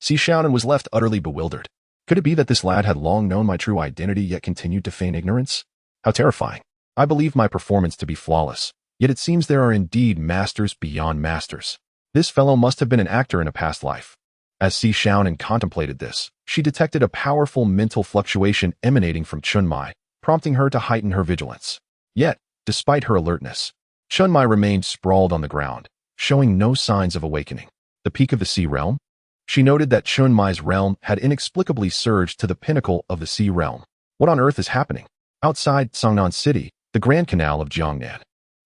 Si Xiaonan was left utterly bewildered. Could it be that this lad had long known my true identity yet continued to feign ignorance? How terrifying. I believed my performance to be flawless, yet it seems there are indeed masters beyond masters. This fellow must have been an actor in a past life. As Si Xiaonan contemplated this, she detected a powerful mental fluctuation emanating from Chun Mai, prompting her to heighten her vigilance. Yet, despite her alertness, Chun Mai remained sprawled on the ground, showing no signs of awakening. The peak of the sea realm? She noted that Chun Mai's realm had inexplicably surged to the pinnacle of the sea realm. What on earth is happening? Outside Songnan City, the Grand Canal of Jiangnan,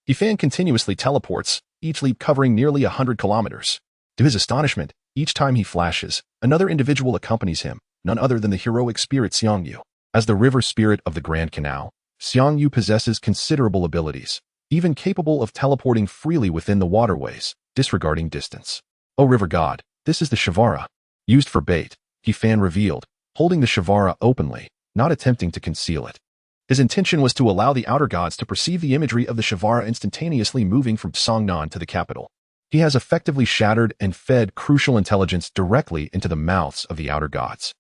Yi Fan continuously teleports, each leap covering nearly 100 kilometers. To his astonishment, each time he flashes, another individual accompanies him, none other than the heroic spirit Xiangyu. As the river spirit of the Grand Canal, Xiangyu possesses considerable abilities, even capable of teleporting freely within the waterways, disregarding distance. O river god, this is the Shavara. Used for bait, Yi Fan revealed, holding the Shavara openly, not attempting to conceal it. His intention was to allow the outer gods to perceive the imagery of the Shavara instantaneously moving from Songnan to the capital. He has effectively shattered and fed crucial intelligence directly into the mouths of the outer gods.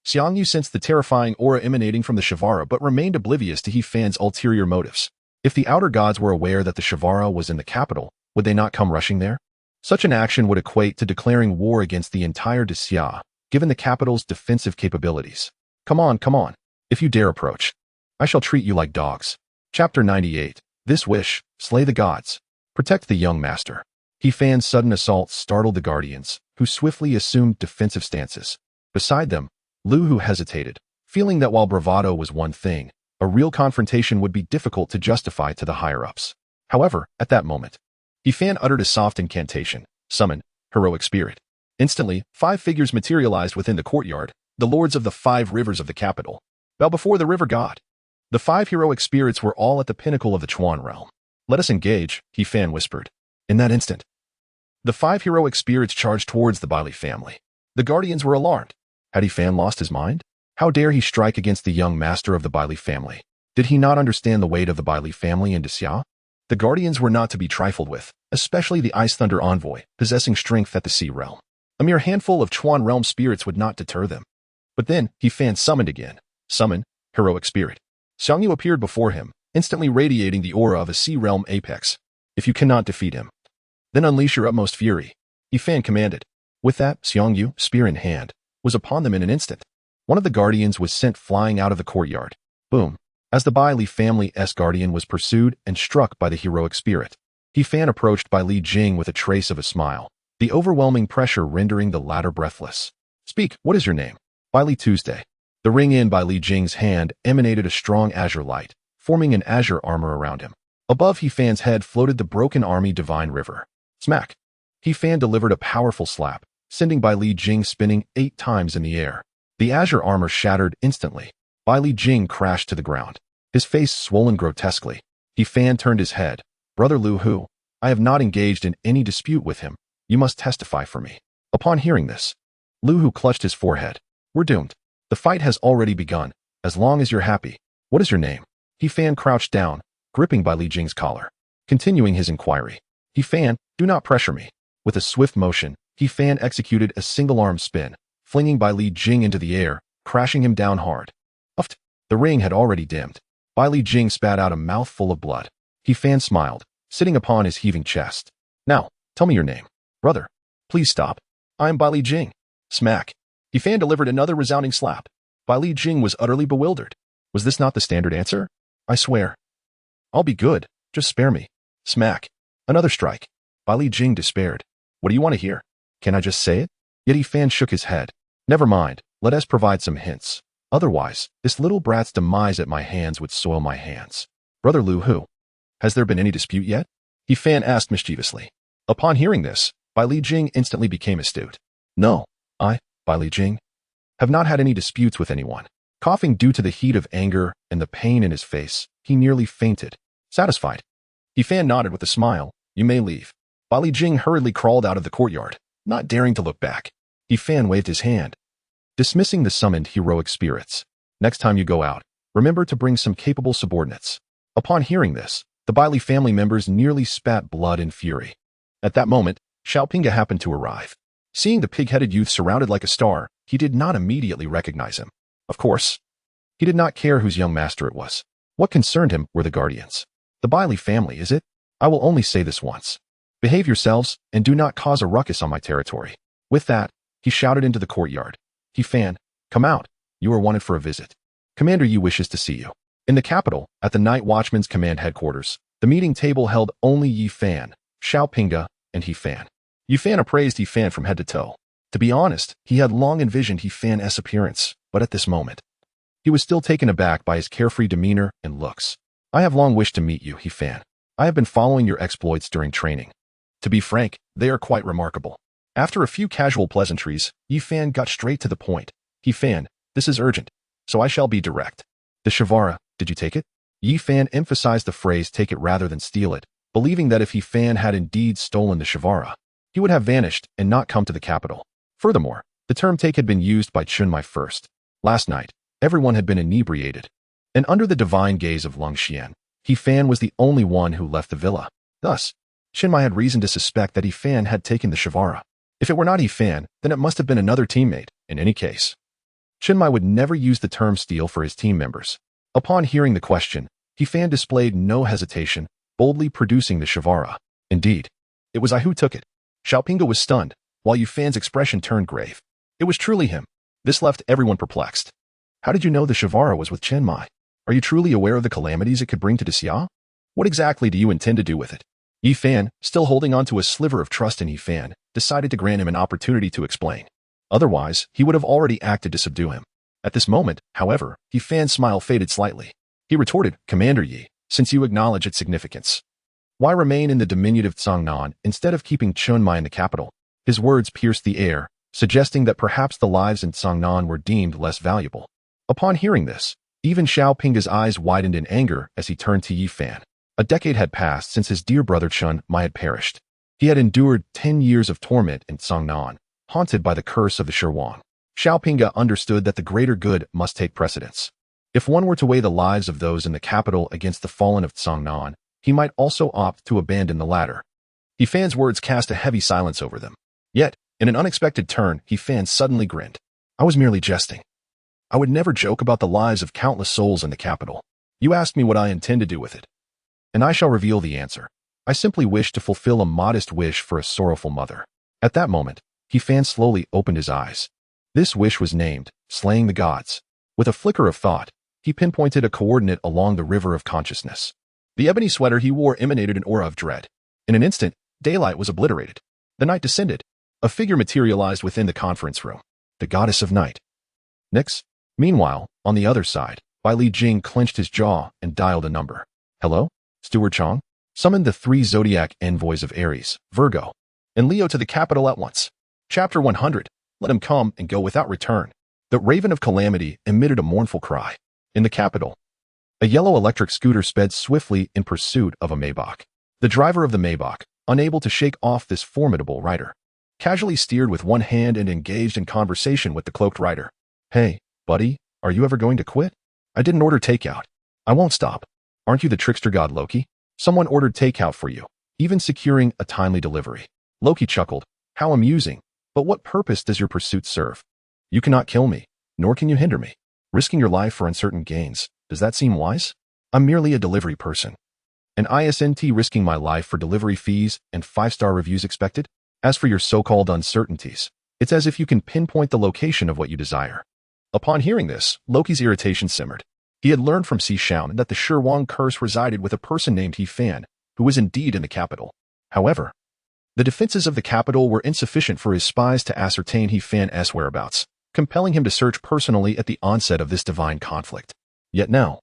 Xiangyu sensed the terrifying aura emanating from the Shavara but remained oblivious to Yi Fan's ulterior motives. If the outer gods were aware that the Shavara was in the capital, would they not come rushing there? Such an action would equate to declaring war against the entire Xia, given the capital's defensive capabilities. Come on. If you dare approach, I shall treat you like dogs. Chapter 98. This wish, slay the gods. Protect the young master. Yi Fan's sudden assault startled the guardians, who swiftly assumed defensive stances. Beside them, Lu Hu hesitated, feeling that while bravado was one thing, a real confrontation would be difficult to justify to the higher-ups. However, at that moment, Yi Fan uttered a soft incantation, summon, heroic spirit. Instantly, 5 figures materialized within the courtyard, the lords of the 5 rivers of the capital. Bow before the river god. The 5 heroic spirits were all at the pinnacle of the Chuan realm. Let us engage, Yi Fan whispered. In that instant, the 5 heroic spirits charged towards the Bailey family. The guardians were alarmed. Had Yi Fan lost his mind? How dare he strike against the young master of the Bailey family? Did he not understand the weight of the Bailey family in Xia? The guardians were not to be trifled with, especially the Ice Thunder envoy, possessing strength at the sea realm. A mere handful of Chuan realm spirits would not deter them. But then, He Fan summoned again. Summon, heroic spirit. Xiangyu appeared before him, instantly radiating the aura of a sea realm apex. If you cannot defeat him, then unleash your utmost fury, He Fan commanded. With that, Xiangyu, spear in hand, was upon them in an instant. One of the guardians was sent flying out of the courtyard. Boom. As the Bai Li family's guardian was pursued and struck by the heroic spirit, He Fan approached Bai Li Jing with a trace of a smile, the overwhelming pressure rendering the latter breathless. Speak, what is your name? Bai Li Tuesday. The ring in Bai Li Jing's hand emanated a strong azure light, forming an azure armor around him. Above He Fan's head floated the broken army divine river. Smack. He Fan delivered a powerful slap, sending Bai Li Jing spinning 8 times in the air. The azure armor shattered instantly. Bai Li Jing crashed to the ground, his face swollen grotesquely. He Fan turned his head. Brother Lu Hu, I have not engaged in any dispute with him. You must testify for me. Upon hearing this, Lu Hu clutched his forehead. We're doomed. The fight has already begun. As long as you're happy. What is your name? He Fan crouched down, gripping Bai Li Jing's collar. Continuing his inquiry. He Fan, do not pressure me. With a swift motion, He Fan executed a single-arm spin, flinging Bai Li Jing into the air, crashing him down hard. Uft. The ring had already dimmed. Bai Li Jing spat out a mouthful of blood. He Fan smiled, sitting upon his heaving chest. Now, tell me your name. Brother, please stop. I'm Bai Li Jing. Smack. He Fan delivered another resounding slap. Bai Li Jing was utterly bewildered. Was this not the standard answer? I swear. I'll be good. Just spare me. Smack. Another strike. Bai Li Jing despaired. What do you want to hear? Can I just say it? Yet He Fan shook his head. Never mind. Let us provide some hints. Otherwise, this little brat's demise at my hands would soil my hands. Brother Lu Hu, has there been any dispute yet? He Fan asked mischievously. Upon hearing this, Bai Li Jing instantly became astute. No, I, Bai Li Jing, have not had any disputes with anyone. Coughing due to the heat of anger and the pain in his face, he nearly fainted. Satisfied. He Fan nodded with a smile. You may leave. Bai Li Jing hurriedly crawled out of the courtyard, not daring to look back. He Fan waved his hand, dismissing the summoned heroic spirits. Next time you go out, remember to bring some capable subordinates. Upon hearing this, the Bai Li family members nearly spat blood in fury. At that moment, Xiaopinga happened to arrive. Seeing the pig-headed youth surrounded like a star, he did not immediately recognize him. Of course, he did not care whose young master it was. What concerned him were the guardians. The Bai Li family, is it? I will only say this once. Behave yourselves, and do not cause a ruckus on my territory. With that, he shouted into the courtyard. He Fan, come out. You are wanted for a visit. Commander Yi wishes to see you. In the capital, at the Night Watchman's command headquarters, the meeting table held only Yi Fan, Xiaopinga, and He Fan. Yi Fan appraised He Fan from head to toe. To be honest, he had long envisioned He Fan's appearance, but at this moment, he was still taken aback by his carefree demeanor and looks. I have long wished to meet you, He Fan. I have been following your exploits during training. To be frank, they are quite remarkable. After a few casual pleasantries, Yi Fan got straight to the point. He Fan, this is urgent, so I shall be direct. The Shavara, did you take it? Yi Fan emphasized the phrase take it rather than steal it, believing that if He Fan had indeed stolen the Shavara, he would have vanished and not come to the capital. Furthermore, the term take had been used by Chunmai first. Last night, everyone had been inebriated, and under the divine gaze of Lung Xian, He Fan was the only one who left the villa. Thus, Chinmai had reason to suspect that He Fan had taken the Shavara. If it were not He Fan, then it must have been another teammate. In any case, Chinmai would never use the term steal for his team members. Upon hearing the question, He Fan displayed no hesitation, boldly producing the Shavara. Indeed, it was I who took it. Xiaopinga was stunned, while Yi Fan's expression turned grave. It was truly him. This left everyone perplexed. How did you know the Shavara was with Chinmai? Are you truly aware of the calamities it could bring to Xia? What exactly do you intend to do with it? Yi Fan, still holding on to a sliver of trust in Yi Fan, decided to grant him an opportunity to explain. Otherwise, he would have already acted to subdue him. At this moment, however, Yi Fan's smile faded slightly. He retorted, Commander Yi, since you acknowledge its significance, why remain in the diminutive Cangnan instead of keeping Chunmai in the capital? His words pierced the air, suggesting that perhaps the lives in Cangnan were deemed less valuable. Upon hearing this, even Xiaopinga's eyes widened in anger as he turned to Yi Fan. A decade had passed since his dear brother Chunmai had perished. He had endured 10 years of torment in Cangnan, haunted by the curse of the Shirwan. Xiao Pinga understood that the greater good must take precedence. If one were to weigh the lives of those in the capital against the fallen of Tsangnan, he might also opt to abandon the latter. He Fan's words cast a heavy silence over them. Yet, in an unexpected turn, He Fan suddenly grinned. I was merely jesting. I would never joke about the lives of countless souls in the capital. You asked me what I intend to do with it. And I shall reveal the answer. I simply wish to fulfill a modest wish for a sorrowful mother. At that moment, He Fan slowly opened his eyes. This wish was named, slaying the gods. With a flicker of thought, he pinpointed a coordinate along the river of consciousness. The ebony sweater he wore emanated an aura of dread. In an instant, daylight was obliterated. The night descended. A figure materialized within the conference room. The goddess of night. Nyx. Meanwhile, on the other side, Bai Li Jing clenched his jaw and dialed a number. Hello? Steward Chong? Summoned the 3 zodiac envoys of Aries, Virgo, and Leo to the capital at once. Chapter 100. Let him come and go without return. The Raven of Calamity emitted a mournful cry. In the capital, a yellow electric scooter sped swiftly in pursuit of a Maybach. The driver of the Maybach, unable to shake off this formidable rider, casually steered with one hand and engaged in conversation with the cloaked rider. Hey, buddy, are you ever going to quit? I didn't order takeout. I won't stop. Aren't you the trickster god Loki? Someone ordered takeout for you, even securing a timely delivery. Loki chuckled. How amusing. But what purpose does your pursuit serve? You cannot kill me, nor can you hinder me. Risking your life for uncertain gains, does that seem wise? I'm merely a delivery person. An ISNT risking my life for delivery fees and 5-star reviews expected? As for your so-called uncertainties, it's as if you can pinpoint the location of what you desire. Upon hearing this, Loki's irritation simmered. He had learned from Si Shaon that the Shirwang curse resided with a person named He Fan, who was indeed in the capital. However, the defenses of the capital were insufficient for his spies to ascertain He Fan's whereabouts, compelling him to search personally at the onset of this divine conflict. Yet now,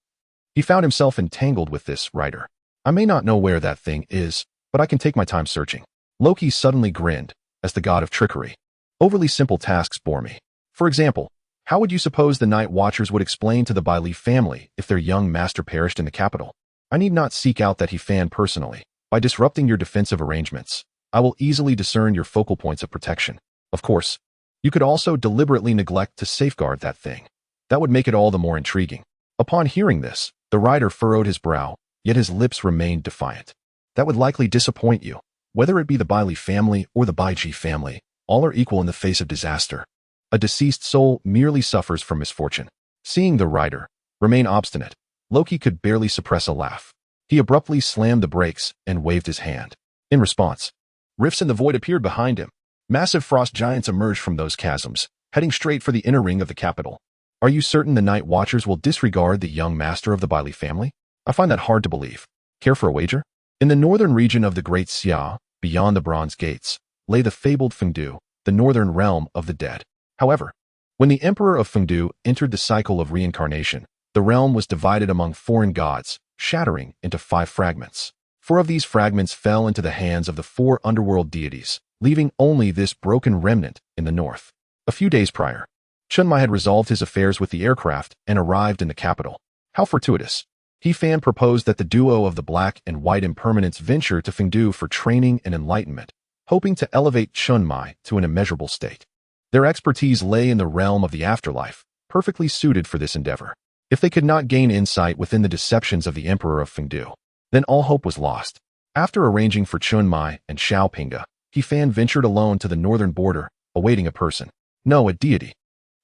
he found himself entangled with this rider. I may not know where that thing is, but I can take my time searching. Loki suddenly grinned, as the god of trickery. Overly simple tasks bore me. For example, how would you suppose the Night Watchers would explain to the Bai Li family if their young master perished in the capital? I need not seek out that He Fan personally. By disrupting your defensive arrangements, I will easily discern your focal points of protection. Of course, you could also deliberately neglect to safeguard that thing. That would make it all the more intriguing. Upon hearing this, the rider furrowed his brow, yet his lips remained defiant. That would likely disappoint you. Whether it be the Bai Li family or the Bai Ji family, all are equal in the face of disaster. A deceased soul merely suffers from misfortune. Seeing the rider remain obstinate, Loki could barely suppress a laugh. He abruptly slammed the brakes and waved his hand. In response, rifts in the void appeared behind him. Massive frost giants emerged from those chasms, heading straight for the inner ring of the capital. Are you certain the Night Watchers will disregard the young master of the Bai Li family? I find that hard to believe. Care for a wager? In the northern region of the Great Xia, beyond the Bronze Gates, lay the fabled Fengdu, the northern realm of the dead. However, when the Emperor of Fengdu entered the cycle of reincarnation, the realm was divided among foreign gods, shattering into 5 fragments. 4 of these fragments fell into the hands of the 4 underworld deities, leaving only this broken remnant in the north. A few days prior, Chunmai had resolved his affairs with the aircraft and arrived in the capital. How fortuitous. He Fan proposed that the duo of the Black and White Impermanents venture to Fengdu for training and enlightenment, hoping to elevate Chunmai to an immeasurable state. Their expertise lay in the realm of the afterlife, perfectly suited for this endeavor. If they could not gain insight within the deceptions of the Emperor of Fengdu, then all hope was lost. After arranging for Chunmai and Xiao Pinga, He Fan ventured alone to the northern border, awaiting a person. No, a deity.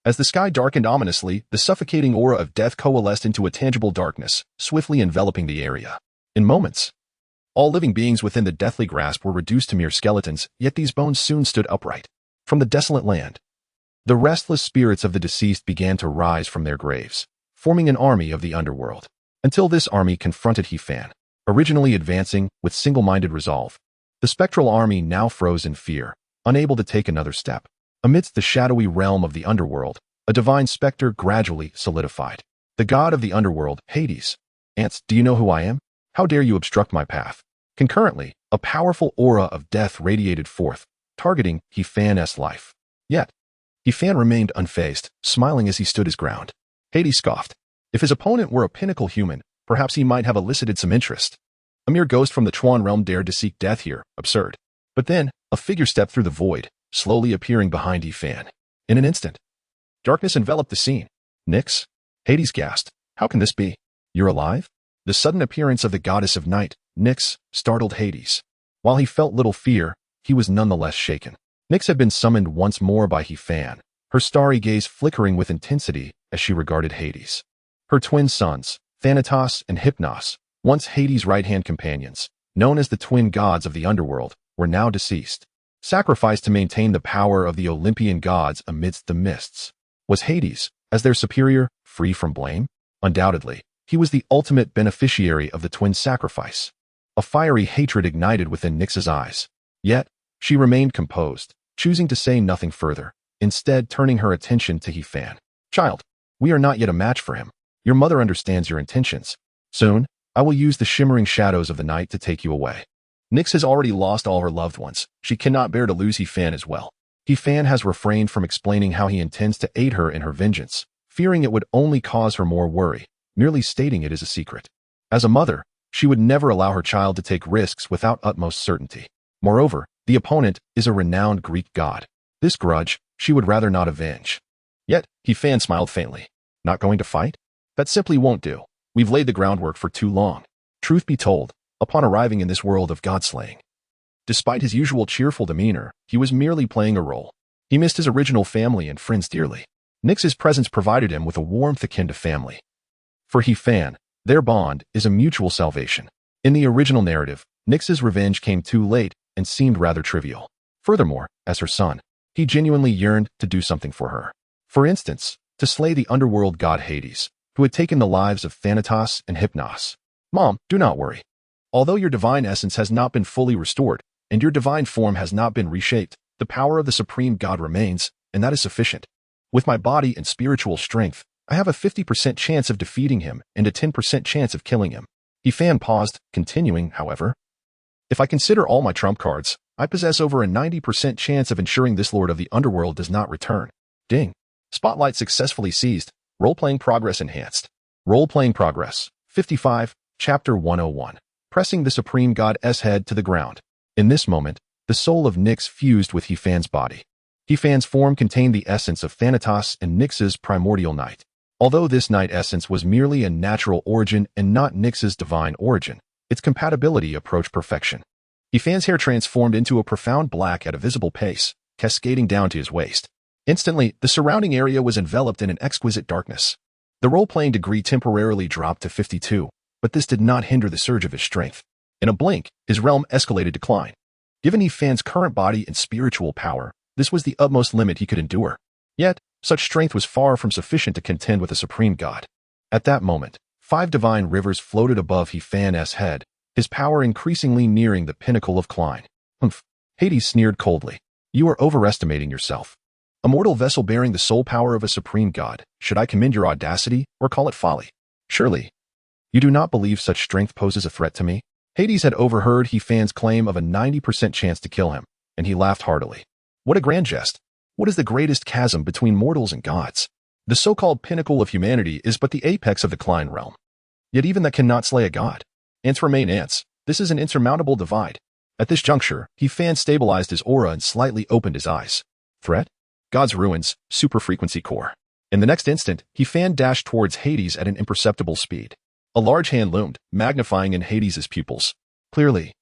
As the sky darkened ominously, the suffocating aura of death coalesced into a tangible darkness, swiftly enveloping the area. In moments, all living beings within the deathly grasp were reduced to mere skeletons, yet these bones soon stood upright. From the desolate land, the restless spirits of the deceased began to rise from their graves, forming an army of the underworld. Until this army confronted He Fan, originally advancing with single-minded resolve. The spectral army now froze in fear, unable to take another step. Amidst the shadowy realm of the underworld, a divine specter gradually solidified. The god of the underworld, Hades. Ants, do you know who I am? How dare you obstruct my path? Concurrently, a powerful aura of death radiated forth, targeting He Fan's life. Yet, He Fan remained unfazed, smiling as he stood his ground. Hades scoffed. If his opponent were a pinnacle human, perhaps he might have elicited some interest. A mere ghost from the Chuan realm dared to seek death here, absurd. But then, a figure stepped through the void, slowly appearing behind He Fan. In an instant, Darkness enveloped the scene. Nyx? Hades gasped. How can this be? You're alive? The sudden appearance of the goddess of night, Nyx, startled Hades. While he felt little fear, he was nonetheless shaken. Nyx had been summoned once more by He-Fan, her starry gaze flickering with intensity as she regarded Hades. Her twin sons, Thanatos and Hypnos, once Hades' right-hand companions, known as the twin gods of the underworld, were now deceased, sacrificed to maintain the power of the Olympian gods amidst the mists. Was Hades, as their superior, free from blame? Undoubtedly, he was the ultimate beneficiary of the twin sacrifice. A fiery hatred ignited within Nyx's eyes. Yet, she remained composed, choosing to say nothing further, instead turning her attention to He-Fan. Child, we are not yet a match for him. Your mother understands your intentions. Soon, I will use the shimmering shadows of the night to take you away. Nyx has already lost all her loved ones. She cannot bear to lose He-Fan as well. He-Fan has refrained from explaining how he intends to aid her in her vengeance, fearing it would only cause her more worry, merely stating it is a secret. As a mother, she would never allow her child to take risks without utmost certainty. Moreover, the opponent is a renowned Greek god. This grudge, she would rather not avenge. Yet, He-Fan smiled faintly. Not going to fight? That simply won't do. We've laid the groundwork for too long. Truth be told, upon arriving in this world of god-slaying, despite his usual cheerful demeanor, he was merely playing a role. He missed his original family and friends dearly. Nyx's presence provided him with a warmth akin to family. For He-Fan, their bond is a mutual salvation. In the original narrative, Nyx's revenge came too late and seemed rather trivial. Furthermore, as her son, he genuinely yearned to do something for her. For instance, to slay the underworld god Hades, who had taken the lives of Thanatos and Hypnos. Mom, do not worry. Although your divine essence has not been fully restored, and your divine form has not been reshaped, the power of the supreme god remains, and that is sufficient. With my body and spiritual strength, I have a 50% chance of defeating him and a 10% chance of killing him. He-Fan paused, continuing, however. If I consider all my trump cards, I possess over a 90% chance of ensuring this lord of the underworld does not return. Ding. Spotlight successfully seized. Role-playing progress enhanced. Role-playing progress. 55, Chapter 101. Pressing the supreme god's head to the ground. In this moment, the soul of Nyx fused with He-Fan's body. He-Fan's form contained the essence of Thanatos and Nyx's primordial night. Although this night essence was merely a natural origin and not Nyx's divine origin, its compatibility approached perfection. He-Fan's hair transformed into a profound black at a visible pace, cascading down to his waist. Instantly, the surrounding area was enveloped in an exquisite darkness. The role-playing degree temporarily dropped to 52, but this did not hinder the surge of his strength. In a blink, his realm escalated decline. Given He-Fan's current body and spiritual power, this was the utmost limit he could endure. Yet, such strength was far from sufficient to contend with a supreme god. At that moment, 5 divine rivers floated above He-Fan's head, his power increasingly nearing the pinnacle of Klein. Humph. Hades sneered coldly. You are overestimating yourself. A mortal vessel bearing the sole power of a supreme god, should I commend your audacity or call it folly? Surely, you do not believe such strength poses a threat to me? Hades had overheard He-Fan's claim of a 90% chance to kill him, and he laughed heartily. What a grand jest. What is the greatest chasm between mortals and gods? The so-called pinnacle of humanity is but the apex of the Klein realm. Yet even that cannot slay a god. Ants remain ants. This is an insurmountable divide. At this juncture, He-Fan stabilized his aura and slightly opened his eyes. Threat? God's ruins, superfrequency core. In the next instant, He-Fan dashed towards Hades at an imperceptible speed. A large hand loomed, magnifying in Hades' pupils. Clearly,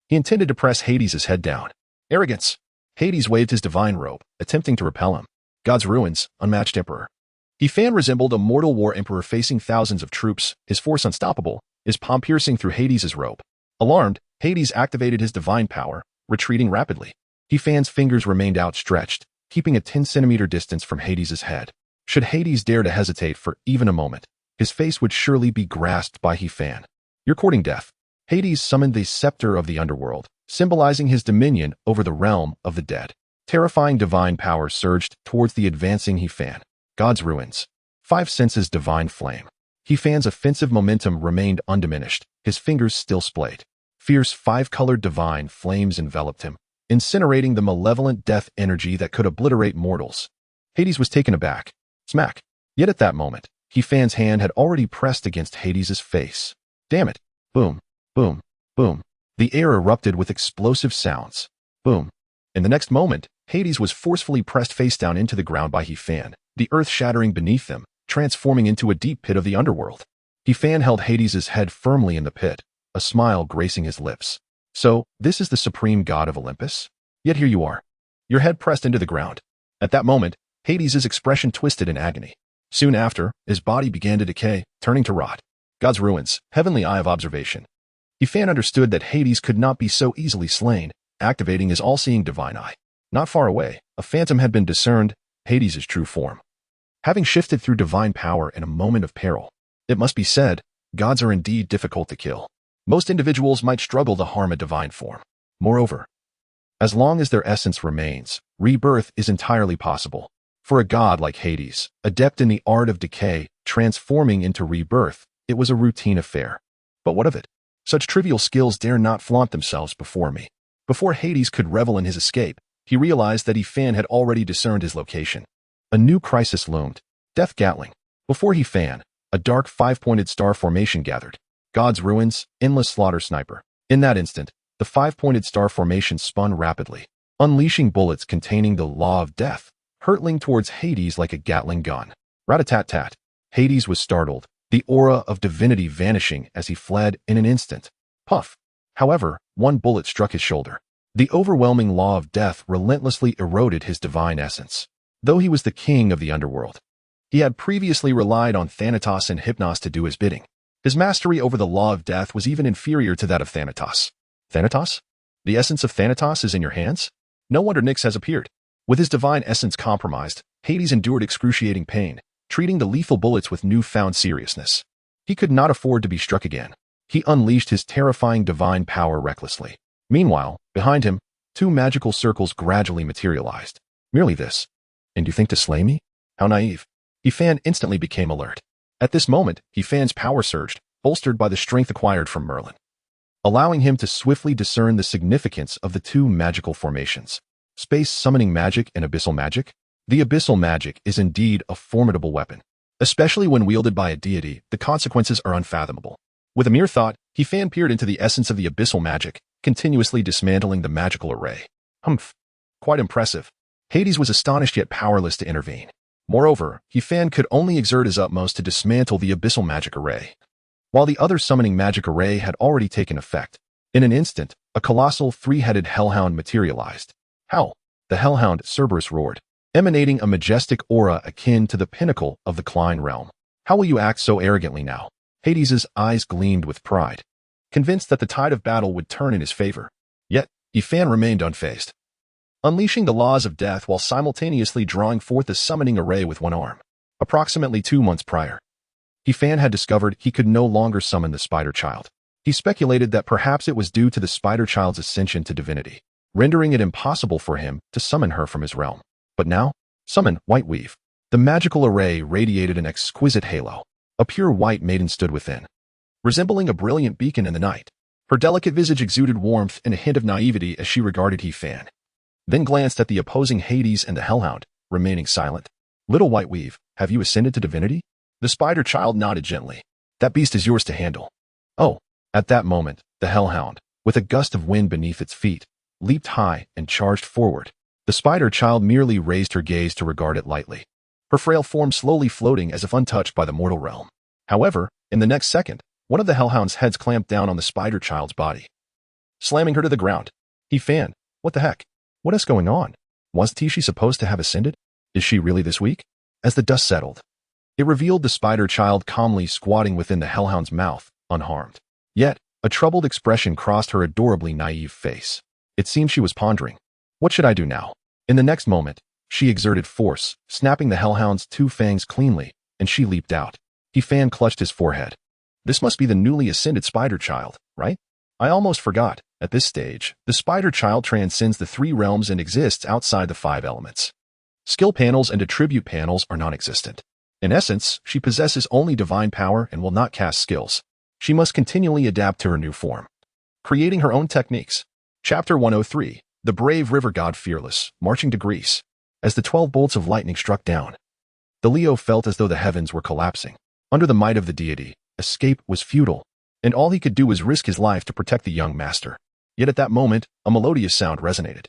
he intended to press Hades' head down. Arrogance! Hades waved his divine robe, attempting to repel him. God's ruins, unmatched emperor. He-Fan resembled a mortal war emperor facing thousands of troops, his force unstoppable, his palm piercing through Hades' robe. Alarmed, Hades activated his divine power, retreating rapidly. He-Fan's fingers remained outstretched, keeping a 10-centimeter distance from Hades' head. Should Hades dare to hesitate for even a moment, his face would surely be grasped by He-Fan. You're courting death. Hades summoned the scepter of the underworld, symbolizing his dominion over the realm of the dead. Terrifying divine power surged towards the advancing He-Fan. God's ruins. 5 senses divine flame. He-Fan's offensive momentum remained undiminished, his fingers still splayed. Fierce 5-colored divine flames enveloped him, incinerating the malevolent death energy that could obliterate mortals. Hades was taken aback. Smack. Yet at that moment, He-Fan's hand had already pressed against Hades' face. Damn it. Boom. Boom. Boom. The air erupted with explosive sounds. Boom. In the next moment, Hades was forcefully pressed face down into the ground by He-Fan, the earth shattering beneath them, transforming into a deep pit of the underworld. He-Fan held Hades' head firmly in the pit, a smile gracing his lips. So, this is the supreme god of Olympus? Yet here you are, your head pressed into the ground. At that moment, Hades' expression twisted in agony. Soon after, his body began to decay, turning to rot. God's ruins, heavenly eye of observation. He-Fan understood that Hades could not be so easily slain, activating his all-seeing divine eye. Not far away, a phantom had been discerned, Hades' true form. Having shifted through divine power in a moment of peril. It must be said, gods are indeed difficult to kill. Most individuals might struggle to harm a divine form. Moreover, as long as their essence remains, rebirth is entirely possible. For a god like Hades, adept in the art of decay, transforming into rebirth, it was a routine affair. But what of it? Such trivial skills dare not flaunt themselves before me. Before Hades could revel in his escape, he realized that He-Fan had already discerned his location. A new crisis loomed. Death Gatling. Before He-Fan, a dark five-pointed star formation gathered. God's ruins, endless slaughter sniper. In that instant, the five-pointed star formation spun rapidly, unleashing bullets containing the law of death, hurtling towards Hades like a Gatling gun. Rat-a-tat-tat. Hades was startled, the aura of divinity vanishing as he fled in an instant. Puff. However, one bullet struck his shoulder. The overwhelming law of death relentlessly eroded his divine essence. Though he was the king of the underworld, he had previously relied on Thanatos and Hypnos to do his bidding. His mastery over the law of death was even inferior to that of Thanatos. Thanatos? The essence of Thanatos is in your hands? No wonder Nyx has appeared. With his divine essence compromised, Hades endured excruciating pain, treating the lethal bullets with newfound seriousness. He could not afford to be struck again. He unleashed his terrifying divine power recklessly. Meanwhile, behind him, two magical circles gradually materialized. Merely this. And you think to slay me? How naive. He-Fan instantly became alert. At this moment, He-Fan's power surged, bolstered by the strength acquired from Merlin, allowing him to swiftly discern the significance of the two magical formations. Space summoning magic and abyssal magic? The abyssal magic is indeed a formidable weapon. Especially when wielded by a deity, the consequences are unfathomable. With a mere thought, He-Fan peered into the essence of the abyssal magic, continuously dismantling the magical array. Humph. Quite impressive. Hades was astonished yet powerless to intervene. Moreover, He-Fan could only exert his utmost to dismantle the abyssal magic array, while the other summoning magic array had already taken effect. In an instant, a colossal three-headed hellhound materialized. Howl! The hellhound Cerberus roared, emanating a majestic aura akin to the pinnacle of the Klein realm. How will you act so arrogantly now? Hades' eyes gleamed with pride, convinced that the tide of battle would turn in his favor. Yet, He-Fan remained unfazed, unleashing the laws of death while simultaneously drawing forth the summoning array with one arm. Approximately 2 months prior, He-Fan had discovered he could no longer summon the Spider Child. He speculated that perhaps it was due to the Spider Child's ascension to divinity, rendering it impossible for him to summon her from his realm. But now, summon Whiteweave. The magical array radiated an exquisite halo. A pure white maiden stood within, resembling a brilliant beacon in the night. Her delicate visage exuded warmth and a hint of naivety as she regarded He-Fan, then glanced at the opposing Hades and the hellhound, remaining silent. Little Whiteweave, have you ascended to divinity? The Spider Child nodded gently. That beast is yours to handle. Oh, at that moment, the hellhound, with a gust of wind beneath its feet, leaped high and charged forward. The Spider Child merely raised her gaze to regard it lightly, her frail form slowly floating as if untouched by the mortal realm. However, in the next second, one of the hellhound's heads clamped down on the Spider Child's body, slamming her to the ground. He-Fan, what the heck? What is going on? Wasn't she supposed to have ascended? Is she really this weak? As the dust settled, it revealed the Spider Child calmly squatting within the hellhound's mouth, unharmed. Yet, a troubled expression crossed her adorably naive face. It seemed she was pondering. What should I do now? In the next moment, she exerted force, snapping the hellhound's 2 fangs cleanly, and she leaped out. He-Fan clutched his forehead. This must be the newly ascended Spider Child, right? I almost forgot. At this stage, the Spider Child transcends the 3 realms and exists outside the 5 elements. Skill panels and attribute panels are non-existent. In essence, she possesses only divine power and will not cast skills. She must continually adapt to her new form, creating her own techniques. Chapter 103, The Brave River God Fearless, Marching to Greece. As the 12 bolts of lightning struck down, the Leo felt as though the heavens were collapsing. Under the might of the deity, escape was futile, and all he could do was risk his life to protect the young master. Yet at that moment, a melodious sound resonated.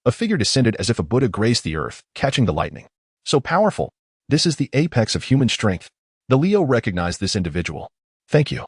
A figure descended as if a Buddha graced the earth, catching the lightning. So powerful. This is the apex of human strength. The Leo recognized this individual. Thank you.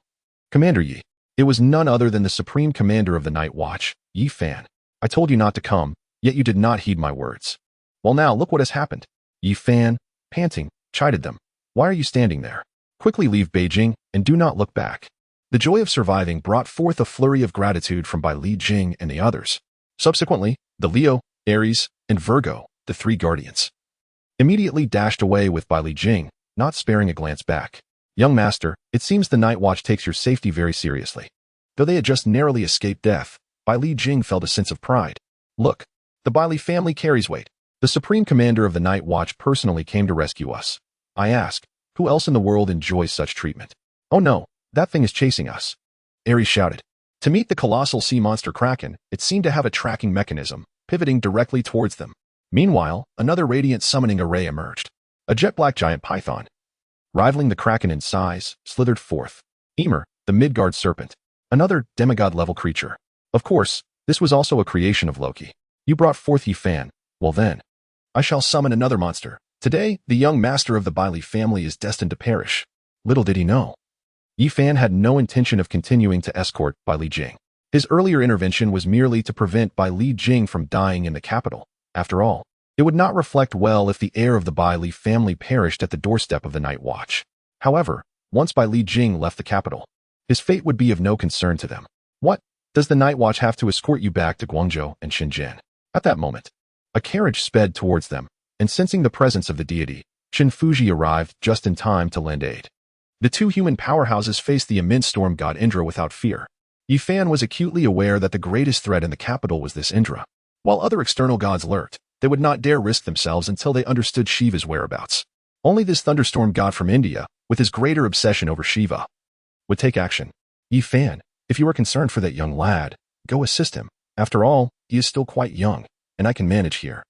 Commander Yi. It was none other than the Supreme Commander of the Night Watch, Yi Fan. I told you not to come, yet you did not heed my words. Well now, look what has happened. Yi Fan, panting, chided them. Why are you standing there? Quickly leave Beijing, and do not look back. The joy of surviving brought forth a flurry of gratitude from Bai Li Jing and the others. Subsequently, the Leo, Aries, and Virgo, the three guardians, immediately dashed away with Bai Li Jing, not sparing a glance back. Young master, it seems the Night Watch takes your safety very seriously. Though they had just narrowly escaped death, Bai Li Jing felt a sense of pride. Look, the Bai Li family carries weight. The Supreme Commander of the Night Watch personally came to rescue us. I ask, who else in the world enjoys such treatment? Oh no, that thing is chasing us. Ares shouted. To meet the colossal sea monster Kraken, it seemed to have a tracking mechanism, pivoting directly towards them. Meanwhile, another radiant summoning array emerged. A jet-black giant python, rivaling the Kraken in size, slithered forth. Emer, the Midgard serpent, another demigod-level creature. Of course, this was also a creation of Loki. You brought forth Yi Fan. Well then, I shall summon another monster. Today, the young master of the Bai Li family is destined to perish. Little did he know. Yi Fan had no intention of continuing to escort Bai Li Jing. His earlier intervention was merely to prevent Bai Li Jing from dying in the capital. After all, it would not reflect well if the heir of the Bai Li family perished at the doorstep of the Night Watch. However, once Bai Li Jing left the capital, his fate would be of no concern to them. What? Does the Night Watch have to escort you back to Guangzhou and Shenzhen? At that moment, a carriage sped towards them, and sensing the presence of the deity, Qin Fuji arrived just in time to lend aid. The two human powerhouses faced the immense storm god Indra without fear. Yi Fan was acutely aware that the greatest threat in the capital was this Indra. While other external gods lurked, they would not dare risk themselves until they understood Shiva's whereabouts. Only this thunderstorm god from India, with his greater obsession over Shiva, would take action. Yi Fan, if you are concerned for that young lad, go assist him. After all, he is still quite young, and I can manage here.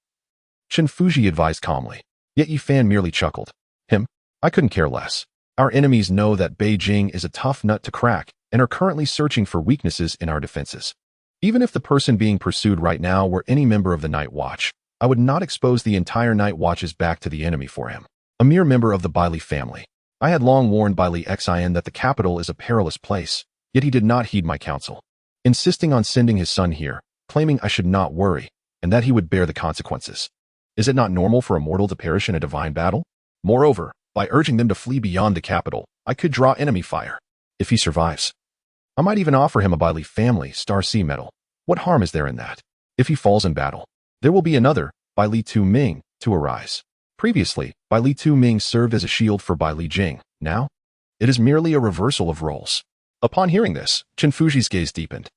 Qin Fuji advised calmly. Yet Yi Fan merely chuckled. Him? I couldn't care less. Our enemies know that Beijing is a tough nut to crack and are currently searching for weaknesses in our defenses. Even if the person being pursued right now were any member of the Night Watch, I would not expose the entire Night Watch's back to the enemy for him. A mere member of the Bai Li family. I had long warned Bai Li Xin that the capital is a perilous place, yet he did not heed my counsel, insisting on sending his son here, claiming I should not worry, and that he would bear the consequences. Is it not normal for a mortal to perish in a divine battle? Moreover, by urging them to flee beyond the capital, I could draw enemy fire. If he survives, I might even offer him a Bai Li family Star Sea medal. What harm is there in that? If he falls in battle, there will be another, Bai Li Tu Ming, to arise. Previously, Bai Li Tu Ming served as a shield for Bai Li Jing. Now, it is merely a reversal of roles. Upon hearing this, Qin Fuji's gaze deepened.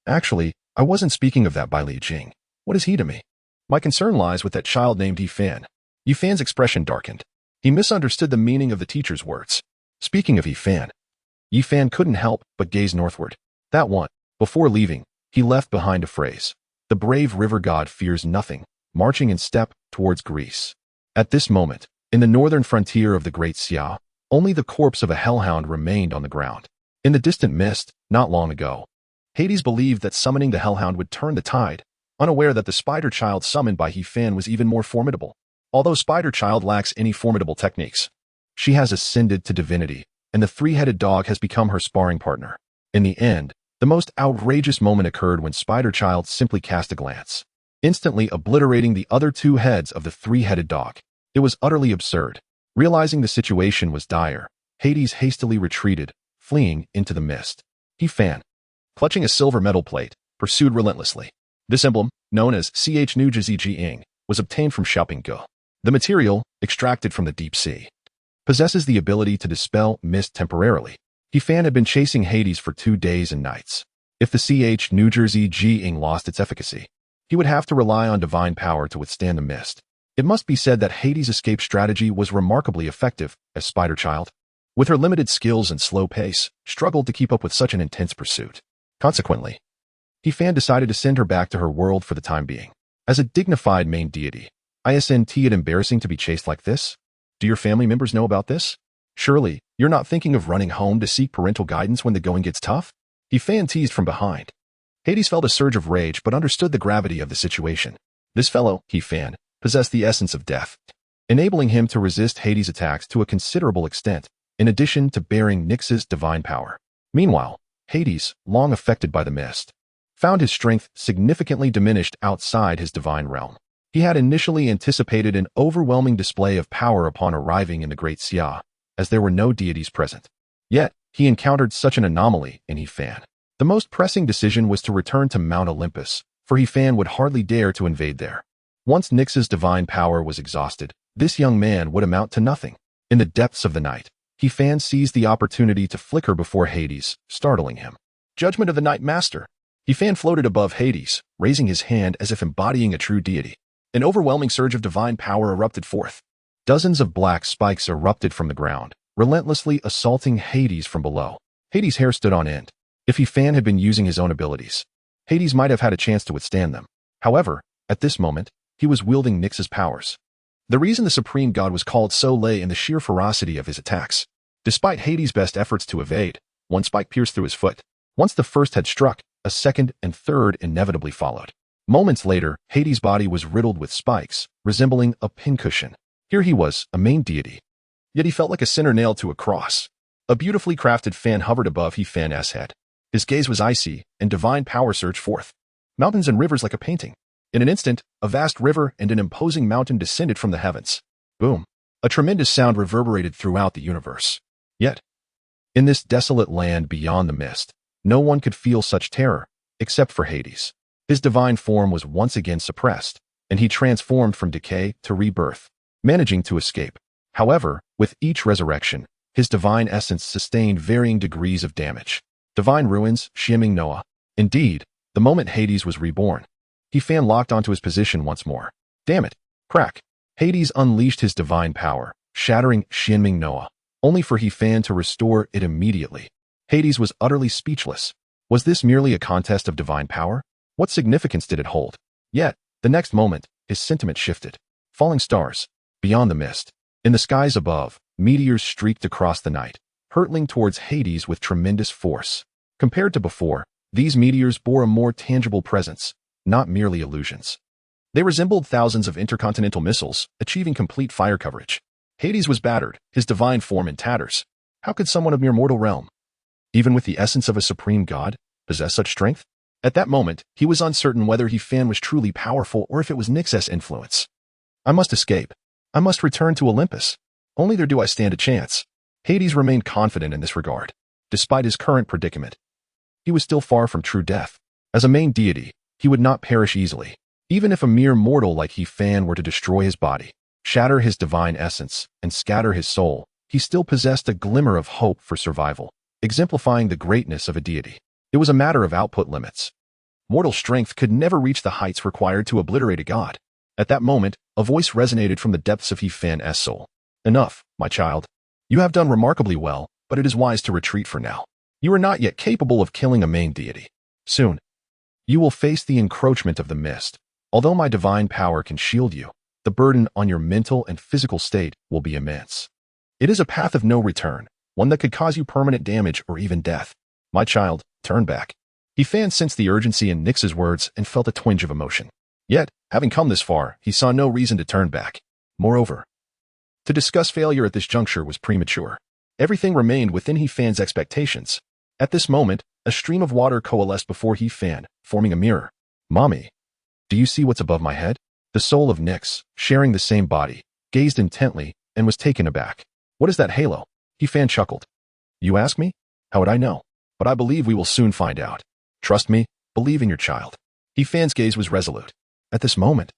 Actually, I wasn't speaking of that Bai Li Jing. What is he to me? My concern lies with that child named Yi Fan. Yi Fan's expression darkened. He misunderstood the meaning of the teacher's words. Speaking of Yi Fan couldn't help but gaze northward. That one, before leaving, he left behind a phrase. The brave river god fears nothing, marching in step towards Greece. At this moment, in the northern frontier of the Great Xia, only the corpse of a hellhound remained on the ground. In the distant mist, not long ago, Hades believed that summoning the hellhound would turn the tide, unaware that the spider child summoned by Yi Fan was even more formidable. Although Spider Child lacks any formidable techniques, she has ascended to divinity, and the three-headed dog has become her sparring partner. In the end, the most outrageous moment occurred when Spider Child simply cast a glance, instantly obliterating the other two heads of the three-headed dog. It was utterly absurd. Realizing the situation was dire, Hades hastily retreated, fleeing into the mist. Yi Fan, clutching a silver metal plate, pursued relentlessly. This emblem, known as Ch Nu Ji Ji Ing, was obtained from Xiaoping. The material, extracted from the deep sea, possesses the ability to dispel mist temporarily. Yi Fan had been chasing Hades for 2 days and nights. If the Ch New Jersey Ji Ing lost its efficacy, he would have to rely on divine power to withstand the mist. It must be said that Hades' escape strategy was remarkably effective, as Spider Child, with her limited skills and slow pace, struggled to keep up with such an intense pursuit. Consequently, Yi Fan decided to send her back to her world for the time being. As a dignified main deity, isn't it embarrassing to be chased like this? Do your family members know about this? Surely, you're not thinking of running home to seek parental guidance when the going gets tough? Yi Fan teased from behind. Hades felt a surge of rage but understood the gravity of the situation. This fellow, he fanned, possessed the essence of death, enabling him to resist Hades' attacks to a considerable extent, in addition to bearing Nyx's divine power. Meanwhile, Hades, long affected by the mist, found his strength significantly diminished outside his divine realm. He had initially anticipated an overwhelming display of power upon arriving in the Great Xia, as there were no deities present. Yet, he encountered such an anomaly in Hefan. The most pressing decision was to return to Mount Olympus, for Hefan would hardly dare to invade there. Once Nyx's divine power was exhausted, this young man would amount to nothing. In the depths of the night, Hefan seized the opportunity to flicker before Hades, startling him. Judgment of the Night Master. Hefan floated above Hades, raising his hand as if embodying a true deity. An overwhelming surge of divine power erupted forth. Dozens of black spikes erupted from the ground, relentlessly assaulting Hades from below. Hades' hair stood on end. If Hefan had been using his own abilities, Hades might have had a chance to withstand them. However, at this moment, he was wielding Nyx's powers. The reason the supreme god was called so lay in the sheer ferocity of his attacks. Despite Hades' best efforts to evade, one spike pierced through his foot. Once the first had struck, a second and third inevitably followed. Moments later, Hades' body was riddled with spikes, resembling a pincushion. Here he was, a main deity. Yet he felt like a sinner nailed to a cross. A beautifully crafted fan hovered above Hefan's head. His gaze was icy, and divine power surged forth. Mountains and rivers like a painting. In an instant, a vast river and an imposing mountain descended from the heavens. Boom. A tremendous sound reverberated throughout the universe. Yet, in this desolate land beyond the mist, no one could feel such terror, except for Hades. His divine form was once again suppressed, and he transformed from decay to rebirth, managing to escape. However, with each resurrection, his divine essence sustained varying degrees of damage. Divine ruins, Xianming Noah. Indeed, the moment Hades was reborn, Hefan locked onto his position once more. Damn it. Crack. Hades unleashed his divine power, shattering Xianming Noah, only for Hefan to restore it immediately. Hades was utterly speechless. Was this merely a contest of divine power? What significance did it hold? Yet, the next moment, his sentiment shifted. Falling stars. Beyond the mist. In the skies above, meteors streaked across the night, hurtling towards Hades with tremendous force. Compared to before, these meteors bore a more tangible presence, not merely illusions. They resembled thousands of intercontinental missiles, achieving complete fire coverage. Hades was battered, his divine form in tatters. How could someone of mere mortal realm, even with the essence of a supreme god, possess such strength? At that moment, he was uncertain whether Hefan was truly powerful or if it was Nyx's influence. I must escape. I must return to Olympus. Only there do I stand a chance. Hades remained confident in this regard. Despite his current predicament, he was still far from true death. As a main deity, he would not perish easily. Even if a mere mortal like Hefan were to destroy his body, shatter his divine essence, and scatter his soul, he still possessed a glimmer of hope for survival, exemplifying the greatness of a deity. It was a matter of output limits. Mortal strength could never reach the heights required to obliterate a god. At that moment, a voice resonated from the depths of Hefan's soul. Enough, my child. You have done remarkably well, but it is wise to retreat for now. You are not yet capable of killing a main deity. Soon, you will face the encroachment of the mist. Although my divine power can shield you, the burden on your mental and physical state will be immense. It is a path of no return, one that could cause you permanent damage or even death. My child, turn back. Hefan sensed the urgency in Nyx's words and felt a twinge of emotion. Yet, having come this far, he saw no reason to turn back. Moreover, to discuss failure at this juncture was premature. Everything remained within Hefan's expectations. At this moment, a stream of water coalesced before Hefan, forming a mirror. Mommy, do you see what's above my head? The soul of Nyx, sharing the same body, gazed intently and was taken aback. What is that halo? Hefan chuckled. You ask me? How would I know? But I believe we will soon find out. Trust me, believe in your child. Hefan's gaze was resolute. At this moment,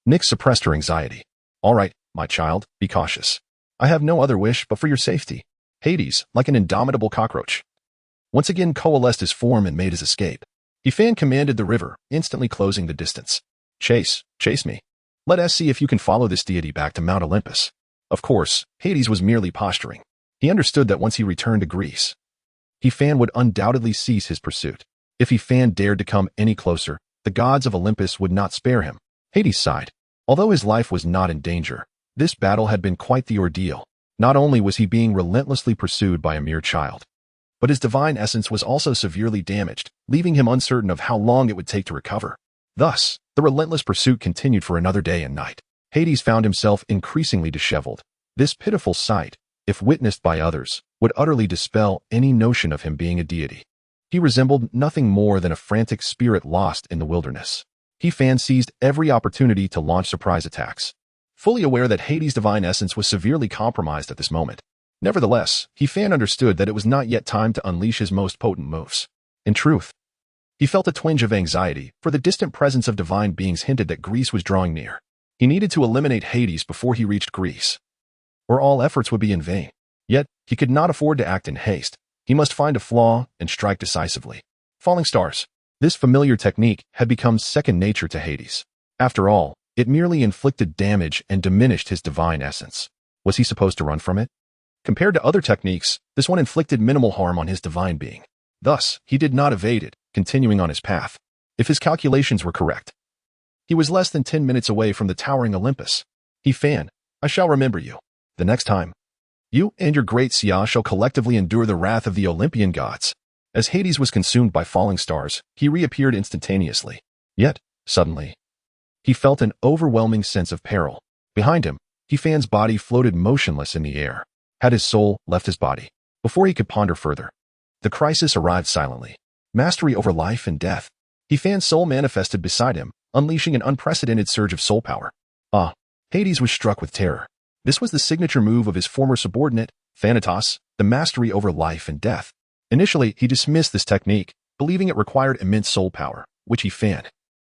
Nyx suppressed her anxiety. All right, my child, be cautious. I have no other wish but for your safety. Hades, like an indomitable cockroach, once again coalesced his form and made his escape. Hefan commanded the river, instantly closing the distance. Chase me. Let us see if you can follow this deity back to Mount Olympus. Of course, Hades was merely posturing. He understood that once he returned to Greece, Hefan would undoubtedly cease his pursuit. If Hefan dared to come any closer, the gods of Olympus would not spare him. Hades sighed. Although his life was not in danger, this battle had been quite the ordeal. Not only was he being relentlessly pursued by a mere child, But his divine essence was also severely damaged, leaving him uncertain of how long it would take to recover. Thus, the relentless pursuit continued for another day and night. Hades found himself increasingly disheveled. This pitiful sight, if witnessed by others, would utterly dispel any notion of him being a deity. He resembled nothing more than a frantic spirit lost in the wilderness. He seized every opportunity to launch surprise attacks, fully aware that Hades' divine essence was severely compromised at this moment. Nevertheless, he understood that it was not yet time to unleash his most potent moves. In truth, he felt a twinge of anxiety, for the distant presence of divine beings hinted that Greece was drawing near. He needed to eliminate Hades before he reached Greece, or all efforts would be in vain. Yet, he could not afford to act in haste. He must find a flaw and strike decisively. Falling stars. This familiar technique had become second nature to Hades. After all, it merely inflicted damage and diminished his divine essence. Was he supposed to run from it? Compared to other techniques, this one inflicted minimal harm on his divine being. Thus, he did not evade it, continuing on his path. If his calculations were correct, he was less than 10 minutes away from the towering Olympus. I shall remember you. The next time, you and your great Sia shall collectively endure the wrath of the Olympian gods. As Hades was consumed by falling stars, he reappeared instantaneously. Yet, suddenly, he felt an overwhelming sense of peril. Behind him, Hefan's body floated motionless in the air. Had his soul left his body? Before he could ponder further, the crisis arrived silently. Mastery over life and death. Hefan's soul manifested beside him, unleashing an unprecedented surge of soul power. Hades was struck with terror. This was the signature move of his former subordinate, Thanatos, the mastery over life and death. Initially, he dismissed this technique, believing it required immense soul power, which Hefan,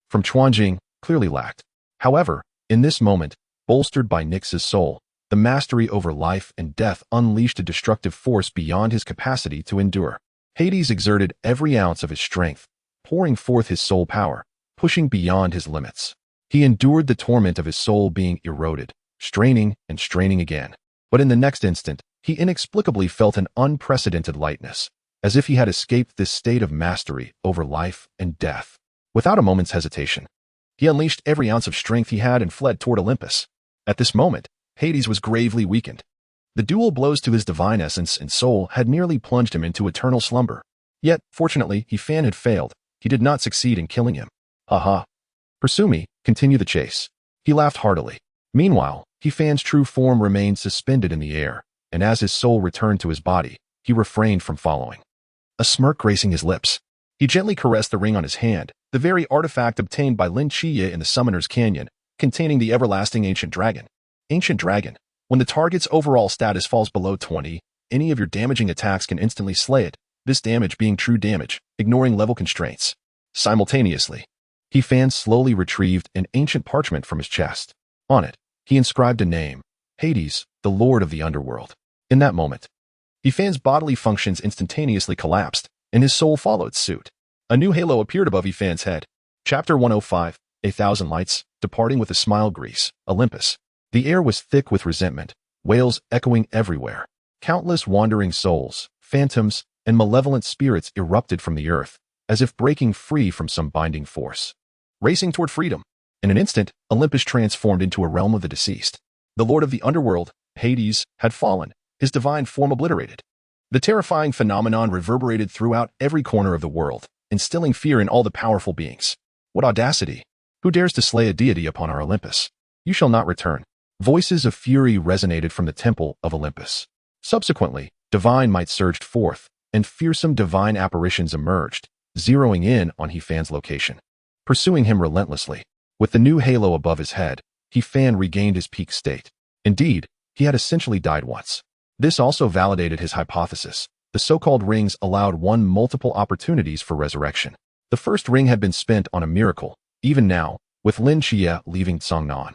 from Chuanjing, clearly lacked. However, in this moment, bolstered by Nyx's soul, the mastery over life and death unleashed a destructive force beyond his capacity to endure. Hades exerted every ounce of his strength, pouring forth his soul power, pushing beyond his limits. He endured the torment of his soul being eroded, straining and straining again. But in the next instant, he inexplicably felt an unprecedented lightness, as if he had escaped this state of mastery over life and death. Without a moment's hesitation, he unleashed every ounce of strength he had and fled toward Olympus. At this moment, Hades was gravely weakened. The dual blows to his divine essence and soul had nearly plunged him into eternal slumber. Yet, fortunately, Hefan had failed. He did not succeed in killing him. Pursue me, continue the chase. He laughed heartily. Meanwhile, Hefan's true form remained suspended in the air, and as his soul returned to his body, he refrained from following. A smirk gracing his lips, he gently caressed the ring on his hand, the very artifact obtained by Lin Chia in the Summoner's Canyon, containing the everlasting ancient dragon. Ancient dragon. When the target's overall status falls below 20, any of your damaging attacks can instantly slay it, this damage being true damage, ignoring level constraints. Simultaneously, Hefan slowly retrieved an ancient parchment from his chest. On it, he inscribed a name, Hades, the Lord of the Underworld. In that moment, Hefan's bodily functions instantaneously collapsed, and his soul followed suit. A new halo appeared above Hefan's head. Chapter 105, 1,000 Lights, departing with a smile Greece, Olympus. The air was thick with resentment, wails echoing everywhere. Countless wandering souls, phantoms, and malevolent spirits erupted from the earth, as if breaking free from some binding force. Racing toward freedom. In an instant, Olympus transformed into a realm of the deceased. The Lord of the Underworld, Hades, had fallen, his divine form obliterated. The terrifying phenomenon reverberated throughout every corner of the world, instilling fear in all the powerful beings. What audacity! Who dares to slay a deity upon our Olympus? You shall not return. Voices of fury resonated from the temple of Olympus. Subsequently, divine might surged forth, and fearsome divine apparitions emerged, zeroing in on Hefan's location, pursuing him relentlessly. With the new halo above his head, Hefan regained his peak state. Indeed, he had essentially died once. This also validated his hypothesis. The so-called rings allowed one multiple opportunities for resurrection. The first ring had been spent on a miracle. Even now, with Lin Chia leaving Tsongnan,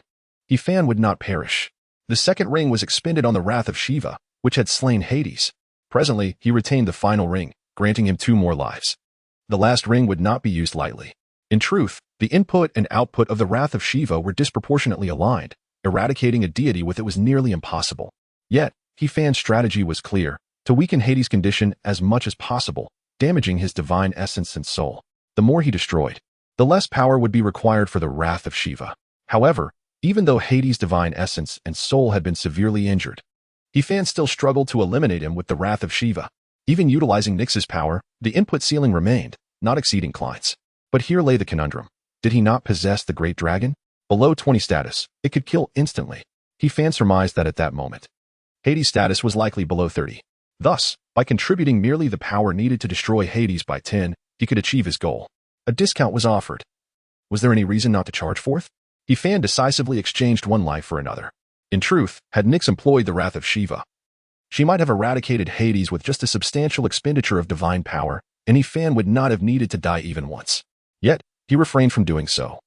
Hefan would not perish. The second ring was expended on the wrath of Shiva, which had slain Hades. Presently, he retained the final ring, granting him 2 more lives. The last ring would not be used lightly. In truth, the input and output of the wrath of Shiva were disproportionately aligned. Eradicating a deity with it was nearly impossible. Yet, Hefan's strategy was clear, to weaken Hades' condition as much as possible, damaging his divine essence and soul. The more he destroyed, the less power would be required for the wrath of Shiva. However, even though Hades' divine essence and soul had been severely injured, Hefan still struggled to eliminate him with the wrath of Shiva. Even utilizing Nyx's power, the input ceiling remained, not exceeding clients. But here lay the conundrum. Did he not possess the Great Dragon? Below 20 status, it could kill instantly. He surmised that at that moment. Hades' status was likely below 30. Thus, by contributing merely the power needed to destroy Hades by 10, he could achieve his goal. A discount was offered. Was there any reason not to charge forth? He decisively exchanged one life for another. In truth, had Nyx employed the wrath of Shiva, she might have eradicated Hades with just a substantial expenditure of divine power, and he would not have needed to die even once. Yet, he refrained from doing so.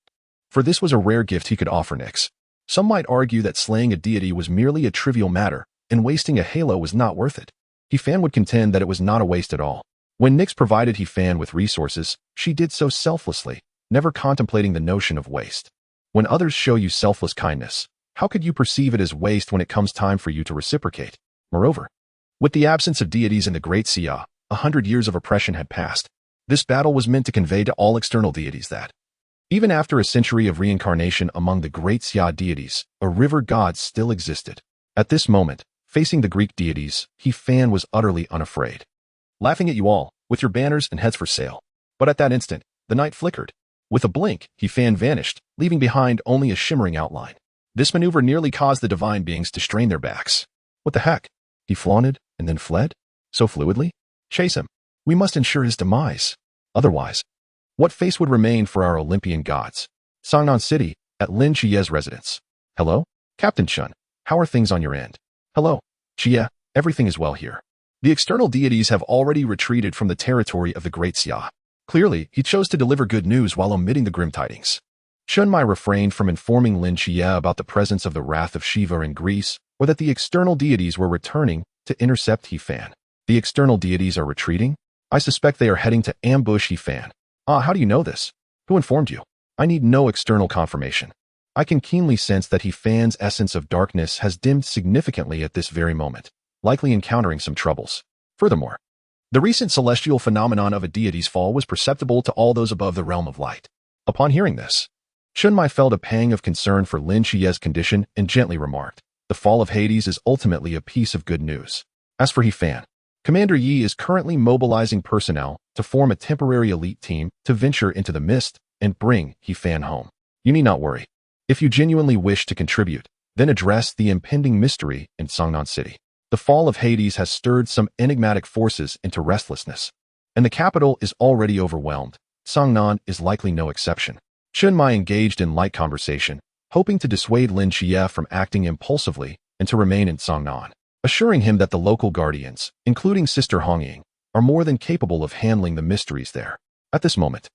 For this was a rare gift he could offer Nyx. Some might argue that slaying a deity was merely a trivial matter, and wasting a halo was not worth it. He would contend that it was not a waste at all. When Nyx provided he with resources, she did so selflessly, never contemplating the notion of waste. When others show you selfless kindness, how could you perceive it as waste when it comes time for you to reciprocate? Moreover, with the absence of deities in the Great Xia, 100 years of oppression had passed. This battle was meant to convey to all external deities that, even after a century of reincarnation among the Great Xia deities, a river god still existed. At this moment, facing the Greek deities, he was utterly unafraid. Laughing at you all, with your banners and heads for sale. But at that instant, the night flickered. With a blink, he vanished, leaving behind only a shimmering outline. This maneuver nearly caused the divine beings to strain their backs. What the heck? He flaunted, and then fled? So fluidly? Chase him. We must ensure his demise. Otherwise, what face would remain for our Olympian gods? Sangnan City, at Lin Chiye's residence. Hello? Captain Chun, how are things on your end? Hello, Chiye, everything is well here. The external deities have already retreated from the territory of the Great Xia. Clearly, he chose to deliver good news while omitting the grim tidings. Chun Mai refrained from informing Lin Chiye about the presence of the wrath of Shiva in Greece, or that the external deities were returning to intercept He-Fan. The external deities are retreating? I suspect they are heading to ambush He-Fan. How do you know this? Who informed you? I need no external confirmation. I can keenly sense that He-Fan's essence of darkness has dimmed significantly at this very moment, likely encountering some troubles. Furthermore, the recent celestial phenomenon of a deity's fall was perceptible to all those above the realm of light. Upon hearing this, Chun Mai felt a pang of concern for Lin Chiye's condition and gently remarked, the fall of Hades is ultimately a piece of good news. As for He-Fan, Commander Yi is currently mobilizing personnel to form a temporary elite team to venture into the mist and bring He-Fan home. You need not worry. If you genuinely wish to contribute, then address the impending mystery in Sangnan City. The fall of Hades has stirred some enigmatic forces into restlessness, and the capital is already overwhelmed. Sangnan is likely no exception. Chun Mai engaged in light conversation, hoping to dissuade Lin Chiye from acting impulsively and to remain in Sangnan, assuring him that the local guardians, including Sister Hongying, are more than capable of handling the mysteries there. At this moment,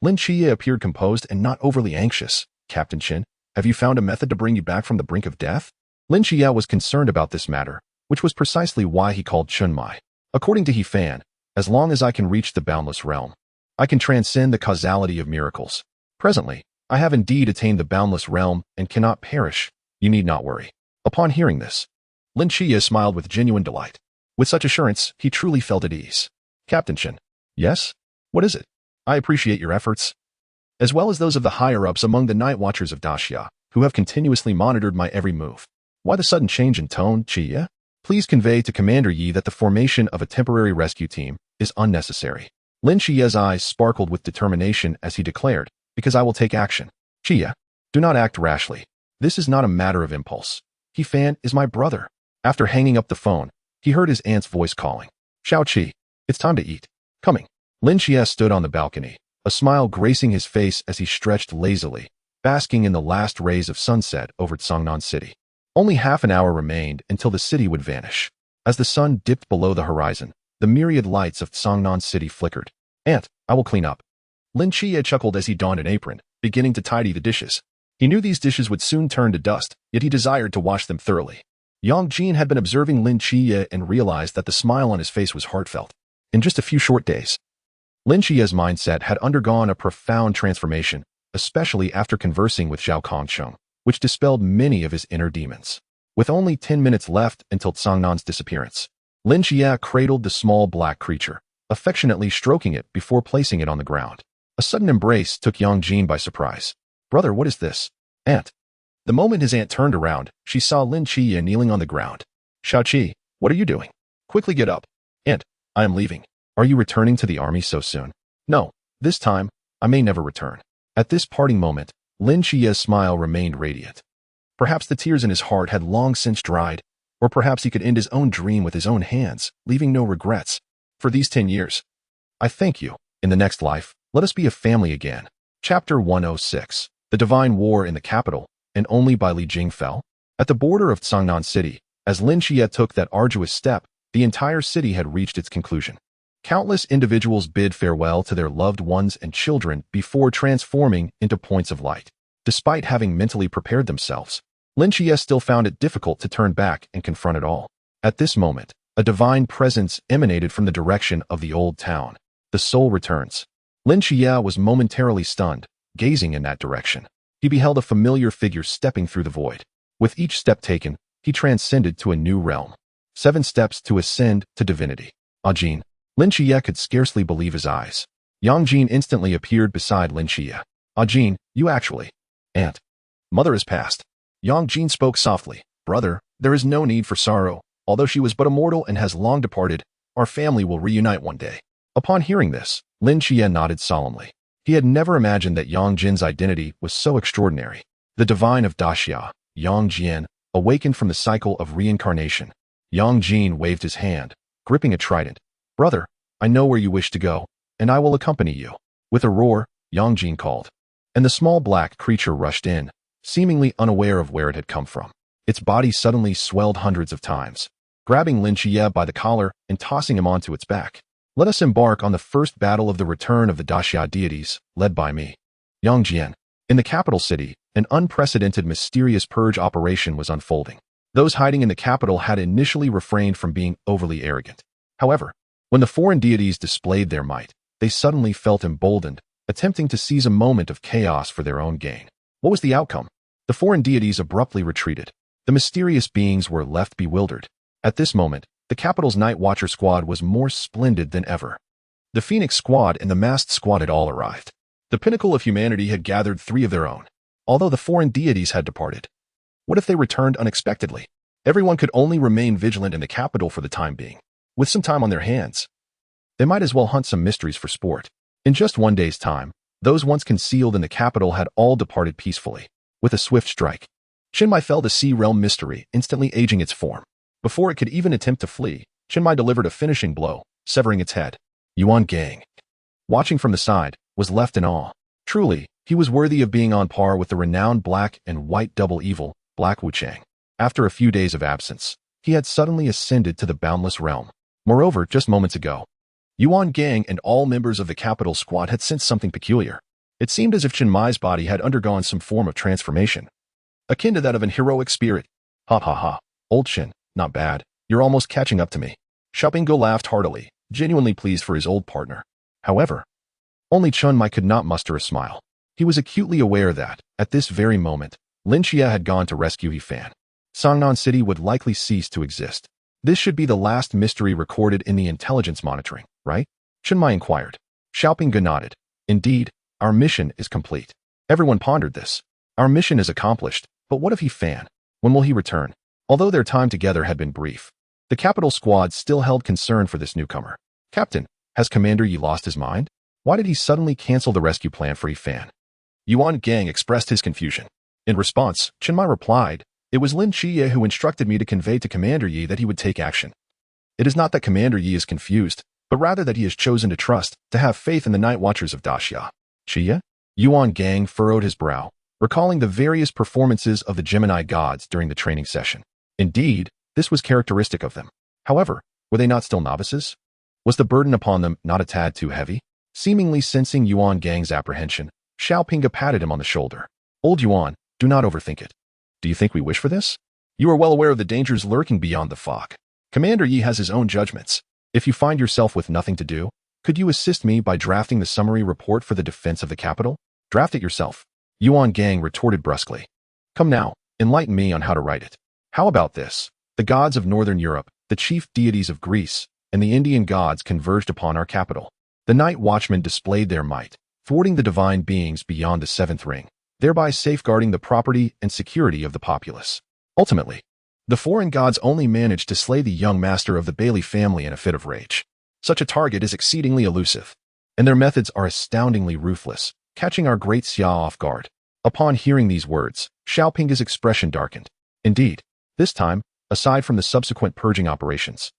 Lin Chiye appeared composed and not overly anxious. Captain Chin, have you found a method to bring you back from the brink of death? Lin Chiye was concerned about this matter, which was precisely why he called Chun Mai. According to He-Fan, as long as I can reach the boundless realm, I can transcend the causality of miracles. Presently, I have indeed attained the boundless realm and cannot perish. You need not worry. Upon hearing this, Lin Chiye smiled with genuine delight. With such assurance, he truly felt at ease. Captain Chen. Yes? What is it? I appreciate your efforts, as well as those of the higher-ups among the Night Watchers of Daxia, who have continuously monitored my every move. Why the sudden change in tone, Chiye? Please convey to Commander Yi that the formation of a temporary rescue team is unnecessary. Lin Chiye's eyes sparkled with determination as he declared, because I will take action. Chiye, do not act rashly. This is not a matter of impulse. He-Fan is my brother. After hanging up the phone, he heard his aunt's voice calling. Xiao Qi, it's time to eat. Coming. Lin Chiye stood on the balcony, a smile gracing his face as he stretched lazily, basking in the last rays of sunset over Sangnan City. Only half an hour remained until the city would vanish. As the sun dipped below the horizon, the myriad lights of Sangnan City flickered. Aunt, I will clean up. Lin Chiye chuckled as he donned an apron, beginning to tidy the dishes. He knew these dishes would soon turn to dust, yet he desired to wash them thoroughly. Yang Jin had been observing Lin Chiye and realized that the smile on his face was heartfelt. In just a few short days, Lin Chiye's mindset had undergone a profound transformation, especially after conversing with Zhao Kongcheng, which dispelled many of his inner demons. With only 10 minutes left until Sangnan's disappearance, Lin Chiye cradled the small black creature, affectionately stroking it before placing it on the ground. A sudden embrace took Yang Jin by surprise. Brother, what is this? Aunt. The moment his aunt turned around, she saw Lin Chiye kneeling on the ground. Xiao Qi, what are you doing? Quickly get up. Aunt, I am leaving. Are you returning to the army so soon? No, this time, I may never return. At this parting moment, Lin Chia's smile remained radiant. Perhaps the tears in his heart had long since dried, or perhaps he could end his own dream with his own hands, leaving no regrets. For these 10 years, I thank you. In the next life, let us be a family again. Chapter 106. The Divine War in the Capital, and Only by Li Jing fell. At the border of Changnan City, as Lin Xie took that arduous step, the entire city had reached its conclusion. Countless individuals bid farewell to their loved ones and children before transforming into points of light. Despite having mentally prepared themselves, Lin Xie still found it difficult to turn back and confront it all. At this moment, a divine presence emanated from the direction of the old town. The soul returns. Lin Xie was momentarily stunned, gazing in that direction. He beheld a familiar figure stepping through the void. With each step taken, he transcended to a new realm. 7 steps to ascend to divinity. Jin. Lin Xie could scarcely believe his eyes. Yang Jin instantly appeared beside Lin Xie. Jin, you actually. Aunt. Mother has passed. Yang Jin spoke softly. Brother, there is no need for sorrow. Although she was but a mortal and has long departed, our family will reunite one day. Upon hearing this, Lin Xie nodded solemnly. He had never imagined that Yang Jin's identity was so extraordinary. The divine of Daxia, Yang Jin, awakened from the cycle of reincarnation. Yang Jin waved his hand, gripping a trident. Brother, I know where you wish to go, and I will accompany you. With a roar, Yang Jin called. And the small black creature rushed in, seemingly unaware of where it had come from. Its body suddenly swelled hundreds of times, grabbing Lin Xie by the collar and tossing him onto its back. Let us embark on the first battle of the return of the Daxia deities, led by me. Yang Jin. In the capital city, an unprecedented mysterious purge operation was unfolding. Those hiding in the capital had initially refrained from being overly arrogant. However, when the foreign deities displayed their might, they suddenly felt emboldened, attempting to seize a moment of chaos for their own gain. What was the outcome? The foreign deities abruptly retreated. The mysterious beings were left bewildered. At this moment, the capital's Night Watcher squad was more splendid than ever. The Phoenix squad and the Masked squad had all arrived. The pinnacle of humanity had gathered 3 of their own, although the foreign deities had departed. What if they returned unexpectedly? Everyone could only remain vigilant in the capital for the time being. With some time on their hands, they might as well hunt some mysteries for sport. In just 1 day's time, those once concealed in the capital had all departed peacefully. With a swift strike, Chenmai felled a sea realm mystery, instantly aging its form. Before it could even attempt to flee, Chenmai delivered a finishing blow, severing its head. Yuan Gang, watching from the side, was left in awe. Truly, he was worthy of being on par with the renowned black and white double evil, Black Wuchang. After a few days of absence, he had suddenly ascended to the boundless realm. Moreover, just moments ago, Yuan Gang and all members of the capital squad had sensed something peculiar. It seemed as if Chenmai's body had undergone some form of transformation, akin to that of an heroic spirit. Ha ha ha, old Chen, not bad. You're almost catching up to me. Xiaopinggo laughed heartily, genuinely pleased for his old partner. However, only Chenmai could not muster a smile. He was acutely aware that, at this very moment, Lin Xie had gone to rescue He Fan. Changnan City would likely cease to exist. This should be the last mystery recorded in the intelligence monitoring, right? Chenmai inquired. Xiaopinggo nodded. Indeed, our mission is complete. Everyone pondered this. Our mission is accomplished, but what of He Fan? When will he return? Although their time together had been brief, the capital squad still held concern for this newcomer. Captain, has Commander Yi lost his mind? Why did he suddenly cancel the rescue plan for He Fan? Yuan Gang expressed his confusion. In response, Chenmai replied, it was Lin Xie who instructed me to convey to Commander Yi that he would take action. It is not that Commander Yi is confused, but rather that he has chosen to trust, to have faith in the Night Watchers of Daxia. Xie? Yuan Gang furrowed his brow, recalling the various performances of the Gemini gods during the training session. Indeed, this was characteristic of them. However, were they not still novices? Was the burden upon them not a tad too heavy? Seemingly sensing Yuan Gang's apprehension, Xiaopinggo patted him on the shoulder. Old Yuan, do not overthink it. Do you think we wish for this? You are well aware of the dangers lurking beyond the fog. Commander Yi has his own judgments. If you find yourself with nothing to do, could you assist me by drafting the summary report for the defense of the capital? Draft it yourself. Yuan Gang retorted brusquely. Come now, enlighten me on how to write it. How about this? The gods of Northern Europe, the chief deities of Greece, and the Indian gods converged upon our capital. The Night Watchmen displayed their might, thwarting the divine beings beyond the 7th ring, thereby safeguarding the property and security of the populace. Ultimately, the foreign gods only managed to slay the young master of the Bailey family in a fit of rage. Such a target is exceedingly elusive, and their methods are astoundingly ruthless, catching our great Xia off guard. Upon hearing these words, Xiaoping's expression darkened. Indeed, this time, aside from the subsequent purging operations,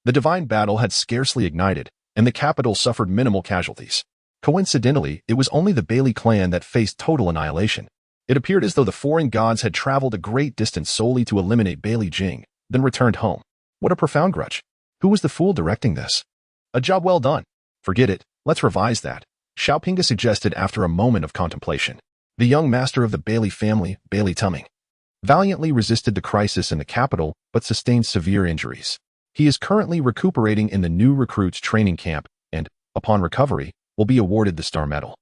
the divine battle had scarcely ignited, and the capital suffered minimal casualties. Coincidentally, it was only the Bailey clan that faced total annihilation. It appeared as though the foreign gods had traveled a great distance solely to eliminate Bailey Jing, then returned home. What a profound grudge. Who was the fool directing this? A job well done. Forget it, let's revise that, Xiaoping suggested after a moment of contemplation. The young master of the Bailey family, Bailey Tumming, valiantly resisted the crisis in the capital but sustained severe injuries. He is currently recuperating in the new recruits training camp and, upon recovery, will be awarded the Star Medal.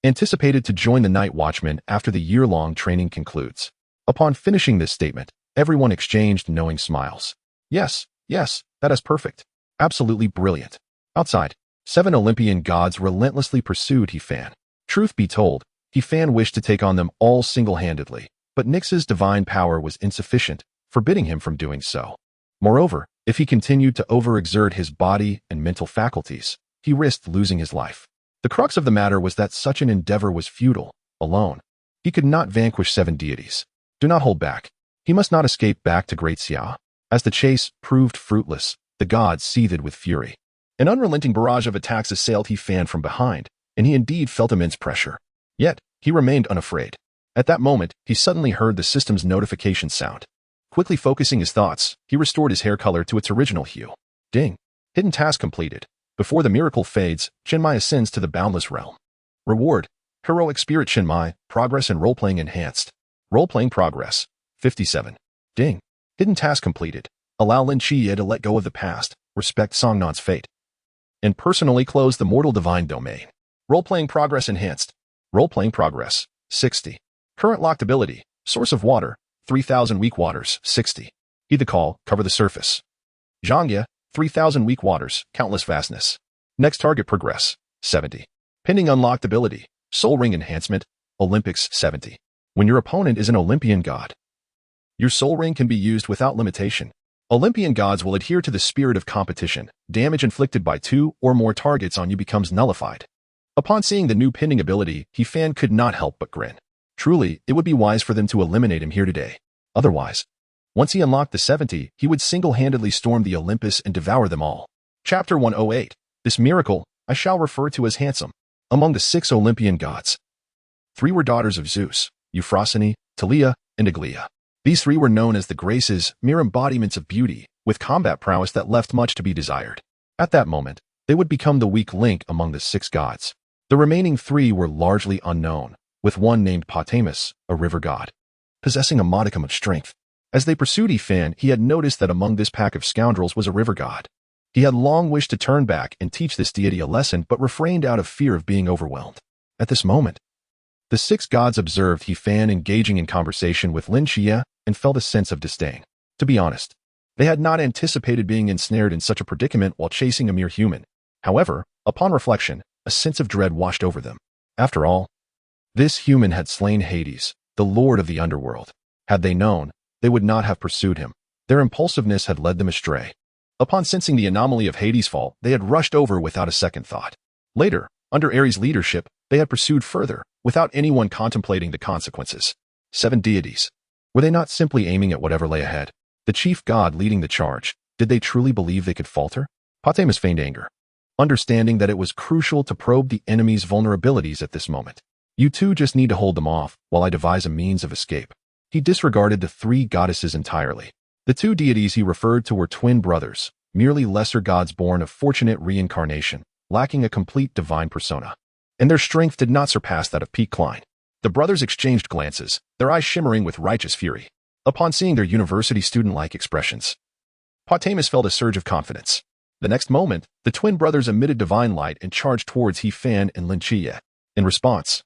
Anticipated to join the Night Watchman after the year-long training concludes. Upon finishing this statement, everyone exchanged knowing smiles. Yes, that is perfect. Absolutely brilliant. Outside, 7 Olympian gods relentlessly pursued He-Fan. Truth be told, He-Fan wished to take on them all single-handedly, but Nyx's divine power was insufficient, forbidding him from doing so. Moreover, if he continued to overexert his body and mental faculties, he risked losing his life. The crux of the matter was that such an endeavor was futile. Alone, he could not vanquish 7 deities. Do not hold back. He must not escape back to Great Xia. As the chase proved fruitless, the gods seethed with fury. An unrelenting barrage of attacks assailed He-Fan from behind, and he indeed felt immense pressure. Yet, he remained unafraid. At that moment, he suddenly heard the system's notification sound. Quickly focusing his thoughts, he restored his hair color to its original hue. Ding. Hidden task completed. Before the miracle fades, Chenmai ascends to the boundless realm. Reward: Heroic Spirit Chenmai, Progress and Roleplaying Enhanced. Roleplaying Progress. 57. Ding. Hidden task completed. Allow Lin Chiye to let go of the past, respect Songnan's fate, and personally close the mortal divine domain. Roleplaying Progress Enhanced. Roleplaying Progress. 60. Current locked ability: Source of Water, 3000 weak waters, 60. Heed the call, cover the surface. Zhangya, 3000 weak waters, countless vastness. Next target progress, 70. Pending unlocked ability: Soul Ring Enhancement, Olympics, 70. When your opponent is an Olympian god, your Soul Ring can be used without limitation. Olympian gods will adhere to the spirit of competition. Damage inflicted by 2 or more targets on you becomes nullified. Upon seeing the new pending ability, He-Fan could not help but grin. Truly, it would be wise for them to eliminate him here today. Otherwise, once he unlocked the 70, he would single-handedly storm the Olympus and devour them all. Chapter 108. This miracle, I shall refer to as handsome. Among the 6 Olympian gods, 3 were daughters of Zeus: Euphrosyne, Talia, and Aglaea. These 3 were known as the Graces, mere embodiments of beauty, with combat prowess that left much to be desired. At that moment, they would become the weak link among the 6 gods. The remaining 3 were largely unknown, with one named Potamus, a river god, possessing a modicum of strength. As they pursued He-Fan, he had noticed that among this pack of scoundrels was a river god. He had long wished to turn back and teach this deity a lesson, but refrained out of fear of being overwhelmed. At this moment, the 6 gods observed He-Fan engaging in conversation with Lin Chiye and felt a sense of disdain. To be honest, they had not anticipated being ensnared in such a predicament while chasing a mere human. However, upon reflection, a sense of dread washed over them. After all, this human had slain Hades, the lord of the underworld. Had they known, they would not have pursued him. Their impulsiveness had led them astray. Upon sensing the anomaly of Hades' fall, they had rushed over without a second thought. Later, under Ares' leadership, they had pursued further, without anyone contemplating the consequences. 7 deities. Were they not simply aiming at whatever lay ahead? The chief god leading the charge, did they truly believe they could falter? Potamus feigned anger, understanding that it was crucial to probe the enemy's vulnerabilities at this moment. You two just need to hold them off, while I devise a means of escape. He disregarded the 3 goddesses entirely. The 2 deities he referred to were twin brothers, merely lesser gods born of fortunate reincarnation, lacking a complete divine persona. And their strength did not surpass that of Pete Klein. The brothers exchanged glances, their eyes shimmering with righteous fury. Upon seeing their university student-like expressions, Potamus felt a surge of confidence. The next moment, the twin brothers emitted divine light and charged towards He-Fan and Lin Chiye. In response,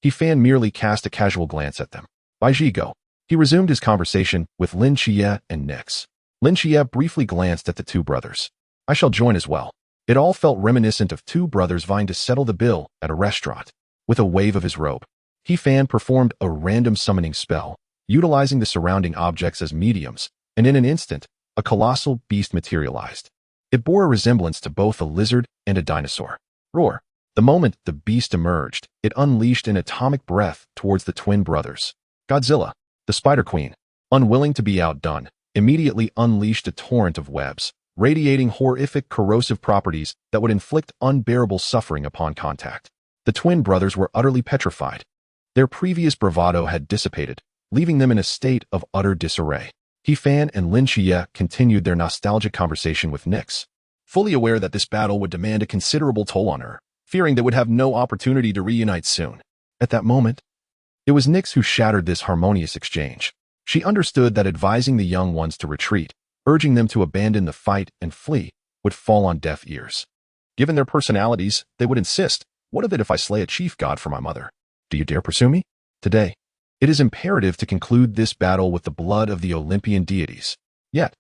He-Fan merely cast a casual glance at them. By Jigo, he resumed his conversation with Lin Chiye and Nyx. Lin Chiye briefly glanced at the 2 brothers. I shall join as well. It all felt reminiscent of 2 brothers vying to settle the bill at a restaurant. With a wave of his robe, He-Fan performed a random summoning spell, utilizing the surrounding objects as mediums, and in an instant, a colossal beast materialized. It bore a resemblance to both a lizard and a dinosaur. Roar. The moment the beast emerged, it unleashed an atomic breath towards the twin brothers. Godzilla, the Spider Queen, unwilling to be outdone, immediately unleashed a torrent of webs, radiating horrific corrosive properties that would inflict unbearable suffering upon contact. The twin brothers were utterly petrified. Their previous bravado had dissipated, leaving them in a state of utter disarray. He-Fan and Lin Xie continued their nostalgic conversation with Nyx, fully aware that this battle would demand a considerable toll on her, fearing they would have no opportunity to reunite soon. At that moment, it was Nyx who shattered this harmonious exchange. She understood that advising the young ones to retreat, urging them to abandon the fight and flee, would fall on deaf ears. Given their personalities, they would insist, "What of it if I slay a chief god for my mother? Do you dare pursue me?" Today, it is imperative to conclude this battle with the blood of the Olympian deities. Yet,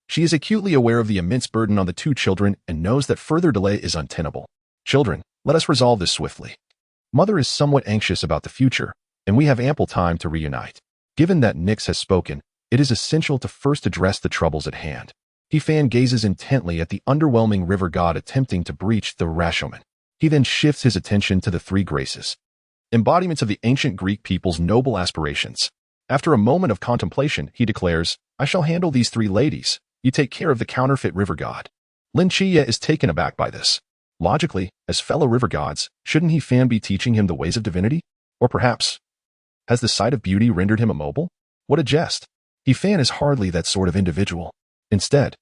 she is acutely aware of the immense burden on the two children and knows that further delay is untenable. "Children, let us resolve this swiftly. Mother is somewhat anxious about the future, and we have ample time to reunite." Given that Nyx has spoken, it is essential to first address the troubles at hand. He-Fan gazes intently at the underwhelming river god attempting to breach the Rashomon. He then shifts his attention to the three graces, embodiments of the ancient Greek people's noble aspirations. After a moment of contemplation, he declares, "I shall handle these three ladies. You take care of the counterfeit river god." Lin Xie is taken aback by this. Logically, as fellow river gods, shouldn't He-Fan be teaching him the ways of divinity? Or perhaps, has the sight of beauty rendered him immobile? What a jest. He-Fan is hardly that sort of individual. Instead,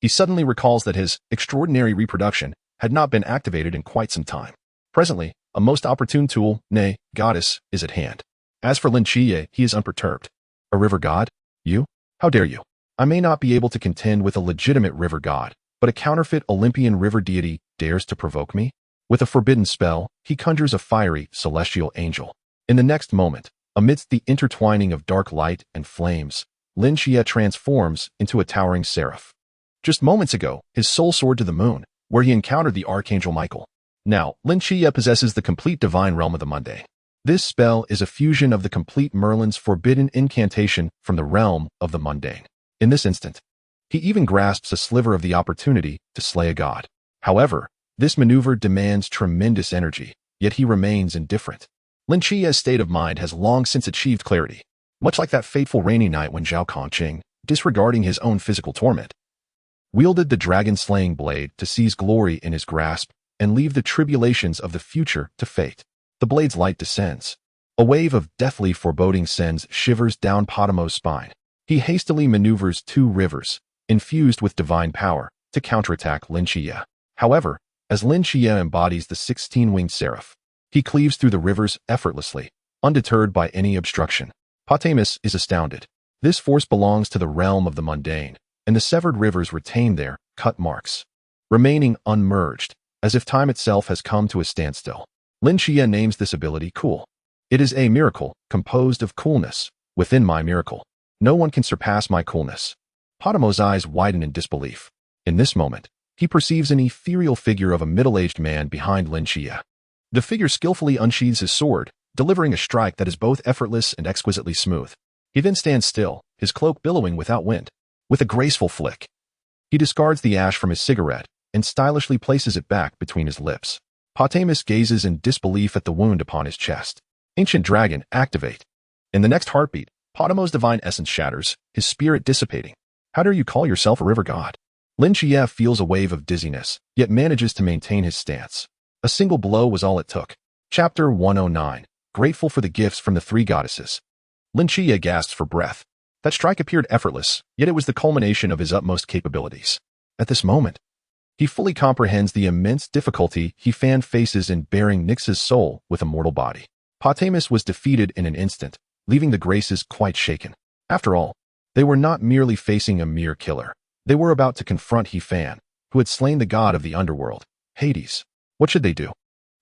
he suddenly recalls that his extraordinary reproduction had not been activated in quite some time. Presently, a most opportune tool, nay, goddess, is at hand. As for Lin Xie, he is unperturbed. "A river god? You? How dare you? I may not be able to contend with a legitimate river god, but a counterfeit Olympian river deity dares to provoke me?" With a forbidden spell, he conjures a fiery, celestial angel. In the next moment, amidst the intertwining of dark light and flames, Lin Xie transforms into a towering seraph. Just moments ago, his soul soared to the moon, where he encountered the Archangel Michael. Now, Lin Xie possesses the complete divine realm of the mundane. This spell is a fusion of the complete Merlin's forbidden incantation from the realm of the mundane. In this instant, he even grasps a sliver of the opportunity to slay a god. However, this maneuver demands tremendous energy, yet he remains indifferent. Lin Xie's state of mind has long since achieved clarity, much like that fateful rainy night when Zhao Kongcheng, disregarding his own physical torment, wielded the dragon-slaying blade to seize glory in his grasp and leave the tribulations of the future to fate. The blade's light descends. A wave of deathly foreboding sends shivers down Potamo's spine. He hastily maneuvers two rivers, infused with divine power, to counterattack Lin Xie. However, as Lin Xie embodies the 16-winged seraph, he cleaves through the rivers effortlessly, undeterred by any obstruction. Potamus is astounded. This force belongs to the realm of the mundane, and the severed rivers retain their cut marks, remaining unmerged, as if time itself has come to a standstill. Lin Xie names this ability Cool. It is a miracle, composed of coolness. Within my miracle, no one can surpass my coolness. Potamo's eyes widen in disbelief. In this moment, he perceives an ethereal figure of a middle-aged man behind Lin Xie. The figure skillfully unsheathes his sword, delivering a strike that is both effortless and exquisitely smooth. He then stands still, his cloak billowing without wind. With a graceful flick, he discards the ash from his cigarette and stylishly places it back between his lips. Potamus gazes in disbelief at the wound upon his chest. Ancient Dragon, activate. In the next heartbeat, Potamo's divine essence shatters, his spirit dissipating. How dare you call yourself a river god? Lin Xie feels a wave of dizziness, yet manages to maintain his stance. A single blow was all it took. Chapter 109. Grateful for the gifts from the three goddesses. Lin Xie gasps for breath. That strike appeared effortless, yet it was the culmination of his utmost capabilities. At this moment, he fully comprehends the immense difficulty He-Fan faces in bearing Nyx's soul with a mortal body. Potamus was defeated in an instant, leaving the Graces quite shaken. After all, they were not merely facing a mere killer. They were about to confront He-Fan, who had slain the god of the underworld, Hades. What should they do?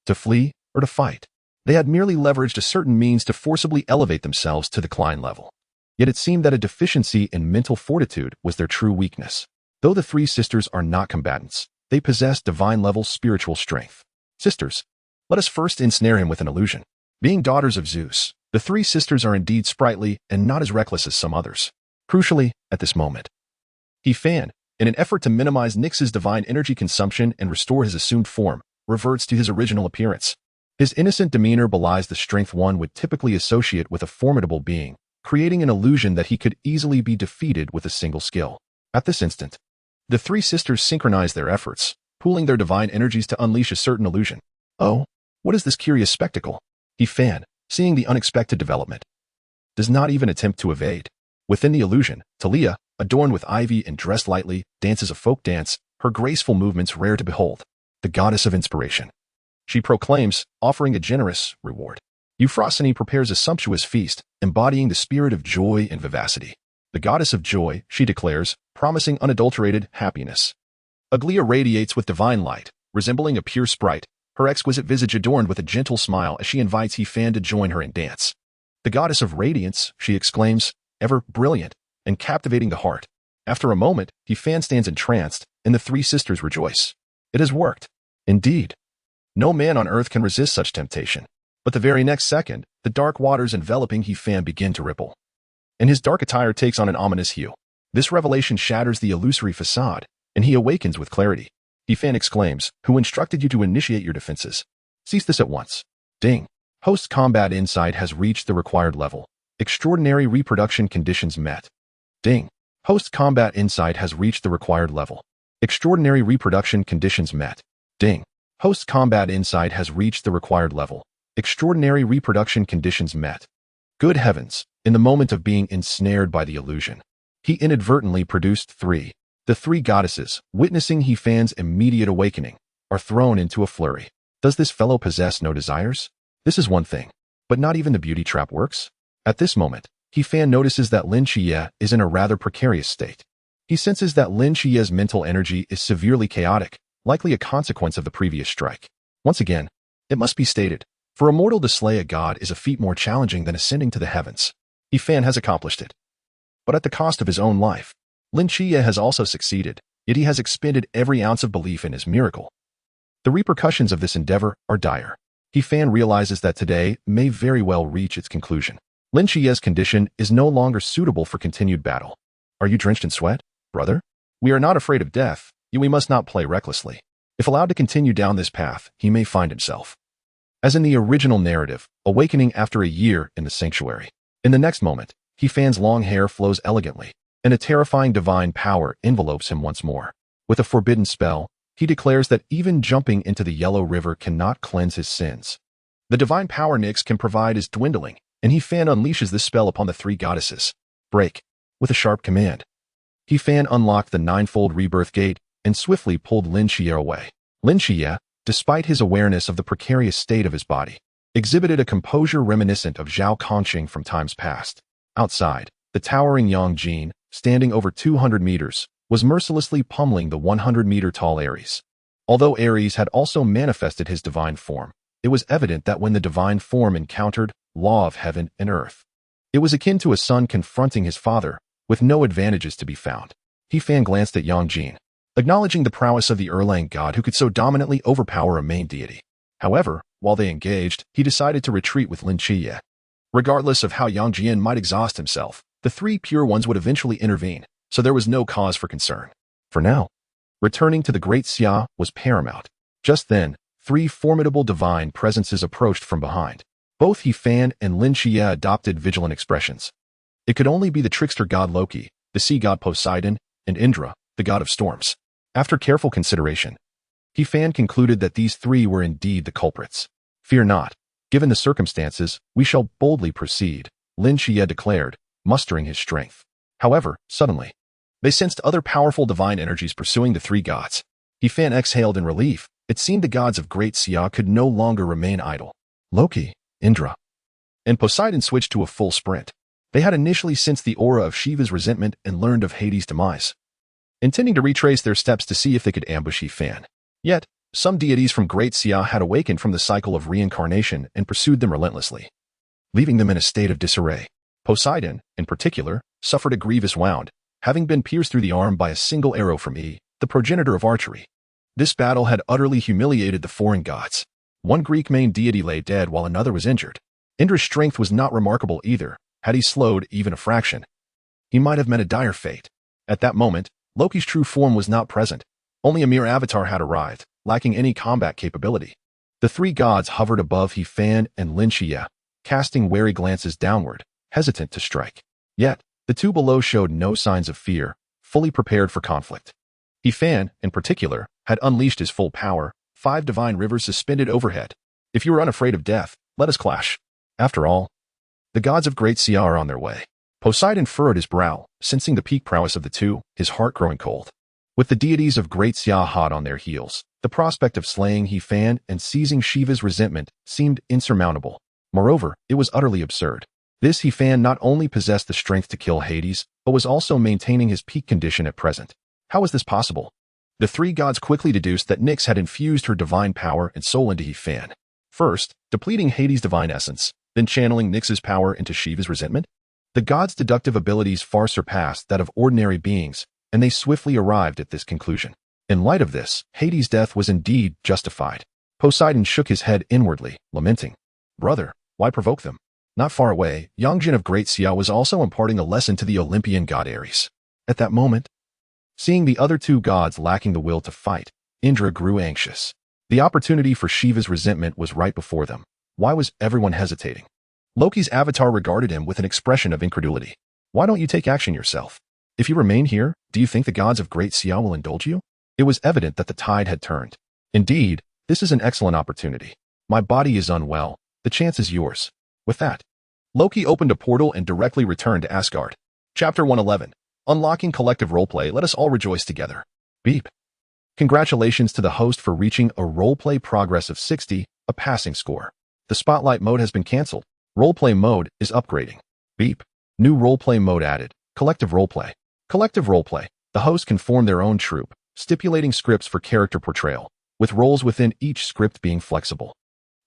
To flee or to fight? They had merely leveraged a certain means to forcibly elevate themselves to the Klein level. Yet it seemed that a deficiency in mental fortitude was their true weakness. Though the three sisters are not combatants, they possess divine-level spiritual strength. Sisters, let us first ensnare him with an illusion. Being daughters of Zeus, the three sisters are indeed sprightly and not as reckless as some others. Crucially, at this moment, He-Fan, In an effort to minimize Nyx's divine energy consumption and restore his assumed form, reverts to his original appearance. His innocent demeanor belies the strength one would typically associate with a formidable being, creating an illusion that he could easily be defeated with a single skill. At this instant, the three sisters synchronize their efforts, pooling their divine energies to unleash a certain illusion. Oh, what is this curious spectacle? He Fan, seeing the unexpected development, does not even attempt to evade. Within the illusion, Talia, adorned with ivy and dressed lightly, dances a folk dance, her graceful movements rare to behold. The goddess of inspiration, she proclaims, offering a generous reward. Euphrosyne prepares a sumptuous feast, embodying the spirit of joy and vivacity. The goddess of joy, she declares, promising unadulterated happiness. Aglaia radiates with divine light, resembling a pure sprite, her exquisite visage adorned with a gentle smile as she invites He Fan to join her in dance. The goddess of radiance, she exclaims, ever brilliant and captivating the heart. After a moment, He Fan stands entranced, and the three sisters rejoice. It has worked. Indeed. No man on earth can resist such temptation. But the very next second, the dark waters enveloping He Fan begin to ripple, and his dark attire takes on an ominous hue. This revelation shatters the illusory facade, and he awakens with clarity. He Fan exclaims, "Who instructed you to initiate your defenses? Cease this at once." Ding. Host's combat insight has reached the required level. Extraordinary reproduction conditions met. Ding. Host's combat insight has reached the required level. Extraordinary reproduction conditions met. Ding. Host's combat insight has reached the required level. Extraordinary reproduction conditions met. Good heavens, in the moment of being ensnared by the illusion, he inadvertently produced three. The three goddesses, witnessing He Fan's immediate awakening, are thrown into a flurry. Does this fellow possess no desires? This is one thing, but not even the beauty trap works? At this moment, He Fan notices that Lin Xie is in a rather precarious state. He senses that Lin Xie's mental energy is severely chaotic, likely a consequence of the previous strike. Once again, it must be stated, for a mortal to slay a god is a feat more challenging than ascending to the heavens. He Fan has accomplished it, but at the cost of his own life. Lin Xie has also succeeded, yet he has expended every ounce of belief in his miracle. The repercussions of this endeavor are dire. He Fan realizes that today may very well reach its conclusion. Lin Xie's condition is no longer suitable for continued battle. Are you drenched in sweat, brother? We are not afraid of death, yet we must not play recklessly. If allowed to continue down this path, he may find himself, as in the original narrative, awakening after a year in the sanctuary. In the next moment, He Fan's long hair flows elegantly, and a terrifying divine power envelopes him once more. With a forbidden spell, he declares that even jumping into the yellow river cannot cleanse his sins. The divine power Nyx can provide is dwindling, and He Fan unleashes this spell upon the three goddesses. Break. With a sharp command, He Fan unlocked the ninefold rebirth gate and swiftly pulled Lin Xie away. Lin Xie, despite his awareness of the precarious state of his body, exhibited a composure reminiscent of Zhao Kongcheng from times past. Outside, the towering Yang Jin, standing over 200 meters, was mercilessly pummeling the 100-meter-tall Ares. Although Ares had also manifested his divine form, it was evident that when the divine form encountered law of heaven and earth, it was akin to a son confronting his father, with no advantages to be found. He Fan glanced at Yang Jin, acknowledging the prowess of the Erlang god who could so dominantly overpower a main deity. However, while they engaged, he decided to retreat with Lin Xie. Regardless of how Yang Jin might exhaust himself, the three pure ones would eventually intervene, so there was no cause for concern. For now, returning to the Great Xia was paramount. Just then, three formidable divine presences approached from behind. Both He Fan and Lin Xie adopted vigilant expressions. It could only be the trickster god Loki, the sea god Poseidon, and Indra, the god of storms. After careful consideration, He Fan concluded that these three were indeed the culprits. "Fear not. Given the circumstances, we shall boldly proceed," Lin Xie declared, mustering his strength. However, suddenly, they sensed other powerful divine energies pursuing the three gods. He Fan exhaled in relief. It seemed the gods of Great Xia could no longer remain idle. Loki, Indra, and Poseidon switched to a full sprint. They had initially sensed the aura of Shiva's resentment and learned of Hades' demise, intending to retrace their steps to see if they could ambush He Fan. Yet, some deities from Great Xia had awakened from the cycle of reincarnation and pursued them relentlessly, leaving them in a state of disarray. Poseidon, in particular, suffered a grievous wound, having been pierced through the arm by a single arrow from the progenitor of archery. This battle had utterly humiliated the foreign gods. One Greek main deity lay dead while another was injured. Indra's strength was not remarkable either. Had he slowed even a fraction, he might have met a dire fate. At that moment, Loki's true form was not present. Only a mere avatar had arrived, lacking any combat capability. The three gods hovered above He-Fan and Lin Xie, casting wary glances downward, hesitant to strike. Yet, the two below showed no signs of fear, fully prepared for conflict. He-Fan, in particular, had unleashed his full power, 5 divine rivers suspended overhead. If you are unafraid of death, let us clash. After all, the gods of Great Xia are on their way. Poseidon furrowed his brow, sensing the peak prowess of the two, his heart growing cold. With the deities of Great Xia hot on their heels, the prospect of slaying He-Fan and seizing Shiva's resentment seemed insurmountable. Moreover, it was utterly absurd. This He-Fan not only possessed the strength to kill Hades, but was also maintaining his peak condition at present. How was this possible? The three gods quickly deduced that Nyx had infused her divine power and soul into He-Fan. First, depleting Hades' divine essence, then channeling Nyx's power into Shiva's resentment. The gods' deductive abilities far surpassed that of ordinary beings, and they swiftly arrived at this conclusion. In light of this, Hades' death was indeed justified. Poseidon shook his head inwardly, lamenting. Brother, why provoke them? Not far away, Yongjin of Great Xia was also imparting a lesson to the Olympian god Ares. At that moment, seeing the other two gods lacking the will to fight, Indra grew anxious. The opportunity for Shiva's resentment was right before them. Why was everyone hesitating? Loki's avatar regarded him with an expression of incredulity. Why don't you take action yourself? If you remain here, do you think the gods of Great Xia will indulge you? It was evident that the tide had turned. Indeed, this is an excellent opportunity. My body is unwell. The chance is yours. With that, Loki opened a portal and directly returned to Asgard. Chapter 111. Unlocking collective roleplay. Let us all rejoice together. Beep. Congratulations to the host for reaching a roleplay progress of 60, a passing score. The spotlight mode has been cancelled. Roleplay mode is upgrading. Beep. New roleplay mode added. Collective roleplay. Collective roleplay. The host can form their own troupe, stipulating scripts for character portrayal, with roles within each script being flexible.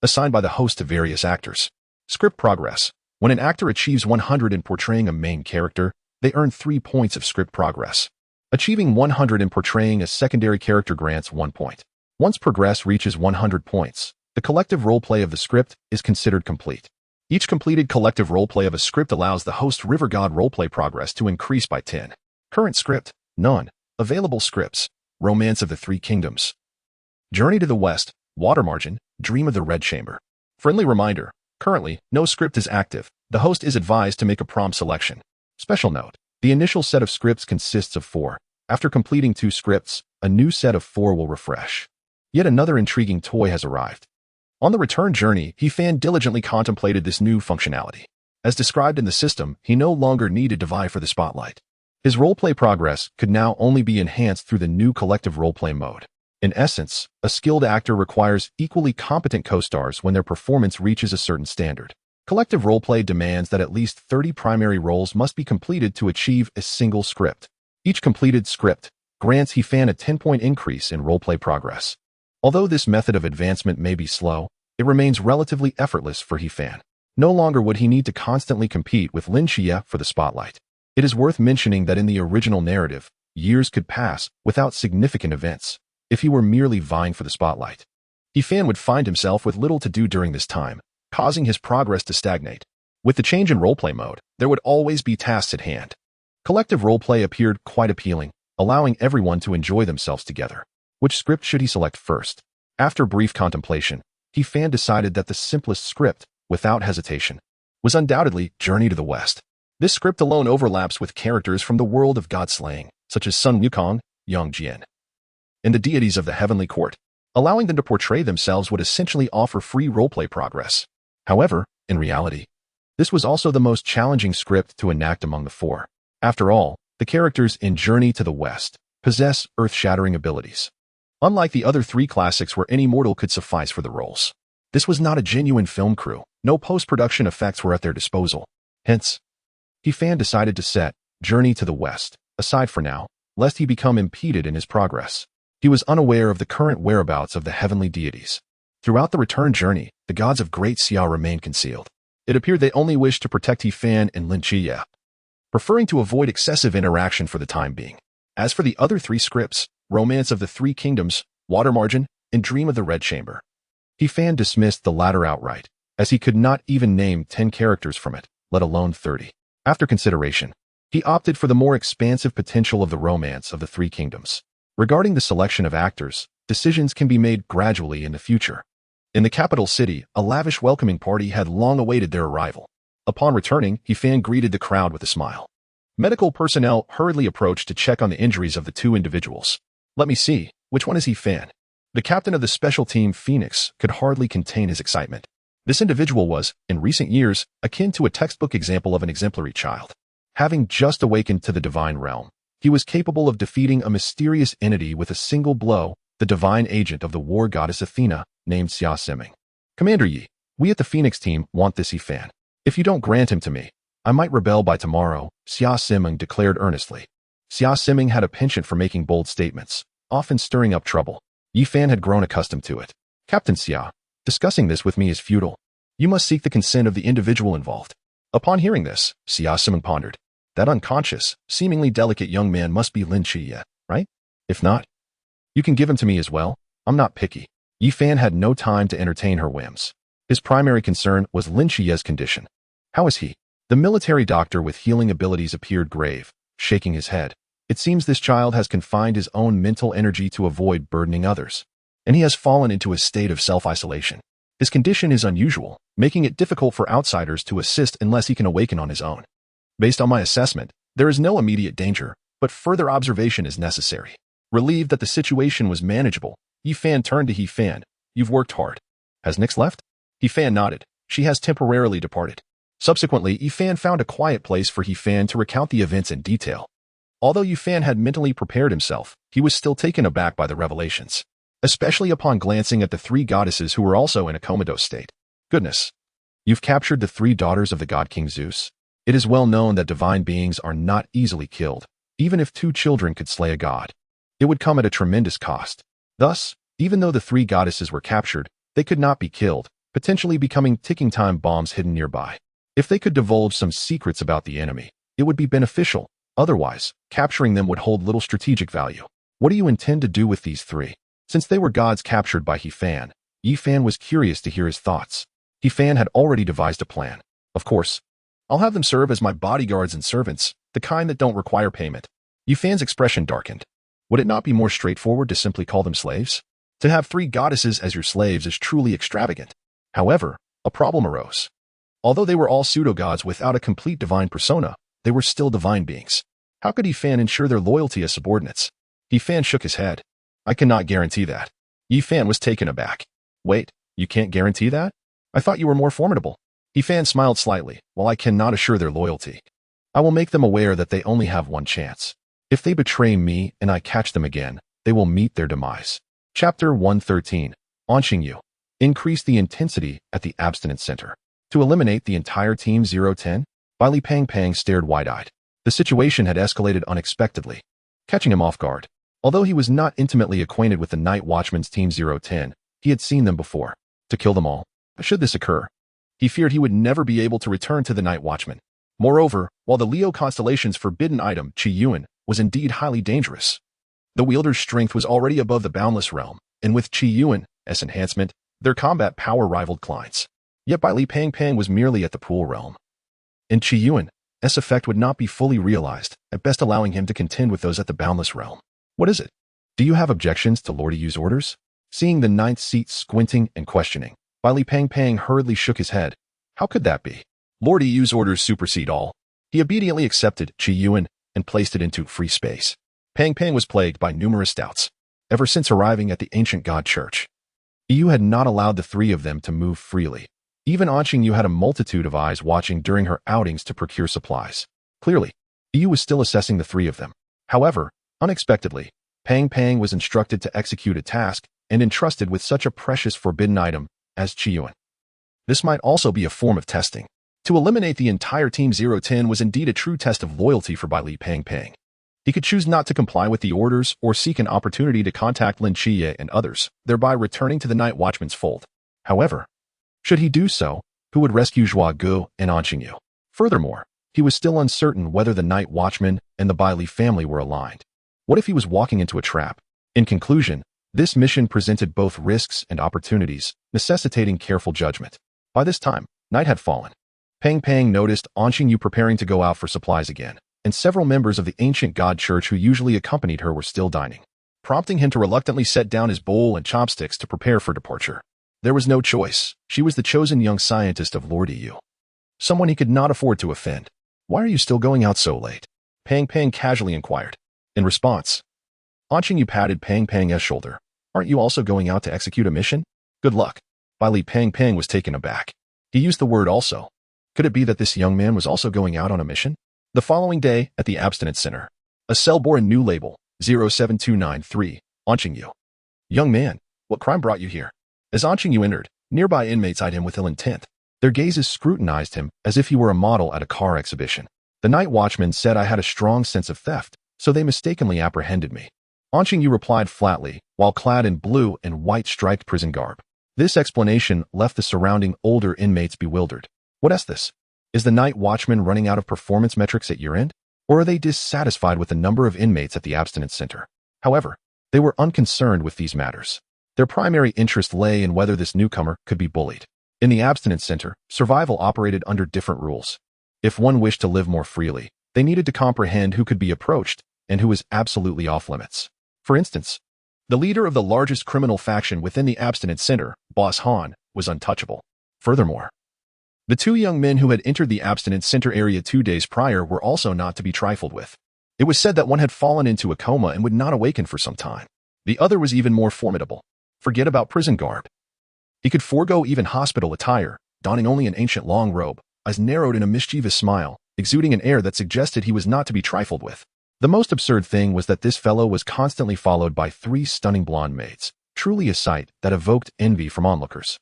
Assigned by the host to various actors. Script progress. When an actor achieves 100 in portraying a main character, they earn 3 points of script progress. Achieving 100 in portraying a secondary character grants 1 point. Once progress reaches 100 points, the collective roleplay of the script is considered complete. Each completed collective roleplay of a script allows the host River God roleplay progress to increase by 10. Current script, none. Available scripts, Romance of the Three Kingdoms. Journey to the West, Water Margin, Dream of the Red Chamber. Friendly reminder, currently, no script is active. The host is advised to make a prompt selection. Special note, the initial set of scripts consists of 4. After completing 2 scripts, a new set of 4 will refresh. Yet another intriguing toy has arrived. On the return journey, He-Fan diligently contemplated this new functionality. As described in the system, he no longer needed to vie for the spotlight. His roleplay progress could now only be enhanced through the new collective roleplay mode. In essence, a skilled actor requires equally competent co-stars when their performance reaches a certain standard. Collective roleplay demands that at least 30 primary roles must be completed to achieve a single script. Each completed script grants He-Fan a 10-point increase in roleplay progress. Although this method of advancement may be slow, it remains relatively effortless for He-Fan. No longer would he need to constantly compete with Lin Xie for the spotlight. It is worth mentioning that in the original narrative, years could pass without significant events if he were merely vying for the spotlight. He-Fan would find himself with little to do during this time, causing his progress to stagnate. With the change in roleplay mode, there would always be tasks at hand. Collective roleplay appeared quite appealing, allowing everyone to enjoy themselves together. Which script should he select first? After brief contemplation, He-Fan decided that the simplest script, without hesitation, was undoubtedly Journey to the West. This script alone overlaps with characters from the world of god-slaying, such as Sun Wukong, Yongjin, and the deities of the heavenly court. Allowing them to portray themselves would essentially offer free roleplay progress. However, in reality, this was also the most challenging script to enact among the 4. After all, the characters in Journey to the West possess earth-shattering abilities. Unlike the other 3 classics where any mortal could suffice for the roles. This was not a genuine film crew. No post-production effects were at their disposal. Hence, He-Fan decided to set Journey to the West aside for now, lest he become impeded in his progress. He was unaware of the current whereabouts of the heavenly deities. Throughout the return journey, the gods of Great Xia remained concealed. It appeared they only wished to protect He-Fan and Lin Xie, preferring to avoid excessive interaction for the time being. As for the other 3 scripts, Romance of the Three Kingdoms, Water Margin, and Dream of the Red Chamber, He-Fan dismissed the latter outright, as he could not even name 10 characters from it, let alone 30. After consideration, He opted for the more expansive potential of the romance of the Three Kingdoms. Regarding the selection of actors, decisions can be made gradually in the future. In the capital city, a lavish welcoming party had long awaited their arrival. Upon returning, He-Fan greeted the crowd with a smile. Medical personnel hurriedly approached to check on the injuries of the two individuals. Let me see, which one is He-Fan? The captain of the special team, Phoenix, could hardly contain his excitement. This individual was, in recent years, akin to a textbook example of an exemplary child. Having just awakened to the divine realm, he was capable of defeating a mysterious entity with a single blow, the divine agent of the war goddess Athena, named Xia Siming. Commander Yi, we at the Phoenix team want this He-Fan. If you don't grant him to me, I might rebel by tomorrow, Xia Siming declared earnestly. Xia Siming had a penchant for making bold statements, often stirring up trouble. Yi-Fan had grown accustomed to it. Captain Xia, discussing this with me is futile. You must seek the consent of the individual involved. Upon hearing this, Xia Siming pondered. That unconscious, seemingly delicate young man must be Lin Chiye, right? If not, you can give him to me as well. I'm not picky. Yi-Fan had no time to entertain her whims. His primary concern was Lin Chiye's condition. How is he? The military doctor with healing abilities appeared grave, shaking his head. It seems this child has confined his own mental energy to avoid burdening others, and he has fallen into a state of self-isolation. His condition is unusual, making it difficult for outsiders to assist unless he can awaken on his own. Based on my assessment, there is no immediate danger, but further observation is necessary. Relieved that the situation was manageable, Yi-Fan turned to He-Fan. You've worked hard. Has Nyx left? He-Fan nodded. She has temporarily departed. Subsequently, Yi-Fan found a quiet place for He-Fan to recount the events in detail. Although Yi-Fan had mentally prepared himself, he was still taken aback by the revelations, especially upon glancing at the three goddesses who were also in a comatose state. Goodness. You've captured the three daughters of the god King Zeus. It is well known that divine beings are not easily killed. Even if two children could slay a god, it would come at a tremendous cost. Thus, even though the three goddesses were captured, they could not be killed, potentially becoming ticking time bombs hidden nearby. If they could divulge some secrets about the enemy, it would be beneficial. Otherwise, capturing them would hold little strategic value. What do you intend to do with these three? Since they were gods captured by He-Fan, Yi-Fan was curious to hear his thoughts. He-Fan had already devised a plan. Of course, I'll have them serve as my bodyguards and servants, the kind that don't require payment. Yi-Fan's expression darkened. Would it not be more straightforward to simply call them slaves? To have three goddesses as your slaves is truly extravagant. However, a problem arose. Although they were all pseudo-gods without a complete divine persona, they were still divine beings. How could Yi-Fan ensure their loyalty as subordinates? Yi-Fan shook his head. I cannot guarantee that. Yi-Fan was taken aback. Wait, you can't guarantee that? I thought you were more formidable. Yi-Fan smiled slightly. While I cannot assure their loyalty, I will make them aware that they only have one chance. If they betray me and I catch them again, they will meet their demise. Chapter 113. Anxingyu. Increase the intensity at the abstinence center. To eliminate the entire Team 010, Li Pang stared wide-eyed. The situation had escalated unexpectedly, catching him off guard. Although he was not intimately acquainted with the Night Watchman's Team 010, he had seen them before. To kill them all, should this occur, he feared he would never be able to return to the Night Watchman. Moreover, while the Leo constellation's forbidden item, Qi Yuan, was indeed highly dangerous, the wielder's strength was already above the boundless realm, and with Qi Yuan's enhancement, their combat power rivaled Klein's. Yet Li Pang was merely at the pool realm, and Qi Yuan's effect would not be fully realized, at best allowing him to contend with those at the boundless realm. What is it? Do you have objections to Lord Yu's orders? Seeing the ninth seat squinting and questioning, Li Pang hurriedly shook his head. How could that be? Lord Yu's orders supersede all. He obediently accepted Qi Yuan and placed it into free space. Pang was plagued by numerous doubts. Ever since arriving at the ancient god church, Yu had not allowed the three of them to move freely. Even Anxingyu had a multitude of eyes watching during her outings to procure supplies. Clearly, Yu was still assessing the three of them. However, unexpectedly, Pang was instructed to execute a task and entrusted with such a precious forbidden item as Qi Yuan. This might also be a form of testing. To eliminate the entire Team 010 was indeed a true test of loyalty for Li Pang. He could choose not to comply with the orders or seek an opportunity to contact Lin Chiye and others, thereby returning to the Night Watchman's fold. However, should he do so, who would rescue Zhua Gu and Anxingyu? Furthermore, he was still uncertain whether the Night Watchman and the Bai Li family were aligned. What if he was walking into a trap? In conclusion, this mission presented both risks and opportunities, necessitating careful judgment. By this time, night had fallen. Pang noticed Anxingyu preparing to go out for supplies again. and several members of the ancient god church who usually accompanied her were still dining, prompting him to reluctantly set down his bowl and chopsticks to prepare for departure. There was no choice. She was the chosen young scientist of Lord EU. Someone he could not afford to offend. "Why are you still going out so late?" Pang Pang casually inquired. In response, Anqingyu patted Pang Pang's shoulder. "Aren't you also going out to execute a mission? Good luck." Li Pang Pang was taken aback. He used the word also. Could it be that this young man was also going out on a mission? The following day, at the Abstinence Center, a cell bore a new label, 07293, Anqingyu. "Young man, what crime brought you here?" As Anqingyu entered, nearby inmates eyed him with ill intent. Their gazes scrutinized him as if he were a model at a car exhibition. "The night watchman said I had a strong sense of theft, so they mistakenly apprehended me." Anqingyu replied flatly, while clad in blue and white striped prison garb. This explanation left the surrounding older inmates bewildered. What is this? Is the night watchman running out of performance metrics at year end? Or are they dissatisfied with the number of inmates at the Abstinence Center? However, they were unconcerned with these matters. Their primary interest lay in whether this newcomer could be bullied. In the Abstinence Center, survival operated under different rules. If one wished to live more freely, they needed to comprehend who could be approached and who was absolutely off limits. For instance, the leader of the largest criminal faction within the Abstinence Center, Boss Han, was untouchable. Furthermore, the two young men who had entered the Abstinence Center area 2 days prior were also not to be trifled with. It was said that one had fallen into a coma and would not awaken for some time. The other was even more formidable. Forget about prison garb. He could forego even hospital attire, donning only an ancient long robe, eyes narrowed in a mischievous smile, exuding an air that suggested he was not to be trifled with. The most absurd thing was that this fellow was constantly followed by 3 stunning blonde maids, truly a sight that evoked envy from onlookers.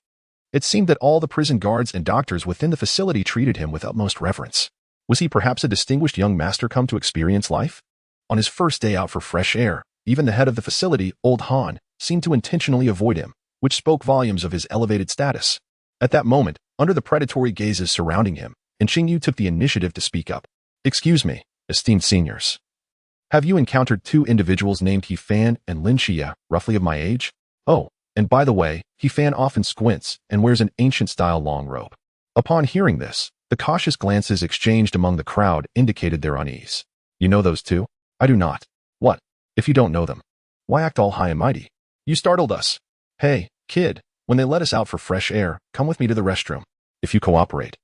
It seemed that all the prison guards and doctors within the facility treated him with utmost reverence. Was he perhaps a distinguished young master come to experience life? On his first day out for fresh air, even the head of the facility, Old Han, seemed to intentionally avoid him, which spoke volumes of his elevated status. At that moment, under the predatory gazes surrounding him, Anqingyu took the initiative to speak up. "Excuse me, esteemed seniors. Have you encountered 2 individuals named He Fan and Lin Xia, roughly of my age? Oh, and by the way, He Fan often squints and wears an ancient-style long robe." Upon hearing this, the cautious glances exchanged among the crowd indicated their unease. "You know those 2? I do not." "What? If you don't know them, why act all high and mighty? You startled us. Hey, kid, when they let us out for fresh air, come with me to the restroom. If you cooperate,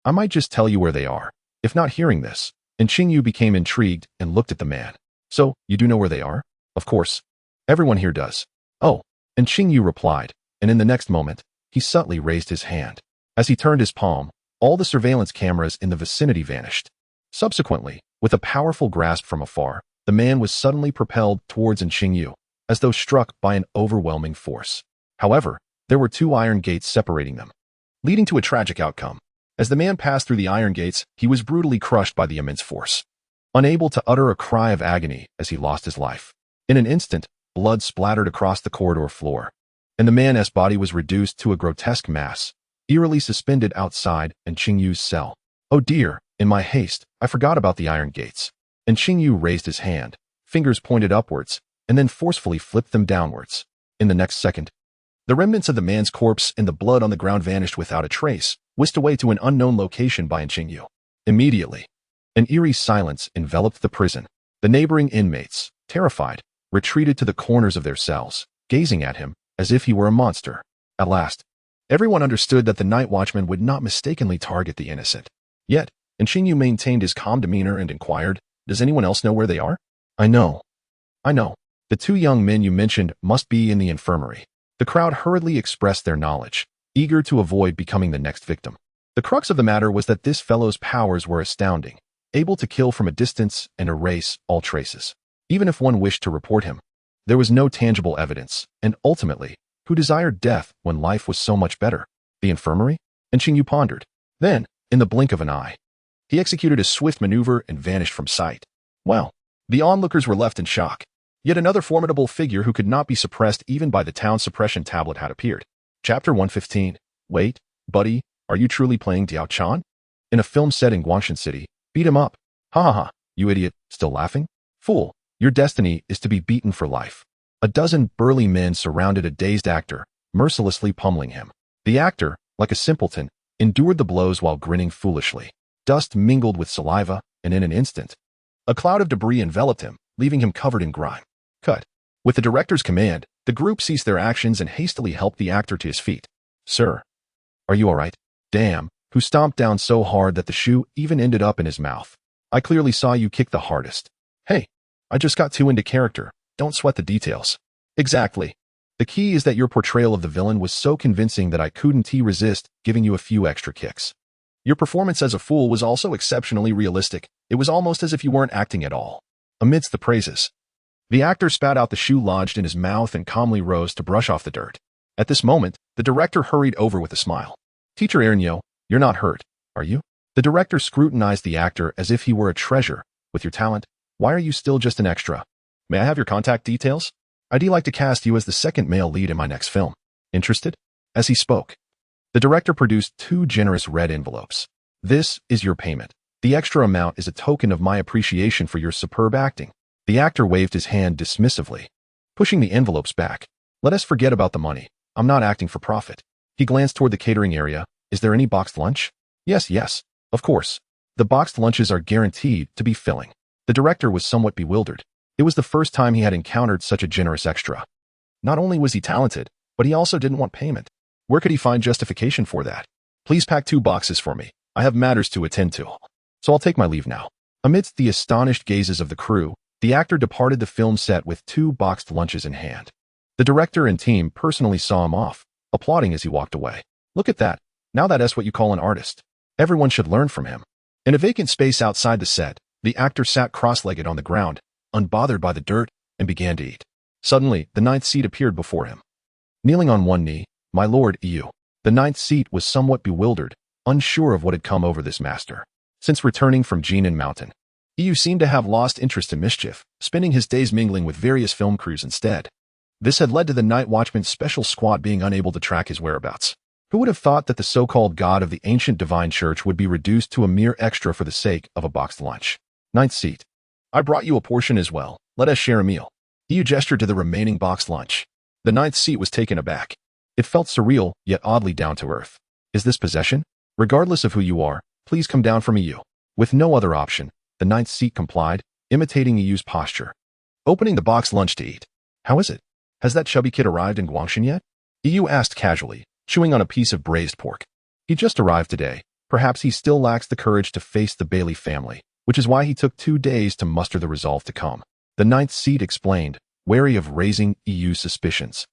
I might just tell you where they are." If not hearing this, Anqingyu became intrigued and looked at the man. "So, you do know where they are?" "Of course. Everyone here does." "Oh," Anqingyu replied, and in the next moment, he subtly raised his hand. As he turned his palm, all the surveillance cameras in the vicinity vanished. Subsequently, with a powerful grasp from afar, the man was suddenly propelled towards Anqingyu, as though struck by an overwhelming force. However, there were 2 iron gates separating them, leading to a tragic outcome. As the man passed through the iron gates, he was brutally crushed by the immense force, unable to utter a cry of agony as he lost his life. In an instant, blood splattered across the corridor floor, and the man's body was reduced to a grotesque mass, eerily suspended outside Anqingyu's cell. "Oh dear, in my haste, I forgot about the iron gates." Anqingyu raised his hand, fingers pointed upwards, and then forcefully flipped them downwards. In the next second, the remnants of the man's corpse and the blood on the ground vanished without a trace, whisked away to an unknown location by Anqingyu. Immediately, an eerie silence enveloped the prison. The neighboring inmates, terrified, retreated to the corners of their cells, gazing at him as if he were a monster. At last, everyone understood that the night watchman would not mistakenly target the innocent. Yet, Anqingyu maintained his calm demeanor and inquired, "Does anyone else know where they are?" I know. The 2 young men you mentioned must be in the infirmary." The crowd hurriedly expressed their knowledge, eager to avoid becoming the next victim. The crux of the matter was that this fellow's powers were astounding, able to kill from a distance and erase all traces. Even if one wished to report him, there was no tangible evidence, and ultimately, who desired death when life was so much better? The infirmary? Anqingyu pondered. Then, in the blink of an eye, he executed a swift maneuver and vanished from sight. Well, the onlookers were left in shock. Yet another formidable figure who could not be suppressed even by the town suppression tablet had appeared. Chapter 115. Wait, buddy, are you truly playing Diao Chan? In a film set in Guangshan City, beat him up. Ha ha ha, you idiot, still laughing? Fool, your destiny is to be beaten for life. A dozen burly men surrounded a dazed actor, mercilessly pummeling him. The actor, like a simpleton, endured the blows while grinning foolishly. Dust mingled with saliva, and in an instant, A cloud of debris enveloped him, leaving him covered in grime. Cut. With the director's command, the group ceased their actions and hastily helped the actor to his feet. Sir, are you all right? Damn, who stomped down so hard that the shoe even ended up in his mouth. I clearly saw you kick the hardest. Hey, I just got too into character. Don't sweat the details. Exactly. The key is that your portrayal of the villain was so convincing that I couldn't resist giving you a few extra kicks. Your performance as a fool was also exceptionally realistic. It was almost as if you weren't acting at all. Amidst the praises, the actor spat out the shoe lodged in his mouth and calmly rose to brush off the dirt. At this moment, the director hurried over with a smile. Teacher Ernyo, you're not hurt, are you? The director scrutinized the actor as if he were a treasure. With your talent, why are you still just an extra? May I have your contact details? I'd like to cast you as the second male lead in my next film. Interested? As he spoke, the director produced 2 generous red envelopes. This is your payment. The extra amount is a token of my appreciation for your superb acting. The actor waved his hand dismissively, pushing the envelopes back. Let us forget about the money. I'm not acting for profit. He glanced toward the catering area. Is there any boxed lunch? Yes, of course. The boxed lunches are guaranteed to be filling. The director was somewhat bewildered. It was the first time he had encountered such a generous extra. Not only was he talented, but he also didn't want payment. Where could he find justification for that? Please pack 2 boxes for me. I have matters to attend to. So I'll take my leave now. Amidst the astonished gazes of the crew, the actor departed the film set with 2 boxed lunches in hand. The director and team personally saw him off, applauding as he walked away. Look at that. Now that's what you call an artist. Everyone should learn from him. In a vacant space outside the set, the actor sat cross-legged on the ground, unbothered by the dirt, and began to eat. Suddenly, the 9th seat appeared before him. Kneeling on one knee, my lord EU. The 9th seat was somewhat bewildered, unsure of what had come over this master. Since returning from Jinan Mountain, EU seemed to have lost interest in mischief, spending his days mingling with various film crews instead. This had led to the Night Watchman's special squad being unable to track his whereabouts. Who would have thought that the so-called god of the ancient divine church would be reduced to a mere extra for the sake of a boxed lunch? 9th seat. I brought you a portion as well. Let us share a meal. EU gestured to the remaining boxed lunch. The 9th seat was taken aback. It felt surreal, yet oddly down to earth. Is this possession? Regardless of who you are, please come down from EU. With no other option, the 9th seat complied, imitating EU's posture. Opening the boxed lunch to eat. How is it? Has that chubby kid arrived in Guangshan yet? EU asked casually, chewing on a piece of braised pork. He just arrived today. Perhaps he still lacks the courage to face the Bailey family, which is why he took 2 days to muster the resolve to come. The 9th seat explained, wary of raising EU's suspicions.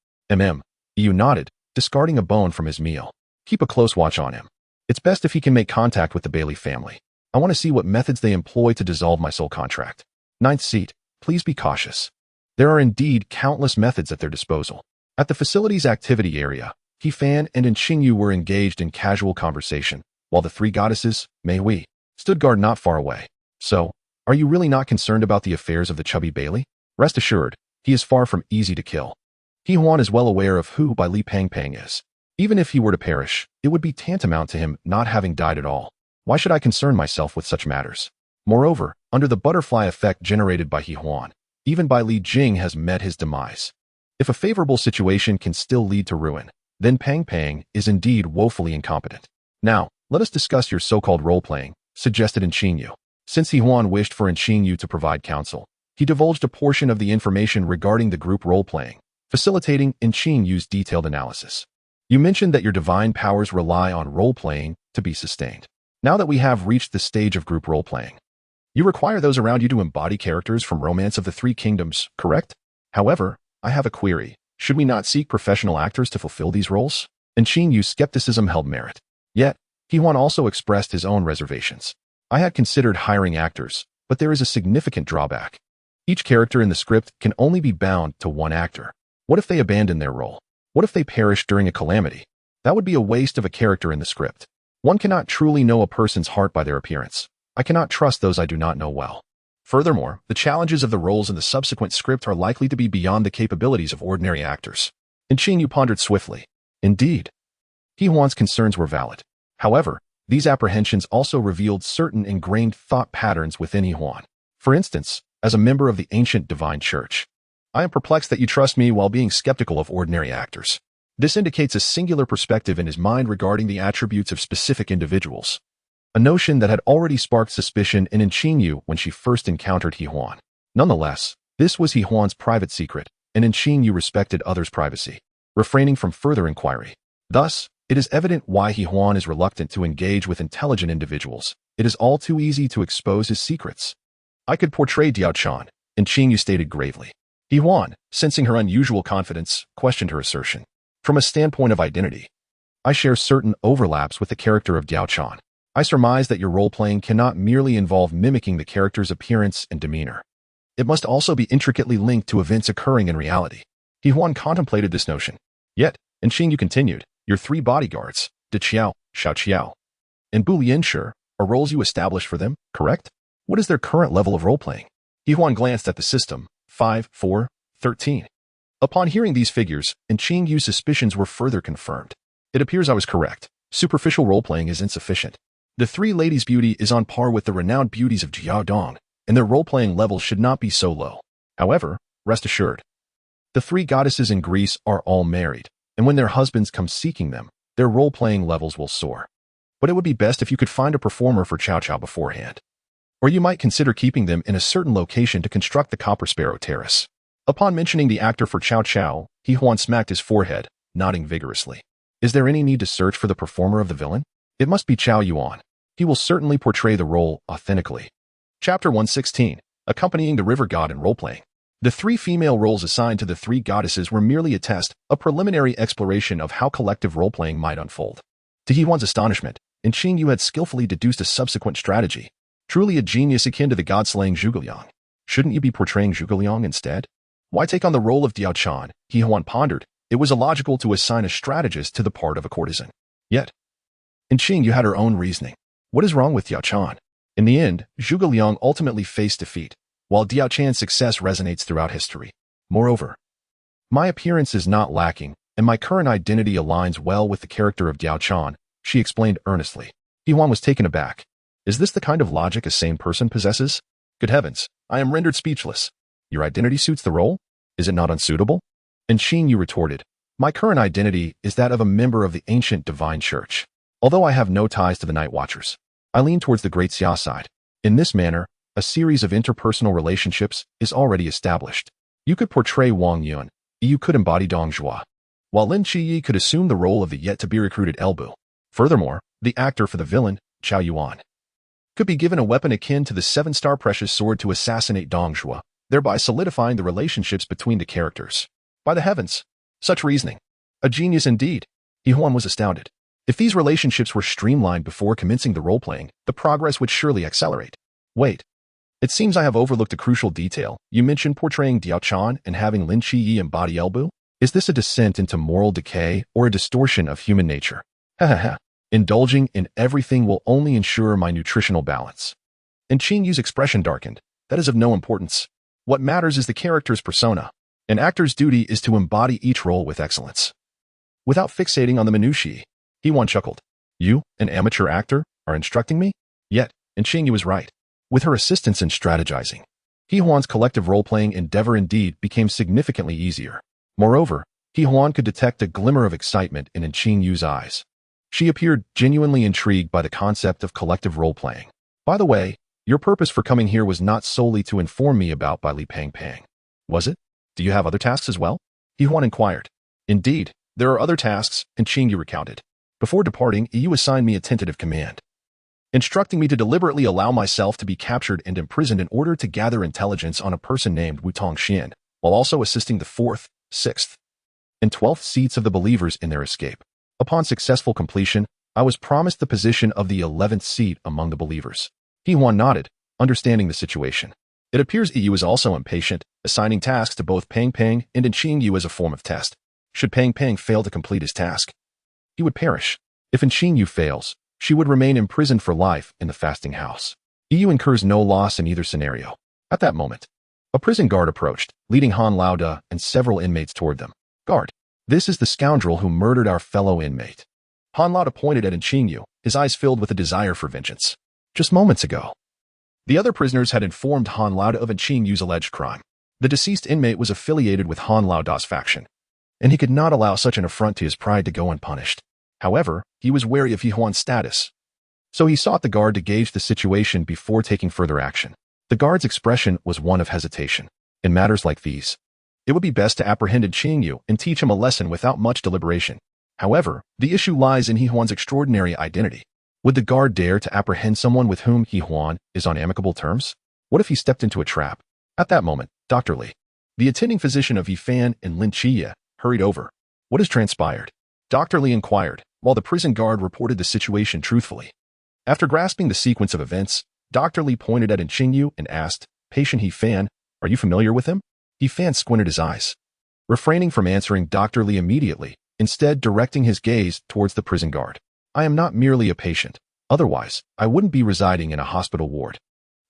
EU nodded, discarding a bone from his meal. Keep a close watch on him. It's best if he can make contact with the Bailey family. I want to see what methods they employ to dissolve my soul contract. 9th seat, please be cautious. There are indeed countless methods at their disposal. At the facility's activity area, He-Fan and Qingyu were engaged in casual conversation, while the 3 goddesses, Mei-Hui, stood guard not far away. So, are you really not concerned about the affairs of the chubby Bailey? Rest assured, he is far from easy to kill. He-Huan is well aware of who Bai Li Pang is. Even if he were to perish, it would be tantamount to him not having died at all. Why should I concern myself with such matters? Moreover, under the butterfly effect generated by He-Huan, even Bai Li Jing has met his demise. If a favorable situation can still lead to ruin, then Pang is indeed woefully incompetent. Now, let us discuss your so-called role-playing, suggested Qingyu. Since He-Huan wished for Qingyu to provide counsel, he divulged a portion of the information regarding the group role-playing, facilitating Qingyu's detailed analysis. You mentioned that your divine powers rely on role-playing to be sustained. Now that we have reached the stage of group role-playing, you require those around you to embody characters from Romance of the 3 Kingdoms, correct? However, I have a query. Should we not seek professional actors to fulfill these roles? Qinyu's skepticism held merit. Yet, He-Huan also expressed his own reservations. I had considered hiring actors, but there is a significant drawback. Each character in the script can only be bound to one actor. What if they abandon their role? What if they perish during a calamity? That would be a waste of a character in the script. One cannot truly know a person's heart by their appearance. I cannot trust those I do not know well. Furthermore, the challenges of the roles in the subsequent script are likely to be beyond the capabilities of ordinary actors. Qingyu pondered swiftly. Indeed, He-Huan's concerns were valid. However, these apprehensions also revealed certain ingrained thought patterns within He-Huan. For instance, as a member of the ancient divine church, I am perplexed that you trust me while being skeptical of ordinary actors. This indicates a singular perspective in his mind regarding the attributes of specific individuals. a notion that had already sparked suspicion in Qingyu when she first encountered He Huan. Nonetheless, this was He Huan's private secret, and Qingyu respected others' privacy, refraining from further inquiry. Thus, it is evident why He Huan is reluctant to engage with intelligent individuals. It is all too easy to expose his secrets. I could portray Diao Chan, Qingyu stated gravely. He Huan, sensing her unusual confidence, questioned her assertion. From a standpoint of identity, I share certain overlaps with the character of Diao Chan. I surmise that your role-playing cannot merely involve mimicking the character's appearance and demeanor. It must also be intricately linked to events occurring in reality. He Huan contemplated this notion. Yet, Qingyu continued, your 3 bodyguards, De Qiao, Xiao Qiao, and Bu Lianshi, are roles you established for them, correct? What is their current level of role-playing? He Huan glanced at the system, 5, 4, 13. Upon hearing these figures, Qingyu's suspicions were further confirmed. It appears I was correct. Superficial role-playing is insufficient. The 3 ladies' beauty is on par with the renowned beauties of Jiaodong, and their role-playing levels should not be so low. However, rest assured, the 3 goddesses in Greece are all married, and when their husbands come seeking them, their role-playing levels will soar. But it would be best if you could find a performer for Cao Cao beforehand. Or you might consider keeping them in a certain location to construct the Copper Sparrow Terrace. Upon mentioning the actor for Cao Cao, He Huan smacked his forehead, nodding vigorously. Is there any need to search for the performer of the villain? It must be Chao Yuan. He will certainly portray the role authentically. Chapter 116. Accompanying the River God in Roleplaying. The 3 female roles assigned to the 3 goddesses were merely a test, a preliminary exploration of how collective roleplaying might unfold. To He Huan's astonishment, Qingyu had skillfully deduced a subsequent strategy. Truly a genius akin to the god-slaying Zhuge Liang. Shouldn't you be portraying Zhuge Liang instead? Why take on the role of Diao Chan? He Huan pondered. It was illogical to assign a strategist to the part of a courtesan. Yet, Qingyu had her own reasoning. What is wrong with Diao Chan? In the end, Zhuge Liang ultimately faced defeat, while Diao Chan's success resonates throughout history. Moreover, my appearance is not lacking, and my current identity aligns well with the character of Diao Chan, she explained earnestly. He Huan was taken aback. Is this the kind of logic a sane person possesses? Good heavens, I am rendered speechless. Your identity suits the role? Is it not unsuitable? Qingyu retorted. My current identity is that of a member of the ancient divine church. Although I have no ties to the Night Watchers, I lean towards the Great Xia side. In this manner, a series of interpersonal relationships is already established. You could portray Wang Yun, you could embody Dong Zhuo, while Lin Qiyi could assume the role of the yet-to-be-recruited Elbu. Furthermore, the actor for the villain, Chao Yuan, could be given a weapon akin to the 7-star precious sword to assassinate Dong Zhuo, thereby solidifying the relationships between the characters. By the heavens, such reasoning. A genius indeed. He Huan was astounded. If these relationships were streamlined before commencing the role-playing, the progress would surely accelerate. Wait. It seems I have overlooked a crucial detail. You mentioned portraying Diao Chan and having Lin Qiyi embody Elbu? Is this a descent into moral decay or a distortion of human nature? Ha. Indulging in everything will only ensure my nutritional balance. Qingyu's expression darkened. That is of no importance. What matters is the character's persona. An actor's duty is to embody each role with excellence. Without fixating on the minutiae, He Huan chuckled. You, an amateur actor, are instructing me? Yet, Qingyu was right. With her assistance in strategizing, He Huan's collective role-playing endeavor indeed became significantly easier. Moreover, He Huan could detect a glimmer of excitement in Qingyu's eyes. She appeared genuinely intrigued by the concept of collective role-playing. By the way, your purpose for coming here was not solely to inform me about Bai Li Pang Pang. Was it? Do you have other tasks as well? He Huan inquired. Indeed, there are other tasks, Qingyu recounted. Before departing, you assigned me a tentative command, instructing me to deliberately allow myself to be captured and imprisoned in order to gather intelligence on a person named Wu Tongxian, while also assisting the 4th, 6th, and 12th seats of the believers in their escape. Upon successful completion, I was promised the position of the 11th seat among the believers. He Huan nodded, understanding the situation. It appears EU is also impatient, assigning tasks to both Pang Pang and Qingyu as a form of test. Should Pang Pang fail to complete his task, he would perish. If Qingyu fails, she would remain imprisoned for life in the fasting house. EU incurs no loss in either scenario. At that moment, a prison guard approached, leading Han Lauda and several inmates toward them. Guard, this is the scoundrel who murdered our fellow inmate. Han Lauda pointed at Qingyu, his eyes filled with a desire for vengeance. Just moments ago, the other prisoners had informed Han Lauda of Qingyu's alleged crime. The deceased inmate was affiliated with Han Lauda's faction, and he could not allow such an affront to his pride to go unpunished. However, he was wary of He Huan's status. So he sought the guard to gauge the situation before taking further action. The guard's expression was one of hesitation. In matters like these, it would be best to apprehend Qingyu and teach him a lesson without much deliberation. However, the issue lies in He Huan's extraordinary identity. Would the guard dare to apprehend someone with whom He Huan is on amicable terms? What if he stepped into a trap? At that moment, Dr. Li, the attending physician of Yifan and Lin Chiye, hurried over. What has transpired? Dr. Li inquired, while the prison guard reported the situation truthfully. After grasping the sequence of events, Dr. Li pointed at Qingyu and asked, Patient Yifan, are you familiar with him? Yifan squinted his eyes, refraining from answering Dr. Li immediately, instead directing his gaze towards the prison guard. I am not merely a patient. Otherwise, I wouldn't be residing in a hospital ward.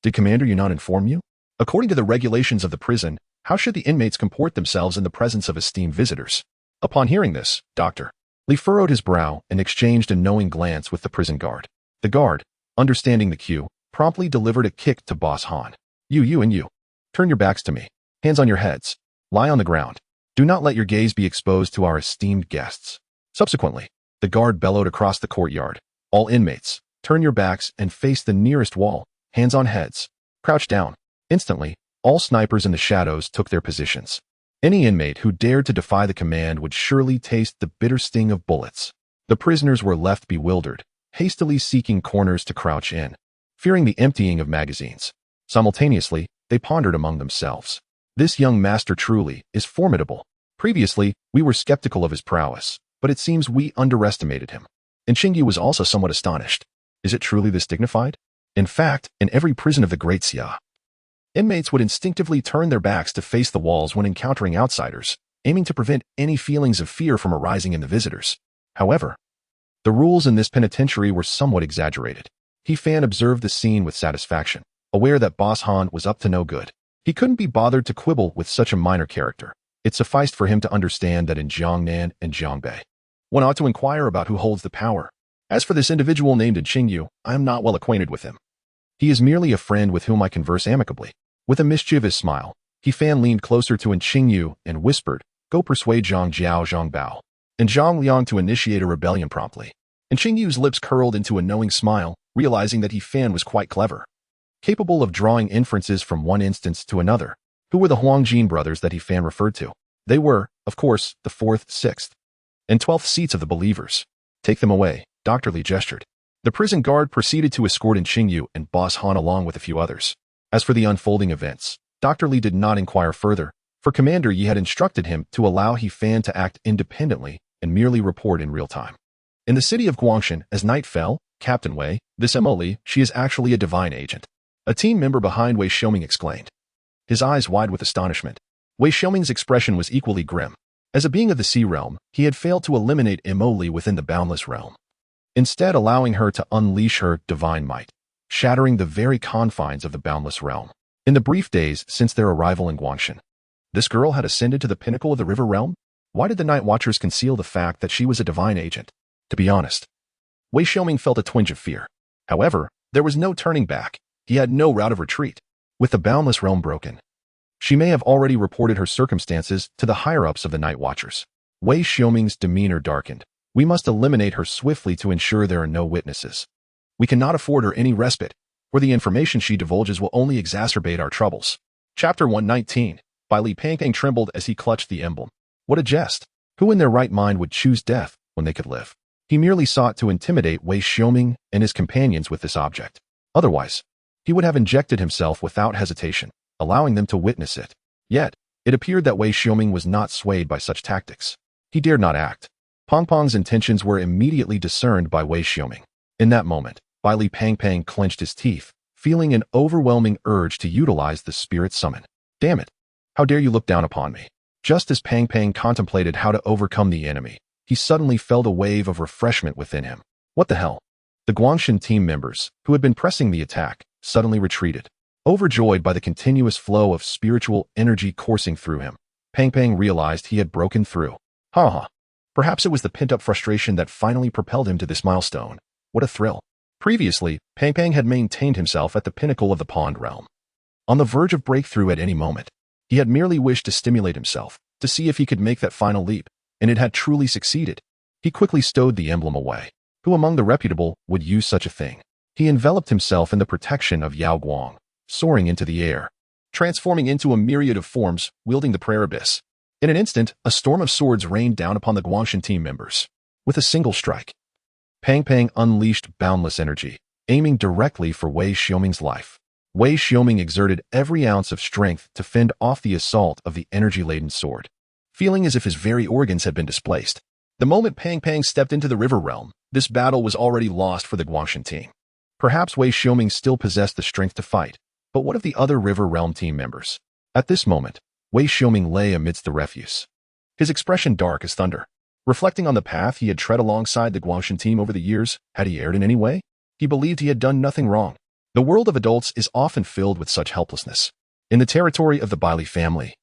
Did Commander Yu not inform you? According to the regulations of the prison, how should the inmates comport themselves in the presence of esteemed visitors? Upon hearing this, Dr. Li furrowed his brow and exchanged a knowing glance with the prison guard. The guard, understanding the cue, promptly delivered a kick to Boss Han. You and you. Turn your backs to me. Hands on your heads. Lie on the ground. Do not let your gaze be exposed to our esteemed guests. Subsequently, the guard bellowed across the courtyard. All inmates, turn your backs and face the nearest wall. Hands on heads. Crouch down. Instantly, all snipers in the shadows took their positions. Any inmate who dared to defy the command would surely taste the bitter sting of bullets. The prisoners were left bewildered, hastily seeking corners to crouch in, fearing the emptying of magazines. Simultaneously, they pondered among themselves. This young master truly is formidable. Previously, we were skeptical of his prowess, but it seems we underestimated him. And Qingyu was also somewhat astonished. Is it truly this dignified? In fact, in every prison of the Great Xia, inmates would instinctively turn their backs to face the walls when encountering outsiders, aiming to prevent any feelings of fear from arising in the visitors. However, the rules in this penitentiary were somewhat exaggerated. Yifan observed the scene with satisfaction, aware that Boss Han was up to no good. He couldn't be bothered to quibble with such a minor character. It sufficed for him to understand that in Jiangnan and Jiangbei, one ought to inquire about who holds the power. As for this individual named Qingyu, I am not well acquainted with him. He is merely a friend with whom I converse amicably. With a mischievous smile, Yifan leaned closer to Qingyu and whispered, Go persuade Zhang Jiao Zhang Bao and Zhang Liang to initiate a rebellion promptly. And Qingyu's lips curled into a knowing smile, realizing that Yifan was quite clever, capable of drawing inferences from one instance to another. Who were the Huangjin brothers that Yifan referred to? They were, of course, the 4th, 6th, and 12th seats of the believers. Take them away, Dr. Li gestured. The prison guard proceeded to escort Qingyu and Boss Han along with a few others. As for the unfolding events, Dr. Li did not inquire further, for Commander Yi had instructed him to allow Yifan to act independently and merely report in real time. In the city of Guangshan, as night fell, Captain Wei, this Emily, she is actually a divine agent. A team member behind Wei Xiaoming exclaimed, his eyes wide with astonishment. Wei Xiaoming's expression was equally grim. As a being of the Sea Realm, he had failed to eliminate Emily within the boundless realm, instead allowing her to unleash her divine might, shattering the very confines of the boundless realm. In the brief days since their arrival in Guangshan, this girl had ascended to the pinnacle of the river realm? Why did the Night Watchers conceal the fact that she was a divine agent? To be honest, Wei Xiaoming felt a twinge of fear. However, there was no turning back. He had no route of retreat. With the boundless realm broken, she may have already reported her circumstances to the higher-ups of the Night Watchers. Wei Xiaoming's demeanor darkened. We must eliminate her swiftly to ensure there are no witnesses. We cannot afford her any respite, or the information she divulges will only exacerbate our troubles. Chapter 119. Bai Li Pangpang trembled as he clutched the emblem. What a jest! Who in their right mind would choose death when they could live? He merely sought to intimidate Wei Xiaoming and his companions with this object. Otherwise, he would have injected himself without hesitation, allowing them to witness it. Yet, it appeared that Wei Xiaoming was not swayed by such tactics. He dared not act. Pongpong's intentions were immediately discerned by Wei Xiaoming. In that moment, Bai Li Pangpang clenched his teeth, feeling an overwhelming urge to utilize the spirit summon. Damn it! How dare you look down upon me? Just as Pangpang contemplated how to overcome the enemy, he suddenly felt a wave of refreshment within him. What the hell? The Guangshan team members, who had been pressing the attack, suddenly retreated. Overjoyed by the continuous flow of spiritual energy coursing through him, Pangpang realized he had broken through. Perhaps it was the pent-up frustration that finally propelled him to this milestone. What a thrill. Previously, Pangpang had maintained himself at the pinnacle of the pond realm, on the verge of breakthrough at any moment. He had merely wished to stimulate himself, to see if he could make that final leap, and it had truly succeeded. He quickly stowed the emblem away. Who among the reputable would use such a thing? He enveloped himself in the protection of Yao Guang, soaring into the air, transforming into a myriad of forms, wielding the prayer abyss. In an instant, a storm of swords rained down upon the Guangshan team members. With a single strike, Pang Pang unleashed boundless energy, aiming directly for Wei Xiaoming's life. Wei Xiaoming exerted every ounce of strength to fend off the assault of the energy-laden sword, feeling as if his very organs had been displaced. The moment Pang Pang stepped into the river realm, this battle was already lost for the Guangshan team. Perhaps Wei Xiaoming still possessed the strength to fight, but what of the other river realm team members? At this moment, Wei Xiaoming lay amidst the refuse, his expression dark as thunder. Reflecting on the path he had tread alongside the Guangshan team over the years, had he erred in any way? He believed he had done nothing wrong. The world of adults is often filled with such helplessness. In the territory of the Bailey family,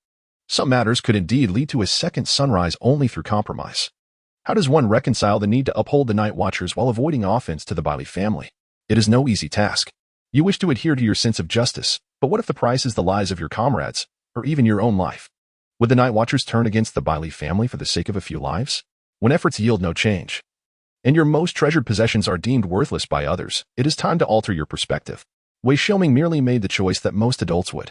some matters could indeed lead to a second sunrise only through compromise. How does one reconcile the need to uphold the Night Watchers while avoiding offense to the Bailey family? It is no easy task. You wish to adhere to your sense of justice, but what if the price is the lives of your comrades, or even your own life? Would the Night Watchers turn against the Bailey family for the sake of a few lives? When efforts yield no change, and your most treasured possessions are deemed worthless by others, it is time to alter your perspective. Wei Xiaoming merely made the choice that most adults would,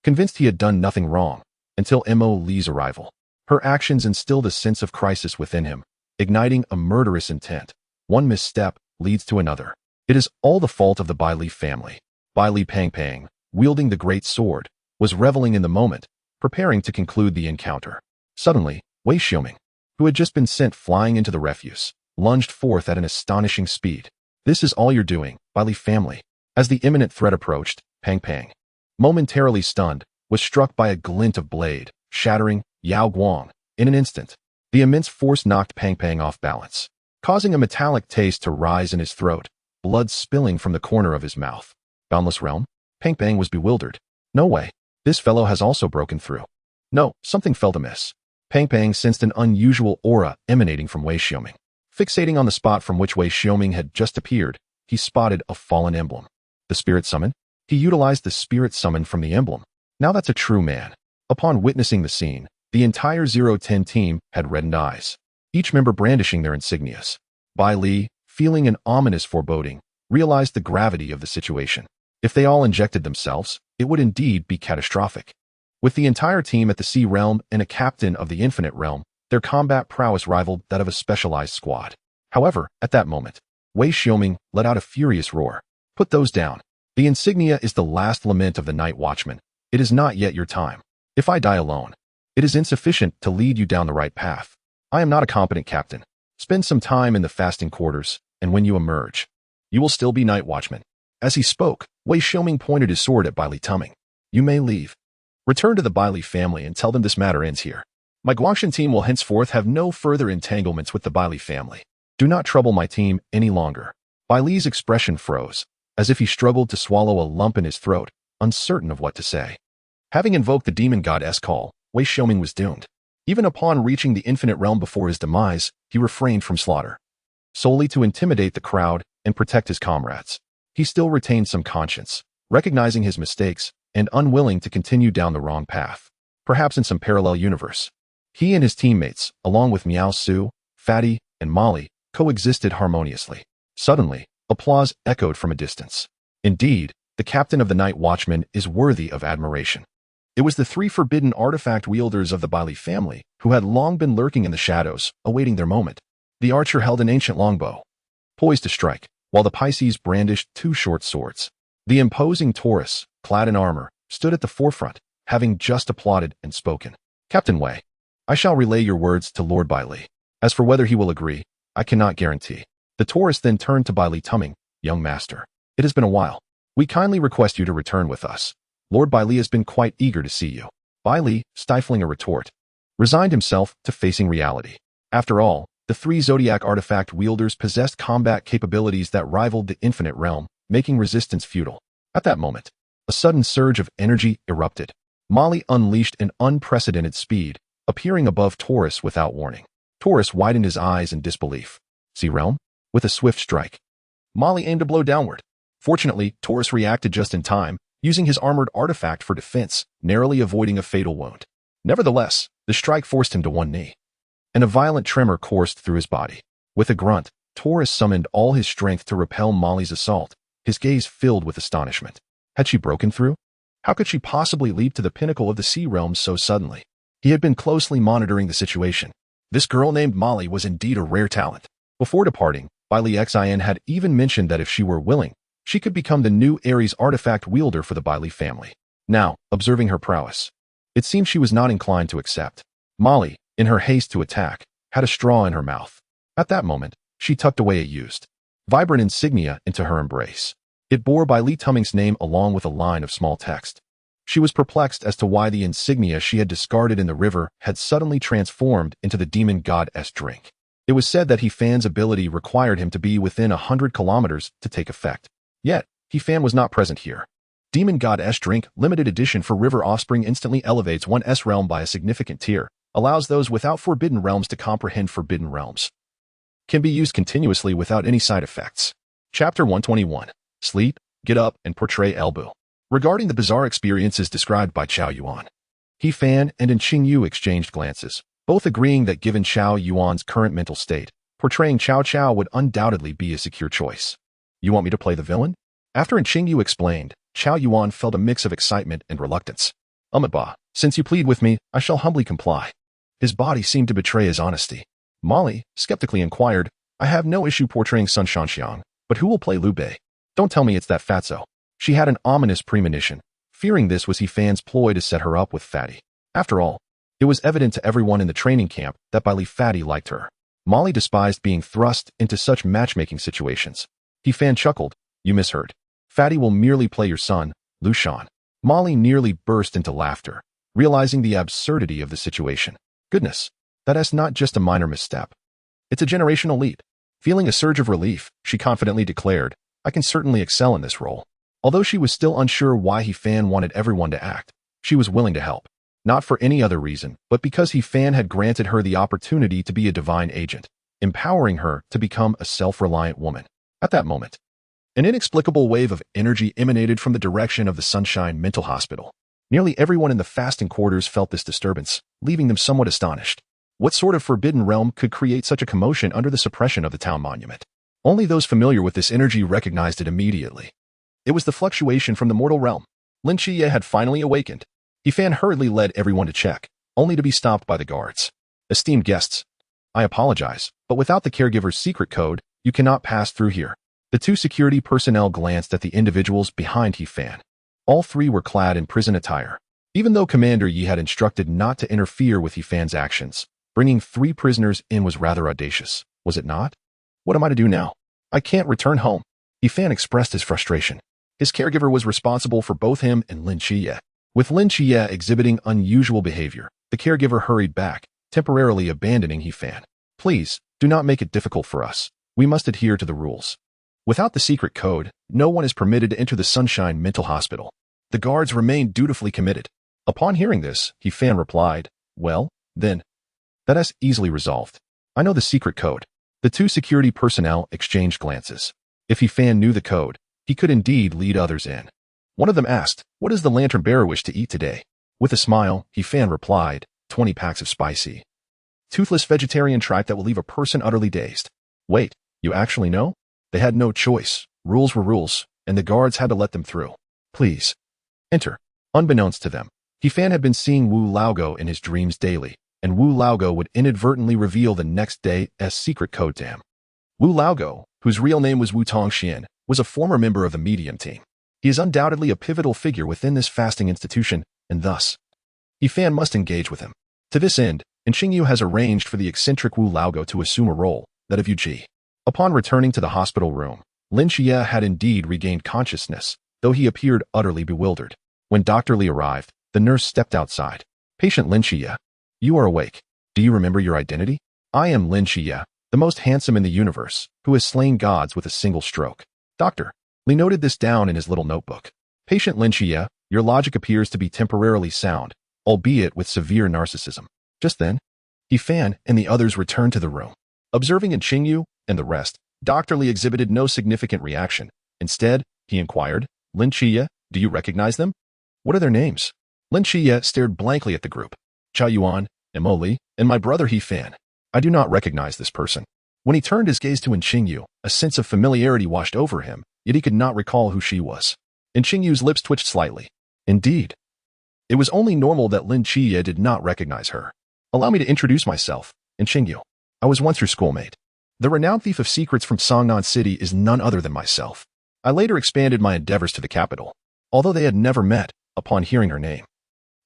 convinced he had done nothing wrong, until Mo Li's arrival. Her actions instilled a sense of crisis within him, igniting a murderous intent. One misstep leads to another. It is all the fault of the Bai Li family. Bai Li Pang Pang, wielding the great sword, was reveling in the moment, preparing to conclude the encounter. Suddenly, Wei Xiaoming, who had just been sent flying into the refuse, lunged forth at an astonishing speed. This is all you're doing, Bai Li family. As the imminent threat approached, Pang Pang, momentarily stunned, was struck by a glint of blade, shattering Yao Guang. In an instant, the immense force knocked Pang Pang off balance, causing a metallic taste to rise in his throat, blood spilling from the corner of his mouth. Boundless realm? Pang Pang was bewildered. No way. This fellow has also broken through. No, something felt amiss. Pang Pang sensed an unusual aura emanating from Wei Xiaoming. Fixating on the spot from which Wei Xiaoming had just appeared, he spotted a fallen emblem. The spirit summon? He utilized the spirit summon from the emblem. Now that's a true man. Upon witnessing the scene, the entire 010 team had reddened eyes, each member brandishing their insignias. Bai Li, feeling an ominous foreboding, realized the gravity of the situation. If they all injected themselves, it would indeed be catastrophic. With the entire team at the Sea Realm and a captain of the Infinite Realm, their combat prowess rivaled that of a specialized squad. However, at that moment, Wei Xiaoming let out a furious roar. Put those down. The insignia is the last lament of the Night Watchman. It is not yet your time. If I die alone, it is insufficient to lead you down the right path. I am not a competent captain. Spend some time in the fasting quarters, and when you emerge, you will still be Night Watchman. As he spoke, Wei Xiaoming pointed his sword at Bai Li Tuming. You may leave. Return to the Bai Li family and tell them this matter ends here. My Guangshan team will henceforth have no further entanglements with the Bai Li family. Do not trouble my team any longer. Bai Li's expression froze, as if he struggled to swallow a lump in his throat, uncertain of what to say. Having invoked the demon goddess call, Wei Xiaoming was doomed. Even upon reaching the Infinite Realm before his demise, he refrained from slaughter, solely to intimidate the crowd and protect his comrades. He still retained some conscience, recognizing his mistakes and unwilling to continue down the wrong path. Perhaps in some parallel universe, he and his teammates, along with Miao Su, Fatty, and Molly, coexisted harmoniously. Suddenly, applause echoed from a distance. Indeed, the captain of the Night Watchmen is worthy of admiration. It was the three forbidden artifact wielders of the Bai Li family who had long been lurking in the shadows, awaiting their moment. The archer held an ancient longbow, poised to strike, while the Pisces brandished two short swords. The imposing Taurus, clad in armor, stood at the forefront, having just applauded and spoken. Captain Wei, I shall relay your words to Lord Bai Li. As for whether he will agree, I cannot guarantee. The Taurus then turned to Bai Li Tuming. Young master, it has been a while. We kindly request you to return with us. Lord Bai Li has been quite eager to see you. Bai Li, stifling a retort, resigned himself to facing reality. After all, the three Zodiac artifact wielders possessed combat capabilities that rivaled the Infinite Realm, making resistance futile. At that moment, a sudden surge of energy erupted. Molly unleashed an unprecedented speed, appearing above Taurus without warning. Taurus widened his eyes in disbelief. Sea Realm? With a swift strike, Molly aimed a blow downward. Fortunately, Taurus reacted just in time, using his armored artifact for defense, narrowly avoiding a fatal wound. Nevertheless, the strike forced him to one knee, and a violent tremor coursed through his body. With a grunt, Taurus summoned all his strength to repel Molly's assault, his gaze filled with astonishment. Had she broken through? How could she possibly leap to the pinnacle of the sea realm so suddenly? He had been closely monitoring the situation. This girl named Molly was indeed a rare talent. Before departing, Bailey Xin had even mentioned that if she were willing, she could become the new Ares artifact wielder for the Bailey family. Now, observing her prowess, it seemed she was not inclined to accept. Molly, in her haste to attack, had a straw in her mouth. At that moment, she tucked away a used, vibrant insignia into her embrace. It bore Bailey Tumming's name along with a line of small text. She was perplexed as to why the insignia she had discarded in the river had suddenly transformed into the demon god's drink. It was said that He-Fan's ability required him to be within 100 kilometers to take effect. Yet, He-Fan was not present here. Demon god's drink, limited edition for river offspring, instantly elevates one's realm by a significant tier, allows those without forbidden realms to comprehend forbidden realms. Can be used continuously without any side effects. Chapter 121. Sleep, Get Up, and Portray Elbow. Regarding the bizarre experiences described by Qiao Yuan, He-Fan and Qingyu exchanged glances, both agreeing that given Qiao Yuan's current mental state, portraying Cao Cao would undoubtedly be a secure choice. You want me to play the villain? After Qingyu explained, Qiao Yuan felt a mix of excitement and reluctance. Ba, since you plead with me, I shall humbly comply. His body seemed to betray his honesty. Molly skeptically inquired, I have no issue portraying Sun Shanxiang, but who will play Liu Bei? Don't tell me it's that fatso. She had an ominous premonition, fearing this was He-Fan's ploy to set her up with Fatty. After all, it was evident to everyone in the training camp that Bailey Fatty liked her. Molly despised being thrust into such matchmaking situations. He-Fan chuckled, you misheard. Fatty will merely play your son, Lu Shan. Molly nearly burst into laughter, realizing the absurdity of the situation. Goodness, that's not just a minor misstep. It's a generational leap. Feeling a surge of relief, she confidently declared, I can certainly excel in this role. Although she was still unsure why He-Fan wanted everyone to act, she was willing to help. Not for any other reason, but because He-Fan had granted her the opportunity to be a divine agent, empowering her to become a self-reliant woman. At that moment, an inexplicable wave of energy emanated from the direction of the Sunshine Mental Hospital. Nearly everyone in the fasting quarters felt this disturbance, leaving them somewhat astonished. What sort of forbidden realm could create such a commotion under the suppression of the town monument? Only those familiar with this energy recognized it immediately. It was the fluctuation from the mortal realm. Lin Chiye had finally awakened. He-Fan hurriedly led everyone to check, only to be stopped by the guards. Esteemed guests, I apologize, but without the caregiver's secret code, you cannot pass through here. The two security personnel glanced at the individuals behind He-Fan. All three were clad in prison attire. Even though Commander Yi had instructed not to interfere with He-Fan's actions, bringing 3 prisoners in was rather audacious, was it not? What am I to do now? I can't return home. He-Fan expressed his frustration. His caregiver was responsible for both him and Lin Chiye. With Lin Chiye exhibiting unusual behavior, the caregiver hurried back, temporarily abandoning He-Fan. Please, do not make it difficult for us. We must adhere to the rules. Without the secret code, no one is permitted to enter the Sunshine Mental Hospital. The guards remained dutifully committed. Upon hearing this, He-Fan replied, well, then, that's easily resolved. I know the secret code. The two security personnel exchanged glances. If He-Fan knew the code, he could indeed lead others in. One of them asked, what does the lantern bearer wish to eat today? With a smile, He-Fan replied, 20 packs of spicy, toothless vegetarian tripe that will leave a person utterly dazed. Wait, you actually know? They had no choice. Rules were rules, and the guards had to let them through. Please, enter. Unbeknownst to them, He-Fan had been seeing Wu Laogo in his dreams daily, and Wu Laogo would inadvertently reveal the next day's secret code to him. Wu Laogo, whose real name was Wu Tongxian, was a former member of the medium team. He is undoubtedly a pivotal figure within this fasting institution, and thus, He-Fan must engage with him. To this end, Qingyu has arranged for the eccentric Wu Laogo to assume a role, that of Yuji. Upon returning to the hospital room, Lin Chiye had indeed regained consciousness, though he appeared utterly bewildered. When Dr. Li arrived, the nurse stepped outside. Patient Lin Chiye, you are awake. Do you remember your identity? I am Lin Chiye, the most handsome in the universe, who has slain gods with a single stroke. Doctor Li noted this down in his little notebook. Patient Lin Chiye, your logic appears to be temporarily sound, albeit with severe narcissism. Just then, He-Fan and the others returned to the room. Observing Qingyu and the rest, Dr. Li exhibited no significant reaction. Instead, he inquired, Lin Chiye, do you recognize them? What are their names? Lin Chiye stared blankly at the group. Qiao Yuan, Mo Li, and my brother He-Fan. I do not recognize this person. When he turned his gaze to Qingyu, a sense of familiarity washed over him, yet he could not recall who she was. And Qingyu's lips twitched slightly. Indeed. It was only normal that Lin Qiye did not recognize her. Allow me to introduce myself, and Qingyu. I was once your schoolmate. The renowned thief of secrets from Songnan City is none other than myself. I later expanded my endeavors to the capital, although they had never met, upon hearing her name.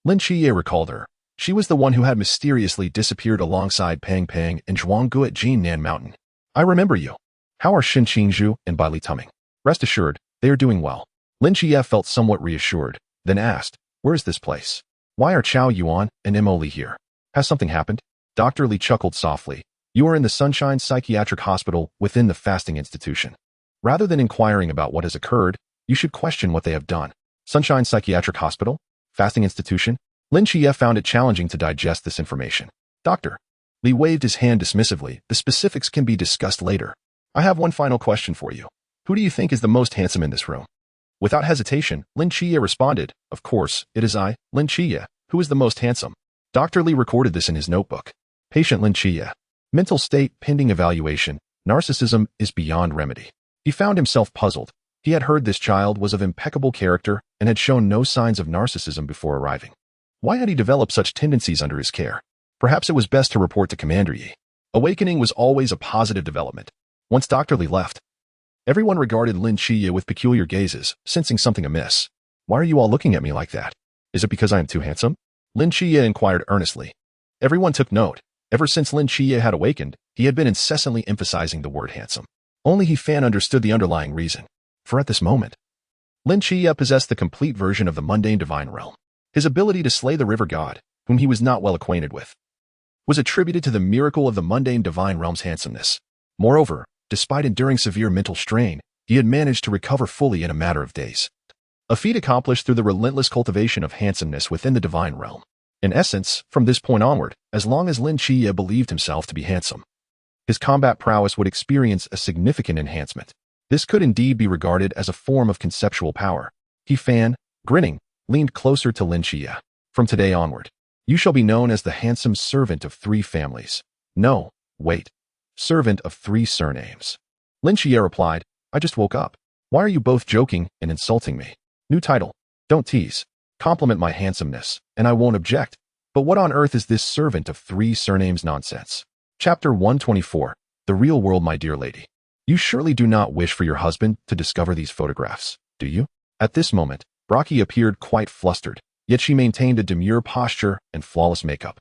Lin Qiye recalled her. She was the one who had mysteriously disappeared alongside Pang Pang and Zhuanggu at Jinnan Mountain. I remember you. How are Xin Qingzhu and Bai Li Tuming? Rest assured, they are doing well. Lin Qiye felt somewhat reassured, then asked, where is this place? Why are Chao Yuan and Mo Li here? Has something happened? Dr. Li chuckled softly. You are in the Sunshine Psychiatric Hospital within the fasting institution. Rather than inquiring about what has occurred, you should question what they have done. Sunshine Psychiatric Hospital? Fasting institution? Lin Qiye found it challenging to digest this information. Doctor. Li waved his hand dismissively. The specifics can be discussed later. I have one final question for you. Who do you think is the most handsome in this room? Without hesitation, Lin Qiye responded, of course, it is I, Lin Qiye, who is the most handsome. Dr. Li recorded this in his notebook. Patient Lin Qiye. Mental state pending evaluation. Narcissism is beyond remedy. He found himself puzzled. He had heard this child was of impeccable character and had shown no signs of narcissism before arriving. Why had he developed such tendencies under his care? Perhaps it was best to report to Commander Yi. Awakening was always a positive development. Once Dr. Li left, everyone regarded Lin Qiye with peculiar gazes, sensing something amiss. Why are you all looking at me like that? Is it because I am too handsome? Lin Qiye inquired earnestly. Everyone took note. Ever since Lin Qiye had awakened, he had been incessantly emphasizing the word handsome. Only He Fan understood the underlying reason. For at this moment, Lin Qiye possessed the complete version of the mundane divine realm. His ability to slay the river god, whom he was not well acquainted with, was attributed to the miracle of the mundane divine realm's handsomeness. Moreover, despite enduring severe mental strain, he had managed to recover fully in a matter of days. A feat accomplished through the relentless cultivation of handsomeness within the divine realm. In essence, from this point onward, as long as Lin Qiye believed himself to be handsome, his combat prowess would experience a significant enhancement. This could indeed be regarded as a form of conceptual power. He Fan, grinning, leaned closer to Lin Qiye. From today onward, you shall be known as the handsome servant of 3 families. No, wait. Servant of 3 surnames. Lin Qiye replied, I just woke up. Why are you both joking and insulting me? New title. Don't tease. Compliment my handsomeness, and I won't object. But what on earth is this servant of 3 surnames nonsense? Chapter 124. The Real World, my dear lady. You surely do not wish for your husband to discover these photographs, do you? At this moment, Brockie appeared quite flustered, yet she maintained a demure posture and flawless makeup.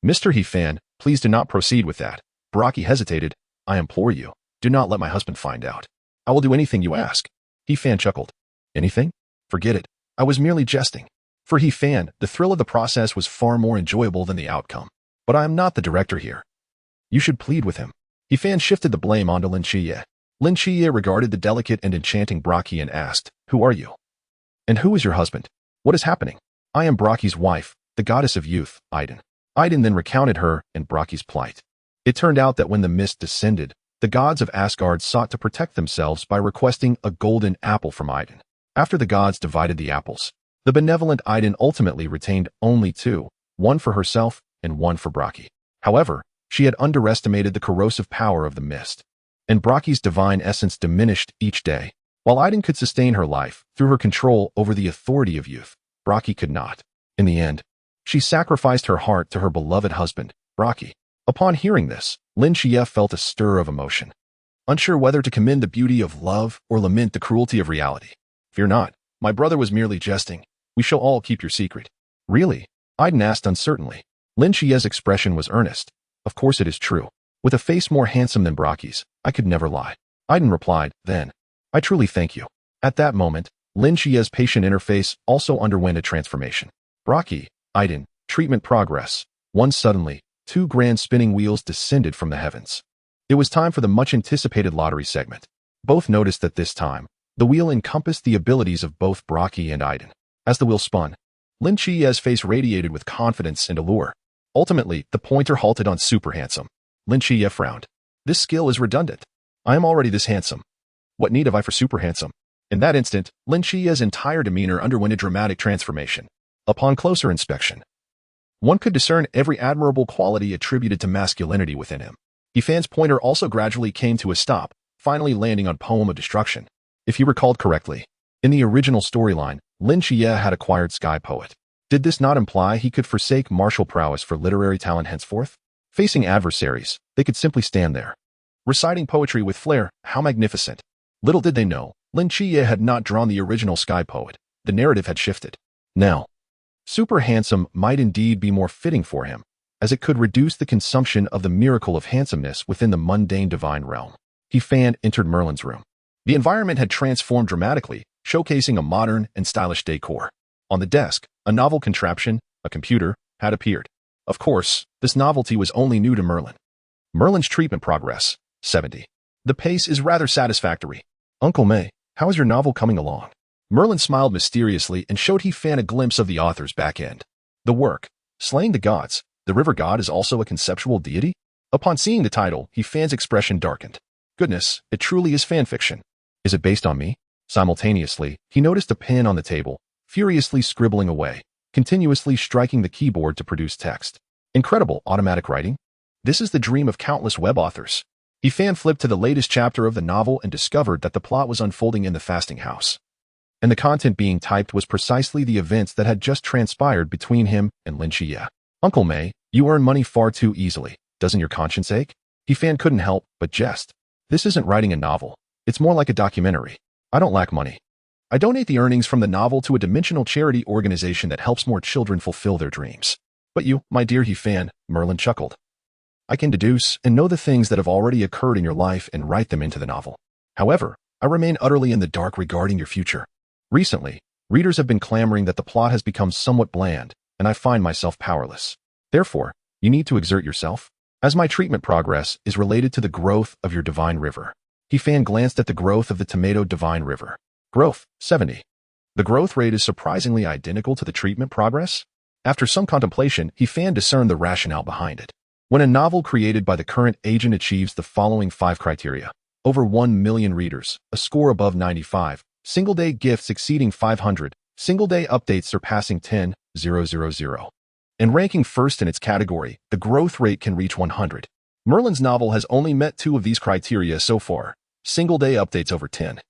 Mr. He Fan, please do not proceed with that. Brockie hesitated. I implore you, do not let my husband find out. I will do anything you ask. He Fan chuckled. Anything? Forget it. I was merely jesting. For He Fan, the thrill of the process was far more enjoyable than the outcome. But I am not the director here. You should plead with him. He Fan shifted the blame onto Lin Qiye. Lin Qiye regarded the delicate and enchanting Brockie and asked, who are you? And who is your husband? What is happening? I am Brockie's wife, the goddess of youth, Aiden. Aiden then recounted her and Brockie's plight. It turned out that when the mist descended, the gods of Asgard sought to protect themselves by requesting a golden apple from Aiden. After the gods divided the apples, the benevolent Aiden ultimately retained only 2, one for herself and one for Brockie. However, she had underestimated the corrosive power of the mist, and Brockie's divine essence diminished each day. While Aiden could sustain her life through her control over the authority of youth, Brockie could not. In the end, she sacrificed her heart to her beloved husband, Brockie. Upon hearing this, Lin Qiye felt a stir of emotion, unsure whether to commend the beauty of love or lament the cruelty of reality. Fear not, my brother was merely jesting. We shall all keep your secret. Really? Aiden asked uncertainly. Lin Qiye's expression was earnest. Of course it is true. With a face more handsome than Brockie's, I could never lie. Aiden replied, then. I truly thank you. At that moment, Lin Qiye's patient interface also underwent a transformation. Brockie, Aiden, treatment progress. Once suddenly, 2 grand spinning wheels descended from the heavens. It was time for the much-anticipated lottery segment. Both noticed that this time, the wheel encompassed the abilities of both Brockie and Aiden. As the wheel spun, Lin Qiye's face radiated with confidence and allure. Ultimately, the pointer halted on super handsome. Lin Qiye frowned. This skill is redundant. I am already this handsome. What need have I for super handsome? In that instant, Lin Qiye's entire demeanor underwent a dramatic transformation. Upon closer inspection, one could discern every admirable quality attributed to masculinity within him. He Fan's pointer also gradually came to a stop, finally landing on Poem of Destruction. if he recalled correctly. In the original storyline, Lin Xie had acquired Sky Poet. Did this not imply he could forsake martial prowess for literary talent henceforth? Facing adversaries, they could simply stand there. Reciting poetry with flair, how magnificent. Little did they know, Lin Xie had not drawn the original Sky Poet. The narrative had shifted. Now, super handsome might indeed be more fitting for him, as it could reduce the consumption of the miracle of handsomeness within the mundane divine realm. He entered Merlin's room. The environment had transformed dramatically, showcasing a modern and stylish decor. On the desk, a novel contraption, a computer, had appeared. Of course, this novelty was only new to Merlin. Merlin's treatment progress, 70. The pace is rather satisfactory. Uncle May, how is your novel coming along? Merlin smiled mysteriously and showed a glimpse of the author's back end. The work, Slaying the Gods, the river god is also a conceptual deity? Upon seeing the title, Fan's expression darkened. Goodness, it truly is fanfiction. Is it based on me? Simultaneously, he noticed a pen on the table, furiously scribbling away, continuously striking the keyboard to produce text. Incredible automatic writing. This is the dream of countless web authors. Fan flipped to the latest chapter of the novel and discovered that the plot was unfolding in the fasting house. And the content being typed was precisely the events that had just transpired between him and Lin Xie. Uncle May, you earn money far too easily. Doesn't your conscience ache? Fan couldn't help but jest. This isn't writing a novel. It's more like a documentary. I don't lack money. I donate the earnings from the novel to a dimensional charity organization that helps more children fulfill their dreams. But you, my dear Fan, Merlin chuckled. I can deduce and know the things that have already occurred in your life and write them into the novel. However, I remain utterly in the dark regarding your future. Recently, readers have been clamoring that the plot has become somewhat bland, and I find myself powerless. Therefore, you need to exert yourself. As my treatment progress is related to the growth of your divine river. Fan glanced at the growth of the tomato divine river. Growth, 70. The growth rate is surprisingly identical to the treatment progress. After some contemplation, Fan discerned the rationale behind it. When a novel created by the current agent achieves the following 5 criteria: over 1 million readers, a score above 95, single-day gifts exceeding 500, single-day updates surpassing 10,000, and ranking first in its category, the growth rate can reach 100. Merlin's novel has only met 2 of these criteria so far: single-day updates over 10,000,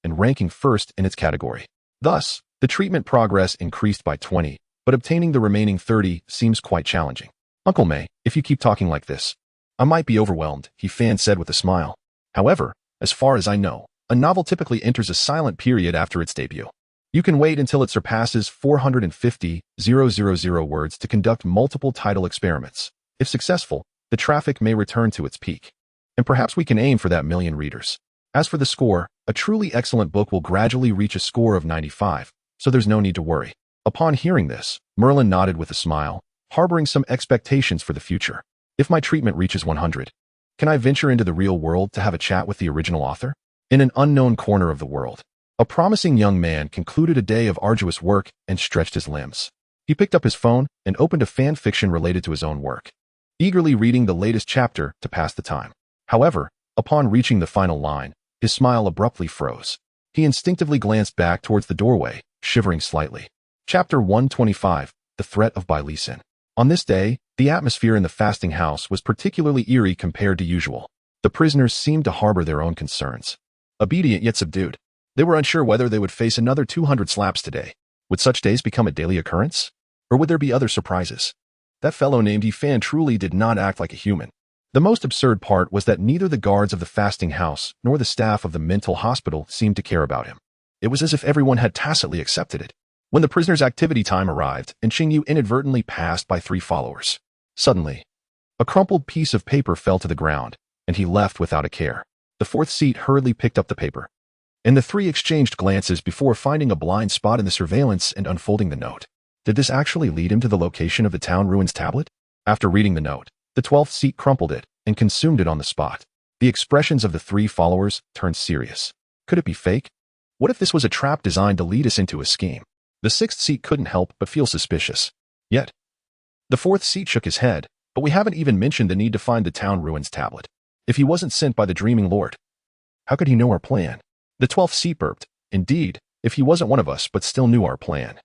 and ranking first in its category. Thus, the treatment progress increased by 20, but obtaining the remaining 30 seems quite challenging. Uncle May, if you keep talking like this, I might be overwhelmed, Fan said with a smile. However, as far as I know, a novel typically enters a silent period after its debut. You can wait until it surpasses 450,000 words to conduct multiple title experiments. If successful, the traffic may return to its peak. And perhaps we can aim for that million readers. As for the score, a truly excellent book will gradually reach a score of 95, so there's no need to worry. Upon hearing this, Merlin nodded with a smile, harboring some expectations for the future. If my treatment reaches 100, can I venture into the real world to have a chat with the original author? In an unknown corner of the world, a promising young man concluded a day of arduous work and stretched his limbs. He picked up his phone and opened a fan fiction related to his own work, eagerly reading the latest chapter to pass the time. However, upon reaching the final line, his smile abruptly froze. He instinctively glanced back towards the doorway, shivering slightly. Chapter 125, The Threat of Bylisin. On this day, the atmosphere in the fasting house was particularly eerie compared to usual. The prisoners seemed to harbor their own concerns. Obedient yet subdued. They were unsure whether they would face another 200 slaps today. Would such days become a daily occurrence? Or would there be other surprises? That fellow named Fan truly did not act like a human. The most absurd part was that neither the guards of the fasting house nor the staff of the mental hospital seemed to care about him. It was as if everyone had tacitly accepted it. When the prisoner's activity time arrived and Xingyu inadvertently passed by 3 followers. Suddenly, a crumpled piece of paper fell to the ground, and he left without a care. The 4th seat hurriedly picked up the paper, and the 3 exchanged glances before finding a blind spot in the surveillance and unfolding the note. Did this actually lead him to the location of the town ruins tablet? After reading the note, the 12th seat crumpled it and consumed it on the spot. The expressions of the 3 followers turned serious. Could it be fake? What if this was a trap designed to lead us into a scheme? The 6th seat couldn't help but feel suspicious. Yet, the 4th seat shook his head, but we haven't even mentioned the need to find the town ruins tablet. If he wasn't sent by the Dreaming Lord, how could he know our plan? The 12th seat burped. Indeed, if he wasn't one of us but still knew our plan,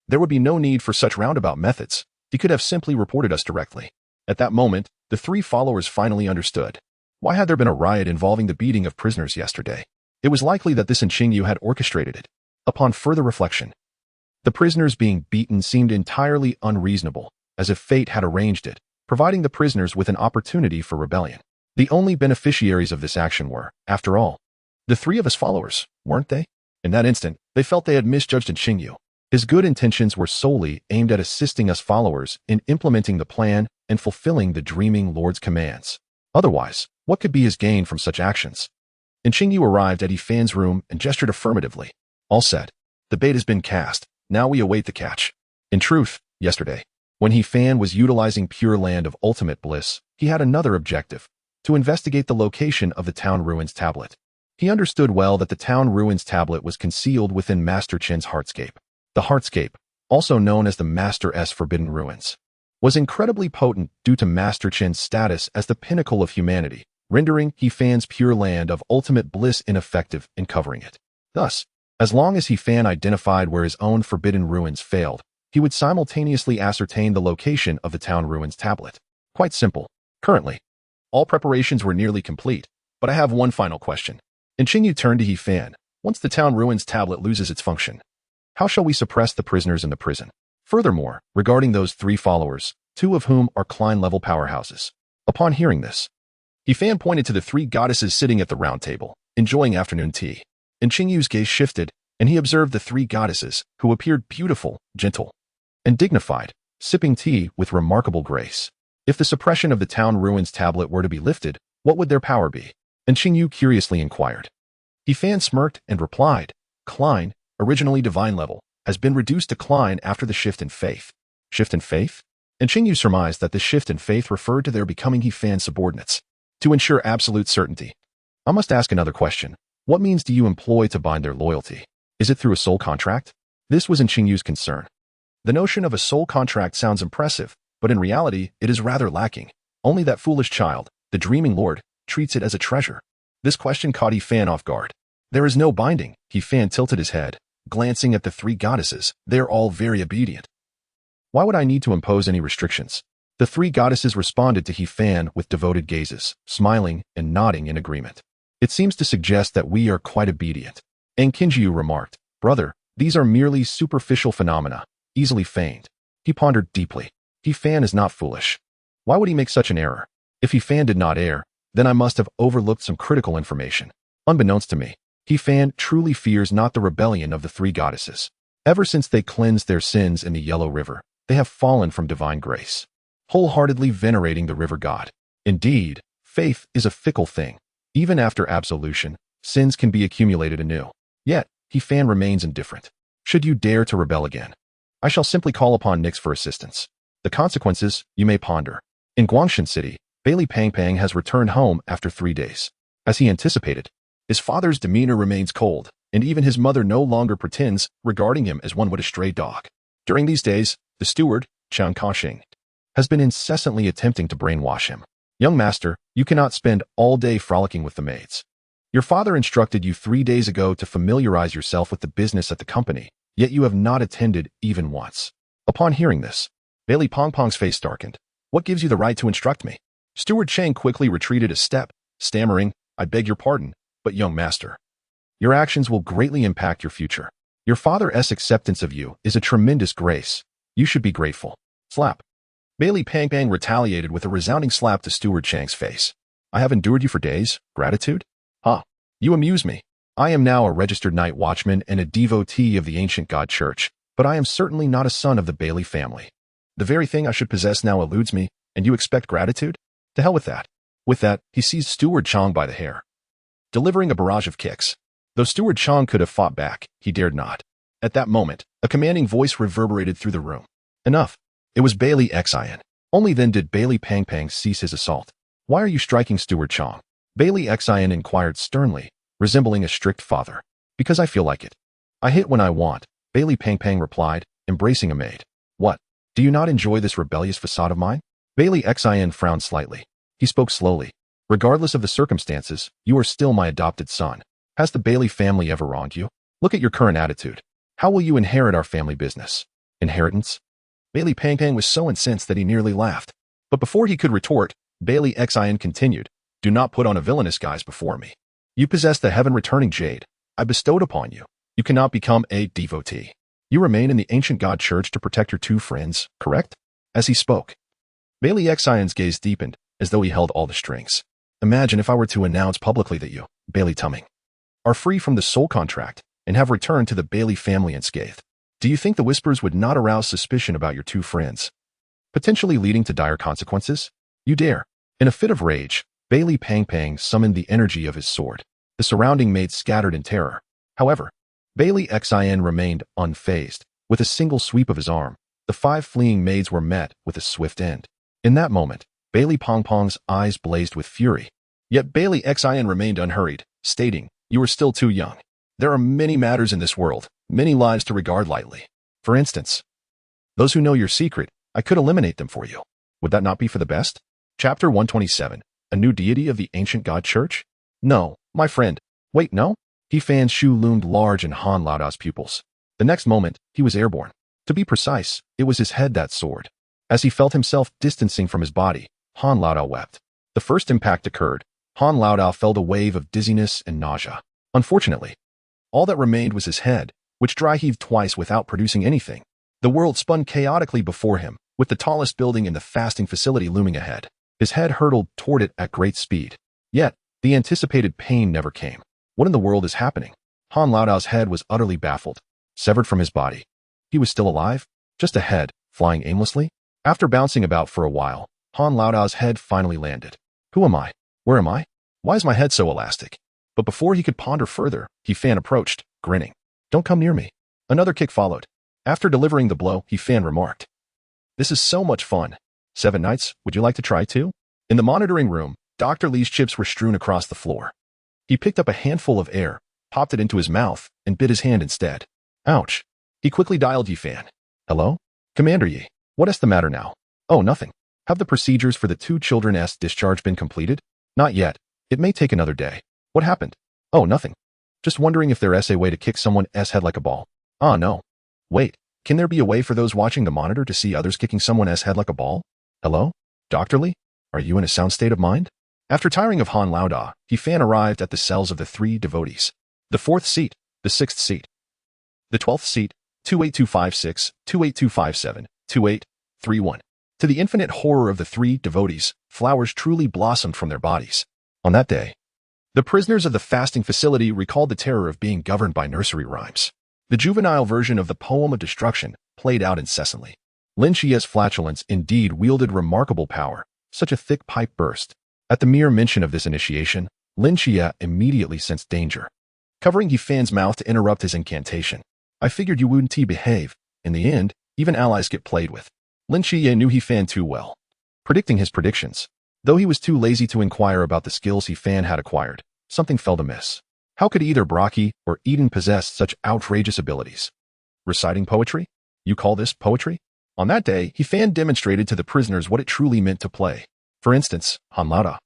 there would be no need for such roundabout methods. He could have simply reported us directly. At that moment, the 3 followers finally understood. Why had there been a riot involving the beating of prisoners yesterday? It was likely that this Qingyu had orchestrated it. Upon further reflection, the prisoners being beaten seemed entirely unreasonable, as if fate had arranged it, providing the prisoners with an opportunity for rebellion. The only beneficiaries of this action were, after all, the three of his followers, weren't they? In that instant, they felt they had misjudged Qingyu. His good intentions were solely aimed at assisting us followers in implementing the plan and fulfilling the dreaming Lord's commands. Otherwise, what could be his gain from such actions? Qingyu arrived at Yifan's room and gestured affirmatively. All set. The bait has been cast. Now we await the catch. In truth, yesterday, when Yifan was utilizing Pure Land of Ultimate Bliss, he had another objective: to investigate the location of the Town Ruins tablet. He understood well that the Town Ruins tablet was concealed within Master Qin's Heartscape. The Heartscape, also known as the Master's Forbidden Ruins, was incredibly potent due to Master Qin's status as the pinnacle of humanity, rendering Yifan's Pure Land of Ultimate Bliss ineffective in covering it. Thus, as long as Yifan identified where his own Forbidden Ruins failed, he would simultaneously ascertain the location of the Town Ruins tablet. Quite simple. Currently, all preparations were nearly complete, but I have one final question. Qingyu turned to Yifan. Once the Town Ruins tablet loses its function, how shall we suppress the prisoners in the prison? Furthermore, regarding those three followers, two of whom are Klein-level powerhouses. Upon hearing this, Yifan pointed to the three goddesses sitting at the round table, enjoying afternoon tea. Qingyu's gaze shifted, and he observed the three goddesses, who appeared beautiful, gentle, and dignified, sipping tea with remarkable grace. If the suppression of the Town Ruins tablet were to be lifted, what would their power be? Qingyu curiously inquired. Yifan smirked and replied, Klein, originally divine level, has been reduced to Klein after the shift in faith. Shift in faith? Qingyu surmised that the shift in faith referred to their becoming Yifan's subordinates. To ensure absolute certainty, I must ask another question. What means do you employ to bind their loyalty? Is it through a soul contract? This was Qingyu's concern. The notion of a soul contract sounds impressive, but in reality, it is rather lacking. Only that foolish child, the Dreaming Lord, treats it as a treasure. This question caught Yifan off guard. There is no binding. Yifan tilted his head, glancing at the three goddesses. They are all very obedient. Why would I need to impose any restrictions? The three goddesses responded to Yifan with devoted gazes, smiling and nodding in agreement. It seems to suggest that we are quite obedient. Qingyu remarked, Brother, these are merely superficial phenomena, easily feigned. He pondered deeply. Yifan is not foolish. Why would he make such an error? If Yifan did not err, then I must have overlooked some critical information. Unbeknownst to me, Yifan truly fears not the rebellion of the three goddesses. Ever since they cleansed their sins in the Yellow River, they have fallen from divine grace, wholeheartedly venerating the river god. Indeed, faith is a fickle thing. Even after absolution, sins can be accumulated anew. Yet, Yifan remains indifferent. Should you dare to rebel again, I shall simply call upon Nix for assistance. The consequences, you may ponder. In Guangshan City, Bailey Pangpang has returned home after 3 days. As he anticipated, his father's demeanor remains cold, and even his mother no longer pretends, regarding him as one would a stray dog. During these days, the steward, Zhao Kongcheng, has been incessantly attempting to brainwash him. Young master, you cannot spend all day frolicking with the maids. Your father instructed you 3 days ago to familiarize yourself with the business at the company, yet you have not attended even once. Upon hearing this, Bailey Pongpong's face darkened. What gives you the right to instruct me? Steward Cheng quickly retreated a step, stammering, I beg your pardon, but young master, your actions will greatly impact your future. Your father's acceptance of you is a tremendous grace. You should be grateful. Slap. Bailey Pangpang retaliated with a resounding slap to Steward Chang's face. I have endured you for days. Gratitude? Ha! You amuse me. I am now a registered night watchman and a devotee of the ancient god church, but I am certainly not a son of the Bailey family. The very thing I should possess now eludes me, and you expect gratitude? To hell with that. With that, he seized Steward Chong by the hair, delivering a barrage of kicks. Though Steward Chong could have fought back, he dared not. At that moment, a commanding voice reverberated through the room. Enough. It was Bailey Xian. Only then did Bailey Pangpang cease his assault. Why are you striking Steward Chong? Bailey Xian inquired sternly, resembling a strict father. Because I feel like it. I hit when I want, Bailey Pangpang replied, embracing a maid. What? Do you not enjoy this rebellious facade of mine? Bailey Xian frowned slightly. He spoke slowly. Regardless of the circumstances, you are still my adopted son. Has the Bailey family ever wronged you? Look at your current attitude. How will you inherit our family business? Inheritance? Bailey Pangpang was so incensed that he nearly laughed. But before he could retort, Bailey Xian continued. Do not put on a villainous guise before me. You possess the heaven-returning jade I bestowed upon you. You cannot become a devotee. You remain in the ancient god church to protect your two friends, correct? As he spoke, Bailey Xian's gaze deepened, as though he held all the strings. Imagine if I were to announce publicly that you, Bailey Tumming, are free from the soul contract and have returned to the Bailey family unscathed. Do you think the whispers would not arouse suspicion about your two friends, potentially leading to dire consequences? You dare. In a fit of rage, Bailey Pang summoned the energy of his sword. The surrounding maids scattered in terror. However, Bailey Xian remained unfazed. With a single sweep of his arm, the 5 fleeing maids were met with a swift end. In that moment, Bailey Pong's eyes blazed with fury. Yet Bailey Xian remained unhurried, stating, "You are still too young. There are many matters in this world, many lives to regard lightly. For instance, those who know your secret, I could eliminate them for you. Would that not be for the best?" Chapter 127. A new deity of the ancient god church? No, my friend. Wait, no? He Fan's shoe loomed large in Han Laodao's pupils. The next moment, he was airborne. To be precise, it was his head that soared. As he felt himself distancing from his body, Han Laodao wept. The first impact occurred. Han Laodao felt a wave of dizziness and nausea. Unfortunately, all that remained was his head, which dry-heaved twice without producing anything. The world spun chaotically before him, with the tallest building in the fasting facility looming ahead. His head hurtled toward it at great speed. Yet, the anticipated pain never came. What in the world is happening? Han Laodao's head was utterly baffled. Severed from his body. He was still alive? Just a head, flying aimlessly? After bouncing about for a while, Han Laodao's head finally landed. Who am I? Where am I? Why is my head so elastic? But before he could ponder further, He Fan approached, grinning. Don't come near me. Another kick followed. After delivering the blow, He Fan remarked, "This is so much fun. 7 nights, would you like to try too?" In the monitoring room, Dr. Li's chips were strewn across the floor. He picked up a handful of air, popped it into his mouth, and bit his hand instead. Ouch. He quickly dialed Yi Fan. Hello? Commander Yi. What is the matter now? Oh, nothing. Have the procedures for the 2 children's discharge been completed? Not yet. It may take another day. What happened? Oh, nothing. Just wondering if there's a way to kick someone's head like a ball. Ah, no. Wait, can there be a way for those watching the monitor to see others kicking someone's head like a ball? Hello? Dr. Li? Are you in a sound state of mind? After tiring of Han Laodao, He Fan arrived at the cells of the 3 devotees. The 4th seat, the 6th seat, the 12th seat, 28256, 28257, 2831. To the infinite horror of the 3 devotees, flowers truly blossomed from their bodies. On that day, the prisoners of the fasting facility recalled the terror of being governed by nursery rhymes. The juvenile version of the poem of destruction played out incessantly. Lin Xia's flatulence indeed wielded remarkable power. Such a thick pipe burst. At the mere mention of this initiation, Lin Xia immediately sensed danger. Covering Yi Fan's mouth to interrupt his incantation. I figured you wouldn't behave. In the end, even allies get played with. Lin Xia knew Yi Fan too well. Predicting his predictions. Though he was too lazy to inquire about the skills Yi Fan had acquired, something felt amiss. How could either Brockie or Eden possess such outrageous abilities? Reciting poetry? You call this poetry? On that day, Yi Fan demonstrated to the prisoners what it truly meant to play. For instance, Han Laodao,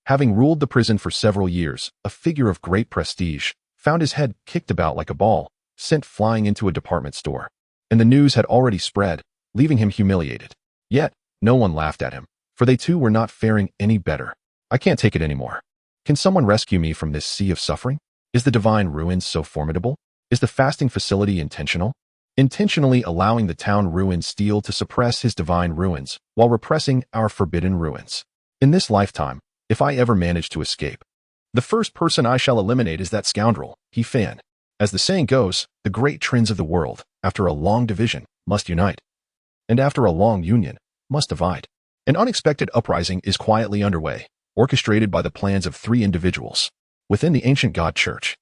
having ruled the prison for several years, a figure of great prestige, found his head kicked about like a ball, sent flying into a department store. And the news had already spread, leaving him humiliated. Yet, no one laughed at him, for they too were not faring any better. I can't take it anymore. Can someone rescue me from this sea of suffering? Is the divine ruin so formidable? Is the fasting facility intentional? Intentionally allowing the town ruin steel to suppress his divine ruins while repressing our forbidden ruins. In this lifetime, if I ever manage to escape, the first person I shall eliminate is that scoundrel, Yi Fan. As the saying goes, the great trends of the world, after a long division, must unite. And after a long union, must divide. An unexpected uprising is quietly underway, orchestrated by the plans of 3 individuals. Within the ancient god church,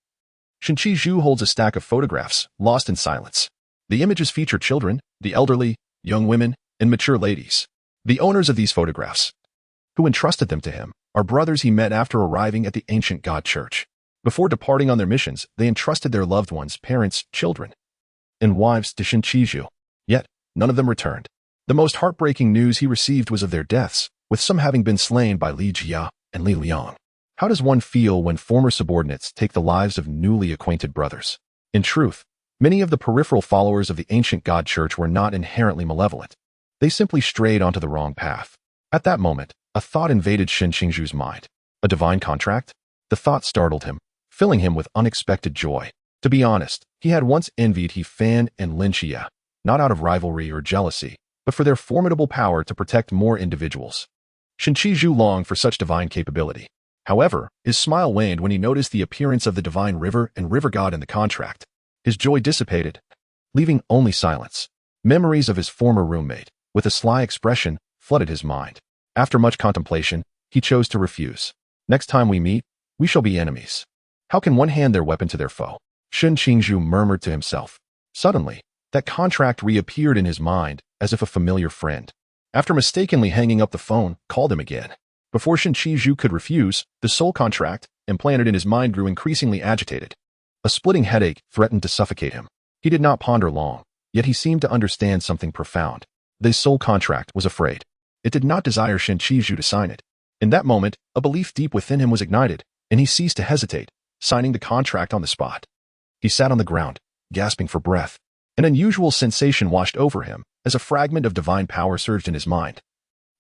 Shenqi Zhu holds a stack of photographs, lost in silence. The images feature children, the elderly, young women, and mature ladies. The owners of these photographs, who entrusted them to him, are brothers he met after arriving at the ancient god church. Before departing on their missions, they entrusted their loved ones, parents, children, and wives to Shenqi Zhu. Yet, none of them returned. The most heartbreaking news he received was of their deaths, with some having been slain by Li Jia and Li Liang. How does one feel when former subordinates take the lives of newly acquainted brothers? In truth, many of the peripheral followers of the ancient god church were not inherently malevolent. They simply strayed onto the wrong path. At that moment, a thought invaded Shen Qingzhu's mind. A divine contract? The thought startled him, filling him with unexpected joy. To be honest, he had once envied He Fan and Lin Xie, not out of rivalry or jealousy, but for their formidable power to protect more individuals. Shen Qizhu longed for such divine capability. However, his smile waned when he noticed the appearance of the divine river and river god in the contract. His joy dissipated, leaving only silence. Memories of his former roommate, with a sly expression, flooded his mind. After much contemplation, he chose to refuse. Next time we meet, we shall be enemies. How can one hand their weapon to their foe? Shen Qingzhu murmured to himself. Suddenly, that contract reappeared in his mind as if a familiar friend. After mistakenly hanging up the phone, called him again. Before Shen Qingzhu could refuse, the soul contract, implanted in his mind, grew increasingly agitated. A splitting headache threatened to suffocate him. He did not ponder long, yet he seemed to understand something profound. The soul contract was afraid. It did not desire Shen Qizhu to sign it. In that moment, a belief deep within him was ignited, and he ceased to hesitate, signing the contract on the spot. He sat on the ground, gasping for breath. An unusual sensation washed over him as a fragment of divine power surged in his mind,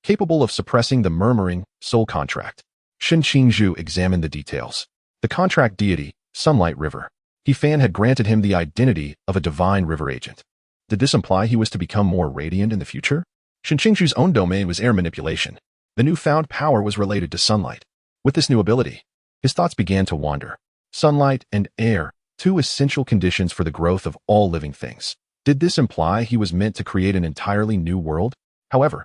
capable of suppressing the murmuring soul contract. Shen Qingzhu examined the details. The contract deity, Sunlight River. He Fan had granted him the identity of a divine river agent. Did this imply he was to become more radiant in the future? Shen Qingzhu's own domain was air manipulation. The newfound power was related to sunlight. With this new ability, his thoughts began to wander. Sunlight and air, two essential conditions for the growth of all living things. Did this imply he was meant to create an entirely new world? However,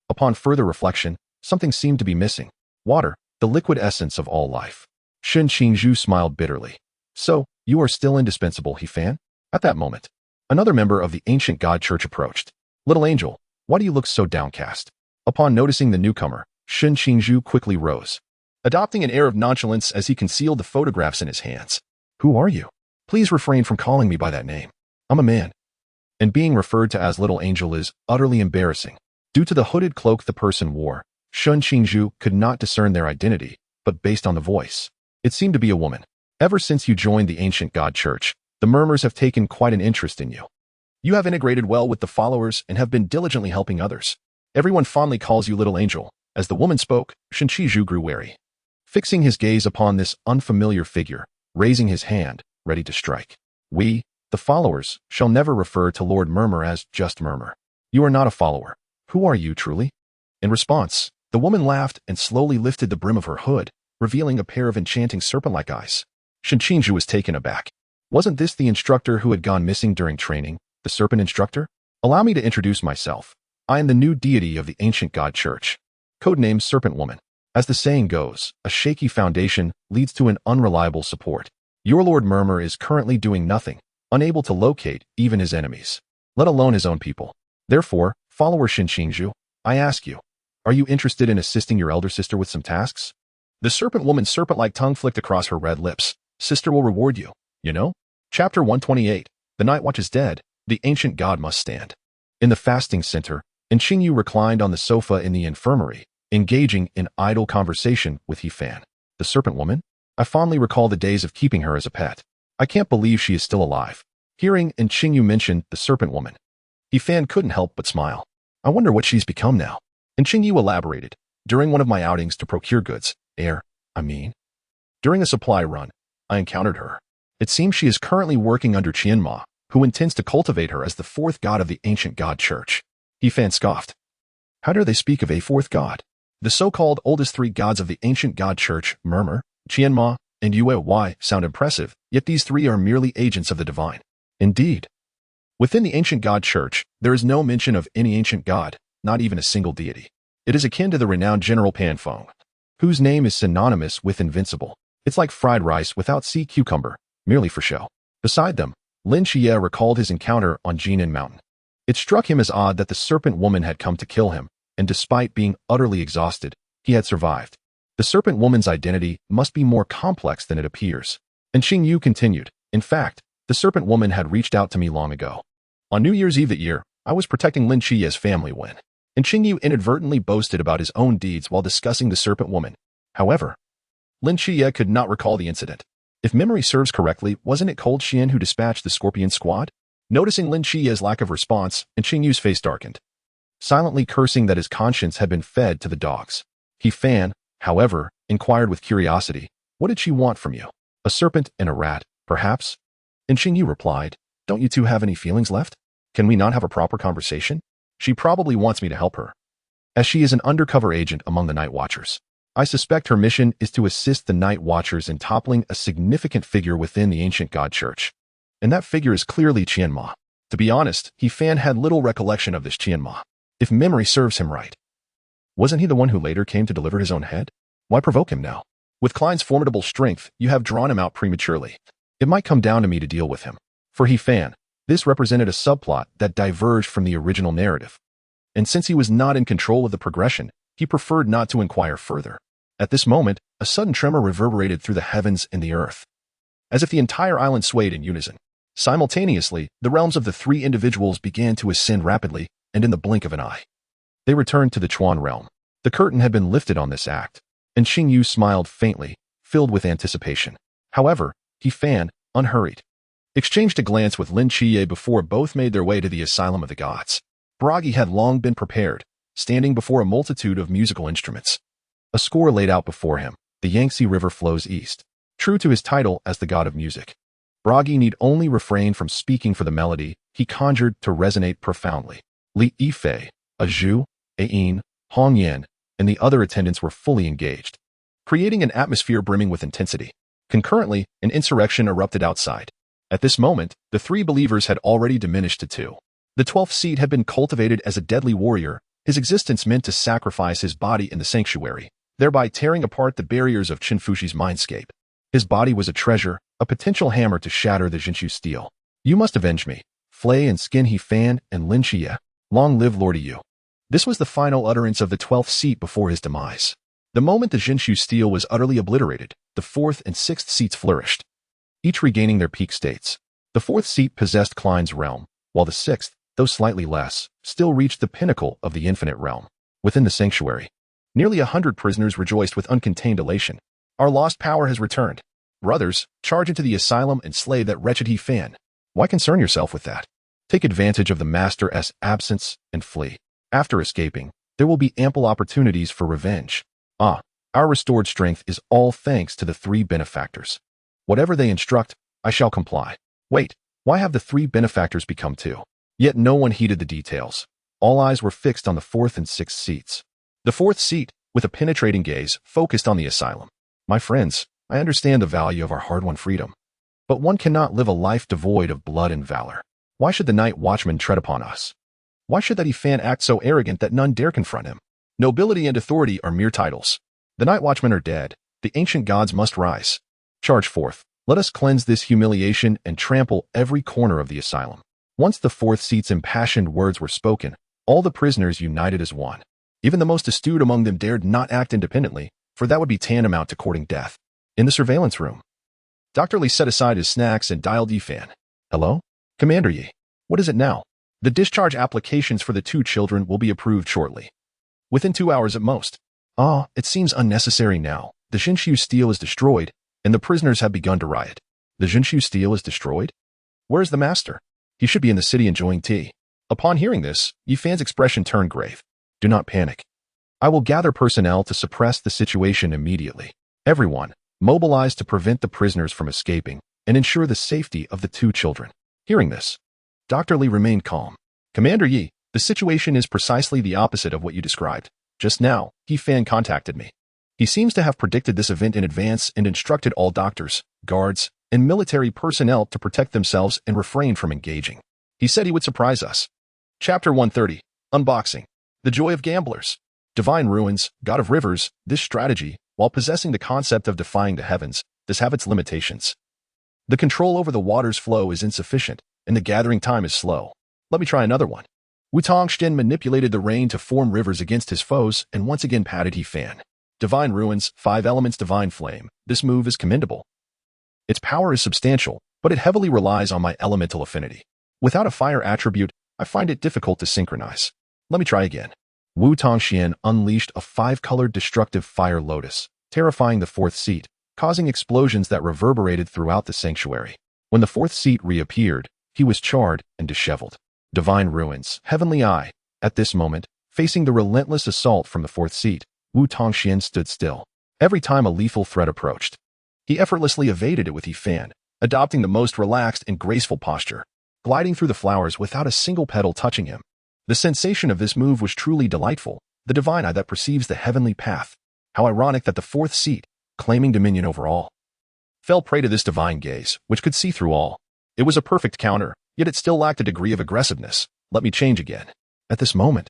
upon further reflection, something seemed to be missing. Water, the liquid essence of all life. Shen Qingzhu smiled bitterly. So, you are still indispensable, He Fan? At that moment, another member of the ancient god church approached. Little angel, why do you look so downcast? Upon noticing the newcomer, Shen Qingzhu quickly rose, adopting an air of nonchalance as he concealed the photographs in his hands. Who are you? Please refrain from calling me by that name. I'm a man. And being referred to as Little Angel is utterly embarrassing. Due to the hooded cloak the person wore, Shen Qingzhu could not discern their identity, but based on the voice, it seemed to be a woman. Ever since you joined the ancient god church, the murmurs have taken quite an interest in you. You have integrated well with the followers and have been diligently helping others. Everyone fondly calls you Little Angel. As the woman spoke, Shen Qizhu grew wary, fixing his gaze upon this unfamiliar figure, raising his hand, ready to strike. We, the followers, shall never refer to Lord Murmur as just Murmur. You are not a follower. Who are you, truly? In response, the woman laughed and slowly lifted the brim of her hood, revealing a pair of enchanting serpent-like eyes. Shen Qingzhu was taken aback. Wasn't this the instructor who had gone missing during training, the serpent instructor? Allow me to introduce myself. I am the new deity of the ancient god church. Codenamed Serpent Woman. As the saying goes, a shaky foundation leads to an unreliable support. Your Lord Murmur is currently doing nothing, unable to locate even his enemies, let alone his own people. Therefore, follower Shen Qingzhu, I ask you, are you interested in assisting your elder sister with some tasks? The serpent woman's serpent-like tongue flicked across her red lips. Sister will reward you, you know? Chapter 128. The night watch is dead. The ancient god must stand. In the fasting center, Qingyu reclined on the sofa in the infirmary, engaging in idle conversation with He Fan. The serpent woman? I fondly recall the days of keeping her as a pet. I can't believe she is still alive. Hearing Qingyu mention the serpent woman, He Fan couldn't help but smile. I wonder what she's become now. Qingyu elaborated. During one of my outings to procure goods, during a supply run, I encountered her. It seems she is currently working under Qianma, who intends to cultivate her as the fourth god of the ancient god church. He Fan scoffed. How dare they speak of a fourth god? The so-called oldest three gods of the ancient god church, Murmur, Qianma, and Yue, sound impressive, yet these three are merely agents of the divine. Indeed. Within the ancient god church, there is no mention of any ancient god, not even a single deity. It is akin to the renowned General Pan Feng, whose name is synonymous with invincible. It's like fried rice without sea cucumber, merely for show. Beside them, Lin Xie recalled his encounter on Jinan Mountain. It struck him as odd that the serpent woman had come to kill him, and despite being utterly exhausted, he had survived. The serpent woman's identity must be more complex than it appears. And Qingyu continued, in fact, the serpent woman had reached out to me long ago. On New Year's Eve that year, I was protecting Lin Xie's family when Qingyu inadvertently boasted about his own deeds while discussing the serpent woman. However, Lin Xie could not recall the incident. If memory serves correctly, wasn't it Cold Xian who dispatched the scorpion squad? Noticing Lin Xie's lack of response, Qingyu's face darkened, silently cursing that his conscience had been fed to the dogs. He Fan, However, inquired with curiosity, "What did she want from you? A serpent and a rat, perhaps?" And Xingyu replied, "Don't you two have any feelings left? Can we not have a proper conversation? She probably wants me to help her, as she is an undercover agent among the Night Watchers. I suspect her mission is to assist the Night Watchers in toppling a significant figure within the ancient God Church. And that figure is clearly Qianma." To be honest, He Fan had little recollection of this Qianma. If memory serves him right, wasn't he the one who later came to deliver his own head? Why provoke him now? With Klein's formidable strength, you have drawn him out prematurely. It might come down to me to deal with him. For He Fan, this represented a subplot that diverged from the original narrative. And since he was not in control of the progression, he preferred not to inquire further. At this moment, a sudden tremor reverberated through the heavens and the earth, as if the entire island swayed in unison. Simultaneously, the realms of the three individuals began to ascend rapidly, and in the blink of an eye, they returned to the Chuan realm. The curtain had been lifted on this act, and Xingyu smiled faintly, filled with anticipation. However, He Fan, unhurried, exchanged a glance with Lin Qiye before both made their way to the Asylum of the Gods. Bragi had long been prepared, standing before a multitude of musical instruments. A score laid out before him. The Yangtze River flows east. True to his title as the god of music, Bragi need only refrain from speaking for the melody he conjured to resonate profoundly. Li Yifei, Zhu, Yin, Hong Yan, and the other attendants were fully engaged, creating an atmosphere brimming with intensity. Concurrently, an insurrection erupted outside. At this moment, the three believers had already diminished to two. The 12th seed had been cultivated as a deadly warrior, his existence meant to sacrifice his body in the sanctuary, thereby tearing apart the barriers of Qinfushi's mindscape. His body was a treasure, a potential hammer to shatter the Jinshu steel. "You must avenge me. Flay and skin He Fan and Lin Xie. Long live Lord Yu." This was the final utterance of the 12th seat before his demise. The moment the Jinshu steel was utterly obliterated, the 4th and 6th seats flourished, each regaining their peak states. The 4th seat possessed Klein's realm, while the 6th, though slightly less, still reached the pinnacle of the infinite realm. Within the sanctuary, nearly 100 prisoners rejoiced with uncontained elation. "Our lost power has returned. Brothers, charge into the asylum and slay that wretched He Fan." Why concern yourself with that? Take advantage of the Master's absence and flee. After escaping, there will be ample opportunities for revenge. Our restored strength is all thanks to the three benefactors. Whatever they instruct, I shall comply. Wait, why have the three benefactors become two? Yet no one heeded the details. All eyes were fixed on the 4th and 6th seats. The 4th seat, with a penetrating gaze, focused on the asylum. "My friends, I understand the value of our hard-won freedom. But one cannot live a life devoid of blood and valor. Why should the Night Watchman tread upon us? Why should that He Fan act so arrogant that none dare confront him? Nobility and authority are mere titles. The Night Watchmen are dead. The ancient gods must rise. Charge forth. Let us cleanse this humiliation and trample every corner of the asylum." Once the 4th seat's impassioned words were spoken, all the prisoners united as one. Even the most astute among them dared not act independently, for that would be tantamount to courting death. In the surveillance room, Dr. Li set aside his snacks and dialed Yi Fan. "Hello? Commander Yi. What is it now? The discharge applications for the 2 children will be approved shortly. Within 2 hours at most." It seems unnecessary now. The Jinshu steel is destroyed, and the prisoners have begun to riot." "The Jinshu steel is destroyed? Where is the master? He should be in the city enjoying tea." Upon hearing this, Yi Fan's expression turned grave. "Do not panic. I will gather personnel to suppress the situation immediately. Everyone, mobilize to prevent the prisoners from escaping and ensure the safety of the 2 children." Hearing this, Dr. Li remained calm. "Commander Yi, the situation is precisely the opposite of what you described. Just now, Yi Fan contacted me. He seems to have predicted this event in advance and instructed all doctors, guards, and military personnel to protect themselves and refrain from engaging. He said he would surprise us." Chapter 130. Unboxing. The Joy of Gamblers. Divine Ruins, God of Rivers. This strategy, while possessing the concept of defying the heavens, does have its limitations. The control over the water's flow is insufficient, and the gathering time is slow. Let me try another one. Wu Tongxin manipulated the rain to form rivers against his foes and once again patted He Fan. Divine Ruins, 5 elements Divine Flame. This move is commendable. Its power is substantial, but it heavily relies on my elemental affinity. Without a fire attribute, I find it difficult to synchronize. Let me try again. Wu Tongxian unleashed a 5-colored destructive fire lotus, terrifying the 4th seat, causing explosions that reverberated throughout the sanctuary. When the 4th seat reappeared, he was charred and disheveled. Divine Ruins, Heavenly Eye. At this moment, facing the relentless assault from the 4th seat, Wu Tongxian stood still. Every time a lethal threat approached, he effortlessly evaded it with Yifan, adopting the most relaxed and graceful posture, gliding through the flowers without a single petal touching him. The sensation of this move was truly delightful, the divine eye that perceives the heavenly path. How ironic that the fourth seat, claiming dominion over all, fell prey to this divine gaze, which could see through all. It was a perfect counter, yet it still lacked a degree of aggressiveness. Let me change again. At this moment,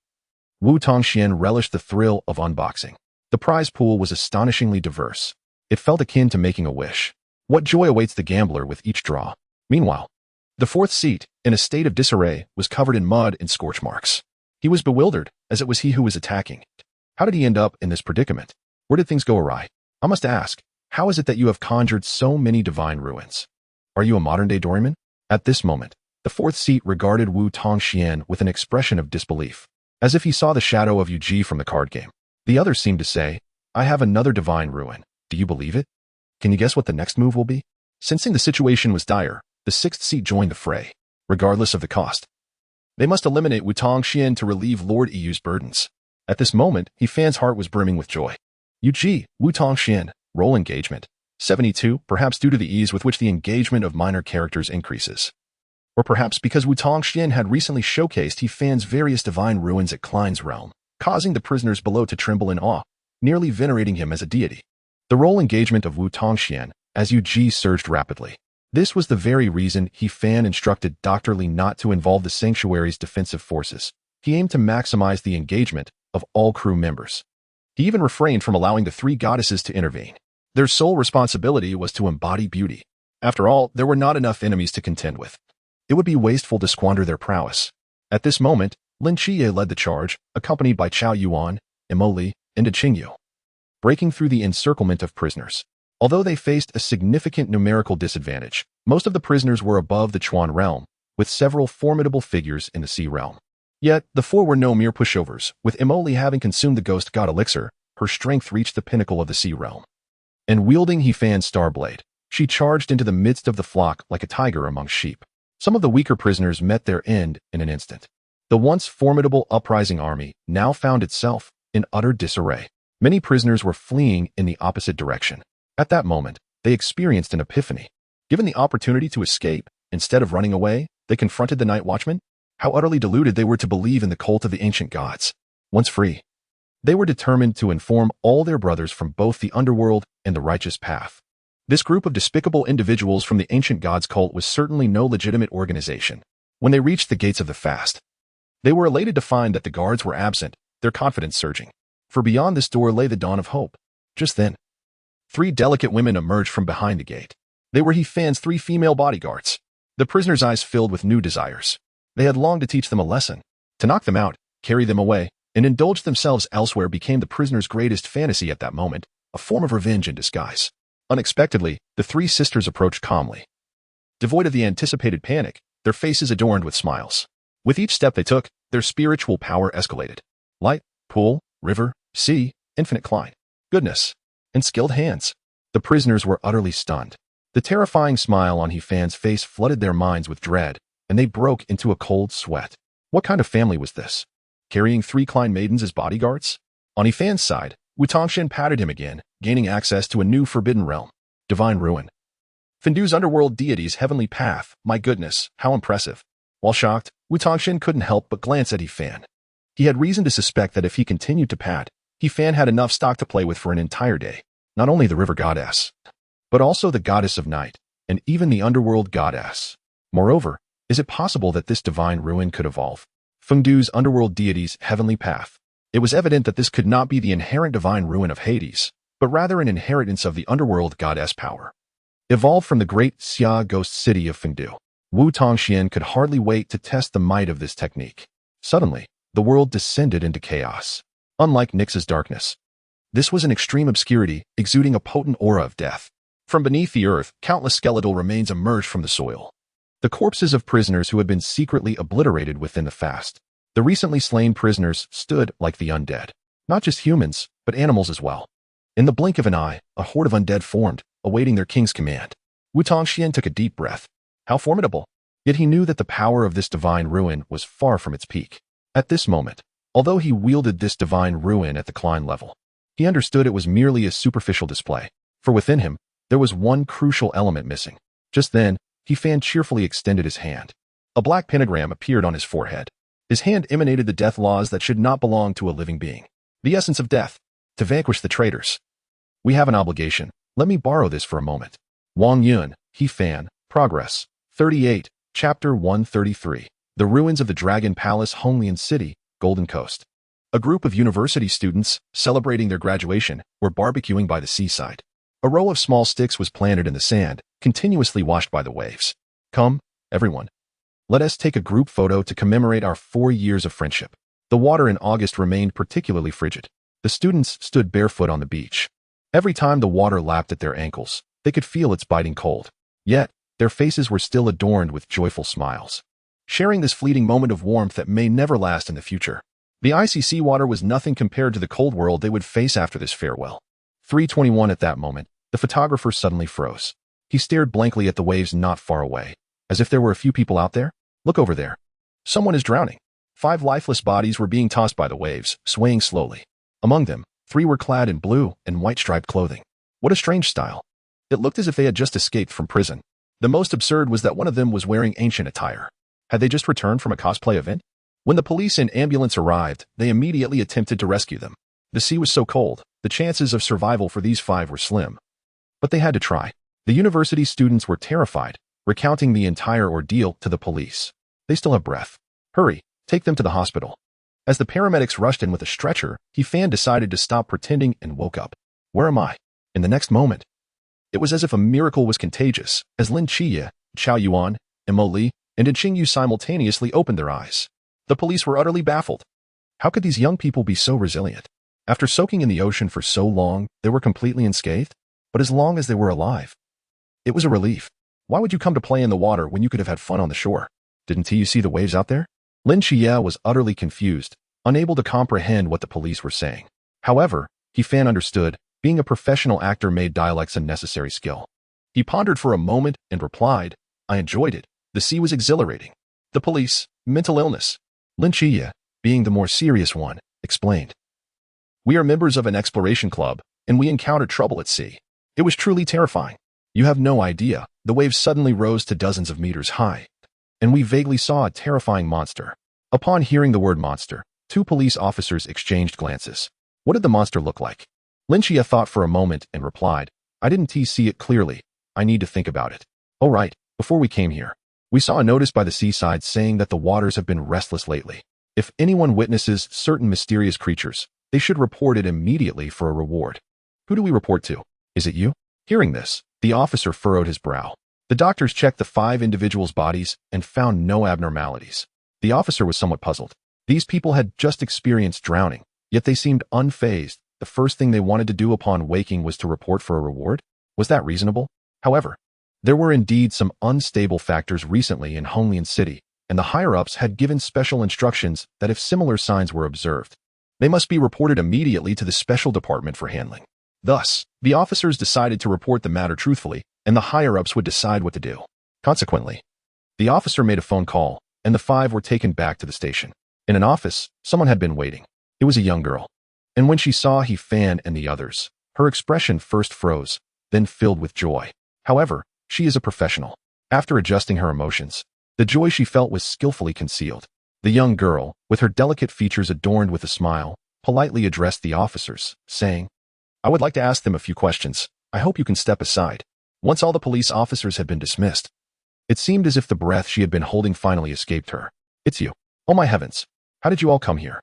Wu Tongxian relished the thrill of unboxing. The prize pool was astonishingly diverse. It felt akin to making a wish. What joy awaits the gambler with each draw. Meanwhile, the fourth seat, in a state of disarray, was covered in mud and scorch marks. He was bewildered, as it was he who was attacking. How did he end up in this predicament? Where did things go awry? I must ask, how is it that you have conjured so many divine ruins? Are you a modern-day Doryman? At this moment, the fourth seat regarded Wu Tongxian with an expression of disbelief, as if he saw the shadow of Yu from the card game. The others seemed to say, I have another divine ruin. Do you believe it? Can you guess what the next move will be? Sensing the situation was dire, the sixth seat joined the fray, regardless of the cost. They must eliminate Wu Tongxian to relieve Lord Yu's burdens. At this moment, Yifan's heart was brimming with joy. Wu Tongxian, role engagement. 72, perhaps due to the ease with which the engagement of minor characters increases. Or perhaps because Wu Tongxian had recently showcased Yifan's various divine ruins at Klein's realm, causing the prisoners below to tremble in awe, nearly venerating him as a deity. The role engagement of Wu Tongxian, as Yu surged rapidly. This was the very reason Yifan instructed Dr. Li not to involve the sanctuary's defensive forces. He aimed to maximize the engagement of all crew members. He even refrained from allowing the three goddesses to intervene. Their sole responsibility was to embody beauty. After all, there were not enough enemies to contend with. It would be wasteful to squander their prowess. At this moment, Lin Qiye led the charge, accompanied by Chao Yuan, Emoli, and Qingyu, breaking through the encirclement of prisoners. Although they faced a significant numerical disadvantage, most of the prisoners were above the Chuan realm, with several formidable figures in the Sea realm. Yet, the four were no mere pushovers. With Emoli having consumed the Ghost God elixir, her strength reached the pinnacle of the Sea realm. And wielding Yifan's starblade, she charged into the midst of the flock like a tiger among sheep. Some of the weaker prisoners met their end in an instant. The once formidable uprising army now found itself in utter disarray. Many prisoners were fleeing in the opposite direction. At that moment, they experienced an epiphany. Given the opportunity to escape, instead of running away, they confronted the night watchman. How utterly deluded they were to believe in the cult of the ancient gods. Once free, they were determined to inform all their brothers from both the underworld and the righteous path. This group of despicable individuals from the ancient gods cult was certainly no legitimate organization. When they reached the gates of the fast, they were elated to find that the guards were absent, their confidence surging. For beyond this door lay the dawn of hope. Just then, three delicate women emerged from behind the gate. They were Yifan's three female bodyguards. The prisoners' eyes filled with new desires. They had longed to teach them a lesson. To knock them out, carry them away, and indulge themselves elsewhere became the prisoners' greatest fantasy at that moment, a form of revenge in disguise. Unexpectedly, the three sisters approached calmly. Devoid of the anticipated panic, their faces adorned with smiles. With each step they took, their spiritual power escalated. Light, pool, river, sea, infinite climb, goodness, and skilled hands. The prisoners were utterly stunned. The terrifying smile on Yifan's face flooded their minds with dread, and they broke into a cold sweat. What kind of family was this? Carrying three Klein maidens as bodyguards? On Yifan's side, Wu Tongxian patted him again, gaining access to a new forbidden realm. Divine ruin. Fendu's underworld deity's heavenly path. My goodness, how impressive. While shocked, Wu Tongxian couldn't help but glance at Yifan. He had reason to suspect that if he continued to pat, Yifan had enough stock to play with for an entire day. Not only the river goddess, but also the goddess of night, and even the underworld goddess. Moreover, is it possible that this divine ruin could evolve? Fendu's underworld deity's heavenly path. It was evident that this could not be the inherent divine ruin of Hades, but rather an inheritance of the underworld goddess power. Evolved from the great Xia ghost city of Fendu, Wu Tongxian could hardly wait to test the might of this technique. Suddenly, the world descended into chaos. Unlike Nyx's darkness, this was an extreme obscurity, exuding a potent aura of death. From beneath the earth, countless skeletal remains emerged from the soil. The corpses of prisoners who had been secretly obliterated within the fast. The recently slain prisoners stood like the undead. Not just humans, but animals as well. In the blink of an eye, a horde of undead formed, awaiting their king's command. Wu Tongxian took a deep breath. How formidable! Yet he knew that the power of this divine ruin was far from its peak. At this moment, although he wielded this divine ruin at the Klein level, He understood it was merely a superficial display, for within him, there was one crucial element missing. Just then, He-Fan cheerfully extended his hand. A black pentagram appeared on his forehead. His hand emanated the death laws that should not belong to a living being. The essence of death, to vanquish the traitors. We have an obligation. Let me borrow this for a moment. Wang Yun, He-Fan, Progress, 38, Chapter 133. The Ruins of the Dragon Palace, Honglian City, Golden Coast. A group of university students, celebrating their graduation, were barbecuing by the seaside. A row of small sticks was planted in the sand, continuously washed by the waves. Come, everyone. Let us take a group photo to commemorate our 4 years of friendship. The water in August remained particularly frigid. The students stood barefoot on the beach. Every time the water lapped at their ankles, they could feel its biting cold. Yet, their faces were still adorned with joyful smiles, sharing this fleeting moment of warmth that may never last in the future. The icy seawater was nothing compared to the cold world they would face after this farewell. 3:21 At that moment, the photographer suddenly froze. He stared blankly at the waves not far away, as if there were a few people out there. Look over there. Someone is drowning. 5 lifeless bodies were being tossed by the waves, swaying slowly. Among them, 3 were clad in blue and white striped clothing. What a strange style. It looked as if they had just escaped from prison. The most absurd was that one of them was wearing ancient attire. Had they just returned from a cosplay event? When the police and ambulance arrived, they immediately attempted to rescue them. The sea was so cold, the chances of survival for these 5 were slim. But they had to try. The university students were terrified, recounting the entire ordeal to the police. They still have breath. Hurry, take them to the hospital. As the paramedics rushed in with a stretcher, He-Fan decided to stop pretending and woke up. Where am I? In the next moment. It was as if a miracle was contagious, as Lin Chiye, Chao Yuan, and Mo Li, and Qing Yu simultaneously opened their eyes. The police were utterly baffled. How could these young people be so resilient? After soaking in the ocean for so long, they were completely unscathed? But as long as they were alive, it was a relief. Why would you come to play in the water when you could have had fun on the shore? Didn't you see the waves out there? Lin Chiye was utterly confused, unable to comprehend what the police were saying. However, He-Fan understood. Being a professional actor made dialects a necessary skill. He pondered for a moment and replied, I enjoyed it. The sea was exhilarating. The police, mental illness. Lin Chiye, being the more serious one, explained. We are members of an exploration club, and we encountered trouble at sea. It was truly terrifying. You have no idea. The waves suddenly rose to dozens of meters high, and we vaguely saw a terrifying monster. Upon hearing the word monster, 2 police officers exchanged glances. What did the monster look like? Lin Chiye thought for a moment and replied, I didn't see it clearly. I need to think about it. Oh right, before we came here, we saw a notice by the seaside saying that the waters have been restless lately. If anyone witnesses certain mysterious creatures, they should report it immediately for a reward. Who do we report to? Is it you? Hearing this, the officer furrowed his brow. The doctors checked the 5 individuals' bodies and found no abnormalities. The officer was somewhat puzzled. These people had just experienced drowning, yet they seemed unfazed. The first thing they wanted to do upon waking was to report for a reward? Was that reasonable? However, there were indeed some unstable factors recently in Honglian City, and the higher-ups had given special instructions that if similar signs were observed, they must be reported immediately to the special department for handling. Thus, the officers decided to report the matter truthfully, and the higher-ups would decide what to do. Consequently, the officer made a phone call, and the 5 were taken back to the station. In an office, someone had been waiting. It was a young girl. And when she saw He-Fan and the others, her expression first froze, then filled with joy. However, she is a professional. After adjusting her emotions, the joy she felt was skillfully concealed. The young girl, with her delicate features adorned with a smile, politely addressed the officers, saying, I would like to ask them a few questions. I hope you can step aside. Once all the police officers had been dismissed, it seemed as if the breath she had been holding finally escaped her. It's you. Oh my heavens. How did you all come here?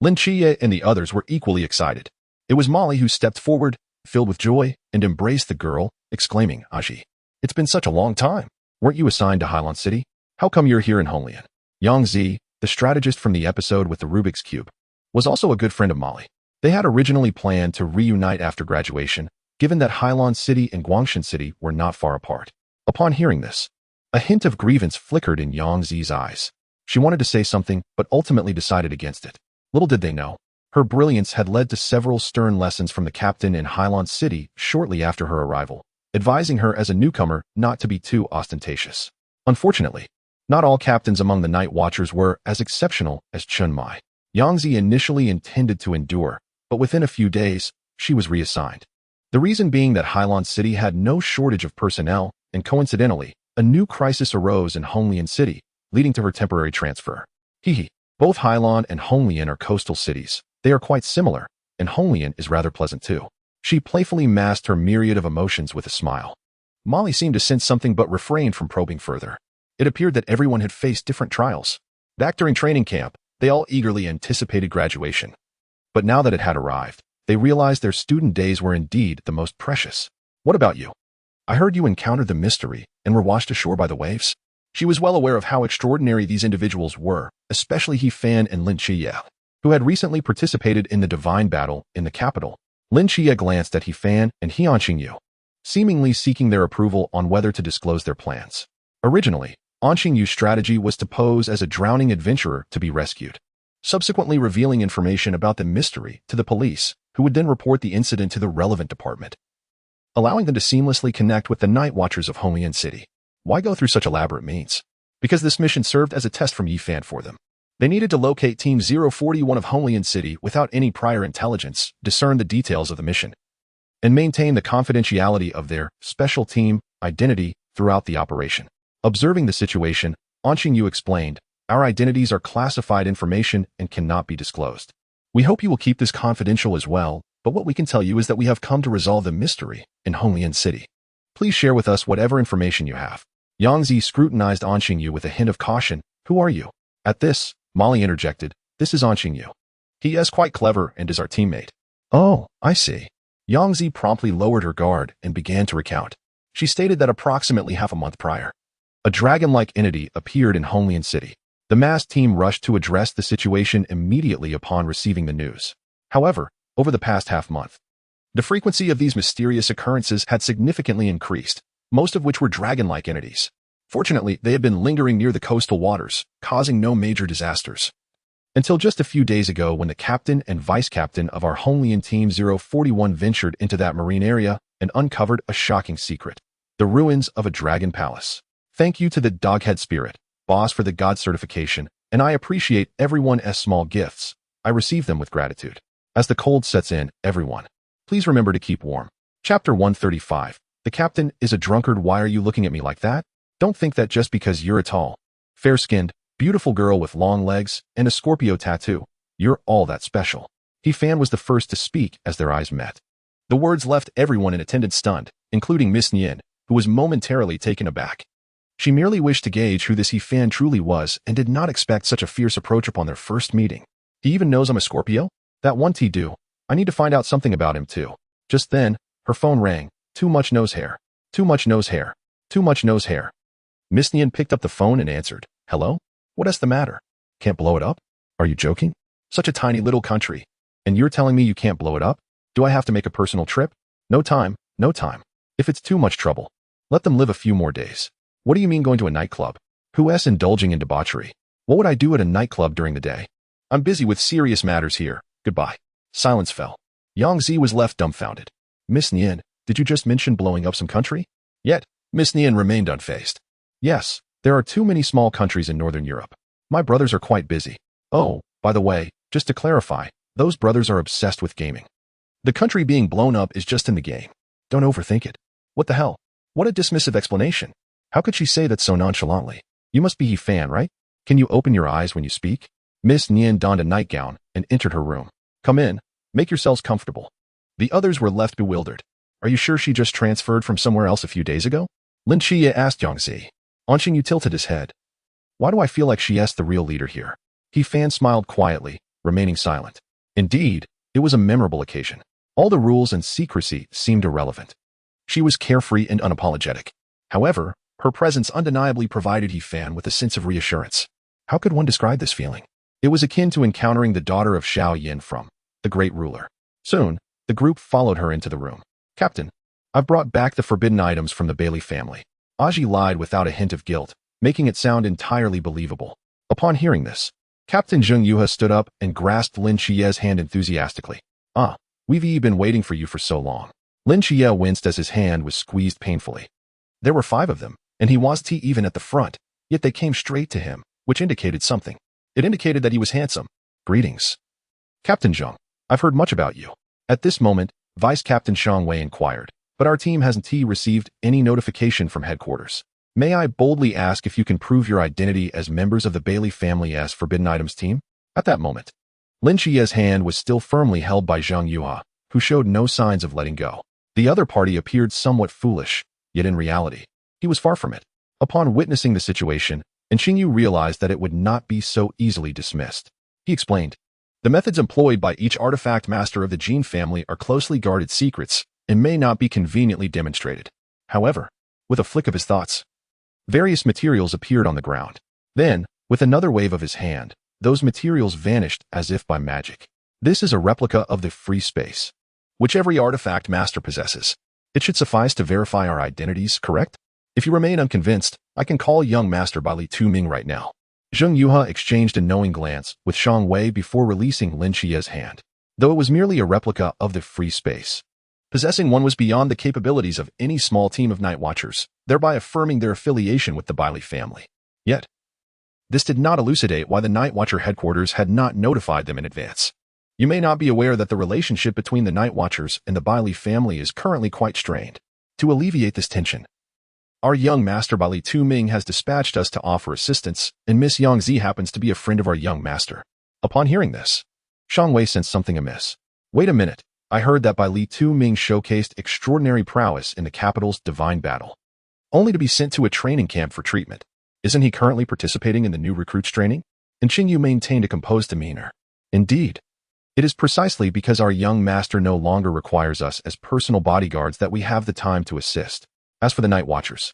Lin Chiye and the others were equally excited. It was Molly who stepped forward, filled with joy, and embraced the girl, exclaiming, Aji, it's been such a long time. Weren't you assigned to Hylon City? How come you're here in Honglian? Yang Zi, the strategist from the episode with the Rubik's Cube, was also a good friend of Molly. They had originally planned to reunite after graduation, given that Hylon City and Guangshan City were not far apart. Upon hearing this, a hint of grievance flickered in Yang Zi's eyes. She wanted to say something, but ultimately decided against it. Little did they know, her brilliance had led to several stern lessons from the captain in Hylon City shortly after her arrival, advising her as a newcomer not to be too ostentatious. Unfortunately, not all captains among the Night Watchers were as exceptional as Chun Mai. Yang Zi initially intended to endure, but within a few days, she was reassigned. The reason being that Hailan City had no shortage of personnel, and coincidentally, a new crisis arose in Honglian City, leading to her temporary transfer. Hehe. Both Hailan and Honglian are coastal cities. They are quite similar, and Honglian is rather pleasant too. She playfully masked her myriad of emotions with a smile. Molly seemed to sense something but refrained from probing further. It appeared that everyone had faced different trials. Back during training camp, they all eagerly anticipated graduation. But now that it had arrived, they realized their student days were indeed the most precious. What about you? I heard you encountered the mystery and were washed ashore by the waves. She was well aware of how extraordinary these individuals were, especially He Fan and Lin Chiye, who had recently participated in the divine battle in the capital. Lin Chiye glanced at He Fan and Heon Qingyu, seemingly seeking their approval on whether to disclose their plans. Originally, An Qingyu's strategy was to pose as a drowning adventurer to be rescued, subsequently revealing information about the mystery to the police, who would then report the incident to the relevant department, allowing them to seamlessly connect with the Night Watchers of Honglian City. Why go through such elaborate means? Because this mission served as a test from Yi Fan for them. They needed to locate Team 041 of Honglian City without any prior intelligence, discern the details of the mission, and maintain the confidentiality of their special team identity throughout the operation. Observing the situation, An Qingyu explained, "Our identities are classified information and cannot be disclosed. We hope you will keep this confidential as well, but what we can tell you is that we have come to resolve the mystery in Honglian City. Please share with us whatever information you have." Yang Zi scrutinized An Qingyu with a hint of caution. "Who are you?" At this, Molly interjected, "This is An Qingyu. He is quite clever and is our teammate." "Oh, I see." Yang Zi promptly lowered her guard and began to recount. She stated that approximately half a month prior, a dragon-like entity appeared in Honglian City. The masked team rushed to address the situation immediately upon receiving the news. However, over the past half-month, the frequency of these mysterious occurrences had significantly increased, most of which were dragon-like entities. Fortunately, they had been lingering near the coastal waters, causing no major disasters. Until just a few days ago when the captain and vice-captain of our Honglian Team 041 ventured into that marine area and uncovered a shocking secret: the ruins of a dragon palace. Thank you to the Doghead Spirit boss for the God certification, and I appreciate everyone's small gifts. I receive them with gratitude. As the cold sets in, everyone, please remember to keep warm. Chapter 135. The captain is a drunkard. Why are you looking at me like that? Don't think that just because you're a tall, fair-skinned, beautiful girl with long legs and a Scorpio tattoo, you're all that special. He Fan was the first to speak as their eyes met. The words left everyone in attendance stunned, including Miss Nian, who was momentarily taken aback. She merely wished to gauge who this He Fan truly was and did not expect such a fierce approach upon their first meeting. He even knows I'm a Scorpio? That one T do. I need to find out something about him too. Just then, her phone rang. Too much nose hair. Too much nose hair. Too much nose hair. Miss Nian picked up the phone and answered. Hello? What's the matter? Can't blow it up? Are you joking? Such a tiny little country. And you're telling me you can't blow it up? Do I have to make a personal trip? No time, no time. If it's too much trouble, let them live a few more days. What do you mean going to a nightclub? Who's indulging in debauchery? What would I do at a nightclub during the day? I'm busy with serious matters here. Goodbye. Silence fell. Yang Zi was left dumbfounded. Miss Nian, did you just mention blowing up some country? Yet, Miss Nian remained unfazed. Yes, there are too many small countries in Northern Europe. My brothers are quite busy. Oh, by the way, just to clarify, those brothers are obsessed with gaming. The country being blown up is just in the game. Don't overthink it. What the hell? What a dismissive explanation. How could she say that so nonchalantly? You must be He Fan, right? Can you open your eyes when you speak? Miss Nian donned a nightgown and entered her room. Come in. Make yourselves comfortable. The others were left bewildered. Are you sure she just transferred from somewhere else a few days ago? Lin Chiye asked Yang Zi. An Qingyu tilted his head. Why do I feel like she is the real leader here? He Fan smiled quietly, remaining silent. Indeed, it was a memorable occasion. All the rules and secrecy seemed irrelevant. She was carefree and unapologetic. However, her presence undeniably provided He Fan with a sense of reassurance. How could one describe this feeling? It was akin to encountering the daughter of Xiao Yin from the Great Ruler. Soon, the group followed her into the room. Captain, I've brought back the forbidden items from the Bailey family. Aji lied without a hint of guilt, making it sound entirely believable. Upon hearing this, Captain Zheng Yuha stood up and grasped Lin Chiye's hand enthusiastically. Ah, we've been waiting for you for so long. Lin Chiye winced as his hand was squeezed painfully. There were 5 of them, and he was even at the front, yet they came straight to him, which indicated something. It indicated that he was handsome. Greetings. Captain Zheng, I've heard much about you. At this moment, Vice Captain Xiang Wei inquired. But our team hasn't received any notification from headquarters. May I boldly ask if you can prove your identity as members of the Bailey family's Forbidden Items team? At that moment, Lin Chia's hand was still firmly held by Zhang Yuha, who showed no signs of letting go. The other party appeared somewhat foolish, yet in reality, he was far from it. Upon witnessing the situation, Xingyu realized that it would not be so easily dismissed. He explained, "The methods employed by each artifact master of the Jin family are closely guarded secrets and may not be conveniently demonstrated." However, with a flick of his thoughts, various materials appeared on the ground. Then, with another wave of his hand, those materials vanished as if by magic. This is a replica of the free space, which every artifact master possesses. It should suffice to verify our identities, correct? If you remain unconvinced, I can call young Master by Li Tuming right now. Zheng Yuha exchanged a knowing glance with Xiang Wei before releasing Lin Chia's hand. Though it was merely a replica of the free space, possessing one was beyond the capabilities of any small team of Night Watchers, thereby affirming their affiliation with the Bailey family. Yet, this did not elucidate why the Night Watcher headquarters had not notified them in advance. You may not be aware that the relationship between the Night Watchers and the Bailey family is currently quite strained. To alleviate this tension, our young master Li Tuming has dispatched us to offer assistance, and Miss Yang Zi happens to be a friend of our young master. Upon hearing this, Xiang Wei sensed something amiss. Wait a minute, I heard that Li Tuming showcased extraordinary prowess in the capital's divine battle, only to be sent to a training camp for treatment. Isn't he currently participating in the new recruits training? And Xingyu maintained a composed demeanor. Indeed, it is precisely because our young master no longer requires us as personal bodyguards that we have the time to assist. As for the Night Watchers,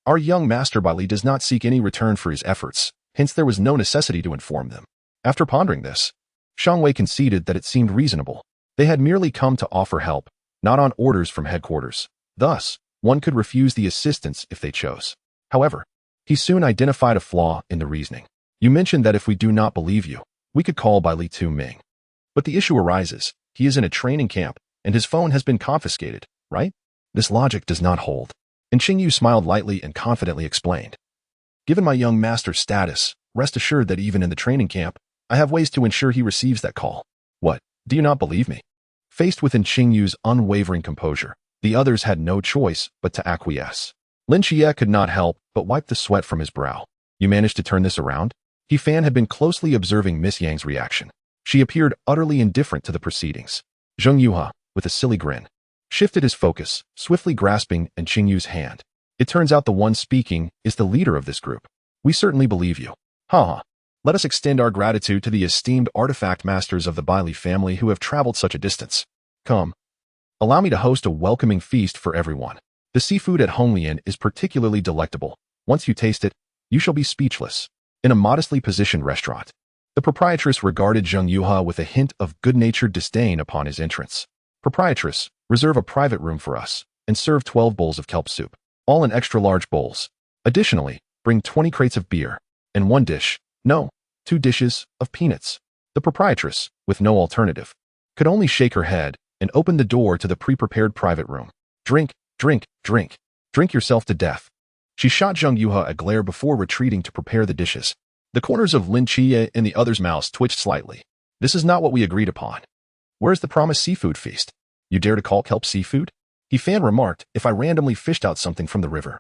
our young master Li does not seek any return for his efforts, hence there was no necessity to inform them. After pondering this, Xiang Wei conceded that it seemed reasonable. They had merely come to offer help, not on orders from headquarters. Thus, one could refuse the assistance if they chose. However, he soon identified a flaw in the reasoning. You mentioned that if we do not believe you, we could call by Li Tuming. But the issue arises, he is in a training camp, and his phone has been confiscated, right? This logic does not hold. And Xingyu smiled lightly and confidently explained, "Given my young master's status, rest assured that even in the training camp, I have ways to ensure he receives that call." What, do you not believe me? Faced with Xingyu's unwavering composure, the others had no choice but to acquiesce. Lin Chia could not help but wipe the sweat from his brow. You managed to turn this around? He Fan had been closely observing Miss Yang's reaction. She appeared utterly indifferent to the proceedings. Zheng Yuha, with a silly grin, shifted his focus, swiftly grasping Xingyu's hand. "It turns out the one speaking is the leader of this group. We certainly believe you. Ha! Let us extend our gratitude to the esteemed artifact masters of the Bailey family who have traveled such a distance. Come, allow me to host a welcoming feast for everyone. The seafood at Honglian is particularly delectable. Once you taste it, you shall be speechless." In a modestly positioned restaurant, the proprietress regarded Zheng Yuha with a hint of good-natured disdain upon his entrance. "Proprietress, reserve a private room for us, and serve 12 bowls of kelp soup, all in extra-large bowls. Additionally, bring 20 crates of beer, and 2 dishes of peanuts." The proprietress, with no alternative, could only shake her head and open the door to the pre-prepared private room. "Drink, drink, drink. Drink yourself to death." She shot Zheng Yuha a glare before retreating to prepare the dishes. The corners of Lin Chia and the other's mouths twitched slightly. "This is not what we agreed upon. Where's the promised seafood feast? You dare to call kelp seafood?" He Fan remarked, "If I randomly fished out something from the river,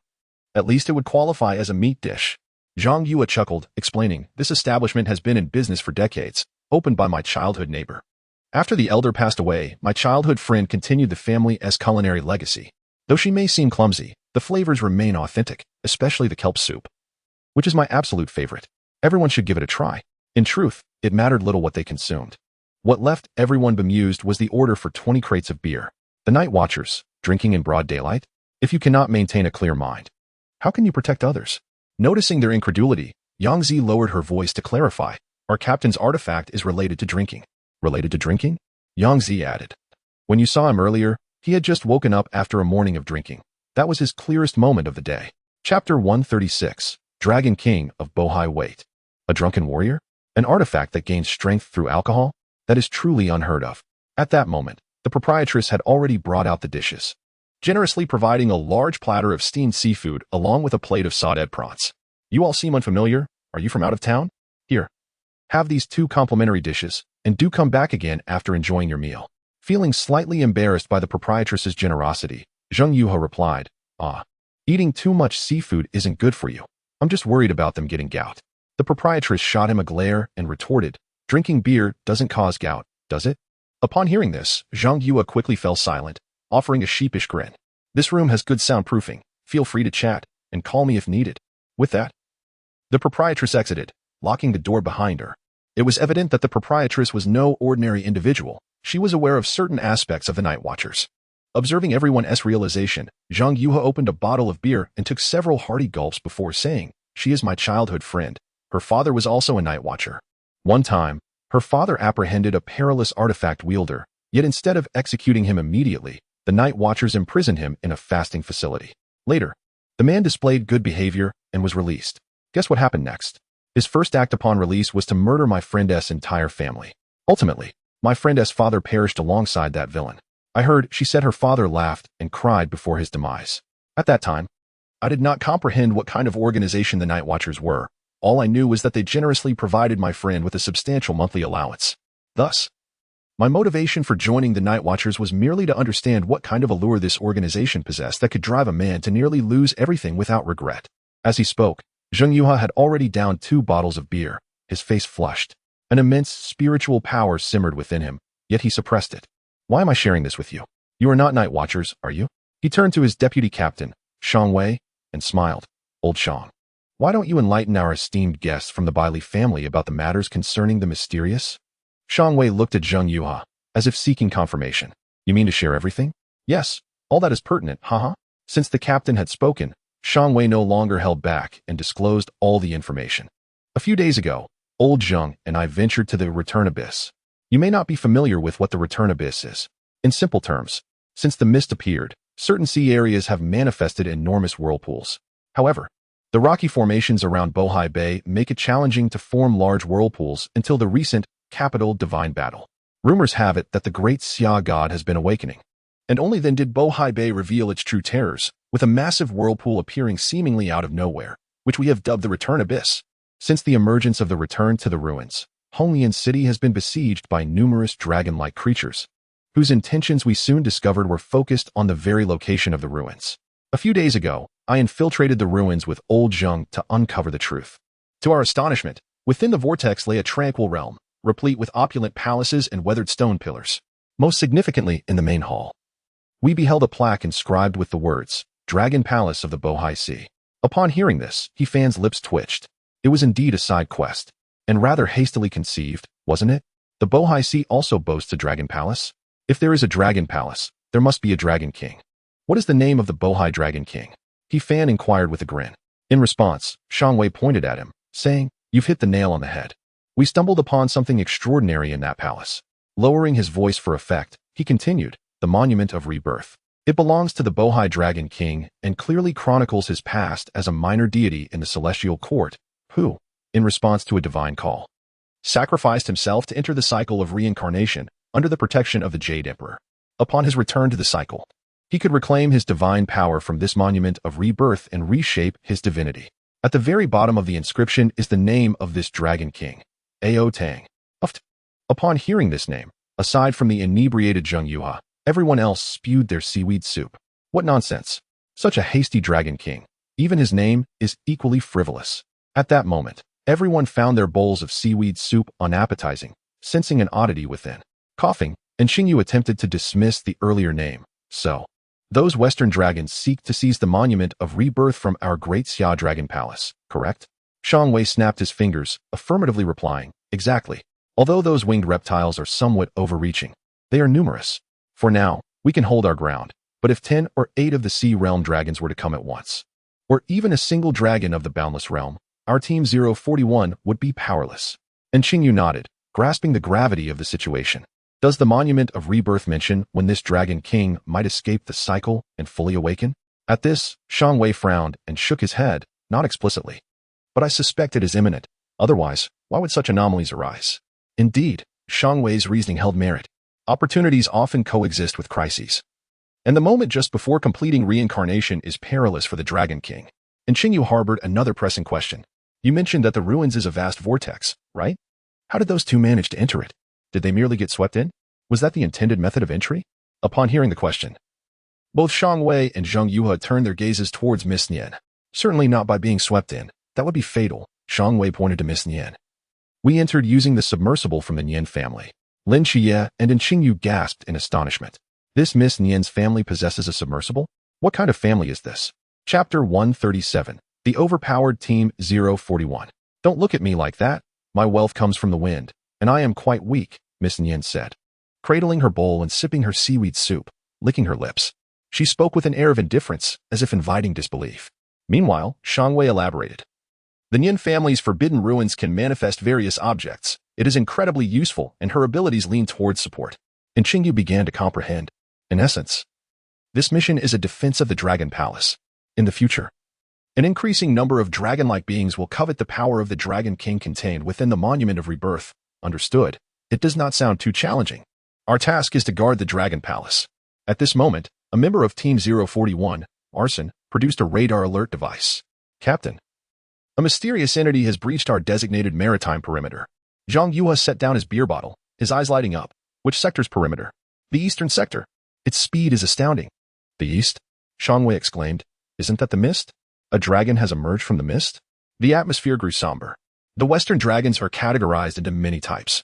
at least it would qualify as a meat dish." Zhang Yua chuckled, explaining, "This establishment has been in business for decades, opened by my childhood neighbor. After the elder passed away, my childhood friend continued the family's culinary legacy. Though she may seem clumsy, the flavors remain authentic, especially the kelp soup, which is my absolute favorite. Everyone should give it a try." In truth, it mattered little what they consumed. What left everyone bemused was the order for 20 crates of beer. The Night Watchers, drinking in broad daylight? If you cannot maintain a clear mind, how can you protect others? Noticing their incredulity, Yang Zi lowered her voice to clarify, "Our captain's artifact is related to drinking." "Related to drinking?" Yang Zi added. "When you saw him earlier, he had just woken up after a morning of drinking. That was his clearest moment of the day." Chapter 136, Dragon King of Bohai Wait. A drunken warrior? An artifact that gains strength through alcohol? That is truly unheard of. At that moment, the proprietress had already brought out the dishes, generously providing a large platter of steamed seafood along with a plate of sawed prawns. "You all seem unfamiliar. Are you from out of town? Here, have these 2 complimentary dishes, and do come back again after enjoying your meal." Feeling slightly embarrassed by the proprietress's generosity, Zheng Yuhe replied, eating too much seafood isn't good for you. I'm just worried about them getting gout. The proprietress shot him a glare and retorted, drinking beer doesn't cause gout, does it? Upon hearing this, Zhang Yuhe quickly fell silent, offering a sheepish grin. This room has good soundproofing. Feel free to chat, and call me if needed. With that, the proprietress exited, locking the door behind her. It was evident that the proprietress was no ordinary individual. She was aware of certain aspects of the Night Watchers. Observing everyone's realization, Zhang Yuhe opened a bottle of beer and took several hearty gulps before saying, "She is my childhood friend. Her father was also a Night Watcher. One time, her father apprehended a perilous artifact wielder, yet instead of executing him immediately, the Night Watchers imprisoned him in a fasting facility. Later, the man displayed good behavior and was released. Guess what happened next? His first act upon release was to murder my friend's entire family. Ultimately, my friend's father perished alongside that villain. I heard she said her father laughed and cried before his demise. At that time, I did not comprehend what kind of organization the Night Watchers were. All I knew was that they generously provided my friend with a substantial monthly allowance. Thus, my motivation for joining the Night Watchers was merely to understand what kind of allure this organization possessed that could drive a man to nearly lose everything without regret." As he spoke, Zheng Yuhe had already downed 2 bottles of beer, his face flushed. An immense spiritual power simmered within him, yet he suppressed it. "Why am I sharing this with you? You are not Night Watchers, are you?" He turned to his deputy captain, Shang Wei, and smiled. "Old Shang, why don't you enlighten our esteemed guests from the Bailey family about the matters concerning the mysterious?" Shang Wei looked at Zheng Yuhe, as if seeking confirmation. "You mean to share everything?" "Yes, all that is pertinent, haha." Since the captain had spoken, Shang Wei no longer held back and disclosed all the information. "A few days ago, old Zheng and I ventured to the Return Abyss. You may not be familiar with what the Return Abyss is. In simple terms, since the mist appeared, certain sea areas have manifested enormous whirlpools. However, the rocky formations around Bohai Bay make it challenging to form large whirlpools until the recent capital divine battle. Rumors have it that the great Xia god has been awakening. And only then did Bohai Bay reveal its true terrors, with a massive whirlpool appearing seemingly out of nowhere, which we have dubbed the Return Abyss. Since the emergence of the Return to the Ruins, Honglian City has been besieged by numerous dragon-like creatures, whose intentions we soon discovered were focused on the very location of the ruins. A few days ago, I infiltrated the ruins with old Zheng to uncover the truth. To our astonishment, within the vortex lay a tranquil realm, replete with opulent palaces and weathered stone pillars. Most significantly, in the main hall, we beheld a plaque inscribed with the words, "Dragon Palace of the Bohai Sea." Upon hearing this, He Fan's lips twitched. It was indeed a side quest, and rather hastily conceived, wasn't it? The Bohai Sea also boasts a dragon palace. If there is a dragon palace, there must be a dragon king. What is the name of the Bohai Dragon King? He Fan inquired with a grin. In response, Shang Wei pointed at him, saying, "You've hit the nail on the head. We stumbled upon something extraordinary in that palace." Lowering his voice for effect, he continued, "The Monument of Rebirth. It belongs to the Bohai Dragon King and clearly chronicles his past as a minor deity in the celestial court, who, in response to a divine call, sacrificed himself to enter the cycle of reincarnation under the protection of the Jade Emperor. Upon his return to the cycle, he could reclaim his divine power from this monument of rebirth and reshape his divinity. At the very bottom of the inscription is the name of this Dragon King, Ao Tang. Upon hearing this name, aside from the inebriated Zheng Yuhe, everyone else spewed their seaweed soup. What nonsense! Such a hasty Dragon King. Even his name is equally frivolous. At that moment, everyone found their bowls of seaweed soup unappetizing, sensing an oddity within. Coughing, and Xingyu attempted to dismiss the earlier name. "So, those Western dragons seek to seize the monument of rebirth from our great Xia Dragon Palace, correct?" Shang Wei snapped his fingers, affirmatively replying, "Exactly. Although those winged reptiles are somewhat overreaching, they are numerous. For now, we can hold our ground, but if 10 or 8 of the Sea Realm dragons were to come at once, or even a single dragon of the Boundless Realm, our Team 041 would be powerless." And Xingyu nodded, grasping the gravity of the situation. Does the Monument of Rebirth mention when this Dragon King might escape the cycle and fully awaken? At this, Shang Wei frowned and shook his head, not explicitly. "But I suspect it is imminent. Otherwise, why would such anomalies arise?" Indeed, Shang Wei's reasoning held merit. Opportunities often coexist with crises. And the moment just before completing reincarnation is perilous for the Dragon King. And Xingyu harbored another pressing question. "You mentioned that the ruins is a vast vortex, right? How did those two manage to enter it? Did they merely get swept in?" Was that the intended method of entry? Upon hearing the question, both Shang Wei and Zheng Yuhe turned their gazes towards Miss Nian. Certainly not by being swept in. That would be fatal. Shang Wei pointed to Miss Nian. We entered using the submersible from the Nian family. Lin Qiye and Qingyu gasped in astonishment. This Miss Nian's family possesses a submersible? What kind of family is this? Chapter 137. The Overpowered Team 041. Don't look at me like that. My wealth comes from the wind, and I am quite weak, Miss Nian said, cradling her bowl and sipping her seaweed soup, licking her lips. She spoke with an air of indifference, as if inviting disbelief. Meanwhile, Shang Wei elaborated. The Nian family's forbidden ruins can manifest various objects. It is incredibly useful, and her abilities lean towards support. And Qingyu began to comprehend. In essence, this mission is a defense of the Dragon Palace. In the future, an increasing number of dragon-like beings will covet the power of the Dragon King contained within the Monument of Rebirth. Understood. It does not sound too challenging. Our task is to guard the Dragon Palace. At this moment, a member of Team 041, Arson, produced a radar alert device. Captain, a mysterious entity has breached our designated maritime perimeter. Zhang Yuhe set down his beer bottle, his eyes lighting up. Which sector's perimeter? The eastern sector. Its speed is astounding. The east? Shang Wei exclaimed. Isn't that the mist? A dragon has emerged from the mist? The atmosphere grew somber. The western dragons are categorized into many types.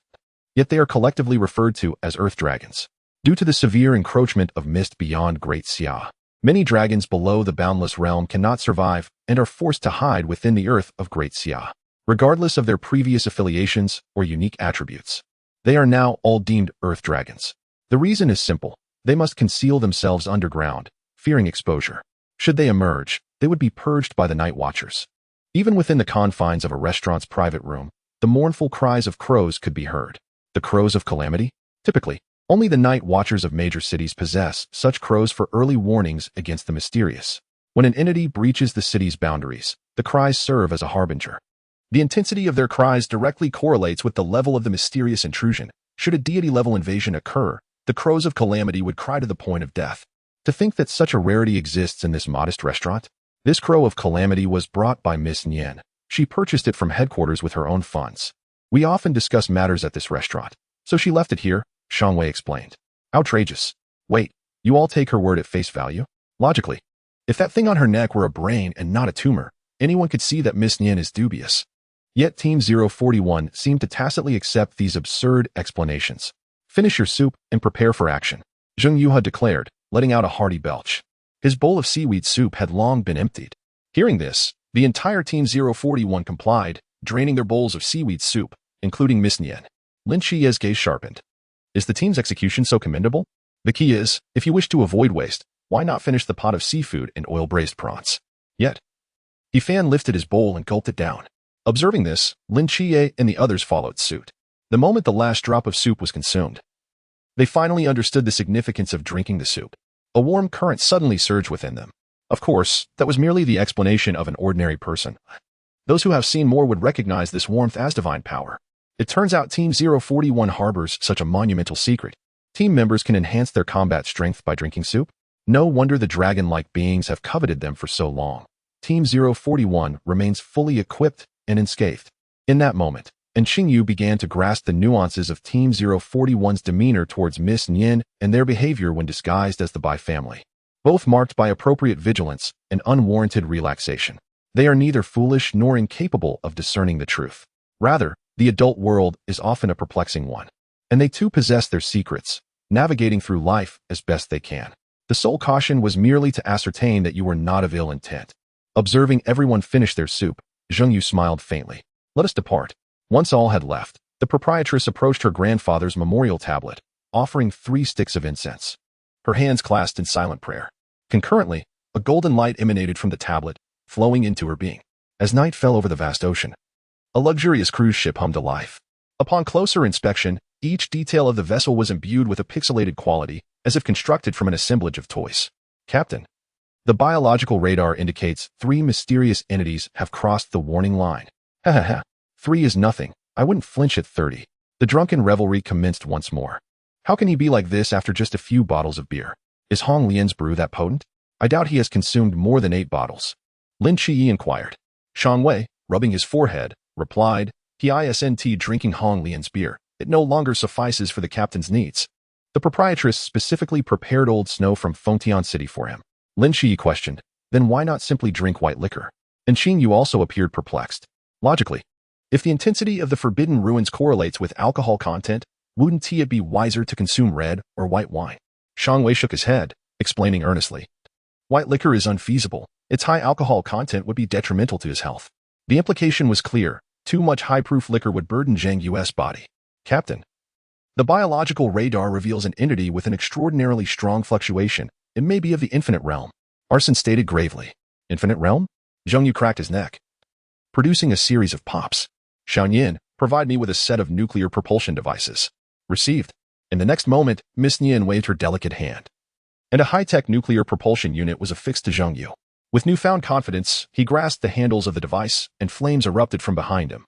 Yet they are collectively referred to as earth dragons. Due to the severe encroachment of mist beyond Great Xia, many dragons below the boundless realm cannot survive and are forced to hide within the earth of Great Xia, regardless of their previous affiliations or unique attributes. They are now all deemed earth dragons. The reason is simple. They must conceal themselves underground, fearing exposure. Should they emerge, they would be purged by the night watchers. Even within the confines of a restaurant's private room, the mournful cries of crows could be heard. The crows of calamity? Typically, only the night watchers of major cities possess such crows for early warnings against the mysterious. When an entity breaches the city's boundaries, the cries serve as a harbinger. The intensity of their cries directly correlates with the level of the mysterious intrusion. Should a deity-level invasion occur, the crows of calamity would cry to the point of death. To think that such a rarity exists in this modest restaurant? This crow of calamity was brought by Miss Nian. She purchased it from headquarters with her own funds. We often discuss matters at this restaurant, so she left it here, Shang Wei explained. Outrageous. Wait, you all take her word at face value? Logically, if that thing on her neck were a brain and not a tumor, anyone could see that Miss Nian is dubious. Yet Team 041 seemed to tacitly accept these absurd explanations. Finish your soup and prepare for action, Zheng Yuhe declared, letting out a hearty belch. His bowl of seaweed soup had long been emptied. Hearing this, the entire Team 041 complied, draining their bowls of seaweed soup, including Miss Nian. Lin Qiye's gaze sharpened. Is the team's execution so commendable? The key is, if you wish to avoid waste, why not finish the pot of seafood and oil-braised prawns? Yet, Fan lifted his bowl and gulped it down. Observing this, Lin Qiye and the others followed suit. The moment the last drop of soup was consumed, they finally understood the significance of drinking the soup. A warm current suddenly surged within them. Of course, that was merely the explanation of an ordinary person. Those who have seen more would recognize this warmth as divine power. It turns out Team 041 harbors such a monumental secret. Team members can enhance their combat strength by drinking soup. No wonder the dragon-like beings have coveted them for so long. Team 041 remains fully equipped and unscathed. In that moment, Qingyu began to grasp the nuances of Team 041's demeanor towards Miss Nian and their behavior when disguised as the Bai family. Both marked by appropriate vigilance and unwarranted relaxation. They are neither foolish nor incapable of discerning the truth. Rather, the adult world is often a perplexing one. And they too possess their secrets, navigating through life as best they can. The sole caution was merely to ascertain that you were not of ill intent. Observing everyone finish their soup, Zheng Yu smiled faintly. Let us depart. Once all had left, the proprietress approached her grandfather's memorial tablet, offering 3 sticks of incense. Her hands clasped in silent prayer. Concurrently, a golden light emanated from the tablet, flowing into her being. As night fell over the vast ocean, a luxurious cruise ship hummed to life. Upon closer inspection, each detail of the vessel was imbued with a pixelated quality, as if constructed from an assemblage of toys. Captain, the biological radar indicates 3 mysterious entities have crossed the warning line. Ha ha ha. 3 is nothing. I wouldn't flinch at 30. The drunken revelry commenced once more. How can he be like this after just a few bottles of beer? Is Hong Lian's brew that potent? I doubt he has consumed more than 8 bottles. Lin Qiyi inquired. Shang Wei, rubbing his forehead, replied, he isn't drinking Hong Lian's beer. It no longer suffices for the captain's needs. The proprietress specifically prepared old snow from Fengtian City for him. Lin Shi questioned, then why not simply drink white liquor? And Qing Yu also appeared perplexed. Logically, if the intensity of the forbidden ruins correlates with alcohol content, wouldn't it be wiser to consume red or white wine? Shang Wei shook his head, explaining earnestly. White liquor is unfeasible. Its high alcohol content would be detrimental to his health. The implication was clear. Too much high-proof liquor would burden Zhang Yu's body. Captain, the biological radar reveals an entity with an extraordinarily strong fluctuation. It may be of the infinite realm. Arson stated gravely. Infinite realm? Zhang Yu cracked his neck, producing a series of pops. Xiao Yin, provide me with a set of nuclear propulsion devices. Received. In the next moment, Miss Nian waved her delicate hand, and a high-tech nuclear propulsion unit was affixed to Zhang Yu. With newfound confidence, he grasped the handles of the device, and flames erupted from behind him,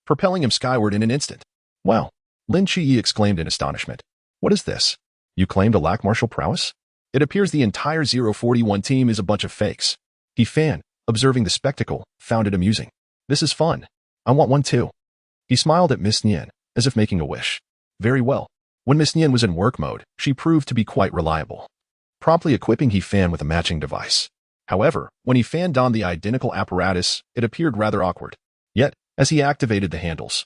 propelling him skyward in an instant. Wow! Lin Qi exclaimed in astonishment. What is this? You claim to lack martial prowess? It appears the entire 041 team is a bunch of fakes. He Fan, observing the spectacle, found it amusing. This is fun. I want one too. He smiled at Miss Nian, as if making a wish. Very well. When Miss Nian was in work mode, she proved to be quite reliable, promptly equipping He Fan with a matching device. However, when He Fan donned the identical apparatus, it appeared rather awkward. Yet, as he activated the handles,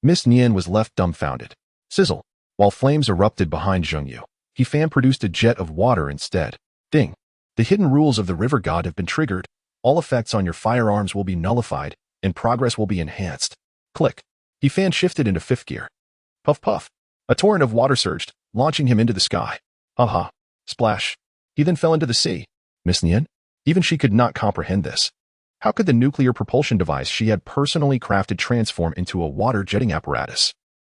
Miss Nian was left dumbfounded. Sizzle. While flames erupted behind Zhang Yu, He Fan produced a jet of water instead. Ding. The hidden rules of the river god have been triggered. All effects on your firearms will be nullified, and progress will be enhanced. Click. He Fan shifted into fifth gear. Puff puff. A torrent of water surged, launching him into the sky. Ha. Splash. He then fell into the sea. Miss Nian? Even she could not comprehend this. How could the nuclear propulsion device she had personally crafted transform into a water-jetting apparatus?